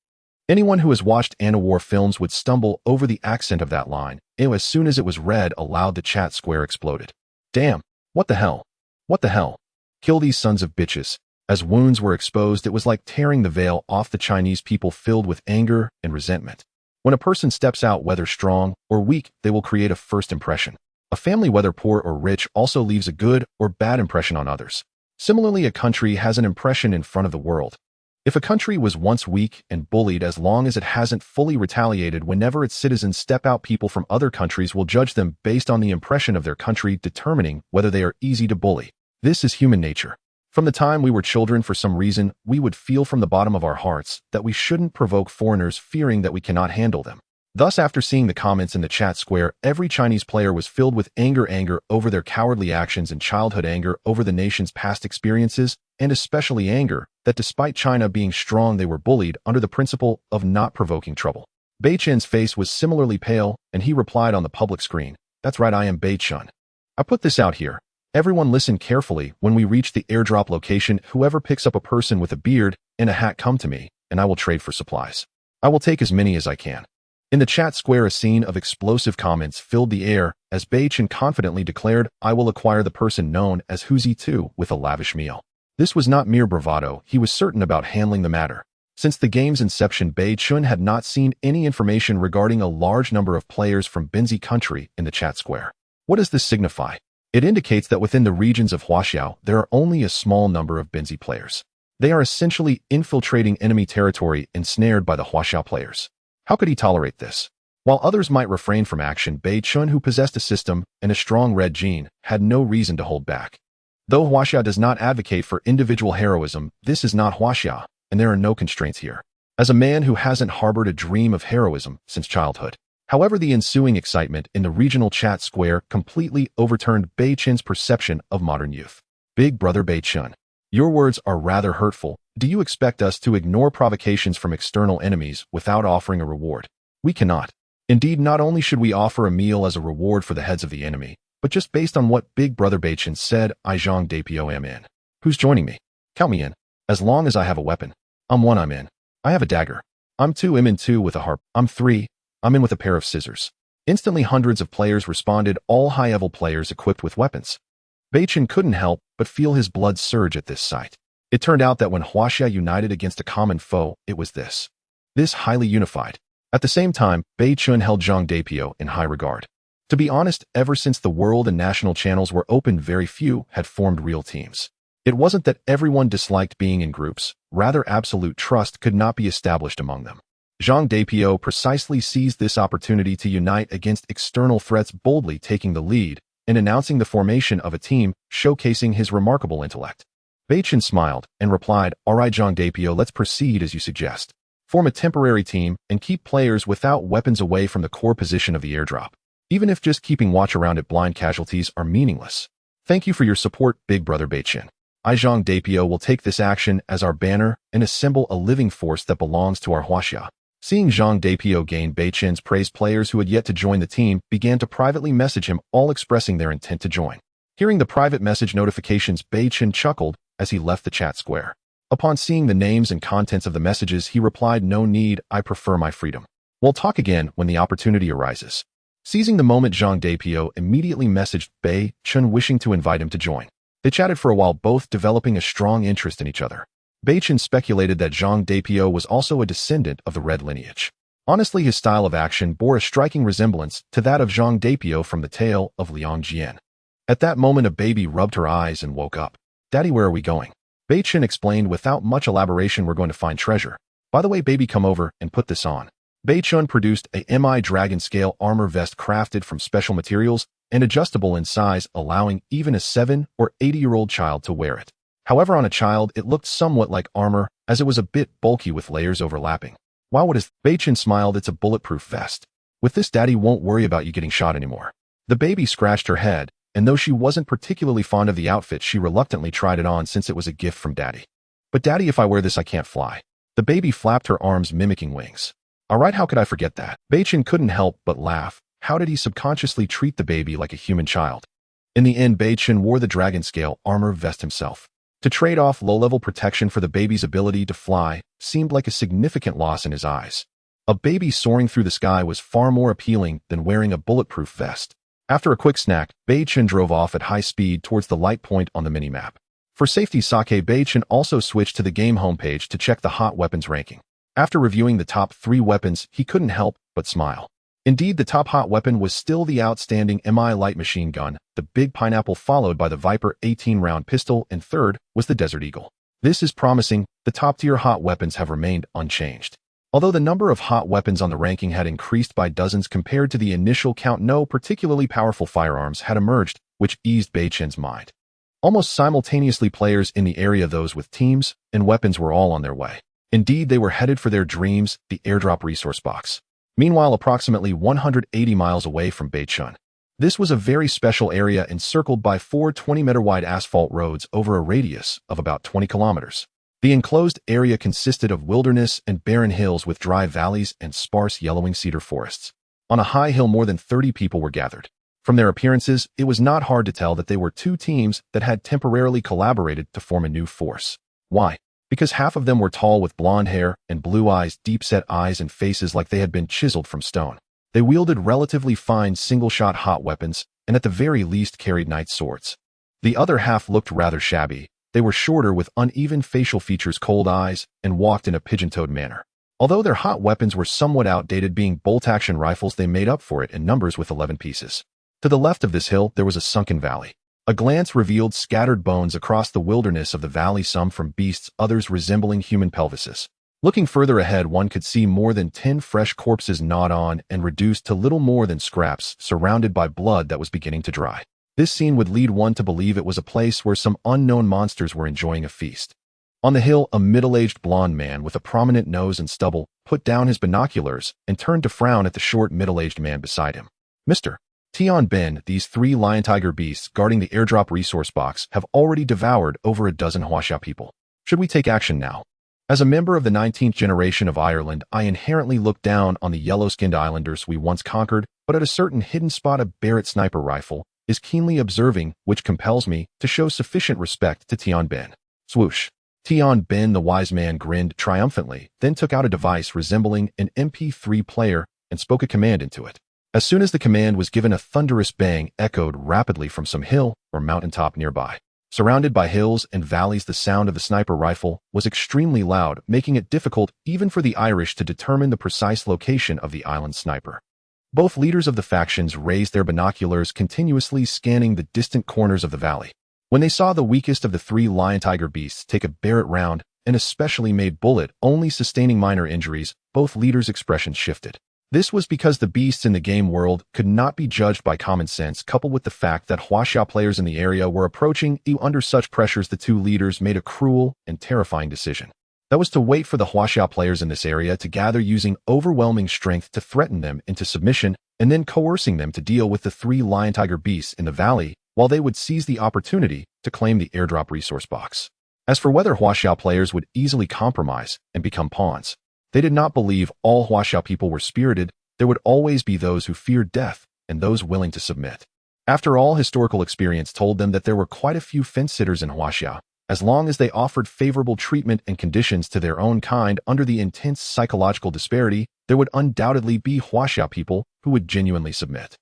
Anyone who has watched anti-war films would stumble over the accent of that line, and as soon as it was read aloud, the chat square exploded. Damn, what the hell? What the hell? Kill these sons of bitches. As wounds were exposed, it was like tearing the veil off the Chinese people, filled with anger and resentment. When a person steps out, whether strong or weak, they will create a first impression. A family, whether poor or rich, also leaves a good or bad impression on others. Similarly, a country has an impression in front of the world. If a country was once weak and bullied, as long as it hasn't fully retaliated whenever its citizens step out, people from other countries will judge them based on the impression of their country, determining whether they are easy to bully. This is human nature. From the time we were children, for some reason, we would feel from the bottom of our hearts that we shouldn't provoke foreigners, fearing that we cannot handle them. Thus, after seeing the comments in the chat square, every Chinese player was filled with anger over their cowardly actions and childhood anger over the nation's past experiences, and especially anger that despite China being strong, they were bullied under the principle of not provoking trouble. Beichen's face was similarly pale, and he replied on the public screen, "That's right, I am Beichen. I put this out here. Everyone listen carefully. When we reach the airdrop location, whoever picks up a person with a beard and a hat, come to me, and I will trade for supplies. I will take as many as I can." In the chat square, a scene of explosive comments filled the air as Beichen confidently declared, "I will acquire the person known as Huzi too with a lavish meal." This was not mere bravado. He was certain about handling the matter. Since the game's inception, Beichen had not seen any information regarding a large number of players from Binzi country in the chat square. What does this signify? It indicates that within the regions of Huaxia, there are only a small number of Binzi players. They are essentially infiltrating enemy territory, ensnared by the Huaxia players. How could he tolerate this? While others might refrain from action, Beichen, who possessed a system and a strong red gene, had no reason to hold back. Though Huaxia does not advocate for individual heroism, this is not Huaxia, and there are no constraints here. As a man who hasn't harbored a dream of heroism since childhood. However, the ensuing excitement in the regional chat square completely overturned Beichen's perception of modern youth. Big brother Beichen, your words are rather hurtful. Do you expect us to ignore provocations from external enemies without offering a reward? We cannot. Indeed, not only should we offer a meal as a reward for the heads of the enemy, but just based on what Big Brother Beichen said, I Zhang Dapio am in. Who's joining me? Count me in. As long as I have a weapon. I'm 1, I'm in. I have a dagger. I'm 2, I'm in 2 with a harp. I'm 3, I'm in with a pair of scissors. Instantly, hundreds of players responded, all high-level players equipped with weapons. Beichen couldn't help but feel his blood surge at this sight. It turned out that when Huaxia united against a common foe, it was this highly unified. At the same time, Beichen held Zhang Dapio in high regard. To be honest, ever since the world and national channels were opened, very few had formed real teams. It wasn't that everyone disliked being in groups, rather absolute trust could not be established among them. Zhang Dapio precisely seized this opportunity to unite against external threats, boldly taking the lead and announcing the formation of a team, showcasing his remarkable intellect. Beichen smiled and replied, "All right, Zhang Dapio, let's proceed as you suggest. Form a temporary team and keep players without weapons away from the core position of the airdrop. Even if just keeping watch around it, blind casualties are meaningless. Thank you for your support, Big Brother Beichen. I Zhang Dapio will take this action as our banner and assemble a living force that belongs to our Huaxia." Seeing Zhang Dapio gain Beichen's praise, players who had yet to join the team began to privately message him, all expressing their intent to join. Hearing the private message notifications, Beichen chuckled as he left the chat square. Upon seeing the names and contents of the messages, he replied, "No need, I prefer my freedom. We'll talk again when the opportunity arises." Seizing the moment, Zhang Dapio immediately messaged Beichen, wishing to invite him to join. They chatted for a while, both developing a strong interest in each other. Beichen speculated that Zhang Dapio was also a descendant of the Red lineage. Honestly, his style of action bore a striking resemblance to that of Zhang Dapio from the tale of Liang Jian. At that moment, a baby rubbed her eyes and woke up. "Daddy, where are we going?" Beichen explained without much elaboration, "We're going to find treasure. By the way, baby, come over and put this on." Beichen produced a Mi Dragon scale armor vest crafted from special materials and adjustable in size, allowing even a 7 or 8-year-old child to wear it. However, on a child, it looked somewhat like armor, as it was a bit bulky with layers overlapping. "Wow, what is..." Beichen smiled, "It's a bulletproof vest. With this, Daddy won't worry about you getting shot anymore." The baby scratched her head, and though she wasn't particularly fond of the outfit, she reluctantly tried it on since it was a gift from Daddy. "But Daddy, if I wear this, I can't fly." The baby flapped her arms, mimicking wings. Alright, how could I forget that? Beichen couldn't help but laugh. How did he subconsciously treat the baby like a human child? In the end, Beichen wore the dragon scale armor vest himself. To trade off low-level protection for the baby's ability to fly seemed like a significant loss in his eyes. A baby soaring through the sky was far more appealing than wearing a bulletproof vest. After a quick snack, Beichen drove off at high speed towards the light point on the minimap. For safety's sake, Beichen also switched to the game homepage to check the hot weapons ranking. After reviewing the top 3 weapons, he couldn't help but smile. Indeed, the top hot weapon was still the outstanding MI light machine gun, the Big Pineapple, followed by the Viper 18-round pistol, and third was the Desert Eagle. This is promising. The top-tier hot weapons have remained unchanged. Although the number of hot weapons on the ranking had increased by dozens compared to the initial count, no particularly powerful firearms had emerged, which eased Beichen's mind. Almost simultaneously, players in the area, those with teams and weapons, were all on their way. Indeed, they were headed for their dreams, the airdrop resource box. Meanwhile, approximately 180 miles away from Beichen, this was a very special area encircled by 4 20-meter-wide asphalt roads over a radius of about 20 kilometers. The enclosed area consisted of wilderness and barren hills with dry valleys and sparse yellowing cedar forests. On a high hill, more than 30 people were gathered. From their appearances, it was not hard to tell that they were 2 teams that had temporarily collaborated to form a new force. Why? Because half of them were tall with blonde hair and blue eyes, deep-set eyes and faces like they had been chiseled from stone. They wielded relatively fine single-shot hot weapons and at the very least carried knight swords. The other half looked rather shabby. They were shorter with uneven facial features, cold eyes, and walked in a pigeon-toed manner. Although their hot weapons were somewhat outdated, being bolt-action rifles, they made up for it in numbers with 11 pieces. To the left of this hill, there was a sunken valley. A glance revealed scattered bones across the wilderness of the valley, some from beasts, others resembling human pelvises. Looking further ahead, one could see more than 10 fresh corpses gnawed on and reduced to little more than scraps, surrounded by blood that was beginning to dry. This scene would lead one to believe it was a place where some unknown monsters were enjoying a feast. On the hill, a middle-aged blond man with a prominent nose and stubble put down his binoculars and turned to frown at the short, middle-aged man beside him. Mr. Tian Ben, these 3 lion tiger beasts guarding the airdrop resource box have already devoured over a dozen Huaxia people. Should we take action now? As a member of the 19th generation of Ireland, I inherently look down on the yellow-skinned islanders we once conquered, but at a certain hidden spot, a Barrett sniper rifle is keenly observing, which compels me to show sufficient respect to Tian Ben. Swoosh. Tian Ben, the wise man, grinned triumphantly, then took out a device resembling an MP3 player and spoke a command into it. As soon as the command was given, a thunderous bang echoed rapidly from some hill or mountaintop nearby. Surrounded by hills and valleys, the sound of the sniper rifle was extremely loud, making it difficult even for the Irish to determine the precise location of the island sniper. Both leaders of the factions raised their binoculars, continuously scanning the distant corners of the valley. When they saw the weakest of the 3 lion tiger beasts take a Barrett round, an especially made bullet only sustaining minor injuries, both leaders' expressions shifted. This was because the beasts in the game world could not be judged by common sense, coupled with the fact that Huaxia players in the area were approaching. Under such pressures, the 2 leaders made a cruel and terrifying decision. That was to wait for the Huaxia players in this area to gather, using overwhelming strength to threaten them into submission, and then coercing them to deal with the 3 lion tiger beasts in the valley, while they would seize the opportunity to claim the airdrop resource box. As for whether Huaxia players would easily compromise and become pawns, they did not believe all Huaxia people were spirited. There would always be those who feared death and those willing to submit. After all, historical experience told them that there were quite a few fence-sitters in Huaxia, as long as they offered favorable treatment and conditions to their own kind. Under the intense psychological disparity, there would undoubtedly be Huaxia people who would genuinely submit.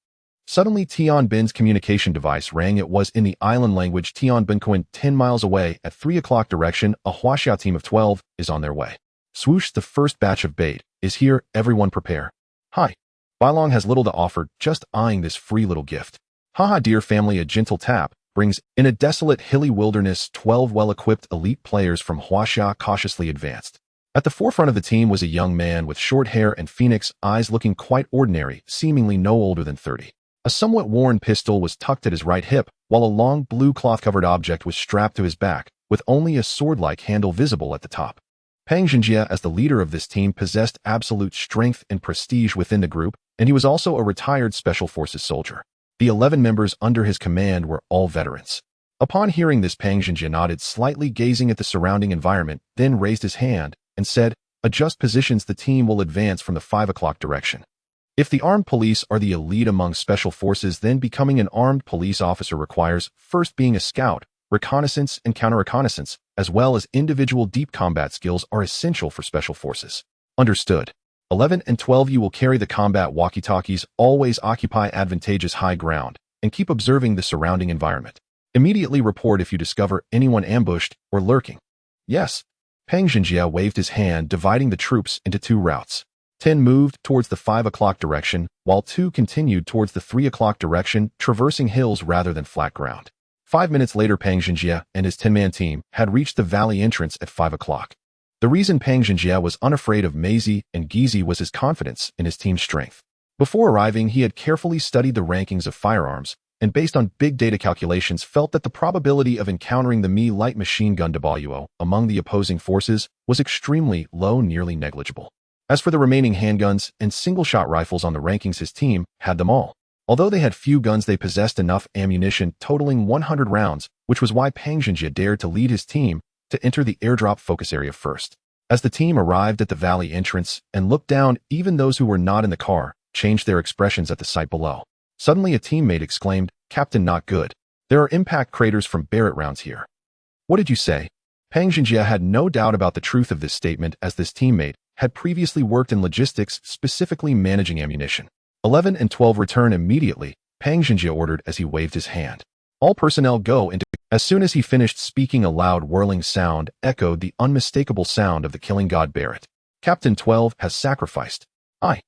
Suddenly, Tian Ben's communication device rang. It was in the island language. Tian Ben Coin, 10 miles away at 3 o'clock direction. A Huaxia team of 12 is on their way. Swoosh, the first batch of bait is here. Everyone prepare. Hi. Bailong has little to offer, just eyeing this free little gift. Haha, dear family. A gentle tap brings in a desolate, hilly wilderness 12 well-equipped elite players from Huaxia cautiously advanced. At the forefront of the team was a young man with short hair and phoenix eyes, looking quite ordinary, seemingly no older than 30. A somewhat worn pistol was tucked at his right hip, while a long blue cloth-covered object was strapped to his back, with only a sword-like handle visible at the top. Pang Xinjia, as the leader of this team, possessed absolute strength and prestige within the group, and he was also a retired Special Forces soldier. The 11 members under his command were all veterans. Upon hearing this, Pang Xinjia nodded slightly, gazing at the surrounding environment, then raised his hand and said, adjust positions, the team will advance from the 5 o'clock direction. If the armed police are the elite among special forces, then becoming an armed police officer requires first being a scout. Reconnaissance and counter-reconnaissance, as well as individual deep combat skills, are essential for special forces. Understood. 11 and 12, you will carry the combat walkie-talkies, always occupy advantageous high ground, and keep observing the surrounding environment. Immediately report if you discover anyone ambushed or lurking. Yes. Peng Zhenjie waved his hand, dividing the troops into 2 routes. 10 moved towards the 5 o'clock direction, while 2 continued towards the 3 o'clock direction, traversing hills rather than flat ground. 5 minutes later, Peng Zhenjie and his 10-man team had reached the valley entrance at 5 o'clock. The reason Peng Zhenjie was unafraid of Maisie and Gizi was his confidence in his team's strength. Before arriving, he had carefully studied the rankings of firearms, and based on big data calculations felt that the probability of encountering the Me light machine gun WO among the opposing forces was extremely low, nearly negligible. As for the remaining handguns and single-shot rifles on the rankings, his team had them all. Although they had few guns, they possessed enough ammunition totaling 100 rounds, which was why Peng Zhenjie dared to lead his team to enter the airdrop focus area first. As the team arrived at the valley entrance and looked down, even those who were not in the car changed their expressions at the sight below. Suddenly a teammate exclaimed, "Captain, not good. There are impact craters from Barrett rounds here." "What did you say?" Peng Zhenjie had no doubt about the truth of this statement, as this teammate had previously worked in logistics, specifically managing ammunition. 11 and 12 return immediately, Peng Zhenjie ordered as he waved his hand. All personnel go into... As soon as he finished speaking, a loud whirling sound echoed, the unmistakable sound of the killing god Barrett. "Captain 12 has sacrificed." "Aye."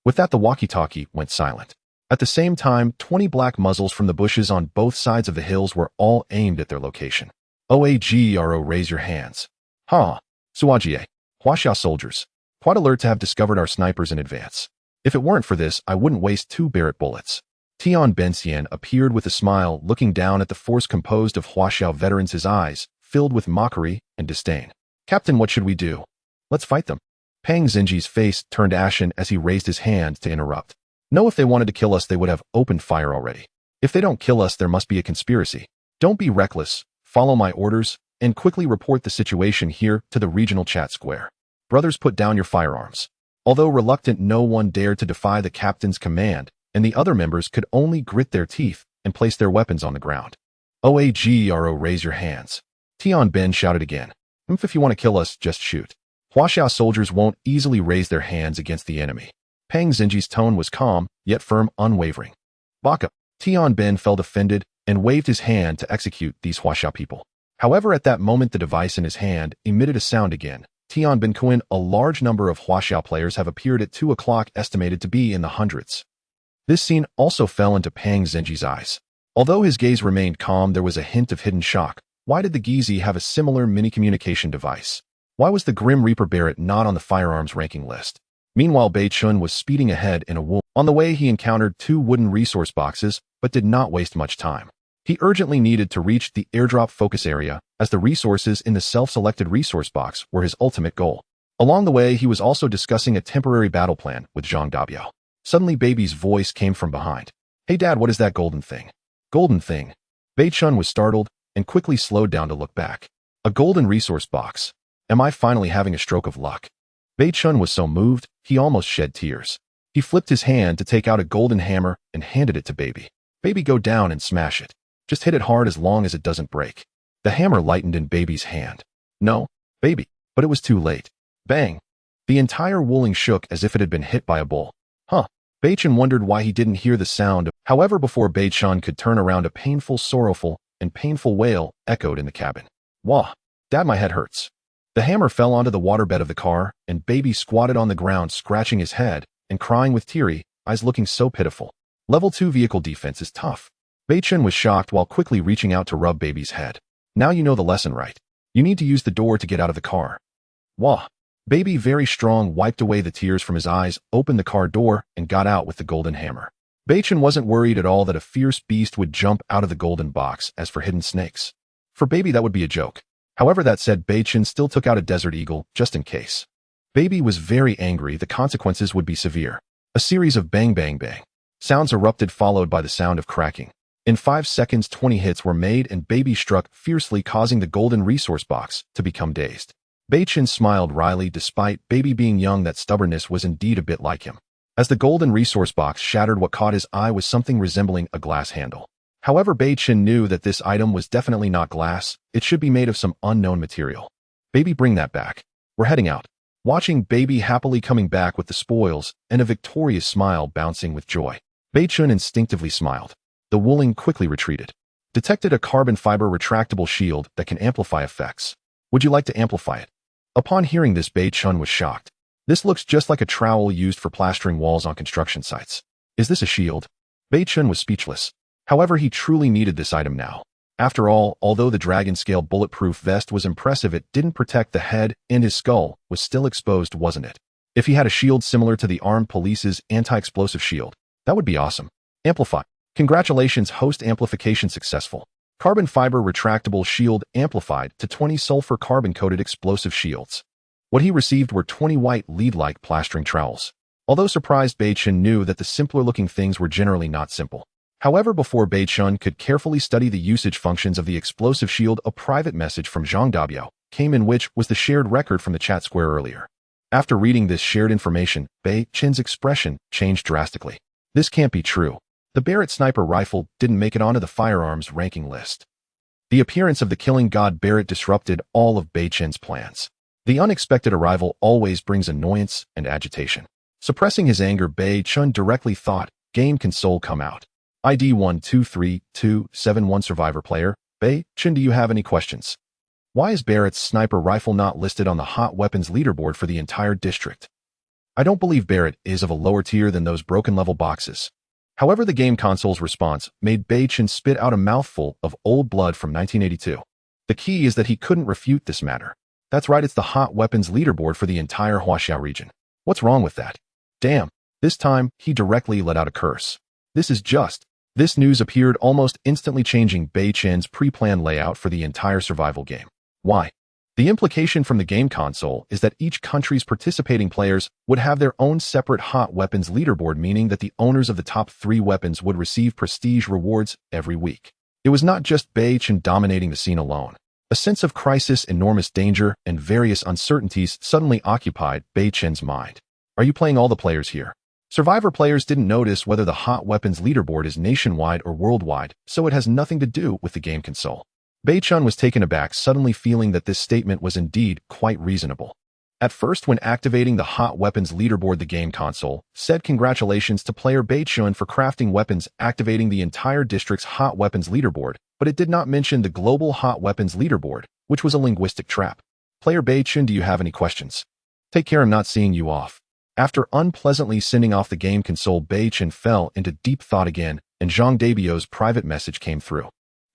With that, the walkie-talkie went silent. At the same time, 20 black muzzles from the bushes on both sides of the hills were all aimed at their location. "OAGRO, raise your hands." "Ha! Suajie. Huaxia soldiers. Quite alert to have discovered our snipers in advance. If it weren't for this, I wouldn't waste 2 Barrett bullets." Tian Benxian appeared with a smile, looking down at the force composed of Huaxiao veterans, his eyes filled with mockery and disdain. "Captain, what should we do?" "Let's fight them." Peng Zhenjie's face turned ashen as he raised his hand to interrupt. "No, if they wanted to kill us, they would have opened fire already. If they don't kill us, there must be a conspiracy. Don't be reckless, follow my orders, and quickly report the situation here to the regional chat square. Brothers, put down your firearms." Although reluctant, no one dared to defy the captain's command, and the other members could only grit their teeth and place their weapons on the ground. "OAGRO, raise your hands." Tian Ben shouted again. If you want to kill us, just shoot." Huaxiao soldiers won't easily raise their hands against the enemy. Peng Zhenjie's tone was calm, yet firm, unwavering. "Baka." Tian Ben felt offended and waved his hand to execute these Huaxiao people. However, at that moment, the device in his hand emitted a sound again. Tian Ben Kuin, a large number of Huaxiao players have appeared at 2 o'clock, estimated to be in the hundreds. This scene also fell into Peng Zhenjie's eyes. Although his gaze remained calm, there was a hint of hidden shock. Why did the Gizi have a similar mini-communication device? Why was the Grim Reaper Barrett not on the firearms ranking list? Meanwhile, Beichen was speeding ahead in a wool. On the way, he encountered 2 wooden resource boxes, but did not waste much time. He urgently needed to reach the airdrop focus area, as the resources in the self-selected resource box were his ultimate goal. Along the way, he was also discussing a temporary battle plan with Zhang Dabiao. Suddenly, Baby's voice came from behind. "Hey Dad, what is that golden thing?" "Golden thing?" Beichen was startled and quickly slowed down to look back. "A golden resource box. Am I finally having a stroke of luck?" Beichen was so moved, he almost shed tears. He flipped his hand to take out a golden hammer and handed it to Baby. "Baby, go down and smash it. Just hit it hard as long as it doesn't break." The hammer lightened in Baby's hand. "No, Baby." But it was too late. Bang! The entire wooling shook as if it had been hit by a bull. Huh. Beichen wondered why he didn't hear the sound. However, before Beichen could turn around, a painful, sorrowful, and painful wail echoed in the cabin. "Wah! Dad, my head hurts." The hammer fell onto the waterbed of the car, and Baby squatted on the ground, scratching his head and crying with teary eyes, looking so pitiful. Level 2 vehicle defense is tough. Beichen was shocked while quickly reaching out to rub Baby's head. "Now you know the lesson, right? You need to use the door to get out of the car." "Wah!" Baby, very strong, wiped away the tears from his eyes, opened the car door, and got out with the golden hammer. Beichen wasn't worried at all that a fierce beast would jump out of the golden box. As for hidden snakes, for Baby that would be a joke. However, that said, Beichen still took out a desert eagle, just in case. Baby was very angry. The consequences would be severe. A series of bang bang bang sounds erupted, followed by the sound of cracking. In 5 seconds, 20 hits were made, and Baby struck fiercely, causing the golden resource box to become dazed. Beichen smiled wryly. Despite baby being young, that stubbornness was indeed a bit like him. As the golden resource box shattered, what caught his eye was something resembling a glass handle. However, Beichen knew that this item was definitely not glass. It should be made of some unknown material. Baby, bring that back. We're heading out. Watching Baby happily coming back with the spoils and a victorious smile bouncing with joy, Beichen instinctively smiled. The Wuling quickly retreated. Detected a carbon fiber retractable shield that can amplify effects. Would you like to amplify it? Upon hearing this, Beichen was shocked. This looks just like a trowel used for plastering walls on construction sites. Is this a shield? Beichen was speechless. However, he truly needed this item now. After all, although the dragon-scale bulletproof vest was impressive, it didn't protect the head, and his skull was still exposed, wasn't it? If he had a shield similar to the armed police's anti-explosive shield, that would be awesome. Amplify. Congratulations, host amplification successful. Carbon fiber retractable shield amplified to 20 sulfur carbon-coated explosive shields. What he received were 20 white lead-like plastering trowels. Although surprised, Beichen knew that the simpler-looking things were generally not simple. However, before Beichen could carefully study the usage functions of the explosive shield, a private message from Zhang Dabiao came in, which was the shared record from the chat square earlier. After reading this shared information, Beichen's expression changed drastically. This can't be true. The Barrett sniper rifle didn't make it onto the firearms ranking list. The appearance of the killing god Barrett disrupted all of Beichen's plans. The unexpected arrival always brings annoyance and agitation. Suppressing his anger, Beichen directly thought, game console come out. ID 123271 survivor player. Beichen, do you have any questions? Why is Barrett's sniper rifle not listed on the hot weapons leaderboard for the entire district? I don't believe Barrett is of a lower tier than those broken level boxes. However, the game console's response made Beichen spit out a mouthful of old blood from 1982. The key is that he couldn't refute this matter. That's right, it's the hot weapons leaderboard for the entire Huaxiao region. What's wrong with that? Damn, this time he directly let out a curse. This news appeared almost instantly, changing Beichen's pre-planned layout for the entire survival game. Why? The implication from the game console is that each country's participating players would have their own separate hot weapons leaderboard, meaning that the owners of the top 3 weapons would receive prestige rewards every week. It was not just Beichen dominating the scene alone. A sense of crisis, enormous danger, and various uncertainties suddenly occupied Beichen's mind. Are you playing all the players here? Survivor players didn't notice whether the hot weapons leaderboard is nationwide or worldwide, so it has nothing to do with the game console. Beichen was taken aback, suddenly feeling that this statement was indeed quite reasonable. At first, when activating the hot weapons leaderboard, the game console said congratulations to player Beichen for crafting weapons, activating the entire district's hot weapons leaderboard, but it did not mention the global hot weapons leaderboard, which was a linguistic trap. Player Beichen, do you have any questions? Take care, I'm not seeing you off. After unpleasantly sending off the game console, Beichen fell into deep thought again, and Zhang Dabiao's private message came through.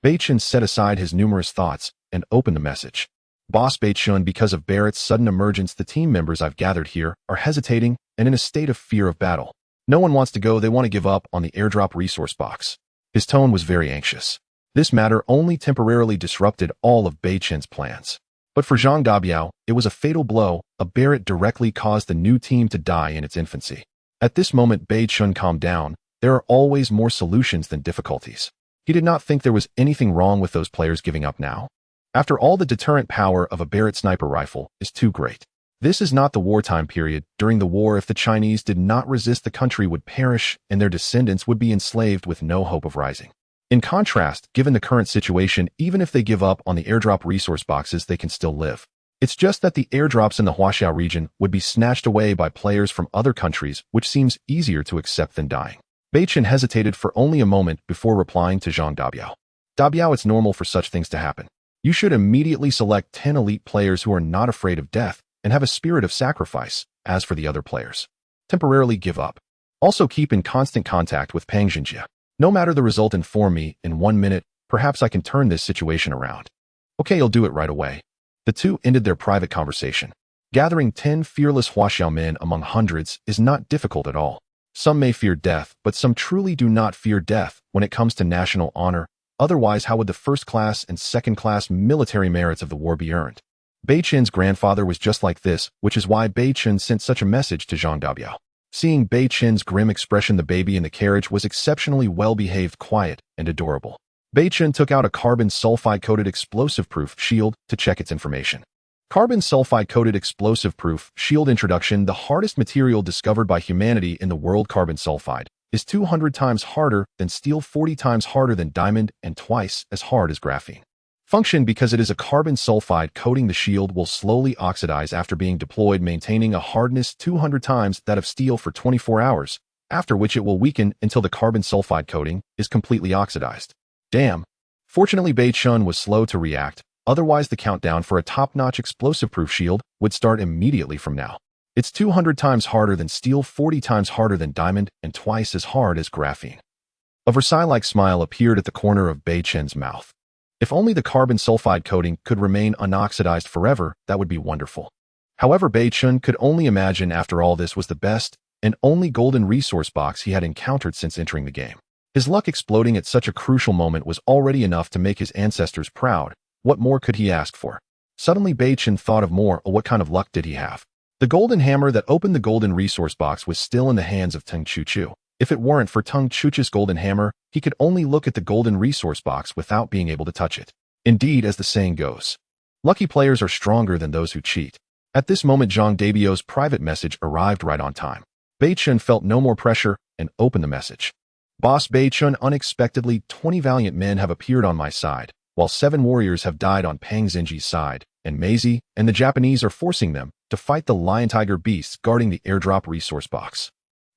Beichen set aside his numerous thoughts and opened the message. Boss Beichen, because of Barrett's sudden emergence, the team members I've gathered here are hesitating and in a state of fear of battle. No one wants to go, they want to give up on the airdrop resource box. His tone was very anxious. This matter only temporarily disrupted all of Beichen's plans. But for Zhang Dabiao, it was a fatal blow. A Barrett directly caused the new team to die in its infancy. At this moment, Beichen calmed down. There are always more solutions than difficulties. He did not think there was anything wrong with those players giving up now. After all, the deterrent power of a Barrett sniper rifle is too great. This is not the wartime period. During the war, if the Chinese did not resist, the country would perish and their descendants would be enslaved with no hope of rising. In contrast, given the current situation, even if they give up on the airdrop resource boxes, they can still live. It's just that the airdrops in the Huaxiao region would be snatched away by players from other countries, which seems easier to accept than dying. Beichen hesitated for only a moment before replying to Zhang Dabiao. Dabiao, it's normal for such things to happen. You should immediately select 10 elite players who are not afraid of death and have a spirit of sacrifice. As for the other players, temporarily give up. Also keep in constant contact with Pang Xinjia. No matter the result, inform me in 1 minute. Perhaps I can turn this situation around. Okay, you'll do it right away. The two ended their private conversation. Gathering 10 fearless Huaxiao men among hundreds is not difficult at all. Some may fear death, but some truly do not fear death when it comes to national honor. Otherwise, how would the first-class and second-class military merits of the war be earned? Beichen's grandfather was just like this, which is why Beichen sent such a message to Zhang Dabiao. Seeing Beichen's grim expression, the baby in the carriage was exceptionally well-behaved, quiet, and adorable. Beichen took out a carbon sulfide-coated explosive-proof shield to check its information. Carbon sulfide-coated explosive-proof shield introduction. The hardest material discovered by humanity in the world. Carbon sulfide is 200 times harder than steel, 40 times harder than diamond, and twice as hard as graphene. Function: because it is a carbon sulfide coating, the shield will slowly oxidize after being deployed, maintaining a hardness 200 times that of steel for 24 hours, after which it will weaken until the carbon sulfide coating is completely oxidized. Damn. Fortunately, Beichen was slow to react, otherwise the countdown for a top-notch explosive-proof shield would start immediately from now. It's 200 times harder than steel, 40 times harder than diamond, and twice as hard as graphene. A Versailles-like smile appeared at the corner of Beichen's mouth. If only the carbon sulfide coating could remain unoxidized forever, that would be wonderful. However, Beichen could only imagine after all this was the best and only golden resource box he had encountered since entering the game. His luck exploding at such a crucial moment was already enough to make his ancestors proud. What more could he ask for? Suddenly, Beichen thought of more. What kind of luck did he have? The golden hammer that opened the golden resource box was still in the hands of Tung Chu-Chu. If it weren't for Tung Chu-Chu's golden hammer, he could only look at the golden resource box without being able to touch it. Indeed, as the saying goes, lucky players are stronger than those who cheat. At this moment, Zhang Dabio's private message arrived right on time. Beichen felt no more pressure and opened the message. Boss Beichen, unexpectedly, 20 valiant men have appeared on my side, while 7 warriors have died on Pang Xinji's side, and Maisie and the Japanese are forcing them to fight the lion-tiger beasts guarding the airdrop resource box.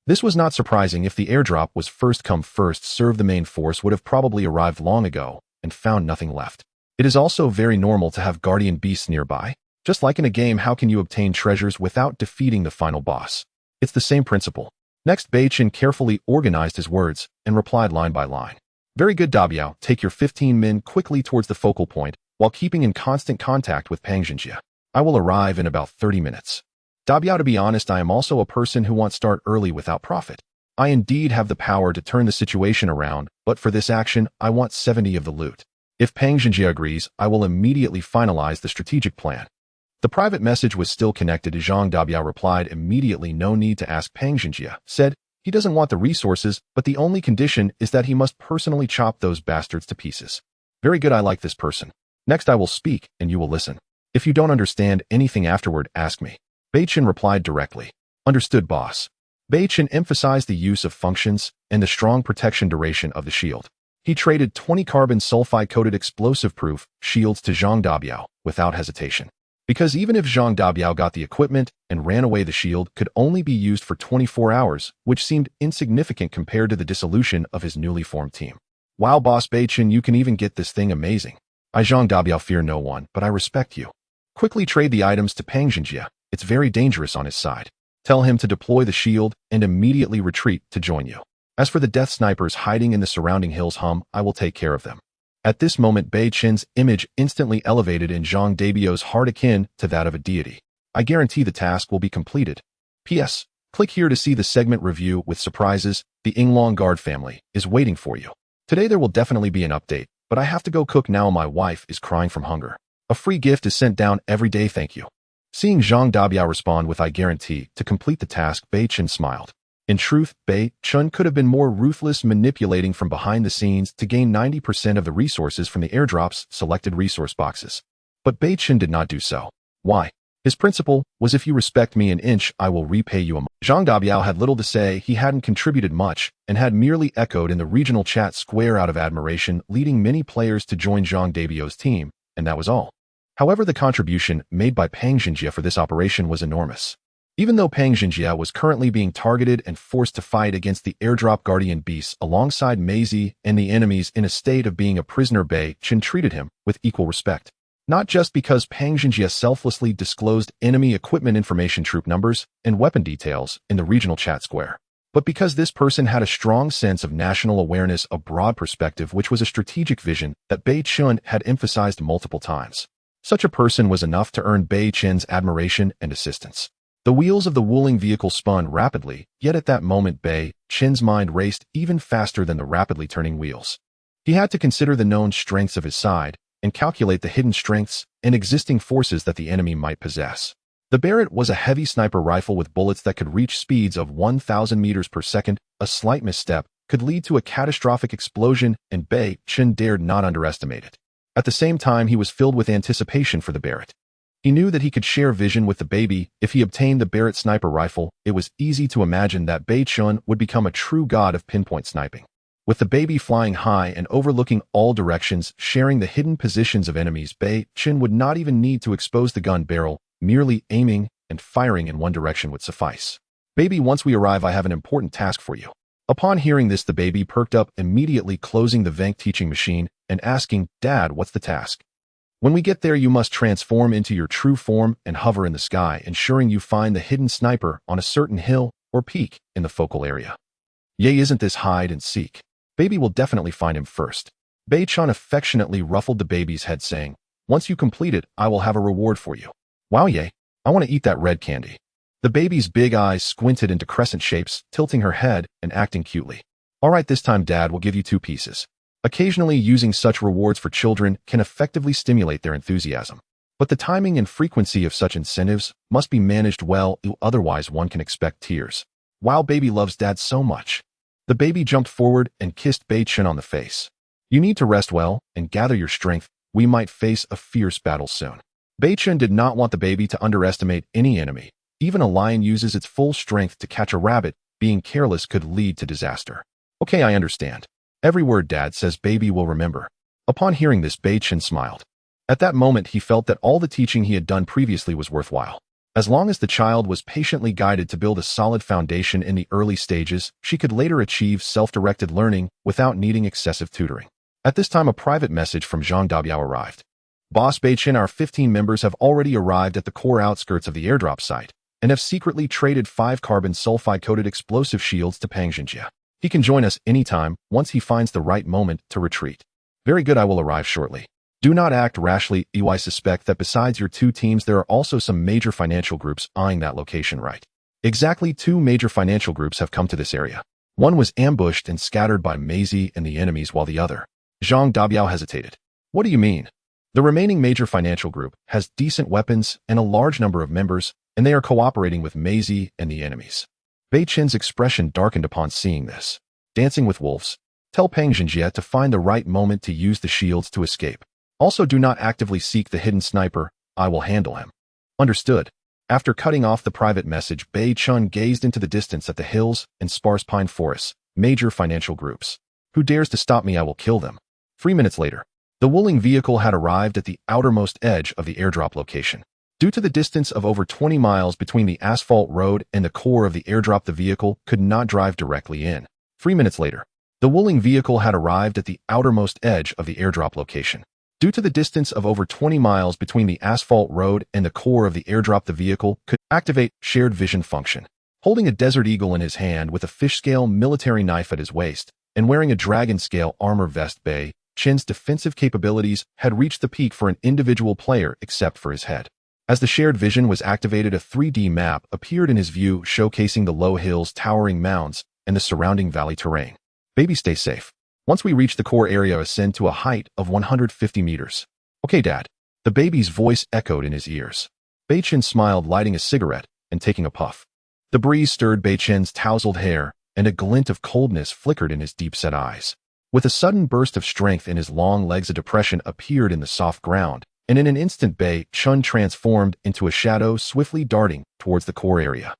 This was not surprising. If the airdrop was first come first served, the main force would have probably arrived long ago and found nothing left. It is also very normal to have guardian beasts nearby. Just like in a game, how can you obtain treasures without defeating the final boss? It's the same principle. Next, Beichen carefully organized his words and replied line by line. Very good, Dabiao. Take your 15 men quickly towards the focal point while keeping in constant contact with Pang Xinjia. I will arrive in about 30 minutes. Dabiao, to be honest, I am also a person who wants to start early without profit. I indeed have the power to turn the situation around, but for this action, I want 70 of the loot. If Pang Xinjia agrees, I will immediately finalize the strategic plan. The private message was still connected. Zhang Dabiao replied immediately. No need to ask. Pang Xinjia said he doesn't want the resources, but the only condition is that he must personally chop those bastards to pieces. Very good, I like this person. Next I will speak, and you will listen. If you don't understand anything afterward, ask me. Beichen replied directly. Understood, boss. Beichen emphasized the use of functions and the strong protection duration of the shield. He traded 20 carbon sulfide-coated explosive-proof shields to Zhang Dabiao without hesitation. Because even if Zhang Dabiao got the equipment and ran away, the shield could only be used for 24 hours, which seemed insignificant compared to the dissolution of his newly formed team. Wow, boss Beichen, you can even get this thing amazing. I, Zhang Dabiao, fear no one, but I respect you. Quickly trade the items to Pang Xinjia. It's very dangerous on his side. Tell him to deploy the shield and immediately retreat to join you. As for the death snipers hiding in the surrounding hills, I will take care of them. At this moment, Beichen's image instantly elevated in Zhang Dabiao's heart, akin to that of a deity. I guarantee the task will be completed. P.S. Click here to see the segment review with surprises. The Yinglong Guard family is waiting for you. Today there will definitely be an update, but I have to go cook now. My wife is crying from hunger. A free gift is sent down every day, thank you. Seeing Zhang Dabiao respond with I guarantee to complete the task, Beichen smiled. In truth, Beichen could have been more ruthless, manipulating from behind the scenes to gain 90% of the resources from the airdrop's selected resource boxes. But Beichen did not do so. Why? His principle was, if you respect me an inch, I will repay you a mile. Zhang Dabiao had little to say. He hadn't contributed much and had merely echoed in the regional chat square out of admiration, leading many players to join Zhang Dabiao's team, and that was all. However, the contribution made by Pang Xinjia for this operation was enormous. Even though Pang Xinjia was currently being targeted and forced to fight against the airdrop guardian beasts alongside Maisie and the enemies in a state of being a prisoner, Beichen treated him with equal respect. Not just because Pang Xinjia selflessly disclosed enemy equipment information, troop numbers, and weapon details in the regional chat square, but because this person had a strong sense of national awareness, a broad perspective, which was a strategic vision that Beichen had emphasized multiple times. Such a person was enough to earn Beichen's admiration and assistance. The wheels of the Wuling vehicle spun rapidly, yet at that moment Beichen's mind raced even faster than the rapidly turning wheels. He had to consider the known strengths of his side and calculate the hidden strengths and existing forces that the enemy might possess. The Barrett was a heavy sniper rifle with bullets that could reach speeds of 1,000 meters per second. A slight misstep could lead to a catastrophic explosion, and Beichen dared not underestimate it. At the same time, he was filled with anticipation for the Barrett. He knew that he could share vision with the baby if he obtained the Barrett sniper rifle. It was easy to imagine that Beichen would become a true god of pinpoint sniping. With the baby flying high and overlooking all directions, sharing the hidden positions of enemies, Beichen would not even need to expose the gun barrel. Merely aiming and firing in one direction would suffice. Baby, once we arrive, I have an important task for you. Upon hearing this, the baby perked up, immediately closing the Venk teaching machine and asking, Dad, what's the task? When we get there, you must transform into your true form and hover in the sky, ensuring you find the hidden sniper on a certain hill or peak in the focal area. Yay, isn't this hide and seek? Baby will definitely find him first. Beichen affectionately ruffled the baby's head, saying, Once you complete it, I will have a reward for you. Wow, yay, I want to eat that red candy. The baby's big eyes squinted into crescent shapes, tilting her head and acting cutely. All right, this time Dad will give you 2 pieces. Occasionally, using such rewards for children can effectively stimulate their enthusiasm. But the timing and frequency of such incentives must be managed well, otherwise one can expect tears. Wow, baby loves Dad so much. The baby jumped forward and kissed Beichen on the face. You need to rest well and gather your strength. We might face a fierce battle soon. Beichen did not want the baby to underestimate any enemy. Even a lion uses its full strength to catch a rabbit. Being careless could lead to disaster. Okay, I understand. Every word Dad says baby will remember. Upon hearing this, Beichen smiled. At that moment, he felt that all the teaching he had done previously was worthwhile. As long as the child was patiently guided to build a solid foundation in the early stages, she could later achieve self-directed learning without needing excessive tutoring. At this time, a private message from Zhang Dabiao arrived. Boss Beichen, our 15 members have already arrived at the core outskirts of the airdrop site and have secretly traded 5 carbon sulfide-coated explosive shields to Pang Xinjie. He can join us anytime once he finds the right moment to retreat. Very good, I will arrive shortly. Do not act rashly. I suspect that besides your 2 teams, there are also some major financial groups eyeing that location, right? Exactly, 2 major financial groups have come to this area. One was ambushed and scattered by Maisie and the enemies, while the other. Zhang Dabiao hesitated. What do you mean? The remaining major financial group has decent weapons and a large number of members, and they are cooperating with Maisie and the enemies. Beichen's expression darkened upon seeing this. Dancing with wolves. Tell Pang Xinjie to find the right moment to use the shields to escape. Also, do not actively seek the hidden sniper. I will handle him. Understood. After cutting off the private message, Beichen gazed into the distance at the hills and sparse pine forests, major financial groups. Who dares to stop me? I will kill them. 3 minutes later, the Wuling vehicle had arrived at the outermost edge of the airdrop location. Due to the distance of over 20 miles between the asphalt road and the core of the airdrop, the vehicle could not drive directly in. 3 minutes later, the Wuling vehicle had arrived at the outermost edge of the airdrop location. Due to the distance of over 20 miles between the asphalt road and the core of the airdrop, the vehicle could activate shared vision function. Holding a Desert Eagle in his hand with a fish-scale military knife at his waist and wearing a dragon-scale armor vest, Beichen's defensive capabilities had reached the peak for an individual player except for his head. As the shared vision was activated, a 3D map appeared in his view, showcasing the low hills, towering mounds, and the surrounding valley terrain. Baby, stay safe. Once we reach the core area, ascend to a height of 150 meters. Okay, Dad. The baby's voice echoed in his ears. Beichen smiled, lighting a cigarette and taking a puff. The breeze stirred Beichen's tousled hair, and a glint of coldness flickered in his deep-set eyes. With a sudden burst of strength in his long legs, a depression appeared in the soft ground, and in an instant Beichen transformed into a shadow, swiftly darting towards the core area.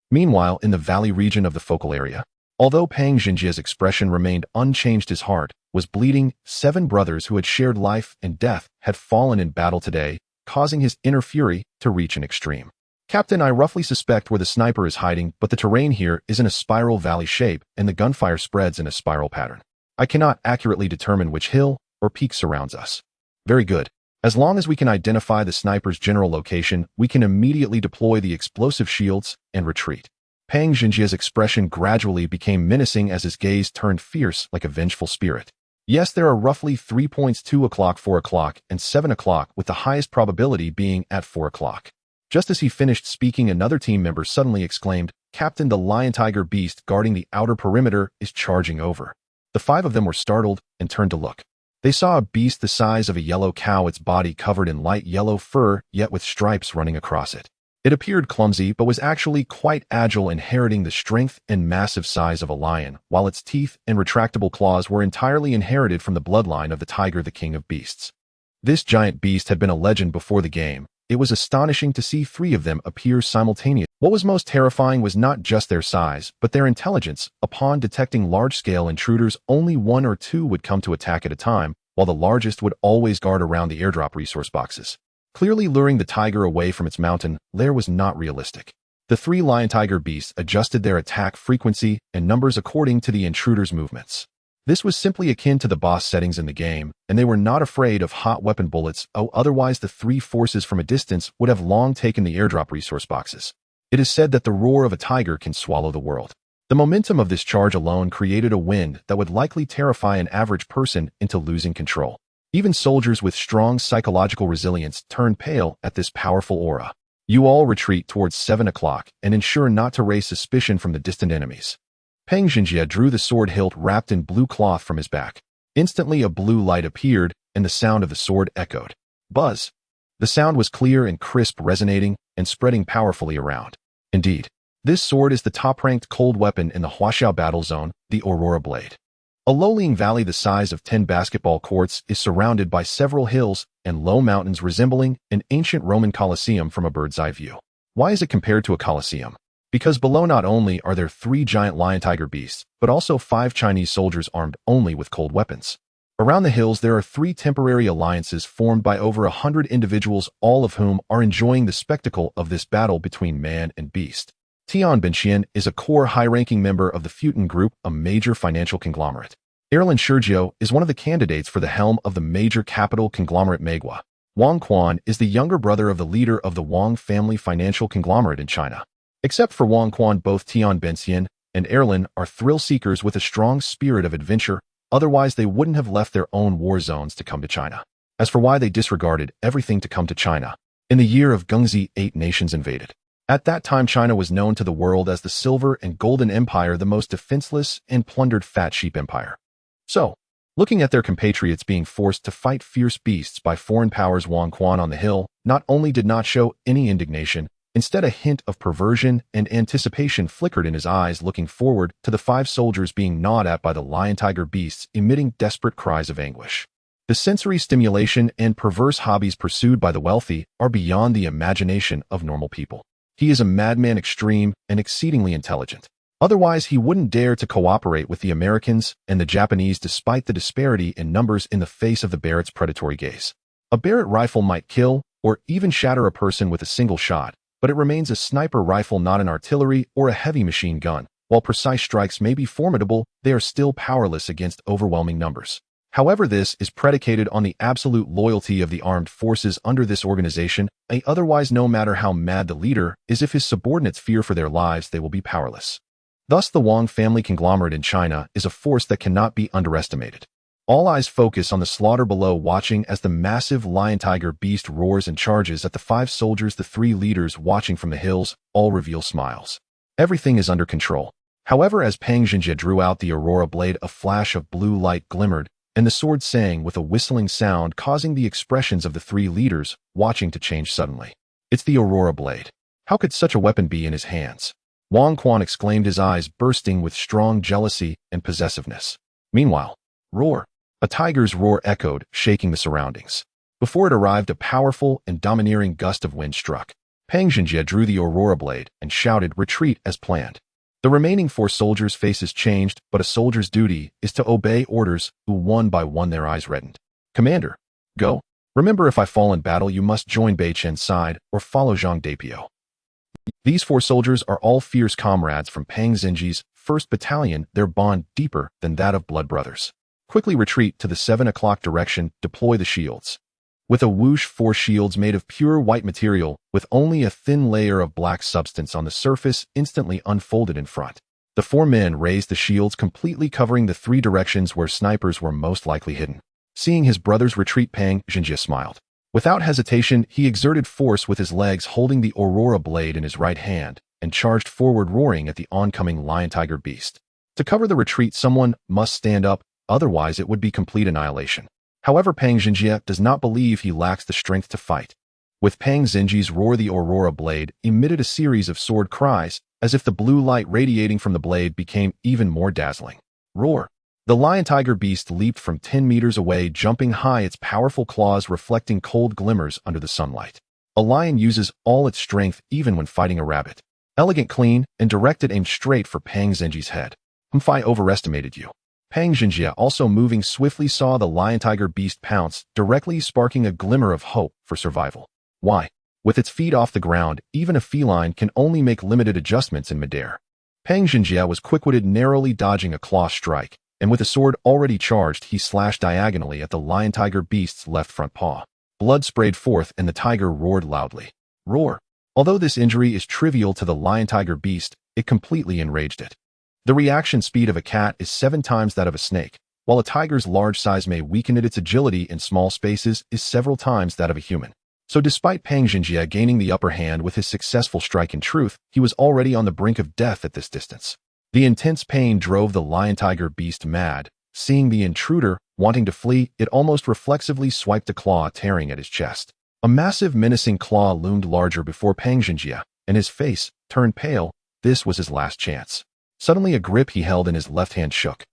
Meanwhile, in the valley region of the focal area, although Pang Xinjie's expression remained unchanged, his heart was bleeding. 7 brothers who had shared life and death had fallen in battle today, causing his inner fury to reach an extreme. Captain, I roughly suspect where the sniper is hiding, but the terrain here is in a spiral valley shape, and the gunfire spreads in a spiral pattern. I cannot accurately determine which hill or peak surrounds us. Very good. As long as we can identify the sniper's general location, we can immediately deploy the explosive shields and retreat. Pang Xinjie's expression gradually became menacing as his gaze turned fierce like a vengeful spirit. Yes, there are roughly 3 points: 2 o'clock, 4 o'clock, and 7 o'clock, with the highest probability being at 4 o'clock. Just as he finished speaking, another team member suddenly exclaimed, Captain, the lion tiger beast guarding the outer perimeter is charging over. The 5 of them were startled and turned to look. They saw a beast the size of a yellow cow, its body covered in light yellow fur, yet with stripes running across it. It appeared clumsy, but was actually quite agile, inheriting the strength and massive size of a lion, while its teeth and retractable claws were entirely inherited from the bloodline of the tiger, the king of beasts. This giant beast had been a legend before the game, it was astonishing to see 3 of them appear simultaneously. What was most terrifying was not just their size, but their intelligence. Upon detecting large-scale intruders, only 1 or 2 would come to attack at a time, while the largest would always guard around the airdrop resource boxes. Clearly luring the tiger away from its mountain lair was not realistic. The 3 lion-tiger beasts adjusted their attack frequency and numbers according to the intruder's movements. This was simply akin to the boss settings in the game, and they were not afraid of hot weapon bullets. Otherwise the 3 forces from a distance would have long taken the airdrop resource boxes. It is said that the roar of a tiger can swallow the world. The momentum of this charge alone created a wind that would likely terrify an average person into losing control. Even soldiers with strong psychological resilience turned pale at this powerful aura. You all retreat towards 7 o'clock and ensure not to raise suspicion from the distant enemies. Peng Xinjie drew the sword hilt wrapped in blue cloth from his back. Instantly a blue light appeared, and the sound of the sword echoed. Buzz! The sound was clear and crisp, resonating and spreading powerfully around. Indeed, this sword is the top-ranked cold weapon in the Huaxiao battle zone, the Aurora Blade. A low-lying valley the size of 10 basketball courts is surrounded by several hills and low mountains resembling an ancient Roman Colosseum from a bird's-eye view. Why is it compared to a Colosseum? Because below not only are there 3 giant lion-tiger beasts, but also 5 Chinese soldiers armed only with cold weapons. Around the hills there are 3 temporary alliances formed by over 100 individuals, all of whom are enjoying the spectacle of this battle between man and beast. Tian Beichen is a core high-ranking member of the Futon Group, a major financial conglomerate. Erlin Shurjiu is one of the candidates for the helm of the major capital conglomerate Meghua. Wang Quan is the younger brother of the leader of the Wang family financial conglomerate in China. Except for Wang Quan, both Tian Beichen and Erlin are thrill-seekers with a strong spirit of adventure, otherwise they wouldn't have left their own war zones to come to China. As for why they disregarded everything to come to China, in the year of Gengzi, 8 nations invaded. At that time China was known to the world as the Silver and Golden Empire, the most defenseless and plundered fat sheep empire. So, looking at their compatriots being forced to fight fierce beasts by foreign powers, Wang Quan on the hill not only did not show any indignation, instead a hint of perversion and anticipation flickered in his eyes, looking forward to the 5 soldiers being gnawed at by the lion-tiger beasts, emitting desperate cries of anguish. The sensory stimulation and perverse hobbies pursued by the wealthy are beyond the imagination of normal people. He is a madman, extreme and exceedingly intelligent. Otherwise, he wouldn't dare to cooperate with the Americans and the Japanese despite the disparity in numbers in the face of the Barrett's predatory gaze. A Barrett rifle might kill or even shatter a person with a single shot, but it remains a sniper rifle, not an artillery or a heavy machine gun. While precise strikes may be formidable, they are still powerless against overwhelming numbers. However, this is predicated on the absolute loyalty of the armed forces under this organization. Otherwise, no matter how mad the leader is, if his subordinates fear for their lives, they will be powerless. Thus, the Wang family conglomerate in China is a force that cannot be underestimated. All eyes focus on the slaughter below, watching as the massive lion-tiger beast roars and charges at the 5 soldiers. The 3 leaders watching from the hills all reveal smiles. Everything is under control. However, as Peng Xinjie drew out the Aurora Blade, a flash of blue light glimmered, and the sword sang with a whistling sound, causing the expressions of the 3 leaders watching to change suddenly. It's the Aurora Blade. How could such a weapon be in his hands? Wang Quan exclaimed, his eyes bursting with strong jealousy and possessiveness. Meanwhile, roar! A tiger's roar echoed, shaking the surroundings. Before it arrived, a powerful and domineering gust of wind struck. Peng Xinjie drew the Aurora Blade and shouted, "Retreat," as planned. The remaining 4 soldiers' faces changed, but a soldier's duty is to obey orders. One by one their eyes reddened. "Commander, go. Remember, if I fall in battle, you must join Beichen's side or follow Zhang Dapio." These 4 soldiers are all fierce comrades from Peng Xinjie's 1st Battalion, their bond deeper than that of blood brothers. Quickly retreat to the 7 o'clock direction, deploy the shields. With a whoosh, 4 shields made of pure white material, with only a thin layer of black substance on the surface, instantly unfolded in front. The 4 men raised the shields, completely covering the 3 directions where snipers were most likely hidden. Seeing his brother's retreat, Peng Xinjie smiled. Without hesitation, he exerted force with his legs, holding the Aurora Blade in his right hand, and charged forward, roaring at the oncoming lion-tiger beast. To cover the retreat, someone must stand up, otherwise it would be complete annihilation. However, Peng Xinjie does not believe he lacks the strength to fight. With Peng Xinjie's roar, the Aurora Blade emitted a series of sword cries, as if the blue light radiating from the blade became even more dazzling. Roar! The lion-tiger beast leaped from 10 meters away, jumping high, its powerful claws reflecting cold glimmers under the sunlight. A lion uses all its strength even when fighting a rabbit. Elegant, clean, and directed, aimed straight for Pang Zhenji's head. Mouthful overestimated you. Pang Zhenjie, also moving swiftly, saw the lion-tiger beast pounce, directly sparking a glimmer of hope for survival. Why? With its feet off the ground, even a feline can only make limited adjustments in midair. Pang Zhenjie was quick-witted, narrowly dodging a claw strike, and with a sword already charged, he slashed diagonally at the lion-tiger beast's left front paw. Blood sprayed forth and the tiger roared loudly. Roar! Although this injury is trivial to the lion-tiger beast, it completely enraged it. The reaction speed of a cat is 7 times that of a snake, while a tiger's large size may weaken it, its agility in small spaces is several times that of a human. So despite Pang Zhenjie gaining the upper hand with his successful strike, in truth, he was already on the brink of death at this distance. The intense pain drove the lion-tiger beast mad. Seeing the intruder, wanting to flee, it almost reflexively swiped a claw, tearing at his chest. A massive, menacing claw loomed larger before Pang Zhenjie, and his face turned pale. This was his last chance. Suddenly, a grip he held in his left hand shook.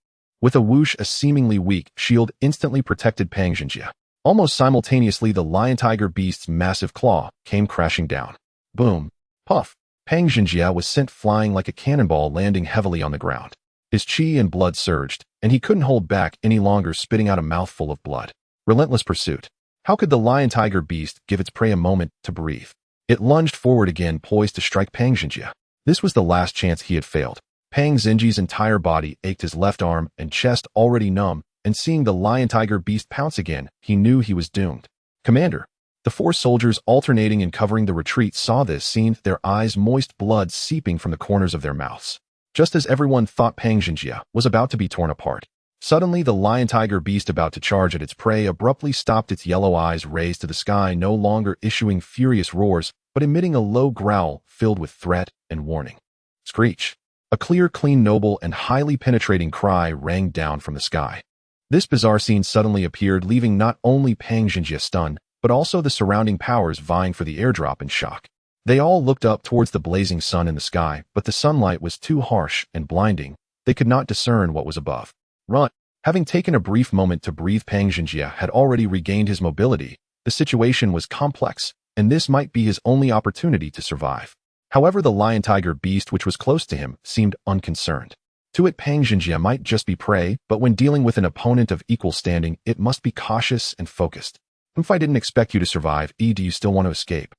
With a whoosh, a seemingly weak shield instantly protected Pang Zhenjie. Almost simultaneously, the lion-tiger beast's massive claw came crashing down. Boom! Puff! Pang Zhenjie was sent flying like a cannonball, landing heavily on the ground. His chi and blood surged, and he couldn't hold back any longer, spitting out a mouthful of blood. Relentless pursuit. How could the lion-tiger beast give its prey a moment to breathe? It lunged forward again, poised to strike Pang Zhenjie. This was the last chance he had failed. Pang Zhenjie's entire body ached, his left arm and chest already numb, and seeing the lion-tiger beast pounce again, he knew he was doomed. Commander! The 4 soldiers alternating in covering the retreat saw this scene, their eyes moist, blood seeping from the corners of their mouths. Just as everyone thought Pang Zhenjie was about to be torn apart, suddenly the lion-tiger beast, about to charge at its prey, abruptly stopped, its yellow eyes raised to the sky, no longer issuing furious roars, but emitting a low growl filled with threat and warning. Screech! A clear, clean, noble, and highly penetrating cry rang down from the sky. This bizarre scene suddenly appeared, leaving not only Pang Zhenjie stunned, but also the surrounding powers vying for the airdrop in shock. They all looked up towards the blazing sun in the sky, but the sunlight was too harsh and blinding. They could not discern what was above. Run! Having taken a brief moment to breathe, Pang Zhenjie had already regained his mobility. The situation was complex, and this might be his only opportunity to survive. However, the lion-tiger beast, which was close to him, seemed unconcerned. To it, Pang Zhenjie might just be prey, but when dealing with an opponent of equal standing, it must be cautious and focused. If I didn't expect you to survive, do you still want to escape?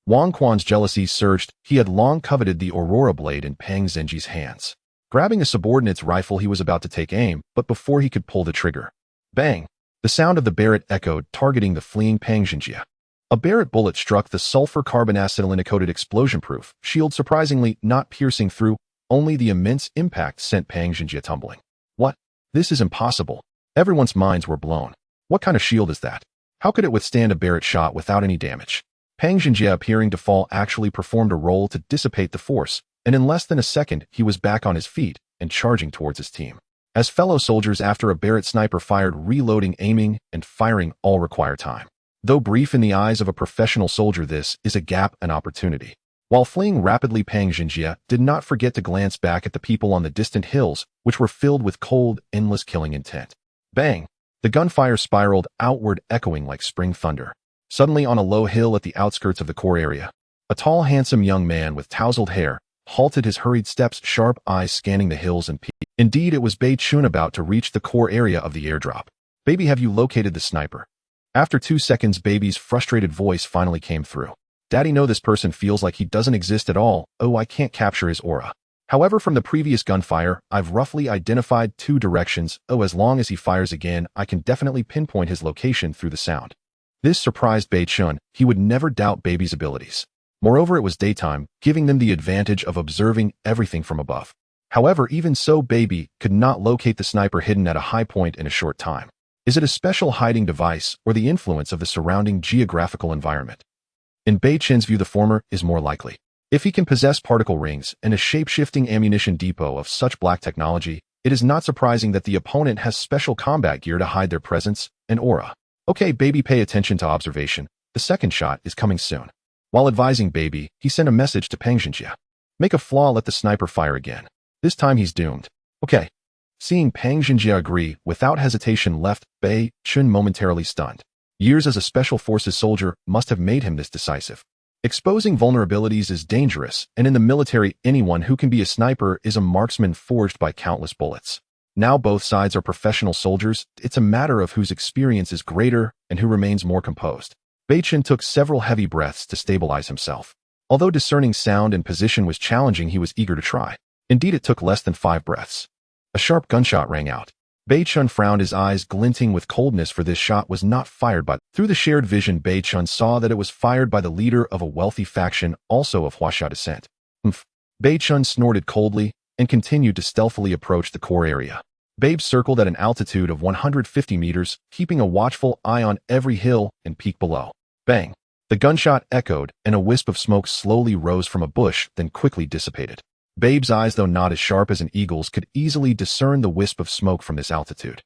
Wang Quan's jealousy surged. He had long coveted the Aurora blade in Pang Zhenjie's hands. Grabbing a subordinate's rifle, he was about to take aim, but before he could pull the trigger, bang! The sound of the Barrett echoed, targeting the fleeing Pang Zhenjie. A Barrett bullet struck the sulfur carbon acetylene-coated explosion-proof shield, surprisingly not piercing through. Only the immense impact sent Pang Zhenjie tumbling. What? This is impossible. Everyone's minds were blown. What kind of shield is that? How could it withstand a Barrett shot without any damage? Pang Zhenjie, appearing to fall, actually performed a roll to dissipate the force, and in less than a second, he was back on his feet and charging towards his team. As fellow soldiers, after a Barrett sniper fired, reloading, aiming, and firing all require time. Though brief in the eyes of a professional soldier, this is a gap, an opportunity. While fleeing rapidly, Pang Zhenjie did not forget to glance back at the people on the distant hills, which were filled with cold, endless killing intent. Bang! The gunfire spiraled outward, echoing like spring thunder. Suddenly, on a low hill at the outskirts of the core area, a tall, handsome young man with tousled hair halted, his hurried steps, sharp eyes scanning the hills and peaks. Indeed, it was Beichen, about to reach the core area of the airdrop. Baby, have you located the sniper? After 2 seconds, Baby's frustrated voice finally came through. Daddy, no, this person feels like he doesn't exist at all. Oh, I can't capture his aura. However, from the previous gunfire, I've roughly identified 2 directions. Oh, as long as he fires again, I can definitely pinpoint his location through the sound. This surprised Beichen. He would never doubt Baby's abilities. Moreover, it was daytime, giving them the advantage of observing everything from above. However, even so, Baby could not locate the sniper hidden at a high point in a short time. Is it a special hiding device or the influence of the surrounding geographical environment? In Beichen's view, the former is more likely. If he can possess particle rings and a shape-shifting ammunition depot of such black technology, it is not surprising that the opponent has special combat gear to hide their presence and aura. Okay, Baby, pay attention to observation. The second shot is coming soon. While advising Baby, he sent a message to Pang Zhenjie. Make a flaw, let the sniper fire again. This time he's doomed. Okay. Seeing Pang Zhenjie agree, without hesitation left Beichen momentarily stunned. Years as a Special Forces soldier must have made him this decisive. Exposing vulnerabilities is dangerous, and in the military, anyone who can be a sniper is a marksman forged by countless bullets. Now both sides are professional soldiers. It's a matter of whose experience is greater and who remains more composed. Beichen took several heavy breaths to stabilize himself. Although discerning sound and position was challenging, he was eager to try. Indeed, it took less than 5 breaths. A sharp gunshot rang out. Beichen frowned, his eyes glinting with coldness, for this shot was not fired by... Through the shared vision, Beichen saw that it was fired by the leader of a wealthy faction, also of Huaxia descent. Humph. Beichen snorted coldly and continued to stealthily approach the core area. Babe circled at an altitude of 150 meters, keeping a watchful eye on every hill and peak below. Bang! The gunshot echoed, and a wisp of smoke slowly rose from a bush, then quickly dissipated. Babe's eyes, though not as sharp as an eagle's, could easily discern the wisp of smoke from this altitude.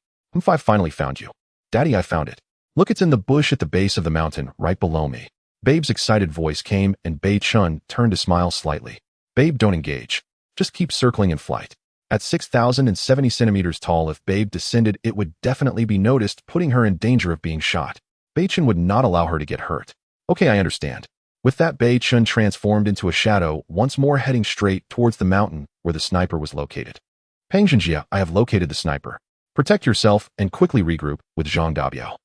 I finally found you. Daddy, I found it. Look, it's in the bush at the base of the mountain, right below me. Babe's excited voice came, and Beichen turned to smile slightly. Babe, don't engage. Just keep circling in flight. At 6,070 centimeters tall, if Babe descended, it would definitely be noticed, putting her in danger of being shot. Beichen would not allow her to get hurt. Okay, I understand. With that, Beichen transformed into a shadow, once more heading straight towards the mountain where the sniper was located. Pangjinjia, I have located the sniper. Protect yourself and quickly regroup with Zhang Dabiao.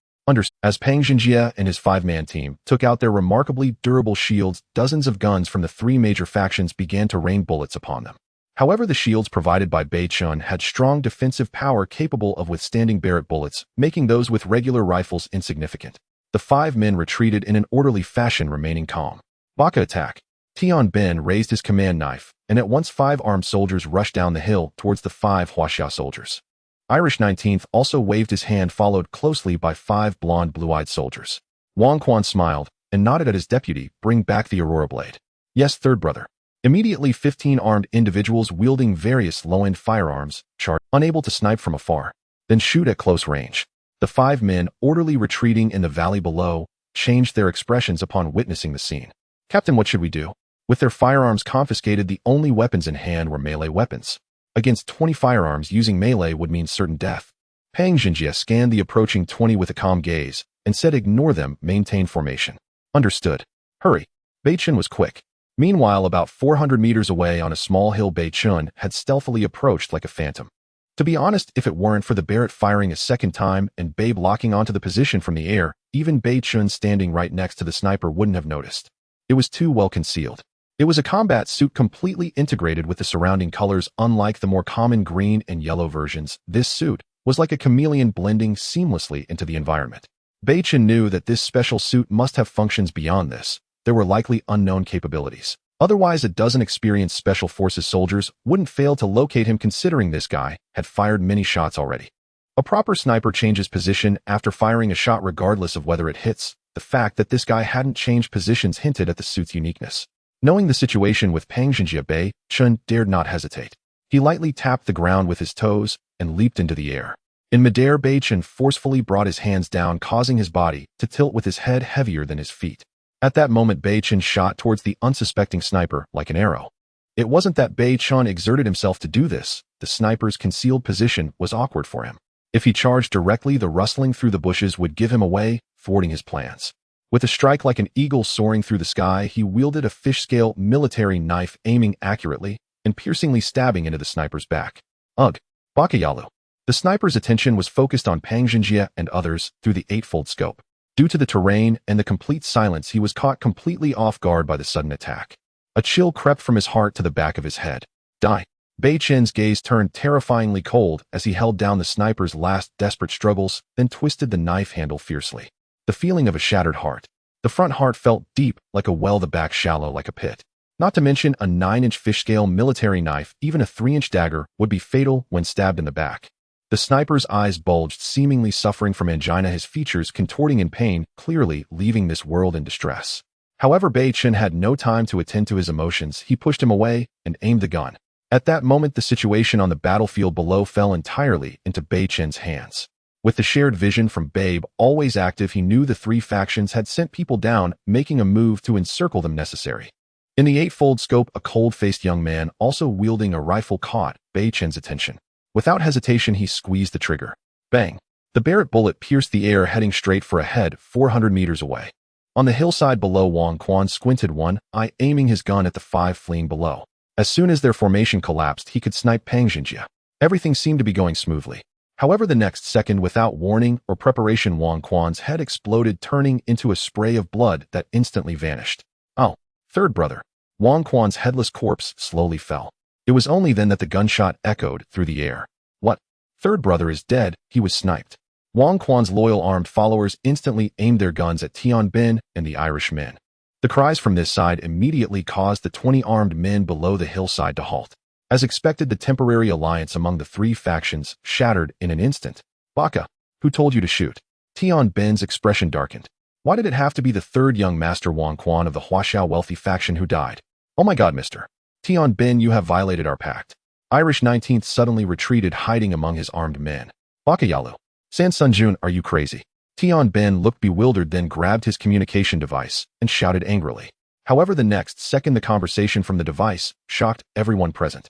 As Pangjinjia and his 5-man team took out their remarkably durable shields, dozens of guns from the 3 major factions began to rain bullets upon them. However, the shields provided by Beichen had strong defensive power capable of withstanding Barrett bullets, making those with regular rifles insignificant. The 5 men retreated in an orderly fashion, remaining calm. Baka attack. Tian Ben raised his command knife, and at once 5 armed soldiers rushed down the hill towards the 5 Huaxia soldiers. Irish 19th also waved his hand, followed closely by 5 blonde blue-eyed soldiers. Wang Quan smiled and nodded at his deputy, bring back the Aurora blade. Yes, third brother. Immediately 15 armed individuals wielding various low-end firearms charged, unable to snipe from afar, then shoot at close range. The 5 men, orderly retreating in the valley below, changed their expressions upon witnessing the scene. Captain, what should we do? With their firearms confiscated, the only weapons in hand were melee weapons. Against 20 firearms, using melee would mean certain death. Pangjinjia scanned the approaching 20 with a calm gaze and said, ignore them, maintain formation. Understood. Hurry. Beichen was quick. Meanwhile, about 400 meters away on a small hill, Beichen had stealthily approached like a phantom. To be honest, if it weren't for the Barrett firing a second time and Babe locking onto the position from the air, even Beichen standing right next to the sniper wouldn't have noticed. It was too well concealed. It was a combat suit completely integrated with the surrounding colors. Unlike the more common green and yellow versions, this suit was like a chameleon, blending seamlessly into the environment. Beichen knew that this special suit must have functions beyond this. There were likely unknown capabilities. Otherwise, a dozen experienced Special Forces soldiers wouldn't fail to locate him, considering this guy had fired many shots already. A proper sniper changes position after firing a shot regardless of whether it hits. The fact that this guy hadn't changed positions hinted at the suit's uniqueness. Knowing the situation with Pangjinjia, Beichen dared not hesitate. He lightly tapped the ground with his toes and leaped into the air. In midair, Beichen forcefully brought his hands down, causing his body to tilt with his head heavier than his feet. At that moment, Beichen shot towards the unsuspecting sniper like an arrow. It wasn't that Beichen exerted himself to do this. The sniper's concealed position was awkward for him. If he charged directly, the rustling through the bushes would give him away, thwarting his plans. With a strike like an eagle soaring through the sky, he wielded a fish-scale military knife, aiming accurately and piercingly stabbing into the sniper's back. Ugh! Bakayalu. The sniper's attention was focused on Pangjinjia and others through the 8-fold scope. Due to the terrain and the complete silence, he was caught completely off guard by the sudden attack. A chill crept from his heart to the back of his head. Die. Beichen's gaze turned terrifyingly cold as he held down the sniper's last desperate struggles, then twisted the knife handle fiercely. The feeling of a shattered heart. The front heart felt deep like a well, the back shallow like a pit. Not to mention a 9-inch fish-scale military knife, even a 3-inch dagger, would be fatal when stabbed in the back. The sniper's eyes bulged, seemingly suffering from angina, his features contorting in pain, clearly leaving this world in distress. However, Beichen had no time to attend to his emotions. He pushed him away and aimed the gun. At that moment, the situation on the battlefield below fell entirely into Beichen's hands. With the shared vision from Babe always active, he knew the 3 factions had sent people down, making a move to encircle them necessary. In the 8-fold scope, a cold-faced young man, also wielding a rifle, caught Beichen's attention. Without hesitation, he squeezed the trigger. Bang! The Barrett bullet pierced the air, heading straight for a head 400 meters away. On the hillside below, Wang Quan squinted one eye, aiming his gun at the 5 fleeing below. As soon as their formation collapsed, he could snipe Pang Xinjie. Everything seemed to be going smoothly. However, the next second, without warning or preparation, Wang Quan's head exploded, turning into a spray of blood that instantly vanished. Oh, third brother. Wang Quan's headless corpse slowly fell. It was only then that the gunshot echoed through the air. What? Third brother is dead. He was sniped. Wang Quan's loyal armed followers instantly aimed their guns at Tian Bin and the Irish men. The cries from this side immediately caused the 20 armed men below the hillside to halt. As expected, the temporary alliance among the 3 factions shattered in an instant. Baka, who told you to shoot? Tian Bin's expression darkened. Why did it have to be the 3rd young master Wang Quan of the Huaxiao wealthy faction who died? Oh my god, mister. Tian Bin, you have violated our pact. Irish 19th suddenly retreated, hiding among his armed men. Baka Yalu. San Sunjun, are you crazy? Tian Bin looked bewildered, then grabbed his communication device and shouted angrily. However, the next second, the conversation from the device shocked everyone present.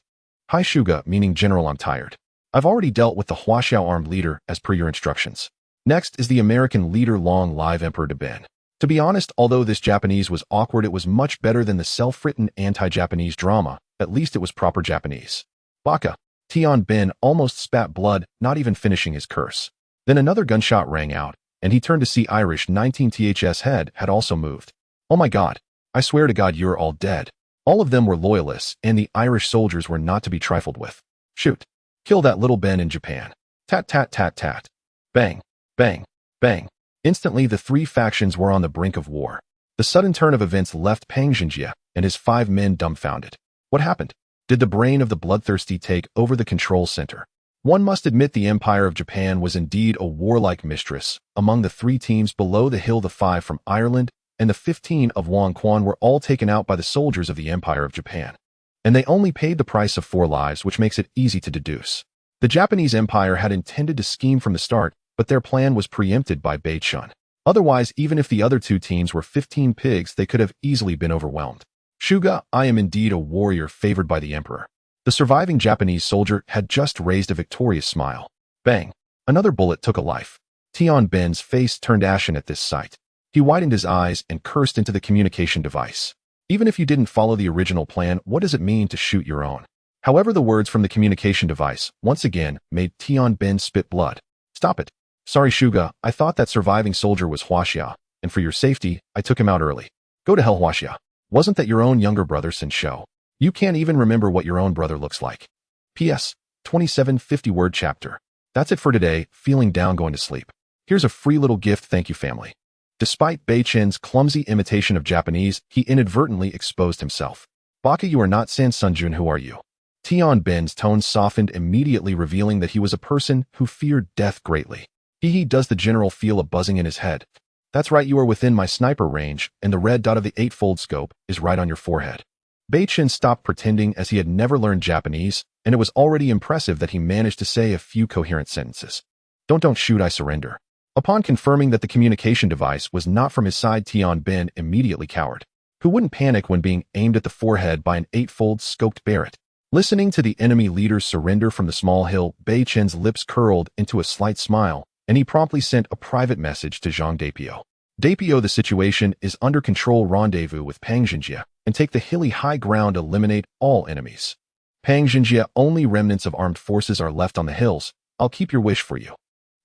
Hi Shuga, meaning General, I'm tired. I've already dealt with the Huaxiao armed leader as per your instructions. Next is the American leader, long live Emperor de Ben. To be honest, although this Japanese was awkward, it was much better than the self-written anti-Japanese drama. At least it was proper Japanese. Baka. Tian Bin almost spat blood, not even finishing his curse. Then another gunshot rang out, and he turned to see Irish 19th's head had also moved. Oh my god. I swear to God you're all dead. All of them were loyalists, and the Irish soldiers were not to be trifled with. Shoot. Kill that little Ben in Japan. Tat tat tat tat. Bang. Bang. Bang. Instantly, the 3 factions were on the brink of war. The sudden turn of events left Pang Xinjie and his 5 men dumbfounded. What happened? Did the brain of the bloodthirsty take over the control center? One must admit the Empire of Japan was indeed a warlike mistress. Among the 3 teams below the hill, the 5 from Ireland and the 15 of Wang Quan were all taken out by the soldiers of the Empire of Japan. And they only paid the price of 4 lives, which makes it easy to deduce. The Japanese Empire had intended to scheme from the start, but their plan was preempted by Beichen. Otherwise, even if the other 2 teams were 15 pigs, they could have easily been overwhelmed. Shuga, I am indeed a warrior favored by the Emperor. The surviving Japanese soldier had just raised a victorious smile. Bang! Another bullet took a life. Tian Bin's face turned ashen at this sight. He widened his eyes and cursed into the communication device. Even if you didn't follow the original plan, what does it mean to shoot your own? However, the words from the communication device once again made Tian Bin spit blood. Stop it. Sorry Shuga, I thought that surviving soldier was Huaxia, and for your safety, I took him out early. Go to hell, Huaxia. Wasn't that your own younger brother Sin Shou? You can't even remember what your own brother looks like. P.S. 2750 word chapter. That's it for today. Feeling down, going to sleep. Here's a free little gift, thank you family. Despite Beichen's clumsy imitation of Japanese, he inadvertently exposed himself. Baka, you are not San Sunjun, who are you? Tian Bin's tone softened, immediately revealing that he was a person who feared death greatly. Does the general feel a buzzing in his head? That's right, you are within my sniper range, and the red dot of the 8-fold scope is right on your forehead. Beichen stopped pretending, as he had never learned Japanese, and it was already impressive that he managed to say a few coherent sentences. Don't shoot, I surrender. Upon confirming that the communication device was not from his side, Tian Bin immediately cowered. Who wouldn't panic when being aimed at the forehead by an 8-fold scoped Barrett? Listening to the enemy leader's surrender from the small hill, Beichen's lips curled into a slight smile, and he promptly sent a private message to Zhang Dapio. Dapio, the situation is under control. Rendezvous with Pang Xinjie and take the hilly high ground. Eliminate all enemies. Pang Xinjie, only remnants of armed forces are left on the hills. I'll keep your wish for you.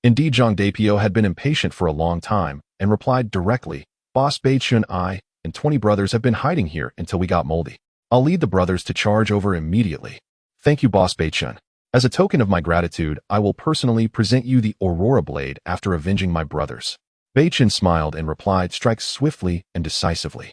Indeed, Zhang Dapio had been impatient for a long time and replied directly, Boss Beichen, I and 20 brothers have been hiding here until we got moldy. I'll lead the brothers to charge over immediately. Thank you, Boss Beichen. As a token of my gratitude, I will personally present you the Aurora Blade after avenging my brothers. Beichen smiled and replied, strike swiftly and decisively.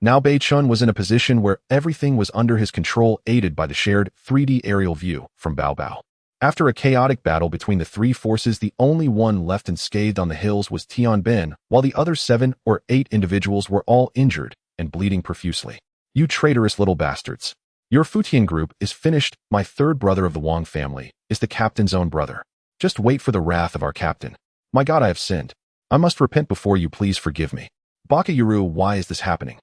Now Beichen was in a position where everything was under his control, aided by the shared 3D aerial view from Bao Bao. After a chaotic battle between the 3 forces, the only one left unscathed on the hills was Tian Bin, while the other 7 or 8 individuals were all injured and bleeding profusely. You traitorous little bastards. Your Futian group is finished. My 3rd brother of the Wang family is the captain's own brother. Just wait for the wrath of our captain. My God, I have sinned. I must repent before you, please forgive me. Baka Yuru, why is this happening?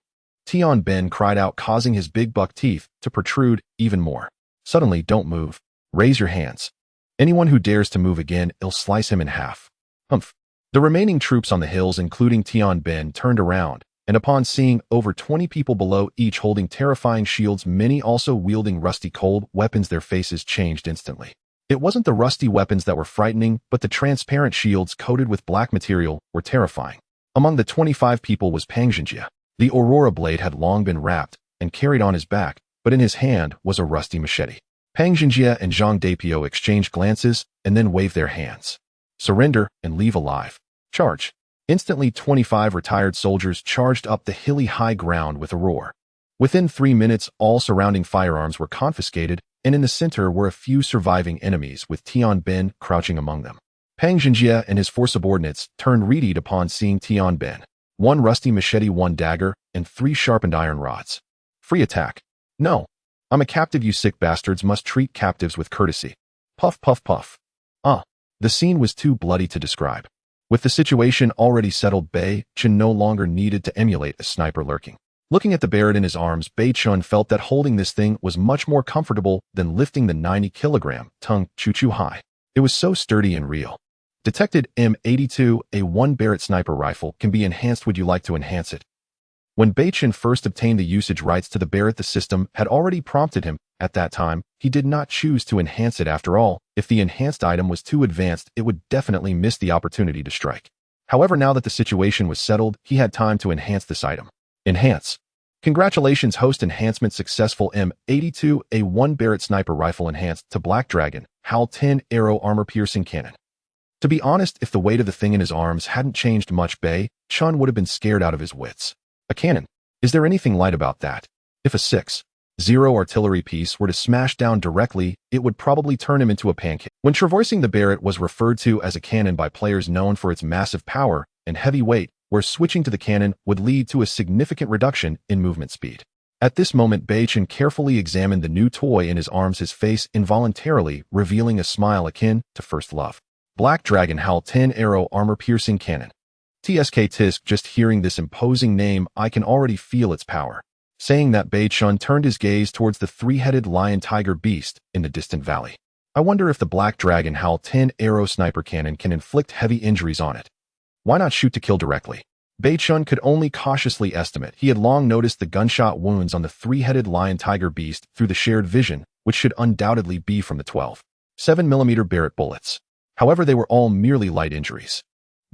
Tian Bin cried out, causing his big buck teeth to protrude even more. Suddenly, don't move. Raise your hands. Anyone who dares to move again, I'll slice him in half. Humph. The remaining troops on the hills, including Tian Ben, turned around, and upon seeing over 20 people below, each holding terrifying shields, many also wielding rusty cold weapons, their faces changed instantly. It wasn't the rusty weapons that were frightening, but the transparent shields coated with black material were terrifying. Among the 25 people was Pang Xinjie. The Aurora blade had long been wrapped and carried on his back, but in his hand was a rusty machete. Pang Xinjie and Zhang Dapio exchanged glances and then waved their hands. Surrender and leave alive. Charge. Instantly, 25 retired soldiers charged up the hilly high ground with a roar. Within 3 minutes, all surrounding firearms were confiscated, and in the center were a few surviving enemies, with Tian Ben crouching among them. Pang Xinjie and his 4 subordinates turned readied upon seeing Tian Ben. 1 rusty machete, 1 dagger, and 3 sharpened iron rods. Free attack. No. I'm a captive, you sick bastards must treat captives with courtesy. Puff, puff, puff. The scene was too bloody to describe. With the situation already settled, Beichen no longer needed to emulate a sniper lurking. Looking at the Barrett in his arms, Beichen felt that holding this thing was much more comfortable than lifting the 90-kilogram tongue choo-choo high. It was so sturdy and real. Detected M82, a 1 Barrett sniper rifle, can be enhanced. Would you like to enhance it? When Beichen first obtained the usage rights to the Barrett, the system had already prompted him. At that time, he did not choose to enhance it. After all, if the enhanced item was too advanced, it would definitely miss the opportunity to strike. However, now that the situation was settled, he had time to enhance this item. Enhance. Congratulations, host. Enhancement successful. M82, a 1 Barrett sniper rifle enhanced to Black Dragon, HAL 10 arrow armor-piercing cannon. To be honest, if the weight of the thing in his arms hadn't changed much, Beichen would have been scared out of his wits. A cannon. Is there anything light about that? If a 6.0 artillery piece were to smash down directly, it would probably turn him into a pancake. When traversing, the Barrett was referred to as a cannon by players known for its massive power and heavy weight, where switching to the cannon would lead to a significant reduction in movement speed. At this moment, Beichen carefully examined the new toy in his arms, his face involuntarily revealing a smile akin to first love. Black Dragon HAL 10 arrow armor-piercing cannon. Tisk. Just hearing this imposing name, I can already feel its power. Saying that, Beichen turned his gaze towards the 3-headed lion-tiger beast in the distant valley. I wonder if the Black Dragon HAL 10 arrow sniper cannon can inflict heavy injuries on it. Why not shoot to kill directly? Beichen could only cautiously estimate. He had long noticed the gunshot wounds on the 3-headed lion-tiger beast through the shared vision, which should undoubtedly be from the 12.7mm Barrett bullets. However, they were all merely light injuries.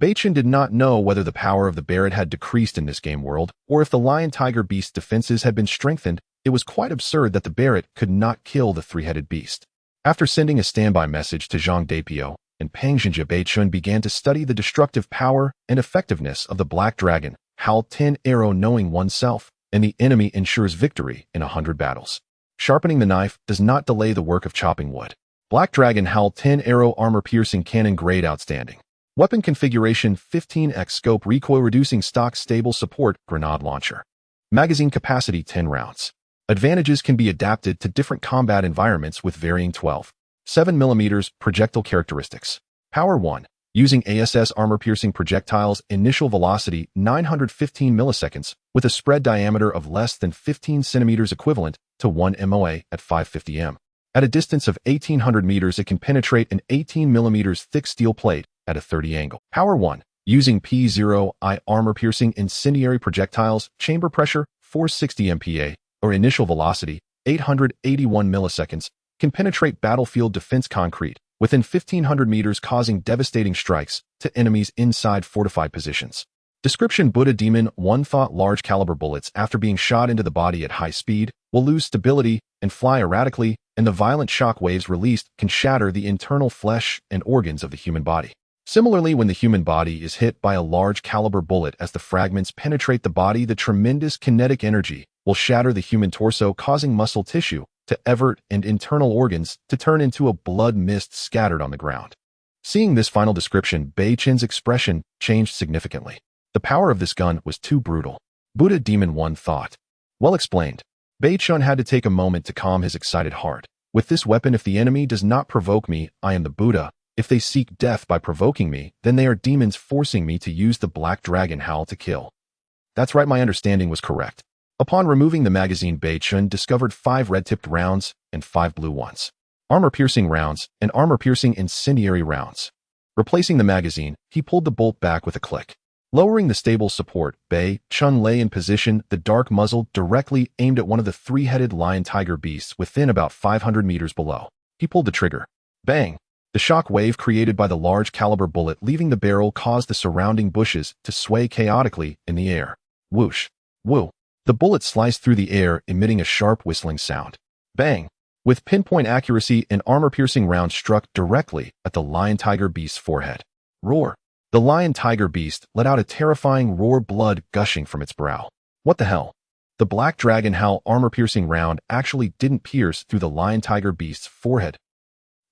Beichen did not know whether the power of the Barrett had decreased in this game world, or if the lion-tiger beast's defenses had been strengthened. It was quite absurd that the Barrett could not kill the 3-headed beast. After sending a standby message to Zhang Dapio and Pang Xinjie, Beichen began to study the destructive power and effectiveness of the Black Dragon HAL 10 arrow. Knowing oneself and the enemy ensures victory in 100 battles. Sharpening the knife does not delay the work of chopping wood. Black Dragon HAL 10 arrow armor-piercing cannon, grade outstanding. Weapon configuration 15x scope, recoil reducing, stock stable support, grenade launcher. Magazine capacity 10 rounds. Advantages can be adapted to different combat environments with varying 12.7mm projectile characteristics. Power 1. Using ASS armor-piercing projectiles, initial velocity 915 milliseconds, with a spread diameter of less than 15 centimeters, equivalent to 1 MOA at 550 m. At a distance of 1800 meters, it can penetrate an 18mm thick steel plate at a 30 angle. Power 1. Using P0I armor-piercing incendiary projectiles, chamber pressure 460 MPa, or initial velocity 881 milliseconds, can penetrate battlefield defense concrete within 1500 meters, causing devastating strikes to enemies inside fortified positions. Description: Buddha Demon 1 thought large caliber bullets, after being shot into the body at high speed, will lose stability and fly erratically, and the violent shock waves released can shatter the internal flesh and organs of the human body. Similarly, when the human body is hit by a large caliber bullet, as the fragments penetrate the body, the tremendous kinetic energy will shatter the human torso, causing muscle tissue to evert and internal organs to turn into a blood mist scattered on the ground. Seeing this final description, Beichen's expression changed significantly. The power of this gun was too brutal. Buddha Demon 1 thought. Well explained. Beichen had to take a moment to calm his excited heart. With this weapon, if the enemy does not provoke me, I am the Buddha. If they seek death by provoking me, then they are demons forcing me to use the Black Dragon HAL to kill. That's right, my understanding was correct. Upon removing the magazine, Beichen discovered 5 red-tipped rounds and 5 blue ones. Armor-piercing rounds and armor-piercing incendiary rounds. Replacing the magazine, he pulled the bolt back with a click. Lowering the stable support, Beichen lay in position, the dark muzzle directly aimed at one of the three-headed lion-tiger beasts within about 500 meters below. He pulled the trigger. Bang! The shock wave created by the large-caliber bullet leaving the barrel caused the surrounding bushes to sway chaotically in the air. Whoosh! Woo! The bullet sliced through the air, emitting a sharp whistling sound. Bang! With pinpoint accuracy, an armor-piercing round struck directly at the lion-tiger beast's forehead. Roar! The lion-tiger beast let out a terrifying roar, blood gushing from its brow. What the hell? The black dragon howl armor-piercing round actually didn't pierce through the lion-tiger beast's forehead.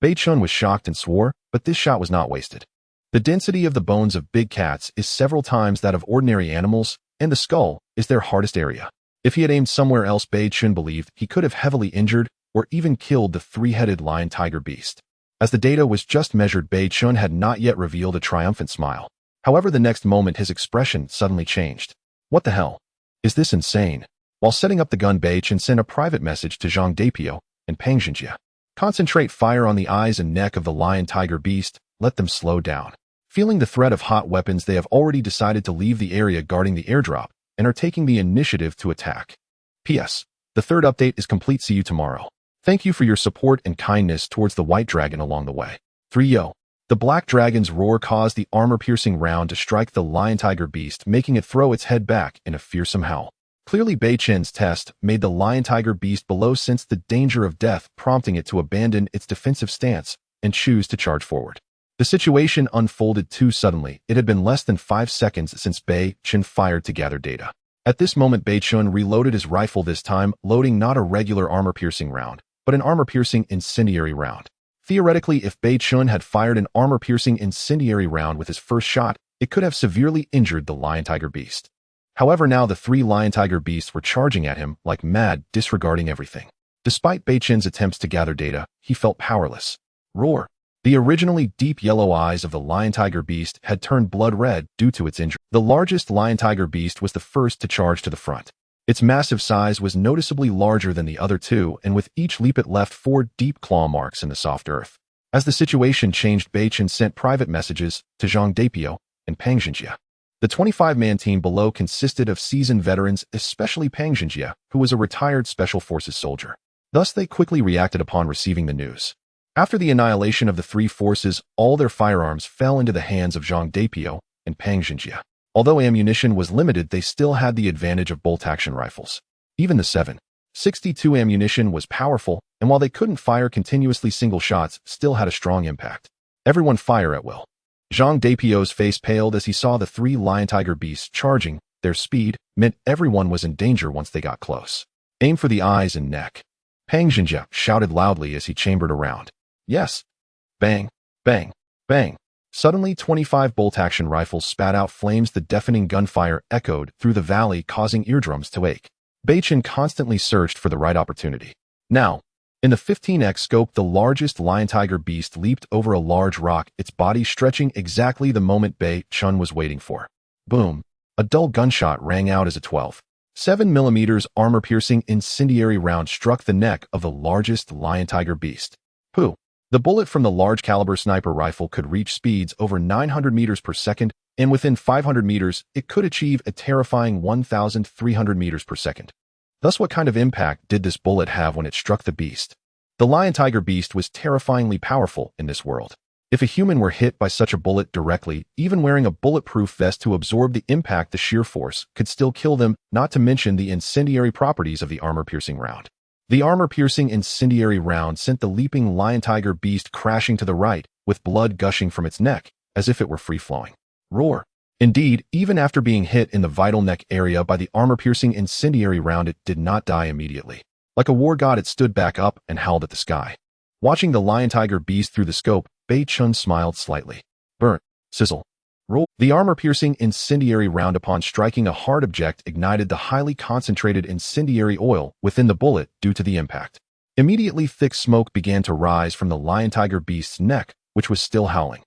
Beichen was shocked and swore, but this shot was not wasted. The density of the bones of big cats is several times that of ordinary animals, and the skull is their hardest area. If he had aimed somewhere else, Beichen believed he could have heavily injured or even killed the three-headed lion-tiger beast. As the data was just measured, Beichen had not yet revealed a triumphant smile. However, the next moment his expression suddenly changed. What the hell? Is this insane? While setting up the gun, Beichen sent a private message to Zhang Dapio and Peng Xinjia. Concentrate fire on the eyes and neck of the lion-tiger beast, let them slow down. Feeling the threat of hot weapons, they have already decided to leave the area guarding the airdrop and are taking the initiative to attack. P.S. The third update is complete. See you tomorrow. Thank you for your support and kindness towards the white dragon along the way. 3-0. The black dragon's roar caused the armor-piercing round to strike the lion-tiger beast, making it throw its head back in a fearsome howl. Clearly, Beichen's test made the lion-tiger beast below sense the danger of death, prompting it to abandon its defensive stance and choose to charge forward. The situation unfolded too suddenly. It had been less than 5 seconds since Beichen fired to gather data. At this moment, Beichen reloaded his rifle, this time loading not a regular armor-piercing round, but an armor-piercing incendiary round. Theoretically, if Beichen had fired an armor-piercing incendiary round with his first shot, it could have severely injured the lion-tiger beast. However, now the three lion-tiger beasts were charging at him like mad, disregarding everything. Despite Beichen's attempts to gather data, he felt powerless. Roar! The originally deep yellow eyes of the lion-tiger beast had turned blood red due to its injury. The largest lion-tiger beast was the first to charge to the front. Its massive size was noticeably larger than the other two, and with each leap it left 4 deep claw marks in the soft earth. As the situation changed, Beichen sent private messages to Zhang Dapio and Peng Xinjia. The 25-man team below consisted of seasoned veterans, especially Peng Xinjia, who was a retired Special Forces soldier. Thus, they quickly reacted upon receiving the news. After the annihilation of the three forces, all their firearms fell into the hands of Zhang Dapio and Peng Xinjia. Although ammunition was limited, they still had the advantage of bolt-action rifles. Even the 7.62 ammunition was powerful, and while they couldn't fire continuously, single shots still had a strong impact. Everyone fire at will. Zhang Dapio's face paled as he saw the three lion-tiger beasts charging. Their speed meant everyone was in danger once they got close. Aim for the eyes and neck. Peng Xinjia shouted loudly as he chambered around. Yes. Bang, bang, bang. Suddenly, 25 bolt-action rifles spat out flames. The deafening gunfire echoed through the valley, causing eardrums to ache. Beichen constantly searched for the right opportunity. Now, in the 15x scope, the largest lion-tiger beast leaped over a large rock, its body stretching exactly the moment Beichen was waiting for. Boom! A dull gunshot rang out as a 12.7mm armor-piercing incendiary round struck the neck of the largest lion-tiger beast. Pooh! The bullet from the large-caliber sniper rifle could reach speeds over 900 meters per second, and within 500 meters, it could achieve a terrifying 1,300 meters per second. Thus, what kind of impact did this bullet have when it struck the beast? The lion-tiger beast was terrifyingly powerful in this world. If a human were hit by such a bullet directly, even wearing a bulletproof vest to absorb the impact, the sheer force could still kill them, not to mention the incendiary properties of the armor-piercing round. The armor-piercing incendiary round sent the leaping lion-tiger beast crashing to the right, with blood gushing from its neck, as if it were free-flowing. Roar! Indeed, even after being hit in the vital neck area by the armor-piercing incendiary round, it did not die immediately. Like a war god, it stood back up and howled at the sky. Watching the lion-tiger beast through the scope, Beichen smiled slightly. Burn! Sizzle! Roll! The armor-piercing incendiary round, upon striking a hard object, ignited the highly concentrated incendiary oil within the bullet due to the impact. Immediately, thick smoke began to rise from the lion-tiger beast's neck, which was still howling.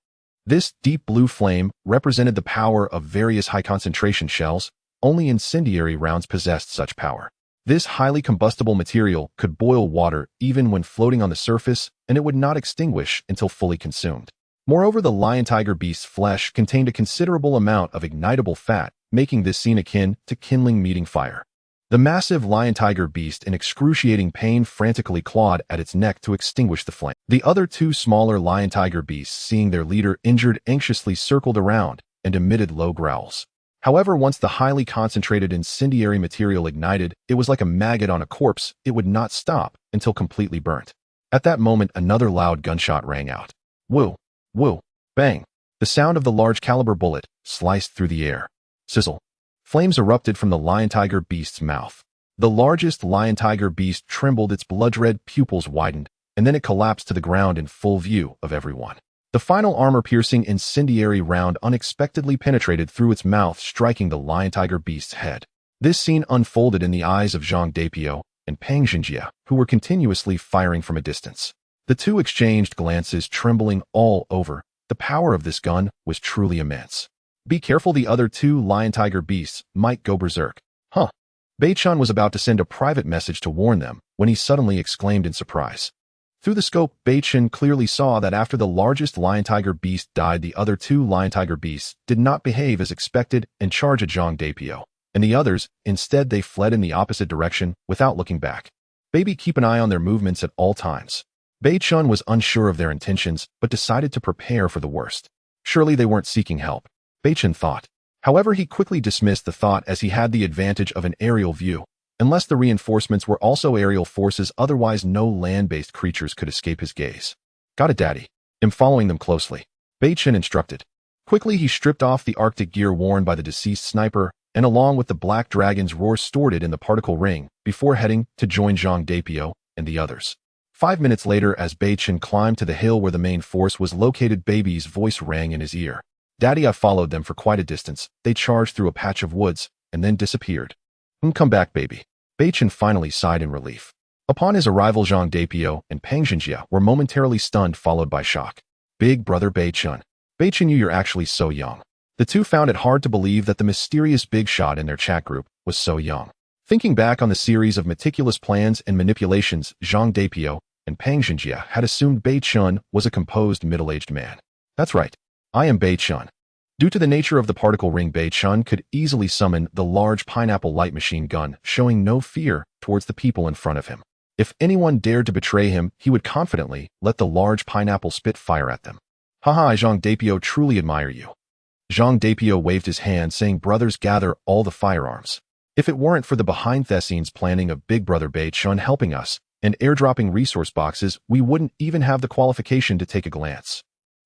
This deep blue flame represented the power of various high-concentration shells. Only incendiary rounds possessed such power. This highly combustible material could boil water even when floating on the surface, and it would not extinguish until fully consumed. Moreover, the lion-tiger beast's flesh contained a considerable amount of ignitable fat, making this scene akin to kindling meeting fire. The massive lion-tiger beast in excruciating pain frantically clawed at its neck to extinguish the flame. The other two smaller lion-tiger beasts, seeing their leader injured, anxiously circled around and emitted low growls. However, once the highly concentrated incendiary material ignited, it was like a maggot on a corpse. It would not stop until completely burnt. At that moment, another loud gunshot rang out. Woo! Woo! Bang! The sound of the large-caliber bullet sliced through the air. Sizzle! Flames erupted from the lion-tiger beast's mouth. The largest lion-tiger beast trembled, its blood-red pupils widened, and then it collapsed to the ground in full view of everyone. The final armor-piercing incendiary round unexpectedly penetrated through its mouth, striking the lion-tiger beast's head. This scene unfolded in the eyes of Zhang Dapio and Pang Xinjie, who were continuously firing from a distance. The two exchanged glances, trembling all over. The power of this gun was truly immense. Be careful, the other two lion-tiger beasts might go berserk. Huh. Beichen was about to send a private message to warn them when he suddenly exclaimed in surprise. Through the scope, Beichen clearly saw that after the largest lion-tiger beast died, the other two lion-tiger beasts did not behave as expected and charge at Zhang Dapio, and the others, instead they fled in the opposite direction without looking back. Baby, keep an eye on their movements at all times. Beichen was unsure of their intentions, but decided to prepare for the worst. Surely they weren't seeking help, Beichen thought. However, he quickly dismissed the thought as he had the advantage of an aerial view. Unless the reinforcements were also aerial forces, otherwise no land-based creatures could escape his gaze. Got it, Daddy. I'm following them closely, Beichen instructed. Quickly, he stripped off the Arctic gear worn by the deceased sniper, and along with the black dragon's roar stored it in the particle ring, before heading to join Zhang Dapio and the others. 5 minutes later, as Beichen climbed to the hill where the main force was located, Baby's voice rang in his ear. Daddy, I followed them for quite a distance. They charged through a patch of woods, and then disappeared. Come back, Baby. Beichen finally sighed in relief. Upon his arrival, Zhang Dapio and Pang Xinjie were momentarily stunned, followed by shock. Big brother Beichen. Beichen, you're actually so young. The two found it hard to believe that the mysterious big shot in their chat group was so young. Thinking back on the series of meticulous plans and manipulations, Zhang Dapio and Pang Xinjie had assumed Beichen was a composed middle-aged man. That's right. I am Beichen. Due to the nature of the particle ring, Beichen could easily summon the large pineapple light machine gun, showing no fear towards the people in front of him. If anyone dared to betray him, he would confidently let the large pineapple spit fire at them. Haha, Zhang Dapio, truly admire you. Zhang Dapio waved his hand, saying, brothers, gather all the firearms. If it weren't for the behind-the-scenes planning of big brother Beichen helping us and airdropping resource boxes, we wouldn't even have the qualification to take a glance.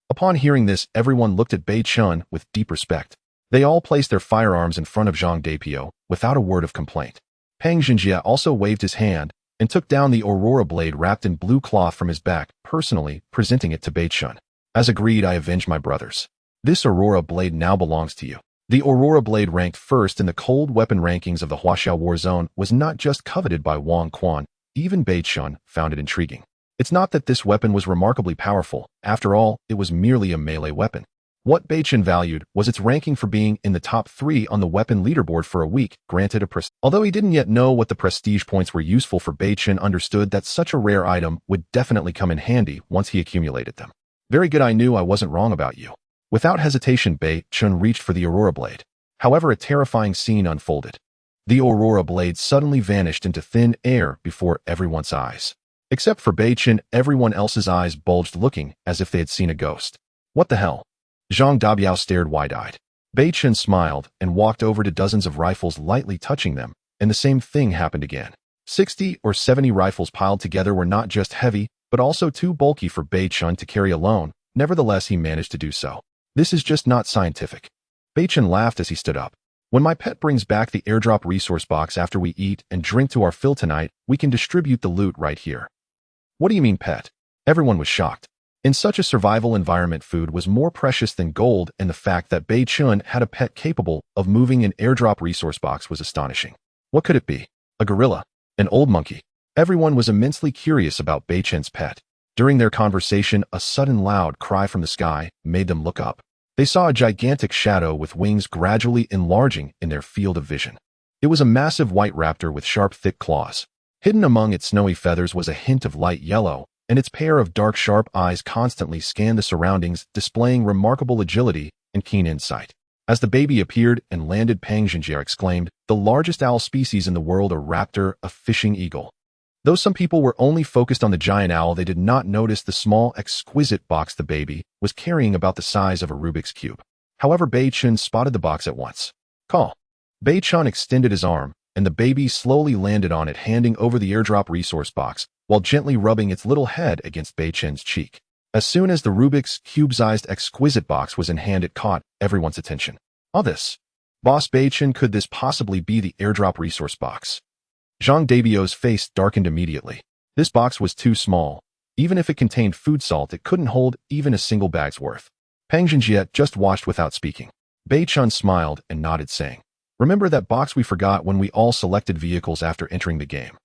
Upon hearing this, everyone looked at Beichen with deep respect. They all placed their firearms in front of Zhang Dapio without a word of complaint. Pang Xinjie also waved his hand and took down the Aurora blade wrapped in blue cloth from his back, personally presenting it to Beichen. As agreed, I avenged my brothers. This Aurora blade now belongs to you. The Aurora blade, ranked first in the cold weapon rankings of the Huaxiao war zone, was not just coveted by Wang Quan, even Beichen found it intriguing. It's not that this weapon was remarkably powerful. After all, it was merely a melee weapon. What Beichen valued was its ranking for being in the top 3 on the weapon leaderboard for a week, granted a prestige. Although he didn't yet know what the prestige points were useful for, Beichen understood that such a rare item would definitely come in handy once he accumulated them. Very good, I knew I wasn't wrong about you. Without hesitation, Beichen reached for the Aurora blade. However, a terrifying scene unfolded. The Aurora blade suddenly vanished into thin air before everyone's eyes. Except for Beichen, everyone else's eyes bulged, looking as if they had seen a ghost. What the hell? Zhang Dapio stared wide-eyed. Beichen smiled and walked over to dozens of rifles, lightly touching them, and the same thing happened again. 60 or 70 rifles piled together were not just heavy, but also too bulky for Beichen to carry alone. Nevertheless, he managed to do so. This is just not scientific. Beichen laughed as he stood up. When my pet brings back the airdrop resource box after we eat and drink to our fill tonight, we can distribute the loot right here. What do you mean, pet? Everyone was shocked. In such a survival environment, food was more precious than gold, and the fact that Beichen had a pet capable of moving an airdrop resource box was astonishing. What could it be? A gorilla? An old monkey? Everyone was immensely curious about Beichen's pet. During their conversation, a sudden loud cry from the sky made them look up. They saw a gigantic shadow with wings gradually enlarging in their field of vision. It was a massive white raptor with sharp, thick claws. Hidden among its snowy feathers was a hint of light yellow, and its pair of dark sharp eyes constantly scanned the surroundings, displaying remarkable agility and keen insight. As the baby appeared and landed, Pang Xinjie exclaimed, "The largest owl species in the world, a raptor, a fishing eagle." Though some people were only focused on the giant owl, they did not notice the small, exquisite box the baby was carrying, about the size of a Rubik's Cube. However, Beichen spotted the box at once. "Call." Beichen extended his arm, and the baby slowly landed on it, handing over the airdrop resource box, while gently rubbing its little head against Beichen's cheek. As soon as the Rubik's Cube-sized exquisite box was in hand, it caught everyone's attention. "All this. Boss Beichen, could this possibly be the airdrop resource box?" Zhang Dabio's face darkened immediately. This box was too small. Even if it contained food salt, it couldn't hold even a single bag's worth. Pang Xinjie just watched without speaking. Beichen smiled and nodded, saying, "Remember that box we forgot when we all selected vehicles after entering the game?"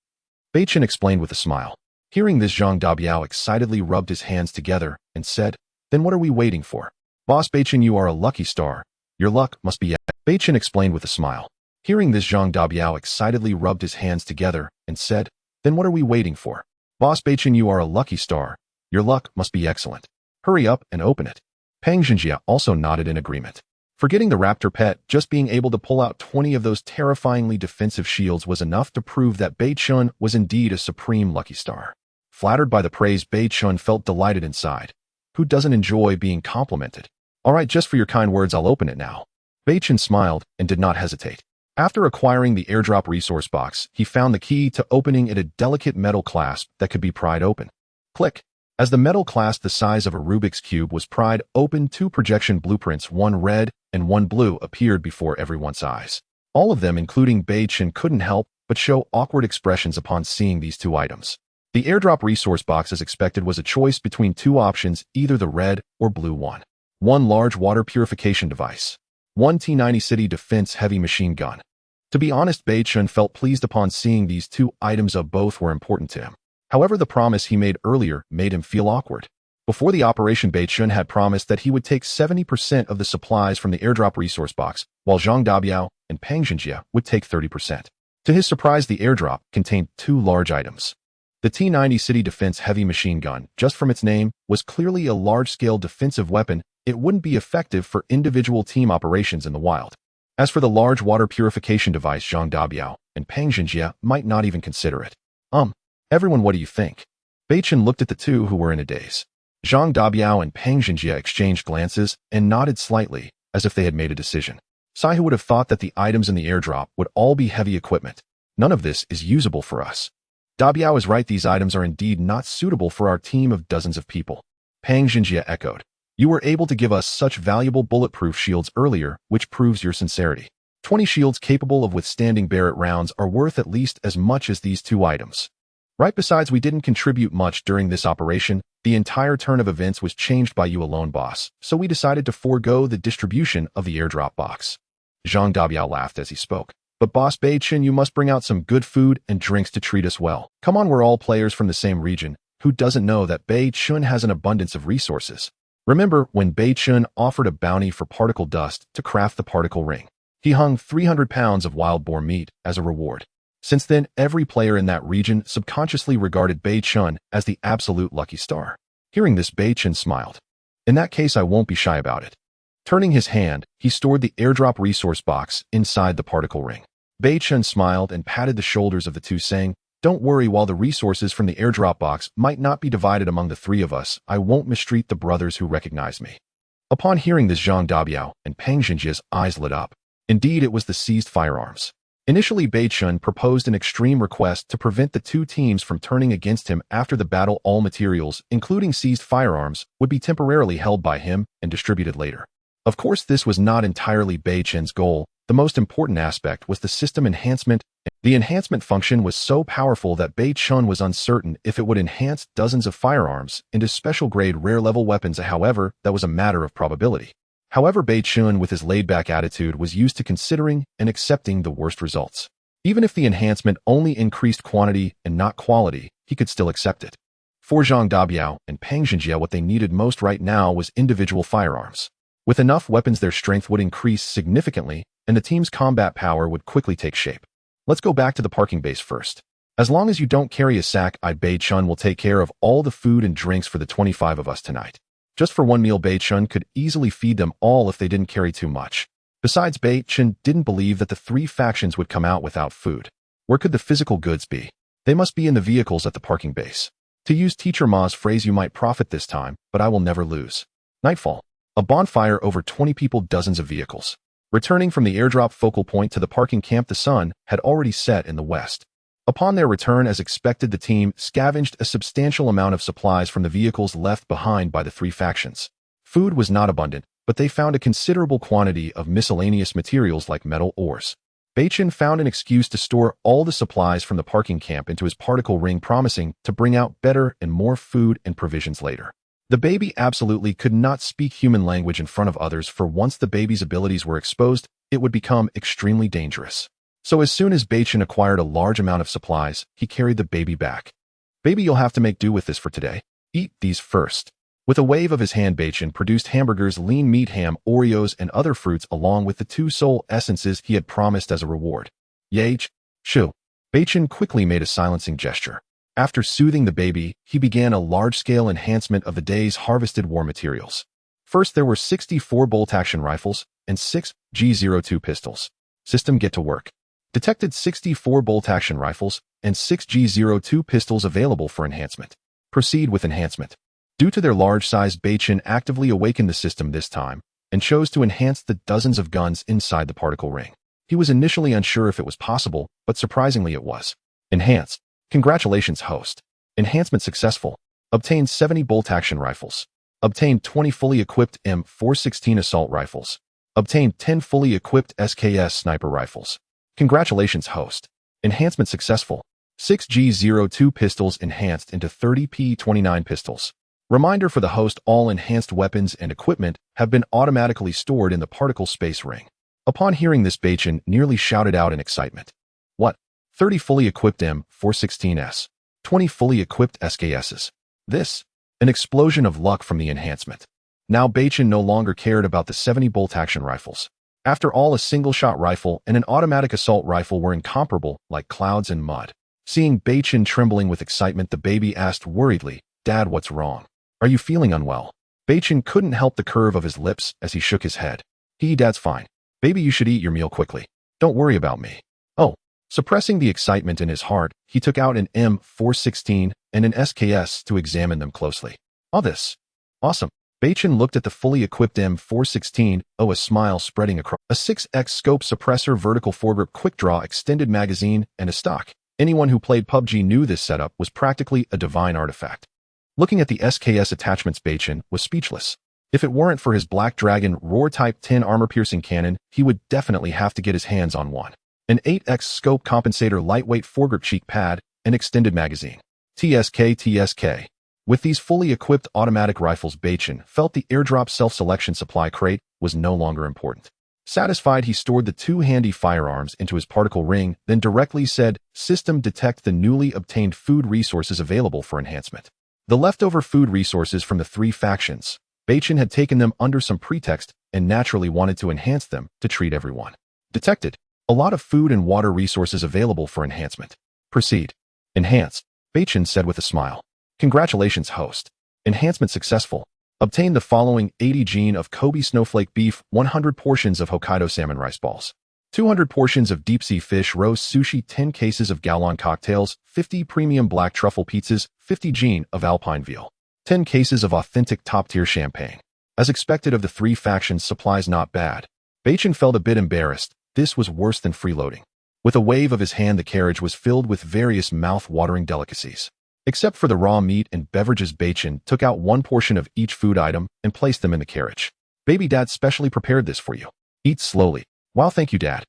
Beichen explained with a smile. Hearing this, Zhang Dabiao excitedly rubbed his hands together and said, "Then what are we waiting for? Boss Beichen, you are a lucky star. Your luck must be..." Beichen explained with a smile. Hearing this, Zhang Dabiao excitedly rubbed his hands together and said, "Then what are we waiting for? Boss Beichen, you are a lucky star. Your luck must be excellent. Hurry up and open it." Pang Xinjie also nodded in agreement. Forgetting the raptor pet, just being able to pull out 20 of those terrifyingly defensive shields was enough to prove that Beichen was indeed a supreme lucky star. Flattered by the praise, Beichen felt delighted inside. Who doesn't enjoy being complimented? "All right, just for your kind words, I'll open it now." Beichen smiled and did not hesitate. After acquiring the airdrop resource box, he found the key to opening it, a delicate metal clasp that could be pried open. Click. As the metal clasp the size of a Rubik's Cube was pried open, two projection blueprints, one red and one blue, appeared before everyone's eyes. All of them, including Beichen, couldn't help but show awkward expressions upon seeing these two items. The airdrop resource box, as expected, was a choice between two options, either the red or blue one. One large water purification device. One T-90 City Defense heavy machine gun. To be honest, Beichen felt pleased upon seeing these two items, of both were important to him. However, the promise he made earlier made him feel awkward. Before the operation, Beichen had promised that he would take 70% of the supplies from the airdrop resource box, while Zhang Dabiao and Pang Xinjie would take 30%. To his surprise, the airdrop contained two large items. The T-90 City Defense heavy machine gun, just from its name, was clearly a large-scale defensive weapon. It wouldn't be effective for individual team operations in the wild. As for the large water purification device, Zhang Dabiao and Pang Xinjie might not even consider it. Everyone, what do you think?" Beichen looked at the two, who were in a daze. Zhang Dabiao and Pang Xinjie exchanged glances and nodded slightly, as if they had made a decision. Sai, who would have thought that the items in the airdrop would all be heavy equipment? None of this is usable for us. Dabiao is right, these items are indeed not suitable for our team of dozens of people. Pang Xinjie echoed. "You were able to give us such valuable bulletproof shields earlier, which proves your sincerity. 20 shields capable of withstanding Barrett rounds are worth at least as much as these two items. Right, besides, we didn't contribute much during this operation. The entire turn of events was changed by you alone, boss, so we decided to forego the distribution of the airdrop box." Zhang Dabiao laughed as he spoke. "But boss Beichen, you must bring out some good food and drinks to treat us well. Come on, we're all players from the same region. Who doesn't know that Beichen has an abundance of resources? Remember when Beichen offered a bounty for particle dust to craft the particle ring? He hung 300 pounds of wild boar meat as a reward. Since then, every player in that region subconsciously regarded Beichen as the absolute lucky star." Hearing this, Beichen smiled. "In that case, I won't be shy about it." Turning his hand, he stored the airdrop resource box inside the particle ring. Beichen smiled and patted the shoulders of the two, saying, "Don't worry, while the resources from the airdrop box might not be divided among the three of us, I won't mistreat the brothers who recognize me." Upon hearing this, Zhang Dabiao and Pang Xinjie's eyes lit up. Indeed, it was the seized firearms. Initially, Beichen proposed an extreme request to prevent the two teams from turning against him after the battle. All materials, including seized firearms, would be temporarily held by him and distributed later. Of course, this was not entirely Beichen's goal. The most important aspect was the system enhancement. The enhancement function was so powerful that Beichen was uncertain if it would enhance dozens of firearms into special-grade rare-level weapons. However, that was a matter of probability. However, Beichen, with his laid-back attitude, was used to considering and accepting the worst results. Even if the enhancement only increased quantity and not quality, he could still accept it. For Zhang Dabiao and Pang Xinjie, what they needed most right now was individual firearms. With enough weapons, their strength would increase significantly, and the team's combat power would quickly take shape. "Let's go back to the parking base first." As long as you don't carry a sack, Beichen will take care of all the food and drinks for the 25 of us tonight. Just for one meal, Beichen could easily feed them all if they didn't carry too much. Besides, Beichen didn't believe that the three factions would come out without food. Where could the physical goods be? They must be in the vehicles at the parking base. To use Teacher Ma's phrase, you might profit this time, but I will never lose. Nightfall. A bonfire, over 20 people, dozens of vehicles. Returning from the airdrop focal point to the parking camp, the sun had already set in the west. Upon their return, as expected, the team scavenged a substantial amount of supplies from the vehicles left behind by the three factions. Food was not abundant, but they found a considerable quantity of miscellaneous materials like metal ores. Beichen found an excuse to store all the supplies from the parking camp into his particle ring, promising to bring out better and more food and provisions later. The baby absolutely could not speak human language in front of others, for once the baby's abilities were exposed, it would become extremely dangerous. So as soon as Beichen acquired a large amount of supplies, he carried the baby back. Baby, you'll have to make do with this for today. Eat these first. With a wave of his hand, Beichen produced hamburgers, lean meat, ham, Oreos, and other fruits, along with the 2 soul essences he had promised as a reward. Yage, shoo. Beichen quickly made a silencing gesture. After soothing the baby, he began a large-scale enhancement of the day's harvested war materials. First, there were 64 bolt-action rifles and 6 G02 pistols. System, get to work. Detected 64 bolt-action rifles and 6 G02 pistols available for enhancement. Proceed with enhancement. Due to their large size, Beichen actively awakened the system this time and chose to enhance the dozens of guns inside the particle ring. He was initially unsure if it was possible, but surprisingly it was. Enhanced. Congratulations, host. Enhancement successful. Obtained 70 bolt-action rifles. Obtained 20 fully equipped M416 assault rifles. Obtained 10 fully equipped SKS sniper rifles. Congratulations, host. Enhancement successful. 6 G02 pistols enhanced into 30 P29 pistols. Reminder for the host, all enhanced weapons and equipment have been automatically stored in the particle space ring. Upon hearing this, Beichen nearly shouted out in excitement. What? 30 fully equipped M416s. 20 fully equipped SKSs. This? An explosion of luck from the enhancement. Now Beichen no longer cared about the 70 bolt-action rifles. After all, a single-shot rifle and an automatic assault rifle were incomparable, like clouds and mud. Seeing Beichen trembling with excitement, the baby asked worriedly, Dad, what's wrong? Are you feeling unwell? Beichen couldn't help the curve of his lips as he shook his head. Dad's fine. Baby, you should eat your meal quickly. Don't worry about me. Oh. Suppressing the excitement in his heart, he took out an M416 and an SKS to examine them closely. All this. Awesome. Beichen looked at the fully equipped M416, a smile spreading across. A 6x scope suppressor, vertical foregrip, quick draw, extended magazine, and a stock. Anyone who played PUBG knew this setup was practically a divine artifact. Looking at the SKS attachments, Beichen was speechless. If it weren't for his Black Dragon Roar Type 10 armor-piercing cannon, he would definitely have to get his hands on one. An 8x scope compensator, lightweight foregrip, cheek pad, and extended magazine. TSK. With these fully equipped automatic rifles, Beichen felt the airdrop self-selection supply crate was no longer important. Satisfied, he stored the 2 handy firearms into his particle ring, then directly said, System, detect the newly obtained food resources available for enhancement. The leftover food resources from the 3 factions. Beichen had taken them under some pretext and naturally wanted to enhance them to treat everyone. Detected. A lot of food and water resources available for enhancement. Proceed. Enhance. Beichen said with a smile. Congratulations, host. Enhancement successful. Obtain the following: 80 gene of Kobe snowflake beef, 100 portions of Hokkaido salmon rice balls, 200 portions of deep-sea fish roast sushi, 10 cases of Gallon cocktails, 50 premium black truffle pizzas, 50 gene of alpine veal, 10 cases of authentic top-tier champagne. As expected of the 3 factions, supplies not bad. Beichen felt a bit embarrassed. This was worse than freeloading. With a wave of his hand, the carriage was filled with various mouth-watering delicacies. Except for the raw meat and beverages, Beichen took out 1 portion of each food item and placed them in the carriage. Baby, Dad specially prepared this for you. Eat slowly. Wow, thank you, Dad.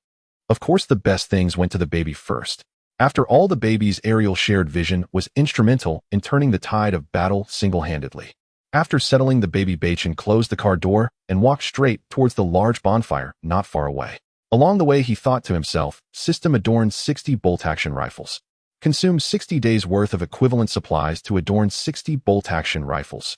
Of course, the best things went to the baby first. After all, the baby's aerial shared vision was instrumental in turning the tide of battle single-handedly. After settling the baby, Beichen closed the car door and walked straight towards the large bonfire not far away. Along the way, he thought to himself, System, adorn 60 bolt-action rifles. Consume 60 days' worth of equivalent supplies to adorn 60 bolt-action rifles.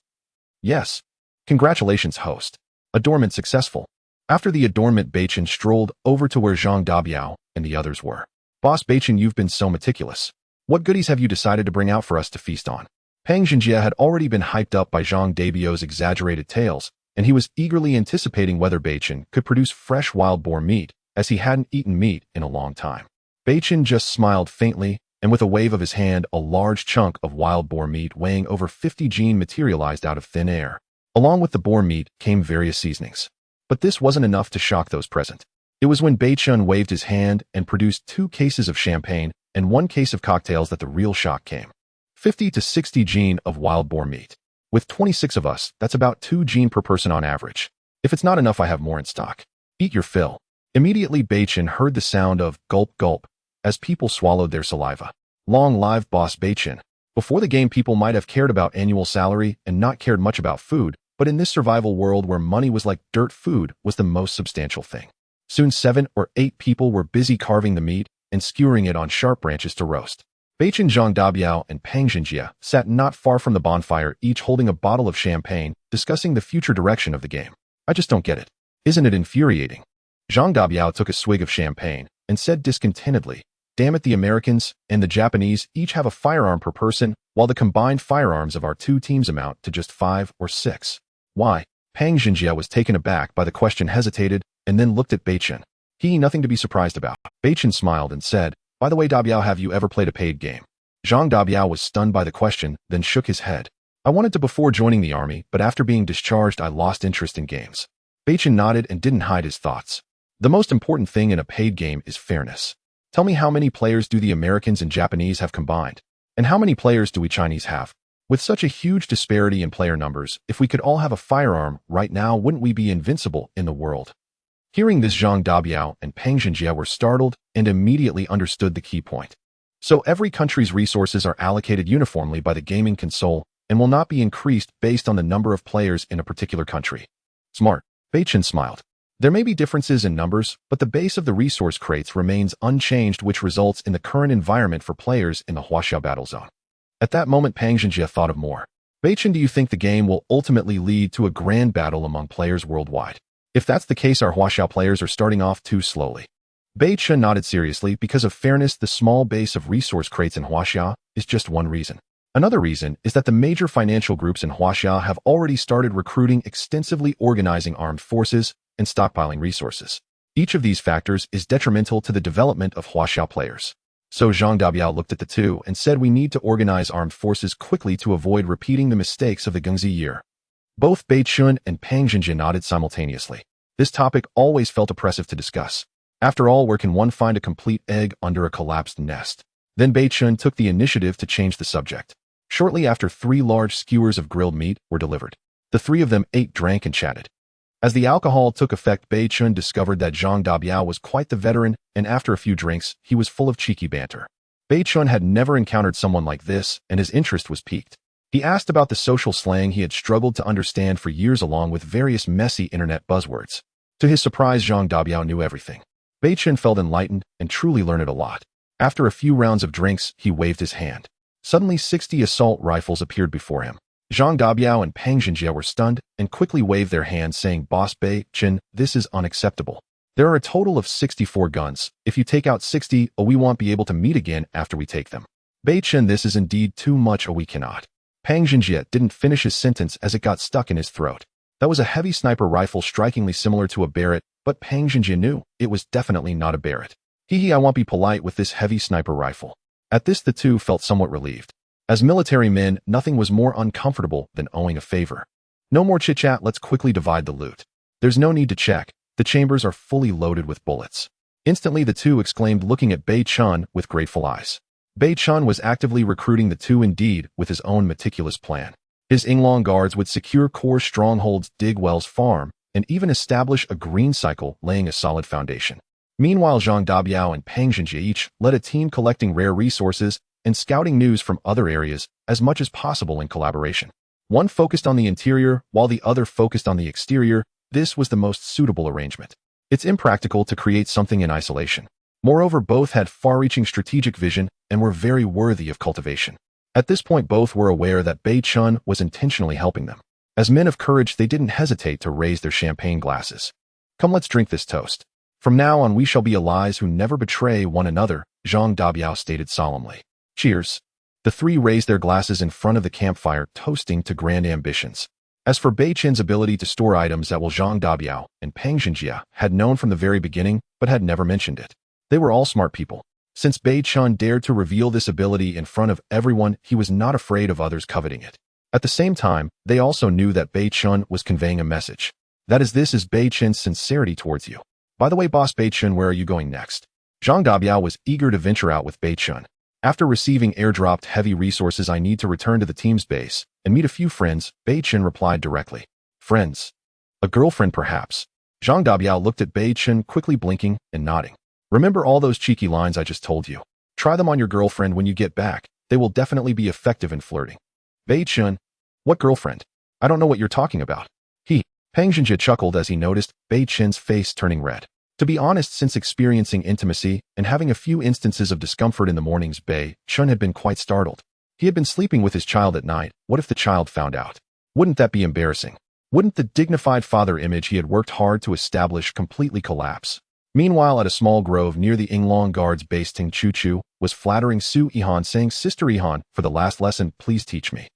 Yes. Congratulations, host. Adornment successful. After the adornment, Beichen strolled over to where Zhang Dabiao and the others were. Boss Beichen, you've been so meticulous. What goodies have you decided to bring out for us to feast on? Pang Xinjie had already been hyped up by Zhang Dabio's exaggerated tales, and he was eagerly anticipating whether Beichen could produce fresh wild boar meat, as he hadn't eaten meat in a long time. Beichen just smiled faintly, and with a wave of his hand, a large chunk of wild boar meat weighing over 50 gene materialized out of thin air. Along with the boar meat came various seasonings. But this wasn't enough to shock those present. It was when Beichen waved his hand and produced 2 cases of champagne and 1 case of cocktails that the real shock came. 50 to 60 gene of wild boar meat. With 26 of us, that's about 2 gene per person on average. If it's not enough, I have more in stock. Eat your fill. Immediately Beichen heard the sound of gulp gulp as people swallowed their saliva. Long live Boss Beichen. Before the game, people might have cared about annual salary and not cared much about food, but in this survival world where money was like dirt, food was the most substantial thing. Soon 7 or 8 people were busy carving the meat and skewering it on sharp branches to roast. Beichen, Zhang Dabiao, and Pang Xinjie sat not far from the bonfire, each holding a bottle of champagne, discussing the future direction of the game. I just don't get it. Isn't it infuriating? Zhang Dabiao took a swig of champagne and said discontentedly, "Damn it, the Americans and the Japanese each have a firearm per person, while the combined firearms of our 2 teams amount to just 5 or 6. Why?" Pang Xinjie was taken aback by the question, hesitated, and then looked at Beichen. Nothing to be surprised about. Beichen smiled and said, "By the way, Dabiao, have you ever played a paid game?" Zhang Dabiao was stunned by the question, then shook his head. "I wanted to before joining the army, but after being discharged, I lost interest in games." Beichen nodded and didn't hide his thoughts. The most important thing in a paid game is fairness. Tell me, how many players do the Americans and Japanese have combined? And how many players do we Chinese have? With such a huge disparity in player numbers, if we could all have a firearm right now, wouldn't we be invincible in the world? Hearing this, Zhang Dabiao and Pang Xinjie were startled and immediately understood the key point. So every country's resources are allocated uniformly by the gaming console and will not be increased based on the number of players in a particular country. Smart. Beichen smiled. There may be differences in numbers, but the base of the resource crates remains unchanged, which results in the current environment for players in the Huaxiao battle zone. At that moment, Pang Xinjie thought of more. Beichen, do you think the game will ultimately lead to a grand battle among players worldwide? If that's the case, our Huaxiao players are starting off too slowly. Beichen nodded seriously. Because of fairness, the small base of resource crates in Huaxiao is just one reason. Another reason is that the major financial groups in Huaxiao have already started recruiting extensively, organizing armed forces, and stockpiling resources. Each of these factors is detrimental to the development of Huaxiao players. So Zhang Dabiao looked at the 2 and said, "We need to organize armed forces quickly to avoid repeating the mistakes of the Gengzi year." Both Beichen and Pang Xinjie nodded simultaneously. This topic always felt oppressive to discuss. After all, where can one find a complete egg under a collapsed nest? Then Beichen took the initiative to change the subject. Shortly after, 3 large skewers of grilled meat were delivered. The 3 of them ate, drank, and chatted. As the alcohol took effect, Beichen discovered that Zhang Dabiao was quite the veteran, and after a few drinks, he was full of cheeky banter. Beichen had never encountered someone like this, and his interest was piqued. He asked about the social slang he had struggled to understand for years, along with various messy internet buzzwords. To his surprise, Zhang Dabiao knew everything. Beichen felt enlightened and truly learned a lot. After a few rounds of drinks, he waved his hand. Suddenly, 60 assault rifles appeared before him. Zhang Dabiao and Pang Xinjie were stunned and quickly waved their hands, saying, "Boss Beichen, this is unacceptable. There are a total of 64 guns. If you take out 60, we won't be able to meet again after we take them. Beichen, this is indeed too much. We cannot." Pang Xinjie didn't finish his sentence as it got stuck in his throat. That was a heavy sniper rifle strikingly similar to a Barrett, but Pang Xinjie knew it was definitely not a Barrett. I won't be polite with this heavy sniper rifle. At this, the 2 felt somewhat relieved. As military men, nothing was more uncomfortable than owing a favor. No more chit-chat, let's quickly divide the loot. There's no need to check. The chambers are fully loaded with bullets. Instantly, the 2 exclaimed, looking at Beichen with grateful eyes. Beichen was actively recruiting the 2 indeed, with his own meticulous plan. His Inglong guards would secure core strongholds, dig wells, farm, and even establish a green cycle, laying a solid foundation. Meanwhile, Zhang Dabiao and Pang Xinjie each led a team collecting rare resources and scouting news from other areas as much as possible in collaboration. One focused on the interior, while the other focused on the exterior. This was the most suitable arrangement. It's impractical to create something in isolation. Moreover, both had far-reaching strategic vision and were very worthy of cultivation. At this point, both were aware that Beichen was intentionally helping them. As men of courage, they didn't hesitate to raise their champagne glasses. "Come, let's drink this toast. From now on, we shall be allies who never betray one another," Zhang Dabiao stated solemnly. Cheers. The three raised their glasses in front of the campfire, toasting to grand ambitions. As for Beichen's ability to store items that Zhang Dabiao and Peng Xinjia had known from the very beginning, but had never mentioned it. They were all smart people. Since Beichen dared to reveal this ability in front of everyone, he was not afraid of others coveting it. At the same time, they also knew that Beichen was conveying a message. That is, this is Beichen's sincerity towards you. By the way, boss Beichen, where are you going next? Zhang Dabiao was eager to venture out with Beichen. After receiving airdropped heavy resources, I need to return to the team's base and meet a few friends, Beichen replied directly. Friends? A girlfriend, perhaps? Zhang Dabiao looked at Beichen, quickly blinking and nodding. Remember all those cheeky lines I just told you? Try them on your girlfriend when you get back. They will definitely be effective in flirting. Beichen? What girlfriend? I don't know what you're talking about. Peng Xinjia chuckled as he noticed Beichen's face turning red. To be honest, since experiencing intimacy and having a few instances of discomfort in the mornings, Beichen had been quite startled. He had been sleeping with his child at night. What if the child found out? Wouldn't that be embarrassing? Wouldn't the dignified father image he had worked hard to establish completely collapse? Meanwhile, at a small grove near the Yinglong Guard's base, Ting Chu-Chu was flattering Su Yihan, saying, Sister Yihan, for the last lesson, please teach me.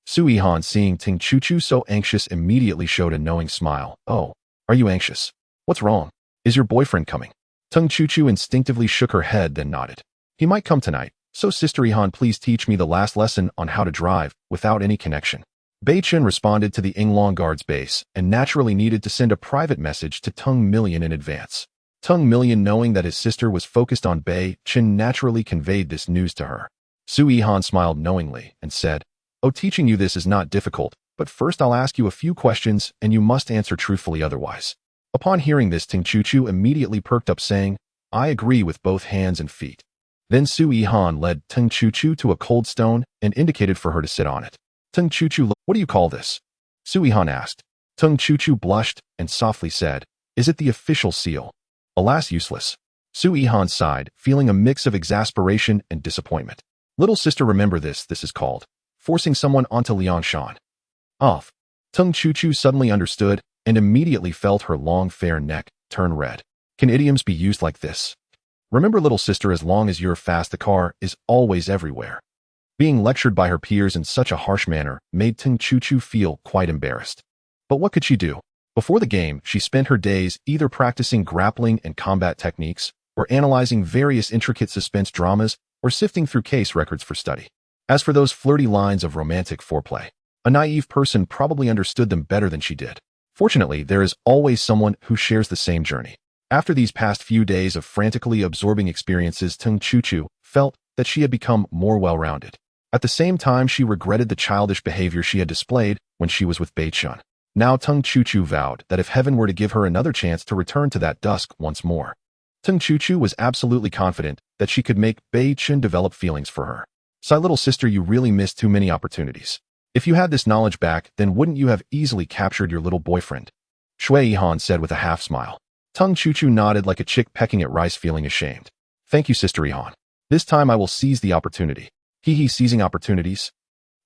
Su Yihan, seeing Ting Chu-Chu so anxious, immediately showed a knowing smile. Oh, are you anxious? What's wrong? Is your boyfriend coming? Ting Chu-Chu instinctively shook her head, then nodded. He might come tonight, so Sister Yihan, please teach me the last lesson on how to drive without any connection. Beichen responded to the Yinglong Guard's base and naturally needed to send a private message to Tung Million in advance. Tung Million, knowing that his sister was focused on Beichen, naturally conveyed this news to her. Su Yihan smiled knowingly and said, Oh, teaching you this is not difficult, but first I'll ask you a few questions and you must answer truthfully otherwise. Upon hearing this, Ting Chu-Chu immediately perked up, saying, I agree, with both hands and feet. Then Su Yihan led Ting Chu-Chu to a cold stone and indicated for her to sit on it. Ting Chu-Chu, what do you call this? Su Yihan asked. Ting Chu-Chu blushed and softly said, Is it the official seal? Alas, useless. Su Yihan sighed, feeling a mix of exasperation and disappointment. Little sister, remember this is called forcing someone onto Liangshan. Off. Ting Chu-Chu suddenly understood and immediately felt her long fair neck turn red. Can idioms be used like this? Remember, little sister, as long as you're fast, the car is always everywhere. Being lectured by her peers in such a harsh manner made Ting Chu-Chu feel quite embarrassed. But what could she do? Before the game, she spent her days either practicing grappling and combat techniques, or analyzing various intricate suspense dramas, or sifting through case records for study. As for those flirty lines of romantic foreplay, a naive person probably understood them better than she did. Fortunately, there is always someone who shares the same journey. After these past few days of frantically absorbing experiences, Ting Chu-Chu felt that she had become more well-rounded. At the same time, she regretted the childish behavior she had displayed when she was with Beichen. Now Ting Chu-Chu vowed that if heaven were to give her another chance to return to that dusk once more, Ting Chu-Chu was absolutely confident that she could make Beichen develop feelings for her. Sigh, little sister, you really missed too many opportunities. If you had this knowledge back, then wouldn't you have easily captured your little boyfriend? Shui Yihan said with a half-smile. Ting Chu-Chu nodded like a chick pecking at rice, feeling ashamed. Thank you, Sister Yihan. This time I will seize the opportunity. Seizing opportunities?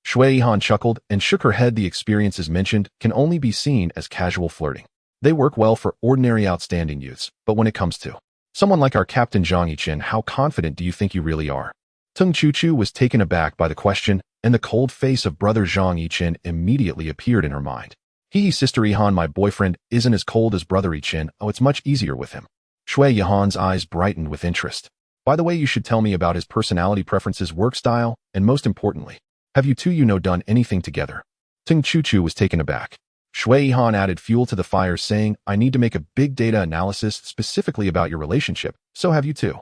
Shui Yihan chuckled and shook her head. The experiences mentioned can only be seen as casual flirting. They work well for ordinary outstanding youths, but when it comes to someone like our Captain Zhang Yichen, how confident do you think you really are? Ting Chu-Chu was taken aback by the question, and the cold face of brother Zhang Yichen immediately appeared in her mind. Sister Yihan, my boyfriend isn't as cold as brother Yichen. Oh, it's much easier with him. Shui Yihan's eyes brightened with interest. By the way, you should tell me about his personality preferences, work style, and most importantly, have you two done anything together? Ting Chu-Chu was taken aback. Shui Yihan added fuel to the fire, saying, I need to make a big data analysis specifically about your relationship, so have you two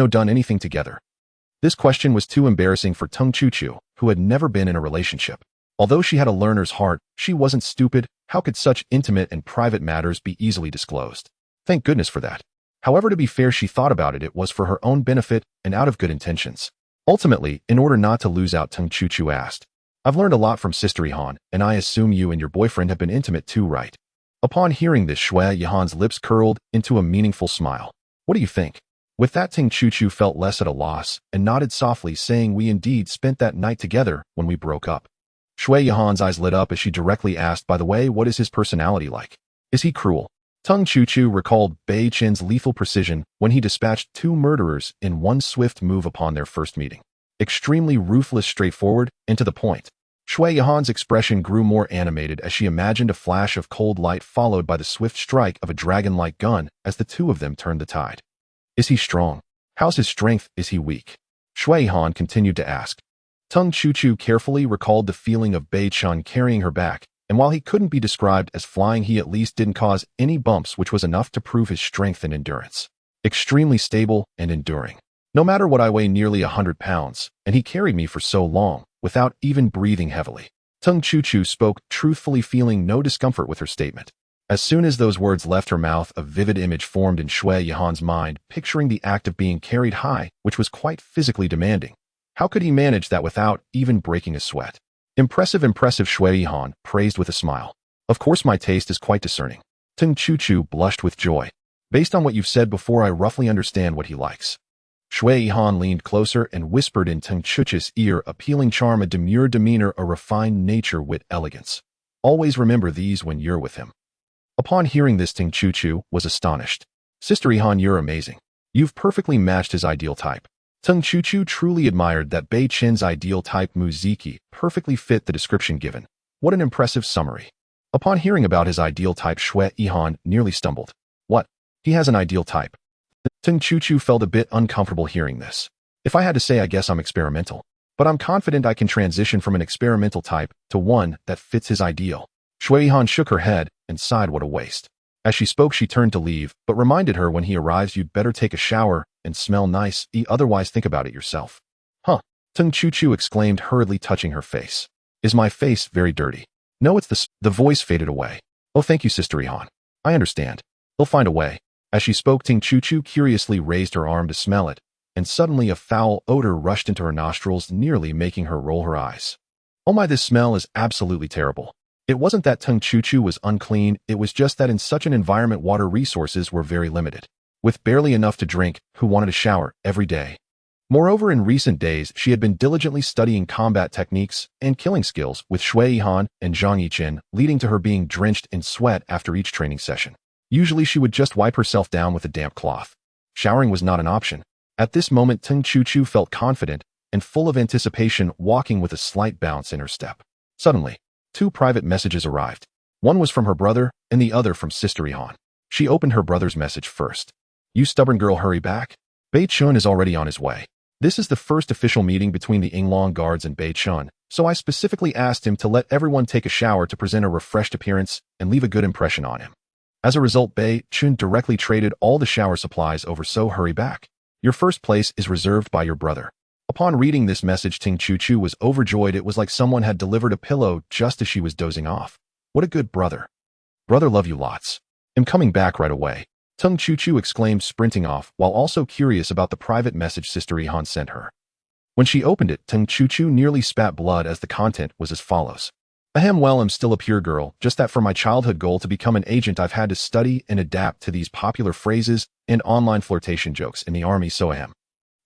done anything together? This question was too embarrassing for Ting Chu-Chu, who had never been in a relationship. Although she had a learner's heart, she wasn't stupid. How could such intimate and private matters be easily disclosed? Thank goodness for that. However, to be fair, she thought about it. It was for her own benefit and out of good intentions. Ultimately, in order not to lose out, Ting Chu-Chu asked, I've learned a lot from Sister Yihan, and I assume you and your boyfriend have been intimate too, right? Upon hearing this, Shui Yihan's lips curled into a meaningful smile. What do you think? With that, Ting Chu-Chu felt less at a loss and nodded softly, saying, we indeed spent that night together when we broke up. Shui Yihan's eyes lit up as she directly asked, by the way, what is his personality like? Is he cruel? Ting Chu-Chu recalled Beichen's lethal precision when he dispatched two murderers in one swift move upon their first meeting. Extremely ruthless, straightforward, and to the point. Shui Yihan's expression grew more animated as she imagined a flash of cold light followed by the swift strike of a dragon-like gun as the two of them turned the tide. Is he strong? How's his strength? Is he weak? Shui Yihan continued to ask. Tung Chu carefully recalled the feeling of Beichen carrying her back, and while he couldn't be described as flying, he at least didn't cause any bumps, which was enough to prove his strength and endurance. Extremely stable and enduring. No matter what, I weigh nearly 100 pounds, and he carried me for so long, without even breathing heavily. Tung Chu spoke, truthfully feeling no discomfort with her statement. As soon as those words left her mouth, a vivid image formed in Shui Yihan's mind, picturing the act of being carried high, which was quite physically demanding. How could he manage that without even breaking a sweat? Impressive, Shui Yihan praised with a smile. Of course, my taste is quite discerning. Tung Chu blushed with joy. Based on what you've said before, I roughly understand what he likes. Shui Yihan leaned closer and whispered in Tung Chu's ear, appealing charm, a demure demeanor, a refined nature, wit, elegance. Always remember these when you're with him. Upon hearing this, Tung Chu was astonished. Sister Yihan, you're amazing. You've perfectly matched his ideal type. Tung Chu truly admired that Beichen's ideal type, Muziki, perfectly fit the description given. What an impressive summary. Upon hearing about his ideal type, Shui Yihan nearly stumbled. What? He has an ideal type? Tung Chu felt a bit uncomfortable hearing this. If I had to say, I guess I'm experimental. But I'm confident I can transition from an experimental type to one that fits his ideal. Shui Yihan shook her head and sighed, what a waste. As she spoke, she turned to leave, but reminded her, when he arrives, you'd better take a shower and smell nice, otherwise think about it yourself. Huh? Tung Chu exclaimed, hurriedly touching her face. Is my face very dirty? No, it's the voice faded away. Oh, thank you, Sister Yihan. I understand. He'll find a way. As she spoke, Tung Chu curiously raised her arm to smell it, and suddenly a foul odor rushed into her nostrils, nearly making her roll her eyes. Oh my, this smell is absolutely terrible. It wasn't that Tung Chu was unclean, it was just that in such an environment water resources were very limited. With barely enough to drink, who wanted a shower every day? Moreover, in recent days, she had been diligently studying combat techniques and killing skills with Shui Yihan and Zhang Yichen, leading to her being drenched in sweat after each training session. Usually she would just wipe herself down with a damp cloth. Showering was not an option. At this moment, Tung Chu felt confident and full of anticipation, walking with a slight bounce in her step. Suddenly, 2 private messages arrived. One was from her brother, and the other from Sister Yihan. She opened her brother's message first. You stubborn girl, hurry back. Beichen is already on his way. This is the first official meeting between the Yinglong guards and Beichen, so I specifically asked him to let everyone take a shower to present a refreshed appearance and leave a good impression on him. As a result, Beichen directly traded all the shower supplies over, so hurry back. Your first place is reserved by your brother. Upon reading this message, Tung Chu was overjoyed. It was like someone had delivered a pillow just as she was dozing off. What a good brother. Brother, love you lots. I'm coming back right away. Tung Chu exclaimed, sprinting off, while also curious about the private message Sister Yihan sent her. When she opened it, Tung Chu nearly spat blood, as the content was as follows. Ahem, well, I'm still a pure girl, just that for my childhood goal to become an agent I've had to study and adapt to these popular phrases and online flirtation jokes in the army, so ahem.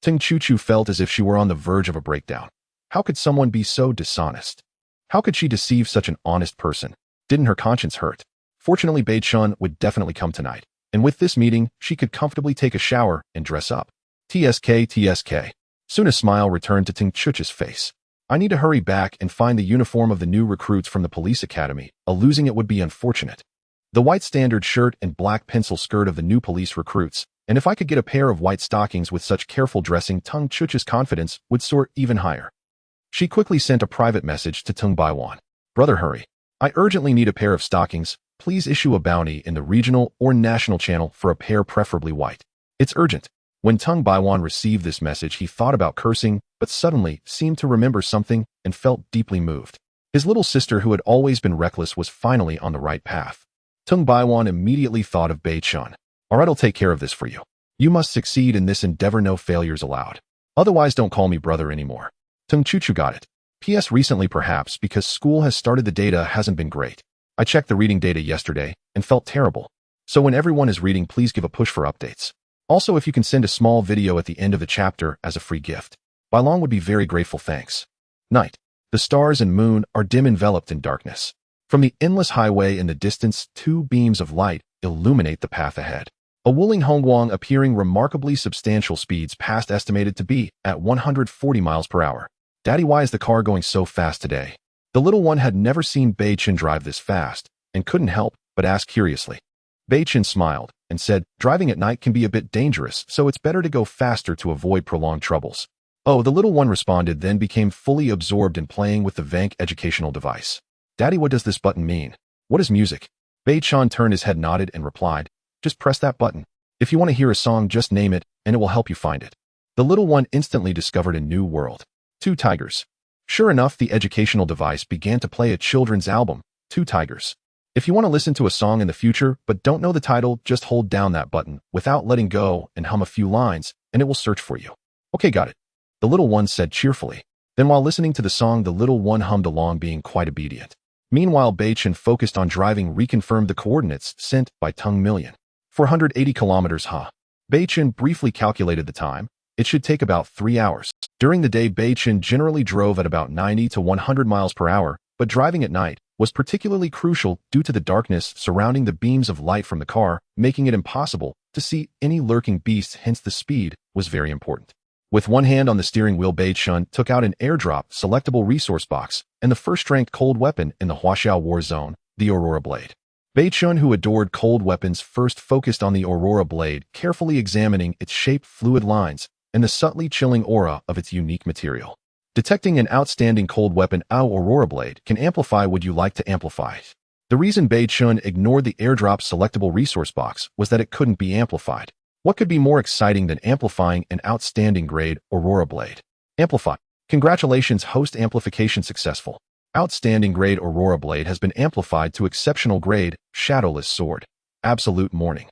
Tung Chu felt as if she were on the verge of a breakdown. How could someone be so dishonest? How could she deceive such an honest person? Didn't her conscience hurt? Fortunately, Beichen would definitely come tonight, and with this meeting, she could comfortably take a shower and dress up. TSK. Soon a smile returned to Tung Chu's face. I need to hurry back and find the uniform of the new recruits from the police academy. Losing it would be unfortunate. The white standard shirt and black pencil skirt of the new police recruits, and if I could get a pair of white stockings with such careful dressing, Tung Chu's confidence would soar even higher. She quickly sent a private message to Tung Baiwan. Brother, hurry. I urgently need a pair of stockings. Please issue a bounty in the regional or national channel for a pair, preferably white. It's urgent. When Tung Baiwan received this message, he thought about cursing, but suddenly seemed to remember something and felt deeply moved. His little sister, who had always been reckless, was finally on the right path. Tung Baiwan immediately thought of Beichen. All right, I'll take care of this for you. You must succeed in this endeavor, no failures allowed. Otherwise, don't call me brother anymore. Tung Chu got it. P.S. Recently, perhaps because school has started, the data hasn't been great. I checked the reading data yesterday and felt terrible. So when everyone is reading, please give a push for updates. Also, if you can send a small video at the end of the chapter as a free gift, Bailong would be very grateful, thanks. Night. The stars and moon are dim, enveloped in darkness. From the endless highway in the distance, 2 beams of light illuminate the path ahead. a Wuling Hongguang appearing remarkably substantial speeds past estimated to be at 140 miles per hour. Daddy, why is the car going so fast today? The little one had never seen Beichen drive this fast and couldn't help but ask curiously. Beichen smiled and said, driving at night can be a bit dangerous, so it's better to go faster to avoid prolonged troubles. Oh, the little one responded, then became fully absorbed in playing with the Vank educational device. Daddy, what does this button mean? What is music? Beichen turned his head, nodded, and replied, just press that button. If you want to hear a song, just name it, and it will help you find it. The little one instantly discovered a new world. 2 Tigers. Sure enough, the educational device began to play a children's album, 2 Tigers. If you want to listen to a song in the future but don't know the title, just hold down that button without letting go and hum a few lines, and it will search for you. Okay, got it. The little one said cheerfully. Then while listening to the song, the little one hummed along, being quite obedient. Meanwhile, Beichen, focused on driving, reconfirmed the coordinates sent by Tung Million. 480 kilometers, huh? Beichen briefly calculated the time. It should take about 3 hours. During the day, Beichen generally drove at about 90 to 100 miles per hour, but driving at night was particularly crucial due to the darkness surrounding the beams of light from the car, making it impossible to see any lurking beasts, hence the speed was very important. With one hand on the steering wheel, Beichen took out an airdrop selectable resource box and the first-ranked cold weapon in the Huaxiao war zone, the Aurora Blade. Beichen, who adored cold weapons, first focused on the Aurora Blade, carefully examining its shape, fluid lines, and the subtly chilling aura of its unique material. Detecting an outstanding cold weapon, our Aurora Blade can amplify. Would you like to amplify? The reason Beichen ignored the airdrop selectable resource box was that it couldn't be amplified. What could be more exciting than amplifying an outstanding grade Aurora Blade? Amplify. Congratulations, host, amplification successful. Outstanding grade Aurora Blade has been amplified to exceptional grade Shadowless Sword. Absolute morning.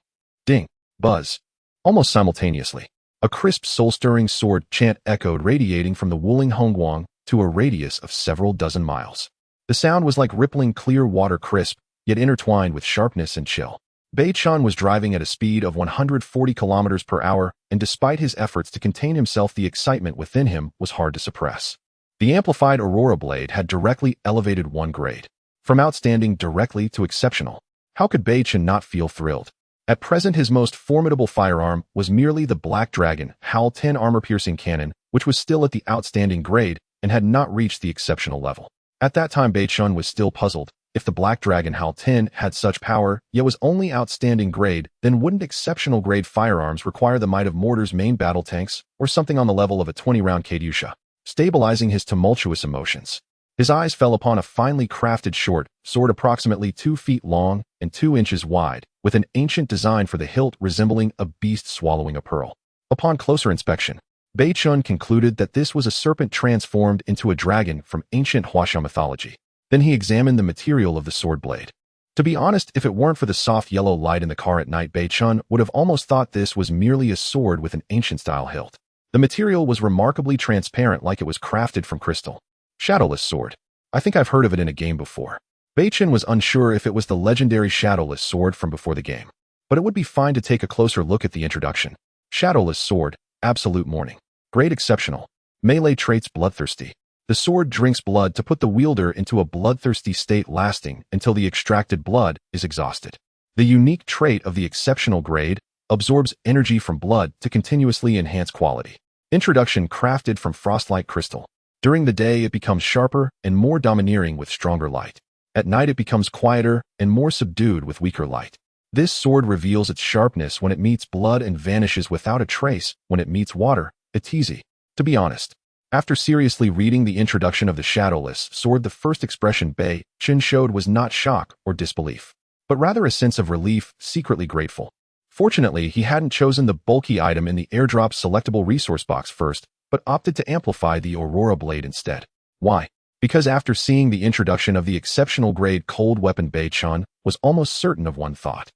Ding. Buzz. Almost simultaneously, a crisp, soul-stirring sword chant echoed, radiating from the Wuling Hongguang to a radius of several dozen miles. The sound was like rippling clear water, crisp, yet intertwined with sharpness and chill. Beichen was driving at a speed of 140 kilometers per hour, and despite his efforts to contain himself, the excitement within him was hard to suppress. The amplified Aurora Blade had directly elevated 1 grade, from outstanding directly to exceptional. How could Beichen not feel thrilled? At present, his most formidable firearm was merely the Black Dragon HAL 10 armor-piercing cannon, which was still at the outstanding grade and had not reached the exceptional level. At that time, Beichen was still puzzled. If the Black Dragon HAL 10 had such power, yet was only outstanding grade, then wouldn't exceptional grade firearms require the might of mortars, main battle tanks, or something on the level of a 20-round Katyusha? Stabilizing his tumultuous emotions, his eyes fell upon a finely crafted short sword approximately 2 feet long and 2 inches wide, with an ancient design for the hilt resembling a beast swallowing a pearl. Upon closer inspection, Beichen concluded that this was a serpent transformed into a dragon from ancient Huaxiao mythology. Then he examined the material of the sword blade. To be honest, if it weren't for the soft yellow light in the car at night, Beichen would have almost thought this was merely a sword with an ancient-style hilt. The material was remarkably transparent, like it was crafted from crystal. Shadowless Sword. I think I've heard of it in a game before. Beichen was unsure if it was the legendary Shadowless Sword from before the game, but it would be fine to take a closer look at the introduction. Shadowless Sword, Absolute Morning. Grade Exceptional. Melee traits, Bloodthirsty. The sword drinks blood to put the wielder into a bloodthirsty state, lasting until the extracted blood is exhausted. The unique trait of the exceptional grade absorbs energy from blood to continuously enhance quality. Introduction, crafted from frostlight crystal. During the day, it becomes sharper and more domineering with stronger light. At night, it becomes quieter and more subdued with weaker light. This sword reveals its sharpness when it meets blood and vanishes without a trace when it meets water. It's easy. To be honest, after seriously reading the introduction of the Shadowless Sword, the first expression Beichen showed was not shock or disbelief, but rather a sense of relief, secretly grateful. Fortunately, he hadn't chosen the bulky item in the airdrop selectable resource box first, but opted to amplify the Aurora Blade instead. Why? Because after seeing the introduction of the exceptional grade cold weapon, Beichen was almost certain of one thought.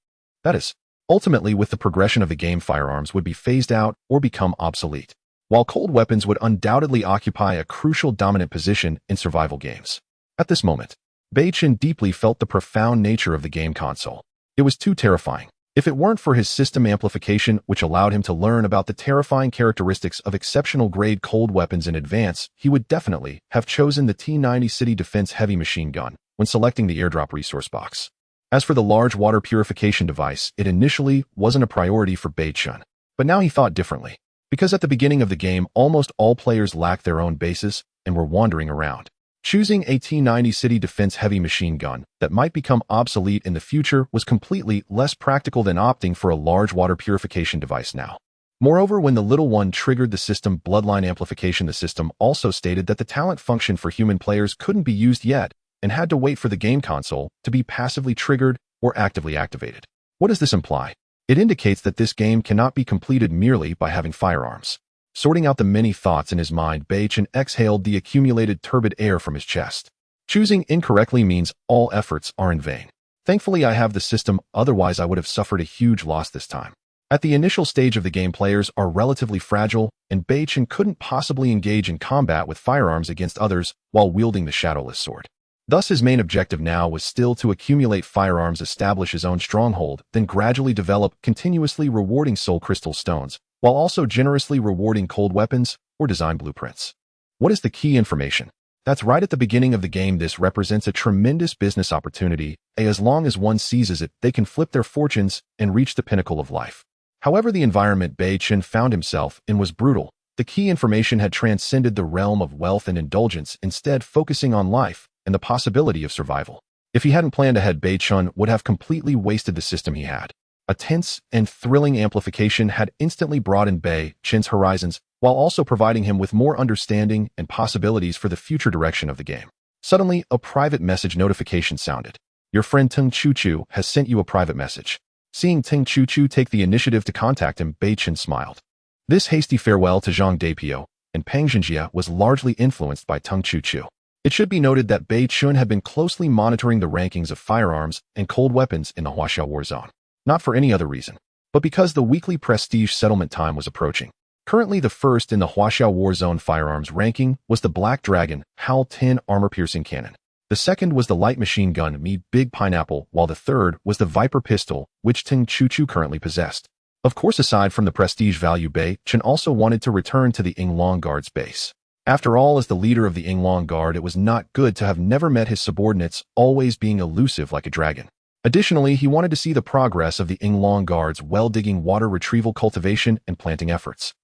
That is, ultimately, with the progression of the game, firearms would be phased out or become obsolete, while cold weapons would undoubtedly occupy a crucial dominant position in survival games. At this moment, Beichen deeply felt the profound nature of the game console. It was too terrifying. If it weren't for his system amplification, which allowed him to learn about the terrifying characteristics of exceptional grade cold weapons in advance, he would definitely have chosen the T-90 City Defense Heavy Machine Gun when selecting the airdrop resource box. As for the large water purification device, it initially wasn't a priority for Beichen. But now he thought differently. Because at the beginning of the game, almost all players lacked their own bases and were wandering around. Choosing a T-90 city defense heavy machine gun that might become obsolete in the future was completely less practical than opting for a large water purification device now. Moreover, when the little one triggered the system bloodline amplification, the system also stated that the talent function for human players couldn't be used yet and had to wait for the game console to be passively triggered or actively activated. What does this imply? It indicates that this game cannot be completed merely by having firearms. Sorting out the many thoughts in his mind, Beichen exhaled the accumulated turbid air from his chest. Choosing incorrectly means all efforts are in vain. Thankfully, I have the system, otherwise I would have suffered a huge loss this time. At the initial stage of the game, players are relatively fragile, and Beichen couldn't possibly engage in combat with firearms against others while wielding the shadowless sword. Thus, his main objective now was still to accumulate firearms, establish his own stronghold, then gradually develop, continuously rewarding soul crystal stones, while also generously rewarding cold weapons or design blueprints. What is the key information? That's right at the beginning of the game. This represents a tremendous business opportunity, as long as one seizes it, they can flip their fortunes and reach the pinnacle of life. However, the environment Beichen found himself in was brutal. The key information had transcended the realm of wealth and indulgence, instead focusing on life and the possibility of survival. If he hadn't planned ahead, Beichen would have completely wasted the system he had. A tense and thrilling amplification had instantly broadened Beichen's horizons, while also providing him with more understanding and possibilities for the future direction of the game. Suddenly, a private message notification sounded. Your friend Teng Chu has sent you a private message. Seeing Teng Chu take the initiative to contact him, Beichen smiled. This hasty farewell to Zhang Dapio and Peng Zhenjie was largely influenced by Teng Chu. It should be noted that Beichen had been closely monitoring the rankings of firearms and cold weapons in the Huaxiao War Zone. Not for any other reason, but because the weekly prestige settlement time was approaching. Currently, the first in the Huaxiao War Zone firearms ranking was the Black Dragon HAL-10 armor-piercing cannon. The second was the light machine gun Me Big Pineapple, while the third was the Viper pistol, which Teng Chu currently possessed. Of course, aside from the prestige value, Beichen also wanted to return to the Yinglong Guard's base. After all, as the leader of the Yinglong Guard, it was not good to have never met his subordinates, always being elusive like a dragon. Additionally, he wanted to see the progress of the Yinglong Guard's well-digging, water retrieval, cultivation, and planting efforts.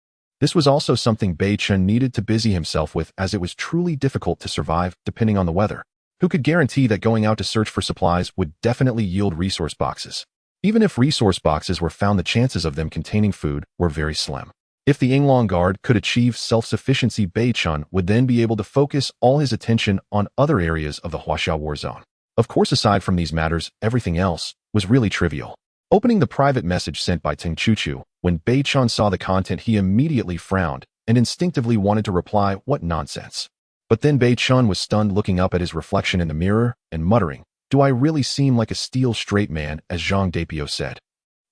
This was also something Beichen needed to busy himself with, as it was truly difficult to survive depending on the weather. Who could guarantee that going out to search for supplies would definitely yield resource boxes? Even if resource boxes were found, the chances of them containing food were very slim. If the Yinglong Guard could achieve self-sufficiency, Beichen would then be able to focus all his attention on other areas of the Huaxiao War Zone. Of course, aside from these matters, everything else was really trivial. Opening the private message sent by Teng Chu, when Beichen saw the content, he immediately frowned and instinctively wanted to reply, "What nonsense." But then Beichen was stunned, looking up at his reflection in the mirror and muttering, "Do I really seem like a steel straight man, as Zhang Dapio said?"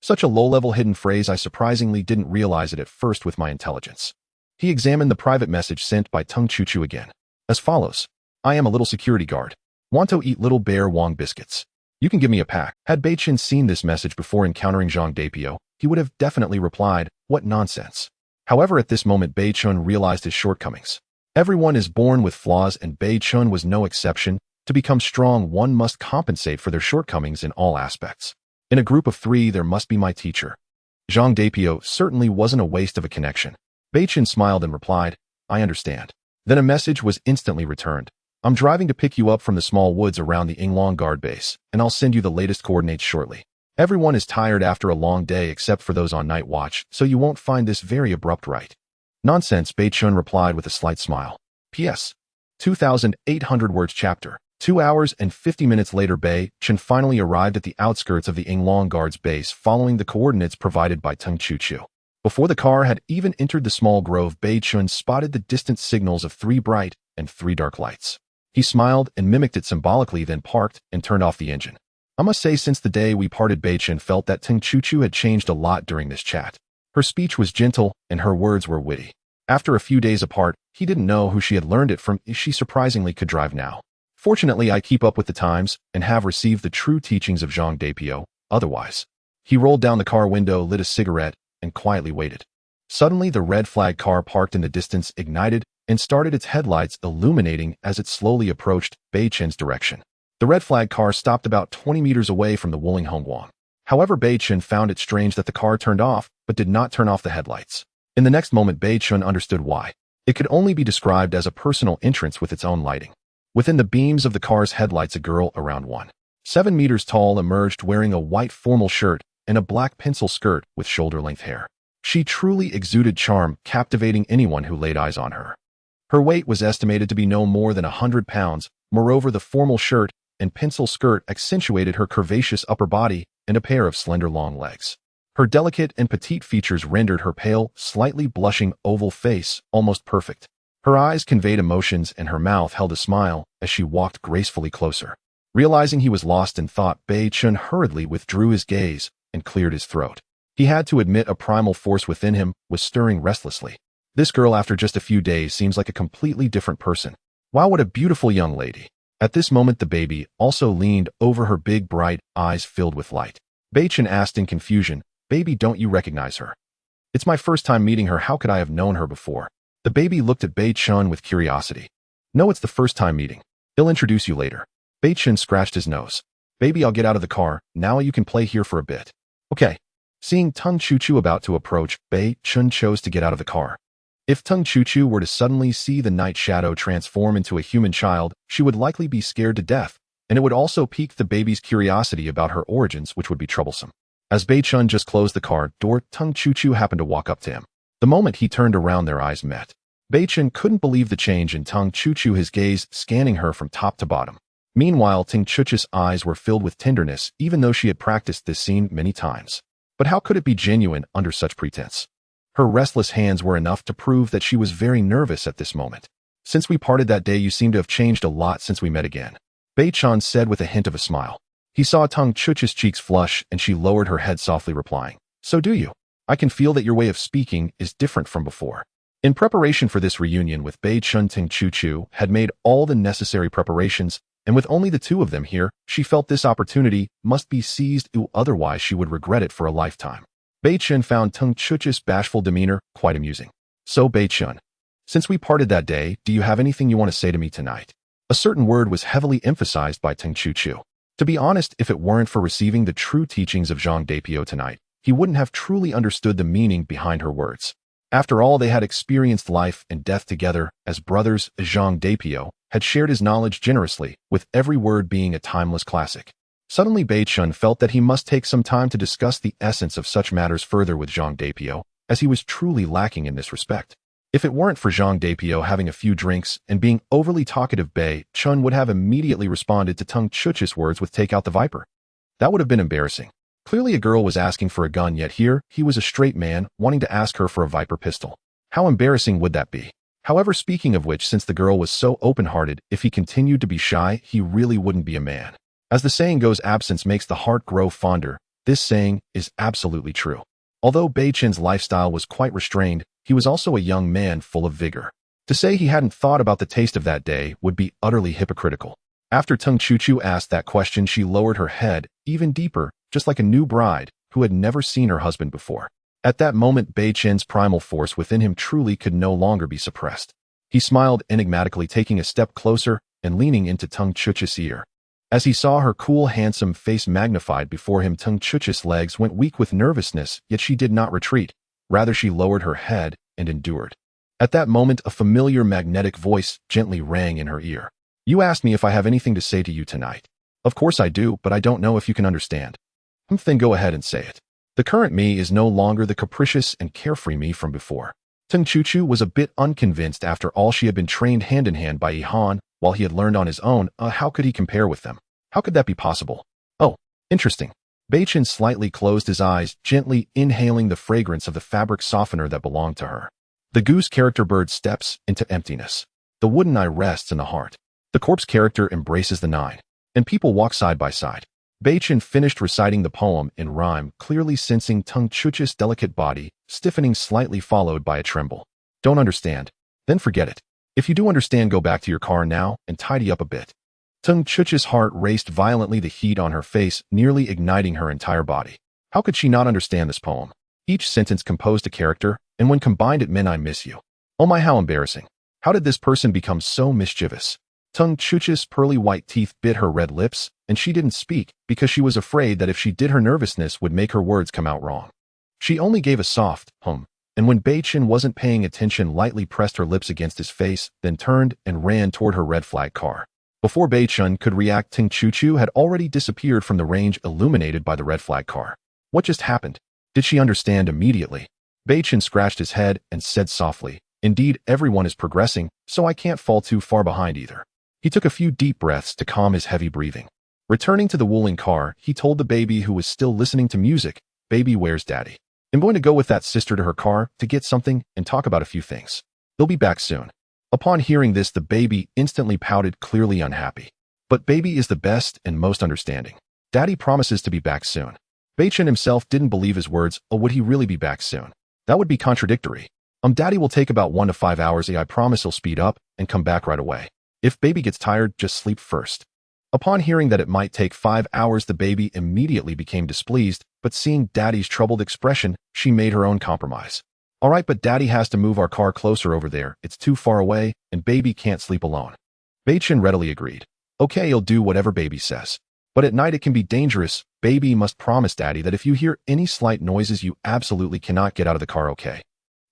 Such a low-level hidden phrase, I surprisingly didn't realize it at first with my intelligence. He examined the private message sent by Teng Chu again. As follows: I am a little security guard. Want to eat Little Bear Wong biscuits? You can give me a pack. Had Beichen seen this message before encountering Zhang Dapio, he would have definitely replied, "What nonsense." However, at this moment, Beichen realized his shortcomings. Everyone is born with flaws, and Beichen was no exception. To become strong, one must compensate for their shortcomings in all aspects. In a group of three, there must be my teacher. Zhang Dapio certainly wasn't a waste of a connection. Beichen smiled and replied, "I understand." Then a message was instantly returned. "I'm driving to pick you up from the small woods around the Yinglong Guard base, and I'll send you the latest coordinates shortly. Everyone is tired after a long day except for those on night watch, so you won't find this very abrupt, right?" "Nonsense," Beichen replied with a slight smile. P.S. 2,800 words chapter. 2 hours and 50 minutes later, Beichen finally arrived at the outskirts of the Yinglong Guard's base, following the coordinates provided by Teng Chu. Before the car had even entered the small grove, Beichen spotted the distant signals of 3 bright and 3 dark lights. He smiled and mimicked it symbolically, then parked and turned off the engine. I must say, since the day we parted, Beichen felt that Teng Chu had changed a lot during this chat. Her speech was gentle and her words were witty. After a few days apart, he didn't know who she had learned it from. She surprisingly could drive now. Fortunately, I keep up with the times and have received the true teachings of Zhang Dapio. Otherwise, he rolled down the car window, lit a cigarette, and quietly waited. Suddenly, the red flag car parked in the distance ignited and started its headlights illuminating as it slowly approached Beichen's direction. The red flag car stopped about 20 meters away from the Wuling Hongguang. However, Beichen found it strange that the car turned off, but did not turn off the headlights. In the next moment, Beichen understood why. It could only be described as a personal entrance with its own lighting. Within the beams of the car's headlights, a girl around 1.7 meters tall emerged wearing a white formal shirt and a black pencil skirt with shoulder-length hair. She truly exuded charm, captivating anyone who laid eyes on her. Her weight was estimated to be no more than 100 pounds. Moreover, the formal shirt and pencil skirt accentuated her curvaceous upper body and a pair of slender long legs. Her delicate and petite features rendered her pale, slightly blushing oval face almost perfect. Her eyes conveyed emotions and her mouth held a smile as she walked gracefully closer. Realizing he was lost in thought, Beichen hurriedly withdrew his gaze and cleared his throat. He had to admit a primal force within him was stirring restlessly. This girl, after just a few days, seems like a completely different person. Wow, what a beautiful young lady. At this moment, the baby also leaned over, her big, bright eyes filled with light. Beichen asked in confusion, "Baby, don't you recognize her?" "It's my first time meeting her. How could I have known her before?" The baby looked at Beichen with curiosity. "No, it's the first time meeting. He'll introduce you later." Beichen scratched his nose. "Baby, I'll get out of the car. Now you can play here for a bit." "Okay." Seeing Tung Chuchu about to approach, Beichen chose to get out of the car. If Tung Chuchu were to suddenly see the night shadow transform into a human child, she would likely be scared to death, and it would also pique the baby's curiosity about her origins, which would be troublesome. As Beichen just closed the car door, Tung Chuchu happened to walk up to him. The moment he turned around, their eyes met. Beichen couldn't believe the change in Tung Chuchu, his gaze scanning her from top to bottom. Meanwhile, Tung Chuchu's eyes were filled with tenderness, even though she had practiced this scene many times. But how could it be genuine under such pretense? Her restless hands were enough to prove that she was very nervous at this moment. "Since we parted that day, you seem to have changed a lot since we met again," Beichen said with a hint of a smile. He saw Tung Chuchu's cheeks flush, and she lowered her head softly, replying, "So do you? I can feel that your way of speaking is different from before." In preparation for this reunion with Beichen, Tung Chuchu had made all the necessary preparations, and with only the two of them here, she felt this opportunity must be seized, otherwise she would regret it for a lifetime. Beichen found Tung Chuchu's bashful demeanor quite amusing. "So, Beichen, since we parted that day, do you have anything you want to say to me tonight?" A certain word was heavily emphasized by Tung Chuchu. To be honest, if it weren't for receiving the true teachings of Zhang Dapio tonight, he wouldn't have truly understood the meaning behind her words. After all, they had experienced life and death together as brothers. Zhang Dapio had shared his knowledge generously, with every word being a timeless classic. Suddenly, Beichen felt that he must take some time to discuss the essence of such matters further with Zhang Dapio, as he was truly lacking in this respect. If it weren't for Zhang Dapio having a few drinks and being overly talkative, Beichen would have immediately responded to Tung Chuchu's words with "Take out the viper." That would have been embarrassing. Clearly a girl was asking for a gun, yet here he was a straight man wanting to ask her for a viper pistol. How embarrassing would that be? However, speaking of which, since the girl was so open-hearted, if he continued to be shy, he really wouldn't be a man. As the saying goes, absence makes the heart grow fonder. This saying is absolutely true. Although Beichen's lifestyle was quite restrained, he was also a young man full of vigor. To say he hadn't thought about the taste of that day would be utterly hypocritical. After Tung Chuchu asked that question, she lowered her head even deeper, just like a new bride who had never seen her husband before. At that moment, Beichen's primal force within him truly could no longer be suppressed. He smiled enigmatically, taking a step closer and leaning into Tung Chuchu's ear. As he saw her cool, handsome face magnified before him, Tung Chuchu's legs went weak with nervousness, yet she did not retreat. Rather, she lowered her head and endured. At that moment, a familiar magnetic voice gently rang in her ear. "You asked me if I have anything to say to you tonight." "Of course I do, but I don't know if you can understand." "Then go ahead and say it." The current me is no longer the capricious and carefree me from before. Tung Chuchu was a bit unconvinced. After all, she had been trained hand-in-hand by Ihan, while he had learned on his own. How could he compare with them? How could that be possible? "Oh, interesting." Beichen slightly closed his eyes, gently inhaling the fragrance of the fabric softener that belonged to her. The goose character bird steps into emptiness. The wooden eye rests in the heart. The corpse character embraces the nine. And people walk side by side. Beichen finished reciting the poem in rhyme, clearly sensing Tung Chuchu's delicate body, stiffening slightly, followed by a tremble. "Don't understand? Then forget it. If you do understand, go back to your car now and tidy up a bit." Tung Chuchu's heart raced violently, the heat on her face nearly igniting her entire body. How could she not understand this poem? Each sentence composed a character, and when combined it meant "I miss you." Oh my, how embarrassing. How did this person become so mischievous? Tung Chuch's pearly white teeth bit her red lips, and she didn't speak because she was afraid that if she did her nervousness would make her words come out wrong. She only gave a soft, hum, and when Beichen wasn't paying attention lightly pressed her lips against his face, then turned and ran toward her red flag car. Before Beichen could react, Tung Chuchu had already disappeared from the range illuminated by the red flag car. What just happened? Did she understand immediately? Beichen scratched his head and said softly, "Indeed, everyone is progressing, so I can't fall too far behind either." He took a few deep breaths to calm his heavy breathing. Returning to the Wuling car, he told the baby who was still listening to music, "Baby, where's Daddy? I'm going to go with that sister to her car to get something and talk about a few things. They'll be back soon." Upon hearing this, the baby instantly pouted, clearly unhappy. But baby is the best and most understanding. Daddy promises to be back soon. Beichen himself didn't believe his words, or would he really be back soon? That would be contradictory. Daddy will take about 1 to 5 hours. I promise he'll speed up and come back right away. If baby gets tired, just sleep first. Upon hearing that it might take 5 hours, the baby immediately became displeased, but seeing Daddy's troubled expression, she made her own compromise. "All right, but Daddy has to move our car closer over there. It's too far away, and baby can't sleep alone." Beichen readily agreed. "Okay, he'll do whatever baby says. But at night it can be dangerous. Baby must promise Daddy that if you hear any slight noises, you absolutely cannot get out of the car, okay?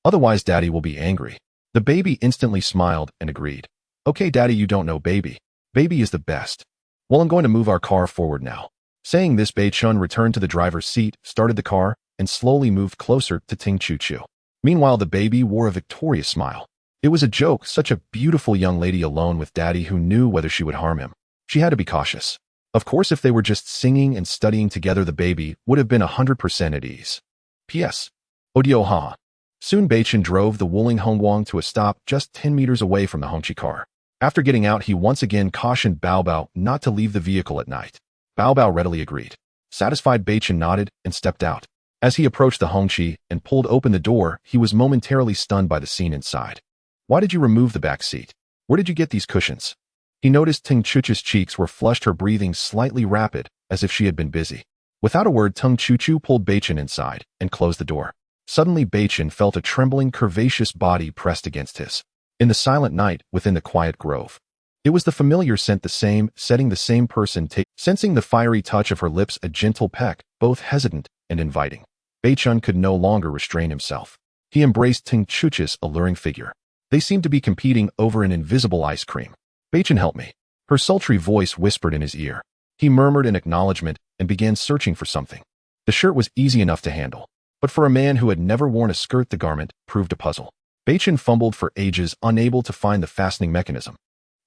Otherwise, Daddy will be angry." The baby instantly smiled and agreed. "Okay, Daddy, you don't know baby. Baby is the best. Well, I'm going to move our car forward now." Saying this, Beichun returned to the driver's seat, started the car, and slowly moved closer to Ting Chu-Chu. Meanwhile, the baby wore a victorious smile. It was a joke, such a beautiful young lady alone with Daddy who knew whether she would harm him. She had to be cautious. Of course, if they were just singing and studying together, the baby would have been 100% at ease. P.S. Odio ha. Soon Beichen drove the Wuling Hongguang to a stop just 10 meters away from the Hongqi car. After getting out, he once again cautioned Bao Bao not to leave the vehicle at night. Bao Bao readily agreed. Satisfied, Beichen nodded and stepped out. As he approached the Hongqi and pulled open the door, he was momentarily stunned by the scene inside. "Why did you remove the back seat? Where did you get these cushions?" He noticed Ting Chuchu's cheeks were flushed, her breathing slightly rapid, as if she had been busy. Without a word, Tung Chuchu pulled Beichen inside and closed the door. Suddenly, Beichen felt a trembling, curvaceous body pressed against his. In the silent night, within the quiet grove. It was the familiar scent, the same setting, the same person. Sensing the fiery touch of her lips, a gentle peck, both hesitant and inviting. Beichen could no longer restrain himself. He embraced Ting Chuchu's alluring figure. They seemed to be competing over an invisible ice cream. "Beichen, help me." Her sultry voice whispered in his ear. He murmured in acknowledgement and began searching for something. The shirt was easy enough to handle, but for a man who had never worn a skirt, the garment proved a puzzle. Beichen fumbled for ages, unable to find the fastening mechanism.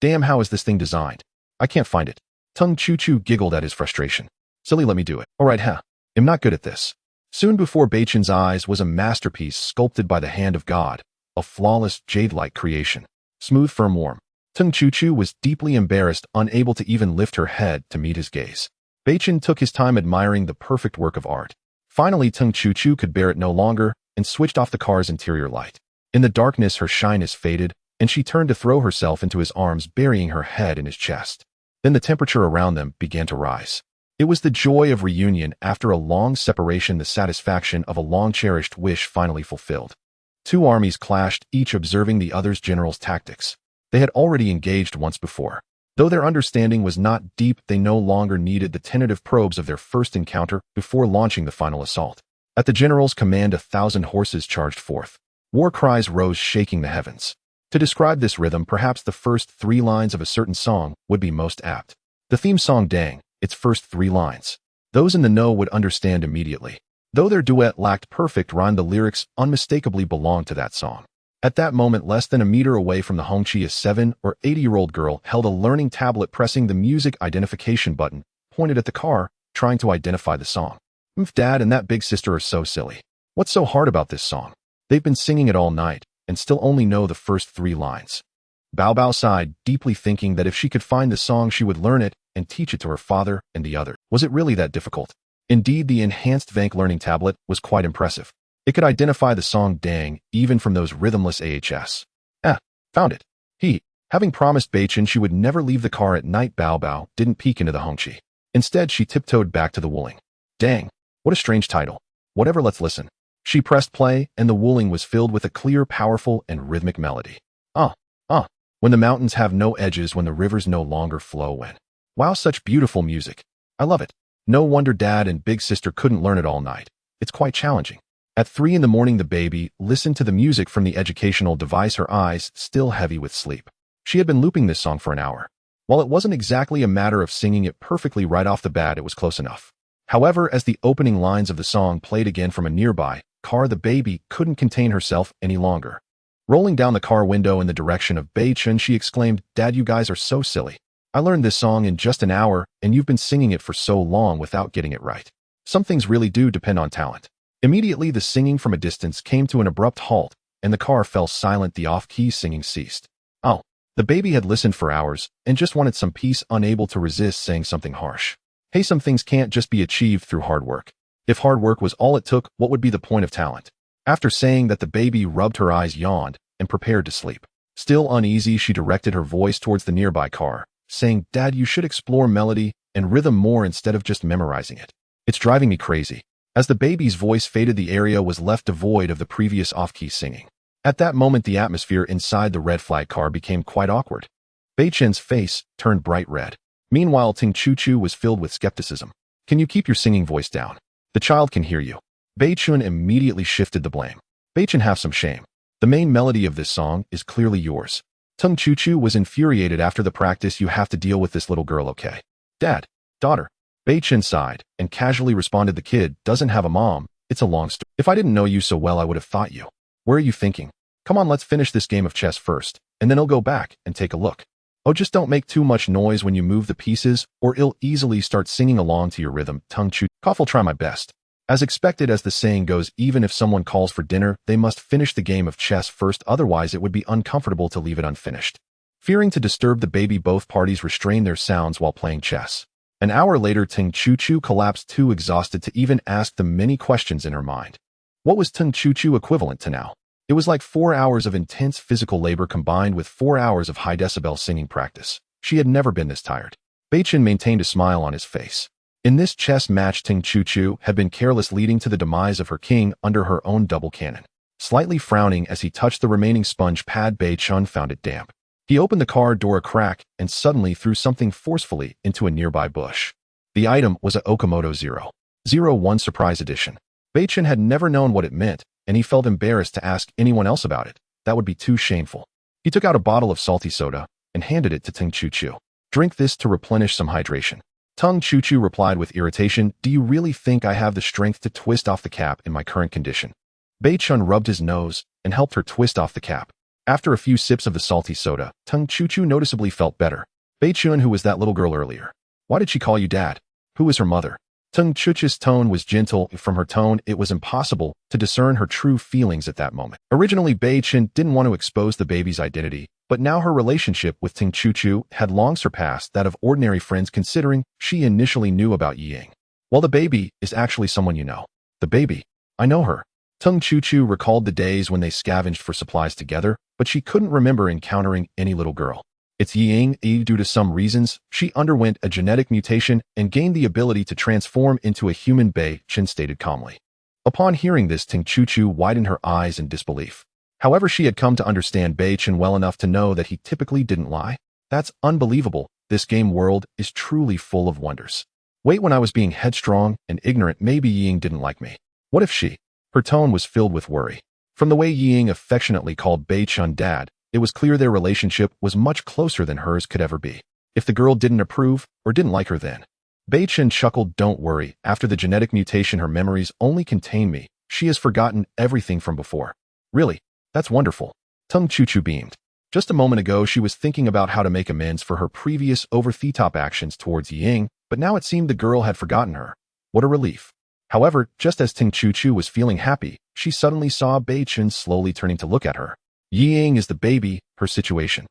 "Damn, how is this thing designed? I can't find it." Tung Chu-Chu giggled at his frustration. "Silly, let me do it." "All right, huh? I'm not good at this." Soon before Beichen's eyes was a masterpiece sculpted by the hand of God, a flawless jade-like creation. Smooth, firm, warm. Tung Chu-Chu was deeply embarrassed, unable to even lift her head to meet his gaze. Beichen took his time admiring the perfect work of art. Finally, Tung Chu-Chu could bear it no longer and switched off the car's interior light. In the darkness, her shyness faded, and she turned to throw herself into his arms, burying her head in his chest. Then the temperature around them began to rise. It was the joy of reunion after a long separation, the satisfaction of a long-cherished wish finally fulfilled. Two armies clashed, each observing the other's general's tactics. They had already engaged once before. Though their understanding was not deep, they no longer needed the tentative probes of their first encounter before launching the final assault. At the general's command, 1,000 horses charged forth. War cries rose, shaking the heavens. To describe this rhythm, perhaps the first 3 lines of a certain song would be most apt. The theme song Dang, its first 3 lines. Those in the know would understand immediately. Though their duet lacked perfect rhyme, the lyrics unmistakably belonged to that song. At that moment, less than a meter away from the Hongqi, a 7 or 8-year-old girl held a learning tablet, pressing the music identification button, pointed at the car, trying to identify the song. Dad and that big sister are so silly. What's so hard about this song? They've been singing it all night, and still only know the first 3 lines. Bao Bao sighed, deeply thinking that if she could find the song, she would learn it and teach it to her father and the other. Was it really that difficult? Indeed, the enhanced Vank learning tablet was quite impressive. It could identify the song Dang, even from those rhythmless AHS. Found it. Having promised Beichen she would never leave the car at night, Bao Bao didn't peek into the Hongqi. Instead, she tiptoed back to the Wuling. Dang, what a strange title. Whatever, let's listen. She pressed play, and the Wuling was filled with a clear, powerful, and rhythmic melody. When the mountains have no edges, when the rivers no longer flow, when. Wow, such beautiful music. I love it. No wonder Dad and Big Sister couldn't learn it all night. It's quite challenging. At 3 in the morning, the baby listened to the music from the educational device, her eyes still heavy with sleep. She had been looping this song for an hour. While it wasn't exactly a matter of singing it perfectly right off the bat, it was close enough. However, as the opening lines of the song played again from a nearby car, the baby couldn't contain herself any longer. Rolling down the car window in the direction of Beichen, she exclaimed, "Dad, you guys are so silly. I learned this song in just an hour, and you've been singing it for so long without getting it right. Some things really do depend on talent." Immediately, the singing from a distance came to an abrupt halt, and the car fell silent. The off-key singing ceased. Oh, the baby had listened for hours and just wanted some peace, unable to resist saying something harsh. Hey, some things can't just be achieved through hard work. If hard work was all it took, what would be the point of talent? After saying that, the baby rubbed her eyes, yawned, and prepared to sleep. Still uneasy, she directed her voice towards the nearby car, saying, "Dad, you should explore melody and rhythm more instead of just memorizing it. It's driving me crazy." As the baby's voice faded, the area was left devoid of the previous off-key singing. At that moment, the atmosphere inside the red flag car became quite awkward. Beichen's face turned bright red. Meanwhile, Ting Chu-Chu was filled with skepticism. "Can you keep your singing voice down? The child can hear you." Beichen immediately shifted the blame. "Beichen, have some shame. The main melody of this song is clearly yours." Tung Chu-Chu was infuriated. "After the practice, you have to deal with this little girl, okay?" "Dad, daughter." Beichen sighed and casually responded, "The kid doesn't have a mom. It's a long story. If I didn't know you so well, I would have thought you. Where are you thinking? Come on, let's finish this game of chess first, and then I'll go back and take a look. Oh, just don't make too much noise when you move the pieces, or it'll easily start singing along to your rhythm." Tung Chu, "Cough, will try my best." As expected, as the saying goes, even if someone calls for dinner, they must finish the game of chess first, otherwise it would be uncomfortable to leave it unfinished. Fearing to disturb the baby, both parties restrained their sounds while playing chess. An hour later, Ting Chu-Chu collapsed, too exhausted to even ask the many questions in her mind. What was Ting Chu-Chu equivalent to now? It was like 4 hours of intense physical labor combined with 4 hours of high-decibel singing practice. She had never been this tired. Beichen maintained a smile on his face. In this chess match, Ting Chu-Chu had been careless, leading to the demise of her king under her own double cannon. Slightly frowning as he touched the remaining sponge pad, Beichen found it damp. He opened the car door a crack and suddenly threw something forcefully into a nearby bush. The item was a Okamoto 001 Surprise Edition. Beichen had never known what it meant, and he felt embarrassed to ask anyone else about it. That would be too shameful. He took out a bottle of salty soda and handed it to Ting Chu-Chu. "Drink this to replenish some hydration." Tung Chu-Chu replied with irritation, "Do you really think I have the strength to twist off the cap in my current condition?" Beichen rubbed his nose and helped her twist off the cap. After a few sips of the salty soda, Tung Chu-Chu noticeably felt better. "Beichen, who was that little girl earlier? Why did she call you Dad? Who is her mother?" Tung Chu-Chu's tone was gentle. From her tone, it was impossible to discern her true feelings at that moment. Originally, Beichen didn't want to expose the baby's identity, but now her relationship with Ting Chu-Chu had long surpassed that of ordinary friends, considering she initially knew about Ying. "Well, the baby is actually someone you know." "The baby? I know her." Tung Chu-Chu recalled the days when they scavenged for supplies together, but she couldn't remember encountering any little girl. "It's Ying. Due to some reasons, she underwent a genetic mutation and gained the ability to transform into a human," Beichen stated calmly. Upon hearing this, Ting Chu-Chu widened her eyes in disbelief. However, she had come to understand Beichen well enough to know that he typically didn't lie. "That's unbelievable. This game world is truly full of wonders. Wait, when I was being headstrong and ignorant, maybe Ying didn't like me. What if she?" Her tone was filled with worry. From the way Ying affectionately called Beichen Dad, it was clear their relationship was much closer than hers could ever be. If the girl didn't approve or didn't like her, then. Beichen chuckled, "Don't worry. After the genetic mutation, her memories only contain me. She has forgotten everything from before." "Really? That's wonderful." Tung Chu-Chu beamed. Just a moment ago, she was thinking about how to make amends for her previous over-the-top actions towards Ying, but now it seemed the girl had forgotten her. What a relief. However, just as Ting Chu-Chu was feeling happy, she suddenly saw Beichen slowly turning to look at her. Ying is the baby, her situation.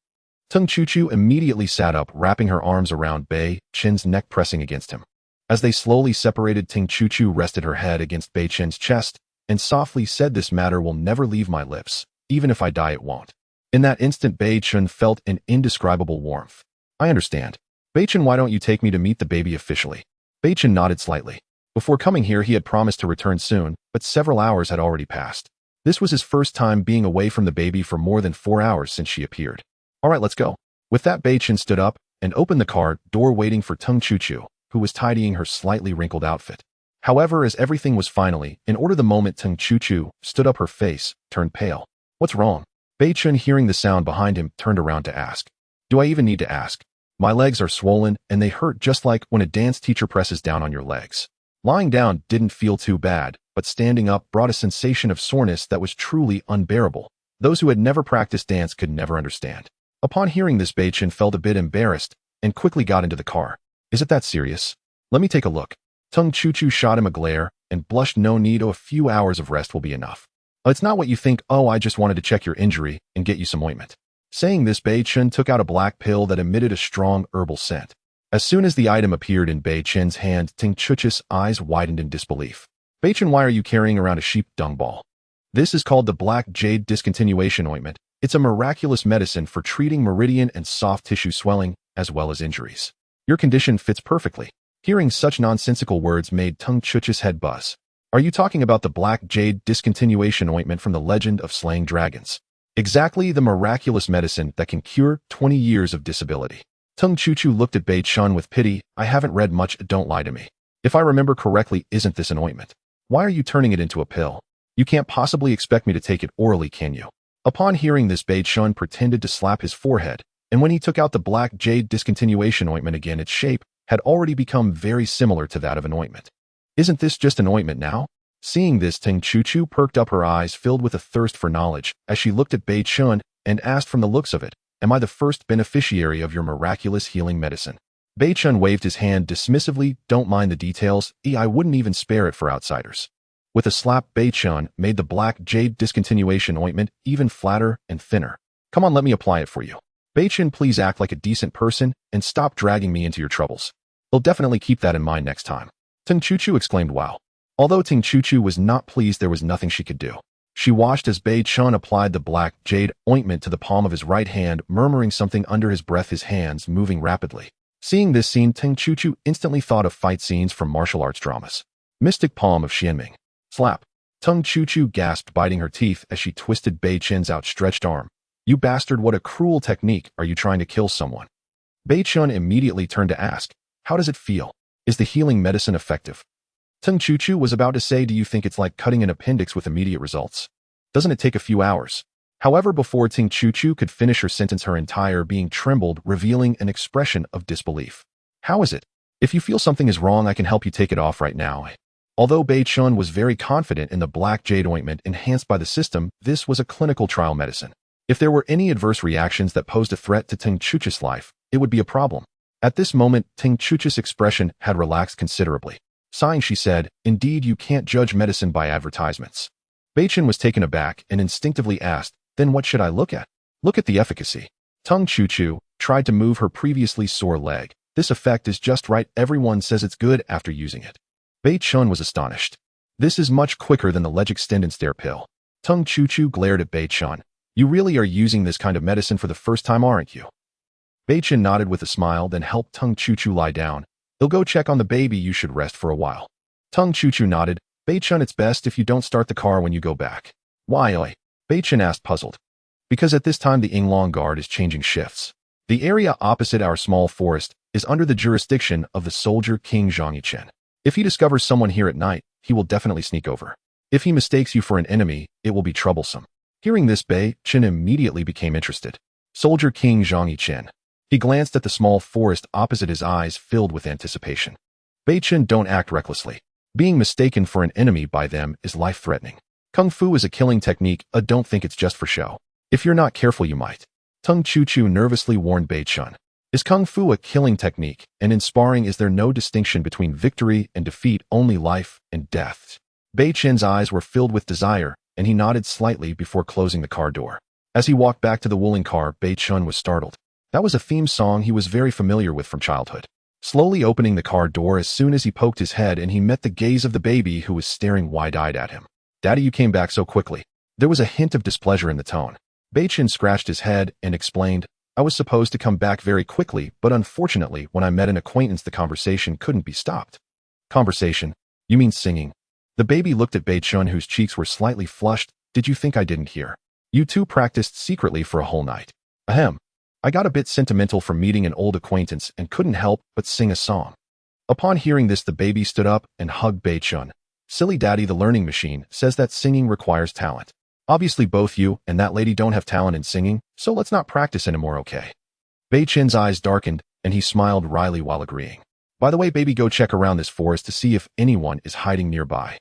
Tung Chu-Chu immediately sat up, wrapping her arms around Beichen's neck, pressing against him. As they slowly separated, Ting Chu-Chu rested her head against Beichen's chest and softly said, "This matter will never leave my lips. Even if I die, it won't." In that instant, Beichen felt an indescribable warmth. "I understand. Beichen, why don't you take me to meet the baby officially?" Beichen nodded slightly. Before coming here, he had promised to return soon, but several hours had already passed. This was his first time being away from the baby for more than 4 hours since she appeared. Alright, let's go. With that, Beichen stood up and opened the car door waiting for Tung Chu-Chu, who was tidying her slightly wrinkled outfit. However, as everything was finally in order the moment Tung Chu-Chu stood up, her face turned pale. What's wrong? Beichen, hearing the sound behind him, turned around to ask. Do I even need to ask? My legs are swollen and they hurt just like when a dance teacher presses down on your legs. Lying down didn't feel too bad, but standing up brought a sensation of soreness that was truly unbearable. Those who had never practiced dance could never understand. Upon hearing this, Beichen felt a bit embarrassed and quickly got into the car. Is it that serious? Let me take a look. Tung Chu-Chu shot him a glare and blushed. No need, a few hours of rest will be enough. It's not what you think. Oh, I just wanted to check your injury and get you some ointment. Saying this, Beichen took out a black pill that emitted a strong herbal scent. As soon as the item appeared in Beichen's hand, Tung Chu-Chu's eyes widened in disbelief. Beichen, why are you carrying around a sheep dung ball? This is called the Black Jade Discontinuation Ointment. It's a miraculous medicine for treating meridian and soft tissue swelling, as well as injuries. Your condition fits perfectly. Hearing such nonsensical words made Tung Chu-Chu's head buzz. Are you talking about the Black Jade Discontinuation Ointment from the Legend of Slaying Dragons? Exactly, the miraculous medicine that can cure 20 years of disability. Tung Chu-Chu looked at Beichen with pity. I haven't read much, don't lie to me. If I remember correctly, isn't this an ointment? Why are you turning it into a pill? You can't possibly expect me to take it orally, can you? Upon hearing this, Beichen pretended to slap his forehead, and when he took out the Black Jade Discontinuation Ointment again, its shape had already become very similar to that of an ointment. Isn't this just an ointment now? Seeing this, Tung Chu-Chu perked up, her eyes filled with a thirst for knowledge as she looked at Beichen and asked, from the looks of it, am I the first beneficiary of your miraculous healing medicine? Beichen waved his hand dismissively. Don't mind the details, I wouldn't even spare it for outsiders. With a slap, Beichen made the Black Jade Discontinuation Ointment even flatter and thinner. Come on, let me apply it for you. Beichen, please act like a decent person and stop dragging me into your troubles. I'll definitely keep that in mind next time. Tung Chu-Chu exclaimed, wow. Although Tung Chu-Chu was not pleased, there was nothing she could do. She watched as Beichen applied the Black Jade Ointment to the palm of his right hand, murmuring something under his breath, his hands moving rapidly. Seeing this scene, Tung Chu-Chu instantly thought of fight scenes from martial arts dramas. Mystic Palm of Xianming. Slap. Tung Chu-Chu gasped, biting her teeth as she twisted Beichen's outstretched arm. You bastard, what a cruel technique. Are you trying to kill someone? Beichen immediately turned to ask, how does it feel? Is the healing medicine effective? Tung Chu-Chu was about to say, do you think it's like cutting an appendix with immediate results? Doesn't it take a few hours? However, before Tung Chu-Chu could finish her sentence, her entire being trembled, revealing an expression of disbelief. How is it? If you feel something is wrong, I can help you take it off right now. Although Beichen was very confident in the Black Jade Ointment enhanced by the system, this was a clinical trial medicine. If there were any adverse reactions that posed a threat to Tung Chu-Chu's life, it would be a problem. At this moment, Tung Chu-Chu's expression had relaxed considerably. Sighing, she said, indeed, you can't judge medicine by advertisements. Beichen was taken aback and instinctively asked, then what should I look at? Look at the efficacy. Tung Chu-Chu tried to move her previously sore leg. This effect is just right. Everyone says it's good after using it. Beichen was astonished. This is much quicker than the Leg Extend and Stare pill. Tung Chu-Chu glared at Beichen. You really are using this kind of medicine for the first time, aren't you? Beichen nodded with a smile, then helped Tung Chu-Chu lie down. He'll go check on the baby. You should rest for a while. Tung Chu-Chu nodded. Beichen, it's best if you don't start the car when you go back. Why? Beichen asked, puzzled. Because at this time the Yinglong Guard is changing shifts. The area opposite our small forest is under the jurisdiction of the soldier King Zhang Yichen. If he discovers someone here at night, he will definitely sneak over. If he mistakes you for an enemy, it will be troublesome. Hearing this, Beichen immediately became interested. Soldier King Zhang Yichen. He glanced at the small forest opposite, his eyes filled with anticipation. Beichen, don't act recklessly. Being mistaken for an enemy by them is life-threatening. Kung Fu is a killing technique. Don't think it's just for show. If you're not careful, you might. Tung Chu-Chu nervously warned Beichen. Is Kung Fu a killing technique, and in sparring is there no distinction between victory and defeat, only life and death? Beichen's eyes were filled with desire, and he nodded slightly before closing the car door. As he walked back to the wooling car, Beichen was startled. That was a theme song he was very familiar with from childhood. Slowly opening the car door as soon as he poked his head and he met the gaze of the baby who was staring wide-eyed at him. Daddy, you came back so quickly. There was a hint of displeasure in the tone. Beichen scratched his head and explained, I was supposed to come back very quickly, but unfortunately, when I met an acquaintance, the conversation couldn't be stopped. Conversation? You mean singing? The baby looked at Beichen, whose cheeks were slightly flushed. Did you think I didn't hear? You two practiced secretly for a whole night. Ahem. I got a bit sentimental from meeting an old acquaintance and couldn't help but sing a song. Upon hearing this, the baby stood up and hugged Beichen. Silly daddy, the learning machine, says that singing requires talent. Obviously both you and that lady don't have talent in singing, so let's not practice anymore, okay? Beichen's eyes darkened, and he smiled wryly while agreeing. By the way, baby, go check around this forest to see if anyone is hiding nearby.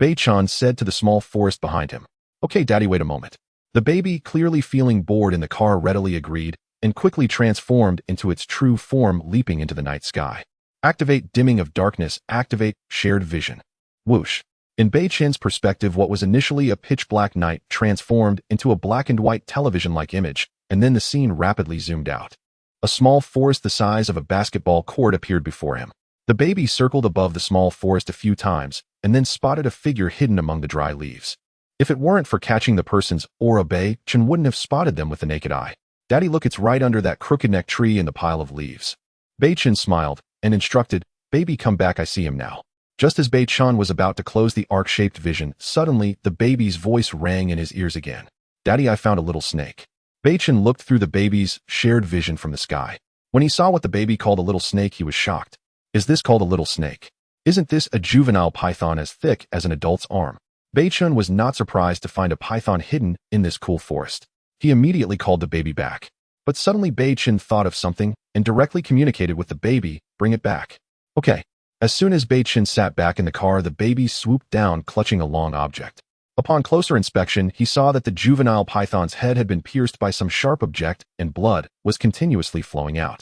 Beichen said to the small forest behind him. Okay, daddy, wait a moment. The baby, clearly feeling bored in the car, readily agreed and quickly transformed into its true form, leaping into the night sky. Activate dimming of darkness, activate shared vision. Whoosh. In Beichen's perspective, what was initially a pitch-black night transformed into a black and white television-like image, and then the scene rapidly zoomed out. A small forest the size of a basketball court appeared before him. The baby circled above the small forest a few times, and then spotted a figure hidden among the dry leaves. If it weren't for catching the person's aura, Beichen wouldn't have spotted them with the naked eye. Daddy, look, it's right under that crooked neck tree in the pile of leaves. Beichen smiled and instructed, baby, come back, I see him now. Just as Beichen was about to close the arc-shaped vision, suddenly the baby's voice rang in his ears again. Daddy, I found a little snake. Beichen looked through the baby's shared vision from the sky. When he saw what the baby called a little snake, he was shocked. Is this called a little snake? Isn't this a juvenile python as thick as an adult's arm? Beichen was not surprised to find a python hidden in this cool forest. He immediately called the baby back. But suddenly Beichen thought of something and directly communicated with the baby, bring it back. Okay. As soon as Beichen sat back in the car, the baby swooped down, clutching a long object. Upon closer inspection, he saw that the juvenile python's head had been pierced by some sharp object, and blood was continuously flowing out.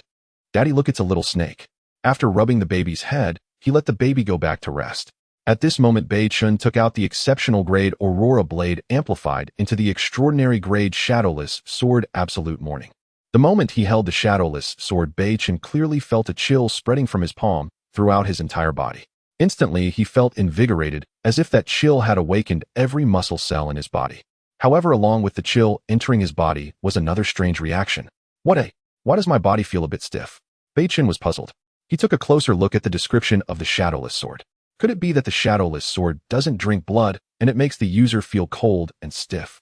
Daddy, look, it's a little snake. After rubbing the baby's head, he let the baby go back to rest. At this moment, Beichen took out the exceptional grade Aurora blade amplified into the extraordinary grade Shadowless sword Absolute Morning. The moment he held the Shadowless sword, Beichen clearly felt a chill spreading from his palm throughout his entire body. Instantly, he felt invigorated, as if that chill had awakened every muscle cell in his body. However, along with the chill entering his body was another strange reaction. Why does my body feel a bit stiff? Beichen was puzzled. He took a closer look at the description of the Shadowless sword. Could it be that the Shadowless sword doesn't drink blood, and it makes the user feel cold and stiff?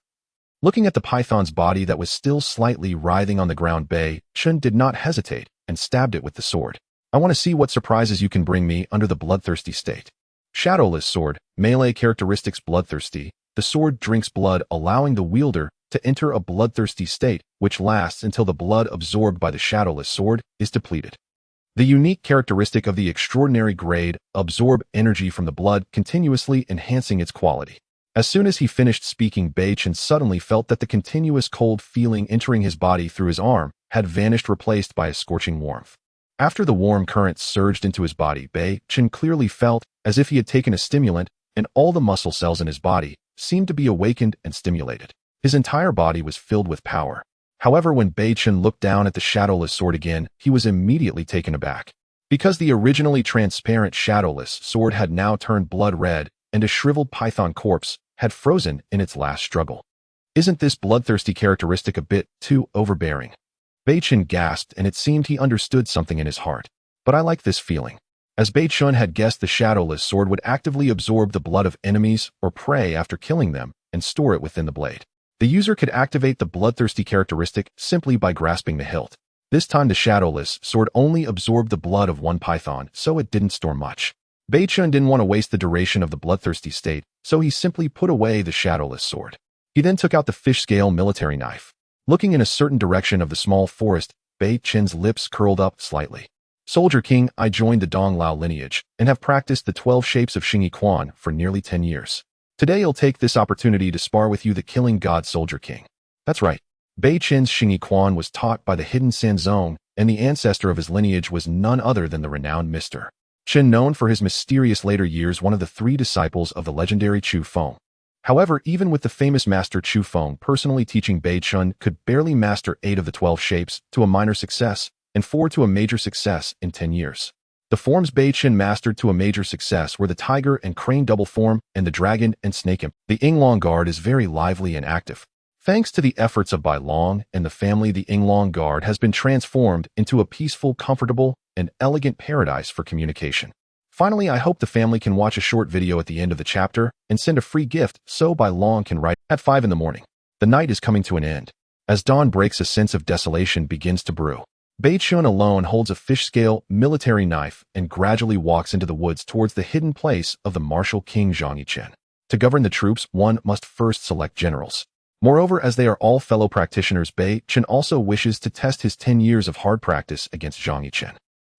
Looking at the python's body that was still slightly writhing on the ground, Beichen did not hesitate and stabbed it with the sword. I want to see what surprises you can bring me under the bloodthirsty state. Shadowless sword, melee characteristics bloodthirsty. The sword drinks blood, allowing the wielder to enter a bloodthirsty state, which lasts until the blood absorbed by the Shadowless sword is depleted. The unique characteristic of the extraordinary grade, absorb energy from the blood, continuously enhancing its quality. As soon as he finished speaking, Beichen suddenly felt that the continuous cold feeling entering his body through his arm had vanished, replaced by a scorching warmth. After the warm current surged into his body, Beichen clearly felt as if he had taken a stimulant, and all the muscle cells in his body seemed to be awakened and stimulated. His entire body was filled with power. However, when Beichen looked down at the Shadowless sword again, he was immediately taken aback. Because the originally transparent Shadowless sword had now turned blood red, and a shriveled python corpse had frozen in its last struggle. Isn't this bloodthirsty characteristic a bit too overbearing? Beichen gasped, and it seemed he understood something in his heart. But I like this feeling. As Beichen had guessed, the Shadowless sword would actively absorb the blood of enemies or prey after killing them and store it within the blade. The user could activate the bloodthirsty characteristic simply by grasping the hilt. This time the Shadowless sword only absorbed the blood of one python, so it didn't store much. Beichen didn't want to waste the duration of the bloodthirsty state, so he simply put away the Shadowless sword. He then took out the fish-scale military knife. Looking in a certain direction of the small forest, Beichen's lips curled up slightly. Soldier King, I joined the Donglao lineage and have practiced the 12 shapes of Xingyi Quan for nearly 10 years. Today I'll take this opportunity to spar with you, the killing god Soldier King. That's right. Beichen's Xingyi Quan was taught by the hidden Sanzong, and the ancestor of his lineage was none other than the renowned Mr. Chen, known for his mysterious later years, one of the 3 disciples of the legendary Chu Feng. However, even with the famous master Chu Feng personally teaching, Beichen could barely master 8 of the 12 shapes to a minor success and 4 to a major success in 10 years. The forms Beichen mastered to a major success were the tiger and crane double form and the dragon and snake imp. The Yinglong Guard is very lively and active. Thanks to the efforts of Bai Long and the family, the Yinglong Guard has been transformed into a peaceful, comfortable, and elegant paradise for communication. Finally, I hope the family can watch a short video at the end of the chapter and send a free gift so Bai Long can write at 5 in the morning. The night is coming to an end. As dawn breaks, a sense of desolation begins to brew. Beichen alone holds a fish-scale military knife and gradually walks into the woods towards the hidden place of the martial king Zhang Yichen. To govern the troops, one must first select generals. Moreover, as they are all fellow practitioners, Beichen also wishes to test his 10 years of hard practice against Zhang Yichen.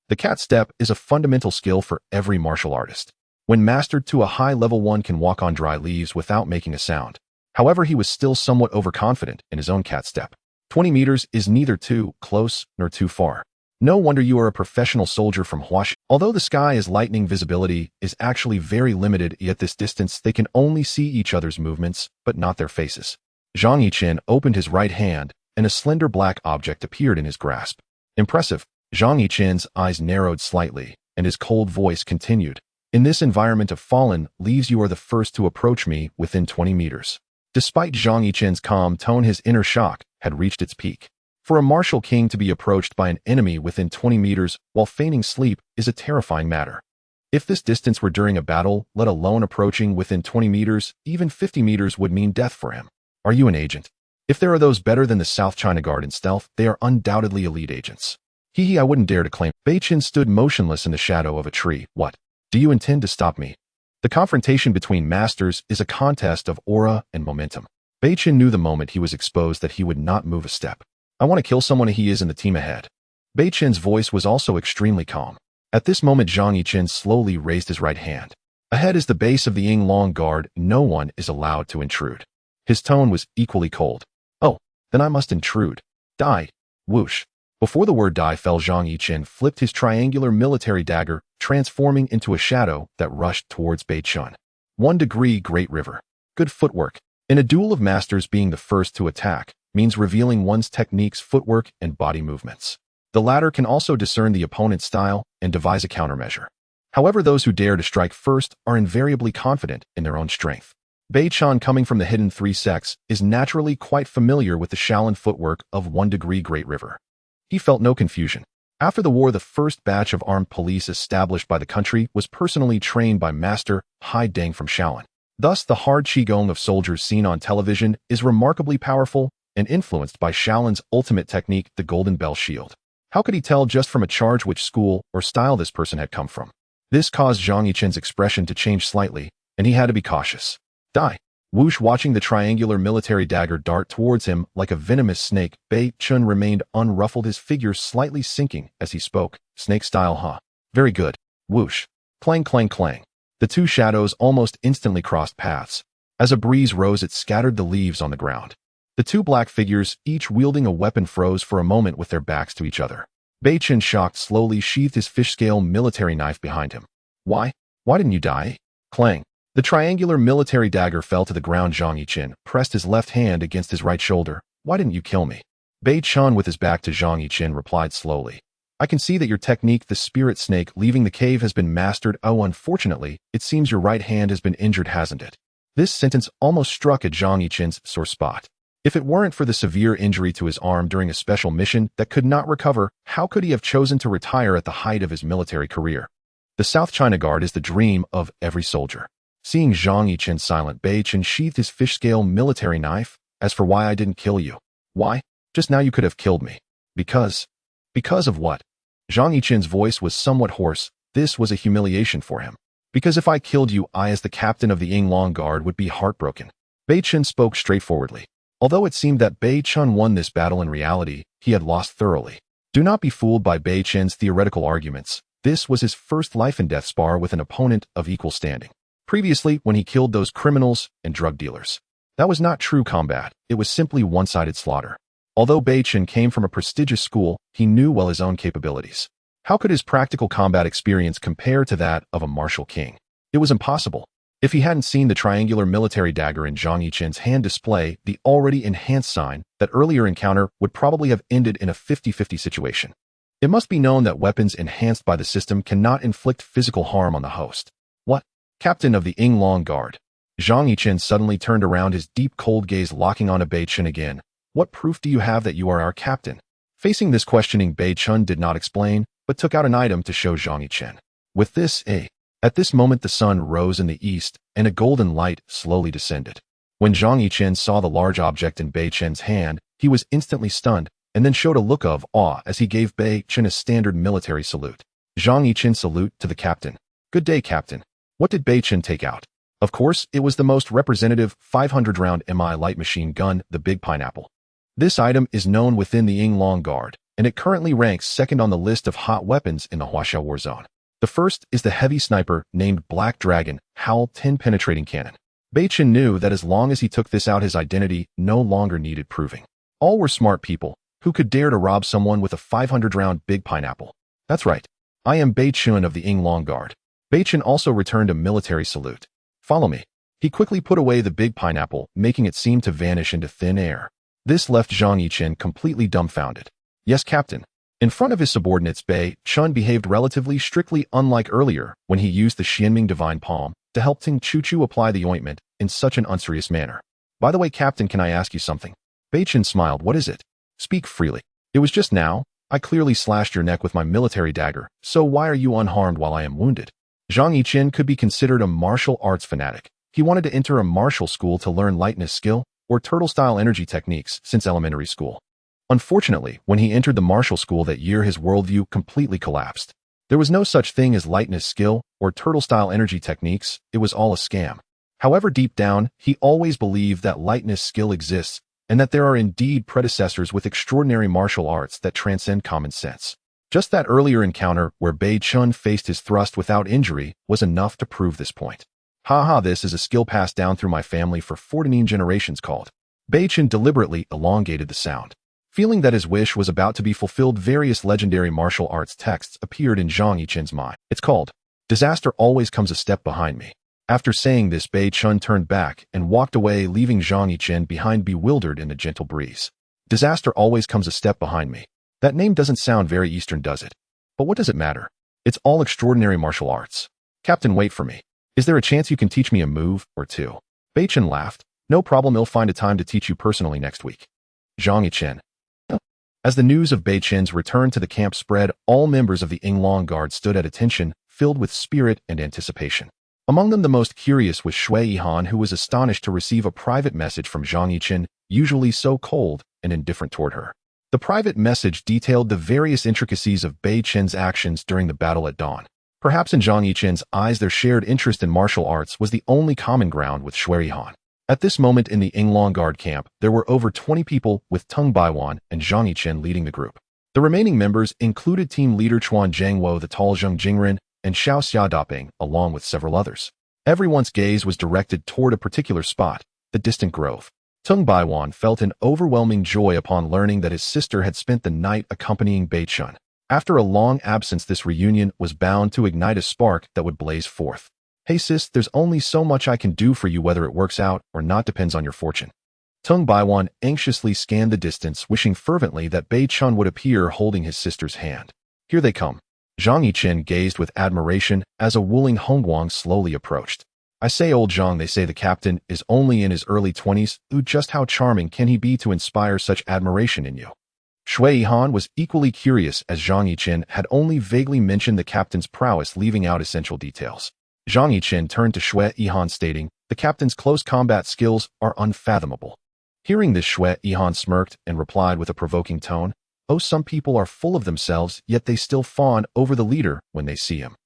The cat step is a fundamental skill for every martial artist. When mastered to a high level, one can walk on dry leaves without making a sound. However, he was still somewhat overconfident in his own cat step. 20 meters is neither too close nor too far. No wonder you are a professional soldier from Huashi. Although the sky is lightning, visibility is actually very limited, yet this distance they can only see each other's movements, but not their faces. Zhang Yichen opened his right hand, and a slender black object appeared in his grasp. Impressive. Zhang Yichen's eyes narrowed slightly, and his cold voice continued. In this environment of fallen leaves, you are the first to approach me within 20 meters. Despite Zhang Yichen's calm tone, his inner shock had reached its peak. For a martial king to be approached by an enemy within 20 meters while feigning sleep is a terrifying matter. If this distance were during a battle, let alone approaching within 20 meters, even 50 meters would mean death for him. Are you an agent? If there are those better than the South China Guard in stealth, they are undoubtedly elite agents. I wouldn't dare to claim. Beichen stood motionless in the shadow of a tree. What? Do you intend to stop me? The confrontation between masters is a contest of aura and momentum. Beichen knew the moment he was exposed that he would not move a step. I want to kill someone. He is in the team ahead. Beichen's voice was also extremely calm. At this moment, Zhang Yichen slowly raised his right hand. Ahead is the base of the Yinglong Guard. No one is allowed to intrude. His tone was equally cold. Oh, then I must intrude. Die. Whoosh. Before the word die fell, Zhang Yichen flipped his triangular military dagger, transforming into a shadow that rushed towards Beichen. 1 degree Great River. Good footwork. In a duel of masters, being the first to attack means revealing one's techniques, footwork, and body movements. The latter can also discern the opponent's style and devise a countermeasure. However, those who dare to strike first are invariably confident in their own strength. Beichen, coming from the hidden three sects, is naturally quite familiar with the Shaolin footwork of 1 degree Great River. He felt no confusion. After the war, the first batch of armed police established by the country was personally trained by Master Hai Deng from Shaolin. Thus, the hard qigong of soldiers seen on television is remarkably powerful and influenced by Shaolin's ultimate technique, the Golden Bell Shield. How could he tell just from a charge which school or style this person had come from? This caused Zhang Yichen's expression to change slightly, and he had to be cautious. Die. Whoosh. Watching the triangular military dagger dart towards him like a venomous snake, Beichen remained unruffled, his figure slightly sinking as he spoke. Snake style, huh? Very good. Whoosh. Clang, clang, clang. The two shadows almost instantly crossed paths. As a breeze rose, it scattered the leaves on the ground. The two black figures, each wielding a weapon, froze for a moment with their backs to each other. Beichen, shocked, slowly sheathed his fish-scale military knife behind him. Why? Why didn't you die? Clang. The triangular military dagger fell to the ground. Zhang Yichen pressed his left hand against his right shoulder. Why didn't you kill me? Beichen, with his back to Zhang Yichen, replied slowly. I can see that your technique, the spirit snake leaving the cave, has been mastered. Oh, unfortunately, it seems your right hand has been injured, hasn't it? This sentence almost struck at Zhang Yichen's sore spot. If it weren't for the severe injury to his arm during a special mission that could not recover, how could he have chosen to retire at the height of his military career? The South China Guard is the dream of every soldier. Seeing Zhang Yichen silent, Beichen sheathed his fish-scale military knife. As for why I didn't kill you. Why? Just now you could have killed me. Because of what? Zhang Yichen's voice was somewhat hoarse. This was a humiliation for him. Because if I killed you, I, as the captain of the Yinglong Guard, would be heartbroken. Beichen spoke straightforwardly. Although it seemed that Beichen won this battle, in reality, he had lost thoroughly. Do not be fooled by Beichen's theoretical arguments. This was his first life-and-death spar with an opponent of equal standing. Previously, when he killed those criminals and drug dealers. That was not true combat, it was simply one-sided slaughter. Although Beichen came from a prestigious school, he knew well his own capabilities. How could his practical combat experience compare to that of a martial king? It was impossible. If he hadn't seen the triangular military dagger in Zhang Yichen's hand display the already enhanced sign, that earlier encounter would probably have ended in a 50-50 situation. It must be known that weapons enhanced by the system cannot inflict physical harm on the host. What? Captain of the Yinglong Guard. Zhang Yichen suddenly turned around, his deep cold gaze locking on Beichen again. What proof do you have that you are our captain? Facing this questioning, Beichen did not explain, but took out an item to show Zhang Yichen. With this, At this moment the sun rose in the east, and a golden light slowly descended. When Zhang Yichen saw the large object in Beichen's hand, He was instantly stunned, and then showed a look of awe as he gave Beichen a standard military salute. Zhang Yichen salute to the captain. Good day, Captain. What did Beichen take out? Of course, it was the most representative 500-round MI light machine gun, the Big Pineapple. This item is known within the Yinglong Guard, and it currently ranks second on the list of hot weapons in the Huaxiao War Zone. The first is the heavy sniper named Black Dragon Howl 10 penetrating cannon. Beichen knew that as long as he took this out, his identity no longer needed proving. All were smart people. Who could dare to rob someone with a 500-round Big Pineapple? That's right. I am Beichen of the Yinglong Guard. Beichen also returned a military salute. Follow me. He quickly put away the Big Pineapple, making it seem to vanish into thin air. This left Zhang Yichen completely dumbfounded. Yes, Captain. In front of his subordinates, Beichen behaved relatively strictly, unlike earlier when he used the Xianming Divine Palm to help Ting Chu apply the ointment in such an unserious manner. By the way, Captain, can I ask you something? Beichen smiled. What is it? Speak freely. It was just now. I clearly slashed your neck with my military dagger, so why are you unharmed while I am wounded? Zhang Yichen could be considered a martial arts fanatic. He wanted to enter a martial school to learn lightness skill or turtle-style energy techniques since elementary school. Unfortunately, when he entered the martial school that year, his worldview completely collapsed. There was no such thing as lightness skill or turtle-style energy techniques. It was all a scam. However, deep down, he always believed that lightness skill exists and that there are indeed predecessors with extraordinary martial arts that transcend common sense. Just that earlier encounter where Beichen faced his thrust without injury was enough to prove this point. Haha, this is a skill passed down through my family for 14 generations called. Beichen deliberately elongated the sound. Feeling that his wish was about to be fulfilled, various legendary martial arts texts appeared in Zhang Yichen's mind. It's called, Disaster Always Comes a Step Behind Me. After saying this, Beichen turned back and walked away, leaving Zhang Yichen behind, bewildered in the gentle breeze. Disaster always comes a step behind me. That name doesn't sound very Eastern, does it? But what does it matter? It's all extraordinary martial arts. Captain, wait for me. Is there a chance you can teach me a move or two? Beichen laughed. No problem, I'll find a time to teach you personally next week. Zhang Yichen. As the news of Beichen's return to the camp spread, all members of the Yinglong Guard stood at attention, filled with spirit and anticipation. Among them, the most curious was Shui Yihan, who was astonished to receive a private message from Zhang Yichen, usually so cold and indifferent toward her. The private message detailed the various intricacies of Beichen's actions during the battle at dawn. Perhaps in Zhang Yichen's eyes, their shared interest in martial arts was the only common ground with Shui Yihan. At this moment in the Yinglong Guard camp, there were over 20 people, with Tung Baiwan and Zhang Yichen leading the group. The remaining members included team leader Chuan Zhangwo, the tall Zheng Jingren, and Xiao Xiaodaping, along with several others. Everyone's gaze was directed toward a particular spot, the distant grove. Tung Baiwan felt an overwhelming joy upon learning that his sister had spent the night accompanying Beichen. After a long absence, this reunion was bound to ignite a spark that would blaze forth. Hey sis, there's only so much I can do for you, whether it works out or not depends on your fortune. Tung Baiwan anxiously scanned the distance, wishing fervently that Beichen would appear holding his sister's hand. Here they come. Zhang Yichen gazed with admiration as a Wuling Hongguang slowly approached. I say, old Zhang, they say the captain is only in his early 20s. Ooh, just how charming can he be to inspire such admiration in you? Shui Yihan was equally curious, as Zhang Yichen had only vaguely mentioned the captain's prowess, leaving out essential details. Zhang Yichen turned to Shui Yihan, stating, the captain's close combat skills are unfathomable. Hearing this, Shui Yihan smirked and replied with a provoking tone, oh, some people are full of themselves, yet they still fawn over the leader when they see him.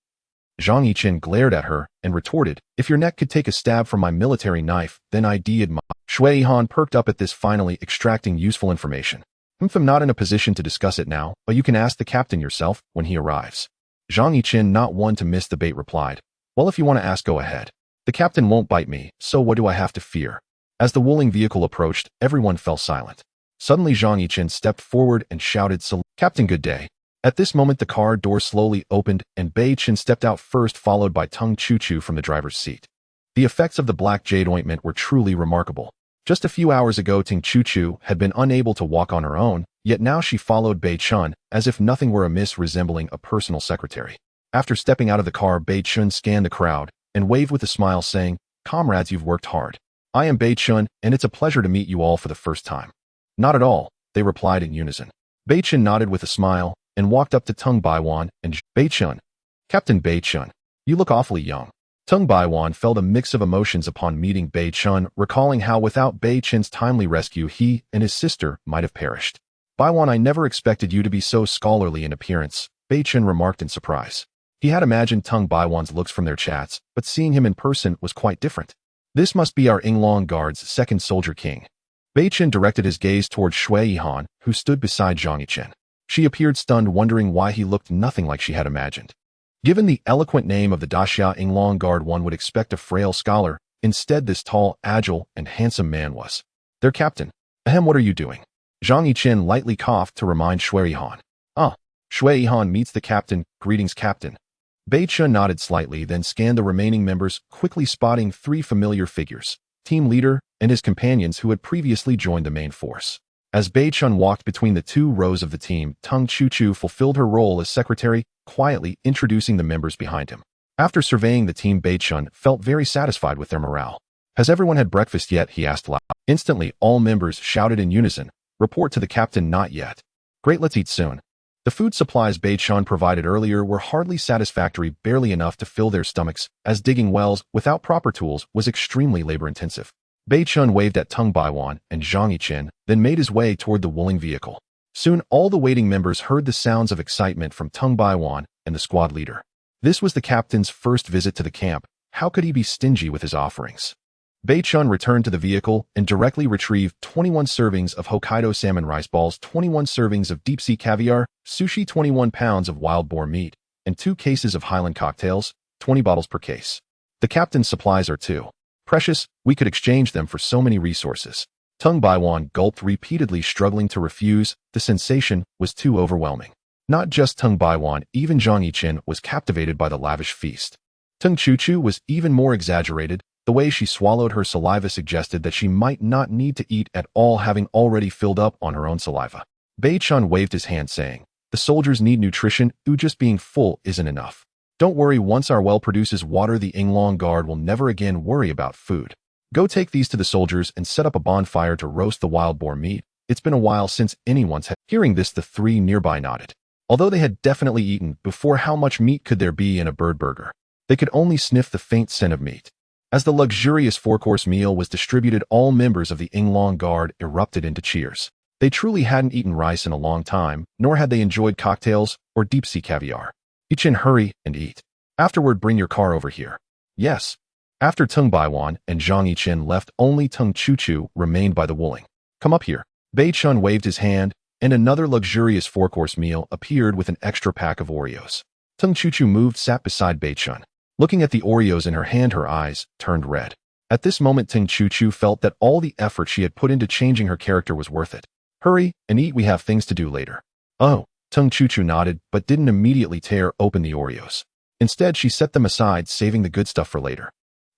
Zhang Yichen glared at her and retorted, if your neck could take a stab from my military knife, then I'd admire. Shui Yihan perked up at this, finally extracting useful information. I'm not in a position to discuss it now, but you can ask the captain yourself when he arrives. Zhang Yichen, not one to miss the bait, replied, well, if you want to ask, go ahead. The captain won't bite me, so what do I have to fear? As the Wuling vehicle approached, everyone fell silent. Suddenly, Zhang Yichen stepped forward and shouted, Captain, good day. At this moment, the car door slowly opened, and Beichen stepped out first, followed by Tung Chu from the driver's seat. The effects of the black jade ointment were truly remarkable. Just a few hours ago, Ting Chu had been unable to walk on her own, yet now she followed Beichen as if nothing were amiss, resembling a personal secretary. After stepping out of the car, Beichen scanned the crowd and waved with a smile, saying, comrades, you've worked hard. I am Beichen, and it's a pleasure to meet you all for the first time. Not at all, they replied in unison. Beichen nodded with a smile and walked up to Tung Baiwan and Beichen. Captain Beichen, you look awfully young. Tung Baiwan felt a mix of emotions upon meeting Beichen, recalling how without Beichen's timely rescue he and his sister might have perished. Baiwan, I never expected you to be so scholarly in appearance, Beichen remarked in surprise. He had imagined Tung Baiwan's looks from their chats, but seeing him in person was quite different. This must be our Yinglong Guard's second soldier king. Beichen directed his gaze toward Shui Yihan, who stood beside Zhang Yichen. She appeared stunned, wondering why he looked nothing like she had imagined. Given the eloquent name of the Daxia Yinglong Guard, one would expect a frail scholar. Instead, this tall, agile, and handsome man was their captain. Ahem, what are you doing? Zhang Yichen lightly coughed to remind Shui Yihan. Ah, Shui Yihan meets the captain. Greetings, captain. Beichen nodded slightly, then scanned the remaining members, quickly spotting 3 familiar figures, team leader and his companions who had previously joined the main force. As Beichen walked between the 2 rows of the team, Tung Chuchu fulfilled her role as secretary, quietly introducing the members behind him. After surveying the team, Beichen felt very satisfied with their morale. Has everyone had breakfast yet? He asked loud. Instantly, all members shouted in unison. Report to the captain, not yet. Great, let's eat soon. The food supplies Beichen provided earlier were hardly satisfactory, barely enough to fill their stomachs, as digging wells without proper tools was extremely labor-intensive. Beichen waved at Tung Baiwan and Zhang Yichen, then made his way toward the wooling vehicle. Soon, all the waiting members heard the sounds of excitement from Tung Baiwan and the squad leader. This was the captain's first visit to the camp. How could he be stingy with his offerings? Beichen returned to the vehicle and directly retrieved 21 servings of Hokkaido salmon rice balls, 21 servings of deep-sea caviar, sushi, 21 pounds of wild boar meat, and 2 cases of Highland cocktails, 20 bottles per case. The captain's supplies are too precious, we could exchange them for so many resources. Tung Baiwan gulped repeatedly, struggling to refuse. The sensation was too overwhelming. Not just Tung Baiwan, even Zhang Yichen was captivated by the lavish feast. Tung Chuchu was even more exaggerated. The way she swallowed her saliva suggested that she might not need to eat at all, having already filled up on her own saliva. Beichen waved his hand, saying, the soldiers need nutrition, just being full isn't enough. Don't worry, once our well produces water, the Yinglong Guard will never again worry about food. Go take these to the soldiers and set up a bonfire to roast the wild boar meat. It's been a while since anyone's had. Hearing this, the 3 nearby nodded. Although they had definitely eaten before, how much meat could there be in a bird burger? They could only sniff the faint scent of meat. As the luxurious 4-course meal was distributed, all members of the Yinglong Guard erupted into cheers. They truly hadn't eaten rice in a long time, nor had they enjoyed cocktails or deep-sea caviar. Yichen, hurry and eat. Afterward, bring your car over here. Yes. After Tung Baiwan and Zhang Yichen left, only Tung Chuchu remained by the wooling. Come up here. Beichen waved his hand, and another luxurious 4-course meal appeared with an extra pack of Oreos. Tung Chuchu moved, sat beside Beichen. Looking at the Oreos in her hand, her eyes turned red. At this moment, Tung Chuchu felt that all the effort she had put into changing her character was worth it. Hurry and eat, we have things to do later. Oh, Tung Chuchu nodded, but didn't immediately tear open the Oreos. Instead, she set them aside, saving the good stuff for later.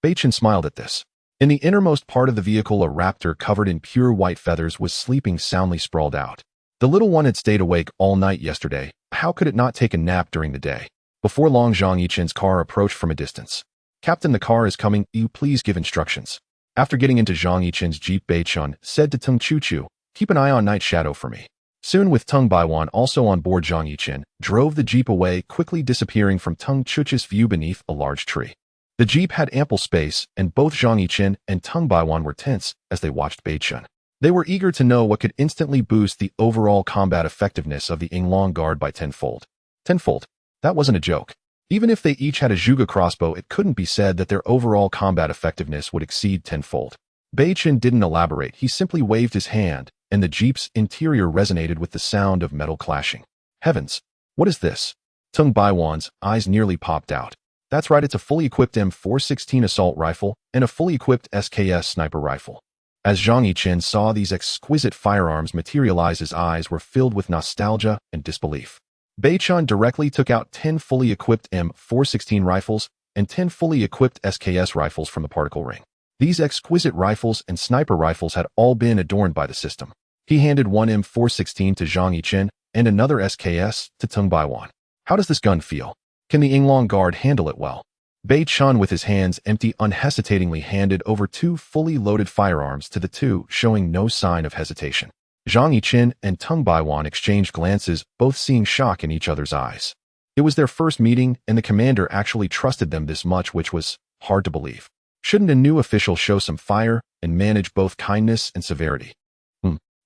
Beichen smiled at this. In the innermost part of the vehicle, a raptor covered in pure white feathers was sleeping soundly sprawled out. The little one had stayed awake all night yesterday. How could it not take a nap during the day? Before long, Zhang Yichen's car approached from a distance. Captain, the car is coming. You please give instructions. After getting into Zhang Yichen's jeep, Beichen said to Tung Chuchu, keep an eye on Night Shadow for me. Soon, with Tung Baiwan also on board, Zhang Yichen drove the jeep away, quickly disappearing from Tung Chuchu's view beneath a large tree. The jeep had ample space, and both Zhang Yichen and Tung Baiwan were tense as they watched Beichen. They were eager to know what could instantly boost the overall combat effectiveness of the Yinglong Guard by tenfold. Tenfold? That wasn't a joke. Even if they each had a Zhuge crossbow, it couldn't be said that their overall combat effectiveness would exceed tenfold. Beichen didn't elaborate. He simply waved his hand, and the jeep's interior resonated with the sound of metal clashing. Heavens! What is this? Tung Baiwan's eyes nearly popped out. That's right, it's a fully equipped M416 assault rifle and a fully equipped SKS sniper rifle. As Zhang Yichen saw these exquisite firearms materialize, his eyes were filled with nostalgia and disbelief. Beichen directly took out 10 fully equipped M416 rifles and 10 fully equipped SKS rifles from the particle ring. These exquisite rifles and sniper rifles had all been adorned by the system. He handed one M416 to Zhang Yichen and another SKS to Tung Baiwan. How does this gun feel? Can the Yinglong Guard handle it well? Beichen, with his hands empty, unhesitatingly handed over 2 fully loaded firearms to the 2, showing no sign of hesitation. Zhang Yichen and Tung Baiwan exchanged glances, both seeing shock in each other's eyes. It was their first meeting, and the commander actually trusted them this much, which was hard to believe. Shouldn't a new official show some fire and manage both kindness and severity?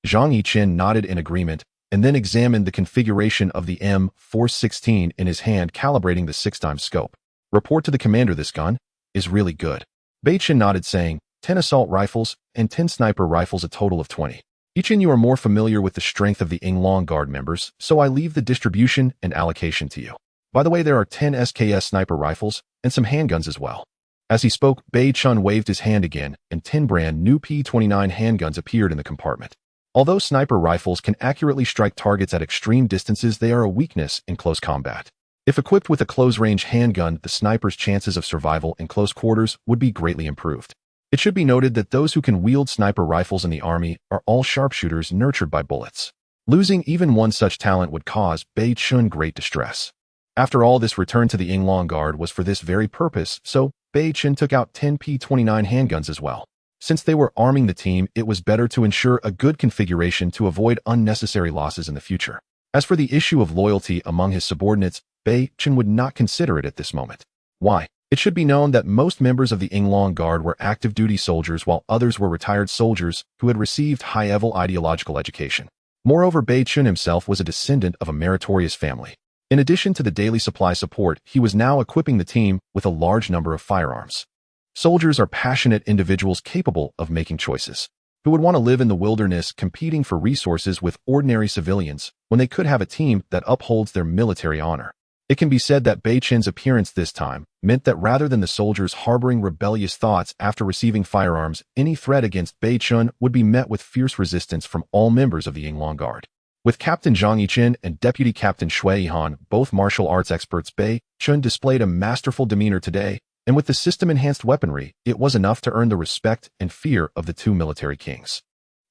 Zhang Yichen nodded in agreement and then examined the configuration of the M416 in his hand, calibrating the 6x scope. Report to the commander, this gun is really good. Beichen nodded, saying, 10 assault rifles and 10 sniper rifles, a total of 20. Yichen, you are more familiar with the strength of the Yinglong Guard members, so I leave the distribution and allocation to you. By the way, there are 10 SKS sniper rifles and some handguns as well. As he spoke, Bei Chun waved his hand again, and 10 brand new P29 handguns appeared in the compartment. Although sniper rifles can accurately strike targets at extreme distances, they are a weakness in close combat. If equipped with a close-range handgun, the sniper's chances of survival in close quarters would be greatly improved. It should be noted that those who can wield sniper rifles in the army are all sharpshooters nurtured by bullets. Losing even one such talent would cause Bei Chun great distress. After all, this return to the Yinglong Guard was for this very purpose, so Bei Chun took out 10 P29 handguns as well. Since they were arming the team, it was better to ensure a good configuration to avoid unnecessary losses in the future. As for the issue of loyalty among his subordinates, Bei Chun would not consider it at this moment. Why? It should be known that most members of the Yinglong Guard were active duty soldiers, while others were retired soldiers who had received high-level ideological education. Moreover, Bei Chun himself was a descendant of a meritorious family. In addition to the daily supply support, he was now equipping the team with a large number of firearms. Soldiers are passionate individuals capable of making choices, who would want to live in the wilderness competing for resources with ordinary civilians when they could have a team that upholds their military honor. It can be said that Bei Chun's appearance this time meant that rather than the soldiers harboring rebellious thoughts after receiving firearms, any threat against Bei Chun would be met with fierce resistance from all members of the Yinglong Guard. With Captain Zhang Yichen and Deputy Captain Shui Yihan, both martial arts experts, Bei Chun displayed a masterful demeanor today, and with the system-enhanced weaponry, it was enough to earn the respect and fear of the two military kings.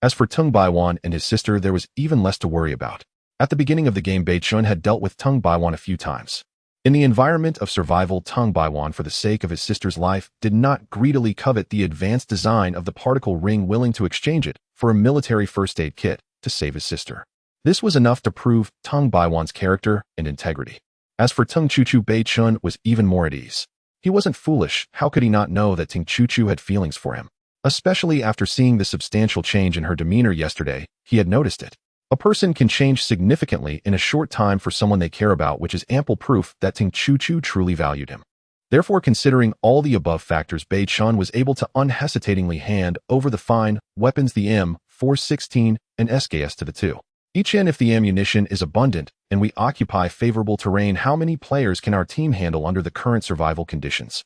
As for Tung Baiwan and his sister, there was even less to worry about. At the beginning of the game, Bei Chun had dealt with Tung Baiwan a few times. In the environment of survival, Tung Baiwan, for the sake of his sister's life, did not greedily covet the advanced design of the particle ring, willing to exchange it for a military first aid kit to save his sister. This was enough to prove Tung Baiwan's character and integrity. As for Tung Chuchu, Bei Chun was even more at ease. He wasn't foolish. How could he not know that Tung Chuchu had feelings for him? Especially after seeing the substantial change in her demeanor yesterday, he had noticed it. A person can change significantly in a short time for someone they care about, which is ample proof that Tung Chuchu truly valued him. Therefore, considering all the above factors, Bei Chun was able to unhesitatingly hand over the fine weapons, the M416 and SKS, to the two. Each end, if the ammunition is abundant and we occupy favorable terrain, how many players can our team handle under the current survival conditions?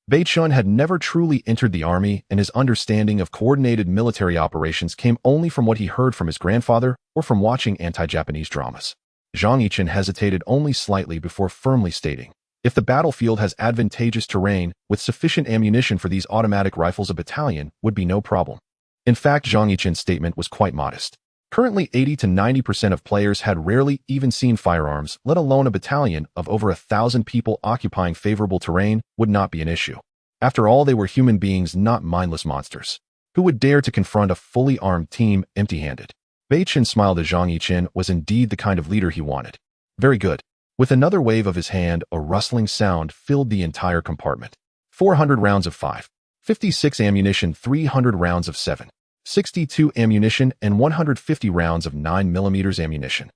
Bei Chun had never truly entered the army, and his understanding of coordinated military operations came only from what he heard from his grandfather or from watching anti-Japanese dramas. Zhang Yichen hesitated only slightly before firmly stating, if the battlefield has advantageous terrain with sufficient ammunition for these automatic rifles, a battalion would be no problem. In fact, Zhang Yichen's statement was quite modest. Currently, 80 to 90% of players had rarely even seen firearms, let alone a battalion of over 1,000 people occupying favorable terrain would not be an issue. After all, they were human beings, not mindless monsters. Who would dare to confront a fully armed team empty-handed? Bei Chun smiled as Zhang Yichen was indeed the kind of leader he wanted. Very good. With another wave of his hand, a rustling sound filled the entire compartment. 400 rounds of 5.56 ammunition, 300 rounds of 7.62 ammunition, and 150 rounds of 9mm ammunition.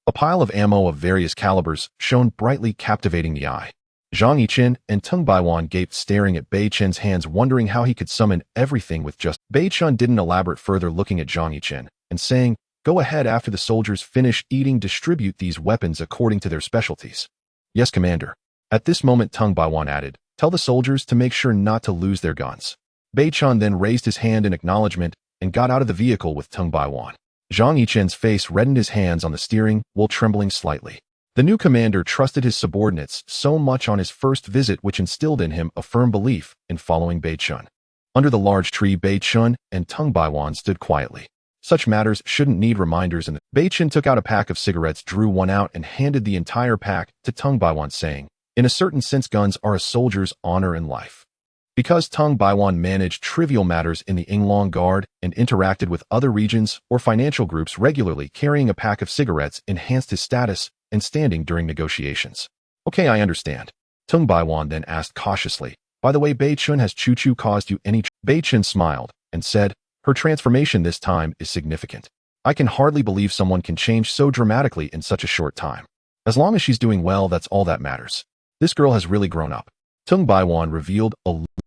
A pile of ammo of various calibers shone brightly, captivating the eye. Zhang Yichen and Tung Baiwan gaped, staring at Bei Chun's hands, wondering how he could summon everything with just. Bei Chun didn't elaborate further, looking at Zhang Yichen and saying, go ahead, after the soldiers finish eating, distribute these weapons according to their specialties. Yes, Commander. At this moment, Tung Baiwan added, tell the soldiers to make sure not to lose their guns. Bei Chun then raised his hand in acknowledgement and got out of the vehicle with Tung Baiwan. Zhang Yichen's face reddened, his hands on the steering wheel trembling slightly. The new commander trusted his subordinates so much on his first visit, which instilled in him a firm belief in following Bei Chun. Under the large tree, Bei Chun and Tung Baiwan stood quietly. Such matters shouldn't need reminders, and Bei Chun took out a pack of cigarettes, drew one out, and handed the entire pack to Tung Baiwan, saying, in a certain sense, guns are a soldier's honor in life. Because Tung Baiwan managed trivial matters in the Yinglong Guard and interacted with other regions or financial groups regularly, carrying a pack of cigarettes enhanced his status and standing during negotiations. Okay, I understand. Tung Baiwan then asked cautiously, By the way, Beichen, has Choo-Choo caused you any Beichen smiled and said, her transformation this time is significant. I can hardly believe someone can change so dramatically in such a short time. As long as she's doing well, that's all that matters. This girl has really grown up. Tung Baiwan revealed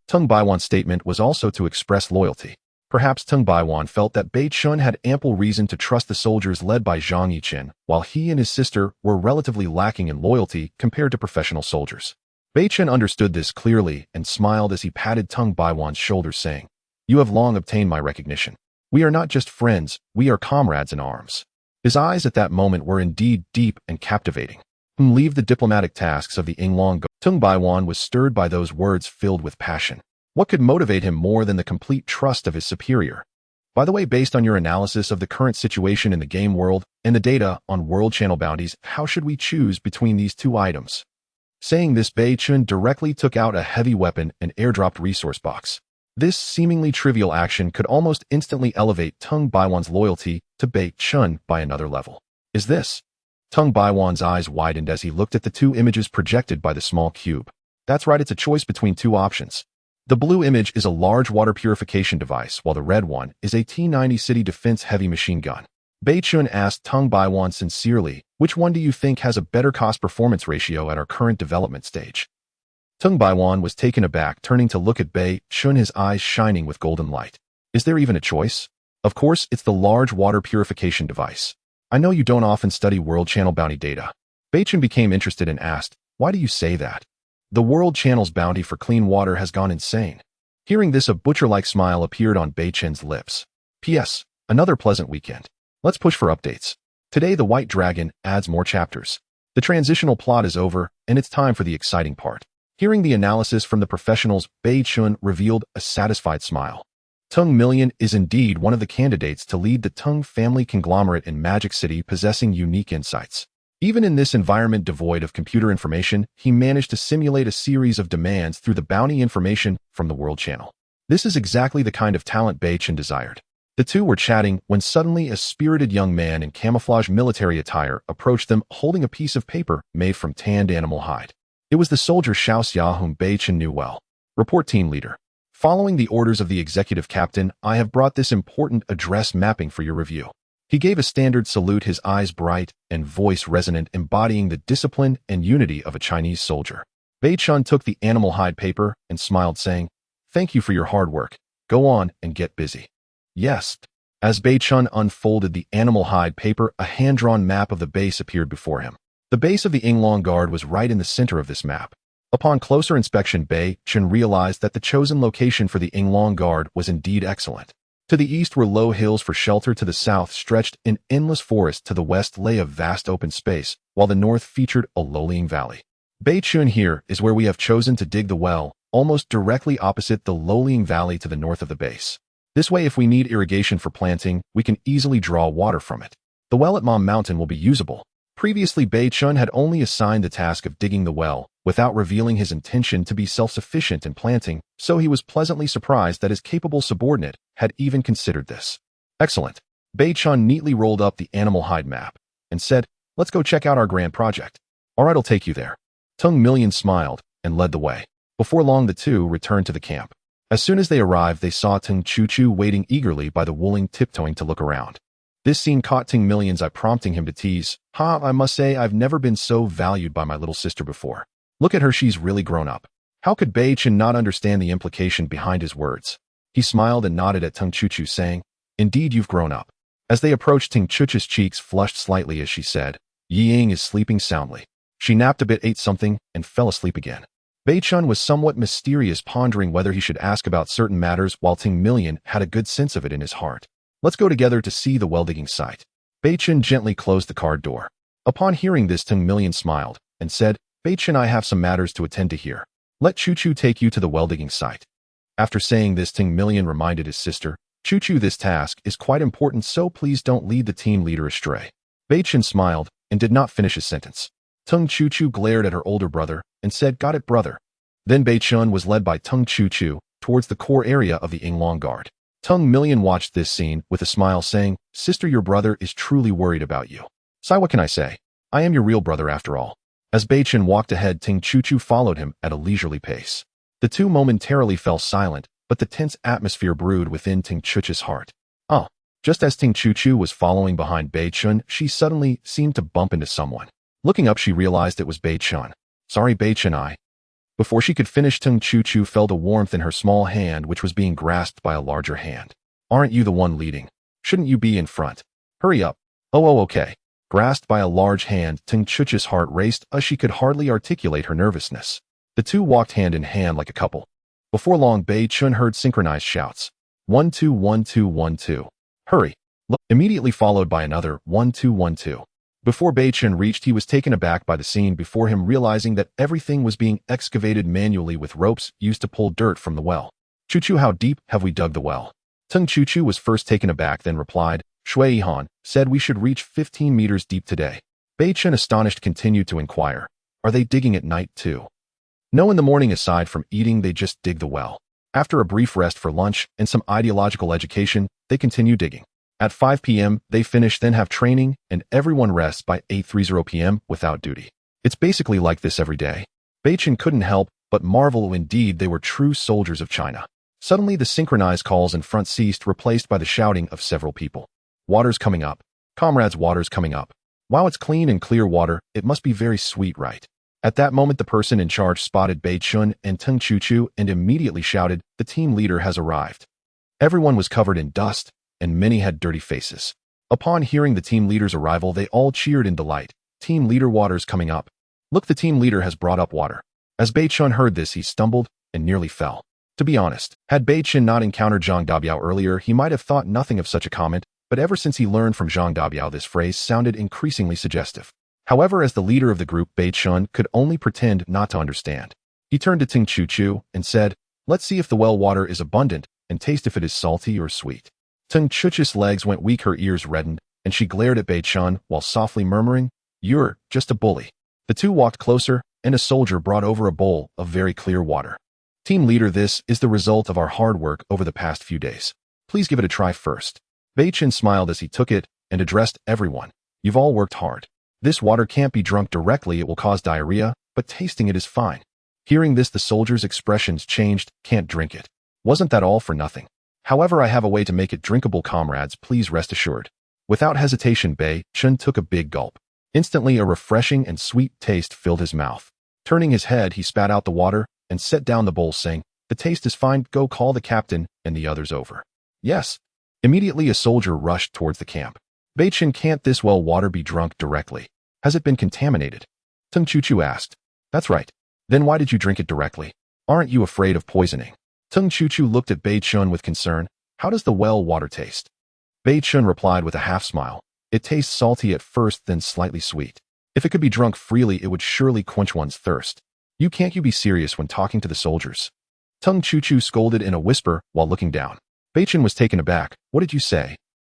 Tung Baiwan's statement was also to express loyalty. Perhaps Tung Baiwan felt that Beichen had ample reason to trust the soldiers led by Zhang Yiqin, while he and his sister were relatively lacking in loyalty compared to professional soldiers. Beichen understood this clearly and smiled as he patted Tung Baiwan's shoulder, saying, "You have long obtained my recognition. We are not just friends, we are comrades in arms." His eyes at that moment were indeed deep and captivating. Leave the diplomatic tasks of the Yinglong Guard. Tung Baiwan was stirred by those words filled with passion. What could motivate him more than the complete trust of his superior? By the way, based on your analysis of the current situation in the game world and the data on World Channel bounties, how should we choose between these two items? Saying this, Beichen directly took out a heavy weapon and airdropped resource box. This seemingly trivial action could almost instantly elevate Tung Baiwan's loyalty to Beichen by another level. Is this? Tung Baiwan's eyes widened as he looked at the two images projected by the small cube. That's right, it's a choice between two options. The blue image is a large water purification device, while the red one is a T-90 city defense heavy machine gun. Beichen asked Tung Baiwan sincerely, which one do you think has a better cost-performance ratio at our current development stage? Tung Baiwan was taken aback, turning to look at Beichen, his eyes shining with golden light. Is there even a choice? Of course, it's the large water purification device. I know you don't often study World Channel bounty data. Beichen became interested and asked, why do you say that? The World Channel's bounty for clean water has gone insane. Hearing this, a butcher-like smile appeared on Beichen's lips. P.S. Another pleasant weekend. Let's push for updates. Today, the White Dragon adds more chapters. The transitional plot is over, and it's time for the exciting part. Hearing the analysis from the professionals, Beichen revealed a satisfied smile. Tung Million is indeed one of the candidates to lead the Tung family conglomerate in Magic City, possessing unique insights. Even in this environment devoid of computer information, he managed to simulate a series of demands through the bounty information from the World Channel. This is exactly the kind of talent Beichen desired. The two were chatting when suddenly a spirited young man in camouflage military attire approached them, holding a piece of paper made from tanned animal hide. It was the soldier Xiao Xia, whom Beichen knew well. Report, team leader. Following the orders of the executive captain, I have brought this important address mapping for your review. He gave a standard salute, his eyes bright and voice resonant, embodying the discipline and unity of a Chinese soldier. Beichen took the animal hide paper and smiled, saying, "Thank you for your hard work. Go on and get busy." Yes. As Beichen unfolded the animal hide paper, a hand-drawn map of the base appeared before him. The base of the Yinglong Guard was right in the center of this map. Upon closer inspection, Beichen realized that the chosen location for the Yinglong Guard was indeed excellent. To the east were low hills for shelter, to the south stretched an endless forest, to the west lay a vast open space, while the north featured a lowlying valley. Beichen, here is where we have chosen to dig the well, almost directly opposite the lowlying valley to the north of the base. This way, if we need irrigation for planting, we can easily draw water from it. The well at Mom Mountain will be usable. Previously, Beichen had only assigned the task of digging the well, without revealing his intention to be self-sufficient in planting, so he was pleasantly surprised that his capable subordinate had even considered this. Excellent. Beichen neatly rolled up the animal hide map and said, "Let's go check out our grand project." "All right, I'll take you there." Tung Million smiled and led the way. Before long, the two returned to the camp. As soon as they arrived, they saw Tung Choo-Choo waiting eagerly by the Wuling, tiptoeing to look around. This scene caught Tung Million's eye, prompting him to tease, I must say I've never been so valued by my little sister before. Look at her, she's really grown up." How could Beichen not understand the implication behind his words? He smiled and nodded at Tung Choo-Choo, saying, "Indeed, you've grown up." As they approached, Tung Choo-Choo's cheeks flushed slightly as she said, "Yi Ying is sleeping soundly." She napped a bit, ate something, and fell asleep again. Beichen was somewhat mysterious, pondering whether he should ask about certain matters, while Tung Million had a good sense of it in his heart. "Let's go together to see the well-digging site." Beichen gently closed the card door. Upon hearing this, Tung Million smiled and said, "Beichen, I have some matters to attend to here. Let Choo-Choo take you to the well-digging site." After saying this, Tung Million reminded his sister, "Choo-Choo, this task is quite important, so please don't lead the team leader astray." Beichen smiled and did not finish his sentence. Tung Choo-Choo glared at her older brother and said, "Got it, brother." Then Beichen was led by Tung Choo-Choo towards the core area of the Yinglong Guard. Tung Million watched this scene with a smile, saying, "Sister, your brother is truly worried about you." "Sai, what can I say? I am your real brother after all." As Beichen walked ahead, Tung Choo-Choo followed him at a leisurely pace. The two momentarily fell silent, but the tense atmosphere brewed within Ting Chuch's heart. Oh. Just as Ting Chuchu was following behind Beichen, she suddenly seemed to bump into someone. Looking up, she realized it was Beichen. Sorry, Beichen. Before she could finish, Ting Chuchu felt a warmth in her small hand, which was being grasped by a larger hand. Aren't you the one leading? Shouldn't you be in front? Hurry up. Oh, okay. Grasped by a large hand, Ting Chuch's heart raced as she could hardly articulate her nervousness. The two walked hand in hand like a couple. Before long, Beichen heard synchronized shouts. 1-2, 1-2, 1-2. Hurry. Look. Immediately followed by another 1-2, 1-2. Before Beichen reached, he was taken aback by the scene before him, realizing that everything was being excavated manually with ropes used to pull dirt from the well. Chuchu, how deep have we dug the well? Tung Chuchu was first taken aback, then replied, Shui Han said we should reach 15 meters deep today. Beichen, astonished, continued to inquire, are they digging at night too? No, in the morning, aside from eating, they just dig the well. After a brief rest for lunch and some ideological education, they continue digging. At 5 p.m., they finish, then have training, and everyone rests by 8:30 p.m. without duty. It's basically like this every day. Beichen couldn't help but marvel. Indeed, they were true soldiers of China. Suddenly, the synchronized calls in front ceased, replaced by the shouting of several people. Water's coming up. Comrades, water's coming up. Wow, it's clean and clear water. It must be very sweet, right? At that moment, the person in charge spotted Beichen and Tung Chuchu and immediately shouted, the team leader has arrived. Everyone was covered in dust, and many had dirty faces. Upon hearing the team leader's arrival, they all cheered in delight. Team leader, water's coming up. Look, the team leader has brought up water. As Beichen heard this, he stumbled and nearly fell. To be honest, had Beichen not encountered Zhang Dabiao earlier, he might have thought nothing of such a comment, but ever since he learned from Zhang Dabiao, this phrase sounded increasingly suggestive. However, as the leader of the group, Beichen could only pretend not to understand. He turned to Ting Chuchu and said, let's see if the well water is abundant and taste if it is salty or sweet. Ting Chuchu's legs went weak, her ears reddened, and she glared at Beichen while softly murmuring, you're just a bully. The two walked closer, and a soldier brought over a bowl of very clear water. Team leader, this is the result of our hard work over the past few days. Please give it a try first. Beichen smiled as he took it and addressed everyone. You've all worked hard. This water can't be drunk directly, it will cause diarrhea, but tasting it is fine. Hearing this, the soldiers' expressions changed. Can't drink it. Wasn't that all for nothing? However, I have a way to make it drinkable, comrades, please rest assured. Without hesitation, Beichen took a big gulp. Instantly, a refreshing and sweet taste filled his mouth. Turning his head, he spat out the water and set down the bowl, saying, the taste is fine, go call the captain and the others over. Yes. Immediately, a soldier rushed towards the camp. Beichen, can't this well water be drunk directly? Has it been contaminated? Tung Chuchu asked. That's right. Then why did you drink it directly? Aren't you afraid of poisoning? Tung Chuchu looked at Beichen with concern. How does the well water taste? Beichen replied with a half smile. It tastes salty at first, then slightly sweet. If it could be drunk freely, it would surely quench one's thirst. Can't you be serious when talking to the soldiers? Tung Chuchu scolded in a whisper while looking down. Beichen was taken aback. What did you say?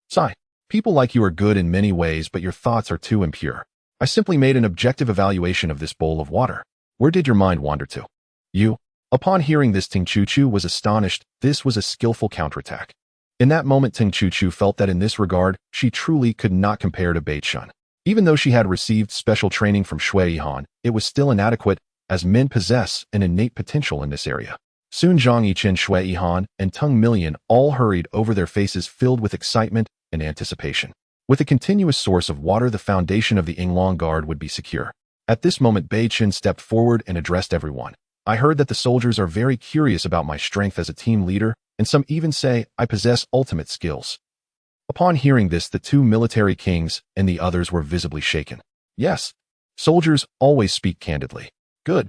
Sigh. People like you are good in many ways, but your thoughts are too impure. I simply made an objective evaluation of this bowl of water. Where did your mind wander to? You? Upon hearing this, Ting Chuchu was astonished. This was a skillful counterattack. In that moment, Ting Chuchu felt that in this regard, she truly could not compare to Beichen. Even though she had received special training from Shui Han, it was still inadequate, as men possess an innate potential in this area. Soon Zhang Yichen, Shui Han, and Tung Million all hurried over, their faces filled with excitement and anticipation. With a continuous source of water, the foundation of the Yinglong Guard would be secure. At this moment, Beichen stepped forward and addressed everyone. I heard that the soldiers are very curious about my strength as a team leader, and some even say I possess ultimate skills. Upon hearing this, the two military kings and the others were visibly shaken. Yes, soldiers always speak candidly. Good.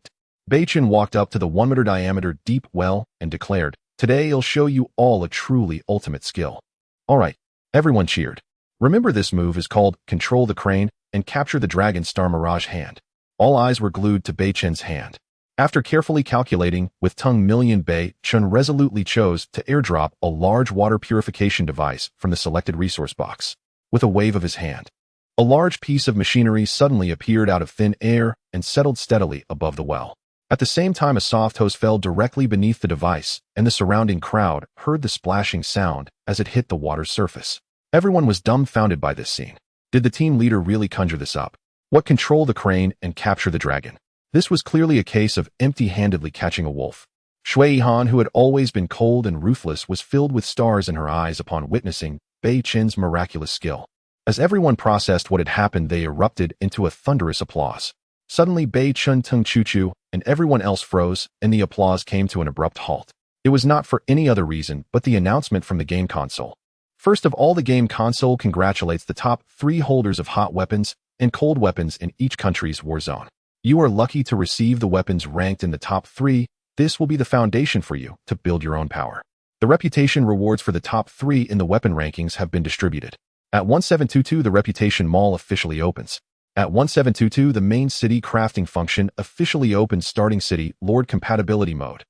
Beichen walked up to the 1-meter diameter deep well and declared, today I'll show you all a truly ultimate skill. All right, everyone cheered. Remember, this move is called Control the Crane and Capture the Dragon Star Mirage hand. All eyes were glued to Beichen's hand. After carefully calculating, with Tung Million, Beichen resolutely chose to airdrop a large water purification device from the selected resource box. With a wave of his hand, a large piece of machinery suddenly appeared out of thin air and settled steadily above the well. At the same time, a soft hose fell directly beneath the device, and the surrounding crowd heard the splashing sound as it hit the water's surface. Everyone was dumbfounded by this scene. Did the team leader really conjure this up? What Control the Crane and Capture the Dragon? This was clearly a case of empty-handedly catching a wolf. Shui Han, who had always been cold and ruthless, was filled with stars in her eyes upon witnessing Beichen's miraculous skill. As everyone processed what had happened, they erupted into a thunderous applause. Suddenly, Beichen, Tung Chu-Chu, and everyone else froze, and the applause came to an abrupt halt. It was not for any other reason but the announcement from the game console. First of all, the game console congratulates the top 3 holders of hot weapons and cold weapons in each country's war zone. You are lucky to receive the weapons ranked in the top 3. This will be the foundation for you to build your own power. The reputation rewards for the top 3 in the weapon rankings have been distributed. At 1722, the Reputation Mall officially opens. At 1722, the main city crafting function officially opens. Starting City Lord Compatibility Mode.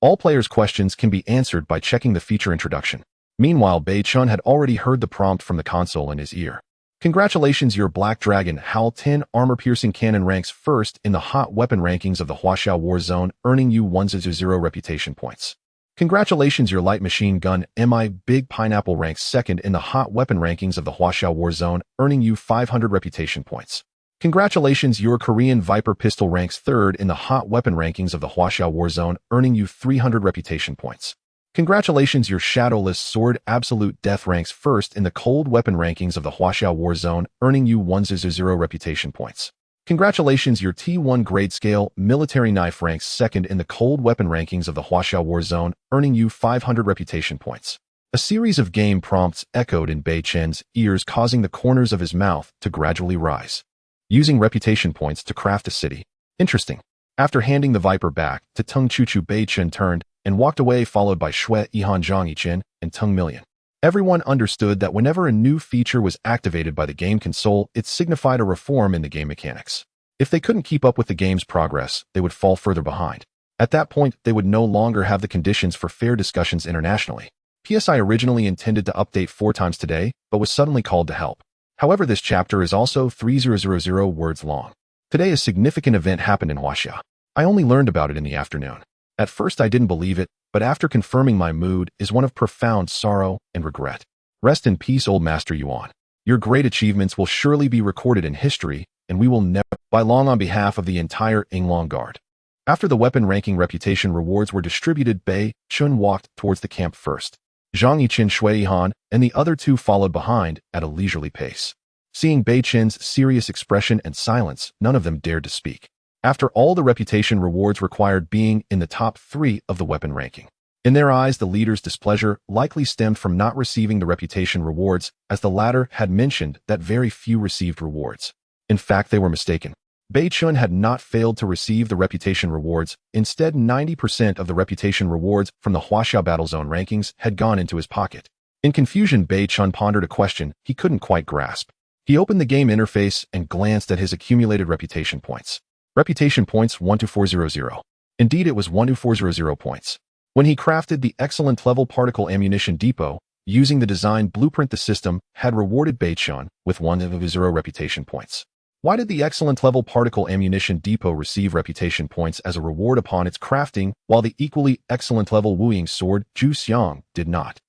All players' questions can be answered by checking the feature introduction. Meanwhile, Beichen had already heard the prompt from the console in his ear. Congratulations, your Black Dragon HAL 10 armor-piercing cannon ranks first in the hot weapon rankings of the Huaxiao War Zone, earning you 100 reputation points. Congratulations, your light machine gun MI Big Pineapple ranks second in the hot weapon rankings of the Huaxiao War Zone, earning you 500 reputation points. Congratulations, your Korean Viper pistol ranks third in the hot weapon rankings of the Huaxiao War Zone, earning you 300 reputation points. Congratulations, your Shadowless Sword Absolute Death ranks first in the cold weapon rankings of the Huaxiao War Zone, earning you 100 reputation points. Congratulations, your T1 Grade Scale Military Knife ranks second in the cold weapon rankings of the Huaxiao War Zone, earning you 500 reputation points. A series of game prompts echoed in Beichen's ears, causing the corners of his mouth to gradually rise. Using reputation points to craft a city. Interesting. After handing the Viper back to Tung Chu-Chu, Beichen turned and walked away, followed by Shui Ihan, Zhang Yichen, and Tung Million. Everyone understood that whenever a new feature was activated by the game console, it signified a reform in the game mechanics. If they couldn't keep up with the game's progress, they would fall further behind. At that point, they would no longer have the conditions for fair discussions internationally. PSI originally intended to update 4 times today, but was suddenly called to help. However, this chapter is also 3000 words long. Today, a significant event happened in Huaxia. I only learned about it in the afternoon. At first, I didn't believe it, but after confirming, my mood is one of profound sorrow and regret. Rest in peace, old Master Yuan. Your great achievements will surely be recorded in history, and we will never by long. On behalf of the entire Yinglong Guard. After the weapon ranking reputation rewards were distributed, Beichen walked towards the camp first. Zhang Yichen, Shui Ihan, and the other 2 followed behind at a leisurely pace. Seeing Beichen's serious expression and silence, none of them dared to speak. After all, the reputation rewards required being in the top 3 of the weapon ranking. In their eyes, the leader's displeasure likely stemmed from not receiving the reputation rewards, as the latter had mentioned that very few received rewards. In fact, they were mistaken. Beichen had not failed to receive the reputation rewards. Instead, 90% of the reputation rewards from the Huaxiao Battle Zone rankings had gone into his pocket. In confusion, Beichen pondered a question he couldn't quite grasp. He opened the game interface and glanced at his accumulated reputation points. Reputation points 12400. Indeed, it was 12400 points. When he crafted the excellent level particle ammunition depot, using the design blueprint, the system had rewarded Beichen with 100 reputation points. Why did the excellent level particle ammunition depot receive reputation points as a reward upon its crafting, while the equally excellent level Wuying sword, Zhu Xiang, did not?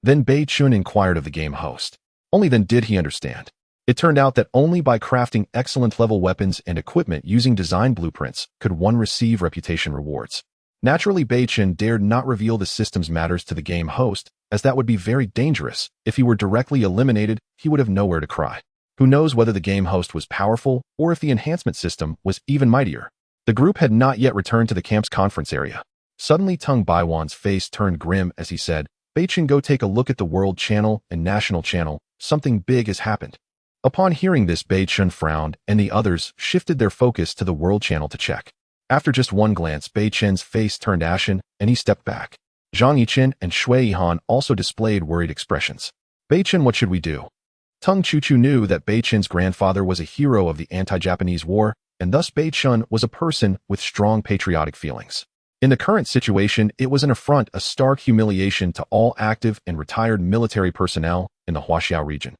Then Beichen inquired of the game host. Only then did he understand. It turned out that only by crafting excellent level weapons and equipment using design blueprints could one receive reputation rewards. Naturally, Beichen dared not reveal the system's matters to the game host, as that would be very dangerous. If he were directly eliminated, he would have nowhere to cry. Who knows whether the game host was powerful or if the enhancement system was even mightier. The group had not yet returned to the camp's conference area. Suddenly, Tung Baiwan's face turned grim as he said, Beichen, go take a look at the World Channel and National Channel. Something big has happened. Upon hearing this, Beichen frowned, and the others shifted their focus to the World Channel to check. After just one glance, Beichen's face turned ashen, and he stepped back. Zhang Yichen and Shui Ihan also displayed worried expressions. Beichen, what should we do? Tung Chu-Chu knew that Beichen's grandfather was a hero of the anti-Japanese war, and thus Beichen was a person with strong patriotic feelings. In the current situation, it was an affront, a stark humiliation to all active and retired military personnel in the Huaxiao region.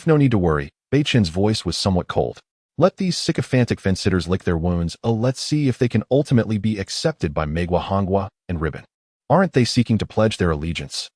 No need to worry. Beichen's voice was somewhat cold. Let these sycophantic fence-sitters lick their wounds. Let's see if they can ultimately be accepted by Megua Hongua and Ribbon. Aren't they seeking to pledge their allegiance?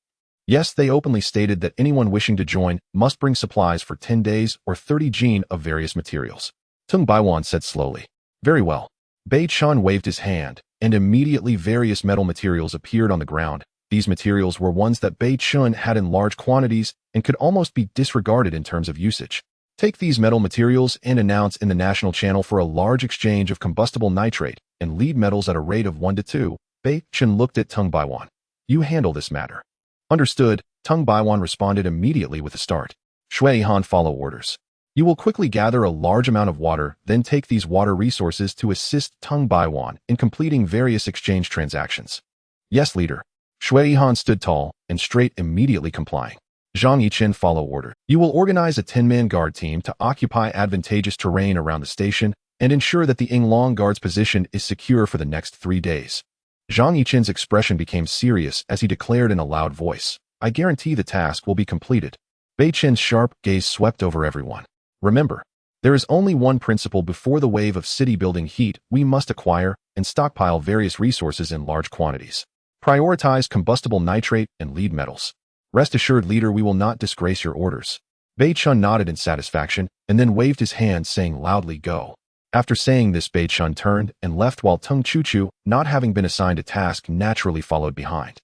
Yes, they openly stated that anyone wishing to join must bring supplies for 10 days or 30 jin of various materials. Tung Baiwan said slowly. Very well. Beichen waved his hand, and immediately various metal materials appeared on the ground. These materials were ones that Beichen had in large quantities and could almost be disregarded in terms of usage. Take these metal materials and announce in the national channel for a large exchange of combustible nitrate and lead metals at a rate of 1 to 2. Beichen looked at Tung Baiwan. You handle this matter. Understood. Tung Baiwan responded immediately with a start. Shui Han, follow orders. You will quickly gather a large amount of water, then take these water resources to assist Tung Baiwan in completing various exchange transactions. Yes, leader. Shui Han stood tall and straight, immediately complying. Zhang Yichen, follow order. You will organize a 10-man guard team to occupy advantageous terrain around the station and ensure that the Yinglong Guard's position is secure for the next 3 days. Zhang Yichen's expression became serious as he declared in a loud voice, I guarantee the task will be completed. Beichen's sharp gaze swept over everyone. Remember, there is only one principle before the wave of city-building heat. We must acquire and stockpile various resources in large quantities. Prioritize combustible nitrate and lead metals. Rest assured, leader, we will not disgrace your orders. Beichen nodded in satisfaction and then waved his hand, saying loudly, go. After saying this, Beichen turned and left while Tung Chuchu, not having been assigned a task, naturally followed behind.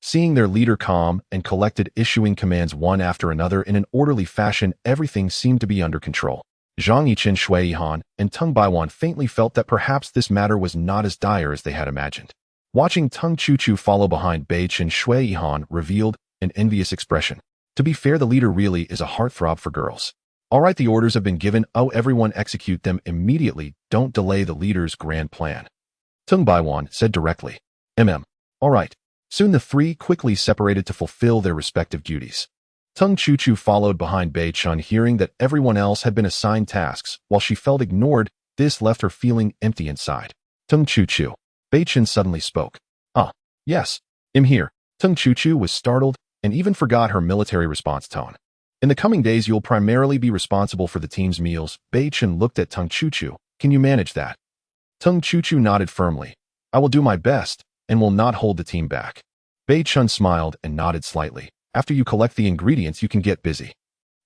Seeing their leader calm and collected, issuing commands one after another in an orderly fashion, everything seemed to be under control. Zhang Yichen, Shui Han, and Tung Baiwan faintly felt that perhaps this matter was not as dire as they had imagined. Watching Tung Chuchu follow behind Beichen, Shui Han revealed an envious expression. To be fair, the leader really is a heartthrob for girls. All right, the orders have been given. Oh, everyone execute them immediately. Don't delay the leader's grand plan. Tung Baiwan said directly. All right. Soon the three quickly separated to fulfill their respective duties. Tung Chuchu followed behind Beichen, hearing that everyone else had been assigned tasks. While she felt ignored, this left her feeling empty inside. Tung Chuchu. Beichen suddenly spoke. Yes. I'm here. Tung Chuchu was startled and even forgot her military response tone. In the coming days, you'll primarily be responsible for the team's meals. Beichen looked at Tung Chuchu. Can you manage that? Tung Chuchu nodded firmly. I will do my best and will not hold the team back. Beichen smiled and nodded slightly. After you collect the ingredients, you can get busy.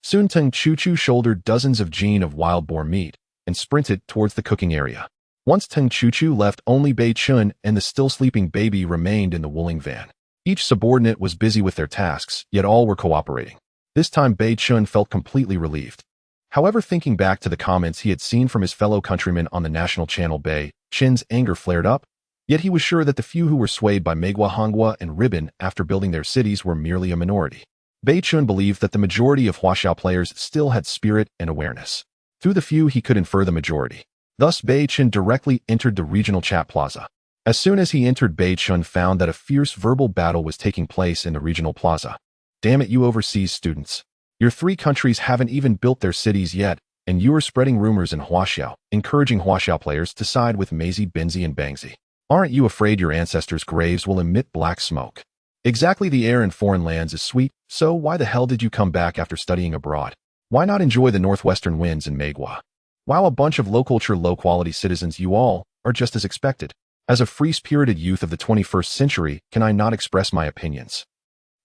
Soon Tung Chuchu shouldered dozens of jean of wild boar meat and sprinted towards the cooking area. Once Tung Chuchu left, only Beichen and the still sleeping baby remained in the wooling van. Each subordinate was busy with their tasks, yet all were cooperating. This time Beichen felt completely relieved. However, thinking back to the comments he had seen from his fellow countrymen on the national channel, Beichen's anger flared up. Yet he was sure that the few who were swayed by Megua, Hongua, and Ribbon after building their cities were merely a minority. Beichen believed that the majority of Huaxiao players still had spirit and awareness. Through the few, he could infer the majority. Thus, Beichen directly entered the regional chat plaza. As soon as he entered, Beichen found that a fierce verbal battle was taking place in the regional plaza. Damn it, you overseas students. Your 3 countries haven't even built their cities yet, and you are spreading rumors in Huaxiao, encouraging Huaxiao players to side with Maisie, Benzi, and Bangzi. Aren't you afraid your ancestors' graves will emit black smoke? Exactly, the air in foreign lands is sweet, so why the hell did you come back after studying abroad? Why not enjoy the northwestern winds in Megua? Wow, a bunch of low-culture, low-quality citizens, you all are just as expected. As a free-spirited youth of the 21st century, can I not express my opinions?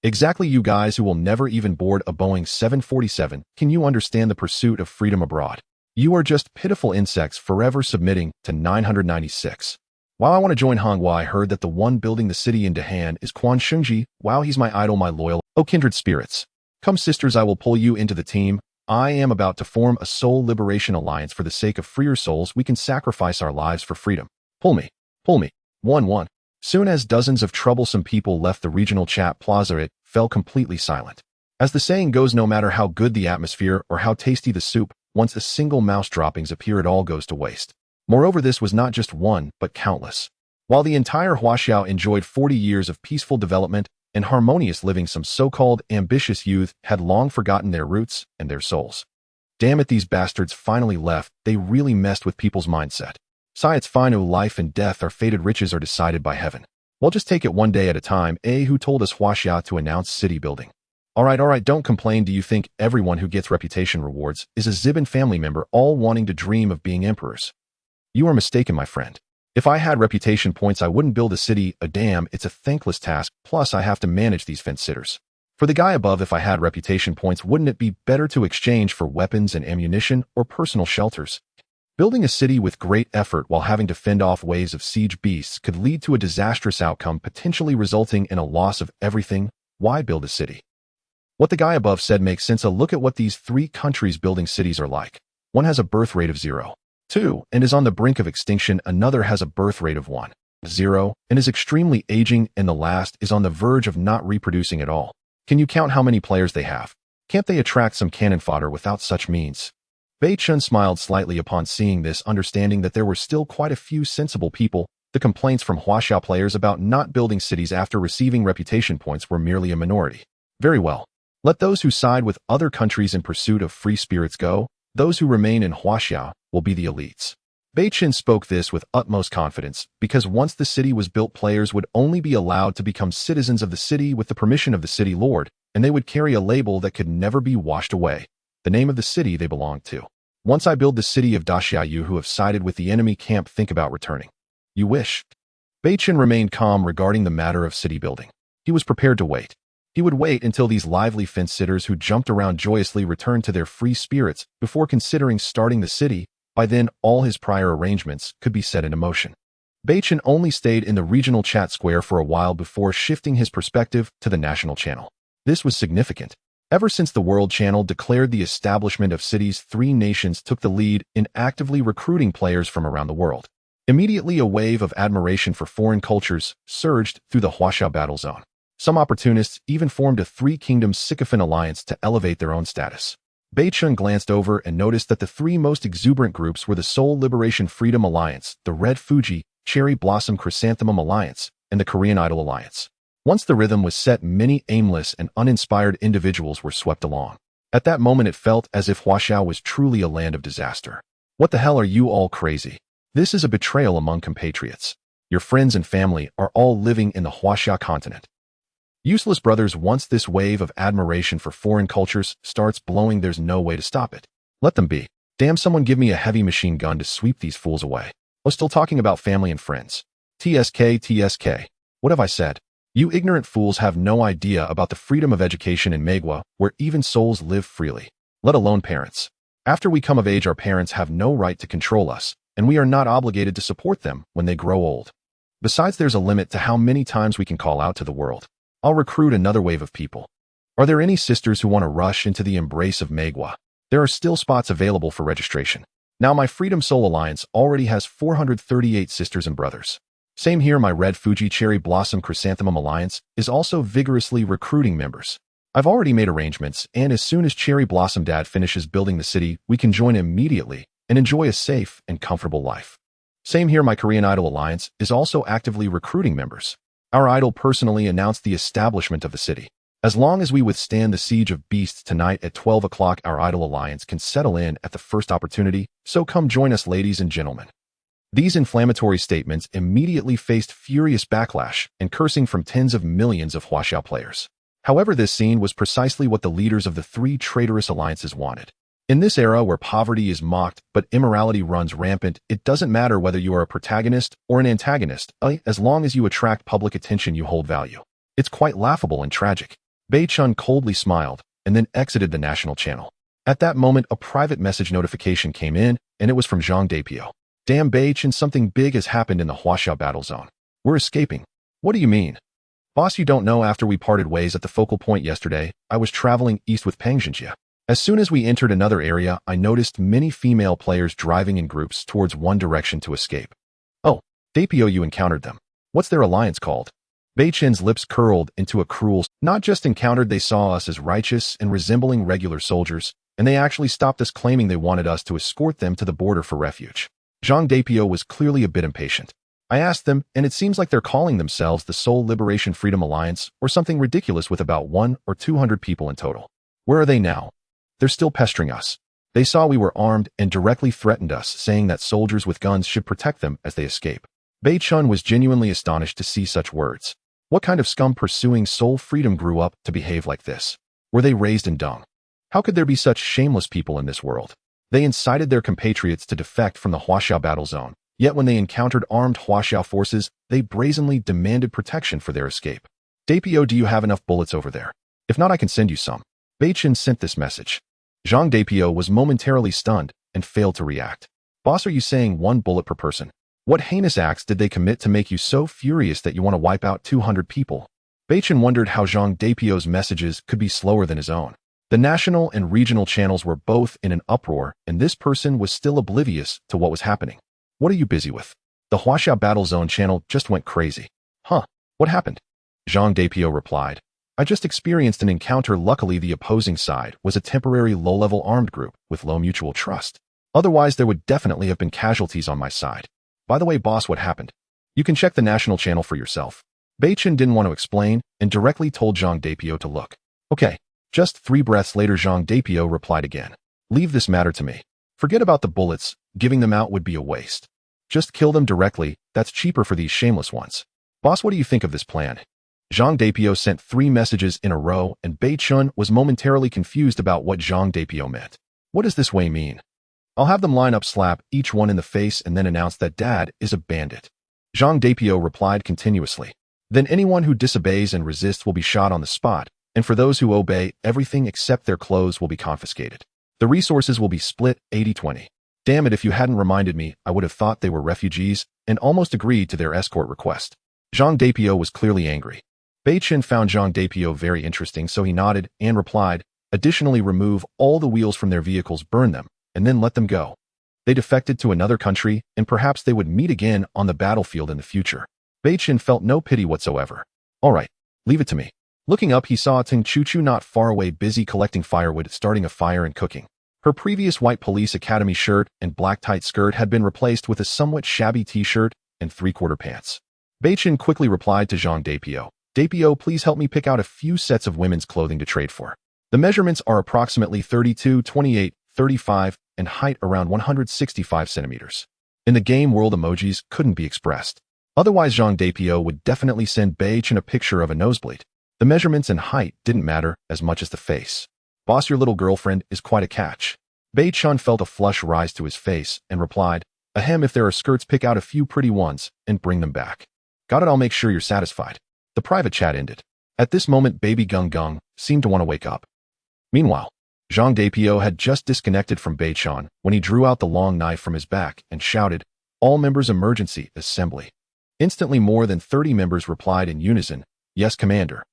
Exactly, you guys who will never even board a Boeing 747, can you understand the pursuit of freedom abroad? You are just pitiful insects forever submitting to 996. Wow, I want to join Hongwa. I heard that the one building the city in Dahan is Quan Shengji. Wow, he's my idol, my loyal. Oh, kindred spirits. Come, sisters, I will pull you into the team. I am about to form a soul liberation alliance for the sake of freer souls. We can sacrifice our lives for freedom. Pull me. Pull me. 1-1. Soon as dozens of troublesome people left the regional chat plaza, it fell completely silent. As the saying goes, no matter how good the atmosphere or how tasty the soup, once a single mouse droppings appear, it all goes to waste. Moreover, this was not just one, but countless. While the entire Huaxiao enjoyed 40 years of peaceful development and harmonious living, some so-called ambitious youth had long forgotten their roots and their souls. Damn it, these bastards finally left. They really messed with people's mindset. Sigh, it's fine. Oh, life and death, our fated riches are decided by heaven. We'll just take it one day at a time. Who told us Huaxia to announce city building? All right, don't complain. Do you think everyone who gets reputation rewards is a Zibin family member, all wanting to dream of being emperors? You are mistaken, my friend. If I had reputation points, I wouldn't build a city. Damn, it's a thankless task. Plus, I have to manage these fence-sitters. For the guy above, if I had reputation points, wouldn't it be better to exchange for weapons and ammunition or personal shelters? Building a city with great effort while having to fend off waves of siege beasts could lead to a disastrous outcome, potentially resulting in a loss of everything. Why build a city? What the guy above said makes sense. A look at what these three countries building cities are like. One has a birth rate of 0.2 and is on the brink of extinction. Another has a birth rate of 1.0 and is extremely aging, and the last is on the verge of not reproducing at all. Can you count how many players they have? Can't they attract some cannon fodder without such means? Beichen smiled slightly upon seeing this, understanding that there were still quite a few sensible people. The complaints from Huaxia players about not building cities after receiving reputation points were merely a minority. Very well. Let those who side with other countries in pursuit of free spirits go. Those who remain in Huaxia will be the elites. Beichen spoke this with utmost confidence, because once the city was built, players would only be allowed to become citizens of the city with the permission of the city lord, and they would carry a label that could never be washed away, the name of the city they belonged to. Once I build the city of Daxia, you who have sided with the enemy camp think about returning. You wish. Beichen remained calm regarding the matter of city building. He was prepared to wait. He would wait until these lively fence-sitters who jumped around joyously returned to their free spirits before considering starting the city. By then, all his prior arrangements could be set into motion. Beichen only stayed in the regional chat square for a while before shifting his perspective to the national channel. This was significant. Ever since the World Channel declared the establishment of cities, three nations took the lead in actively recruiting players from around the world. Immediately, a wave of admiration for foreign cultures surged through the Huaxia battle zone. Some opportunists even formed a three-kingdoms sycophant alliance to elevate their own status. Beichen glanced over and noticed that the three most exuberant groups were the Seoul Liberation Freedom Alliance, the Red Fuji Cherry Blossom Chrysanthemum Alliance, and the Korean Idol Alliance. Once the rhythm was set, many aimless and uninspired individuals were swept along. At that moment, it felt as if Huaxia was truly a land of disaster. What the hell, are you all crazy? This is a betrayal among compatriots. Your friends and family are all living in the Huaxia continent. Useless brothers, once this wave of admiration for foreign cultures starts blowing, there's no way to stop it. Let them be. Damn, someone give me a heavy machine gun to sweep these fools away. Oh, still talking about family and friends. TSK. What have I said? You ignorant fools have no idea about the freedom of education in Megwa, where even souls live freely, let alone parents. After we come of age, our parents have no right to control us, and we are not obligated to support them when they grow old. Besides, there's a limit to how many times we can call out to the world. I'll recruit another wave of people. Are there any sisters who want to rush into the embrace of Megwa? There are still spots available for registration. Now, my Freedom Soul Alliance already has 438 sisters and brothers. Same here, my Red Fuji Cherry Blossom Chrysanthemum Alliance is also vigorously recruiting members. I've already made arrangements, and as soon as Cherry Blossom Dad finishes building the city, we can join immediately and enjoy a safe and comfortable life. Same here, my Korean Idol Alliance is also actively recruiting members. Our idol personally announced the establishment of the city. As long as we withstand the siege of beasts tonight at 12 o'clock, our Idol Alliance can settle in at the first opportunity, so come join us, ladies and gentlemen. These inflammatory statements immediately faced furious backlash and cursing from tens of millions of Huaxia players. However, this scene was precisely what the leaders of the three traitorous alliances wanted. In this era where poverty is mocked but immorality runs rampant, it doesn't matter whether you are a protagonist or an antagonist, as long as you attract public attention, you hold value. It's quite laughable and tragic. Beichen coldly smiled and then exited the national channel. At that moment, a private message notification came in, and it was from Zhang Dapio. Damn, Beichen, something big has happened in the Huaxia battle zone. We're escaping. What do you mean? Boss, you don't know, after we parted ways at the focal point yesterday, I was traveling east with Peng Xinjia. As soon as we entered another area, I noticed many female players driving in groups towards one direction to escape. Oh, Dapio, you encountered them. What's their alliance called? Beichen's lips curled into a cruel, not just encountered, they saw us as righteous and resembling regular soldiers, and they actually stopped us, claiming they wanted us to escort them to the border for refuge. Zhang Dapio was clearly a bit impatient. I asked them, and it seems like they're calling themselves the Seoul Liberation Freedom Alliance or something ridiculous, with about 100 or 200 people in total. Where are they now? They're still pestering us. They saw we were armed and directly threatened us, saying that soldiers with guns should protect them as they escape. Beichen was genuinely astonished to see such words. What kind of scum pursuing soul freedom grew up to behave like this? Were they raised in dung? How could there be such shameless people in this world? They incited their compatriots to defect from the Huaxia battle zone, yet when they encountered armed Huaxia forces, they brazenly demanded protection for their escape. Dapio, do you have enough bullets over there? If not, I can send you some. Beichen sent this message. Zhang Dapio was momentarily stunned and failed to react. Boss, are you saying 1 bullet per person? What heinous acts did they commit to make you so furious that you want to wipe out 200 people? Beichen wondered how Zhang Dapio's messages could be slower than his own. The national and regional channels were both in an uproar, and this person was still oblivious to what was happening. What are you busy with? The Huaxia Battle Zone channel just went crazy. Huh, what happened? Zhang Dapio replied. I just experienced an encounter. Luckily, the opposing side was a temporary low-level armed group with low mutual trust. Otherwise, there would definitely have been casualties on my side. By the way, boss, what happened? You can check the national channel for yourself. Beichen didn't want to explain and directly told Zhang Dapio to look. Okay. Just 3 breaths later, Zhang Dapio replied again. Leave this matter to me. Forget about the bullets. Giving them out would be a waste. Just kill them directly. That's cheaper for these shameless ones. Boss, what do you think of this plan? Zhang Dapio sent 3 messages in a row, and Beichen was momentarily confused about what Zhang Dapio meant. What does this way mean? I'll have them line up, slap each one in the face, and then announce that Dad is a bandit. Zhang Dapio replied continuously. Then anyone who disobeys and resists will be shot on the spot, and for those who obey, everything except their clothes will be confiscated. The resources will be split 80-20. Damn it, if you hadn't reminded me, I would have thought they were refugees and almost agreed to their escort request. Zhang Dapio was clearly angry. Beichen found Zhang Dapio very interesting, so he nodded and replied, additionally, remove all the wheels from their vehicles, burn them, and then let them go. They defected to another country, and perhaps they would meet again on the battlefield in the future. Beichen felt no pity whatsoever. All right, leave it to me. Looking up, he saw Ting Chuchu not far away, busy collecting firewood, starting a fire and cooking. Her previous white police academy shirt and black tight skirt had been replaced with a somewhat shabby t-shirt and 3/4 pants. Beichen quickly replied to Zhang Dapio. Dapio, please help me pick out a few sets of women's clothing to trade for. The measurements are approximately 32, 28, 35, and height around 165 centimeters. In the game world, emojis couldn't be expressed. Otherwise, Zhang Dapio would definitely send Beichen a picture of a nosebleed. The measurements and height didn't matter as much as the face. Boss, your little girlfriend is quite a catch. Beichen felt a flush rise to his face and replied, ahem, if there are skirts, pick out a few pretty ones and bring them back. Got it, I'll make sure you're satisfied. The private chat ended. At this moment, baby Gung Gung seemed to want to wake up. Meanwhile, Zhang Dapio had just disconnected from Beichen when he drew out the long knife from his back and shouted, all members, emergency assembly. Instantly, more than 30 members replied in unison, yes, Commander.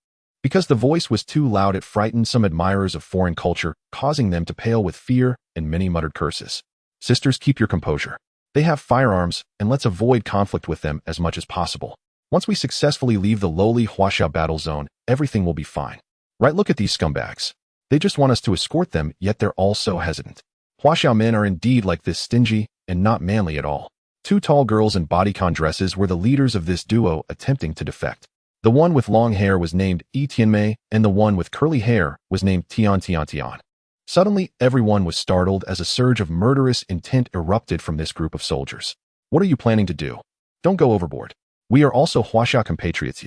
Because the voice was too loud, it frightened some admirers of foreign culture, causing them to pale with fear, and many muttered curses. Sisters, keep your composure. They have firearms, and let's avoid conflict with them as much as possible. Once we successfully leave the lowly Huaxia battle zone, everything will be fine. Right, look at these scumbags. They just want us to escort them, yet they're all so hesitant. Huaxia men are indeed like this, stingy and not manly at all. 2 tall girls in bodycon dresses were the leaders of this duo attempting to defect. The one with long hair was named Yi Tianmei, and the one with curly hair was named Tian Tian Tian. Suddenly, everyone was startled as a surge of murderous intent erupted from this group of soldiers. What are you planning to do? Don't go overboard. We are also Huaxia compatriots.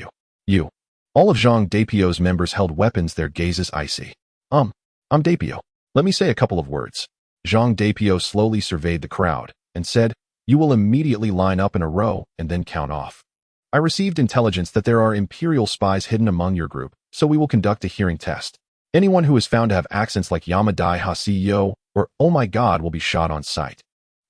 You. All of Zhang Dapio's members held weapons, their gazes icy. I'm Dapio. Let me say a couple of words. Zhang Dapio slowly surveyed the crowd and said, you will immediately line up in a row and then count off. I received intelligence that there are Imperial spies hidden among your group, so we will conduct a hearing test. Anyone who is found to have accents like Yamadai Hasiyo or Oh my God will be shot on sight.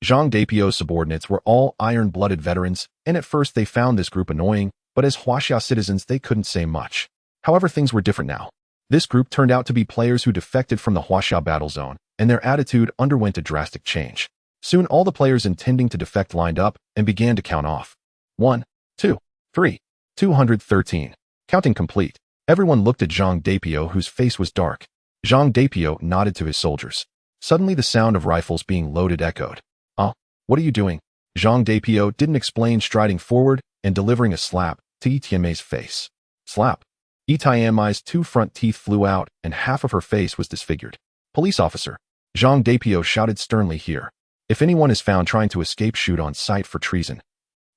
Zhang Dapio's subordinates were all iron-blooded veterans, and at first they found this group annoying, but as Huaxia citizens they couldn't say much. However, things were different now. This group turned out to be players who defected from the Huaxia battle zone, and their attitude underwent a drastic change. Soon all the players intending to defect lined up and began to count off. 1, 2, 3, 213. Counting complete. Everyone looked at Zhang Dapio, whose face was dark. Zhang Dapio nodded to his soldiers. Suddenly the sound of rifles being loaded echoed. What are you doing? Zhang Dapio didn't explain, striding forward and delivering a slap to Yi Tianmei's face. Slap. Yi Tianmei's 2 front teeth flew out and half of her face was disfigured. Police officer. Zhang Dapio shouted sternly, here. If anyone is found trying to escape, shoot on sight for treason.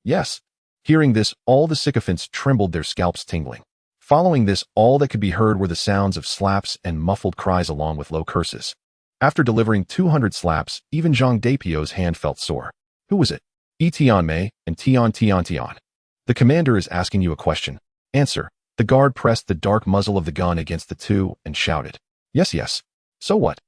Yes. Hearing this, all the sycophants trembled, their scalps tingling. Following this, all that could be heard were the sounds of slaps and muffled cries along with low curses. After delivering 200 slaps, even Zhang Dapio's hand felt sore. Who was it? Yi Tianmei and Tian Tian Tian. The commander is asking you a question. Answer. The guard pressed the dark muzzle of the gun against the 2 and shouted. Yes. So what?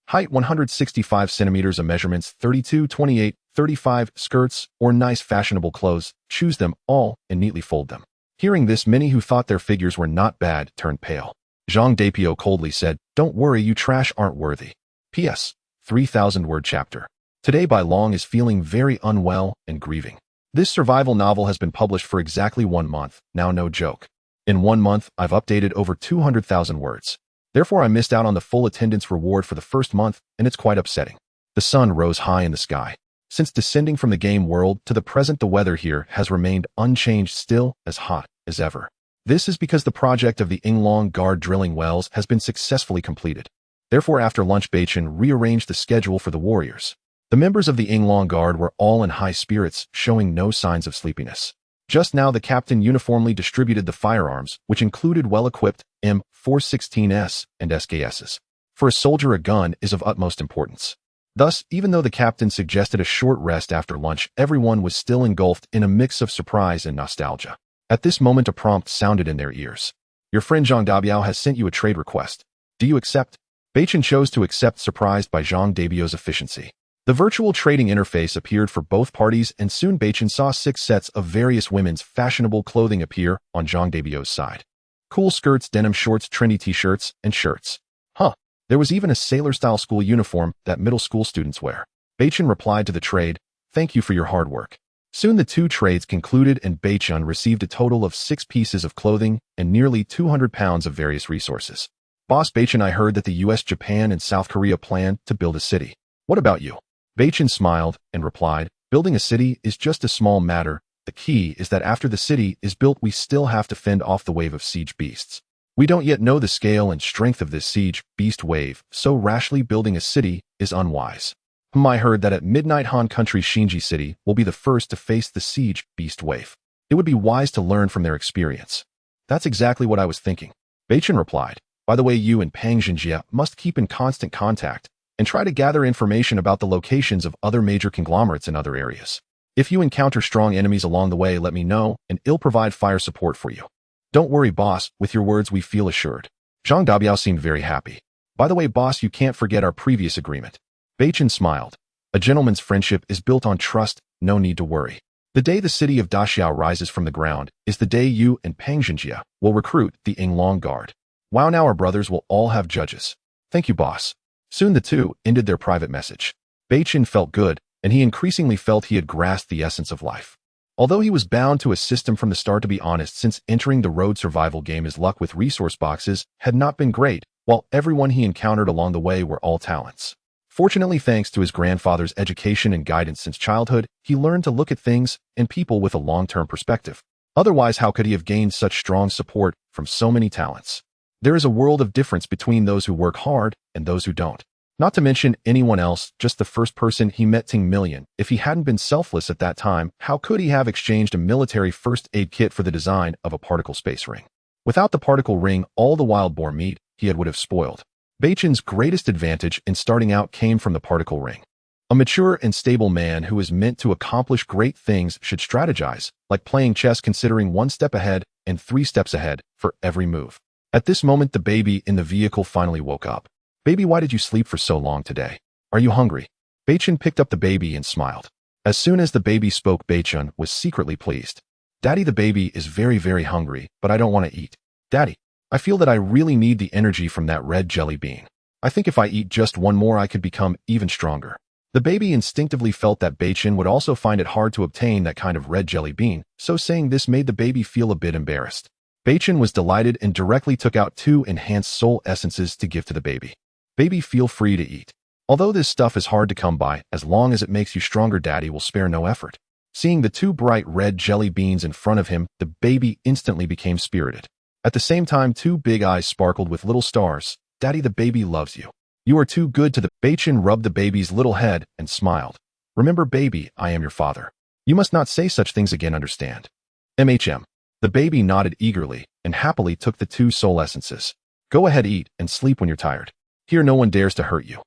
Height 165 centimeters, measurements 32, 28, 35 skirts, or nice fashionable clothes, choose them all and neatly fold them. Hearing this, many who thought their figures were not bad turned pale. Zhang Dapio coldly said, "Don't worry, you trash aren't worthy." P.S. 3,000-word chapter. Today Bai Long is feeling very unwell and grieving. This survival novel has been published for exactly 1 month, now no joke. In 1 month, I've updated over 200,000 words. Therefore, I missed out on the full attendance reward for the first month, and it's quite upsetting. The sun rose high in the sky. Since descending from the game world to the present, the weather here has remained unchanged, still as hot as ever. This is because the project of the Yinglong Guard drilling wells has been successfully completed. Therefore, after lunch, Beichen rearranged the schedule for the warriors. The members of the Yinglong Guard were all in high spirits, showing no signs of sleepiness. Just now, the captain uniformly distributed the firearms, which included well-equipped M416s and SKSs. For a soldier, a gun is of utmost importance. Thus, even though the captain suggested a short rest after lunch, everyone was still engulfed in a mix of surprise and nostalgia. At this moment, a prompt sounded in their ears. "Your friend Zhang Dabiao has sent you a trade request. Do you accept?" Beichen chose to accept, surprised by Zhang Dabiao's efficiency. The virtual trading interface appeared for both parties, and soon Beichen saw 6 sets of various women's fashionable clothing appear on Zhang Dabiao's side. Cool skirts, denim shorts, trendy t-shirts, and shirts. Huh. There was even a sailor-style school uniform that middle school students wear. Beichen replied to the trade, "Thank you for your hard work." Soon the 2 trades concluded, and Beichen received a total of 6 pieces of clothing and nearly 200 pounds of various resources. "Boss Beichen, I heard that the US, Japan, and South Korea plan to build a city. What about you?" Beichen smiled and replied, "Building a city is just a small matter. The key is that after the city is built, we still have to fend off the wave of siege beasts. We don't yet know the scale and strength of this siege beast wave, so rashly building a city is unwise." I heard that at midnight Han Country Shinji City will be the first to face the siege beast wave. It would be wise to learn from their experience. "That's exactly what I was thinking." Beichen replied, "By the way, you and Pang Xinjie must keep in constant contact and try to gather information about the locations of other major conglomerates in other areas. If you encounter strong enemies along the way, let me know, and I'll provide fire support for you." "Don't worry, boss. With your words, we feel assured." Zhang Dabiao seemed very happy. "By the way, boss, you can't forget our previous agreement." Beichen smiled. "A gentleman's friendship is built on trust, no need to worry. The day the city of Daxiao rises from the ground is the day you and Pang Xinjie will recruit the Yinglong Guard. Wow, now our brothers will all have judges." "Thank you, boss." Soon the 2 ended their private message. Beichen felt good, and he increasingly felt he had grasped the essence of life. Although he was bound to a system from the start, to be honest, since entering the road survival game, his luck with resource boxes had not been great, while everyone he encountered along the way were all talents. Fortunately, thanks to his grandfather's education and guidance since childhood, he learned to look at things and people with a long-term perspective. Otherwise, how could he have gained such strong support from so many talents? There is a world of difference between those who work hard and those who don't. Not to mention anyone else, just the first person he met, Ting Million. If he hadn't been selfless at that time, how could he have exchanged a military first aid kit for the design of a particle space ring? Without the particle ring, all the wild boar meat he would have spoiled. Beichen's greatest advantage in starting out came from the particle ring. A mature and stable man who is meant to accomplish great things should strategize, like playing chess, considering 1 step ahead and 3 steps ahead for every move. At this moment, the baby in the vehicle finally woke up. "Baby, why did you sleep for so long today? Are you hungry?" Beichen picked up the baby and smiled. As soon as the baby spoke, Beichen was secretly pleased. "Daddy, the baby is very, very hungry, but I don't want to eat. Daddy, I feel that I really need the energy from that red jelly bean. I think if I eat just 1 more, I could become even stronger." The baby instinctively felt that Beichen would also find it hard to obtain that kind of red jelly bean, so saying this made the baby feel a bit embarrassed. Beichen was delighted and directly took out 2 enhanced soul essences to give to the baby. "Baby, feel free to eat. Although this stuff is hard to come by, as long as it makes you stronger, Daddy will spare no effort." Seeing the 2 bright red jelly beans in front of him, the baby instantly became spirited. At the same time, 2 big eyes sparkled with little stars. "Daddy, the baby loves you. You are too good to the..." Beichen rubbed the baby's little head and smiled. "Remember, baby, I am your father. You must not say such things again, understand?" "MHM." The baby nodded eagerly and happily took the 2 soul essences. "Go ahead, eat, and sleep when you're tired. Here no one dares to hurt you."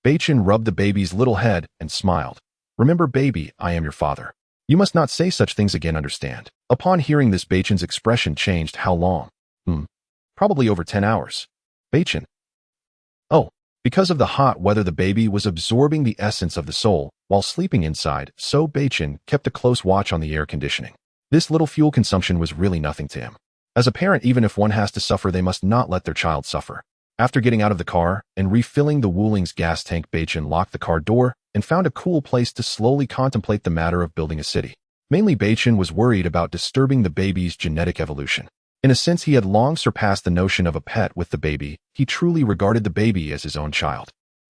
Beichen rubbed the baby's little head and smiled. "Remember, baby, I am your father. You must not say such things again, understand?" Upon hearing this, Beichen's expression changed. "How long?" Probably over 10 hours. Beichen. Oh, because of the hot weather, the baby was absorbing the essence of the soul, while sleeping inside, so Beichen kept a close watch on the air conditioning. This little fuel consumption was really nothing to him. As a parent, even if one has to suffer, they must not let their child suffer. After getting out of the car and refilling the Wooling's gas tank, Beichen locked the car door and found a cool place to slowly contemplate the matter of building a city. Mainly, Beichen was worried about disturbing the baby's genetic evolution. In a sense, he had long surpassed the notion of a pet with the baby. He truly regarded the baby as his own child.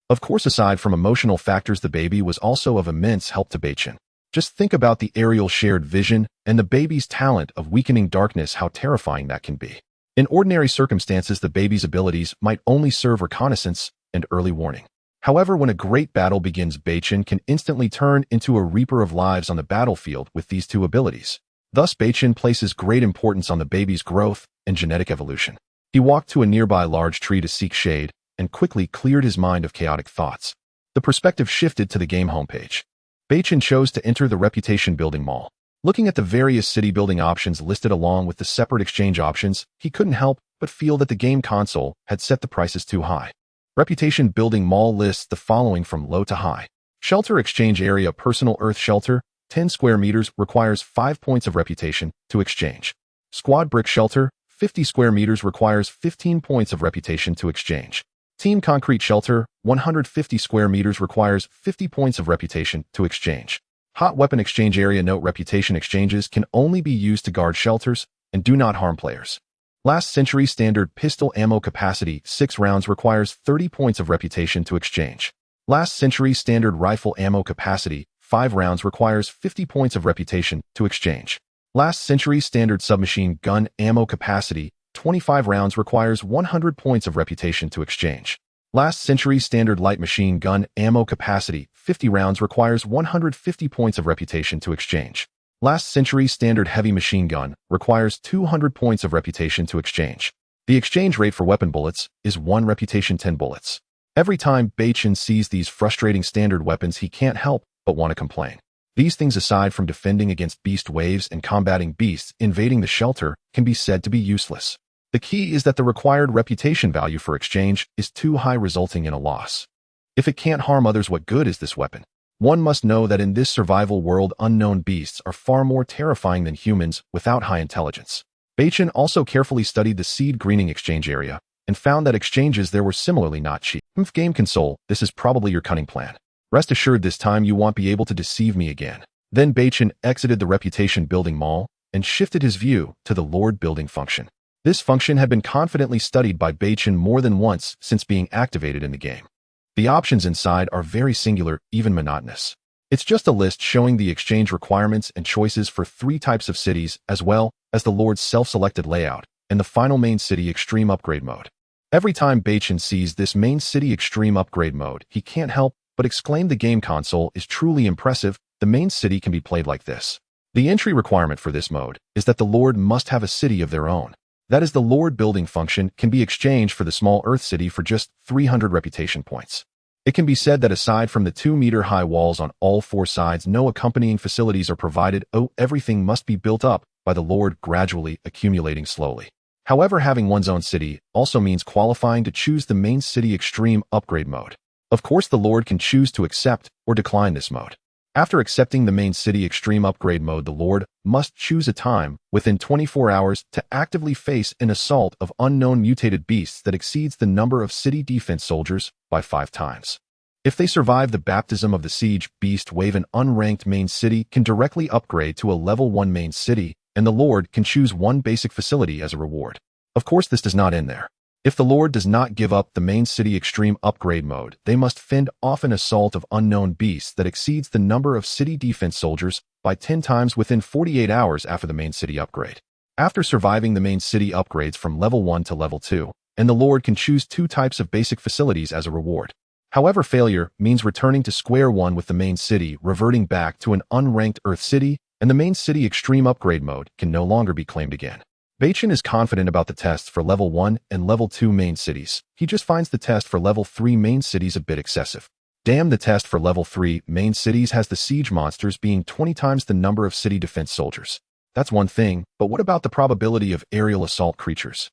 Of course, aside from emotional factors, the baby was also of immense help to Beichen. Just think about the aerial shared vision and the baby's talent of weakening darkness, how terrifying that can be. In ordinary circumstances, the baby's abilities might only serve reconnaissance and early warning. However, when a great battle begins, Beichen can instantly turn into a reaper of lives on the battlefield with these two abilities. Thus, Beichen places great importance on the baby's growth and genetic evolution. He walked to a nearby large tree to seek shade and quickly cleared his mind of chaotic thoughts. The perspective shifted to the game homepage. Beichen chose to enter the Reputation Building Mall. Looking at the various city building options listed along with the separate exchange options, he couldn't help but feel that the game console had set the prices too high. Reputation Building Mall lists the following from low to high. Shelter Exchange Area Personal Earth Shelter, 10 square meters, requires 5 points of reputation to exchange. Squad Brick Shelter, 50 square meters, requires 15 points of reputation to exchange. Team Concrete Shelter, 150 square meters, requires 50 points of reputation to exchange. Hot Weapon Exchange Area. Note: reputation exchanges can only be used to guard shelters and do not harm players. Last Century Standard Pistol Ammo Capacity, 6 rounds, requires 30 points of reputation to exchange. Last Century Standard Rifle Ammo Capacity, 5 rounds, requires 50 points of reputation to exchange. Last Century Standard Submachine Gun Ammo Capacity, 25 rounds, requires 100 points of reputation to exchange. Last Century Standard Light Machine Gun Ammo Capacity, 50 rounds, requires 150 points of reputation to exchange. Last Century Standard Heavy Machine Gun requires 200 points of reputation to exchange. The exchange rate for weapon bullets is 1 reputation 10 bullets. Every time Beichen sees these frustrating standard weapons, he can't help but want to complain. These things, aside from defending against beast waves and combating beasts invading the shelter, can be said to be useless. The key is that the required reputation value for exchange is too high, resulting in a loss. If it can't harm others, what good is this weapon? One must know that in this survival world, unknown beasts are far more terrifying than humans without high intelligence. Beichen also carefully studied the seed greening exchange area and found that exchanges there were similarly not cheap. Game console, this is probably your cunning plan. Rest assured, this time you won't be able to deceive me again. Then Beichen exited the Reputation Building Mall and shifted his view to the Lord Building function. This function had been confidently studied by Beichen more than once since being activated in the game. The options inside are very singular, even monotonous. It's just a list showing the exchange requirements and choices for 3 types of cities, as well as the Lord's self-selected layout and the final main city extreme upgrade mode. Every time Beichen sees this main city extreme upgrade mode, he can't help but exclaim, the game console is truly impressive. The main city can be played like this. The entry requirement for this mode is that the Lord must have a city of their own. That is, the Lord Building function can be exchanged for the small Earth city for just 300 reputation points. It can be said that aside from the 2-meter-high walls on all 4 sides, no accompanying facilities are provided. Everything must be built up by the Lord, gradually accumulating slowly. However, having one's own city also means qualifying to choose the main city extreme upgrade mode. Of course, the Lord can choose to accept or decline this mode. After accepting the main city extreme upgrade mode, the Lord must choose a time within 24 hours to actively face an assault of unknown mutated beasts that exceeds the number of city defense soldiers by 5 times. If they survive the baptism of the siege beast wave, an unranked main city can directly upgrade to a level 1 main city, and the Lord can choose 1 basic facility as a reward. Of course, this does not end there. If the Lord does not give up the main city extreme upgrade mode, they must fend off an assault of unknown beasts that exceeds the number of city defense soldiers by 10 times within 48 hours after the main city upgrade. After surviving the main city upgrades from level 1 to level 2, and the Lord can choose 2 types of basic facilities as a reward. However, failure means returning to square one with the main city, reverting back to an unranked Earth city, and the main city extreme upgrade mode can no longer be claimed again. Beichen is confident about the tests for level 1 and level 2 main cities. He just finds the test for level 3 main cities a bit excessive. Damn, the test for level 3 main cities has the siege monsters being 20 times the number of city defense soldiers. That's one thing, but what about the probability of aerial assault creatures?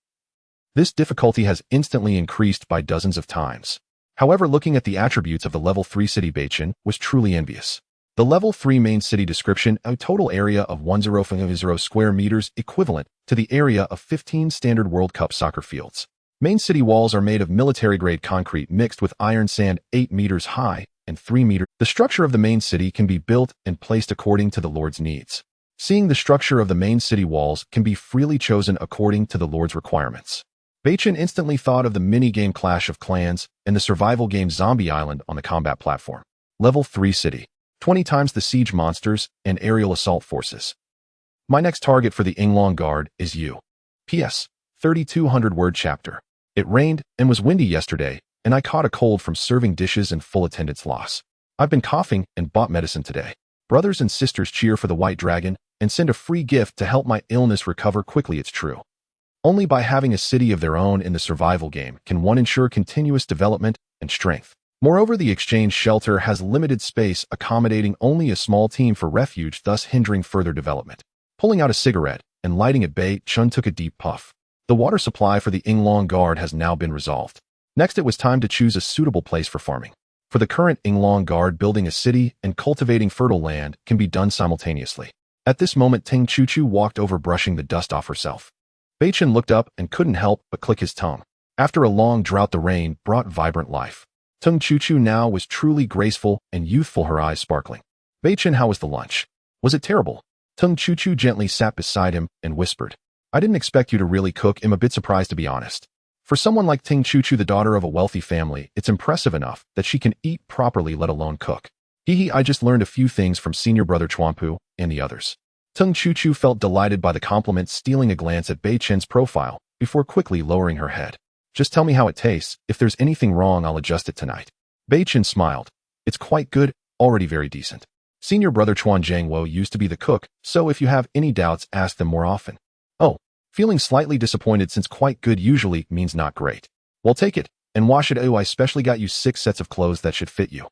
This difficulty has instantly increased by dozens of times. However, looking at the attributes of the level 3 city, Beichen was truly envious. The level 3 main city description: a total area of 1050 square meters, equivalent to the area of 15 standard World Cup soccer fields. Main city walls are made of military-grade concrete mixed with iron sand 8 meters high and 3 meters. The structure of the main city can be built and placed according to the Lord's needs. Seeing the structure of the main city walls can be freely chosen according to the Lord's requirements. Beichen instantly thought of the mini-game Clash of Clans and the survival game Zombie Island on the combat platform. Level 3 city. 20 times the siege monsters and aerial assault forces. My next target for the Inglong Guard is you. P.S. 3,200-word chapter. It rained and was windy yesterday, and I caught a cold from serving dishes and full attendance loss. I've been coughing and bought medicine today. Brothers and sisters, cheer for the White Dragon and send a free gift to help my illness recover quickly. It's true. Only by having a city of their own in the survival game can one ensure continuous development and strength. Moreover, the exchange shelter has limited space, accommodating only a small team for refuge, thus hindering further development. Pulling out a cigarette and lighting it, Beichen took a deep puff. The water supply for the Inglong Guard has now been resolved. Next, it was time to choose a suitable place for farming. For the current Inglong Guard, building a city and cultivating fertile land can be done simultaneously. At this moment, Ting Chuchu walked over, brushing the dust off herself. Beichen looked up and couldn't help but click his tongue. After a long drought, the rain brought vibrant life. Tung Chuchu now was truly graceful and youthful, her eyes sparkling. Beichen, how was the lunch? Was it terrible? Tung Chuchu gently sat beside him and whispered, I didn't expect you to really cook. I'm a bit surprised, to be honest. For someone like Ting Chuchu, the daughter of a wealthy family, it's impressive enough that she can eat properly, let alone cook. I just learned a few things from senior brother Chuanpu and the others. Tung Chuchu felt delighted by the compliment, stealing a glance at Beichen's profile before quickly lowering her head. Just tell me how it tastes. If there's anything wrong, I'll adjust it tonight. Beichen smiled. It's quite good, already very decent. Senior brother Chuan Jiangwo used to be the cook, so if you have any doubts, ask them more often. Oh, feeling slightly disappointed since quite good usually means not great. Well, take it and wash it. Oh, I specially got you 6 sets of clothes that should fit you.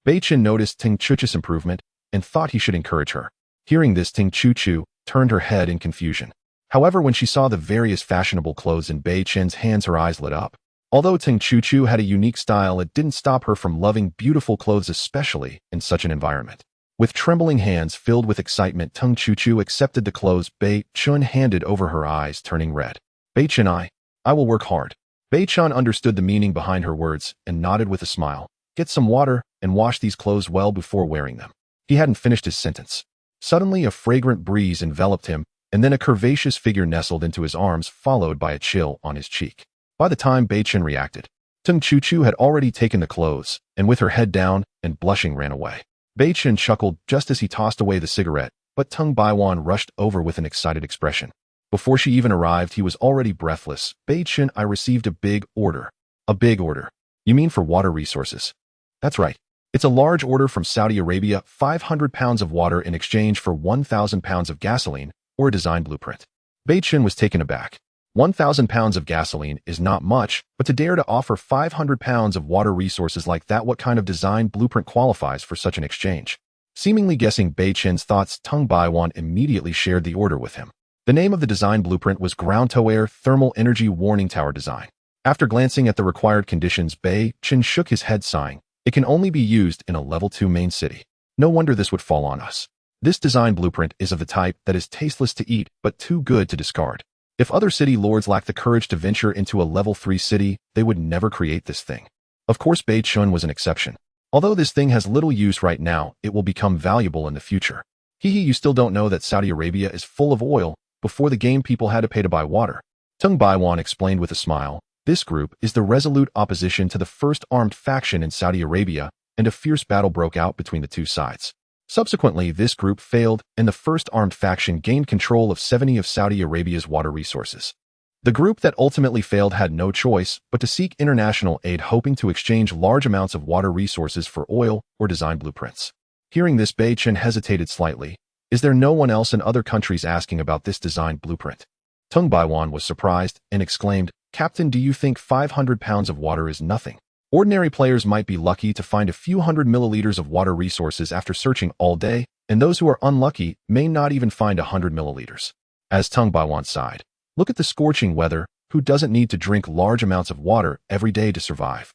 Beichen noticed Ting Chuchu's improvement and thought he should encourage her. Hearing this, Ting Chuchu turned her head in confusion. However, when she saw the various fashionable clothes in Beichen's hands, her eyes lit up. Although Ting Chuchu had a unique style, it didn't stop her from loving beautiful clothes, especially in such an environment. With trembling hands filled with excitement, Tung Chuchu accepted the clothes Beichen handed over, her eyes turning red. Beichen, I will work hard. Beichen understood the meaning behind her words and nodded with a smile. Get some water and wash these clothes well before wearing them. He hadn't finished his sentence. Suddenly, a fragrant breeze enveloped him, and then a curvaceous figure nestled into his arms, followed by a chill on his cheek. By the time Beichen reacted, Tung Chuchu had already taken the clothes, and with her head down and blushing ran away. Beichen chuckled just as he tossed away the cigarette, but Tung Baiwan rushed over with an excited expression. Before she even arrived, he was already breathless. Beichen, I received a big order. A big order? You mean for water resources? That's right. It's a large order from Saudi Arabia, 500 pounds of water in exchange for 1,000 pounds of gasoline, or a design blueprint. Beichen was taken aback. 1,000 pounds of gasoline is not much, but to dare to offer 500 pounds of water resources like that, what kind of design blueprint qualifies for such an exchange? Seemingly guessing Beichen's thoughts, Tung Baiwan immediately shared the order with him. The name of the design blueprint was Ground-to-Air Thermal Energy Warning Tower Design. After glancing at the required conditions, Beichen shook his head, sighing. It can only be used in a level 2 main city. No wonder this would fall on us. This design blueprint is of the type that is tasteless to eat, but too good to discard. If other city lords lack the courage to venture into a level 3 city, they would never create this thing. Of course, Beichen was an exception. Although this thing has little use right now, it will become valuable in the future. You still don't know that Saudi Arabia is full of oil. Before the game, people had to pay to buy water. Tung Baiwan explained with a smile. This group is the resolute opposition to the first armed faction in Saudi Arabia, and a fierce battle broke out between the two sides. Subsequently, this group failed, and the first armed faction gained control of 70 of Saudi Arabia's water resources. The group that ultimately failed had no choice but to seek international aid, hoping to exchange large amounts of water resources for oil or design blueprints. Hearing this, Beichen hesitated slightly. Is there no one else in other countries asking about this design blueprint? Tung Baiwan was surprised and exclaimed, Captain, do you think 500 pounds of water is nothing? Ordinary players might be lucky to find a few hundred milliliters of water resources after searching all day, and those who are unlucky may not even find 100 milliliters. As Tung Baiwan sighed, look at the scorching weather. Who doesn't need to drink large amounts of water every day to survive?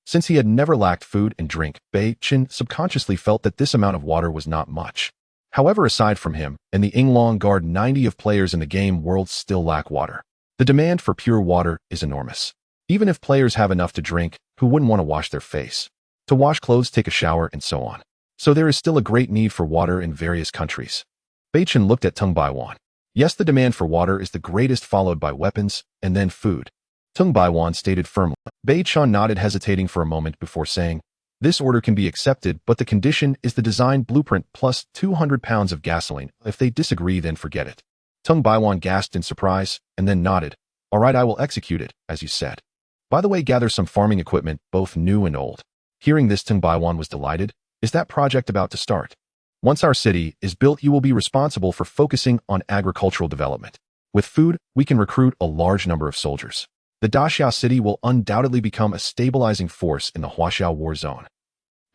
Since he had never lacked food and drink, Beichen subconsciously felt that this amount of water was not much. However, aside from him and the Yinglong Guard, 90 of players in the game world still lack water. The demand for pure water is enormous. Even if players have enough to drink, who wouldn't want to wash their face, to wash clothes, take a shower, and so on? So there is still a great need for water in various countries. Beichen looked at Tung Baiwan. Yes, the demand for water is the greatest, followed by weapons, and then food. Tung Baiwan stated firmly. Beichen nodded, hesitating for a moment before saying, "This order can be accepted, but the condition is the design blueprint plus 200 pounds of gasoline. If they disagree, then forget it." Tung Baiwan gasped in surprise, and then nodded. "All right, I will execute it, as you said. By the way, gather some farming equipment, both new and old." Hearing this, Tung Baiwan was delighted. "Is that project about to start? Once our city is built, you will be responsible for focusing on agricultural development. With food, we can recruit a large number of soldiers. The Daxiao city will undoubtedly become a stabilizing force in the Huaxiao war zone."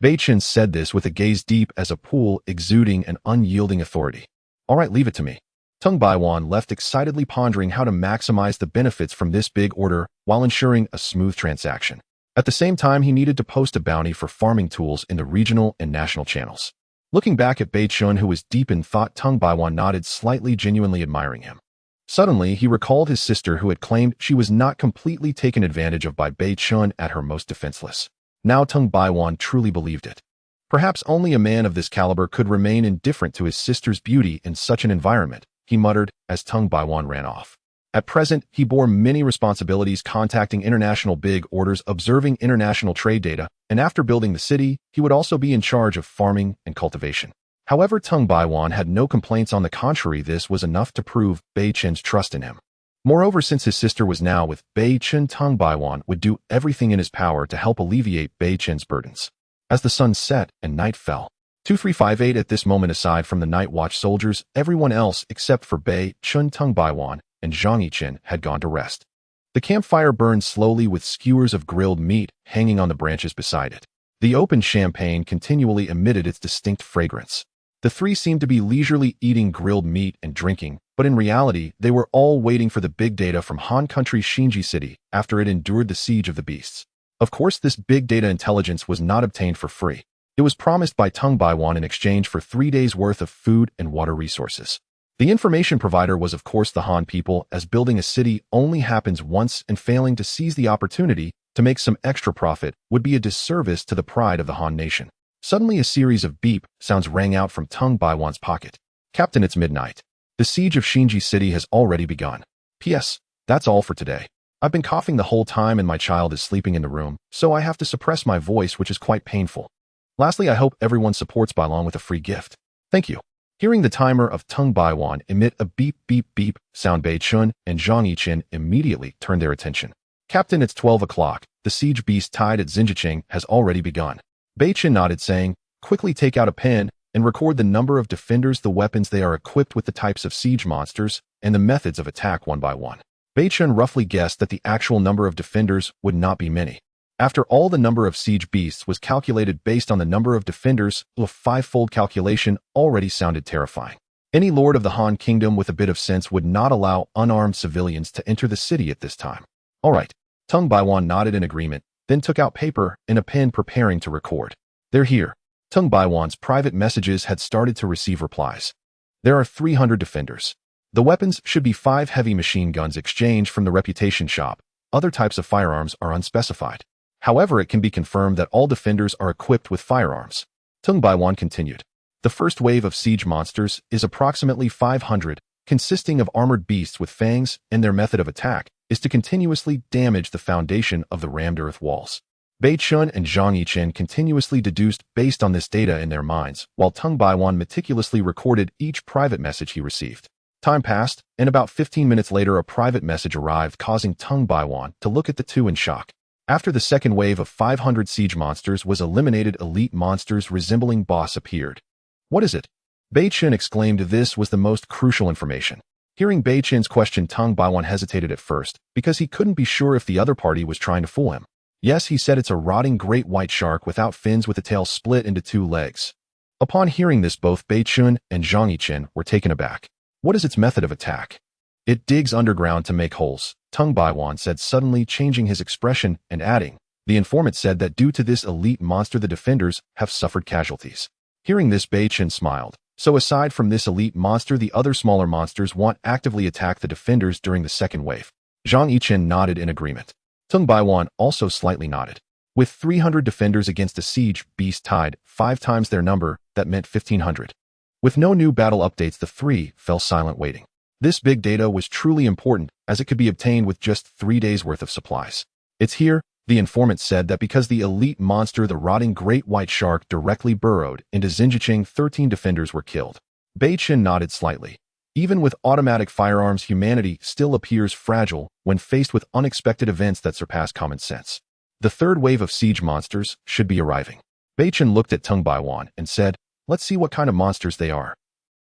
Beichen said this with a gaze deep as a pool, exuding an unyielding authority. "All right, leave it to me." Tung Baiwan left excitedly, pondering how to maximize the benefits from this big order while ensuring a smooth transaction. At the same time, he needed to post a bounty for farming tools in the regional and national channels. Looking back at Beichen, who was deep in thought, Tung Baiwan nodded slightly, genuinely admiring him. Suddenly, he recalled his sister, who had claimed she was not completely taken advantage of by Beichen at her most defenseless. Now Tung Baiwan truly believed it. Perhaps only a man of this caliber could remain indifferent to his sister's beauty in such an environment, he muttered as Tung Baiwan ran off. At present, he bore many responsibilities, contacting international big orders, observing international trade data, and after building the city, he would also be in charge of farming and cultivation. However, Tung Baiwan had no complaints. On the contrary, this was enough to prove Beichen's trust in him. Moreover, since his sister was now with Beichen, Tung Baiwan would do everything in his power to help alleviate Beichen's burdens. As the sun set and night fell, 2358 at this moment, aside from the night watch soldiers, everyone else except for Beichen, Tung Baiwan, and Zhang Yichen had gone to rest. The campfire burned slowly with skewers of grilled meat hanging on the branches beside it. The opened champagne continually emitted its distinct fragrance. The three seemed to be leisurely eating grilled meat and drinking, but in reality, they were all waiting for the big data from Han Country's Xinji City after it endured the siege of the beasts. Of course, this big data intelligence was not obtained for free. It was promised by Tung Baiwan in exchange for 3 days' worth of food and water resources. The information provider was, of course, the Han people, as building a city only happens once, and failing to seize the opportunity to make some extra profit would be a disservice to the pride of the Han nation. Suddenly, a series of beep sounds rang out from Tung Baiwan's pocket. "Captain, it's midnight. The siege of Xinji City has already begun. P.S. That's all for today. I've been coughing the whole time and my child is sleeping in the room, so I have to suppress my voice, which is quite painful. Lastly, I hope everyone supports Bailong with a free gift. Thank you." Hearing the timer of Tung Baiwan emit a beep beep beep sound, Beichen and Zhang Yichen immediately turned their attention. "Captain, it's 12 o'clock. The siege beast tied at Xinjiang has already begun." Beichen nodded, saying, "Quickly take out a pen and record the number of defenders, the weapons they are equipped with, the types of siege monsters, and the methods of attack one by one." Beichen roughly guessed that the actual number of defenders would not be many. After all, the number of siege beasts was calculated based on the number of defenders. A 5-fold calculation already sounded terrifying. Any lord of the Han Kingdom with a bit of sense would not allow unarmed civilians to enter the city at this time. "All right." Tung Baiwan nodded in agreement, then took out paper and a pen, preparing to record. "They're here." Tung Baiwan's private messages had started to receive replies. "There are 300 defenders. The weapons should be 5 heavy machine guns exchanged from the reputation shop. Other types of firearms are unspecified. However, it can be confirmed that all defenders are equipped with firearms." Tung Baiwan continued. "The first wave of siege monsters is approximately 500, consisting of armored beasts with fangs, and their method of attack is to continuously damage the foundation of the rammed earth walls." Beichen and Zhang Yichen continuously deduced based on this data in their minds, while Tung Baiwan meticulously recorded each private message he received. Time passed, and about 15 minutes later a private message arrived, causing Tung Baiwan to look at the two in shock. After the second wave of 500 siege monsters was eliminated, elite monsters resembling boss appeared. "What is it?" Beichen exclaimed. This was the most crucial information. Hearing Beichen's question, Tung Baiwan hesitated at first, because he couldn't be sure if the other party was trying to fool him. "Yes," he said, "it's a rotting great white shark without fins, with a tail split into 2 legs. Upon hearing this, both Beichen and Zhang Yichen were taken aback. "What is its method of attack?" "It digs underground to make holes," Tung Baiwan said, suddenly changing his expression and adding, The informant said that due to this elite monster the defenders have suffered casualties. Hearing this, Beichen smiled. So aside from this elite monster, the other smaller monsters won't actively attack the defenders during the second wave. Zhang Yichen nodded in agreement. Tung Baiwan also slightly nodded. With 300 defenders against a siege beast tied 5 times their number, that meant 1,500. With no new battle updates, the three fell silent waiting. This big data was truly important, as it could be obtained with just 3 days' worth of supplies. It's here, the informant said, that because the elite monster, the rotting great white shark, directly burrowed into Xinjiang, 13 defenders were killed. Beichen nodded slightly. Even with automatic firearms, humanity still appears fragile when faced with unexpected events that surpass common sense. The third wave of siege monsters should be arriving. Beichen looked at Tung Baiwan and said, "Let's see what kind of monsters they are."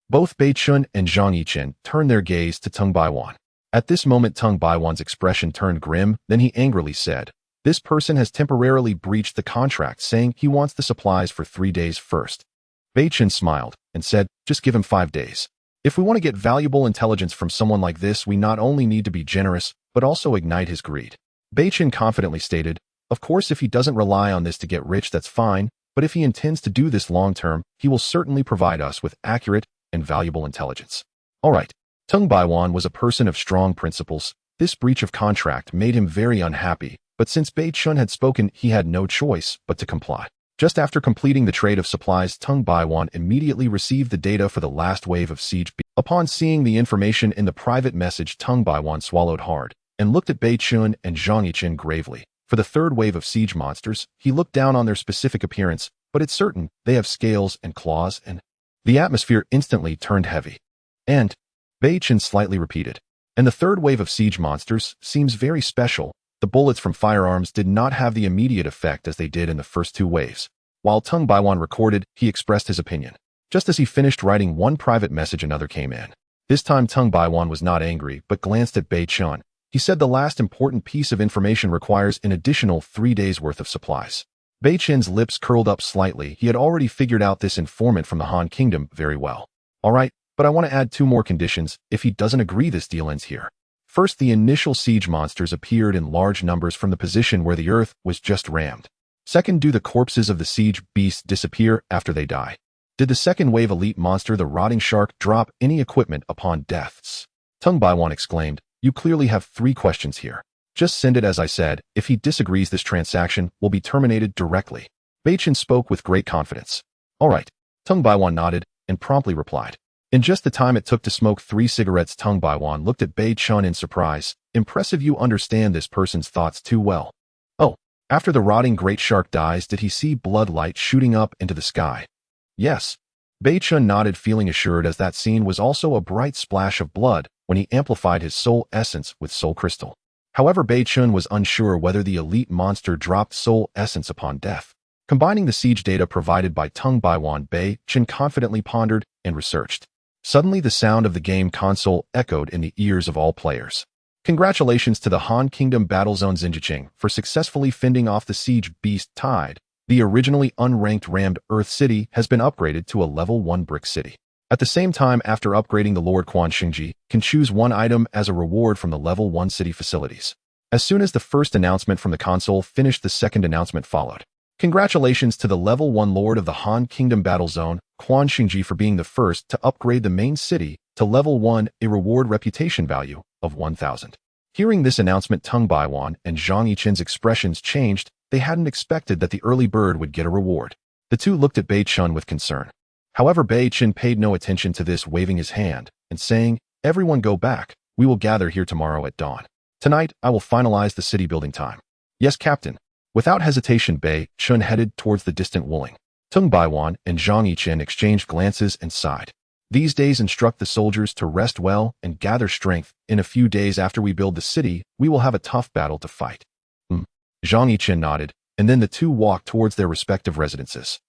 Both Beichen and Zhang Yichen turned their gaze to Tung Baiwan. At this moment, Tung Baiwan's expression turned grim, then he angrily said, "This person has temporarily breached the contract, saying he wants the supplies for 3 days first." Beichen smiled and said, "Just give him 5 days. If we want to get valuable intelligence from someone like this, we not only need to be generous, but also ignite his greed." Beichen confidently stated, "Of course, if he doesn't rely on this to get rich, that's fine, but if he intends to do this long term, he will certainly provide us with accurate and valuable intelligence." All right. Tung Baiwan was a person of strong principles. This breach of contract made him very unhappy, but since Beichen had spoken, he had no choice but to comply. Just after completing the trade of supplies, Tung Baiwan immediately received the data for the last wave of siege. Upon seeing the information in the private message, Tung Baiwan swallowed hard and looked at Beichen and Zhang Yichen gravely. For the third wave of siege monsters, he looked down on their specific appearance, but it's certain they have scales and claws, and the atmosphere instantly turned heavy. And Beichen slightly repeated, "And the third wave of siege monsters seems very special. The bullets from firearms did not have the immediate effect as they did in the first 2 waves." While Tung Baiwan recorded, he expressed his opinion. Just as he finished writing one private message, another came in. This time Tung Baiwan was not angry, but glanced at Beichen. He said the last important piece of information requires an additional 3 days' worth of supplies. Beichen's lips curled up slightly. He had already figured out this informant from the Han Kingdom very well. "All right, but I want to add 2 more conditions. If he doesn't agree, this deal ends here." First, the initial siege monsters appeared in large numbers from the position where the earth was just rammed. Second, do the corpses of the siege beasts disappear after they die? Did the second wave elite monster, the rotting shark, drop any equipment upon deaths? Tung Baiwan exclaimed, "You clearly have 3 questions here. Just send it as I said. If he disagrees, this transaction will be terminated directly." Beichen spoke with great confidence. "All right." Tung Baiwan nodded and promptly replied. In just the time it took to smoke 3 cigarettes, Tung Baiwan looked at Beichen in surprise. "Impressive, you understand this person's thoughts too well." "Oh, after the rotting great shark dies, did he see blood light shooting up into the sky?" "Yes." Beichen nodded, feeling assured, as that scene was also a bright splash of blood when he amplified his soul essence with soul crystal. However, Beichen was unsure whether the elite monster dropped soul essence upon death. Combining the siege data provided by Tung Baiwan, Beichen confidently pondered and researched. Suddenly, the sound of the game console echoed in the ears of all players. Congratulations to the Han Kingdom Battle Zone Xinjiang for successfully fending off the siege beast Tide. The originally unranked rammed Earth City has been upgraded to a level 1 brick city. At the same time, after upgrading, the Lord Quan Xingji can choose 1 item as a reward from the level 1 city facilities. As soon as the first announcement from the console finished, the second announcement followed. Congratulations to the level 1 Lord of the Han Kingdom Battle Zone, Quan Xingji, for being the first to upgrade the main city to level 1, a reward reputation value of 1,000. Hearing this announcement, Tung Baiwan and Zhang Yichen's expressions changed. They hadn't expected that the early bird would get a reward. The 2 looked at Beichen with concern. However, Beichen paid no attention to this, waving his hand and saying, "Everyone go back. We will gather here tomorrow at dawn. Tonight, I will finalize the city building time." "Yes, Captain." Without hesitation, Beichen headed towards the distant Wuling. Tung Baiwan and Zhang Yichen exchanged glances and sighed. "These days instruct the soldiers to rest well and gather strength. In a few days after we build the city, we will have a tough battle to fight." Zhang Yichen nodded, and then the 2 walked towards their respective residences.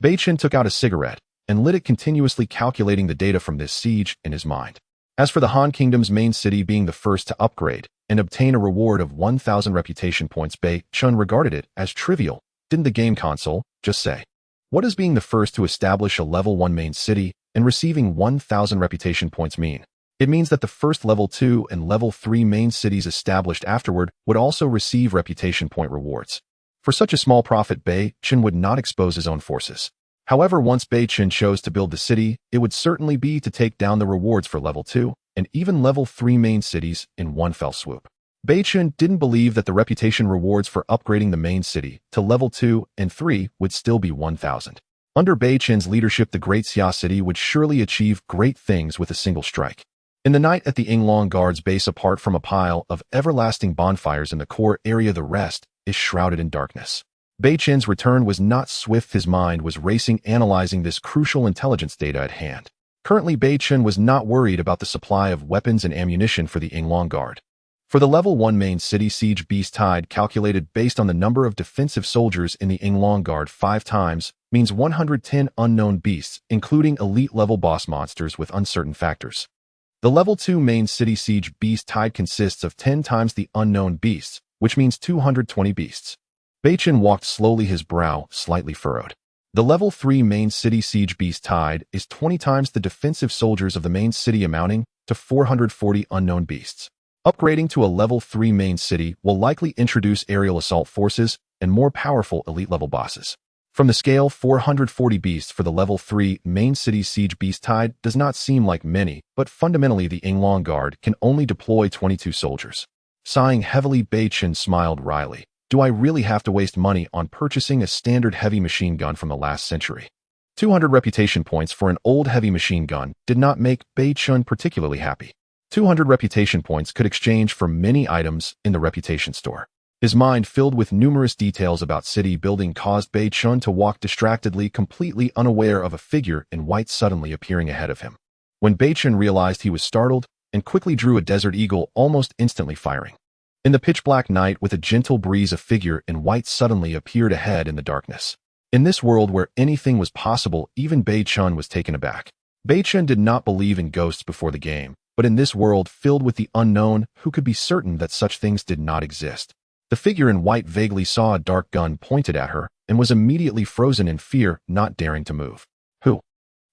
Beichen took out a cigarette and lit it, continuously calculating the data from this siege in his mind. As for the Han Kingdom's main city being the first to upgrade and obtain a reward of 1,000 reputation points, Beichen regarded it as trivial. Didn't the game console just say, "What does being the first to establish a level 1 main city and receiving 1,000 reputation points mean?" It means that the first level 2 and level 3 main cities established afterward would also receive reputation point rewards. For such a small profit, Beichen would not expose his own forces. However, once Beichen chose to build the city, it would certainly be to take down the rewards for level 2 and even level 3 main cities in one fell swoop. Beichen didn't believe that the reputation rewards for upgrading the main city to level 2 and 3 would still be 1,000. Under Beichen's leadership, the Great Xia City would surely achieve great things with a single strike. In the night at the Yinglong Guard's base, apart from a pile of everlasting bonfires in the core area, the rest is shrouded in darkness. Beichen's return was not swift. His mind was racing, analyzing this crucial intelligence data at hand. Currently, Beichen was not worried about the supply of weapons and ammunition for the Yinglong Guard. For the level 1 main city, siege beast tide calculated based on the number of defensive soldiers in the Yinglong Guard 5 times means 110 unknown beasts, including elite-level boss monsters with uncertain factors. The level 2 main city siege beast tide consists of 10 times the unknown beasts, which means 220 beasts. Beichen walked slowly, his brow slightly furrowed. The level 3 main city siege beast tide is 20 times the defensive soldiers of the main city, amounting to 440 unknown beasts. Upgrading to a level 3 main city will likely introduce aerial assault forces and more powerful elite-level bosses. From the scale, 440 beasts for the level 3 main city siege beast tide does not seem like many, but fundamentally the Yinglong Guard can only deploy 22 soldiers. Sighing heavily, Beichen smiled wryly. Do I really have to waste money on purchasing a standard heavy machine gun from the last century? 200 reputation points for an old heavy machine gun did not make Beichen particularly happy. 200 reputation points could exchange for many items in the reputation store. His mind, filled with numerous details about city building, caused Beichen to walk distractedly, completely unaware of a figure in white suddenly appearing ahead of him. When Beichen realized, he was startled and quickly drew a Desert Eagle, almost instantly firing. In the pitch-black night, with a gentle breeze, a figure in white suddenly appeared ahead in the darkness. In this world where anything was possible, even Beichen was taken aback. Beichen did not believe in ghosts before the game, but in this world filled with the unknown, who could be certain that such things did not exist? The figure in white vaguely saw a dark gun pointed at her and was immediately frozen in fear, not daring to move. Who?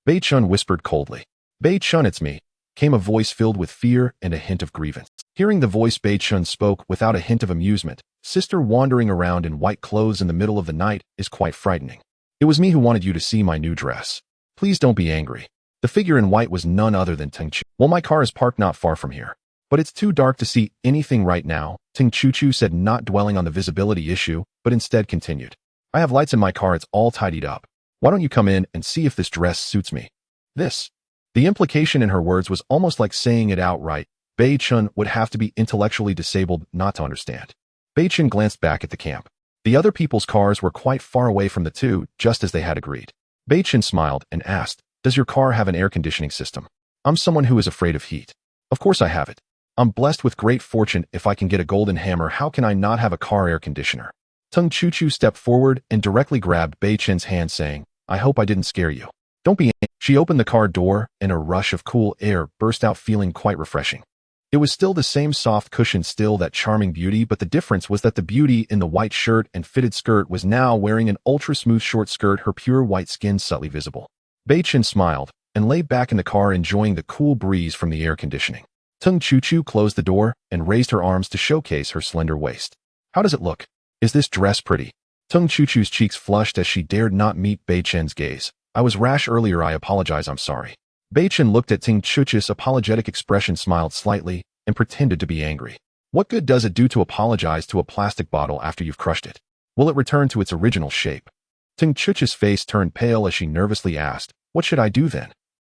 Beichen whispered coldly. Beichen, it's me, came a voice filled with fear and a hint of grievance. Hearing the voice, Beichen spoke without a hint of amusement. Sister, wandering around in white clothes in the middle of the night is quite frightening. It was me who wanted you to see my new dress. Please don't be angry. The figure in white was none other than Ting Chu. Well, my car is parked not far from here, but it's too dark to see anything right now, Ting Chu said, not dwelling on the visibility issue, but instead continued. I have lights in my car, it's all tidied up. Why don't you come in and see if this dress suits me? This. The implication in her words was almost like saying it outright. Beichen would have to be intellectually disabled not to understand. Beichen glanced back at the camp. The other people's cars were quite far away from the two, just as they had agreed. Beichen smiled and asked, does your car have an air conditioning system? I'm someone who is afraid of heat. Of course I have it. I'm blessed with great fortune. If I can get a golden hammer, how can I not have a car air conditioner? Tung Chu stepped forward and directly grabbed Beichen's hand, saying, I hope I didn't scare you. Don't be angry. She opened the car door and a rush of cool air burst out, feeling quite refreshing. It was still the same soft cushion, still that charming beauty, but the difference was that the beauty in the white shirt and fitted skirt was now wearing an ultra-smooth short skirt, her pure white skin subtly visible. Beichen smiled and lay back in the car, enjoying the cool breeze from the air conditioning. Tung Chu closed the door and raised her arms to showcase her slender waist. How does it look? Is this dress pretty? Tung Chu's cheeks flushed as she dared not meet Beichen's gaze. I was rash earlier, I apologize, I'm sorry. Beichen looked at Ting Chu's apologetic expression, smiled slightly, and pretended to be angry. What good does it do to apologize to a plastic bottle after you've crushed it? Will it return to its original shape? Ting Chu's face turned pale as she nervously asked, what should I do then?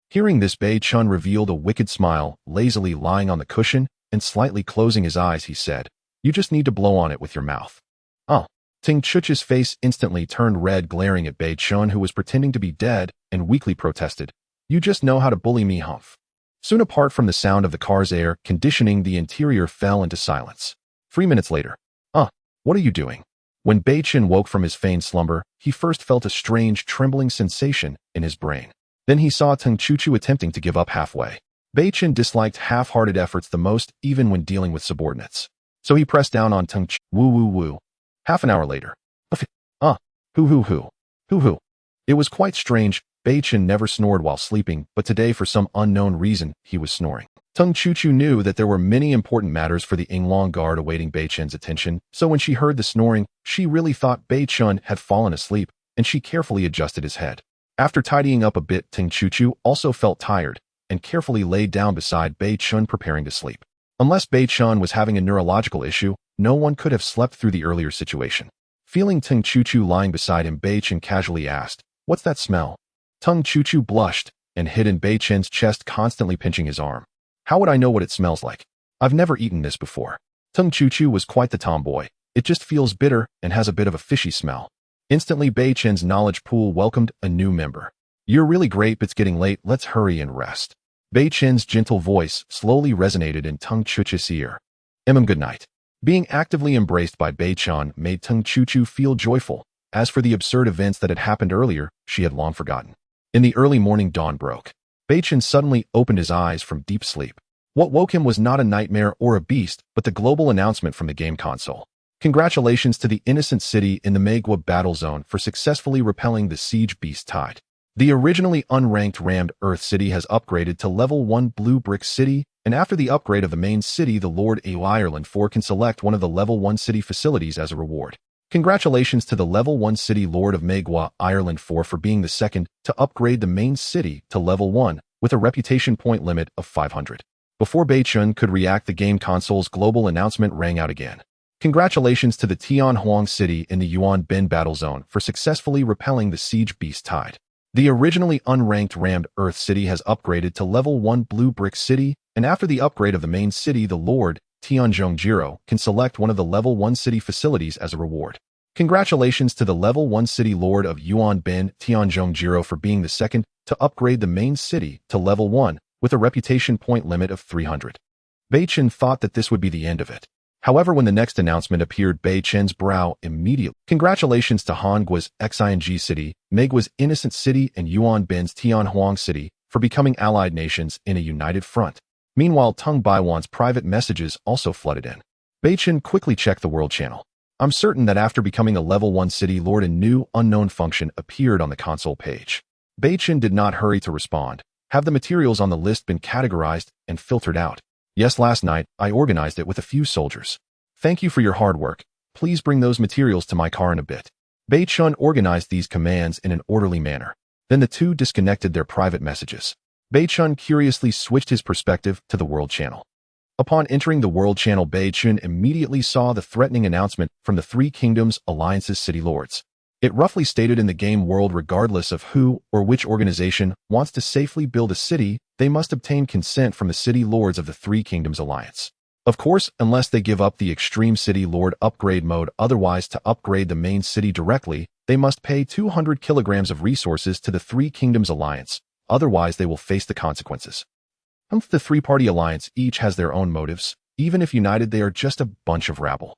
Hearing this, Beichen revealed a wicked smile, lazily lying on the cushion and slightly closing his eyes. He said, you just need to blow on it with your mouth. Oh. Ting Chu's face instantly turned red, glaring at Beichen, who was pretending to be dead, and weakly protested, you just know how to bully me, humph. Soon, apart from the sound of the car's air conditioning, the interior fell into silence. 3 minutes later. What are you doing? When Beichen woke from his feigned slumber, he first felt a strange trembling sensation in his brain. Then he saw Tung Chu attempting to give up halfway. Beichen disliked half-hearted efforts the most, even when dealing with subordinates. So he pressed down on Tung Chu. Woo woo woo. Half an hour later. Hoo. It was quite strange. Beichen never snored while sleeping, but today, for some unknown reason, he was snoring. Tung Chuchu knew that there were many important matters for the Yinglong Guard awaiting Beichen's attention, so when she heard the snoring, she really thought Beichen had fallen asleep, and she carefully adjusted his head. After tidying up a bit, Tung Chuchu also felt tired, and carefully laid down beside Beichen preparing to sleep. Unless Beichen was having a neurological issue, no one could have slept through the earlier situation. Feeling Tung Chuchu lying beside him, Beichen casually asked, "What's that smell?" Tung Chuchu blushed, and hid in Beichen's chest, constantly pinching his arm. "How would I know what it smells like? I've never eaten this before." Tung Chuchu was quite the tomboy. "It just feels bitter and has a bit of a fishy smell." Instantly, Beichen's knowledge pool welcomed a new member. "You're really great, but it's getting late. Let's hurry and rest." Beichen's gentle voice slowly resonated in Tung Chuchu's ear. Good night." Being actively embraced by Beichen made Tung Chuchu feel joyful. As for the absurd events that had happened earlier, she had long forgotten. In the early morning, dawn broke. Beichen suddenly opened his eyes from deep sleep. What woke him was not a nightmare or a beast, but the global announcement from the game console. Congratulations to the innocent city in the Megwa battle zone for successfully repelling the siege beast tide. The originally unranked rammed Earth City has upgraded to level 1 Blue Brick City, and after the upgrade of the main city, the Lord of Ireland 4 can select one of the level 1 city facilities as a reward. Congratulations to the level 1 city Lord of Megwa, Ireland 4 for being the second to upgrade the main city to level 1 with a reputation point limit of 500. Before Beichen could react, the game console's global announcement rang out again. Congratulations to the Tianhuang city in the Yuan Bin battle zone for successfully repelling the siege beast tide. The originally unranked rammed Earth City has upgraded to level 1 Blue Brick City, and after the upgrade of the main city, the Lord Tianzhongjiro can select one of the level 1 city facilities as a reward. Congratulations to the level 1 city Lord of Yuan Bin Tianzhongjiro for being the second to upgrade the main city to level 1 with a reputation point limit of 300. Beichen thought that this would be the end of it. However, when the next announcement appeared, Beichen's brow immediately. Congratulations to Honggua's Xing City, Megwa's Innocent City, and Yuan Bin's Tianhuang City for becoming allied nations in a united front. Meanwhile, Tung Baiwan's private messages also flooded in. Beichen quickly checked the world channel. I'm certain that after becoming a level 1 city lord, a new unknown function appeared on the console page. Beichen did not hurry to respond. Have the materials on the list been categorized and filtered out? Yes, last night, I organized it with a few soldiers. Thank you for your hard work. Please bring those materials to my car in a bit. Beichen organized these commands in an orderly manner. Then the two disconnected their private messages. Beichen curiously switched his perspective to the world channel. Upon entering the world channel, Beichen immediately saw the threatening announcement from the Three Kingdoms Alliance's city lords. It roughly stated in the game world, regardless of who or which organization wants to safely build a city, they must obtain consent from the city lords of the Three Kingdoms Alliance. Of course, unless they give up the Extreme City Lord upgrade mode. Otherwise, to upgrade the main city directly, they must pay 200 kilograms of resources to the Three Kingdoms Alliance. Otherwise, they will face the consequences. The three-party alliance each has their own motives. Even if united, they are just a bunch of rabble.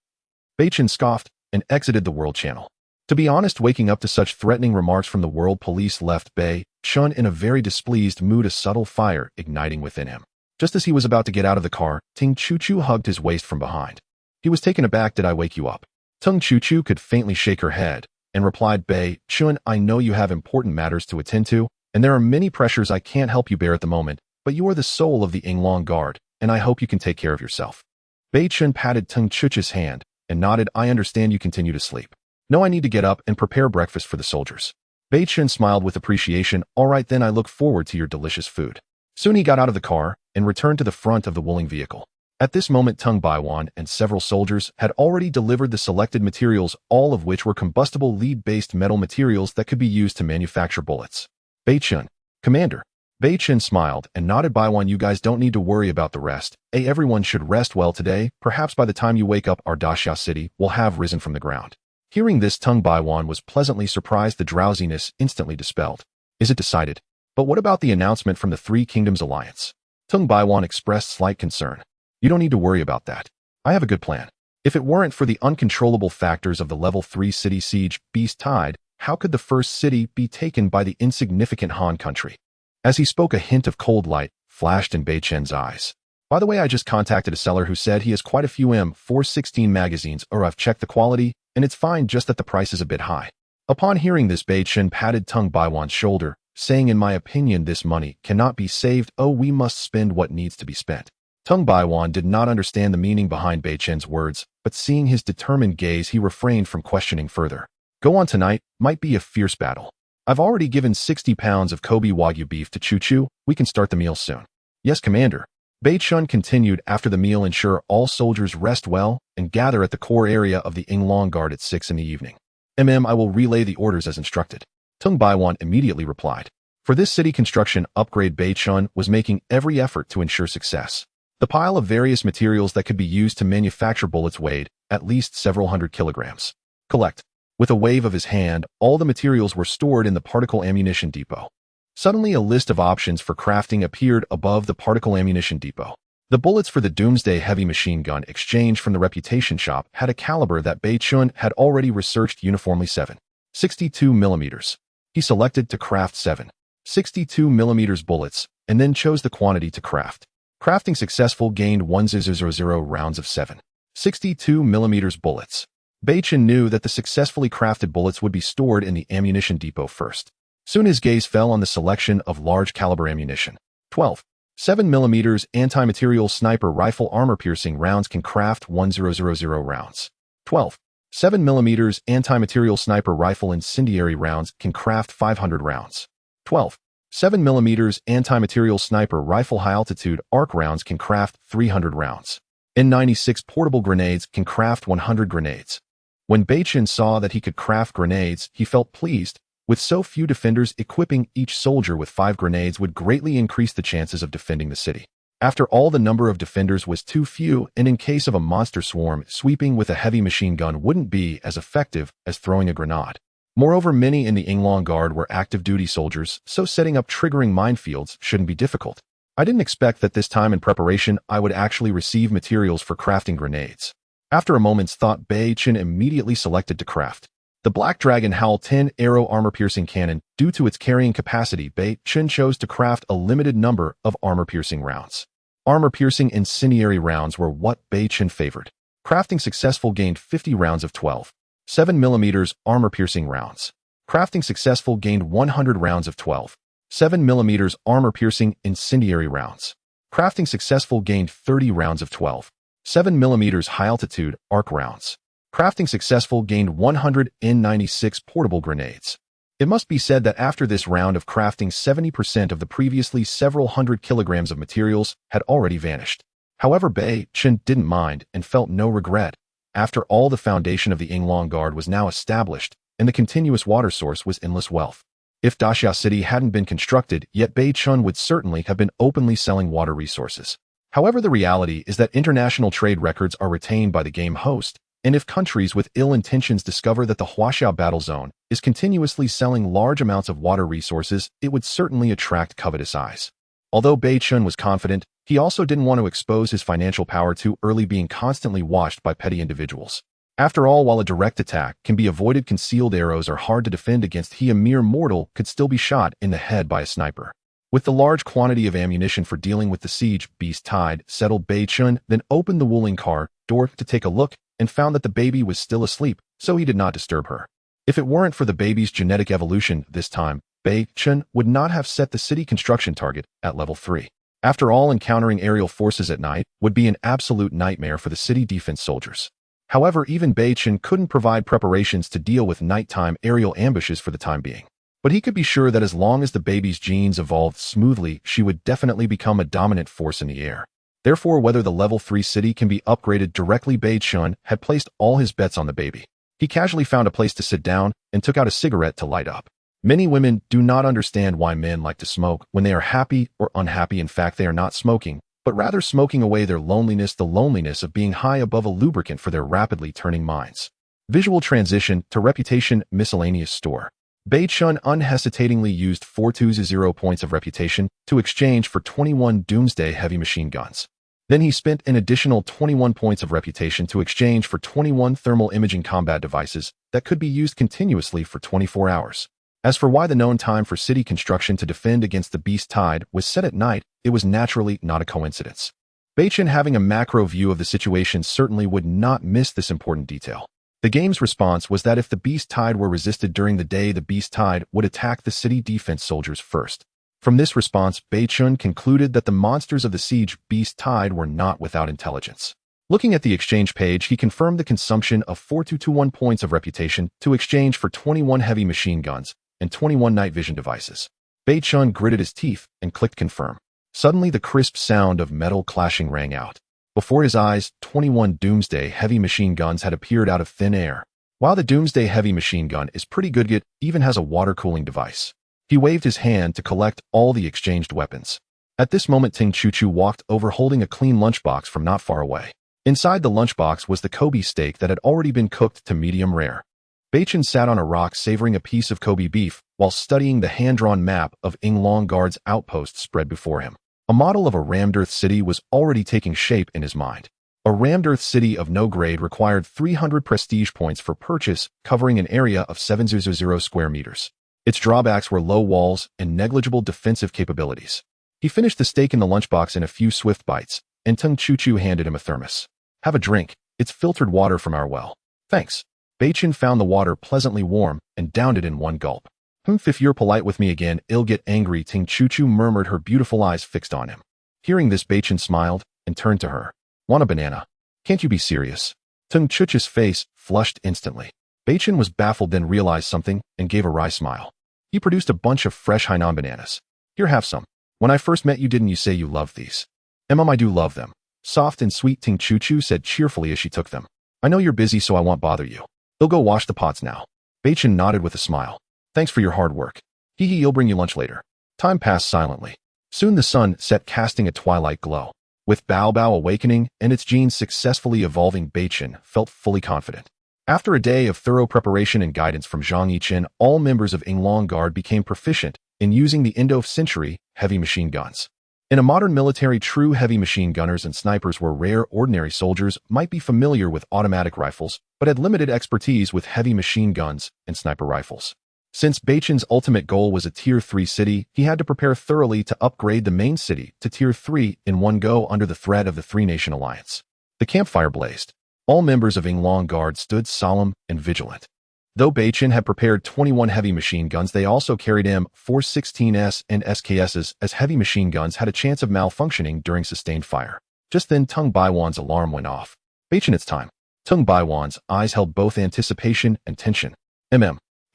Beichen scoffed and exited the world channel. To be honest, waking up to such threatening remarks from the world police left Beichen in a very displeased mood, a subtle fire igniting within him. Just as he was about to get out of the car, Tung Chuchu hugged his waist from behind. He was taken aback. Did I wake you up? Tung Chuchu could faintly shake her head and replied, Beichen, I know you have important matters to attend to, and there are many pressures I can't help you bear at the moment, but you are the soul of the Yinglong Guard, and I hope you can take care of yourself. Beichen patted Tung Chuchu's hand and nodded. I understand. You continue to sleep. No, I need to get up and prepare breakfast for the soldiers. Beichen smiled with appreciation. All right then, I look forward to your delicious food. Soon he got out of the car and returned to the front of the wooling vehicle. At this moment, Tung Baiwan and several soldiers had already delivered the selected materials, all of which were combustible lead-based metal materials that could be used to manufacture bullets. Beichen, Commander. Beichen smiled and nodded. Baiwan, you guys don't need to worry about the rest. Everyone should rest well today. Perhaps by the time you wake up, our Daxia city will have risen from the ground. Hearing this, Tung Baiwan was pleasantly surprised. The drowsiness instantly dispelled. Is it decided? But what about the announcement from the Three Kingdoms Alliance? Tung Baiwan expressed slight concern. You don't need to worry about that. I have a good plan. If it weren't for the uncontrollable factors of the level 3 city siege beast tide, how could the first city be taken by the insignificant Han country? As he spoke, a hint of cold light flashed in Beichen's eyes. By the way, I just contacted a seller who said he has quite a few M416 magazines, or I've checked the quality, and it's fine, just that the price is a bit high. Upon hearing this, Beichen patted Tung Baiwan's shoulder, saying, "In my opinion, this money cannot be saved. Oh, we must spend what needs to be spent." Tung Baiwan did not understand the meaning behind Beichen's words, but seeing his determined gaze, he refrained from questioning further. "Go on tonight, might be a fierce battle. I've already given 60 pounds of Kobe Wagyu beef to Choo Choo. We can start the meal soon." "Yes, Commander." Beichen continued. "After the meal, ensure all soldiers rest well and gather at the core area of the Inglong Guard at 6 in the evening. I will relay the orders as instructed." Tung Baiwan immediately replied. For this city construction upgrade, Beichen was making every effort to ensure success. The pile of various materials that could be used to manufacture bullets weighed at least several hundred kilograms. "Collect." With a wave of his hand, all the materials were stored in the particle ammunition depot. Suddenly, a list of options for crafting appeared above the particle ammunition depot. The bullets for the Doomsday heavy machine gun exchanged from the Reputation shop had a caliber that Beichen had already researched uniformly: 7.62 millimeters. He selected to craft 7.62 millimeters bullets and then chose the quantity to craft. Crafting successful, gained 100 rounds of 7.62 millimeters bullets. Beichen knew that the successfully crafted bullets would be stored in the ammunition depot first. Soon his gaze fell on the selection of large caliber ammunition. 12.7 millimeters anti-material sniper rifle armor-piercing rounds can craft 1000 rounds. 12.7 millimeters anti-material sniper rifle incendiary rounds can craft 500 rounds. 12.7 millimeters anti-material sniper rifle high-altitude arc rounds can craft 300 rounds. N96 portable grenades can craft 100 grenades. When Beichen saw that he could craft grenades, he felt pleased. With so few defenders, equipping each soldier with 5 grenades would greatly increase the chances of defending the city. After all, the number of defenders was too few, and in case of a monster swarm, sweeping with a heavy machine gun wouldn't be as effective as throwing a grenade. Moreover, many in the Inglong Guard were active duty soldiers, so setting up triggering minefields shouldn't be difficult. "I didn't expect that this time in preparation I would actually receive materials for crafting grenades." After a moment's thought, Beichen immediately selected to craft the Black Dragon Howl 10 arrow armor-piercing cannon. Due to its carrying capacity, Beichen chose to craft a limited number of armor-piercing rounds. Armor-piercing incendiary rounds were what Beichen favored. Crafting successful, gained 50 rounds of 12.7 millimeters armor-piercing rounds. Crafting successful, gained 100 rounds of 12.7 millimeters armor-piercing incendiary rounds. Crafting successful, gained 30 rounds of 12.7 millimeters high-altitude arc rounds. Crafting successful, gained 100 N96 portable grenades. It must be said that after this round of crafting, 70% of the previously several hundred kilograms of materials had already vanished. However, Beichen didn't mind and felt no regret. After all, the foundation of the Inglong Guard was now established, and the continuous water source was endless wealth. If Daxia City hadn't been constructed yet, Beichen would certainly have been openly selling water resources. However, the reality is that international trade records are retained by the game host, and if countries with ill intentions discover that the Huaxiao battle zone is continuously selling large amounts of water resources, it would certainly attract covetous eyes. Although Beichen was confident, he also didn't want to expose his financial power too early, being constantly watched by petty individuals. After all, while a direct attack can be avoided, concealed arrows are hard to defend against. He, a mere mortal, could still be shot in the head by a sniper. With the large quantity of ammunition for dealing with the siege beast tide settled, Beichen then opened the Wuling car door to take a look and found that the baby was still asleep, so he did not disturb her. If it weren't for the baby's genetic evolution this time, Beichen would not have set the city construction target at level 3. After all, encountering aerial forces at night would be an absolute nightmare for the city defense soldiers. However, even Beichen couldn't provide preparations to deal with nighttime aerial ambushes for the time being. But he could be sure that as long as the baby's genes evolved smoothly, she would definitely become a dominant force in the air. Therefore, whether the level 3 city can be upgraded directly, Beichen had placed all his bets on the baby. He casually found a place to sit down and took out a cigarette to light up. Many women do not understand why men like to smoke when they are happy or unhappy. In fact, they are not smoking, but rather smoking away their loneliness, the loneliness of being high above a lubricant for their rapidly turning minds. Visual transition to Reputation Miscellaneous Store. Beichen unhesitatingly used 420 points of reputation to exchange for 21 Doomsday heavy machine guns. Then he spent an additional 21 points of reputation to exchange for 21 thermal imaging combat devices that could be used continuously for 24 hours. As for why the known time for city construction to defend against the beast tide was set at night, it was naturally not a coincidence. Beichen, having a macro view of the situation, certainly would not miss this important detail. The game's response was that if the Beast Tide were resisted during the day, the Beast Tide would attack the city defense soldiers first. From this response, Beichen concluded that the monsters of the siege Beast Tide were not without intelligence. Looking at the exchange page, he confirmed the consumption of 4221 points of reputation to exchange for 21 heavy machine guns and 21 night vision devices. Beichen gritted his teeth and clicked confirm. Suddenly, the crisp sound of metal clashing rang out. Before his eyes, 21 Doomsday heavy machine guns had appeared out of thin air. While the Doomsday heavy machine gun is pretty good, it even has a water cooling device. He waved his hand to collect all the exchanged weapons. At this moment, Ting Chuchu walked over holding a clean lunchbox from not far away. Inside the lunchbox was the Kobe steak that had already been cooked to medium rare. Beichen sat on a rock savoring a piece of Kobe beef while studying the hand-drawn map of Yinglong Guard's outposts spread before him. A model of a rammed earth city was already taking shape in his mind. A rammed earth city of no grade required 300 prestige points for purchase, covering an area of 700 square meters. Its drawbacks were low walls and negligible defensive capabilities. He finished the steak in the lunchbox in a few swift bites, and Tung Chu handed him a thermos. Have a drink. It's filtered water from our well. Thanks. Beichen found the water pleasantly warm and downed it in one gulp. If you're polite with me again, I'll get angry, Ting Chu murmured, her beautiful eyes fixed on him. Hearing this, Beichen smiled and turned to her. Want a banana? Can't you be serious? Tung Chu's face flushed instantly. Beichen was baffled, then realized something and gave a wry smile. He produced a bunch of fresh Hainan bananas. Here, have some. When I first met you, didn't you say you loved these? I do love them. Soft and sweet, Ting Chu said cheerfully as she took them. I know you're busy, so I won't bother you. I'll go wash the pots now. Beichen nodded with a smile. Thanks for your hard work. Hee, I'll bring you lunch later. Time passed silently. Soon the sun set, casting a twilight glow. With Bao Bao awakening and its genes successfully evolving, Beichen felt fully confident. After a day of thorough preparation and guidance from Zhang Yichen, all members of Yinglong Guard became proficient in using the Indo-century heavy machine guns. In a modern military, true heavy machine gunners and snipers were rare. Ordinary soldiers might be familiar with automatic rifles, but had limited expertise with heavy machine guns and sniper rifles. Since Beichen's ultimate goal was a Tier 3 city, he had to prepare thoroughly to upgrade the main city to Tier 3 in one go under the threat of the Three-Nation Alliance. The campfire blazed. All members of Yinglong Guard stood solemn and vigilant. Though Beichen had prepared 21 heavy machine guns, they also carried M416S and SKSs, as heavy machine guns had a chance of malfunctioning during sustained fire. Just then, Tung Baiwan's alarm went off. Beichen, it's time. Tung Baiwan's eyes held both anticipation and tension.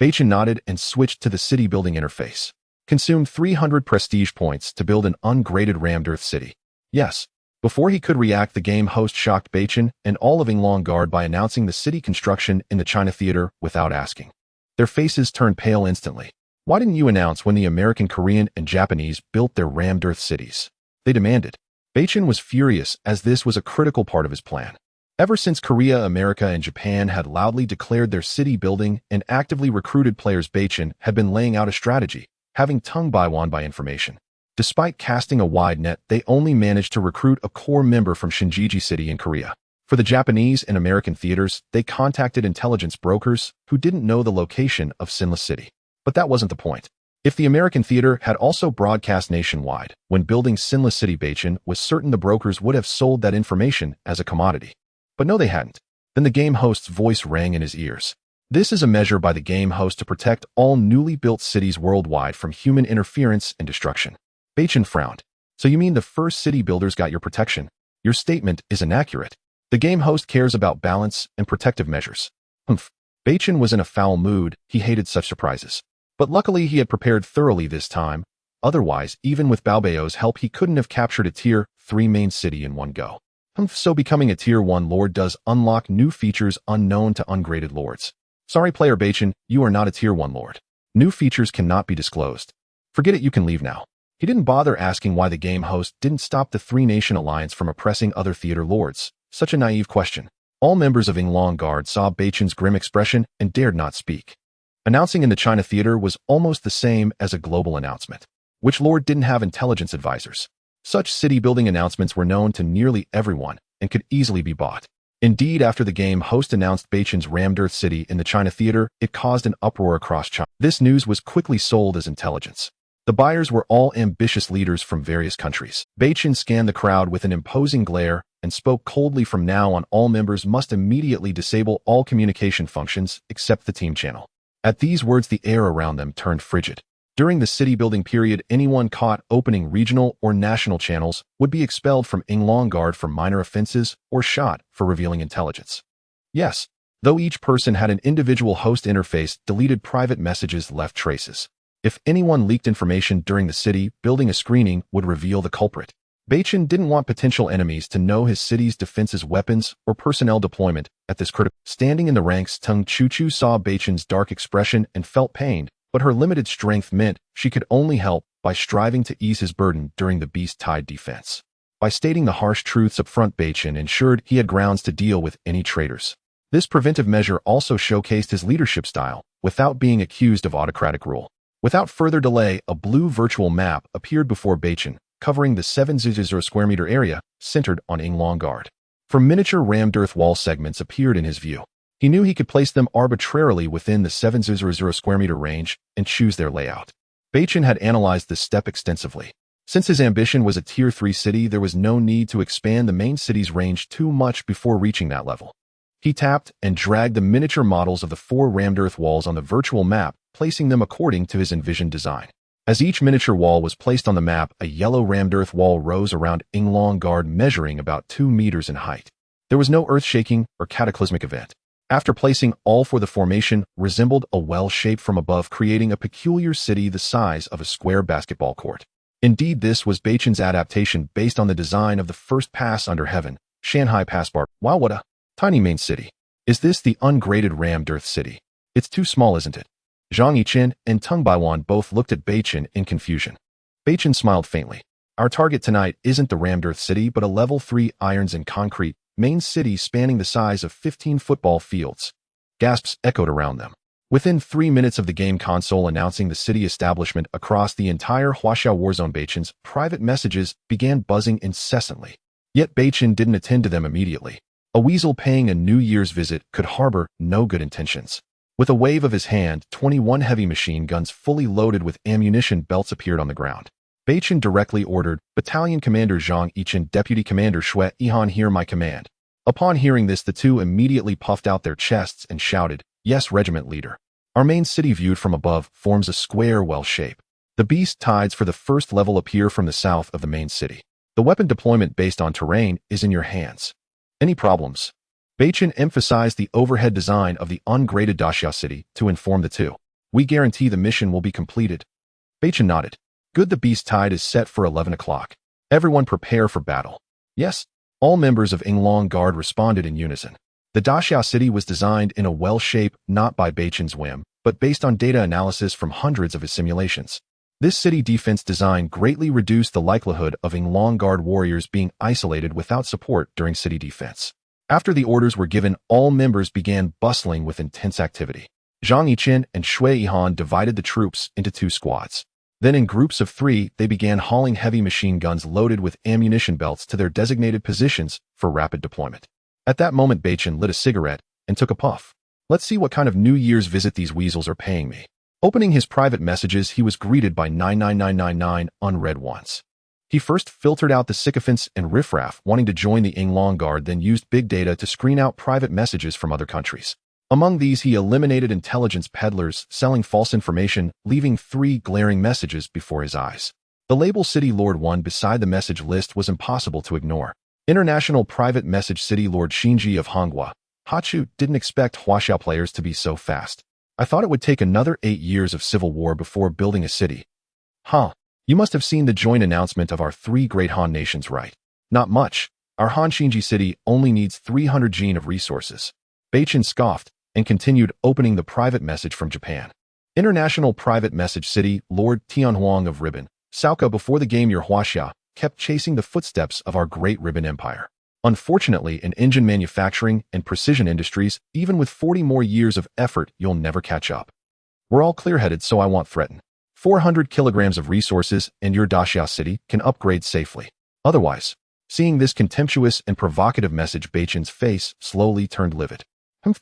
Beichen nodded and switched to the city building interface. Consumed 300 prestige points to build an ungraded rammed earth city. Yes. Before he could react, the game host shocked Beichen and all of Yinglong Guard by announcing the city construction in the China Theater without asking. Their faces turned pale instantly. Why didn't you announce when the American, Korean, and Japanese built their rammed earth cities? They demanded. Beichen was furious, as this was a critical part of his plan. Ever since Korea, America, and Japan had loudly declared their city building and actively recruited players, Beichen had been laying out a strategy, having Tung Baiwan by information. Despite casting a wide net, they only managed to recruit a core member from Shinjiji City in Korea. For the Japanese and American theaters, they contacted intelligence brokers who didn't know the location of Sinless City. But that wasn't the point. If the American theater had also broadcast nationwide when building Sinless City, Beichen was certain the brokers would have sold that information as a commodity. But no, they hadn't. Then the game host's voice rang in his ears. This is a measure by the game host to protect all newly built cities worldwide from human interference and destruction. Beichen frowned. So you mean the first city builders got your protection? Your statement is inaccurate. The game host cares about balance and protective measures. Beichen was in a foul mood. He hated such surprises. But luckily he had prepared thoroughly this time. Otherwise, even with Baobao's help, he couldn't have captured a Tier 3 main city in one go. So becoming a Tier 1 lord does unlock new features unknown to ungraded lords. Sorry, player Beichen, you are not a Tier 1 lord. New features cannot be disclosed. Forget it, you can leave now. He didn't bother asking why the game host didn't stop the Three-Nation Alliance from oppressing other theater lords. Such a naive question. All members of Yinglong Guard saw Beichen's grim expression and dared not speak. Announcing in the China Theater was almost the same as a global announcement. Which lord didn't have intelligence advisors? Such city-building announcements were known to nearly everyone and could easily be bought. Indeed, after the game host announced Beichen's rammed earth city in the China Theater, it caused an uproar across China. This news was quickly sold as intelligence. The buyers were all ambitious leaders from various countries. Beichen scanned the crowd with an imposing glare and spoke coldly. From now on, all members must immediately disable all communication functions except the team channel. At these words, the air around them turned frigid. During the city-building period, anyone caught opening regional or national channels would be expelled from Inglong Guard for minor offenses or shot for revealing intelligence. Yes, though each person had an individual host interface, deleted private messages left traces. If anyone leaked information during the city, building a screening would reveal the culprit. Beichen didn't want potential enemies to know his city's defenses, weapons, or personnel deployment at this critical. Standing in the ranks, Tung Chu-Chu saw Beichen's dark expression and felt pained, but her limited strength meant she could only help by striving to ease his burden during the beast-tied defense. By stating the harsh truths up front, Beichen ensured he had grounds to deal with any traitors. This preventive measure also showcased his leadership style, without being accused of autocratic rule. Without further delay, a blue virtual map appeared before Beichen, covering the 700 square meter area centered on Inglong Guard. From miniature rammed earth wall segments appeared in his view. He knew he could place them arbitrarily within the 700 square meter range and choose their layout. Beichen had analyzed this step extensively. Since his ambition was a Tier 3 city, there was no need to expand the main city's range too much before reaching that level. He tapped and dragged the miniature models of the 4 rammed earth walls on the virtual map, placing them according to his envisioned design. As each miniature wall was placed on the map, a yellow rammed earth wall rose around Inglong Guard, measuring about 2 meters in height. There was no earth-shaking or cataclysmic event. After placing all four, the formation resembled a well shaped from above, creating a peculiar city the size of a square basketball court. Indeed, this was Beichen's adaptation based on the design of the first pass under heaven, Shanghai Pass Bar. Wow, what a tiny main city. Is this the ungraded rammed earth city? It's too small, isn't it? Zhang Yichen and Tung Baiwan both looked at Beichen in confusion. Beichen smiled faintly. Our target tonight isn't the rammed earth city, but a level 3 irons and concrete main city spanning the size of 15 football fields. Gasps echoed around them. Within 3 minutes of the game console announcing the city establishment across the entire Huaxiao warzone, Beichen's private messages began buzzing incessantly. Yet Beichen didn't attend to them immediately. A weasel paying a New Year's visit could harbor no good intentions. With a wave of his hand, 21 heavy machine guns fully loaded with ammunition belts appeared on the ground. Beichen directly ordered Battalion Commander Zhang Yichen, Deputy Commander Xue Yihan, hear my command. Upon hearing this, the two immediately puffed out their chests and shouted, Yes, Regiment Leader. Our main city viewed from above forms a square well shape. The beast tides for the first level appear from the south of the main city. The weapon deployment based on terrain is in your hands. Any problems? Beichen emphasized the overhead design of the ungraded Daxia city to inform the two. We guarantee the mission will be completed. Beichen nodded. Good, the beast tide is set for 11 o'clock. Everyone prepare for battle. Yes. All members of Inglong Guard responded in unison. The Daxia city was designed in a well shape not by Beichen's whim, but based on data analysis from hundreds of his simulations. This city defense design greatly reduced the likelihood of Inglong Guard warriors being isolated without support during city defense. After the orders were given, all members began bustling with intense activity. Zhang Yichen and Xue Yihan divided the troops into 2 squads. Then in groups of 3, they began hauling heavy machine guns loaded with ammunition belts to their designated positions for rapid deployment. At that moment, Beichen lit a cigarette and took a puff. Let's see what kind of New Year's visit these weasels are paying me. Opening his private messages, he was greeted by 99999 unread ones. He first filtered out the sycophants and riffraff wanting to join the Inglong Guard, then used big data to screen out private messages from other countries. Among these, he eliminated intelligence peddlers selling false information, leaving 3 glaring messages before his eyes. The label City Lord 1 beside the message list was impossible to ignore. International Private Message City Lord Xinji of Honghua. Hachu didn't expect Huaxiao players to be so fast. I thought it would take another 8 years of civil war before building a city. Huh. You must have seen the joint announcement of our 3 great Han nations, right? Not much. Our Han Xinji city only needs 300 gene of resources. Beichen scoffed and continued opening the private message from Japan. International Private Message City Lord Tianhuang of Ribbon. Sauka, before the game your Huaxia kept chasing the footsteps of our great Ribbon Empire. Unfortunately, in engine manufacturing and precision industries, even with 40 more years of effort, you'll never catch up. We're all clear-headed, so I won't threaten. 400 kilograms of resources and your Daxia city can upgrade safely. Otherwise, seeing this contemptuous and provocative message, Beichen's face slowly turned livid.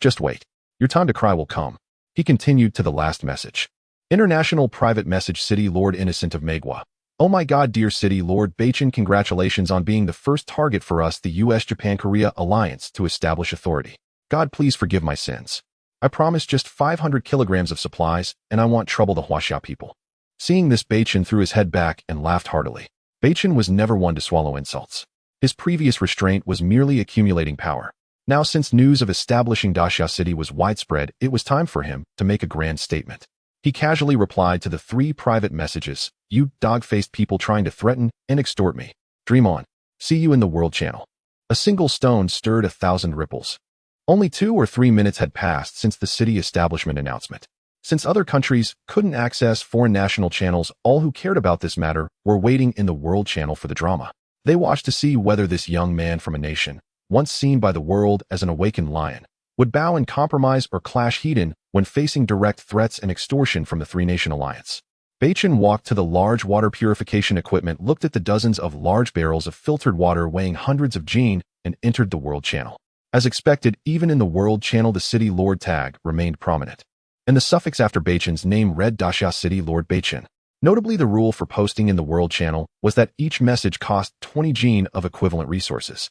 Just wait. Your time to cry will come. He continued to the last message. International Private Message City Lord Innocent of Megwa. Oh my god, dear City Lord Beichen, congratulations on being the first target for us, the US-Japan-Korea alliance, to establish authority. God, please forgive my sins. I promise just 500 kilograms of supplies, and I want trouble the Huaxia people. Seeing this, Beichen threw his head back and laughed heartily. Beichen was never one to swallow insults. His previous restraint was merely accumulating power. Now, since news of establishing Daxia City was widespread, it was time for him to make a grand statement. He casually replied to the 3 private messages, "You dog-faced people trying to threaten and extort me. Dream on. See you in the World Channel." A single stone stirred 1,000 ripples. Only 2 or 3 minutes had passed since the city establishment announcement. Since other countries couldn't access foreign national channels, all who cared about this matter were waiting in the World Channel for the drama. They watched to see whether this young man from a nation, once seen by the world as an awakened lion, would bow in compromise or clash heat-in when facing direct threats and extortion from the three-nation alliance. Beichen walked to the large water purification equipment, looked at the dozens of large barrels of filtered water weighing hundreds of gene, and entered the World Channel. As expected, even in the World Channel, the City Lord tag remained prominent, and the suffix after Beichen's name read Daxia City Lord Beichen. Notably, the rule for posting in the World Channel was that each message cost 20 gene of equivalent resources.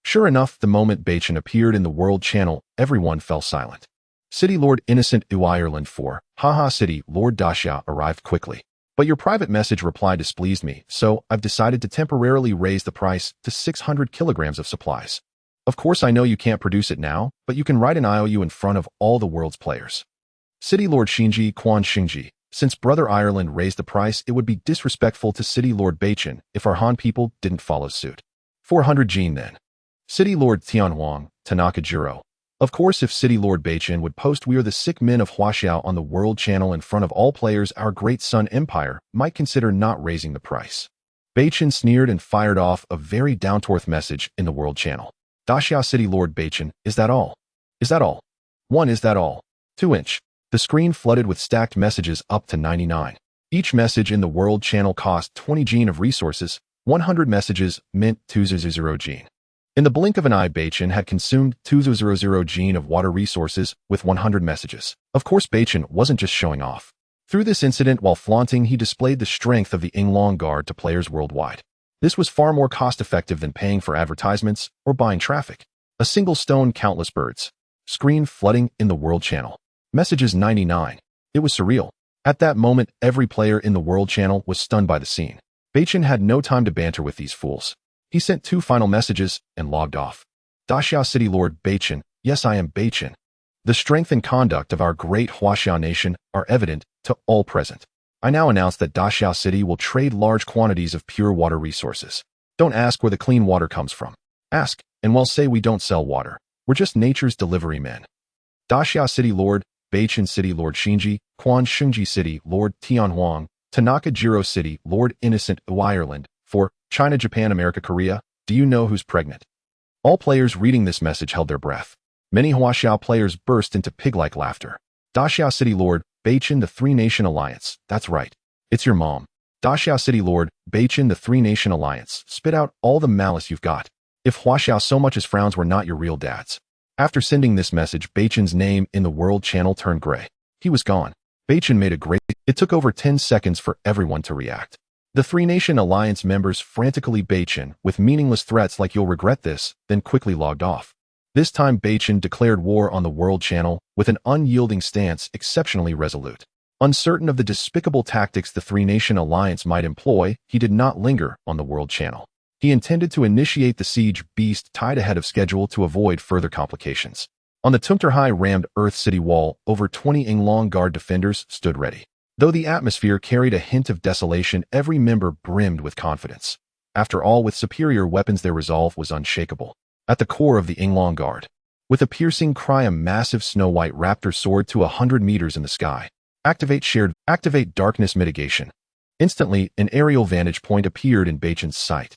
Sure enough, the moment Beichen appeared in the World Channel, everyone fell silent. City Lord Innocent U Ireland 4, haha, City Lord Daxia arrived quickly. But your private message reply displeased me, so I've decided to temporarily raise the price to 600 kilograms of supplies. Of course, I know you can't produce it now, but you can write an IOU in front of all the world's players. City Lord Shinji Quan Shinji. Since Brother Ireland raised the price, it would be disrespectful to City Lord Beichen if our Han people didn't follow suit. 400 gene then. City Lord Tianhuang, Tanaka Juro. Of course, if City Lord Beichen would post "We are the sick men of Huaxiao" on the World Channel in front of all players, our great Sun Empire might consider not raising the price. Beichen sneered and fired off a very down-to-earth message in the World Channel. Daxia City Lord Beichen, is that all? Is that all? 1, is that all? 2-inch. The screen flooded with stacked messages up to 99. Each message in the World Channel cost 20 gene of resources. 100 messages meant 200 gene. In the blink of an eye, Beichen had consumed 200 gene of water resources with 100 messages. Of course, Beichen wasn't just showing off. Through this incident, while flaunting, he displayed the strength of the Yinglong Guard to players worldwide. This was far more cost-effective than paying for advertisements or buying traffic. A single stone, countless birds. Screen flooding in the World Channel. Messages 99. It was surreal. At that moment, every player in the World Channel was stunned by the scene. Beichen had no time to banter with these fools. He sent 2 final messages and logged off. Daxia City Lord Beichen, yes, I am Beichen. The strength and conduct of our great Huaxiao nation are evident to all present. I now announce that Daxia City will trade large quantities of pure water resources. Don't ask where the clean water comes from. Ask, and we'll say we don't sell water. We're just nature's delivery men. Daxia City Lord Beichen, City Lord Shinji, Quan Shinji City Lord Tianhuang, Tanaka Jiro City Lord Innocent U Ireland 4, China, Japan, America, Korea. Do you know who's pregnant? All players reading this message held their breath. Many Huaxiao players burst into pig-like laughter. Daxia City Lord Beichen, the Three-Nation Alliance. That's right. It's your mom. Daxia City Lord Beichen, the Three-Nation Alliance. Spit out all the malice you've got. If Huaxiao so much as frowns were not your real dads. After sending this message, Beichen's name in the World Channel turned gray. He was gone. Beichen made a great... It took over 10 seconds for everyone to react. The Three-Nation Alliance members frantically Beichen with meaningless threats like "you'll regret this," then quickly logged off. This time Beichen declared war on the World Channel with an unyielding stance, exceptionally resolute. Uncertain of the despicable tactics the Three-Nation Alliance might employ, he did not linger on the World Channel. He intended to initiate the siege beast tied ahead of schedule to avoid further complications. On the Tumterhai rammed Earth City wall, over 20 Yinglong Guard defenders stood ready. Though the atmosphere carried a hint of desolation, every member brimmed with confidence. After all, with superior weapons, their resolve was unshakable. At the core of the Yinglong Guard, with a piercing cry, a massive snow-white raptor soared to 100 meters in the sky. Activate darkness mitigation. Instantly, an aerial vantage point appeared in Beichen's sight.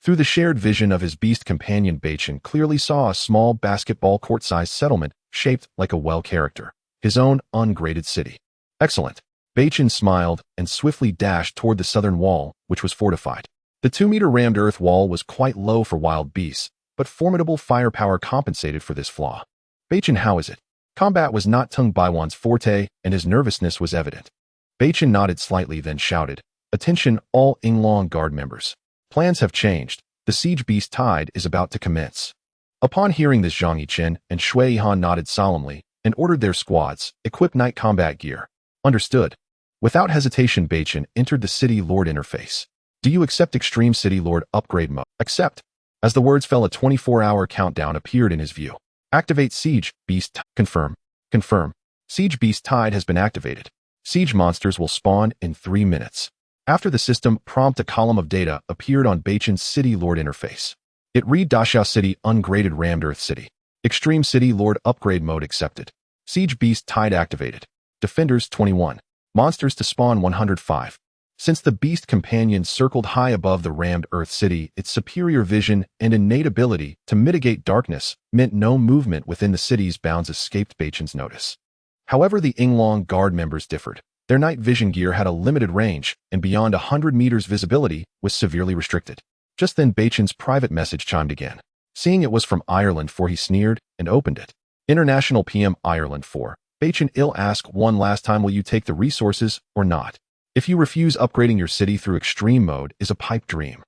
Through the shared vision of his beast companion, Beichen clearly saw a small basketball court-sized settlement shaped like a well character. His own ungraded city. Excellent. Beichen smiled and swiftly dashed toward the southern wall, which was fortified. The 2-meter rammed earth wall was quite low for wild beasts, but formidable firepower compensated for this flaw. Beichen, how is it? Combat was not Tung Baiwan's forte, and his nervousness was evident. Beichen nodded slightly, then shouted, "Attention, all Yinglong Guard members. Plans have changed. The siege beast tide is about to commence." Upon hearing this, Zhang Yichen and Shui Han nodded solemnly and ordered their squads, equip night combat gear. Understood. Without hesitation, Beichen entered the City Lord interface. "Do you accept Extreme City Lord upgrade mode?" "Accept." As the words fell, a 24-hour countdown appeared in his view. "Activate Siege Beast." "Confirm. Confirm. Siege Beast Tide has been activated. Siege monsters will spawn in 3 minutes." After the system prompt, a column of data appeared on Beichen's City Lord interface. It read: Dachau City Ungraded Rammed Earth City. Extreme City Lord upgrade mode accepted. Siege Beast Tide activated. Defenders 21. Monsters to spawn 105. Since the Beast Companion circled high above the rammed Earth City, its superior vision and innate ability to mitigate darkness meant no movement within the city's bounds escaped Beichen's notice. However, the Yinglong Guard members differed. Their night vision gear had a limited range, and beyond 100 meters visibility was severely restricted. Just then, Beichen's private message chimed again. Seeing it was from Ireland 4, he sneered and opened it. International PM Ireland 4. Beichen ill ask one last time, will you take the resources or not? If you refuse, upgrading your city through extreme mode is a pipe dream.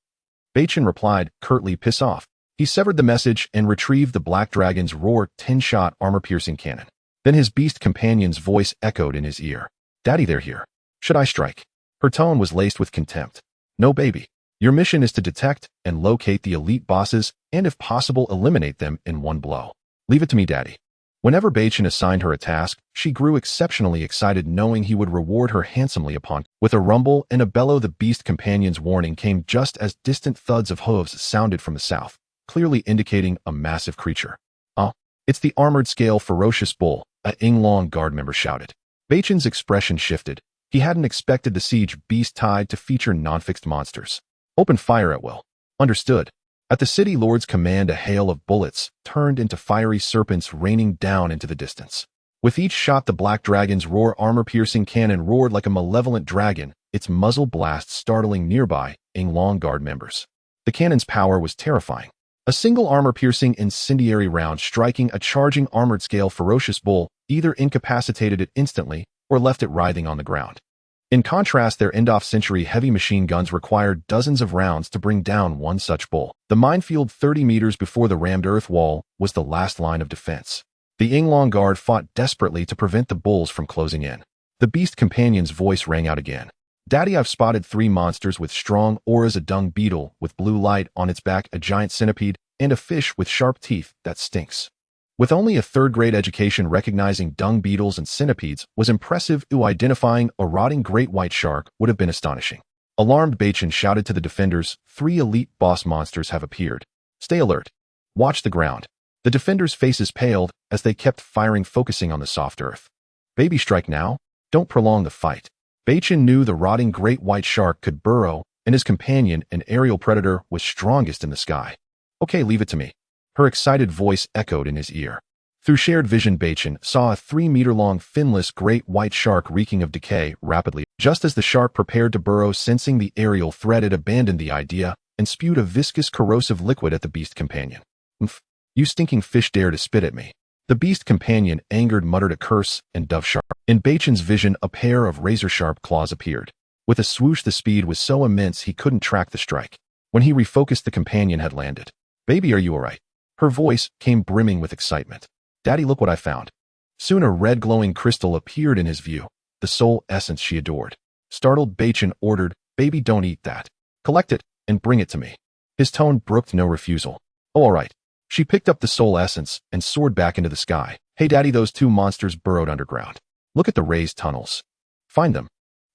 Beichen replied curtly, piss off. He severed the message and retrieved the Black Dragon's Roar 10-shot armor-piercing cannon. Then his beast companion's voice echoed in his ear. Daddy, they're here. Should I strike? Her tone was laced with contempt. No, baby. Your mission is to detect and locate the elite bosses and, if possible, eliminate them in one blow. Leave it to me, Daddy. Whenever Beichen assigned her a task, she grew exceptionally excited, knowing he would reward her handsomely upon. With a rumble and a bellow, the beast companion's warning came just as distant thuds of hooves sounded from the south, clearly indicating a massive creature. "Oh, it's the armored scale ferocious bull," a Yinglong Guard member shouted. Beichen's expression shifted. He hadn't expected the siege beast tide to feature non-fixed monsters. "Open fire at will." "Understood." At the City Lord's command, a hail of bullets turned into fiery serpents raining down into the distance. With each shot, the Black Dragon's Roar armor-piercing cannon roared like a malevolent dragon, its muzzle blast startling nearby Yinglong Guard members. The cannon's power was terrifying. A single armor-piercing incendiary round striking a charging armored scale ferocious bull either incapacitated it instantly or left it writhing on the ground. In contrast, their end-of-century heavy machine guns required dozens of rounds to bring down one such bull. The minefield 30 meters before the rammed earth wall was the last line of defense. The Yinglong Guard fought desperately to prevent the bulls from closing in. The beast companion's voice rang out again. "Daddy, I've spotted 3 monsters with strong auras: a dung beetle with blue light on its back, a giant centipede, and a fish with sharp teeth that stinks." With only a third-grade education, recognizing dung beetles and centipedes was impressive. Identifying a rotting great white shark would have been astonishing. Alarmed, Beichen shouted to the defenders, 3 elite boss monsters have appeared. Stay alert. Watch the ground. The defenders' faces paled as they kept firing, focusing on the soft earth. Baby, strike now. Don't prolong the fight. Beichen knew the rotting great white shark could burrow, and his companion, an aerial predator, was strongest in the sky. Okay, leave it to me. Her excited voice echoed in his ear. Through shared vision, Beichen saw a 3-meter-long finless great white shark reeking of decay rapidly. Just as the shark prepared to burrow, sensing the aerial threat, it abandoned the idea and spewed a viscous corrosive liquid at the beast companion. "Umph, you stinking fish, dare to spit at me." The beast companion, angered, muttered a curse and dove sharp. In Beichen's vision, a pair of razor-sharp claws appeared. With a swoosh, the speed was so immense he couldn't track the strike. When he refocused, the companion had landed. "Baby, are you all right?" Her voice came brimming with excitement. "Daddy, look what I found." Soon a red glowing crystal appeared in his view, the soul essence she adored. Startled, Beichen ordered, "Baby, don't eat that. Collect it and bring it to me." His tone brooked no refusal. "Oh, all right." She picked up the soul essence and soared back into the sky. "Hey, Daddy, those 2 monsters burrowed underground. Look at the raised tunnels. Find them."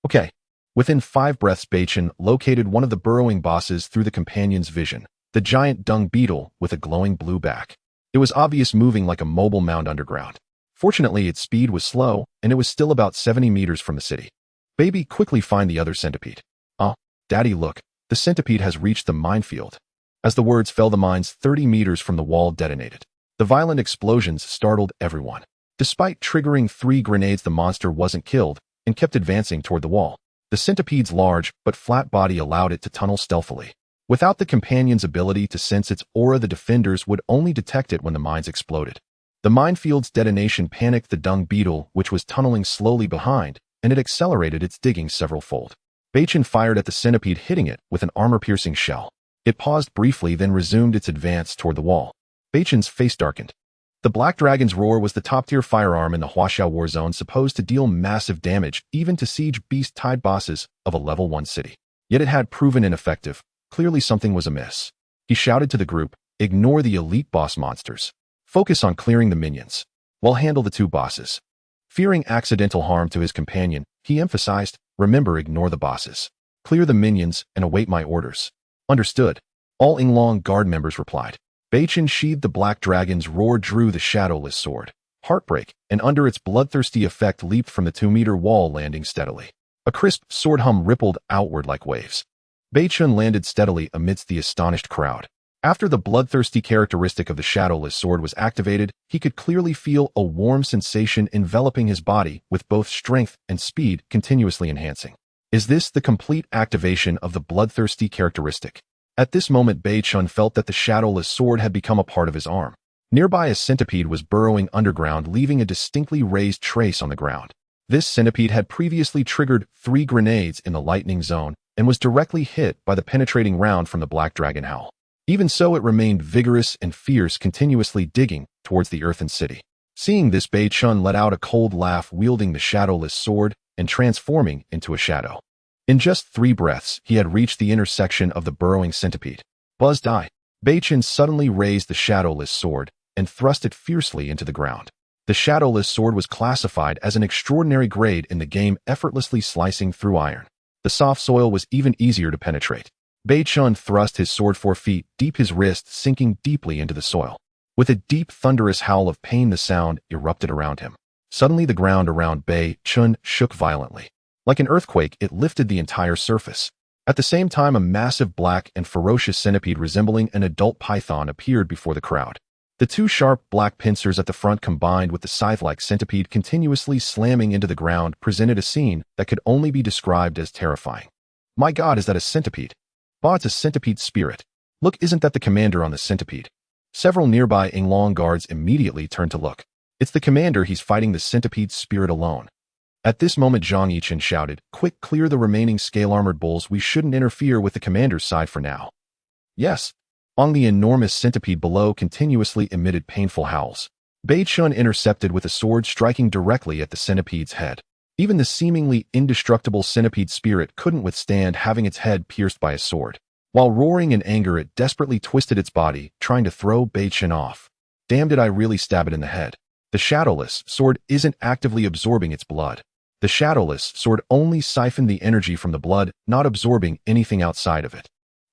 "Okay." Within 5 breaths, Beichen located one of the burrowing bosses through the companion's vision. The giant dung beetle with a glowing blue back. It was obvious, moving like a mobile mound underground. Fortunately, its speed was slow, and it was still about 70 meters from the city. "Baby, quickly find the other centipede." "Oh, Daddy, look. The centipede has reached the minefield." As the words fell, the mines 30 meters from the wall detonated. The violent explosions startled everyone. Despite triggering 3 grenades, the monster wasn't killed and kept advancing toward the wall. The centipede's large but flat body allowed it to tunnel stealthily. Without the companion's ability to sense its aura, the defenders would only detect it when the mines exploded. The minefield's detonation panicked the dung beetle, which was tunneling slowly behind, and it accelerated its digging several-fold. Beichen fired at the centipede, hitting it with an armor-piercing shell. It paused briefly, then resumed its advance toward the wall. Beichen's face darkened. The Black Dragon's roar was the top-tier firearm in the Huaxiao war zone, supposed to deal massive damage even to siege beast-tied bosses of a level 1 city. Yet it had proven ineffective. Clearly something was amiss. He shouted to the group, "Ignore the elite boss monsters. Focus on clearing the minions. We'll handle the 2 bosses." Fearing accidental harm to his companion, he emphasized, "Remember, ignore the bosses. Clear the minions and await my orders." "Understood." All Yinglong Guard members replied. Beichen sheathed the Black Dragon's roar, drew the shadowless sword. Heartbreak, and under its bloodthirsty effect, leaped from the 2-meter wall, landing steadily. A crisp sword hum rippled outward like waves. Beichen landed steadily amidst the astonished crowd. After the bloodthirsty characteristic of the shadowless sword was activated, he could clearly feel a warm sensation enveloping his body, with both strength and speed continuously enhancing. Is this the complete activation of the bloodthirsty characteristic? At this moment, Beichen felt that the shadowless sword had become a part of his arm. Nearby, a centipede was burrowing underground, leaving a distinctly raised trace on the ground. This centipede had previously triggered 3 grenades in the lightning zone and was directly hit by the penetrating round from the Black Dragon howl. Even so, it remained vigorous and fierce, continuously digging towards the earthen city. Seeing this, Beichen let out a cold laugh, wielding the shadowless sword and transforming into a shadow. In just 3 breaths, he had reached the intersection of the burrowing centipede. Buzz-die. Beichen suddenly raised the shadowless sword and thrust it fiercely into the ground. The shadowless sword was classified as an extraordinary grade in the game, effortlessly slicing through iron. The soft soil was even easier to penetrate. Beichen thrust his sword 4 feet deep, his wrist sinking deeply into the soil. With a deep, thunderous howl of pain, the sound erupted around him. Suddenly, the ground around Beichen shook violently. Like an earthquake, it lifted the entire surface. At the same time, a massive black and ferocious centipede resembling an adult python appeared before the crowd. The 2 sharp black pincers at the front, combined with the scythe-like centipede continuously slamming into the ground, presented a scene that could only be described as terrifying. "My God, is that a centipede? Bah, it's a centipede spirit. Look, isn't that the commander on the centipede?" Several nearby Yinglong guards immediately turned to look. "It's the commander, he's fighting the centipede spirit alone." At this moment, Zhang Yichen shouted, "Quick, clear the remaining scale-armored bulls. We shouldn't interfere with the commander's side for now." "Yes." On the enormous centipede below continuously emitted painful howls. Beichen intercepted with a sword, striking directly at the centipede's head. Even the seemingly indestructible centipede spirit couldn't withstand having its head pierced by a sword. While roaring in anger, it desperately twisted its body, trying to throw Beichen off. "Damn, did I really stab it in the head?" The shadowless sword isn't actively absorbing its blood. The shadowless sword only siphoned the energy from the blood, not absorbing anything outside of it.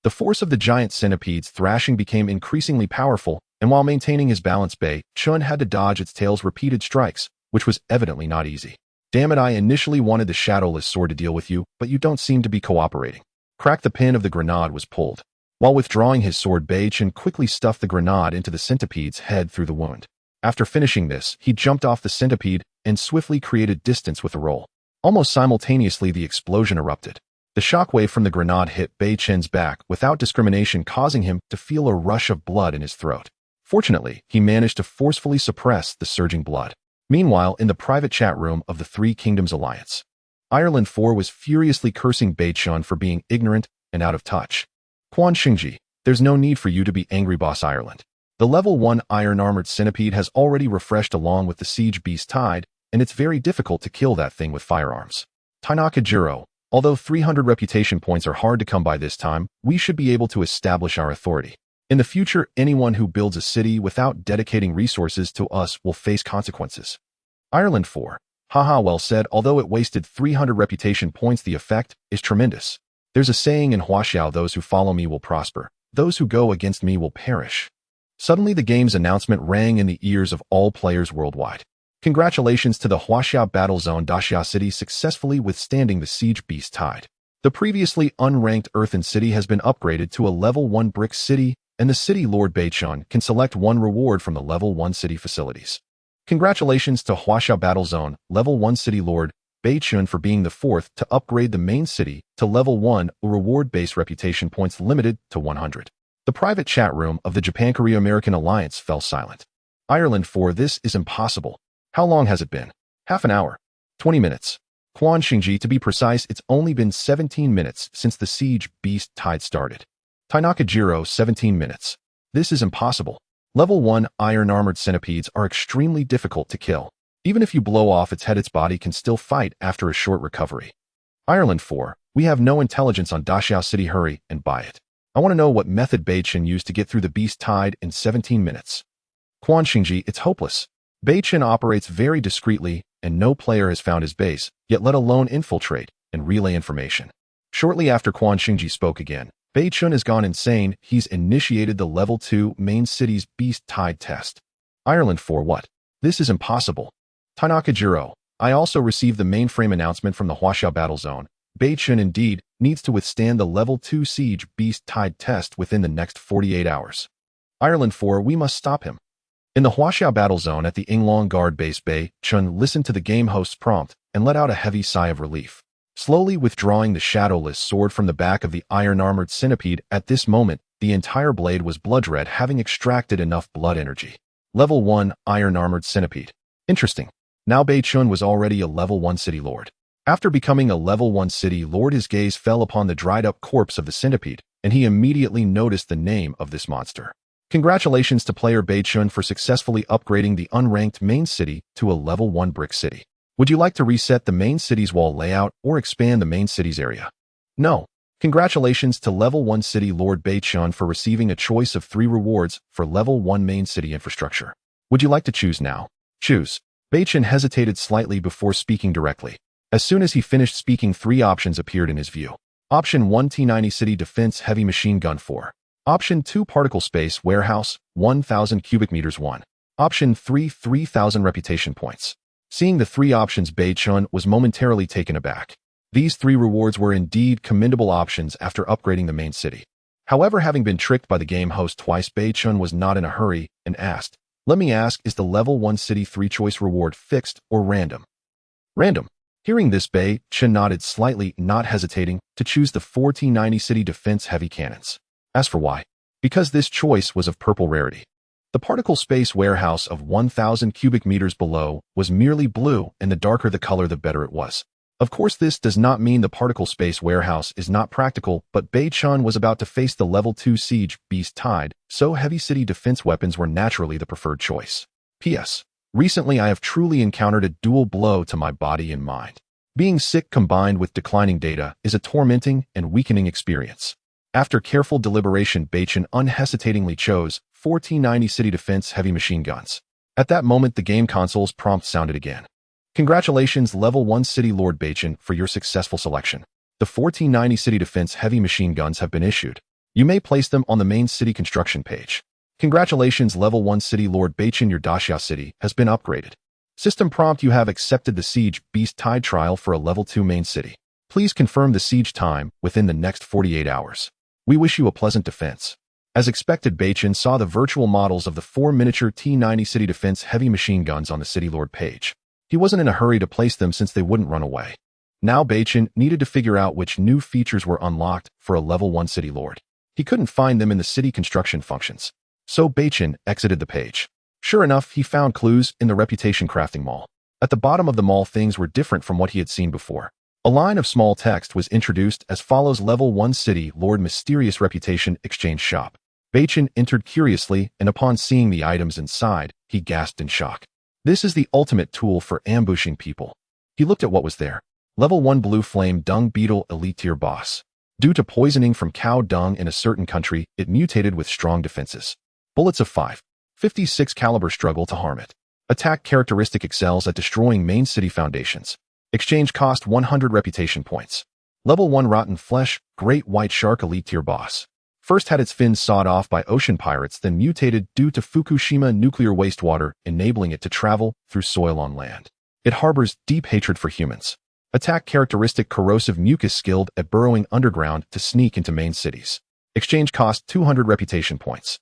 The force of the giant centipede's thrashing became increasingly powerful, and while maintaining his balance, Beichen had to dodge its tail's repeated strikes, which was evidently not easy. "Damn it, I initially wanted the shadowless sword to deal with you, but you don't seem to be cooperating." Crack. The pin of the grenade was pulled. While withdrawing his sword, Beichen quickly stuffed the grenade into the centipede's head through the wound. After finishing this, he jumped off the centipede and swiftly created distance with a roll. Almost simultaneously, the explosion erupted. The shockwave from the grenade hit Beichen's back without discrimination, causing him to feel a rush of blood in his throat. Fortunately, he managed to forcefully suppress the surging blood. Meanwhile, in the private chat room of the 3 Kingdoms Alliance, Ireland 4 was furiously cursing Beichen for being ignorant and out of touch. "Quan Xingji, there's no need for you to be angry, Boss Ireland. The level 1 iron-armored centipede has already refreshed along with the siege beast tide, and it's very difficult to kill that thing with firearms. Tainaka Jiro, although 300 reputation points are hard to come by this time, we should be able to establish our authority. In the future, anyone who builds a city without dedicating resources to us will face consequences." Ireland 4. "Haha, well said. Although it wasted 300 reputation points, the effect is tremendous. There's a saying in Huaxiao, those who follow me will prosper. Those who go against me will perish." Suddenly, the game's announcement rang in the ears of all players worldwide. "Congratulations to the Huaxiao Battle Zone Daxia City successfully withstanding the siege beast tide. The previously unranked earthen city has been upgraded to a level 1 brick city, and the city Lord Beichen can select 1 reward from the level 1 city facilities. Congratulations to Huaxiao Battle Zone level 1 city Lord Beichen for being the 4th to upgrade the main city to level 1, a reward-based reputation points limited to 100. The private chat room of the Japan-Korea-American Alliance fell silent. Ireland 4, this is impossible. How long has it been? Half an hour. 20 minutes. Quan Xingji, to be precise, it's only been 17 minutes since the siege beast tide started. Tainakajiro, 17 minutes. This is impossible. Level 1 iron-armored centipedes are extremely difficult to kill. Even if you blow off its head, its body can still fight after a short recovery. Ireland 4. We have no intelligence on Dachau City. Hurry and buy it. I want to know what method Beichen used to get through the beast tide in 17 minutes. Quan Xingji, it's hopeless. Beichen operates very discreetly, and no player has found his base, yet let alone infiltrate and relay information. Shortly after Quan Xingji spoke again, Beichen has gone insane. He's initiated the Level 2 main city's beast tide test. Ireland 4. What? This is impossible. Tainakajiro, I also received the mainframe announcement from the Huaxiao battle zone. Beichen indeed needs to withstand the Level 2 siege beast tide test within the next 48 hours. Ireland 4. We must stop him. In the Huaxiao battle zone at the Yinglong Guard base, Beichen listened to the game host's prompt and let out a heavy sigh of relief. Slowly withdrawing the shadowless sword from the back of the iron-armored centipede, at this moment, the entire blade was blood-red, having extracted enough blood energy. Level 1 iron-armored centipede. Interesting. Now Beichen was already a Level 1 city lord. After becoming a Level 1 city lord, his gaze fell upon the dried-up corpse of the centipede, and he immediately noticed the name of this monster. Congratulations to player Beichen for successfully upgrading the unranked main city to a Level 1 brick city. Would you like to reset the main city's wall layout or expand the main city's area? No. Congratulations to Level 1 city lord Beichen for receiving a choice of 3 rewards for Level 1 main city infrastructure. Would you like to choose now? Choose. Beichen hesitated slightly before speaking directly. As soon as he finished speaking, 3 options appeared in his view. Option 1 T90 City Defense Heavy Machine Gun 4. Option 2 Particle Space Warehouse 1000 cubic meters 1. Option 3 3000 reputation points. Seeing the 3 options, Beichen was momentarily taken aback. These 3 rewards were indeed commendable options after upgrading the main city. However, having been tricked by the game host twice, Beichen was not in a hurry and asked, "Let me ask, is the Level 1 city 3-choice reward fixed or random?" Random. Hearing this, Beichen nodded slightly, not hesitating to choose the 4 T90 City Defense Heavy Cannons. As for why? Because this choice was of purple rarity. The particle space warehouse of 1000 cubic meters below was merely blue, and the darker the color, the better it was. Of course, this does not mean the particle space warehouse is not practical, but Beichen was about to face the Level 2 siege beast tide, so heavy city defense weapons were naturally the preferred choice. P.S. Recently, I have truly encountered a dual blow to my body and mind. Being sick combined with declining data is a tormenting and weakening experience. After careful deliberation, Beichen unhesitatingly chose 4 T90 City Defense Heavy Machine Guns. At that moment, the game console's prompt sounded again. Congratulations, Level 1 City Lord Beichen, for your successful selection. The 4 T90 City Defense Heavy Machine Guns have been issued. You may place them on the main city construction page. Congratulations, Level 1 City Lord Beichen, your Dachau City has been upgraded. System prompt: you have accepted the Siege Beast Tide trial for a Level 2 main city. Please confirm the siege time within the next 48 hours. We wish you a pleasant defense. As expected, Beichen saw the virtual models of the 4 miniature T90 City Defense Heavy Machine Guns on the City Lord page. He wasn't in a hurry to place them since they wouldn't run away. Now Beichen needed to figure out which new features were unlocked for a Level 1 City Lord. He couldn't find them in the city construction functions. So Beichen exited the page. Sure enough, he found clues in the Reputation Crafting Mall. At the bottom of the mall, things were different from what he had seen before. A line of small text was introduced as follows: Level 1 City Lord Mysterious Reputation Exchange Shop. Beichen entered curiously, and upon seeing the items inside, he gasped in shock. This is the ultimate tool for ambushing people. He looked at what was there. Level 1 Blue Flame Dung Beetle Elite Tier Boss. Due to poisoning from cow dung in a certain country, it mutated with strong defenses. Bullets of 5.56 caliber struggle to harm it. Attack characteristic excels at destroying main city foundations. Exchange cost 100 reputation points. Level 1 Rotten Flesh Great White Shark Elite Tier Boss. First had its fins sawed off by ocean pirates, then mutated due to Fukushima nuclear wastewater, enabling it to travel through soil on land. It harbors deep hatred for humans. Attack characteristic Corrosive Mucus, skilled at burrowing underground to sneak into main cities. Exchange cost 200 reputation points.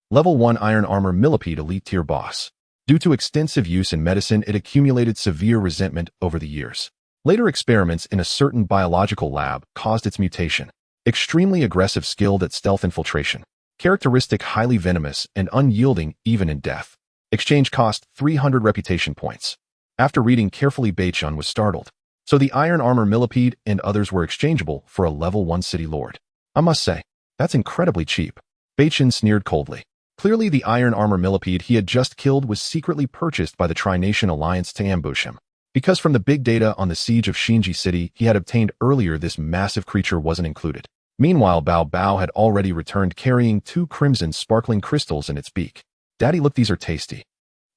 Level 1 Iron Armor Millipede Elite Tier Boss. Due to extensive use in medicine, it accumulated severe resentment over the years. Later experiments in a certain biological lab caused its mutation. Extremely aggressive, skilled at stealth infiltration. Characteristic highly venomous and unyielding even in death. Exchange cost 300 reputation points. After reading carefully, Beichen was startled. So the iron armor millipede and others were exchangeable for a level 1 city lord. I must say, that's incredibly cheap. Beichen sneered coldly. Clearly the iron armor millipede he had just killed was secretly purchased by the Tri-Nation Alliance to ambush him. Because from the big data on the siege of Shinji City he had obtained earlier, this massive creature wasn't included. Meanwhile, Bao Bao had already returned carrying 2 crimson sparkling crystals in its beak. Daddy, look, these are tasty.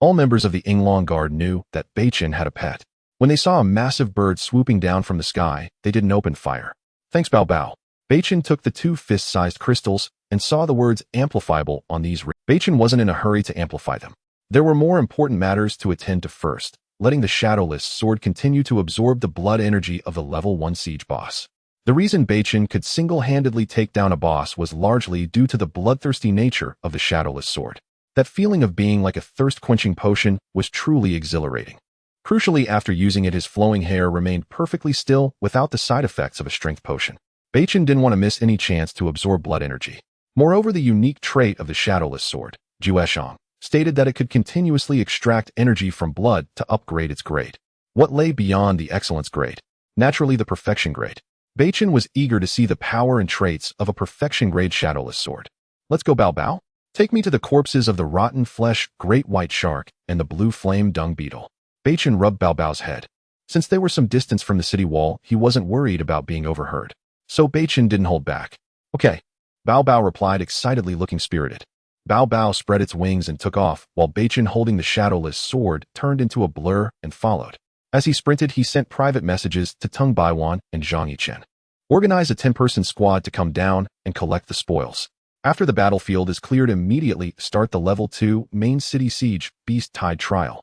All members of the Yinglong Guard knew that Beichen had a pet. When they saw a massive bird swooping down from the sky, they didn't open fire. Thanks, Bao Bao. Beichen took the 2 fist-sized crystals and saw the words amplifiable on these. Beichen wasn't in a hurry to amplify them. There were more important matters to attend to first, letting the shadowless sword continue to absorb the blood energy of the level 1 siege boss. The reason Beichen could single-handedly take down a boss was largely due to the bloodthirsty nature of the shadowless sword. That feeling of being like a thirst-quenching potion was truly exhilarating. Crucially, after using it, his flowing hair remained perfectly still without the side effects of a strength potion. Beichen didn't want to miss any chance to absorb blood energy. Moreover, the unique trait of the shadowless sword, Jueshang, stated that it could continuously extract energy from blood to upgrade its grade. What lay beyond the excellence grade? Naturally, the perfection grade. Beichen was eager to see the power and traits of a perfection grade shadowless sword. Let's go, Bao Bao. Take me to the corpses of the rotten flesh great white shark and the blue flame dung beetle. Beichen rubbed Bao Bao's head. Since they were some distance from the city wall, he wasn't worried about being overheard. So Beichen didn't hold back. Okay. Bao Bao replied, excitedly looking spirited. Bao Bao spread its wings and took off, while Beichen, holding the shadowless sword, turned into a blur and followed. As he sprinted, he sent private messages to Tung Baiwan and Zhang Yichen. Organize a 10-person squad to come down and collect the spoils. After the battlefield is cleared, immediately start the level 2 main city siege beast tide trial.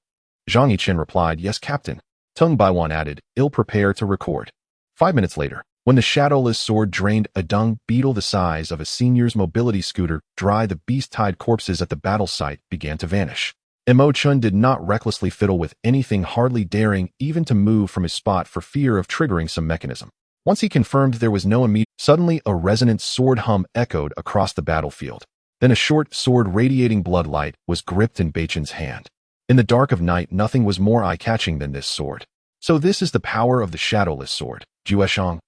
Zhang Yichen replied, yes, Captain. Tung Baiwan added, ill-prepare to record. 5 minutes later, when the shadowless sword drained a dung beetle the size of a senior's mobility scooter dry, the beast-tide corpses at the battle site began to vanish. Imo Chun did not recklessly fiddle with anything, hardly daring even to move from his spot for fear of triggering some mechanism. Once he confirmed there was no immediate, suddenly a resonant sword hum echoed across the battlefield. Then a short sword radiating blood light was gripped in Beichen's hand. In the dark of night, nothing was more eye-catching than this sword. So this is the power of the shadowless sword, Jueshang.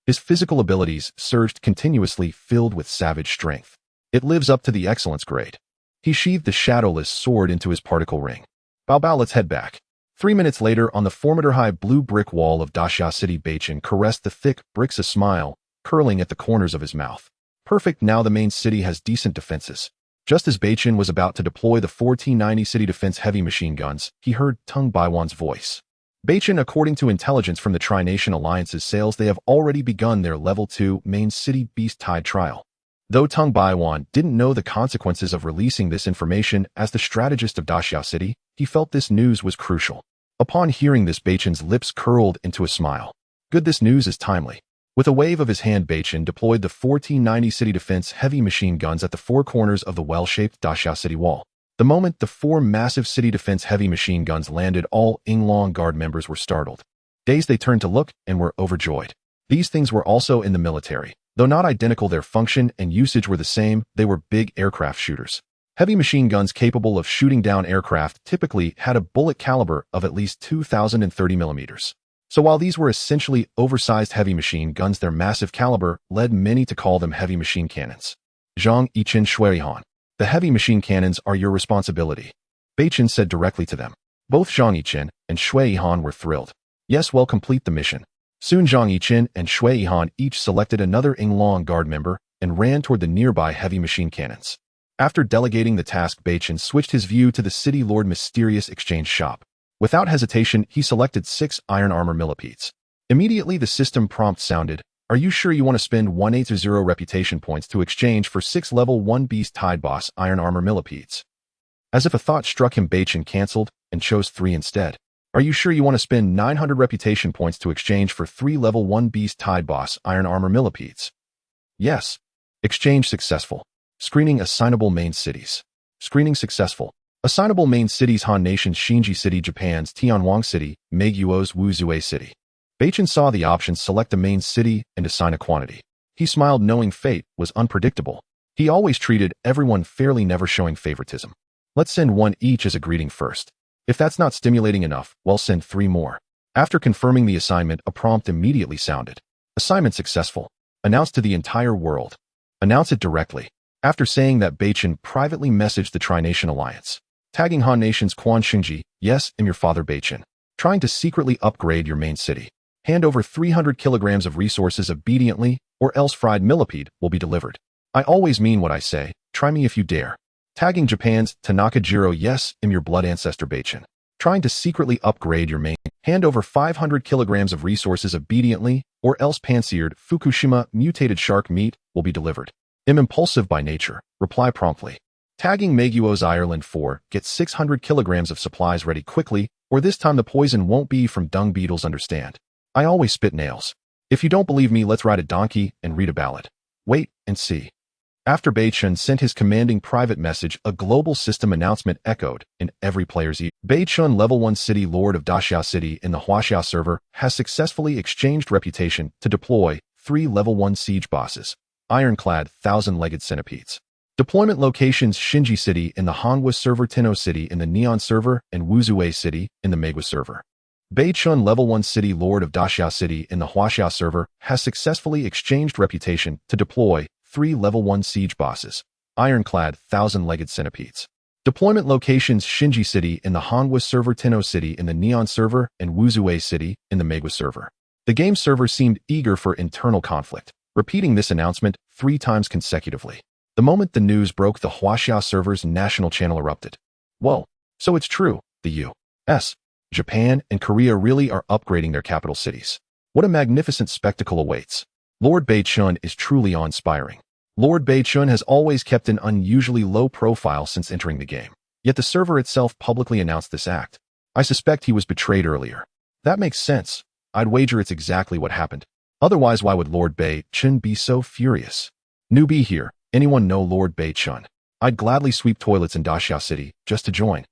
His physical abilities surged continuously, filled with savage strength. It lives up to the excellence grade. He sheathed the shadowless sword into his particle ring. Bao Bao, let's head back. 3 minutes later, on the formidable blue brick wall of Daxia City, Beichen caressed the thick bricks, a smile curling at the corners of his mouth. Perfect, now the main city has decent defenses. Just as Beichen was about to deploy the 1490 city defense heavy machine guns, he heard Tung Baiwan's voice. Beichen, according to intelligence from the Tri-Nation Alliance's sales, they have already begun their level 2 main city beast tide trial. Though Tung Baiwan didn't know the consequences of releasing this information as the strategist of Daxia City, he felt this news was crucial. Upon hearing this, Beichen's lips curled into a smile. Good, this news is timely. With a wave of his hand, Beichen deployed the 1490 city defense heavy machine guns at the 4 corners of the well-shaped Daxia City wall. The moment the 4 massive city defense heavy machine guns landed, all Yinglong Guard members were startled. Dazed, they turned to look and were overjoyed. These things were also in the military. Though not identical, their function and usage were the same. They were big aircraft shooters. Heavy machine guns capable of shooting down aircraft typically had a bullet caliber of at least 2,030 millimeters. So while these were essentially oversized heavy machine guns, their massive caliber led many to call them heavy machine cannons. Zhang Yichen, Shuihan. The heavy machine cannons are your responsibility, Beichen said directly to them. Both Zhang Yichen and Shuihan were thrilled. Yes, well, complete the mission. Soon Zhang Yichen and Shuihan each selected another Yinglong Guard member and ran toward the nearby heavy machine cannons. After delegating the task, Beichen switched his view to the City Lord Mysterious Exchange Shop. Without hesitation, he selected 6 iron armor millipedes. Immediately the system prompt sounded, are you sure you want to spend 180 reputation points to exchange for 6 level 1 beast tide boss iron armor millipedes? As if a thought struck him, Beichen canceled and chose 3 instead. Are you sure you want to spend 900 reputation points to exchange for 3 level 1 beast tide boss iron armor millipedes? Yes. Exchange successful. Screening assignable main cities. Screening successful. Assignable main cities: Han Nation's Shinji City, Japan's Tianwang City, Meiguo's Wuzue City. Beichen saw the options, select a main city and assign a quantity. He smiled, knowing fate was unpredictable. He always treated everyone fairly, never showing favoritism. Let's send 1 each as a greeting first. If that's not stimulating enough, well, send 3 more. After confirming the assignment, a prompt immediately sounded. Assignment successful. Announced to the entire world. Announce it directly. After saying that, Beichen privately messaged the Tri-Nation Alliance. Tagging Han Nation's Quan Xingji, yes, I'm your father Beichen. Trying to secretly upgrade your main city. Hand over 300 kilograms of resources obediently, or else fried millipede will be delivered. I always mean what I say, try me if you dare. Tagging Japan's Tanaka Jiro, yes, I'm your blood ancestor Beichen. Trying to secretly upgrade your main. Hand over 500 kilograms of resources obediently, or else pan-seared Fukushima mutated shark meat will be delivered. Am impulsive by nature, reply promptly. Tagging Meguo's Ireland 4, get 600 kilograms of supplies ready quickly, or this time the poison won't be from dung beetles, understand. I always spit nails. If you don't believe me, let's ride a donkey and read a ballad. Wait and see. After Beichen sent his commanding private message, a global system announcement echoed in every player's ear. Beichen, level 1 city lord of Daxiao City in the Huaxiao server, has successfully exchanged reputation to deploy 3 level 1 siege bosses, ironclad 1,000-legged centipedes. Deployment locations: Shinji City in the Hanwha server, Tenno City in the Neon server, and Wuzue City in the Megwa server. Beichen, level 1 city lord of Daxiao City in the Huaxiao server, has successfully exchanged reputation to deploy 3 level 1 siege bosses, ironclad 1,000-legged centipedes. Deployment locations: Shinji City in the Hanwha server, Tenno City in the Neon server, and Wuzue City in the Megwa server. The game server seemed eager for internal conflict, repeating this announcement 3 times consecutively. The moment the news broke, the Huaxiao server's national channel erupted. Whoa, so it's true, the U.S., Japan, and Korea really are upgrading their capital cities. What a magnificent spectacle awaits. Lord Beichen is truly awe-inspiring. Lord Beichen has always kept an unusually low profile since entering the game. Yet the server itself publicly announced this act. I suspect he was betrayed earlier. That makes sense. I'd wager it's exactly what happened. Otherwise, why would Lord Beichen be so furious? Newbie here. Anyone know Lord Beichen? I'd gladly sweep toilets in Daxiao City just to join.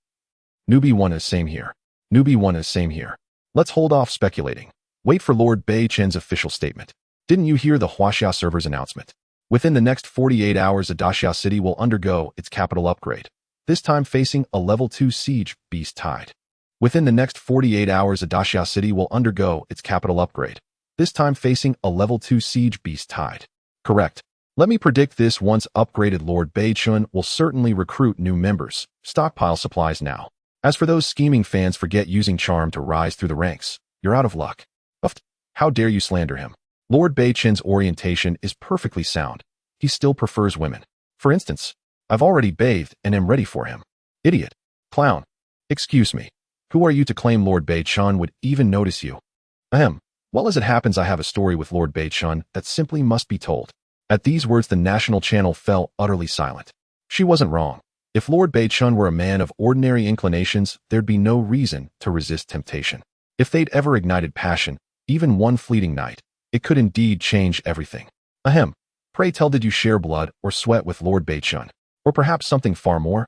Newbie 1 is same here. Newbie 1 is same here. Let's hold off speculating. Wait for Lord Beichen's official statement. Didn't you hear the Huaxiao server's announcement? Within the next 48 hours, Daxiao City will undergo its capital upgrade, this time facing a level 2 siege beast tide. Within the next 48 hours, Daxiao City will undergo its capital upgrade, this time facing a level 2 siege beast tide. Correct. Let me predict this: once upgraded, Lord Beichen will certainly recruit new members. Stockpile supplies now. As for those scheming fans, forget using charm to rise through the ranks. You're out of luck. Uff, how dare you slander him? Lord Beichen's orientation is perfectly sound. He still prefers women. For instance, I've already bathed and am ready for him. Idiot. Clown. Excuse me. Who are you to claim Lord Beichen would even notice you? Ahem. Well, as it happens, I have a story with Lord Beichen that simply must be told. At these words, the national channel fell utterly silent. She wasn't wrong. If Lord Beichen were a man of ordinary inclinations, there'd be no reason to resist temptation. If they'd ever ignited passion, even one fleeting night, it could indeed change everything. Ahem. Pray tell, did you share blood or sweat with Lord Beichen? Or perhaps something far more?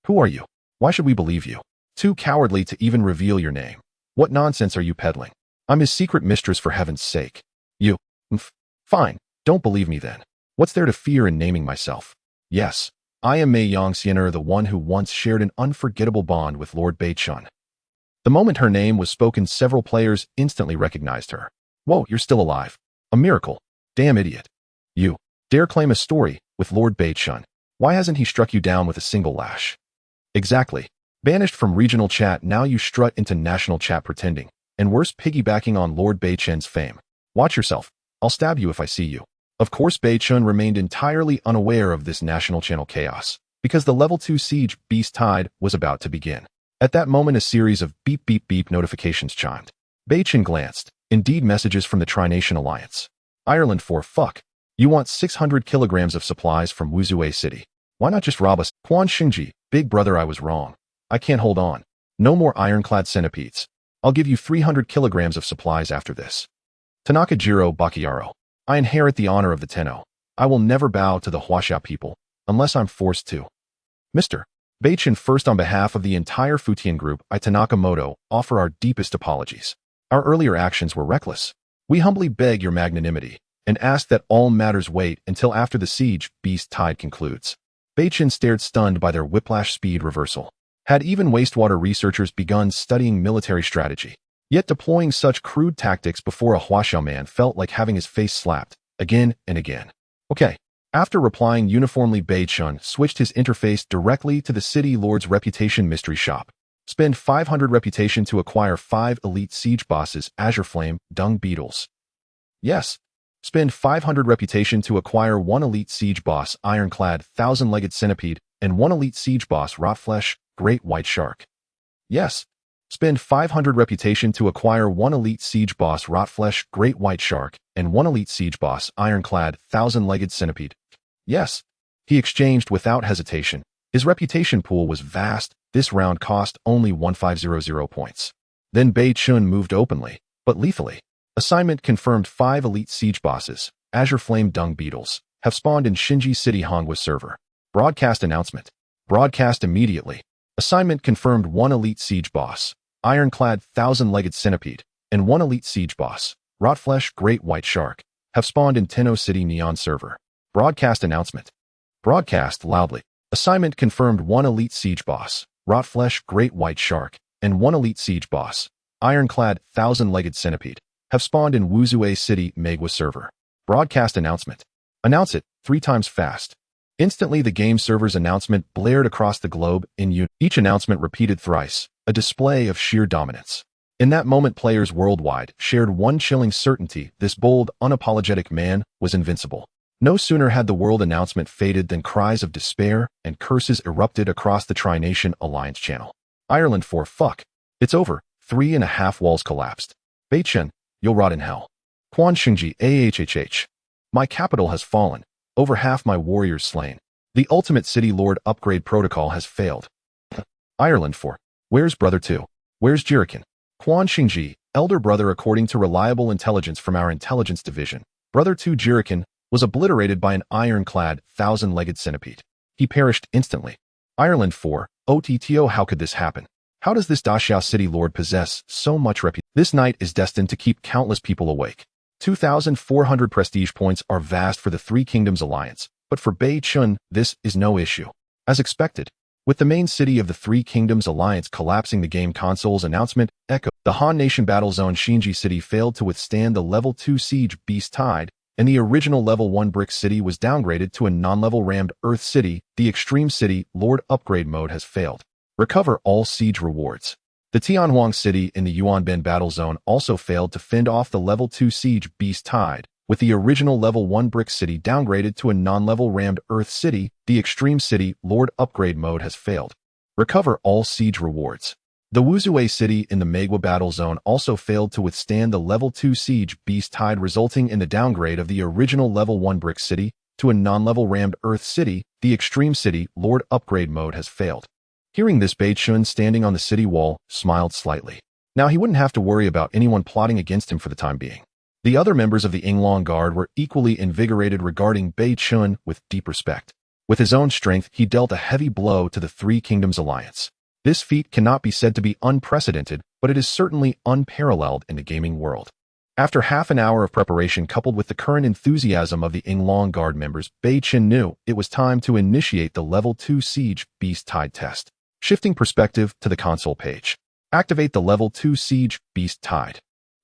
Who are you? Why should we believe you? Too cowardly to even reveal your name. What nonsense are you peddling? I'm his secret mistress, for heaven's sake. You. Fine. Don't believe me then. What's there to fear in naming myself? Yes, I am Mei Yongxianer, the one who once shared an unforgettable bond with Lord Beichen. The moment her name was spoken, several players instantly recognized her. Whoa, you're still alive. A miracle. Damn idiot. You dare claim a story with Lord Beichen. Why hasn't he struck you down with a single lash? Exactly. Banished from regional chat, now you strut into national chat pretending, and worse, piggybacking on Lord Beichen's fame. Watch yourself. I'll stab you if I see you. Of course, Beichen remained entirely unaware of this national channel chaos, because the level 2 siege beast tide was about to begin. At that moment, a series of beep beep beep notifications chimed. Beichen glanced. Indeed, messages from the Tri-Nation Alliance. Ireland 4, fuck. You want 600 kilograms of supplies from Wuzue City. Why not just rob us? Quan Xingji, big brother, I was wrong. I can't hold on. No more ironclad centipedes. I'll give you 300 kilograms of supplies after this. Tanaka Jiro Bakayaro. I inherit the honor of the Tenno. I will never bow to the Huaxiao people, unless I'm forced to. Mr. Beichen, first, on behalf of the entire Futian group, I, Tanaka Moto, offer our deepest apologies. Our earlier actions were reckless. We humbly beg your magnanimity, and ask that all matters wait until after the siege beast tide concludes. Beichen stared, stunned by their whiplash speed reversal. Had even wastewater researchers begun studying military strategy? Yet deploying such crude tactics before a Huaxiao man felt like having his face slapped, again and again. Okay. After replying uniformly, Beichen switched his interface directly to the City Lord's Reputation Mystery Shop. Spend 500 reputation to acquire 5 elite siege bosses, Azure Flame, Dung Beetles. Yes. Spend 500 reputation to acquire 1 elite siege boss, Ironclad, Thousand-Legged Centipede, and 1 elite siege boss, Rotflesh, Great White Shark. Yes. Spend 500 reputation to acquire 1 elite siege boss, Rotflesh, Great White Shark, and 1 elite siege boss, Ironclad, Thousand-Legged Centipede. Yes. He exchanged without hesitation. His reputation pool was vast. This round cost only 1500 points. Then Beichen moved openly, but lethally. Assignment confirmed 5 elite siege bosses, Azure Flame Dung Beetles, have spawned in Shinji City Hongwa server. Broadcast announcement. Broadcast immediately. Assignment confirmed 1 elite siege boss, Ironclad Thousand-Legged Centipede, and 1 elite siege boss, Rotflesh Great White Shark, have spawned in Tenno City Neon server. Broadcast announcement. Broadcast loudly. Assignment confirmed 1 elite siege boss, Rotflesh Great White Shark, and 1 elite siege boss, Ironclad Thousand-Legged Centipede, have spawned in Wuzue City Megwa server. Broadcast announcement. Announce it 3 times fast. Instantly the game server's announcement blared across the globe in unison. Each announcement repeated thrice, a display of sheer dominance. In that moment players worldwide shared one chilling certainty: this bold, unapologetic man was invincible. No sooner had the world announcement faded than cries of despair and curses erupted across the Tri-Nation Alliance channel. Ireland 4, fuck. It's over. 3.5 walls collapsed. Beichen, you'll rot in hell. Quan Xingji, ahhh. My capital has fallen. Over half my warriors slain. The ultimate city lord upgrade protocol has failed. Ireland 4. Where's brother 2? Where's Jirikin? Quan Xingji, elder brother according to reliable intelligence from our intelligence division. Brother 2 Jirikin was obliterated by an ironclad, thousand-legged centipede. He perished instantly. Ireland 4. OTTO, how could this happen? How does this Daxiao city lord possess so much reputation? This night is destined to keep countless people awake. 2,400 prestige points are vast for the Three Kingdoms Alliance, but for Beichen, this is no issue. As expected, with the main city of the Three Kingdoms Alliance collapsing, the game console's announcement echoed. The Han Nation battle zone Shinji City failed to withstand the level 2 siege Beast Tide, and the original level 1 brick city was downgraded to a non-level rammed Earth City. The Extreme City Lord upgrade mode has failed. Recover all siege rewards. The Tianhuang City in the Yuanben battle zone also failed to fend off the level 2 siege Beast Tide, with the original level 1 brick city downgraded to a non-level rammed Earth City. The Extreme City Lord upgrade mode has failed. Recover all siege rewards. The Wuzue City in the Megwa battle zone also failed to withstand the level 2 siege Beast Tide, resulting in the downgrade of the original level 1 brick city to a non-level rammed Earth City. The Extreme City Lord upgrade mode has failed. Hearing this, Beichen, standing on the city wall, smiled slightly. Now he wouldn't have to worry about anyone plotting against him for the time being. The other members of the Yinglong Guard were equally invigorated regarding Beichen with deep respect. With his own strength, he dealt a heavy blow to the Three Kingdoms Alliance. This feat cannot be said to be unprecedented, but it is certainly unparalleled in the gaming world. After half an hour of preparation coupled with the current enthusiasm of the Yinglong Guard members, Beichen knew it was time to initiate the level 2 siege Beast Tide test. Shifting perspective to the console page. Activate the level 2 siege Beast Tide.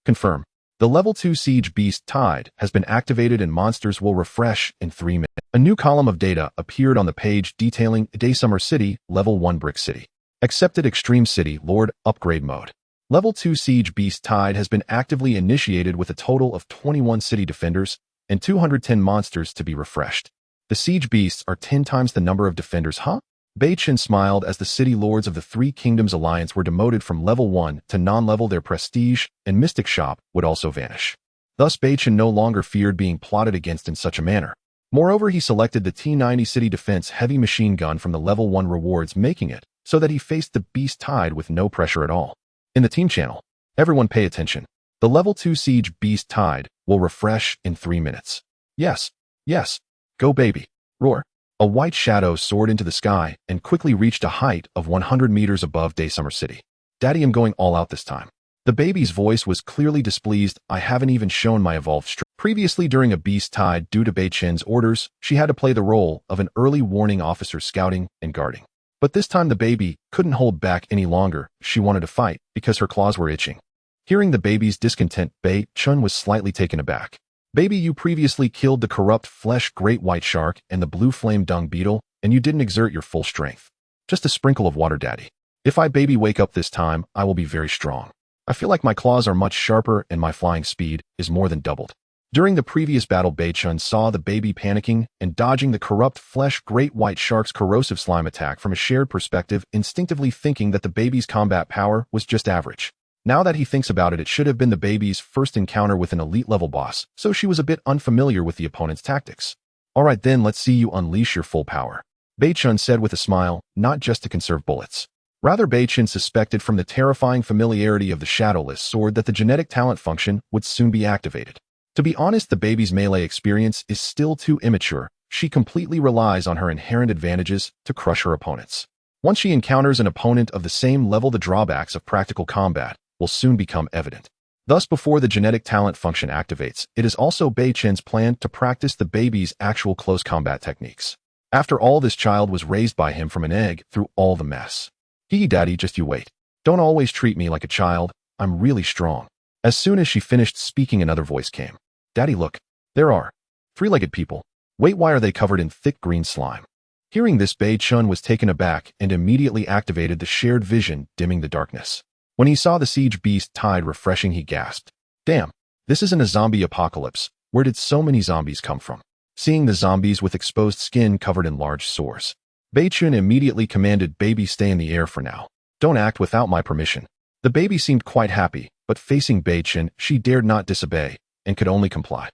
Confirm. The level 2 siege Beast Tide has been activated and monsters will refresh in 3 minutes. A new column of data appeared on the page detailing Daysummer City, level 1 brick city. Accepted Extreme City Lord upgrade mode. Level 2 siege Beast Tide has been actively initiated with a total of 21 city defenders and 210 monsters to be refreshed. The siege beasts are 10 times the number of defenders, huh? Beichen smiled as the city lords of the Three Kingdoms Alliance were demoted from level 1 to non-level. Their prestige and mystic shop would also vanish. Thus Beichen no longer feared being plotted against in such a manner. Moreover, he selected the T-90 City Defense heavy machine gun from the level 1 rewards, making it so that he faced the Beast Tide with no pressure at all. In the team channel, everyone pay attention. The level 2 siege Beast Tide will refresh in 3 minutes. Yes, yes, go baby, roar. A white shadow soared into the sky and quickly reached a height of 100 meters above Daysummer City. Daddy, I'm going all out this time. The baby's voice was clearly displeased. I haven't even shown my evolved strength. Previously, during a Beast Tide, due to Beichen's orders, she had to play the role of an early warning officer scouting and guarding. But this time the baby couldn't hold back any longer. She wanted to fight because her claws were itching. Hearing the baby's discontent, Beichen was slightly taken aback. Baby, you previously killed the corrupt flesh great white shark and the blue flame dung beetle, and you didn't exert your full strength. Just a sprinkle of water, daddy. If I baby wake up this time, I will be very strong. I feel like my claws are much sharper and my flying speed is more than doubled. During the previous battle, Beichen saw the baby panicking and dodging the corrupt flesh great white shark's corrosive slime attack from a shared perspective, instinctively thinking that the baby's combat power was just average. Now that he thinks about it, it should have been the baby's first encounter with an elite-level boss, so she was a bit unfamiliar with the opponent's tactics. Alright then, let's see you unleash your full power. Beichen said with a smile, not just to conserve bullets. Rather, Beichen suspected from the terrifying familiarity of the shadowless sword that the genetic talent function would soon be activated. To be honest, the baby's melee experience is still too immature. She completely relies on her inherent advantages to crush her opponents. Once she encounters an opponent of the same level, the drawbacks of practical combat will soon become evident. Thus, before the genetic talent function activates, it is also Beichen's plan to practice the baby's actual close combat techniques. After all, this child was raised by him from an egg through all the mess. Daddy, just you wait. Don't always treat me like a child. I'm really strong. As soon as she finished speaking, another voice came. Daddy, look. There are three-legged people. Wait, why are they covered in thick green slime? Hearing this, Beichen was taken aback and immediately activated the shared vision, dimming the darkness. When he saw the siege beast tide refreshing, he gasped. Damn, this isn't a zombie apocalypse. Where did so many zombies come from? Seeing the zombies with exposed skin covered in large sores, Beichen immediately commanded, baby, stay in the air for now. Don't act without my permission. The baby seemed quite happy, but facing Beichen, she dared not disobey and could only comply.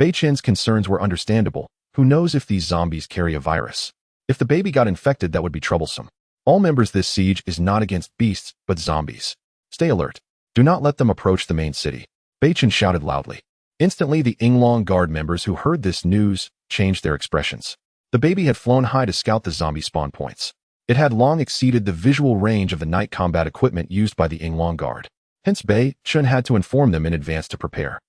Beichen's concerns were understandable. Who knows if these zombies carry a virus? If the baby got infected, that would be troublesome. All members, this siege is not against beasts, but zombies. Stay alert. Do not let them approach the main city. Beichen shouted loudly. Instantly, the Yinglong Guard members who heard this news changed their expressions. The baby had flown high to scout the zombie spawn points. It had long exceeded the visual range of the night combat equipment used by the Yinglong Guard. Hence, Beichen had to inform them in advance to prepare.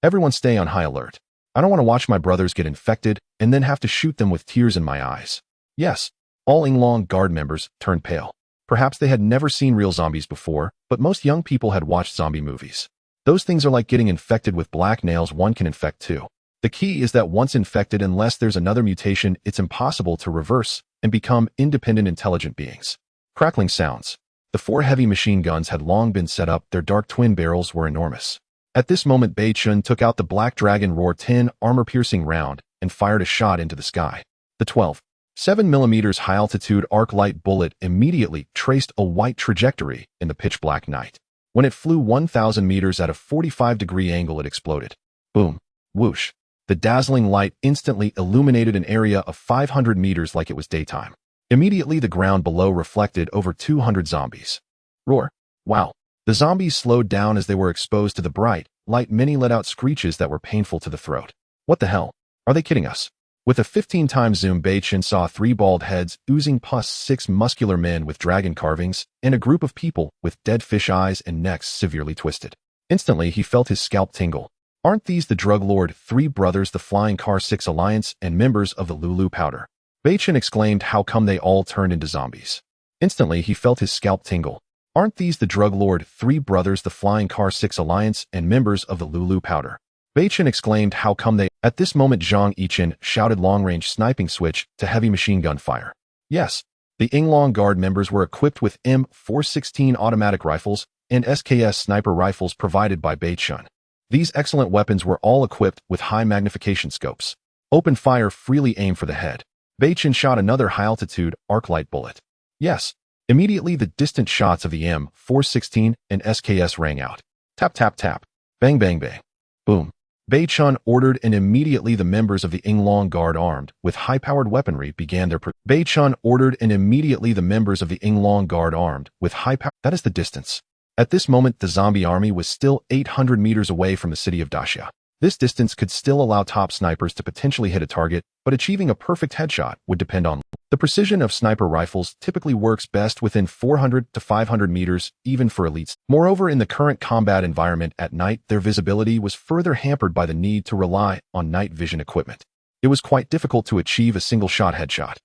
Everyone stay on high alert. I don't want to watch my brothers get infected and then have to shoot them with tears in my eyes. Yes, all Yinglong Guard members turned pale. Perhaps they had never seen real zombies before, but most young people had watched zombie movies. Those things are like getting infected with black nails. One can infect too. The key is that once infected, unless there's another mutation, it's impossible to reverse and become independent, intelligent beings. Crackling sounds. The 4 heavy machine guns had long been set up. Their dark twin barrels were enormous. At this moment, Beichen took out the Black Dragon Roar 10 armor-piercing round and fired a shot into the sky. The 12.7mm high-altitude arc-light bullet immediately traced a white trajectory in the pitch-black night. When it flew 1,000 meters at a 45-degree angle, it exploded. Boom. Whoosh. The dazzling light instantly illuminated an area of 500 meters like it was daytime. Immediately, the ground below reflected over 200 zombies. Roar. Wow. The zombies slowed down as they were exposed to the bright light. Many let out screeches that were painful to the throat. What the hell? Are they kidding us? With a 15-time zoom, Beichen saw 3 bald heads oozing pus, 6 muscular men with dragon carvings, and a group of people with dead fish eyes and necks severely twisted. Instantly, he felt his scalp tingle. Aren't these the Drug Lord 3 brothers, the Flying Car 6 Alliance, and members of the Lulu Powder? Beichen exclaimed, how come they all turned into zombies? Instantly, he felt his scalp tingle. Aren't these the Drug Lord 3 brothers, the Flying Car 6 Alliance, and members of the Lulu Powder? Beichen exclaimed, how come they... At this moment, Zhang Yichen shouted, long-range sniping switch to heavy machine gun fire. Yes, the Yinglong Guard members were equipped with M416 automatic rifles and SKS sniper rifles provided by Beichen. These excellent weapons were all equipped with high magnification scopes. Open fire, freely aim for the head. Beichen shot another high-altitude arc-light bullet. Yes, immediately the distant shots of the M416 and SKS rang out. Tap, tap, tap. Bang, bang, bang. Boom. Beichen ordered, and immediately the members of the Yinglong Guard armed with high-powered weaponry began their Beichen ordered, and immediately the members of the Yinglong Guard armed with high-powered... That is the distance. At this moment, the zombie army was still 800 meters away from the city of Daxia. This distance could still allow top snipers to potentially hit a target, but achieving a perfect headshot would depend on... The precision of sniper rifles typically works best within 400 to 500 meters, even for elites. Moreover, in the current combat environment at night, their visibility was further hampered by the need to rely on night vision equipment. It was quite difficult to achieve a single-shot headshot.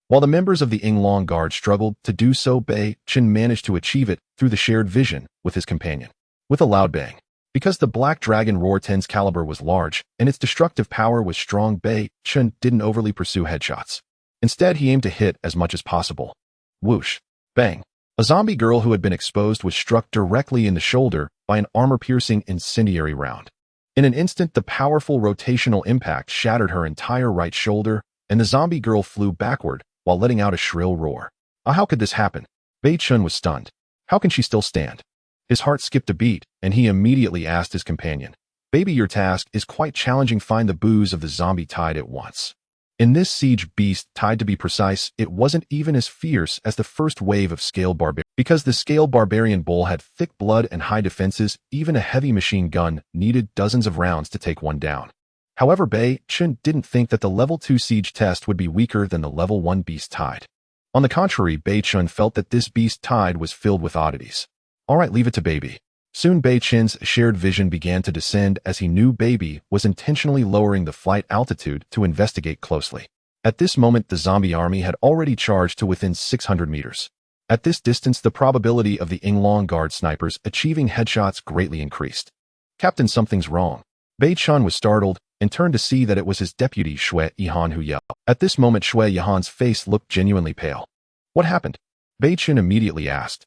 While the members of the Yinglong Guard struggled to do so, Beichen managed to achieve it through the shared vision with his companion. with a loud bang. Because the Black Dragon Roar 10's caliber was large and its destructive power was strong, Beichen didn't overly pursue headshots. Instead, he aimed to hit as much as possible. Whoosh. Bang. A zombie girl who had been exposed was struck directly in the shoulder by an armor-piercing incendiary round. In an instant, the powerful rotational impact shattered her entire right shoulder, and the zombie girl flew backward while letting out a shrill roar. How could this happen? Beichen was stunned. How can she still stand? His heart skipped a beat, and he immediately asked his companion, "Baby, your task is quite challenging. Find the booze of the zombie tide at once." In this siege beast tide, to be precise, it wasn't even as fierce as the first wave of Scale Barbarian. Because the Scale Barbarian bull had thick blood and high defenses, even a heavy machine gun needed dozens of rounds to take one down. However, Beichen didn't think that the level 2 siege test would be weaker than the level 1 beast tide. On the contrary, Beichen felt that this beast tide was filled with oddities. Alright, leave it to Baby. Soon Beichen's shared vision began to descend as he knew Baby was intentionally lowering the flight altitude to investigate closely. At this moment, the zombie army had already charged to within 600 meters. At this distance, the probability of the Inglong Guard snipers achieving headshots greatly increased. "Captain, something's wrong." Beichen was startled and turned to see that it was his deputy Shui Yihan who yelled. At this moment, Shui Yihan's face looked genuinely pale. "What happened?" Beichen immediately asked.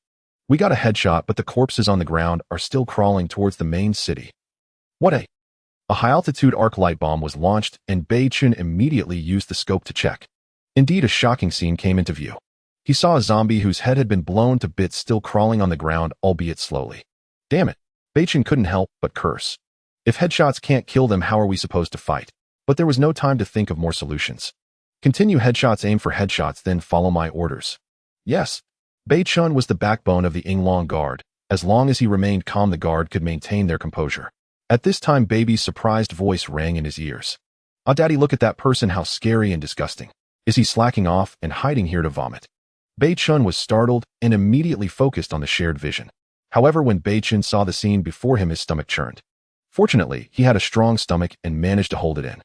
"We got a headshot, but the corpses on the ground are still crawling towards the main city." What a high-altitude arc light bomb was launched, and Beichen immediately used the scope to check. Indeed, a shocking scene came into view. He saw a zombie whose head had been blown to bits still crawling on the ground, albeit slowly. Damn it. Beichen couldn't help but curse. If headshots can't kill them, how are we supposed to fight? But there was no time to think of more solutions. "Continue headshots, aim for headshots, then follow my orders." Yes. Beichen was the backbone of the Inglong Guard. As long as he remained calm, the guard could maintain their composure. At this time, Baby's surprised voice rang in his ears. "Ah, Daddy, look at that person, how scary and disgusting. Is he slacking off and hiding here to vomit?" Beichen was startled and immediately focused on the shared vision. However, when Beichen saw the scene before him, his stomach churned. Fortunately, he had a strong stomach and managed to hold it in.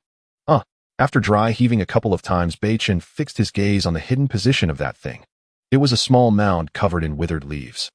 After dry heaving a couple of times, Beichen fixed his gaze on the hidden position of that thing. It was a small mound covered in withered leaves.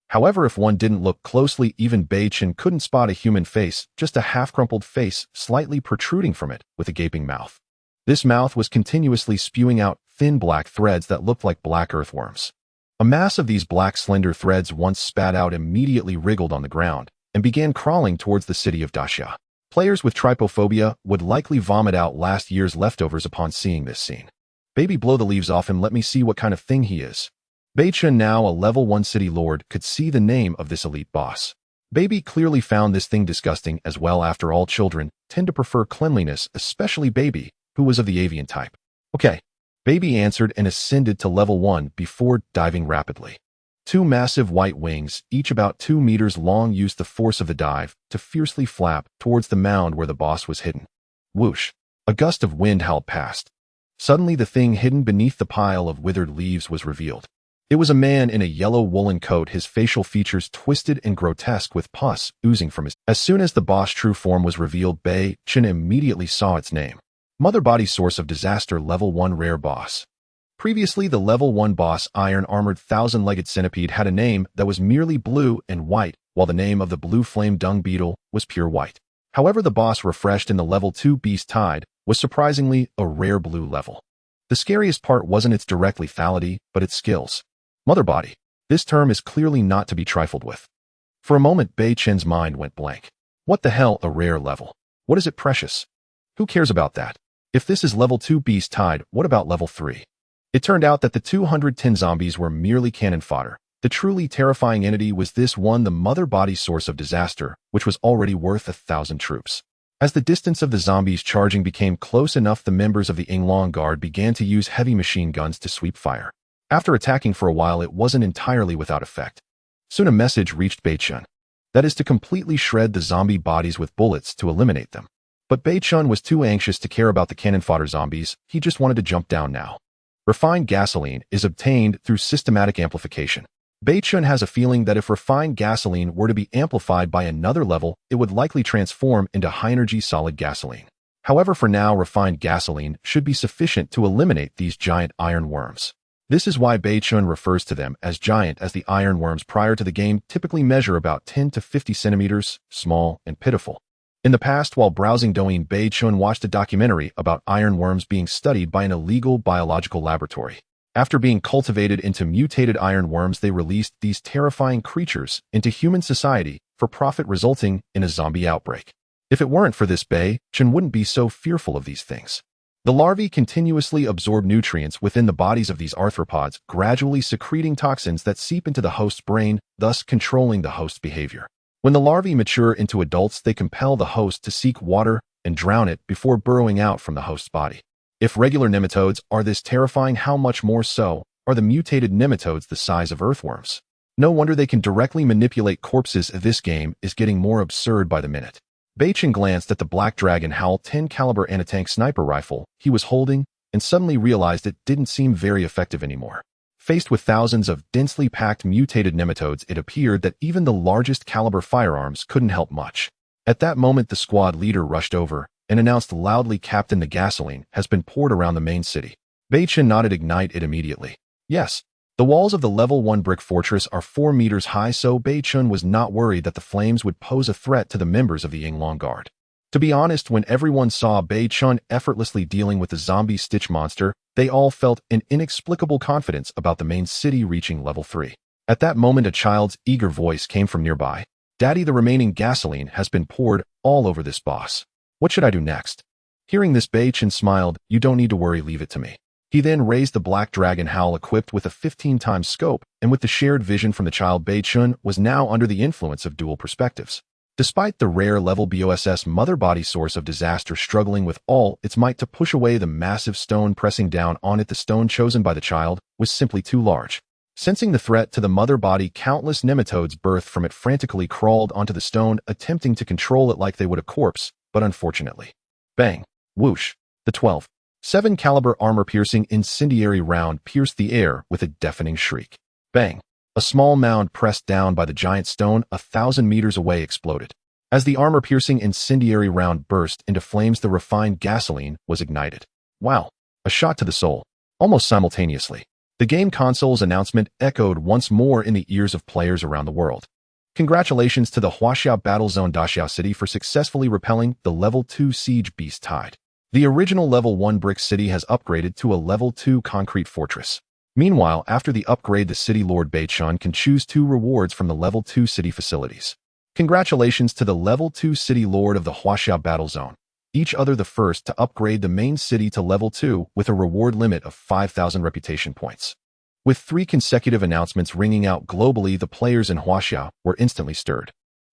However, if one didn't look closely, even Beichen couldn't spot a human face, just a half-crumpled face slightly protruding from it with a gaping mouth. This mouth was continuously spewing out thin black threads that looked like black earthworms. A mass of these black slender threads, once spat out, immediately wriggled on the ground and began crawling towards the city of Daxia. Players with trypophobia would likely vomit out last year's leftovers upon seeing this scene. "Baby, blow the leaves off him, let me see what kind of thing he is." Beichen, now a level 1 city lord, could see the name of this elite boss. Baby clearly found this thing disgusting as well. After all, children tend to prefer cleanliness, especially Baby, who was of the avian type. "Okay." Baby answered and ascended to level 1 before diving rapidly. Two massive white wings, each about 2 meters long, used the force of the dive to fiercely flap towards the mound where the boss was hidden. Whoosh! A gust of wind howled past. Suddenly, the thing hidden beneath the pile of withered leaves was revealed. It was a man in a yellow woolen coat, his facial features twisted and grotesque with pus oozing from his. As soon as the boss' true form was revealed, Beichen immediately saw its name. Mother Body, Source of Disaster, level 1 rare boss. Previously, the level 1 boss, Iron-Armored Thousand-Legged Centipede, had a name that was merely blue and white, while the name of the Blue Flame Dung Beetle was pure white. However, the boss refreshed in the level 2 Beast Tide was surprisingly a rare blue level. The scariest part wasn't its direct lethality, but its skills. Mother Body. This term is clearly not to be trifled with. For a moment, Beichen's mind went blank. What the hell, a rare level? What is it precious? Who cares about that? If this is level 2 Beast Tide, what about level 3? It turned out that the 210 zombies were merely cannon fodder. The truly terrifying entity was this one, the Mother Body, Source of Disaster, which was already worth 1,000 troops. As the distance of the zombies charging became close enough, the members of the Inglong Guard began to use heavy machine guns to sweep fire. After attacking for a while, it wasn't entirely without effect. Soon a message reached Beichen. That is to completely shred the zombie bodies with bullets to eliminate them. But Beichen was too anxious to care about the cannon fodder zombies, he just wanted to jump down now. Refined gasoline is obtained through systematic amplification. Beichen has a feeling that if refined gasoline were to be amplified by another level, it would likely transform into high-energy solid gasoline. However, for now, refined gasoline should be sufficient to eliminate these giant iron worms. This is why Beichen refers to them as giant, as the ironworms prior to the game typically measure about 10 to 50 centimeters, small and pitiful. In the past, while browsing Douyin, Beichen watched a documentary about ironworms being studied by an illegal biological laboratory. After being cultivated into mutated ironworms, they released these terrifying creatures into human society for profit, resulting in a zombie outbreak. If it weren't for this, Beichen wouldn't be so fearful of these things. The larvae continuously absorb nutrients within the bodies of these arthropods, gradually secreting toxins that seep into the host's brain, thus controlling the host's behavior. When the larvae mature into adults, they compel the host to seek water and drown it before burrowing out from the host's body. If regular nematodes are this terrifying, how much more so are the mutated nematodes the size of earthworms? No wonder they can directly manipulate corpses. This game is getting more absurd by the minute. Beichen glanced at the Black Dragon Howl 10 caliber anti-tank sniper rifle he was holding and suddenly realized it didn't seem very effective anymore. Faced with thousands of densely packed mutated nematodes, it appeared that even the largest caliber firearms couldn't help much. At that moment, the squad leader rushed over and announced loudly, "Captain, the gasoline has been poured around the main city." Beichen nodded. "Ignite it immediately." Yes. The walls of the level 1 brick fortress are 4 meters high, so Beichen was not worried that the flames would pose a threat to the members of the Yinglong Guard. To be honest, when everyone saw Beichen effortlessly dealing with the zombie Stitch monster, they all felt an inexplicable confidence about the main city reaching level 3. At that moment, a child's eager voice came from nearby. "Daddy, the remaining gasoline has been poured all over this boss. What should I do next?" Hearing this, Beichen smiled. "You don't need to worry, leave it to me." He then raised the Black Dragon Howl equipped with a 15-time scope, and with the shared vision from the child, Beichen was now under the influence of dual perspectives. Despite the rare level BOSS mother body source of disaster struggling with all its might to push away the massive stone pressing down on it, the stone chosen by the child was simply too large. Sensing the threat to the mother body, countless nematodes birthed from it frantically crawled onto the stone, attempting to control it like they would a corpse, but unfortunately. Bang! Whoosh! The 12.7 caliber armor-piercing incendiary round pierced the air with a deafening shriek. Bang! A small mound pressed down by the giant stone 1,000 meters away exploded. As the armor-piercing incendiary round burst into flames, the refined gasoline was ignited. Wow! A shot to the soul. Almost simultaneously, the game console's announcement echoed once more in the ears of players around the world. Congratulations to the Huaxiao Battle Zone Daxiao City for successfully repelling the Level 2 Siege Beast Tide. The original Level 1 brick city has upgraded to a Level 2 concrete fortress. Meanwhile, after the upgrade, the city Lord Beichen can choose 2 rewards from the Level 2 city facilities. Congratulations to the Level 2 City Lord of the Huaxiao Battle Zone. Each other the first to upgrade the main city to Level 2 with a reward limit of 5,000 reputation points. With 3 consecutive announcements ringing out globally, the players in Huaxiao were instantly stirred.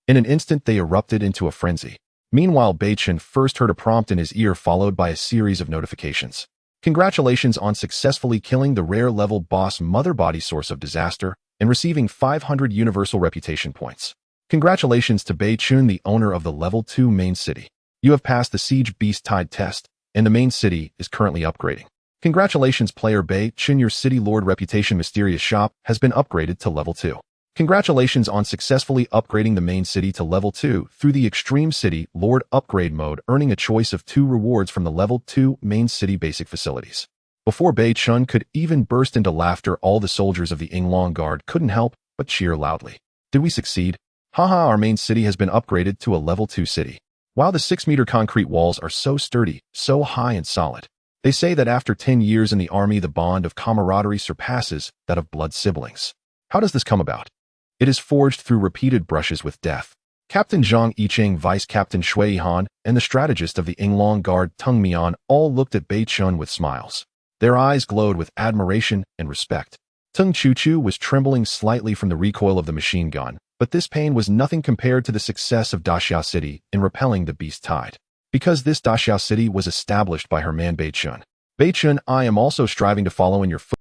In an instant, they erupted into a frenzy. Meanwhile, Beichen first heard a prompt in his ear, followed by a series of notifications. Congratulations on successfully killing the rare level boss mother body source of disaster and receiving 500 universal reputation points. Congratulations to Beichen, the owner of the Level 2 main city. You have passed the Siege Beast Tide test, and the main city is currently upgrading. Congratulations, player Beichen, your city lord reputation mysterious shop has been upgraded to Level 2. Congratulations on successfully upgrading the main city to Level 2 through the Extreme City Lord Upgrade mode, earning a choice of 2 rewards from the Level 2 main city basic facilities. Before Beichen could even burst into laughter, all the soldiers of the Yinglong Guard couldn't help but cheer loudly. Did we succeed? Haha, our main city has been upgraded to a Level 2 city. Wow, the 6-meter concrete walls are so sturdy, so high and solid. They say that after 10 years in the army, the bond of camaraderie surpasses that of blood siblings. How does this come about? It is forged through repeated brushes with death. Captain Zhang Yicheng, Vice Captain Shui Han, and the strategist of the Yinglong Guard Tung Mian all looked at Beichen with smiles. Their eyes glowed with admiration and respect. Tung Chuchu was trembling slightly from the recoil of the machine gun, but this pain was nothing compared to the success of Daxiao City in repelling the Beast Tide. Because this Daxiao City was established by her man Beichen. Beichen, I am also striving to follow in your footsteps.